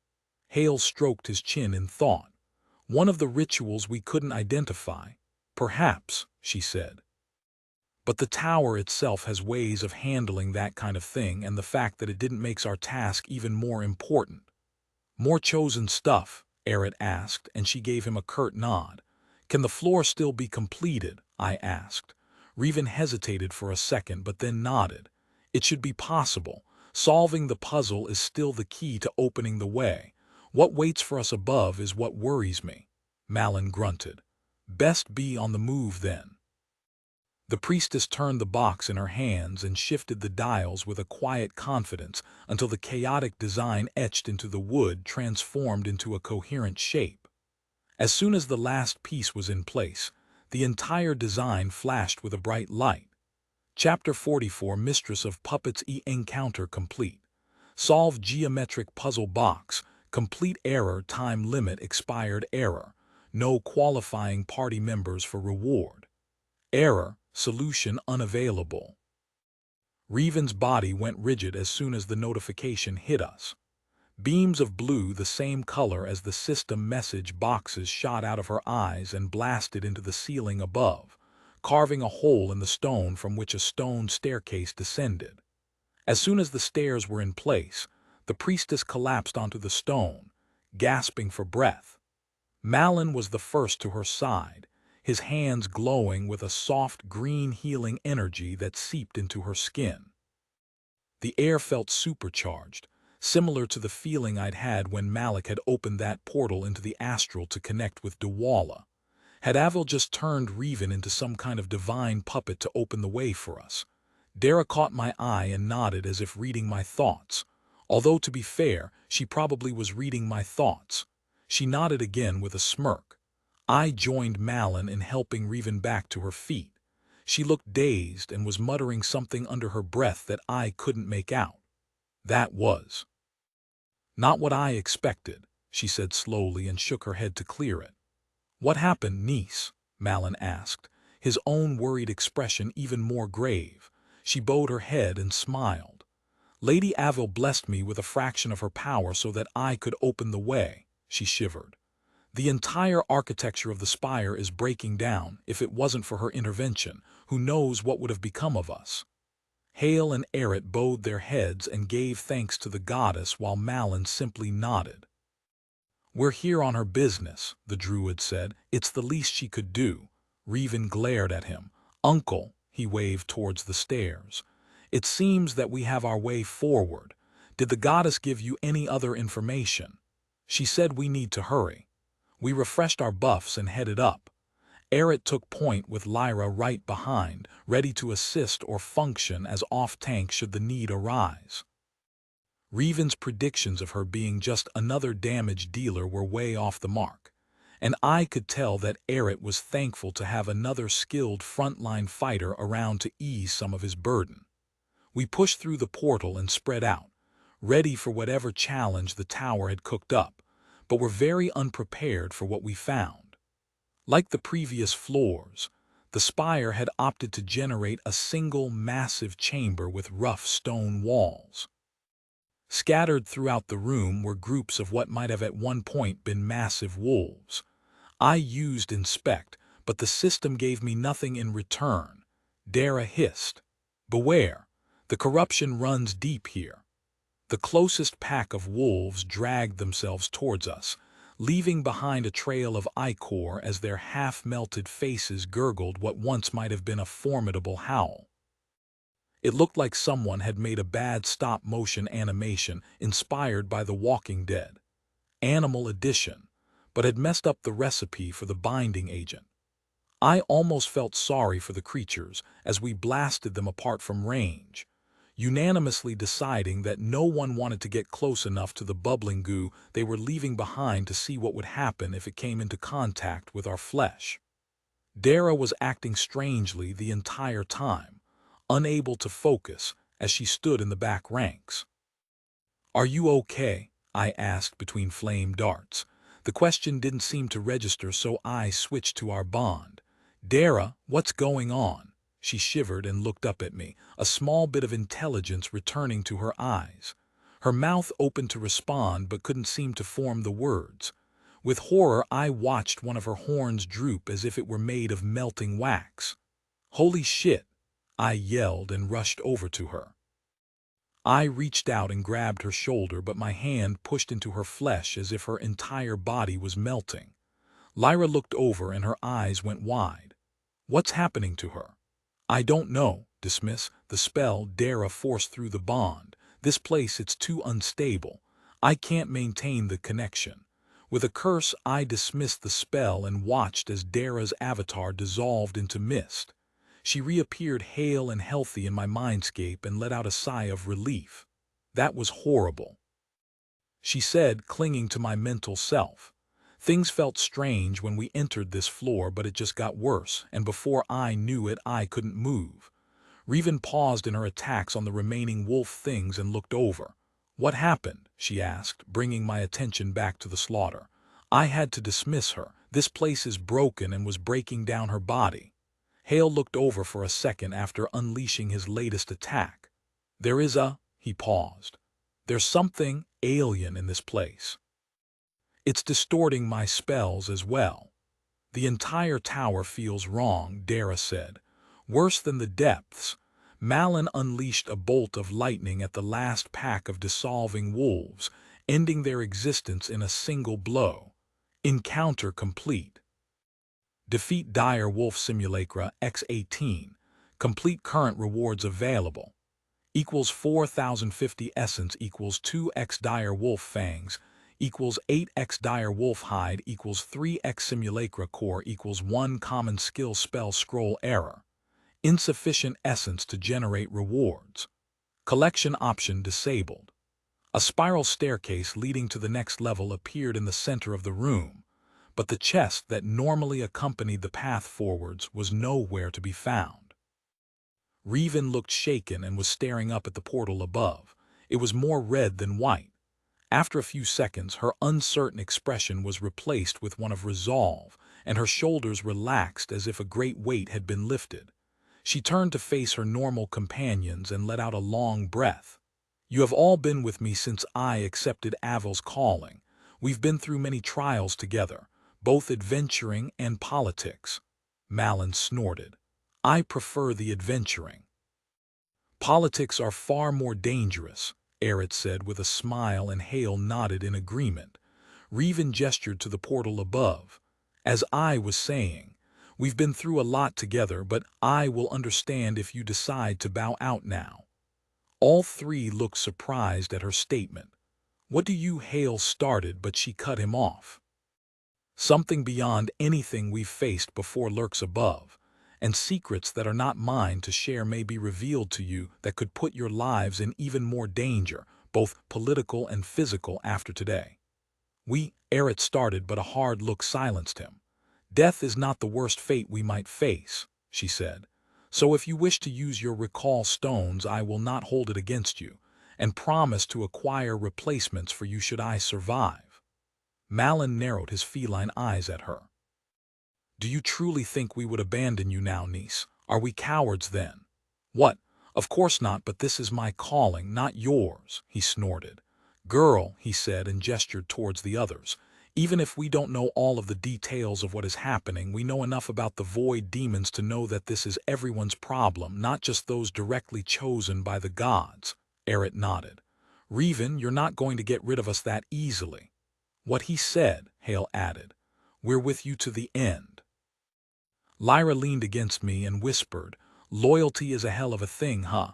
Hale stroked his chin in thought. "One of the rituals we couldn't identify." "Perhaps," she said. "But the tower itself has ways of handling that kind of thing, and the fact that it didn't makes our task even more important." "More chosen stuff?" Eret asked, and she gave him a curt nod. "Can the floor still be completed?" I asked. Reven hesitated for a second, but then nodded. "It should be possible. Solving the puzzle is still the key to opening the way. What waits for us above is what worries me." Malin grunted. "Best be on the move then." The priestess turned the box in her hands and shifted the dials with a quiet confidence until the chaotic design etched into the wood transformed into a coherent shape. As soon as the last piece was in place, the entire design flashed with a bright light. Chapter 44, Mistress of Puppets encounter complete. Solve geometric puzzle box. Complete error. Time limit expired. Error. No qualifying party members for reward. Error. Solution unavailable. Reven's body went rigid as soon as the notification hit us. Beams of blue, the same color as the system message boxes, shot out of her eyes and blasted into the ceiling above, carving a hole in the stone from which a stone staircase descended. As soon as the stairs were in place, the priestess collapsed onto the stone, gasping for breath. Malin was the first to her side, his hands glowing with a soft green healing energy that seeped into her skin. The air felt supercharged, similar to the feeling I'd had when Malik had opened that portal into the astral to connect with Dwala. Had Avil just turned Reven into some kind of divine puppet to open the way for us? Dara caught my eye and nodded as if reading my thoughts. Although, to be fair, she probably was reading my thoughts. She nodded again with a smirk. I joined Malin in helping Reven back to her feet. She looked dazed and was muttering something under her breath that I couldn't make out. That was not what I expected, she said slowly and shook her head to clear it. What happened, niece? Malin asked, his own worried expression even more grave. She bowed her head and smiled. Lady Avil blessed me with a fraction of her power so that I could open the way, she shivered. The entire architecture of the spire is breaking down. If it wasn't for her intervention, who knows what would have become of us? Hale and Eret bowed their heads and gave thanks to the goddess while Malin simply nodded. We're here on her business, the druid said. It's the least she could do. Reven glared at him. Uncle, he waved towards the stairs. It seems that we have our way forward. Did the goddess give you any other information? She said we need to hurry. We refreshed our buffs and headed up. Eret took point with Lyra right behind, ready to assist or function as off-tank should the need arise. Reven's predictions of her being just another damage dealer were way off the mark, and I could tell that Eret was thankful to have another skilled frontline fighter around to ease some of his burden. We pushed through the portal and spread out, ready for whatever challenge the tower had cooked up, but were very unprepared for what we found. Like the previous floors, the spire had opted to generate a single massive chamber with rough stone walls. Scattered throughout the room were groups of what might have at one point been massive wolves. I used Inspect, but the system gave me nothing in return. Dara hissed. Beware, the corruption runs deep here. The closest pack of wolves dragged themselves towards us, leaving behind a trail of ichor as their half-melted faces gurgled what once might have been a formidable howl. It looked like someone had made a bad stop-motion animation inspired by The Walking Dead, Animal Edition, but had messed up the recipe for the binding agent. I almost felt sorry for the creatures as we blasted them apart from range, unanimously deciding that no one wanted to get close enough to the bubbling goo they were leaving behind to see what would happen if it came into contact with our flesh. Dara was acting strangely the entire time, unable to focus as she stood in the back ranks. "Are you okay?" I asked between flame darts. The question didn't seem to register, so I switched to our bond. "Dara, what's going on?" She shivered and looked up at me, a small bit of intelligence returning to her eyes. Her mouth opened to respond but couldn't seem to form the words. With horror, I watched one of her horns droop as if it were made of melting wax. "Holy shit!" I yelled and rushed over to her. I reached out and grabbed her shoulder, but my hand pushed into her flesh as if her entire body was melting. Lyra looked over and her eyes went wide. "What's happening to her?" "I don't know." Dismiss the spell Dara forced through the bond. "This place, it's too unstable. I can't maintain the connection." With a curse, I dismissed the spell and watched as Dara's avatar dissolved into mist. She reappeared hale and healthy in my mindscape and let out a sigh of relief. "That was horrible," she said, clinging to my mental self. "Things felt strange when we entered this floor, but it just got worse, and before I knew it, I couldn't move." Reven paused in her attacks on the remaining wolf things and looked over. "What happened?" she asked, bringing my attention back to the slaughter. I had to dismiss her. "This place is broken," and was breaking down her body. Hale looked over for a second after unleashing his latest attack. He paused. "There's something alien in this place. It's distorting my spells as well." "The entire tower feels wrong," Dara said. "Worse than the depths." Malin unleashed a bolt of lightning at the last pack of dissolving wolves, ending their existence in a single blow. Encounter complete. Defeat dire wolf simulacra X18. Complete current rewards available. Equals 4050 essence equals 2x dire wolf fangs equals 8x dire wolf hide equals 3x simulacra core equals 1 common skill spell scroll error. Insufficient essence to generate rewards. Collection option disabled. A spiral staircase leading to the next level appeared in the center of the room, but the chest that normally accompanied the path forwards was nowhere to be found. Revan looked shaken and was staring up at the portal above. It was more red than white. After a few seconds, her uncertain expression was replaced with one of resolve, and her shoulders relaxed as if a great weight had been lifted. She turned to face her normal companions and let out a long breath. "You have all been with me since I accepted Avil's calling. We've been through many trials together, both adventuring and politics." Malin snorted. "I prefer the adventuring." "Politics are far more dangerous," Eret said with a smile, and Hale nodded in agreement. Revan gestured to the portal above. "As I was saying, we've been through a lot together, but I will understand if you decide to bow out now." All three looked surprised at her statement. "What do you?" Hale started, but she cut him off. "Something beyond anything we've faced before lurks above, and secrets that are not mine to share may be revealed to you that could put your lives in even more danger, both political and physical, after today." Eret started, but a hard look silenced him. "Death is not the worst fate we might face," she said. "So if you wish to use your recall stones, I will not hold it against you, and promise to acquire replacements for you should I survive." Malin narrowed his feline eyes at her. "Do you truly think we would abandon you now, niece? Are we cowards then?" "What? Of course not, but this is my calling, not yours," he snorted. "Girl," he said and gestured towards the others, "even if we don't know all of the details of what is happening, we know enough about the void demons to know that this is everyone's problem, not just those directly chosen by the gods." Eret nodded. "Revan, you're not going to get rid of us that easily." "What he said," Hale added. "We're with you to the end." Lyra leaned against me and whispered, "Loyalty is a hell of a thing, huh?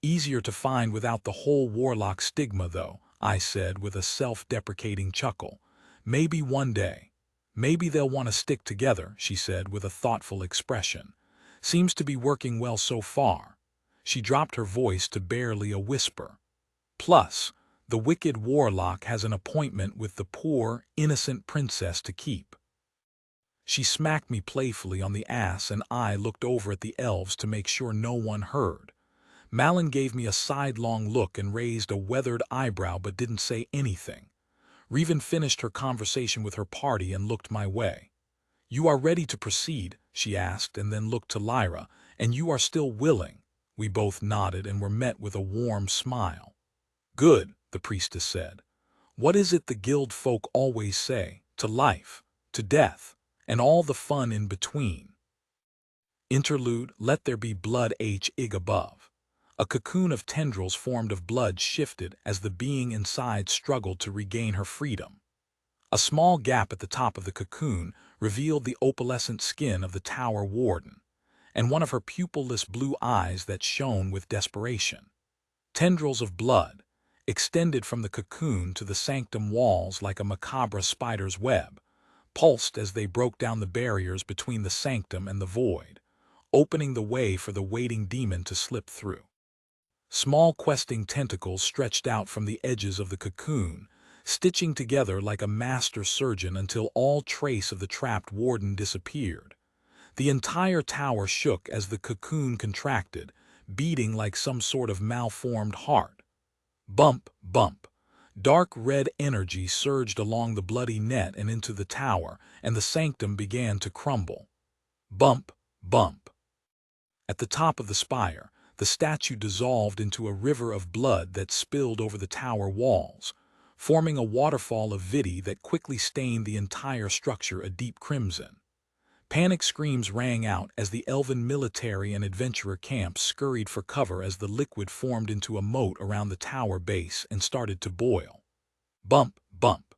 Easier to find without the whole warlock stigma, though," I said with a self-deprecating chuckle. "Maybe one day. Maybe they'll want to stick together," she said with a thoughtful expression. "Seems to be working well so far." She dropped her voice to barely a whisper. "Plus, the wicked warlock has an appointment with the poor, innocent princess to keep." She smacked me playfully on the ass, and I looked over at the elves to make sure no one heard. Malin gave me a sidelong look and raised a weathered eyebrow but didn't say anything. Revan finished her conversation with her party and looked my way. "You are ready to proceed?" she asked, and then looked to Lyra. "And you are still willing?" We both nodded and were met with a warm smile. "Good," the priestess said. "What is it the guild folk always say? To life, to death, and all the fun in between." Interlude, Let There Be Blood. Ig above. A cocoon of tendrils formed of blood shifted as the being inside struggled to regain her freedom. A small gap at the top of the cocoon revealed the opalescent skin of the tower warden, and one of her pupilless blue eyes that shone with desperation. Tendrils of blood extended from the cocoon to the sanctum walls like a macabre spider's web, pulsed as they broke down the barriers between the sanctum and the void, opening the way for the waiting demon to slip through. Small questing tentacles stretched out from the edges of the cocoon, stitching together like a master surgeon until all trace of the trapped warden disappeared. The entire tower shook as the cocoon contracted, beating like some sort of malformed heart. Bump, bump. Dark red energy surged along the bloody net and into the tower, and the sanctum began to crumble. Bump, bump. At the top of the spire, the statue dissolved into a river of blood that spilled over the tower walls, forming a waterfall of vidi that quickly stained the entire structure a deep crimson. Panic screams rang out as the elven military and adventurer camps scurried for cover as the liquid formed into a moat around the tower base and started to boil. Bump, bump.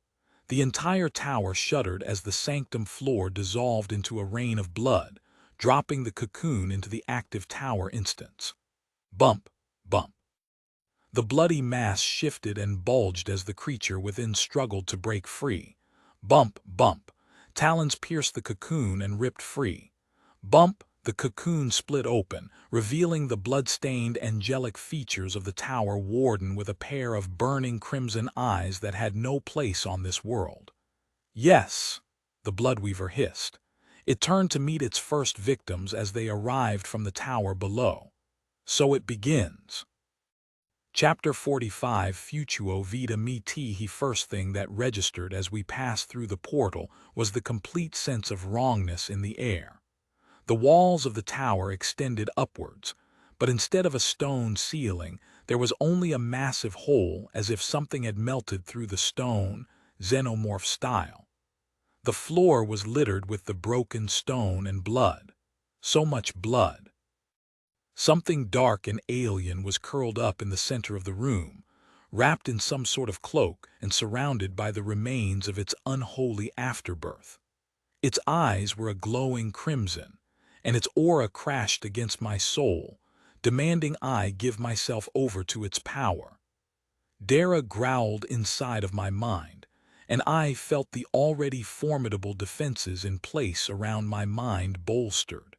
The entire tower shuddered as the sanctum floor dissolved into a rain of blood, dropping the cocoon into the active tower instance. Bump, bump. The bloody mass shifted and bulged as the creature within struggled to break free. Bump, bump. Talons pierced the cocoon and ripped free. Bump, the cocoon split open, revealing the blood-stained angelic features of the tower warden with a pair of burning crimson eyes that had no place on this world. Yes, the Bloodweaver hissed. It turned to meet its first victims as they arrived from the tower below. So it begins. Chapter 45 Futuo Vita Miti. First thing that registered as we passed through the portal was the complete sense of wrongness in the air. The walls of the tower extended upwards, but instead of a stone ceiling, there was only a massive hole as if something had melted through the stone, xenomorph style. The floor was littered with the broken stone and blood. So much blood. Something dark and alien was curled up in the center of the room, wrapped in some sort of cloak and surrounded by the remains of its unholy afterbirth. Its eyes were a glowing crimson, and its aura crashed against my soul, demanding I give myself over to its power. Dara growled inside of my mind, and I felt the already formidable defenses in place around my mind bolstered.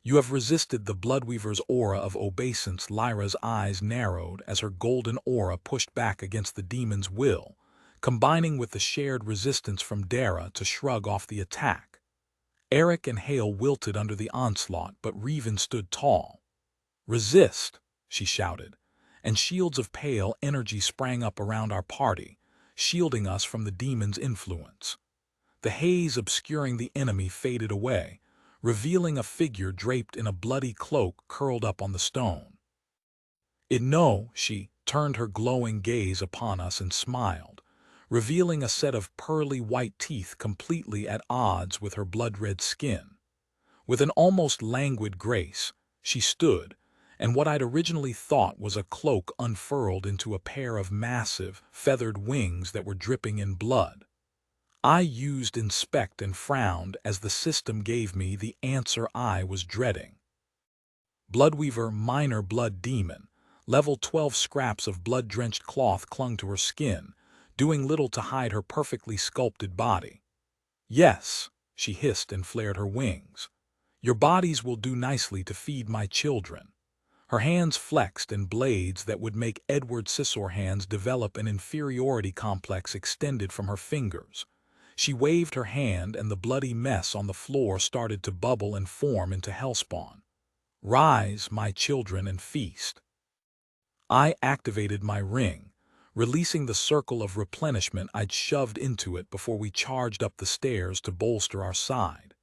You have resisted the Bloodweaver's aura of obeisance. Lyra's eyes narrowed as her golden aura pushed back against the demon's will, combining with the shared resistance from Dara to shrug off the attack. Eric and Hale wilted under the onslaught, but Reven stood tall. "Resist!" she shouted, and shields of pale energy sprang up around our party, shielding us from the demon's influence. The haze obscuring the enemy faded away, revealing a figure draped in a bloody cloak curled up on the stone. She turned her glowing gaze upon us and smiled, revealing a set of pearly white teeth completely at odds with her blood-red skin. With an almost languid grace, she stood, and what I'd originally thought was a cloak unfurled into a pair of massive, feathered wings that were dripping in blood. I used inspect and frowned as the system gave me the answer I was dreading. Bloodweaver Minor Blood Demon, level 12. Scraps of blood-drenched cloth clung to her skin, doing little to hide her perfectly sculpted body. "Yes," she hissed and flared her wings. "Your bodies will do nicely to feed my children." Her hands flexed and blades that would make Edward Scissorhands develop an inferiority complex extended from her fingers. She waved her hand and the bloody mess on the floor started to bubble and form into hellspawn. "Rise, my children, and feast." I activated my ring, releasing the circle of replenishment I'd shoved into it before we charged up the stairs to bolster our side.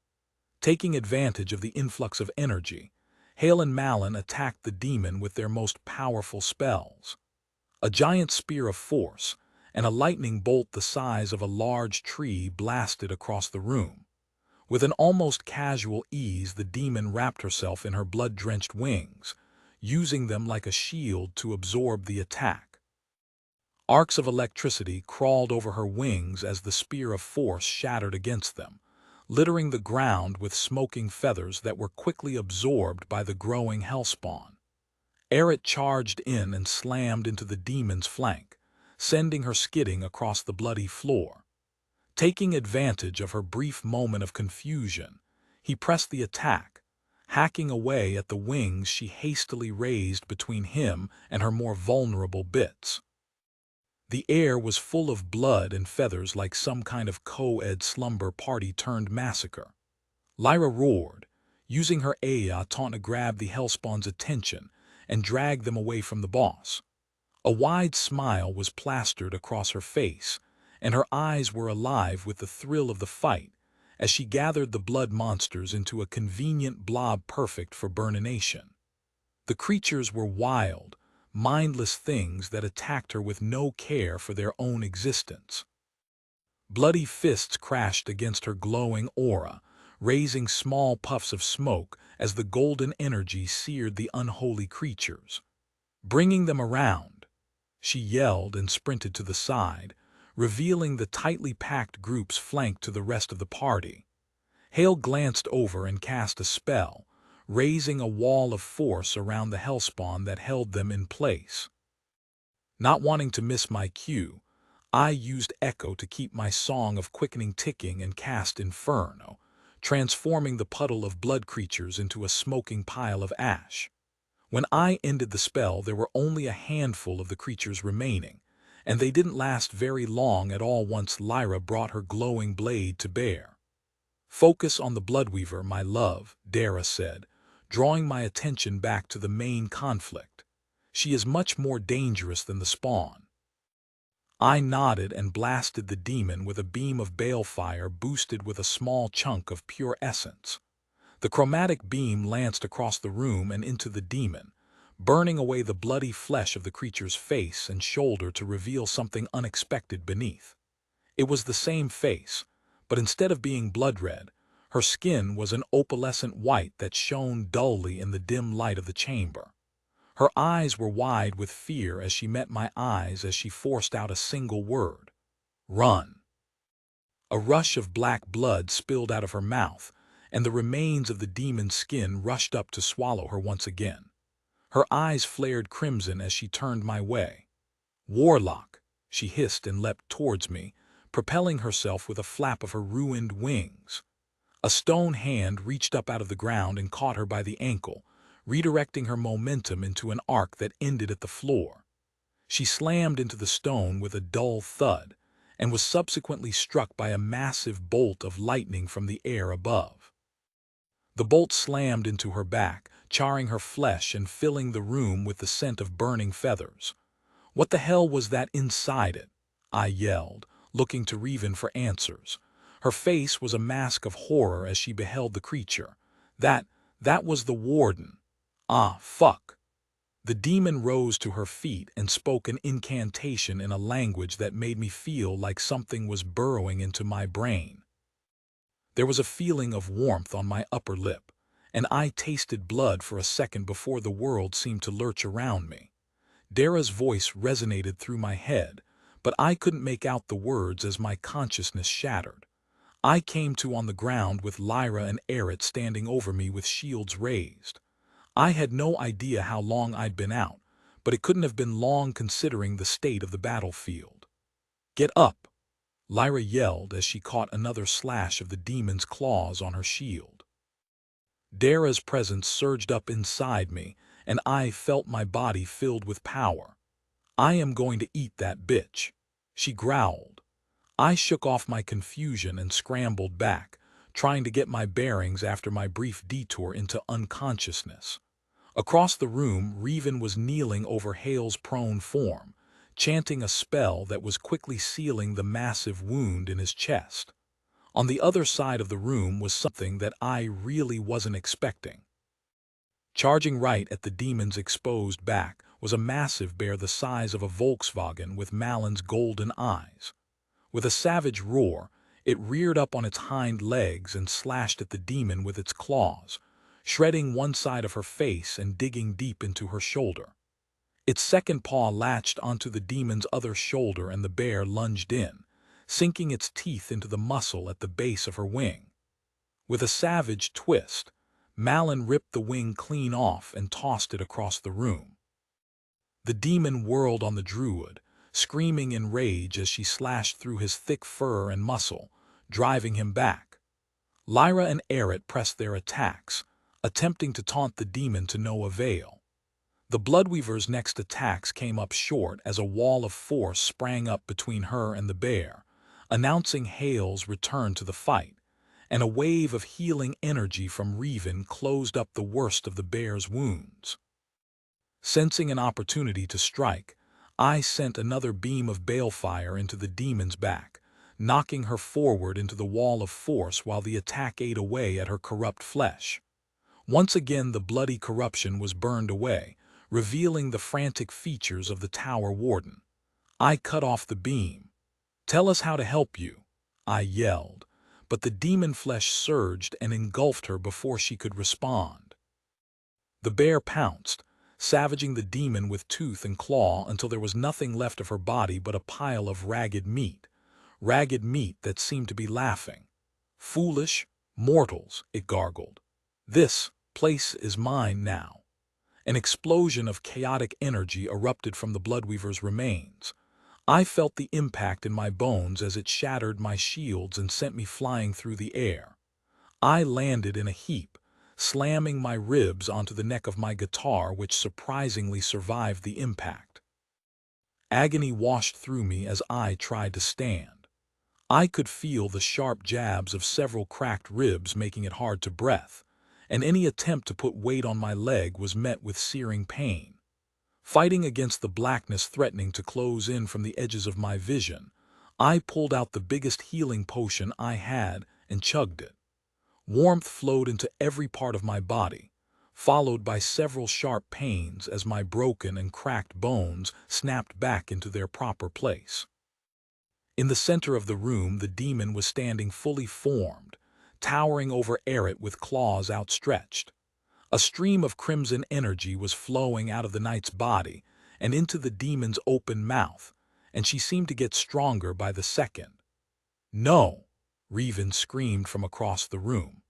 Taking advantage of the influx of energy, Hale and Malin attacked the demon with their most powerful spells. A giant spear of force and a lightning bolt the size of a large tree blasted across the room. With an almost casual ease, the demon wrapped herself in her blood-drenched wings, using them like a shield to absorb the attack. Arcs of electricity crawled over her wings as the spear of force shattered against them, littering the ground with smoking feathers that were quickly absorbed by the growing hellspawn. Eret charged in and slammed into the demon's flank, sending her skidding across the bloody floor. Taking advantage of her brief moment of confusion, he pressed the attack, hacking away at the wings she hastily raised between him and her more vulnerable bits. The air was full of blood and feathers like some kind of co-ed slumber party turned massacre. Lyra roared, using her Aya taunt to grab the hellspawn's attention and drag them away from the boss. A wide smile was plastered across her face, and her eyes were alive with the thrill of the fight as she gathered the blood monsters into a convenient blob perfect for burnination. The creatures were wild, mindless things that attacked her with no care for their own existence. Bloody fists crashed against her glowing aura, raising small puffs of smoke as the golden energy seared the unholy creatures. Bringing them around, she yelled and sprinted to the side, revealing the tightly packed groups flanked to the rest of the party. Hale glanced over and cast a spell, raising a wall of force around the hellspawn that held them in place. Not wanting to miss my cue, I used echo to keep my song of quickening ticking and cast Inferno, transforming the puddle of blood creatures into a smoking pile of ash. When I ended the spell, there were only a handful of the creatures remaining, and they didn't last very long at all once Lyra brought her glowing blade to bear. "Focus on the Bloodweaver, my love," Dara said, drawing my attention back to the main conflict. "She is much more dangerous than the spawn." I nodded and blasted the demon with a beam of balefire boosted with a small chunk of pure essence. The chromatic beam lanced across the room and into the demon, burning away the bloody flesh of the creature's face and shoulder to reveal something unexpected beneath. It was the same face, but instead of being blood-red, her skin was an opalescent white that shone dully in the dim light of the chamber. Her eyes were wide with fear as she met my eyes as she forced out a single word: "Run." A rush of black blood spilled out of her mouth, and the remains of the demon's skin rushed up to swallow her once again. Her eyes flared crimson as she turned my way. "Warlock," she hissed and leapt towards me, propelling herself with a flap of her ruined wings. A stone hand reached up out of the ground and caught her by the ankle, redirecting her momentum into an arc that ended at the floor. She slammed into the stone with a dull thud, and was subsequently struck by a massive bolt of lightning from the air above. The bolt slammed into her back, charring her flesh and filling the room with the scent of burning feathers. "What the hell was that inside it?" I yelled, looking to Revan for answers. Her face was a mask of horror as she beheld the creature. That was the warden." "Ah, fuck." The demon rose to her feet and spoke an incantation in a language that made me feel like something was burrowing into my brain. There was a feeling of warmth on my upper lip, and I tasted blood for a second before the world seemed to lurch around me. Dara's voice resonated through my head, but I couldn't make out the words as my consciousness shattered. I came to on the ground with Lyra and Eret standing over me with shields raised. I had no idea how long I'd been out, but it couldn't have been long considering the state of the battlefield. "Get up!" Lyra yelled as she caught another slash of the demon's claws on her shield. Dara's presence surged up inside me, and I felt my body filled with power. "I am going to eat that bitch," she growled. I shook off my confusion and scrambled back, trying to get my bearings after my brief detour into unconsciousness. Across the room, Revan was kneeling over Hale's prone form, chanting a spell that was quickly sealing the massive wound in his chest. On the other side of the room was something that I really wasn't expecting. Charging right at the demon's exposed back was a massive bear the size of a Volkswagen with Malin's golden eyes. With a savage roar, it reared up on its hind legs and slashed at the demon with its claws, shredding one side of her face and digging deep into her shoulder. Its second paw latched onto the demon's other shoulder and the bear lunged in, sinking its teeth into the muscle at the base of her wing. With a savage twist, Malin ripped the wing clean off and tossed it across the room. The demon whirled on the druid, screaming in rage as she slashed through his thick fur and muscle, driving him back. Lyra and Eret pressed their attacks, attempting to taunt the demon to no avail. The Bloodweaver's next attacks came up short as a wall of force sprang up between her and the bear, announcing Hale's return to the fight, and a wave of healing energy from Revan closed up the worst of the bear's wounds. Sensing an opportunity to strike, I sent another beam of balefire into the demon's back, knocking her forward into the wall of force while the attack ate away at her corrupt flesh. Once again the bloody corruption was burned away, revealing the frantic features of the tower warden. I cut off the beam. "Tell us how to help you," I yelled, but the demon flesh surged and engulfed her before she could respond. The bear pounced, savaging the demon with tooth and claw until there was nothing left of her body but a pile of ragged meat that seemed to be laughing. "Foolish mortals," it gargled. "This place is mine now." An explosion of chaotic energy erupted from the Bloodweaver's remains. I felt the impact in my bones as it shattered my shields and sent me flying through the air. I landed in a heap, slamming my ribs onto the neck of my guitar, which surprisingly survived the impact. Agony washed through me as I tried to stand. I could feel the sharp jabs of several cracked ribs making it hard to breathe, and any attempt to put weight on my leg was met with searing pain. Fighting against the blackness threatening to close in from the edges of my vision, I pulled out the biggest healing potion I had and chugged it. Warmth flowed into every part of my body, followed by several sharp pains as my broken and cracked bones snapped back into their proper place. In the center of the room, the demon was standing fully formed, towering over Eret with claws outstretched. A stream of crimson energy was flowing out of the knight's body and into the demon's open mouth, and she seemed to get stronger by the second. "No!" Revan screamed from across the room.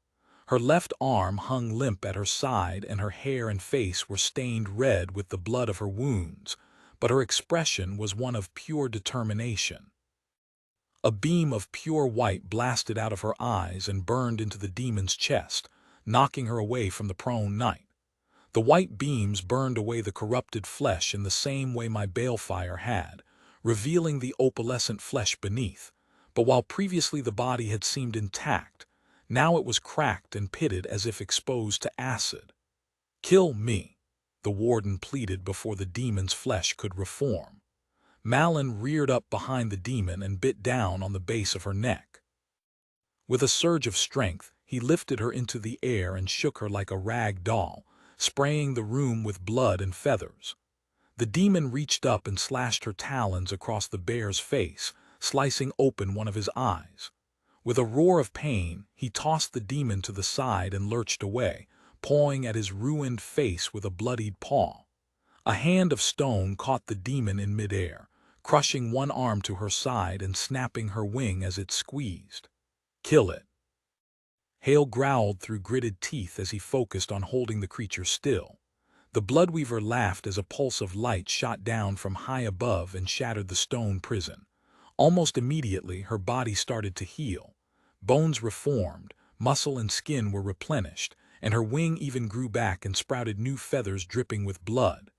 Her left arm hung limp at her side and her hair and face were stained red with the blood of her wounds, but her expression was one of pure determination. A beam of pure white blasted out of her eyes and burned into the demon's chest, knocking her away from the prone knight. The white beams burned away the corrupted flesh in the same way my balefire had, revealing the opalescent flesh beneath. But while previously the body had seemed intact, now it was cracked and pitted as if exposed to acid. "Kill me," the warden pleaded before the demon's flesh could reform. Malin reared up behind the demon and bit down on the base of her neck. With a surge of strength, he lifted her into the air and shook her like a rag doll, spraying the room with blood and feathers. The demon reached up and slashed her talons across the bear's face, slicing open one of his eyes. With a roar of pain, he tossed the demon to the side and lurched away, pawing at his ruined face with a bloodied paw. A hand of stone caught the demon in midair, crushing one arm to her side and snapping her wing as it squeezed. "Kill it." Hale growled through gritted teeth as he focused on holding the creature still. The Bloodweaver laughed as a pulse of light shot down from high above and shattered the stone prison. Almost immediately, her body started to heal. Bones reformed, muscle and skin were replenished, and her wing even grew back and sprouted new feathers dripping with blood.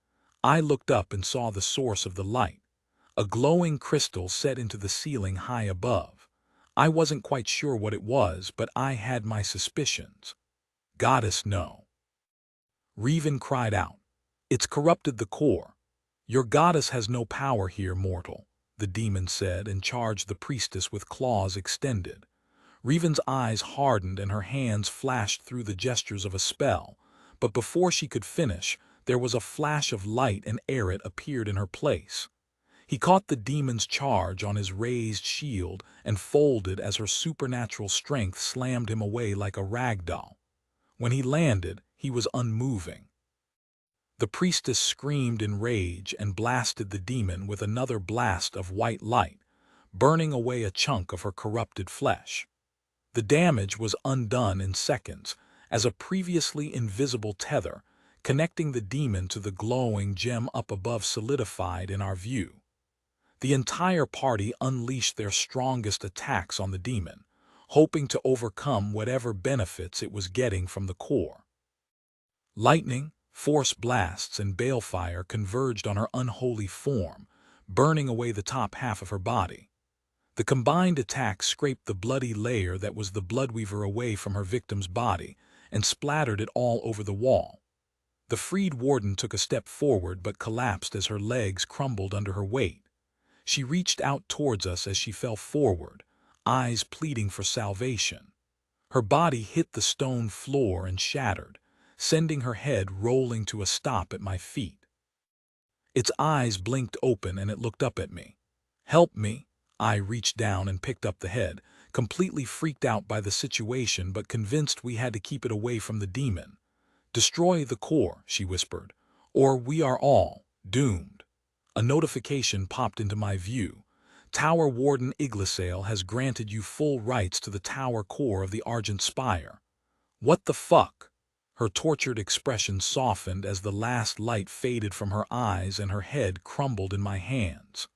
I looked up and saw the source of the light, a glowing crystal set into the ceiling high above. I wasn't quite sure what it was, but I had my suspicions. "Goddess, no!" Revan cried out. "It's corrupted the core." "Your goddess has no power here, mortal," the demon said, and charged the priestess with claws extended. Revan's eyes hardened and her hands flashed through the gestures of a spell, but before she could finish, there was a flash of light and Eret appeared in her place. He caught the demon's charge on his raised shield and folded as her supernatural strength slammed him away like a rag doll. When he landed, he was unmoving. The priestess screamed in rage and blasted the demon with another blast of white light, burning away a chunk of her corrupted flesh. The damage was undone in seconds, as a previously invisible tether, connecting the demon to the glowing gem up above, solidified in our view. The entire party unleashed their strongest attacks on the demon, hoping to overcome whatever benefits it was getting from the core. Lightning, force blasts, and balefire converged on her unholy form, burning away the top half of her body. The combined attack scraped the bloody layer that was the Bloodweaver away from her victim's body and splattered it all over the wall. The freed warden took a step forward but collapsed as her legs crumbled under her weight. She reached out towards us as she fell forward, eyes pleading for salvation. Her body hit the stone floor and shattered, sending her head rolling to a stop at my feet. Its eyes blinked open and it looked up at me. "Help me!" I reached down and picked up the head, completely freaked out by the situation but convinced we had to keep it away from the demon. "Destroy the core," she whispered, "or we are all doomed." A notification popped into my view. "Tower Warden Iglisale has granted you full rights to the tower core of the Argent Spire." "What the fuck?" Her tortured expression softened as the last light faded from her eyes and her head crumbled in my hands.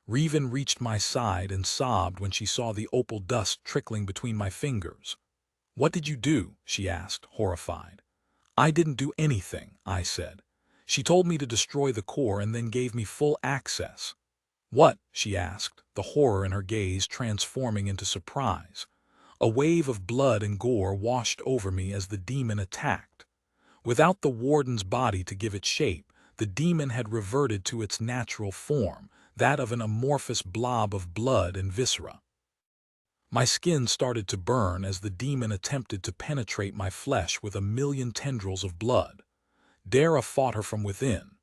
Revan reached my side and sobbed when she saw the opal dust trickling between my fingers. "What did you do?" she asked, horrified. "I didn't do anything," I said. "She told me to destroy the core and then gave me full access." "What?" she asked, the horror in her gaze transforming into surprise. A wave of blood and gore washed over me as the demon attacked. Without the warden's body to give it shape, the demon had reverted to its natural form, that of an amorphous blob of blood and viscera. My skin started to burn as the demon attempted to penetrate my flesh with a million tendrils of blood. Dara fought her from within.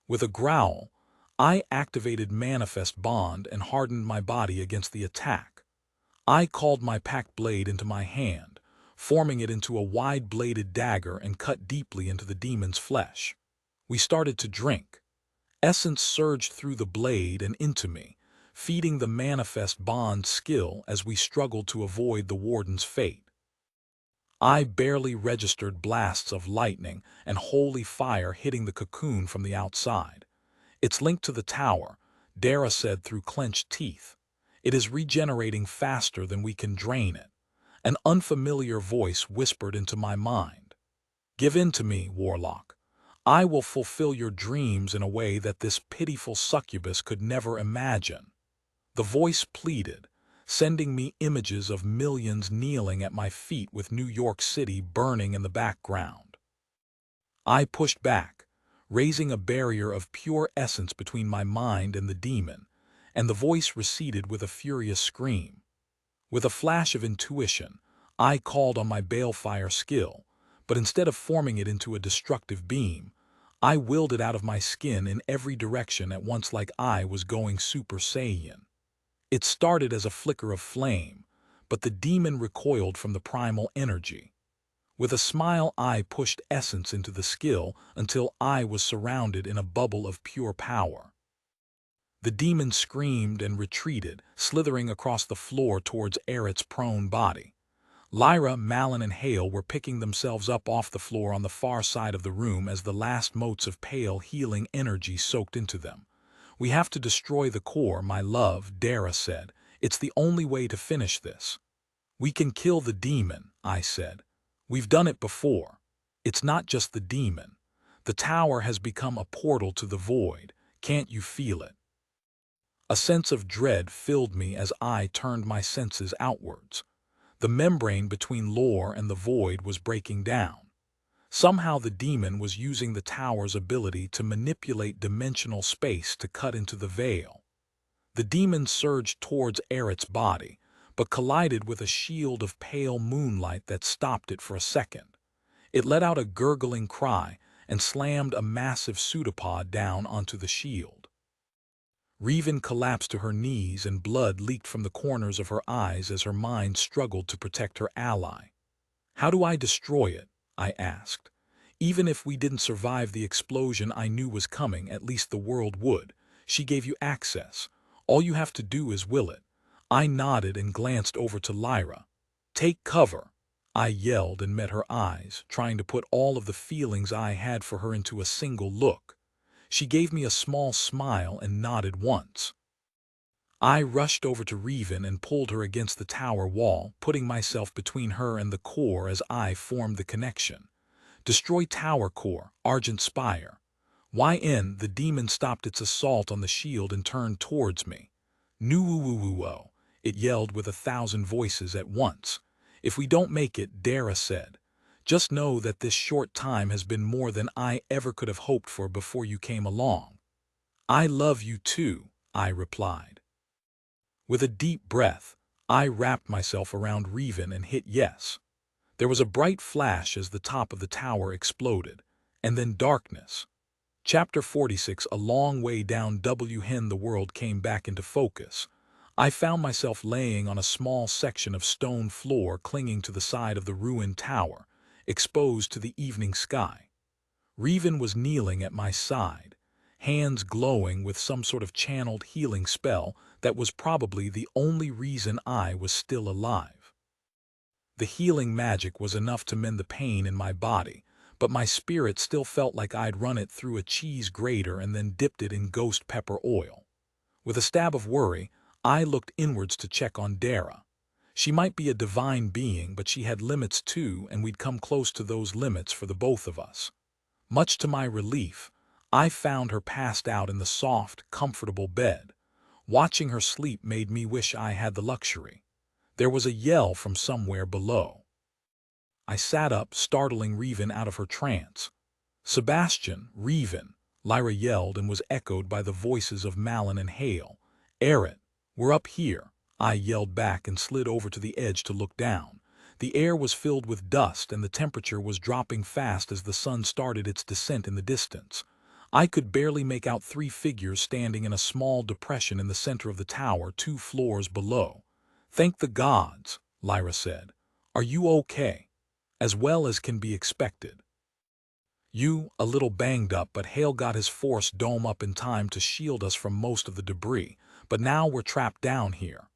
With a growl, I activated Manifest Bond and hardened my body against the attack. I called my packed blade into my hand, forming it into a wide-bladed dagger and cut deeply into the demon's flesh. We started to drink. Essence surged through the blade and into me, feeding the Manifest Bond skill as we struggled to avoid the warden's fate. I barely registered blasts of lightning and holy fire hitting the cocoon from the outside. "It's linked to the tower," Dara said through clenched teeth. "It is regenerating faster than we can drain it." An unfamiliar voice whispered into my mind. "Give in to me, Warlock. I will fulfill your dreams in a way that this pitiful succubus could never imagine." The voice pleaded, sending me images of millions kneeling at my feet with New York City burning in the background. I pushed back, raising a barrier of pure essence between my mind and the demon, and the voice receded with a furious scream. With a flash of intuition, I called on my balefire skill, but instead of forming it into a destructive beam, I willed it out of my skin in every direction at once like I was going Super Saiyan. It started as a flicker of flame, but the demon recoiled from the primal energy. With a smile, I pushed essence into the skill until I was surrounded in a bubble of pure power. The demon screamed and retreated, slithering across the floor towards Aerith's prone body. Lyra, Malin, and Hale were picking themselves up off the floor on the far side of the room as the last motes of pale, healing energy soaked into them. "We have to destroy the core, my love," Dara said. "It's the only way to finish this." "We can kill the demon," I said. "We've done it before. It's not just the demon. The tower has become a portal to the void. Can't you feel it?" A sense of dread filled me as I turned my senses outwards. The membrane between lore and the void was breaking down. Somehow the demon was using the tower's ability to manipulate dimensional space to cut into the veil. The demon surged towards Aerith's body, but collided with a shield of pale moonlight that stopped it for a second. It let out a gurgling cry and slammed a massive pseudopod down onto the shield. Revan collapsed to her knees and blood leaked from the corners of her eyes as her mind struggled to protect her ally. "How do I destroy it?" I asked. "Even if we didn't survive the explosion I knew was coming, at least the world would. She gave you access. All you have to do is will it." I nodded and glanced over to Lyra. "Take cover," I yelled and met her eyes, trying to put all of the feelings I had for her into a single look. She gave me a small smile and nodded once. I rushed over to Revan and pulled her against the tower wall, putting myself between her and the core as I formed the connection. "Destroy tower core, Argent Spire." YN, the demon stopped its assault on the shield and turned towards me. "Nuwuwuwo," it yelled with 1,000 voices at once. "If we don't make it," Dara said, "just know that this short time has been more than I ever could have hoped for before you came along." "I love you too," I replied. With a deep breath, I wrapped myself around Revan and hit yes. There was a bright flash as the top of the tower exploded, and then darkness. Chapter 46, a long way down WHN, the world came back into focus. I found myself laying on a small section of stone floor clinging to the side of the ruined tower, exposed to the evening sky. Revan was kneeling at my side, hands glowing with some sort of channeled healing spell that was probably the only reason I was still alive. The healing magic was enough to mend the pain in my body, but my spirit still felt like I'd run it through a cheese grater and then dipped it in ghost pepper oil. With a stab of worry, I looked inwards to check on Dara. She might be a divine being, but she had limits too, and we'd come close to those limits for the both of us. Much to my relief, I found her passed out in the soft, comfortable bed. Watching her sleep made me wish I had the luxury. There was a yell from somewhere below. I sat up, startling Revan out of her trance. "Sebastian, Revan," Lyra yelled, and was echoed by the voices of Malin and Hale. "Eret, we're up here," I yelled back and slid over to the edge to look down. The air was filled with dust and the temperature was dropping fast as the sun started its descent in the distance. I could barely make out 3 figures standing in a small depression in the center of the tower 2 floors below. "Thank the gods," Lyra said. "Are you okay?" "As well as can be expected. You, a little banged up, but Hale got his force dome up in time to shield us from most of the debris, but now we're trapped down here."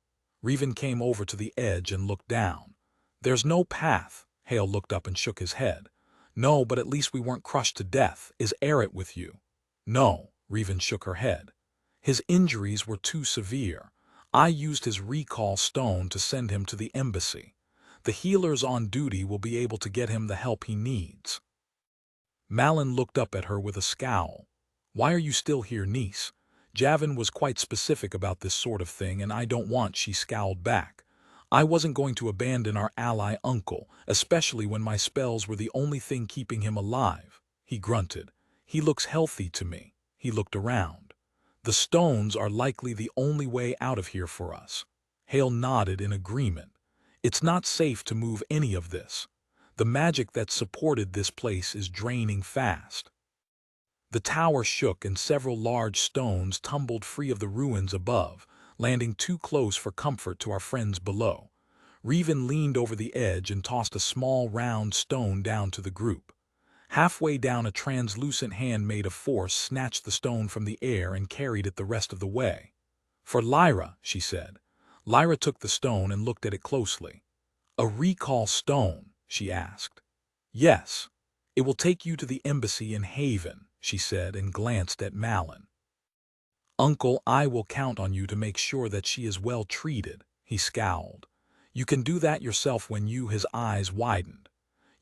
Revan came over to the edge and looked down. "There's no path." Hale looked up and shook his head. "No, but at least we weren't crushed to death. Is Eret with you?" "No," Revan shook her head. "His injuries were too severe. I used his recall stone to send him to the embassy. The healers on duty will be able to get him the help he needs." Malin looked up at her with a scowl. "Why are you still here, niece? Javin was quite specific about this sort of thing, and I don't want," she scowled back. "I wasn't going to abandon our ally uncle, especially when my spells were the only thing keeping him alive." He grunted. "He looks healthy to me." He looked around. "The stones are likely the only way out of here for us." Hale nodded in agreement. "It's not safe to move any of this. The magic that supported this place is draining fast." The tower shook and several large stones tumbled free of the ruins above, landing too close for comfort to our friends below. Revan leaned over the edge and tossed a small round stone down to the group. Halfway down, a translucent hand made a force snatched the stone from the air and carried it the rest of the way. "For Lyra," she said. Lyra took the stone and looked at it closely. "A recall stone?" she asked. "Yes. It will take you to the embassy in Haven," she said, and glanced at Malin. "Uncle, I will count on you to make sure that she is well treated," he scowled. "You can do that yourself when you—" His eyes widened.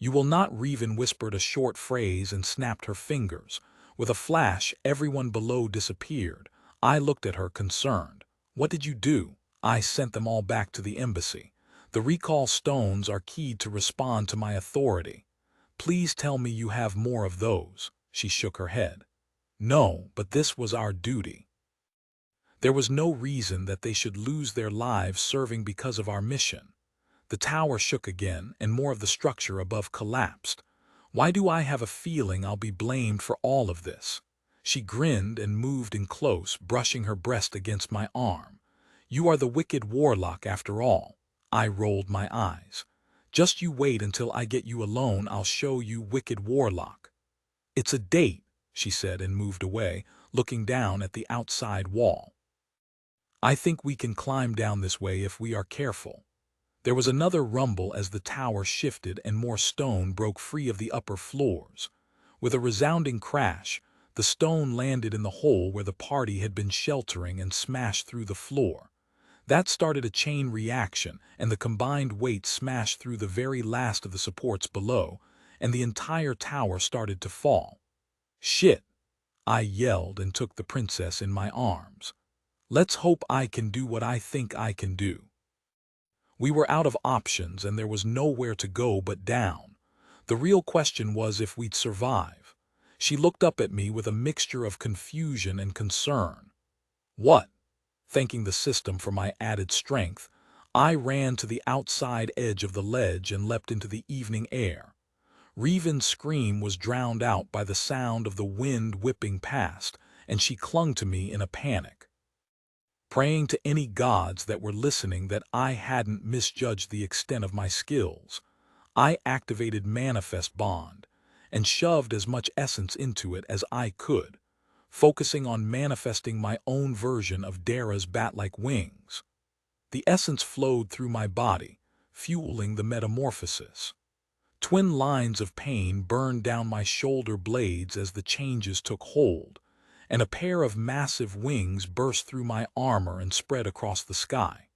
"You will not." Revan whispered a short phrase and snapped her fingers. With a flash, everyone below disappeared. I looked at her, concerned. "What did you do?" "I sent them all back to the embassy. The recall stones are keyed to respond to my authority." "Please tell me you have more of those." She shook her head. "No, but this was our duty. There was no reason that they should lose their lives serving because of our mission." The tower shook again, and more of the structure above collapsed. "Why do I have a feeling I'll be blamed for all of this?" She grinned and moved in close, brushing her breast against my arm. "You are the wicked warlock after all." I rolled my eyes. "Just you wait until I get you alone, I'll show you, wicked warlock." "It's a date," she said, and moved away, looking down at the outside wall. "I think we can climb down this way if we are careful." There was another rumble as the tower shifted and more stone broke free of the upper floors. With a resounding crash, the stone landed in the hole where the party had been sheltering and smashed through the floor. That started a chain reaction, and the combined weight smashed through the very last of the supports below, and the entire tower started to fall. "Shit!" I yelled and took the princess in my arms. "Let's hope I can do what I think I can do." We were out of options and there was nowhere to go but down. The real question was if we'd survive. She looked up at me with a mixture of confusion and concern. "What?" Thanking the system for my added strength, I ran to the outside edge of the ledge and leapt into the evening air. Revan's scream was drowned out by the sound of the wind whipping past, and she clung to me in a panic. Praying to any gods that were listening that I hadn't misjudged the extent of my skills, I activated Manifest Bond and shoved as much essence into it as I could, focusing on manifesting my own version of Dara's bat-like wings. The essence flowed through my body, fueling the metamorphosis. Twin lines of pain burned down my shoulder blades as the changes took hold, and a pair of massive wings burst through my armor and spread across the sky.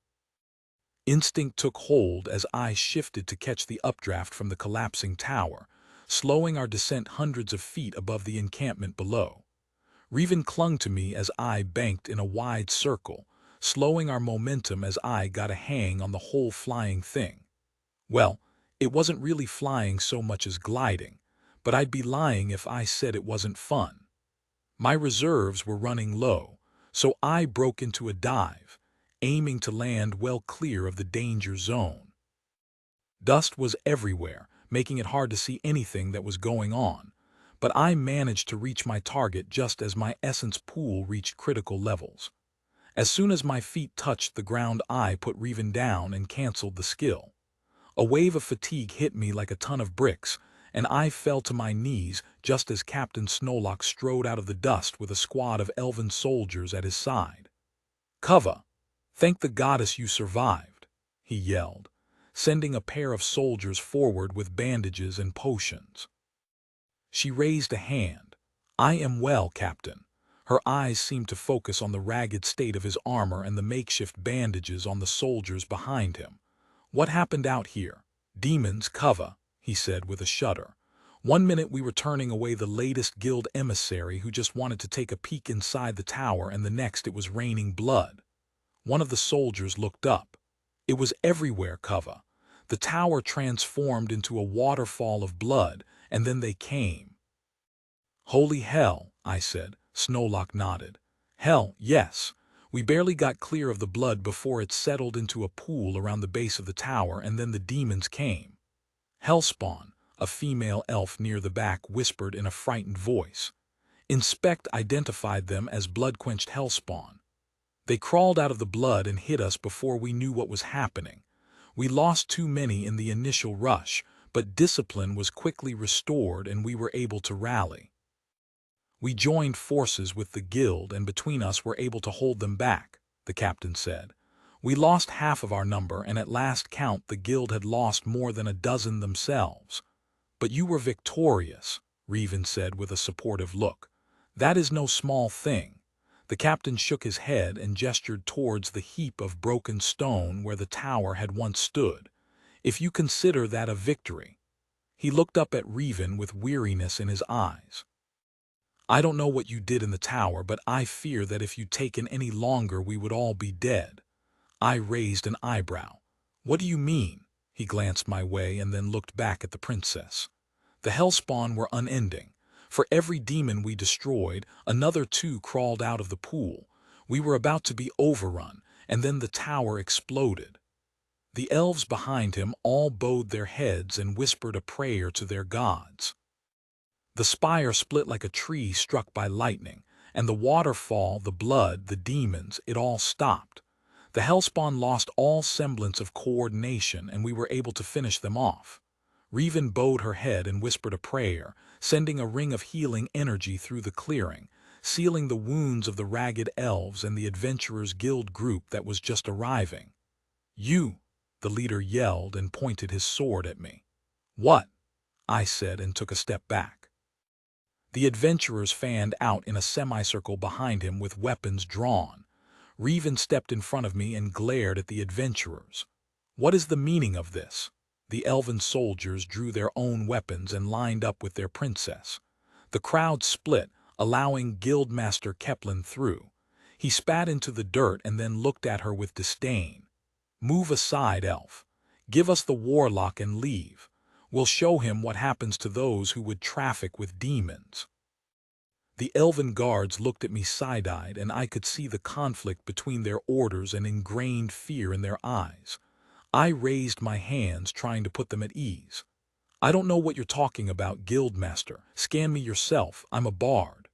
Instinct took hold as I shifted to catch the updraft from the collapsing tower, slowing our descent hundreds of feet above the encampment below. Revan clung to me as I banked in a wide circle, slowing our momentum as I got a hang on the whole flying thing. Well, it wasn't really flying so much as gliding, but I'd be lying if I said it wasn't fun. My reserves were running low, so I broke into a dive, aiming to land well clear of the danger zone. Dust was everywhere, making it hard to see anything that was going on, but I managed to reach my target just as my essence pool reached critical levels. As soon as my feet touched the ground, I put Revan down and canceled the skill. A wave of fatigue hit me like a ton of bricks, and I fell to my knees just as Captain Snowlock strode out of the dust with a squad of elven soldiers at his side. "Kava, thank the goddess you survived," he yelled, sending a pair of soldiers forward with bandages and potions. She raised a hand. "I am well, Captain." Her eyes seemed to focus on the ragged state of his armor and the makeshift bandages on the soldiers behind him. "What happened out here?" "Demons, Kava," he said with a shudder. "One minute we were turning away the latest guild emissary who just wanted to take a peek inside the tower, and the next it was raining blood." One of the soldiers looked up. "It was everywhere, Kava. The tower transformed into a waterfall of blood, and then they came." "Holy hell," I said. Snowlock nodded. "Hell, yes. We barely got clear of the blood before it settled into a pool around the base of the tower, and then the demons came." Hellspawn, a female elf near the back, whispered in a frightened voice. Inspect identified them as blood-quenched hellspawn. "They crawled out of the blood and hit us before we knew what was happening. We lost too many in the initial rush, but discipline was quickly restored and we were able to rally. We joined forces with the guild, and between us were able to hold them back," the captain said. "We lost half of our number, and at last count the guild had lost more than a dozen themselves." "But you were victorious," Revan said with a supportive look. "That is no small thing." The captain shook his head and gestured towards the heap of broken stone where the tower had once stood. "If you consider that a victory." He looked up at Revan with weariness in his eyes. "I don't know what you did in the tower, but I fear that if you'd taken any longer we would all be dead." I raised an eyebrow. "What do you mean?" He glanced my way and then looked back at the princess. "The hellspawn were unending. For every demon we destroyed, another two crawled out of the pool. We were about to be overrun, and then the tower exploded." The elves behind him all bowed their heads and whispered a prayer to their gods. The spire split like a tree struck by lightning, and the waterfall, the blood, the demons, it all stopped. The hellspawn lost all semblance of coordination, and we were able to finish them off. Revan bowed her head and whispered a prayer, sending a ring of healing energy through the clearing, sealing the wounds of the ragged elves and the adventurers' guild group that was just arriving. "You," the leader yelled and pointed his sword at me. "What?" I said and took a step back. The adventurers fanned out in a semicircle behind him with weapons drawn. Revan stepped in front of me and glared at the adventurers. "What is the meaning of this?" The elven soldiers drew their own weapons and lined up with their princess. The crowd split, allowing Guildmaster Keplan through. He spat into the dirt and then looked at her with disdain. "Move aside, elf. Give us the warlock and leave. We'll show him what happens to those who would traffic with demons." The elven guards looked at me side-eyed, and I could see the conflict between their orders and ingrained fear in their eyes. I raised my hands, trying to put them at ease. "I don't know what you're talking about, Guildmaster. Scan me yourself. I'm a bard."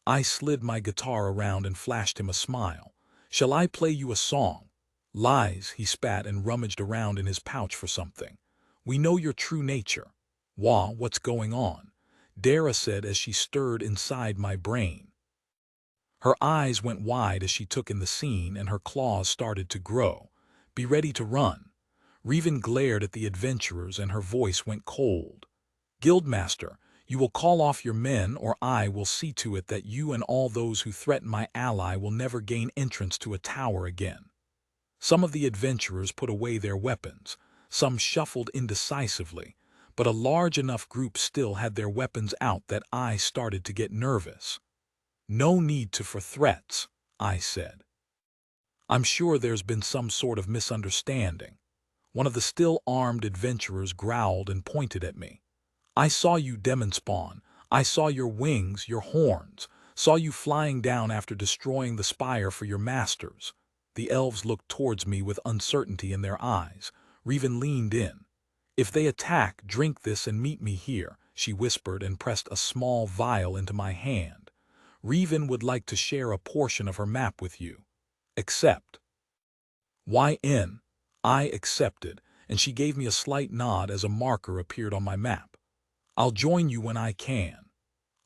I slid my guitar around and flashed him a smile. "Shall I play you a song?" "Lies," he spat and rummaged around in his pouch for something. "We know your true nature." "Wah, what's going on?" Dara said as she stirred inside my brain. Her eyes went wide as she took in the scene, and her claws started to grow. "Be ready to run." Reven glared at the adventurers and her voice went cold. Guildmaster, you will call off your men or I will see to it that you and all those who threaten my ally will never gain entrance to a tower again. Some of the adventurers put away their weapons, some shuffled indecisively, but a large enough group still had their weapons out that I started to get nervous. No need for threats, I said. I'm sure there's been some sort of misunderstanding. One of the still-armed adventurers growled and pointed at me. I saw you demon spawn. I saw your wings, your horns. Saw you flying down after destroying the spire for your masters. The elves looked towards me with uncertainty in their eyes. Reven leaned in. If they attack, drink this and meet me here, she whispered and pressed a small vial into my hand. Reven would like to share a portion of her map with you. Accept. YN. I accepted, and she gave me a slight nod as a marker appeared on my map. I'll join you when I can.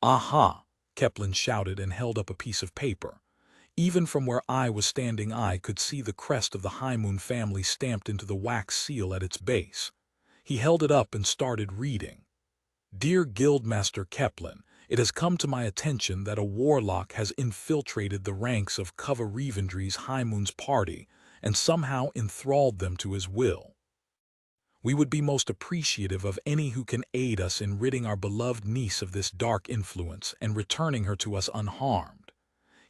Aha, Keplin shouted and held up a piece of paper. Even from where I was standing I could see the crest of the High Moon family stamped into the wax seal at its base. He held it up and started reading. Dear Guildmaster Keplin, it has come to my attention that a warlock has infiltrated the ranks of Kava Revendry's High Moon's party and somehow enthralled them to his will. We would be most appreciative of any who can aid us in ridding our beloved niece of this dark influence and returning her to us unharmed.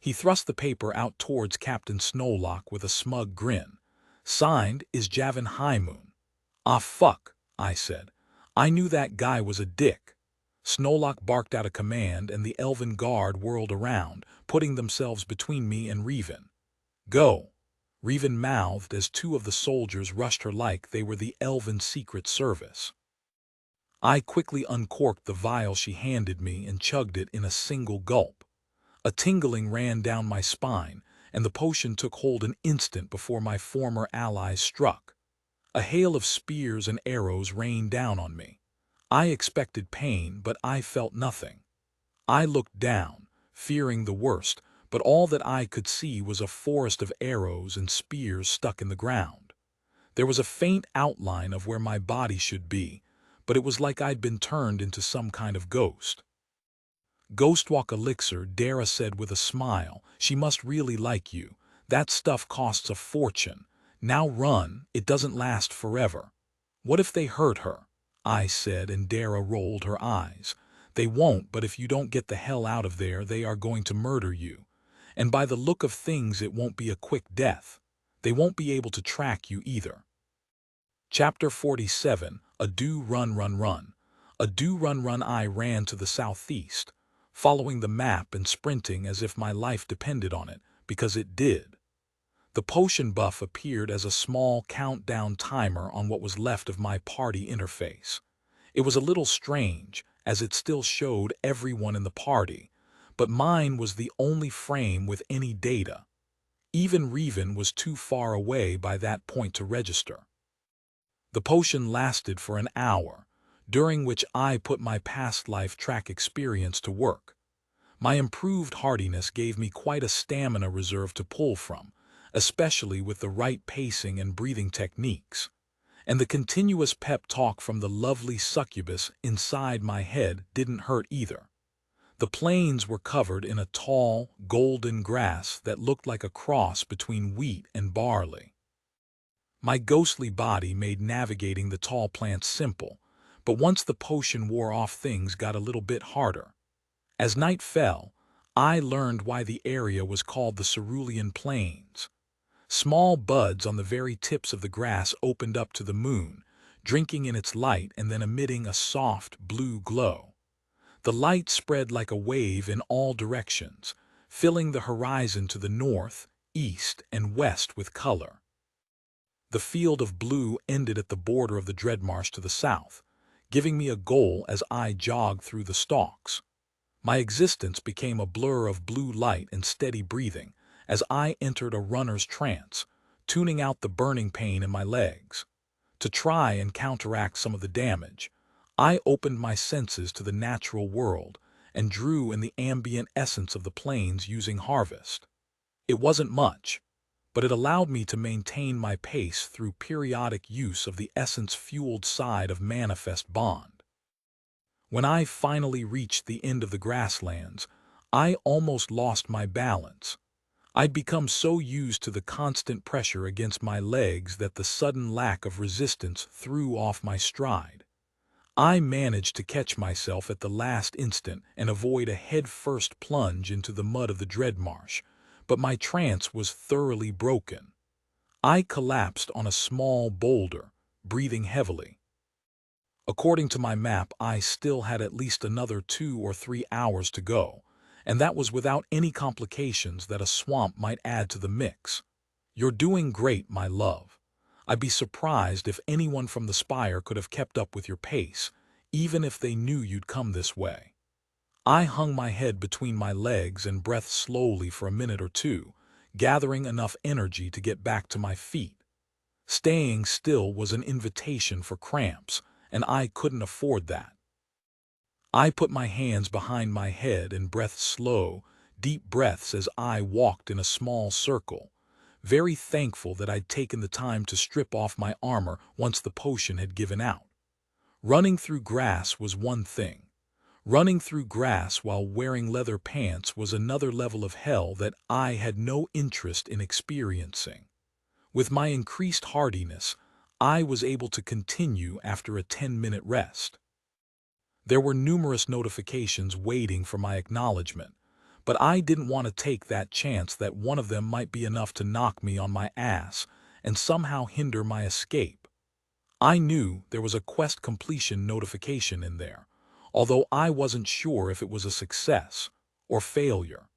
He thrust the paper out towards Captain Snowlock with a smug grin. Signed, Isjavin High Moon. Ah fuck, I said. I knew that guy was a dick. Snowlock barked out a command and the elven guard whirled around, putting themselves between me and Reven. Go. Reven mouthed as two of the soldiers rushed her like they were the elven secret service. I quickly uncorked the vial she handed me and chugged it in a single gulp. A tingling ran down my spine, and the potion took hold an instant before my former allies struck. A hail of spears and arrows rained down on me. I expected pain, but I felt nothing. I looked down, fearing the worst, but all that I could see was a forest of arrows and spears stuck in the ground. There was a faint outline of where my body should be, but it was like I'd been turned into some kind of ghost. Ghostwalk elixir, Dara said with a smile. She must really like you. That stuff costs a fortune. Now run, it doesn't last forever. What if they hurt her? I said, and Dara rolled her eyes. They won't, but if you don't get the hell out of there, they are going to murder you. And by the look of things, it won't be a quick death. They won't be able to track you either. Chapter 47, A Do Run Run Run. A do run run. I ran to the southeast, following the map and sprinting as if my life depended on it, because it did. The potion buff appeared as a small countdown timer on what was left of my party interface. It was a little strange, as it still showed everyone in the party, but mine was the only frame with any data. Even Reven was too far away by that point to register. The potion lasted for an hour, during which I put my past life track experience to work. My improved hardiness gave me quite a stamina reserve to pull from, especially with the right pacing and breathing techniques. And the continuous pep talk from the lovely succubus inside my head didn't hurt either. The plains were covered in a tall, golden grass that looked like a cross between wheat and barley. My ghostly body made navigating the tall plants simple, but once the potion wore off, things got a little bit harder. As night fell, I learned why the area was called the Cerulean Plains. Small buds on the very tips of the grass opened up to the moon, drinking in its light and then emitting a soft blue glow. The light spread like a wave in all directions, filling the horizon to the north, east, and west with color. The field of blue ended at the border of the Dreadmarsh to the south, giving me a goal as I jogged through the stalks. My existence became a blur of blue light and steady breathing as I entered a runner's trance, tuning out the burning pain in my legs. To try and counteract some of the damage, I opened my senses to the natural world and drew in the ambient essence of the plains using harvest. It wasn't much, but it allowed me to maintain my pace through periodic use of the essence-fueled side of Manifest Bond. When I finally reached the end of the grasslands, I almost lost my balance. I'd become so used to the constant pressure against my legs that the sudden lack of resistance threw off my stride. I managed to catch myself at the last instant and avoid a head-first plunge into the mud of the Dreadmarsh, but my trance was thoroughly broken. I collapsed on a small boulder, breathing heavily. According to my map, I still had at least another 2 or 3 hours to go, and that was without any complications that a swamp might add to the mix. "You're doing great, my love. I'd be surprised if anyone from the spire could have kept up with your pace, even if they knew you'd come this way." I hung my head between my legs and breathed slowly for a minute or two, gathering enough energy to get back to my feet. Staying still was an invitation for cramps, and I couldn't afford that. I put my hands behind my head and breathed slow, deep breaths as I walked in a small circle, very thankful that I'd taken the time to strip off my armor once the potion had given out. Running through grass was one thing. Running through grass while wearing leather pants was another level of hell that I had no interest in experiencing. With my increased hardiness, I was able to continue after a 10-minute rest. There were numerous notifications waiting for my acknowledgement, but I didn't want to take that chance that one of them might be enough to knock me on my ass and somehow hinder my escape. I knew there was a quest completion notification in there, although I wasn't sure if it was a success or failure.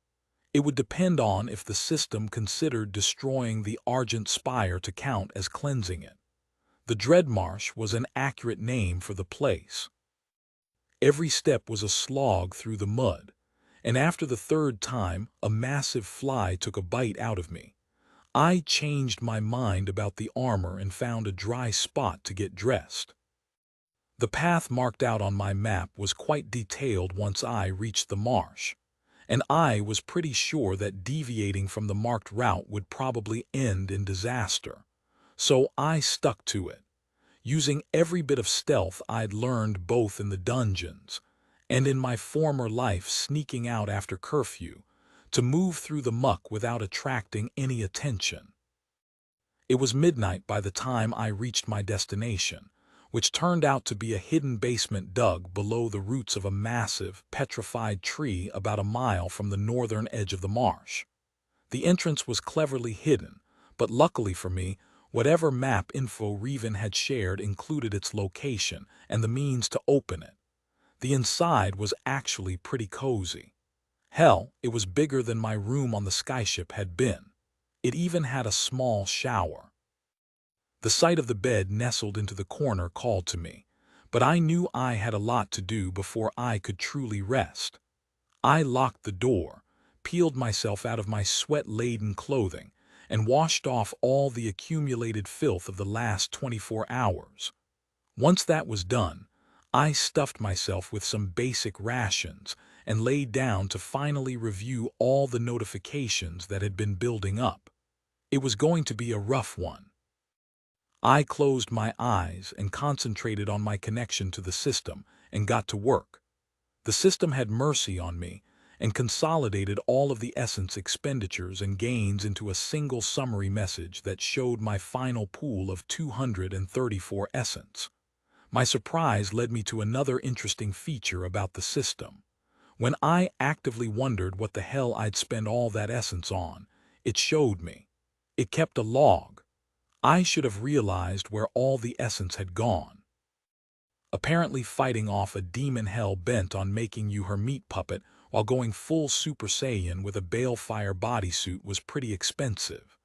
It would depend on if the system considered destroying the Argent Spire to count as cleansing it. The Dreadmarsh was an accurate name for the place. Every step was a slog through the mud, and after the third time, a massive fly took a bite out of me. I changed my mind about the armor and found a dry spot to get dressed. The path marked out on my map was quite detailed once I reached the marsh, and I was pretty sure that deviating from the marked route would probably end in disaster. So I stuck to it, using every bit of stealth I'd learned both in the dungeons and in my former life sneaking out after curfew, to move through the muck without attracting any attention. It was midnight by the time I reached my destination, which turned out to be a hidden basement dug below the roots of a massive, petrified tree about a mile from the northern edge of the marsh. The entrance was cleverly hidden, but luckily for me, whatever map info Reven had shared included its location and the means to open it. The inside was actually pretty cozy. Hell, it was bigger than my room on the skyship had been. It even had a small shower. The sight of the bed nestled into the corner called to me, but I knew I had a lot to do before I could truly rest. I locked the door, peeled myself out of my sweat-laden clothing, and washed off all the accumulated filth of the last 24 hours. Once that was done, I stuffed myself with some basic rations and laid down to finally review all the notifications that had been building up. It was going to be a rough one. I closed my eyes and concentrated on my connection to the system and got to work. The system had mercy on me and consolidated all of the essence expenditures and gains into a single summary message that showed my final pool of 234 essence. My surprise led me to another interesting feature about the system. When I actively wondered what the hell I'd spend all that essence on, it showed me. It kept a log. I should have realized where all the essence had gone. Apparently fighting off a demon hell bent on making you her meat puppet while going full Super Saiyan with a balefire bodysuit was pretty expensive.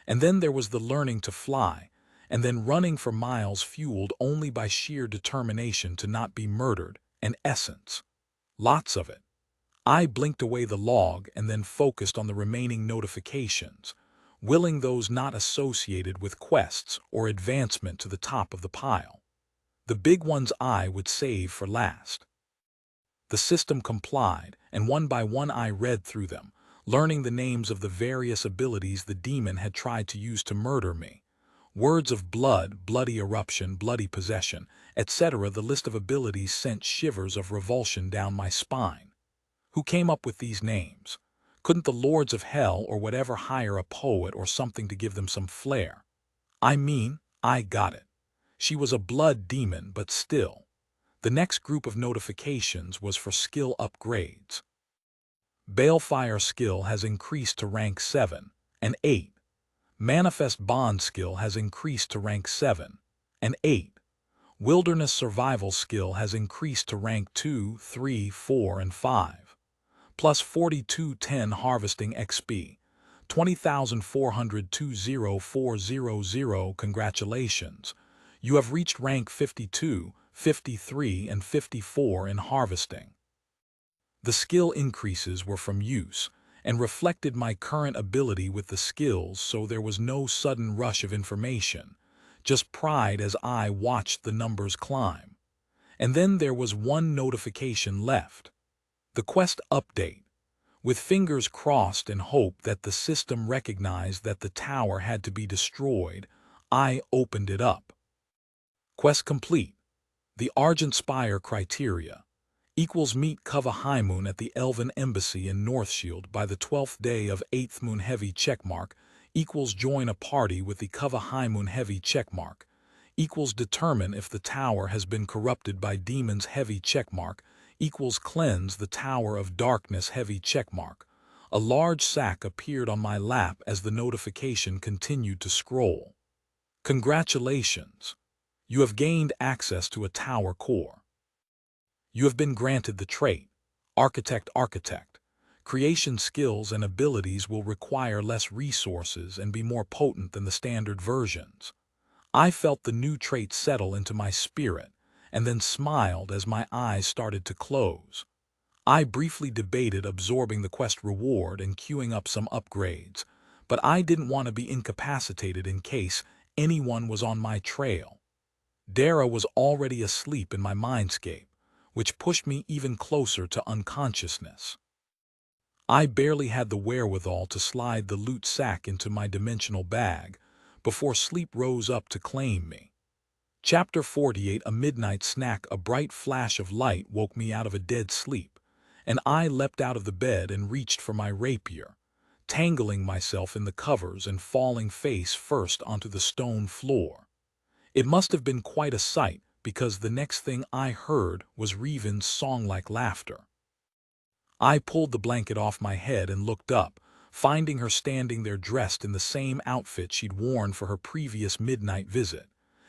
And then there was the learning to fly, and then running for miles fueled only by sheer determination to not be murdered, and essence. Lots of it. I blinked away the log and then focused on the remaining notifications, willing those not associated with quests or advancement to the top of the pile. The big ones I would save for last. The system complied, and one by one I read through them, learning the names of the various abilities the demon had tried to use to murder me. Words of blood, bloody eruption, bloody possession, etc. The list of abilities sent shivers of revulsion down my spine. Who came up with these names? Couldn't the lords of hell or whatever hire a poet or something to give them some flair? I mean, I got it. She was a blood demon, but still. The next group of notifications was for skill upgrades. Balefire skill has increased to rank 7 and 8. Manifest Bond skill has increased to rank 7 and 8. Wilderness Survival skill has increased to rank 2, 3, 4, and 5. Plus 4210 Harvesting XP. 20,400 Congratulations. You have reached rank 52, 53, and 54 in harvesting. The skill increases were from use and reflected my current ability with the skills, so there was no sudden rush of information, just pride as I watched the numbers climb. And then there was one notification left. The quest update. With fingers crossed and hope that the system recognized that the tower had to be destroyed, I opened it up. Quest complete. The Argent Spire criteria. Equals meet Kava High Moon at the Elven Embassy in Northshield by the 12th day of 8th Moon Heavy checkmark. Equals join a party with the Kava High Moon Heavy checkmark. Equals determine if the tower has been corrupted by demons heavy checkmark. Equals cleanse the Tower of Darkness heavy checkmark. A large sack appeared on my lap as the notification continued to scroll. Congratulations! You have gained access to a tower core. You have been granted the trait, Architect. Creation skills and abilities will require less resources and be more potent than the standard versions. I felt the new trait settle into my spirit, and then smiled as my eyes started to close. I briefly debated absorbing the quest reward and queuing up some upgrades, but I didn't want to be incapacitated in case anyone was on my trail. Dara was already asleep in my mindscape, which pushed me even closer to unconsciousness. I barely had the wherewithal to slide the loot sack into my dimensional bag before sleep rose up to claim me. Chapter 48. A midnight snack. A bright flash of light woke me out of a dead sleep, and I leapt out of the bed and reached for my rapier, tangling myself in the covers and falling face first onto the stone floor. It must have been quite a sight, because the next thing I heard was Reven's song-like laughter. I pulled the blanket off my head and looked up, finding her standing there dressed in the same outfit she'd worn for her previous midnight visit.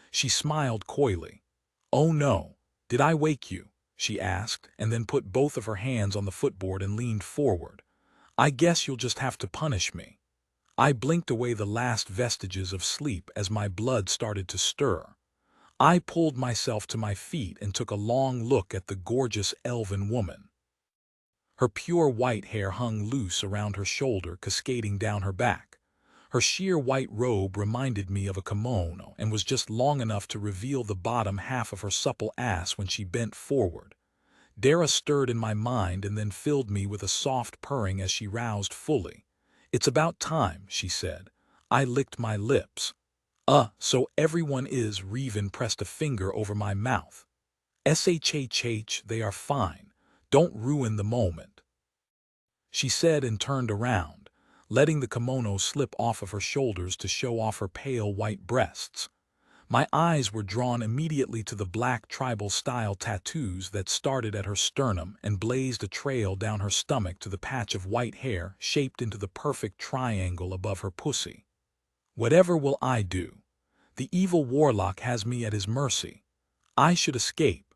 She smiled coyly. "Oh no, did I wake you?" she asked, and then put both of her hands on the footboard and leaned forward. "I guess you'll just have to punish me." I blinked away the last vestiges of sleep as my blood started to stir. I pulled myself to my feet and took a long look at the gorgeous elven woman. Her pure white hair hung loose around her shoulder, cascading down her back. Her sheer white robe reminded me of a kimono and was just long enough to reveal the bottom half of her supple ass when she bent forward. Dara stirred in my mind and then filled me with a soft purring as she roused fully. "It's about time," she said. I licked my lips. So everyone is." Reven pressed a finger over my mouth. "Shhh, they are fine. Don't ruin the moment," she said, and turned around, letting the kimono slip off of her shoulders to show off her pale white breasts. My eyes were drawn immediately to the black tribal-style tattoos that started at her sternum and blazed a trail down her stomach to the patch of white hair shaped into the perfect triangle above her pussy. "Whatever will I do? The evil warlock has me at his mercy. I should escape,"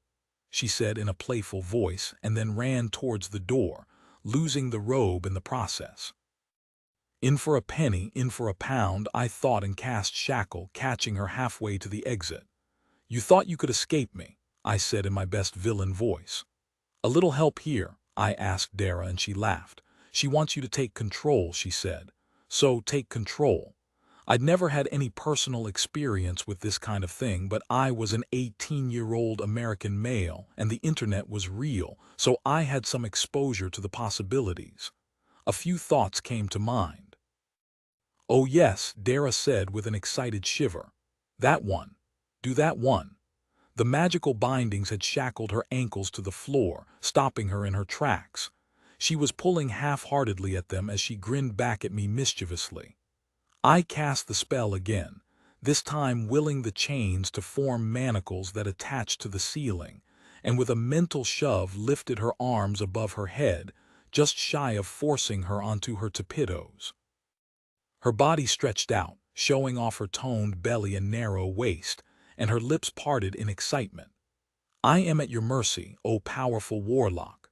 she said in a playful voice, and then ran towards the door, losing the robe in the process. "In for a penny, in for a pound," I thought, and cast shackle, catching her halfway to the exit. "You thought you could escape me," I said in my best villain voice. "A little help here?" I asked Dara, and she laughed. "She wants you to take control," she said. "So take control." I'd never had any personal experience with this kind of thing, but I was an 18-year-old American male, and the internet was real, so I had some exposure to the possibilities. A few thoughts came to mind. "Oh yes," Dara said with an excited shiver. "That one. Do that one." The magical bindings had shackled her ankles to the floor, stopping her in her tracks. She was pulling half-heartedly at them as she grinned back at me mischievously. I cast the spell again, this time willing the chains to form manacles that attached to the ceiling, and with a mental shove lifted her arms above her head, just shy of forcing her onto her tapetos. Her body stretched out, showing off her toned belly and narrow waist, and her lips parted in excitement. "I am at your mercy, O powerful warlock."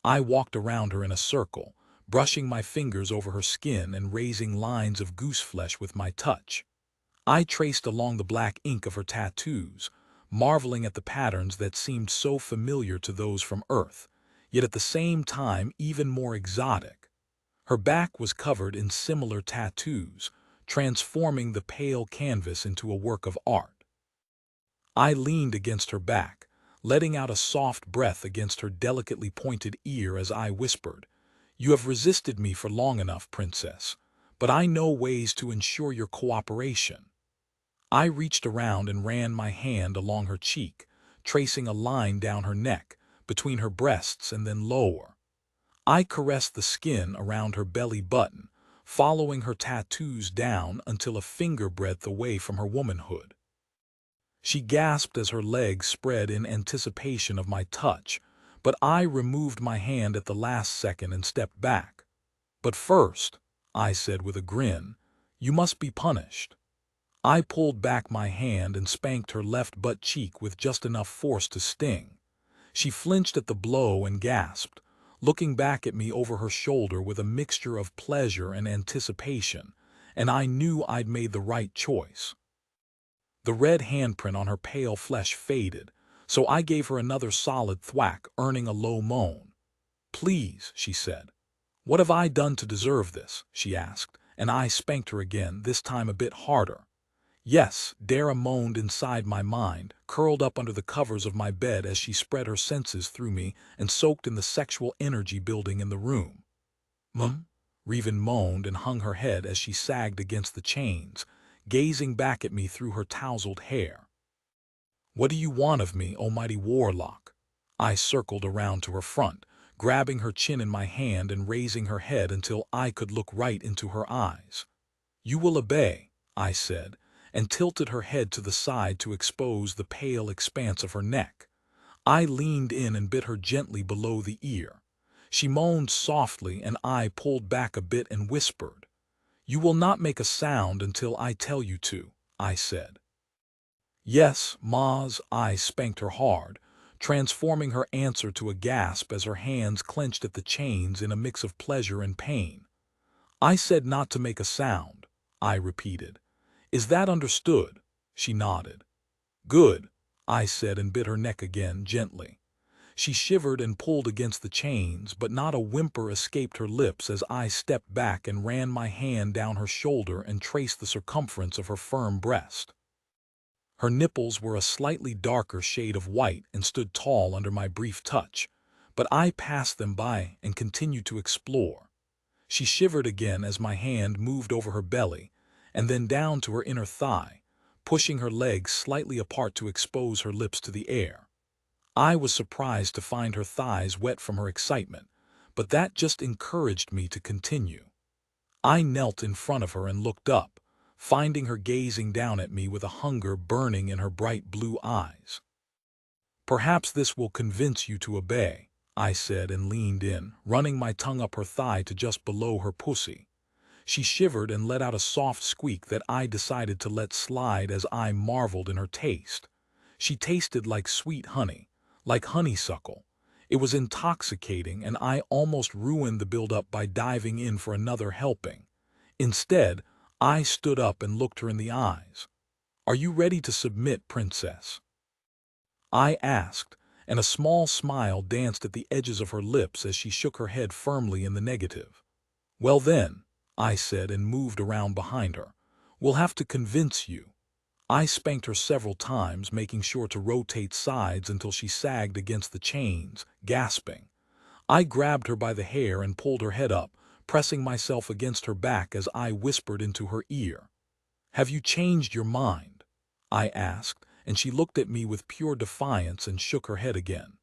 I walked around her in a circle, brushing my fingers over her skin and raising lines of goose flesh with my touch. I traced along the black ink of her tattoos, marveling at the patterns that seemed so familiar to those from Earth, yet at the same time even more exotic. Her back was covered in similar tattoos, transforming the pale canvas into a work of art. I leaned against her back, letting out a soft breath against her delicately pointed ear as I whispered, "You have resisted me for long enough, Princess, but I know ways to ensure your cooperation." I reached around and ran my hand along her cheek, tracing a line down her neck, between her breasts and then lower. I caressed the skin around her belly button, following her tattoos down until a finger breadth away from her womanhood. She gasped as her legs spread in anticipation of my touch, but I removed my hand at the last second and stepped back. "But first," I said with a grin, "you must be punished." I pulled back my hand and spanked her left butt cheek with just enough force to sting. She flinched at the blow and gasped, looking back at me over her shoulder with a mixture of pleasure and anticipation, and I knew I'd made the right choice. The red handprint on her pale flesh faded, so I gave her another solid thwack, earning a low moan. "Please," she said. "What have I done to deserve this?" she asked, and I spanked her again, this time a bit harder. "Yes," Dara moaned inside my mind, curled up under the covers of my bed as she spread her senses through me and soaked in the sexual energy building in the room. Revan moaned and hung her head as she sagged against the chains, gazing back at me through her tousled hair. "What do you want of me, O mighty warlock?" I circled around to her front, grabbing her chin in my hand and raising her head until I could look right into her eyes. "You will obey," I said, and tilted her head to the side to expose the pale expanse of her neck. I leaned in and bit her gently below the ear. She moaned softly and I pulled back a bit and whispered, "You will not make a sound until I tell you to," I said. "Yes, Maz," I spanked her hard, transforming her answer to a gasp as her hands clenched at the chains in a mix of pleasure and pain. "I said not to make a sound," I repeated. "Is that understood?" She nodded. "Good," I said and bit her neck again, gently. She shivered and pulled against the chains, but not a whimper escaped her lips as I stepped back and ran my hand down her shoulder and traced the circumference of her firm breast. Her nipples were a slightly darker shade of white and stood tall under my brief touch, but I passed them by and continued to explore. She shivered again as my hand moved over her belly, and then down to her inner thigh, pushing her legs slightly apart to expose her lips to the air. I was surprised to find her thighs wet from her excitement, but that just encouraged me to continue. I knelt in front of her and looked up, finding her gazing down at me with a hunger burning in her bright blue eyes. "Perhaps this will convince you to obey," I said and leaned in, running my tongue up her thigh to just below her pussy. She shivered and let out a soft squeak that I decided to let slide as I marveled in her taste. She tasted like sweet honey, like honeysuckle. It was intoxicating and I almost ruined the build-up by diving in for another helping. Instead, I stood up and looked her in the eyes. "Are you ready to submit, Princess?" I asked, and a small smile danced at the edges of her lips as she shook her head firmly in the negative. "Well then," I said and moved around behind her, "we'll have to convince you." I spanked her several times, making sure to rotate sides until she sagged against the chains, gasping. I grabbed her by the hair and pulled her head up, pressing myself against her back as I whispered into her ear. "Have you changed your mind?" I asked, and she looked at me with pure defiance and shook her head again.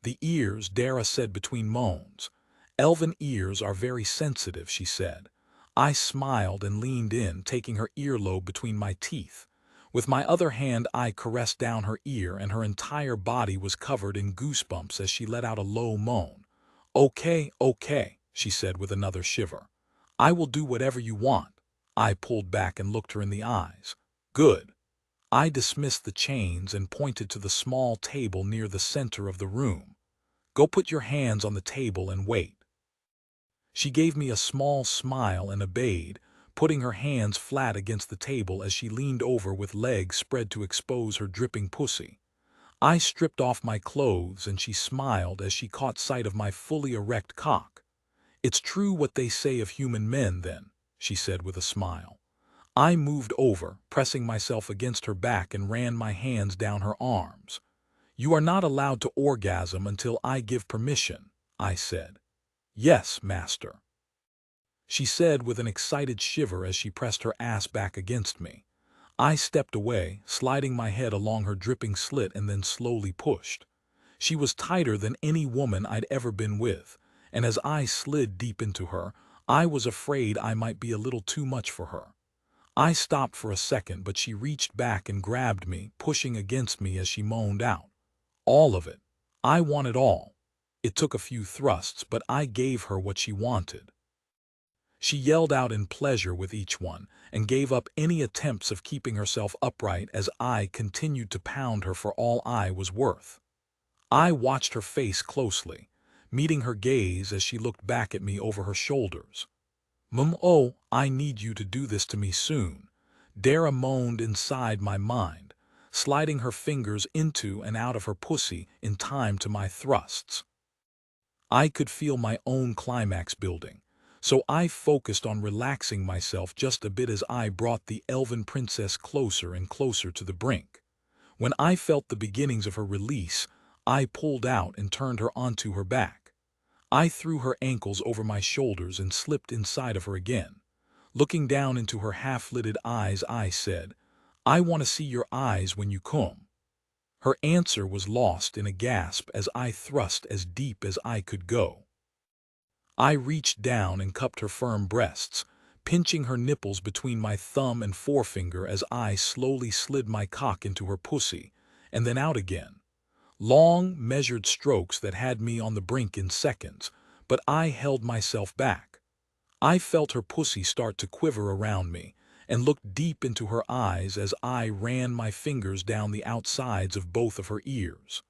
"The ears," Dara said between moans. "Elven ears are very sensitive," she said. I smiled and leaned in, taking her earlobe between my teeth. With my other hand I caressed down her ear, and her entire body was covered in goosebumps as she let out a low moan. "Okay, okay," she said with another shiver. "I will do whatever you want." I pulled back and looked her in the eyes. "Good." I dismissed the chains and pointed to the small table near the center of the room. "Go put your hands on the table and wait." She gave me a small smile and obeyed, putting her hands flat against the table as she leaned over with legs spread to expose her dripping pussy. I stripped off my clothes and she smiled as she caught sight of my fully erect cock. "It's true what they say of human men, then," she said with a smile. I moved over, pressing myself against her back, and ran my hands down her arms. "You are not allowed to orgasm until I give permission," I said. "Yes, master," she said with an excited shiver as she pressed her ass back against me. I stepped away, sliding my head along her dripping slit, and then slowly pushed. She was tighter than any woman I'd ever been with, and as I slid deep into her, I was afraid I might be a little too much for her. I stopped for a second, but she reached back and grabbed me, pushing against me as she moaned out, "All of it. I want it all." It took a few thrusts, but I gave her what she wanted. She yelled out in pleasure with each one, and gave up any attempts of keeping herself upright as I continued to pound her for all I was worth. I watched her face closely, meeting her gaze as she looked back at me over her shoulders. "Oh, I need you to do this to me soon," Dara moaned inside my mind, sliding her fingers into and out of her pussy in time to my thrusts. I could feel my own climax building, so I focused on relaxing myself just a bit as I brought the elven princess closer and closer to the brink. When I felt the beginnings of her release, I pulled out and turned her onto her back. I threw her ankles over my shoulders and slipped inside of her again. Looking down into her half-lidded eyes, I said, "I want to see your eyes when you come." Her answer was lost in a gasp as I thrust as deep as I could go. I reached down and cupped her firm breasts, pinching her nipples between my thumb and forefinger as I slowly slid my cock into her pussy, and then out again. Long, measured strokes that had me on the brink in seconds, but I held myself back. I felt her pussy start to quiver around me, and looked deep into her eyes as I ran my fingers down the outsides of both of her ears.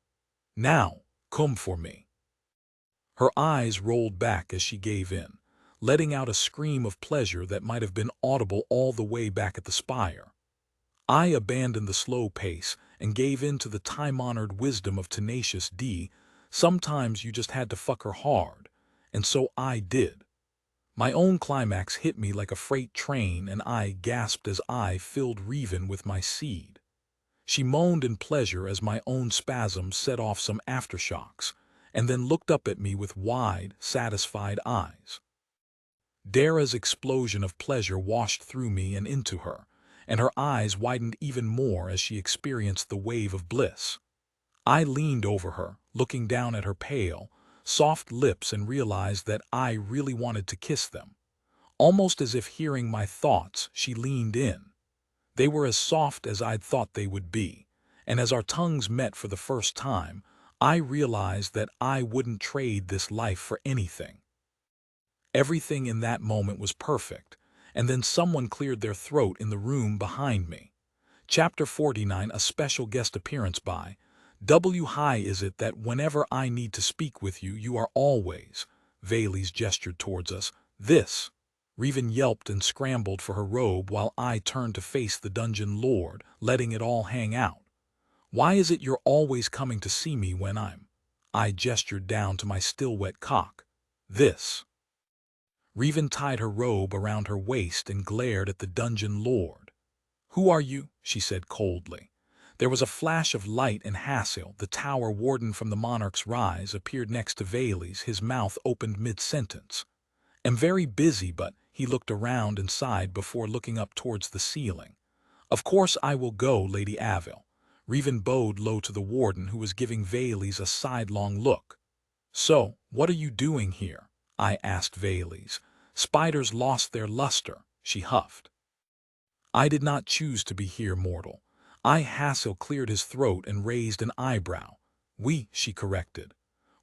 "Now, come for me." Her eyes rolled back as she gave in, letting out a scream of pleasure that might have been audible all the way back at the spire. I abandoned the slow pace and gave in to the time-honored wisdom of Tenacious D. Sometimes you just had to fuck her hard, and so I did. My own climax hit me like a freight train, and I gasped as I filled Reven with my seed. She moaned in pleasure as my own spasms set off some aftershocks, and then looked up at me with wide, satisfied eyes. Dara's explosion of pleasure washed through me and into her, and her eyes widened even more as she experienced the wave of bliss. I leaned over her, looking down at her pale, soft lips, and realized that I really wanted to kiss them. Almost as if hearing my thoughts, she leaned in. They were as soft as I'd thought they would be, and as our tongues met for the first time, I realized that I wouldn't trade this life for anything. Everything in that moment was perfect, and then someone cleared their throat in the room behind me. Chapter 49, a special guest appearance by W. High is it that whenever I need to speak with you, you are always. Vales gestured towards us. This. Reven yelped and scrambled for her robe while I turned to face the dungeon lord, letting it all hang out. Why is it you're always coming to see me when I'm? I gestured down to my still wet cock. This. Reven tied her robe around her waist and glared at the dungeon lord. Who are you? She said coldly. There was a flash of light, and Hasil, the tower warden from the monarch's rise, appeared next to Vales, his mouth opened mid-sentence. Am very busy, but he looked around and sighed before looking up towards the ceiling. Of course I will go, Lady Avil. Revan bowed low to the warden, who was giving Valles a sidelong look. So, what are you doing here? I asked Valles. Spiders lost their luster, she huffed. I did not choose to be here, mortal. Hassel cleared his throat and raised an eyebrow. We, she corrected,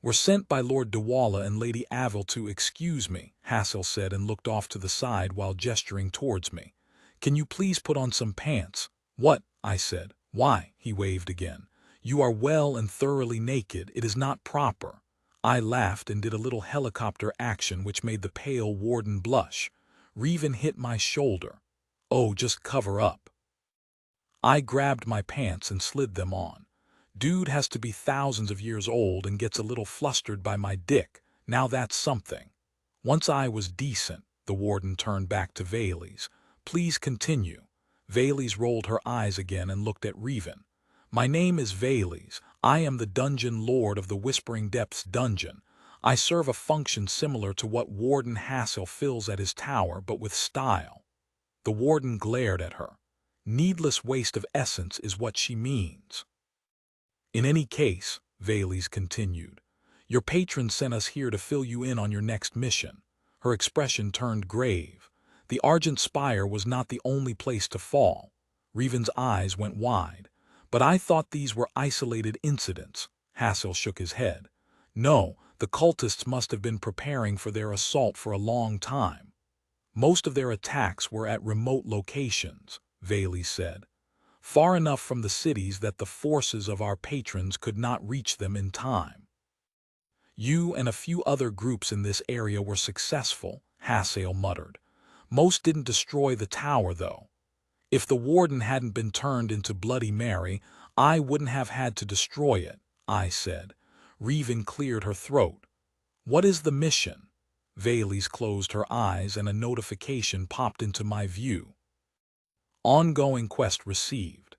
were sent by Lord Dewala and Lady Avil to excuse me, Hassel said and looked off to the side while gesturing towards me. Can you please put on some pants? What? I said. Why? He waved again. You are well and thoroughly naked. It is not proper. I laughed and did a little helicopter action which made the pale warden blush. Revan hit my shoulder. Oh, just cover up. I grabbed my pants and slid them on. Dude has to be thousands of years old and gets a little flustered by my dick. Now that's something. Once I was decent, the warden turned back to Valles. Please continue. Valles rolled her eyes again and looked at Revan. My name is Valles. I am the dungeon lord of the Whispering Depths dungeon. I serve a function similar to what Warden Hassel fills at his tower, but with style. The warden glared at her. Needless waste of essence is what she means. In any case, Valles continued, your patron sent us here to fill you in on your next mission. Her expression turned grave. The Argent Spire was not the only place to fall. Revan's eyes went wide. But I thought these were isolated incidents. Hassel shook his head. No, the cultists must have been preparing for their assault for a long time. Most of their attacks were at remote locations, Valles said. Far enough from the cities that the forces of our patrons could not reach them in time. You and a few other groups in this area were successful, Hassel muttered. Most didn't destroy the tower, though. If the warden hadn't been turned into Bloody Mary, I wouldn't have had to destroy it, I said. Revan cleared her throat. What is the mission? Valles closed her eyes and a notification popped into my view. Ongoing quest received.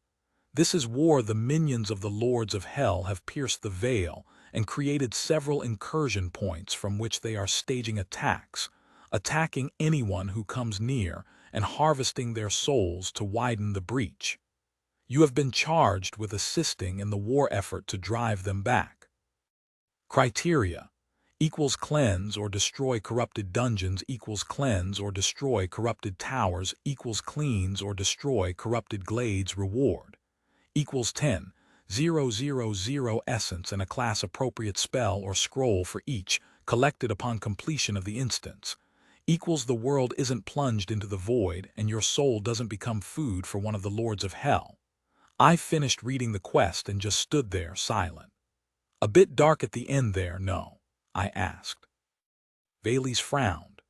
This is war. The minions of the Lords of Hell have pierced the veil and created several incursion points from which they are staging attacks, attacking anyone who comes near and harvesting their souls to widen the breach. You have been charged with assisting in the war effort to drive them back. Criteria: equals cleanse or destroy corrupted dungeons equals cleanse or destroy corrupted towers equals cleanse or destroy corrupted glades. Reward equals 10,000 essence and a class-appropriate spell or scroll for each, collected upon completion of the instance. Equals the world isn't plunged into the void and your soul doesn't become food for one of the Lords of Hell. I finished reading the quest and just stood there silent. A bit dark at the end there, no? I asked. Valles frowned.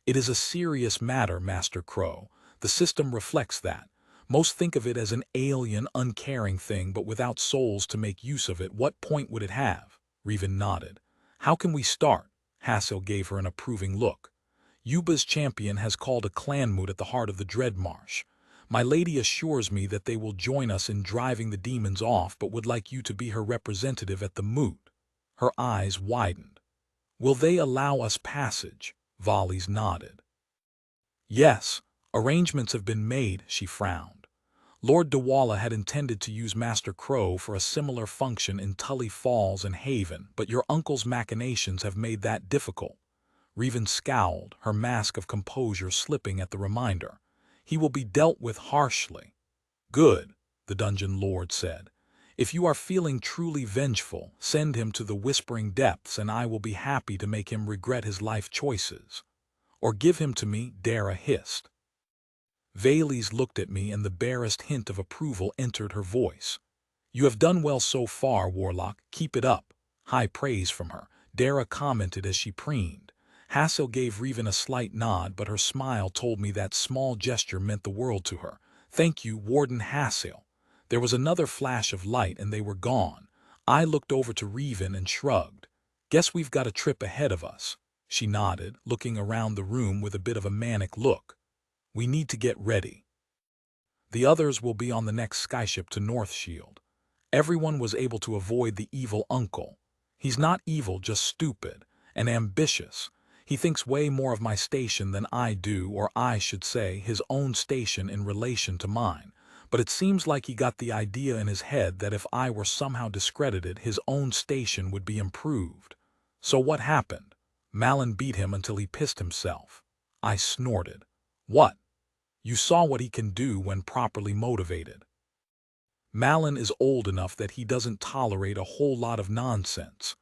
It is a serious matter, Master Crow. The system reflects that. Most think of it as an alien, uncaring thing, but without souls to make use of it, what point would it have? Revan nodded. How can we start? Hassel gave her an approving look. Yuba's champion has called a clan moot at the heart of the Dreadmarsh. My lady assures me that they will join us in driving the demons off, but would like you to be her representative at the moot. Her eyes widened. Will they allow us passage? Valles nodded. Yes, arrangements have been made, she frowned. Lord Dewala had intended to use Master Crow for a similar function in Tully Falls and Haven, but your uncle's machinations have made that difficult. Revan scowled, her mask of composure slipping at the reminder. He will be dealt with harshly. Good, the dungeon lord said. If you are feeling truly vengeful, send him to the Whispering Depths and I will be happy to make him regret his life choices. Or give him to me, Dara hissed. Valles looked at me and the barest hint of approval entered her voice. You have done well so far, Warlock. Keep it up. High praise from her, Dara commented as she preened. Hassel gave Revan a slight nod, but her smile told me that small gesture meant the world to her. Thank you, Warden Hassel. There was another flash of light and they were gone. I looked over to Revan and shrugged. Guess we've got a trip ahead of us. She nodded, looking around the room with a bit of a manic look. We need to get ready. The others will be on the next skyship to North Shield. Everyone was able to avoid the evil uncle. He's not evil, just stupid and ambitious. He thinks way more of my station than I do, or I should say, his own station in relation to mine. But it seems like he got the idea in his head that if I were somehow discredited, his own station would be improved. So what happened? Malin beat him until he pissed himself. I snorted. What? You saw what he can do when properly motivated. Malin is old enough that he doesn't tolerate a whole lot of nonsense.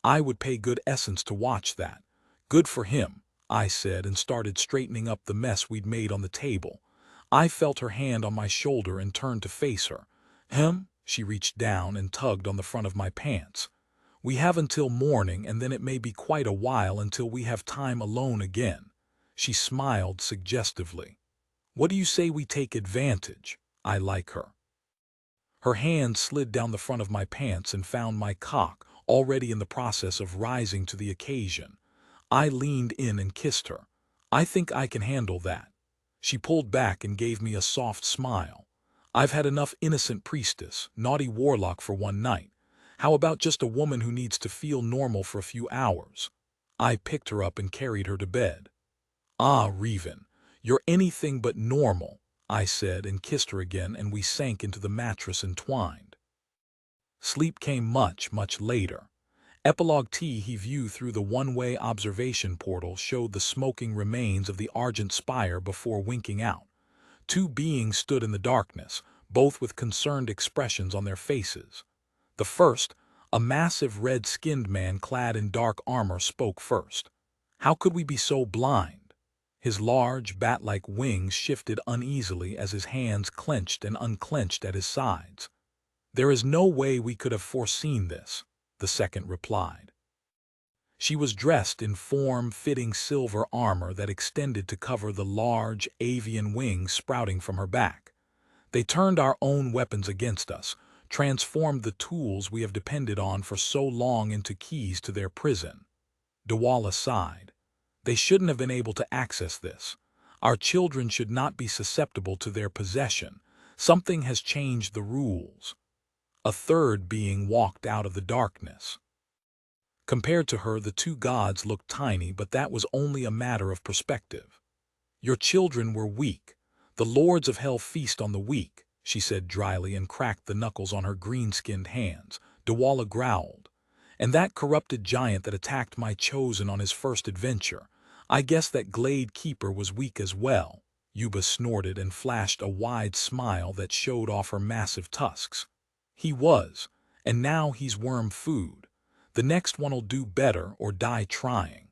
I would pay good essence to watch that. Good for him, I said, and started straightening up the mess we'd made on the table. I felt her hand on my shoulder and turned to face her. She reached down and tugged on the front of my pants. We have until morning, and then it may be quite a while until we have time alone again. She smiled suggestively. What do you say we take advantage? I like her. Her hand slid down the front of my pants and found my cock, already in the process of rising to the occasion. I leaned in and kissed her. I think I can handle that. She pulled back and gave me a soft smile. I've had enough innocent priestess, naughty warlock for one night. How about just a woman who needs to feel normal for a few hours? I picked her up and carried her to bed. Ah, Reven, you're anything but normal, I said, and kissed her again, and we sank into the mattress entwined. Sleep came much, much later. Epilogue T. He view through the one-way observation portal showed the smoking remains of the Argent Spire before winking out. Two beings stood in the darkness, both with concerned expressions on their faces. The first, a massive red-skinned man clad in dark armor, spoke first. How could we be so blind? His large, bat-like wings shifted uneasily as his hands clenched and unclenched at his sides. There is no way we could have foreseen this, the second replied. She was dressed in form-fitting silver armor that extended to cover the large, avian wings sprouting from her back. They turned our own weapons against us, transformed the tools we have depended on for so long into keys to their prison. Dawala sighed. They shouldn't have been able to access this. Our children should not be susceptible to their possession. Something has changed the rules. A third being walked out of the darkness. Compared to her, the two gods looked tiny, but that was only a matter of perspective. Your children were weak. The lords of hell feast on the weak, she said dryly, and cracked the knuckles on her green-skinned hands. Dawala growled. And that corrupted giant that attacked my chosen on his first adventure. I guess that Glade Keeper was weak as well. Yuba snorted and flashed a wide smile that showed off her massive tusks. He was, and now he's worm food. The next one'll do better or die trying.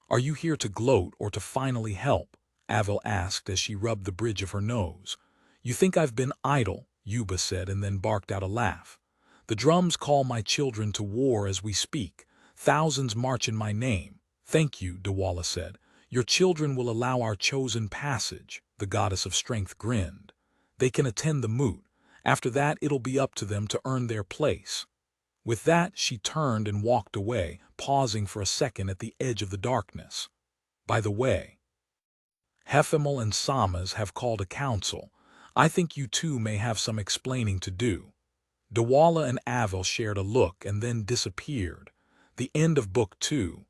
Are you here to gloat or to finally help? Avil asked as she rubbed the bridge of her nose. You think I've been idle, Yuba said, and then barked out a laugh. The drums call my children to war as we speak. Thousands march in my name. Thank you, Dawala said. Your children will allow our chosen passage, the goddess of strength grinned. They can attend the moot. After that, it'll be up to them to earn their place. With that, she turned and walked away, pausing for a second at the edge of the darkness. By the way, Hefemel and Samas have called a council. I think you two may have some explaining to do. Dawala and Avil shared a look and then disappeared. The end of Book 2.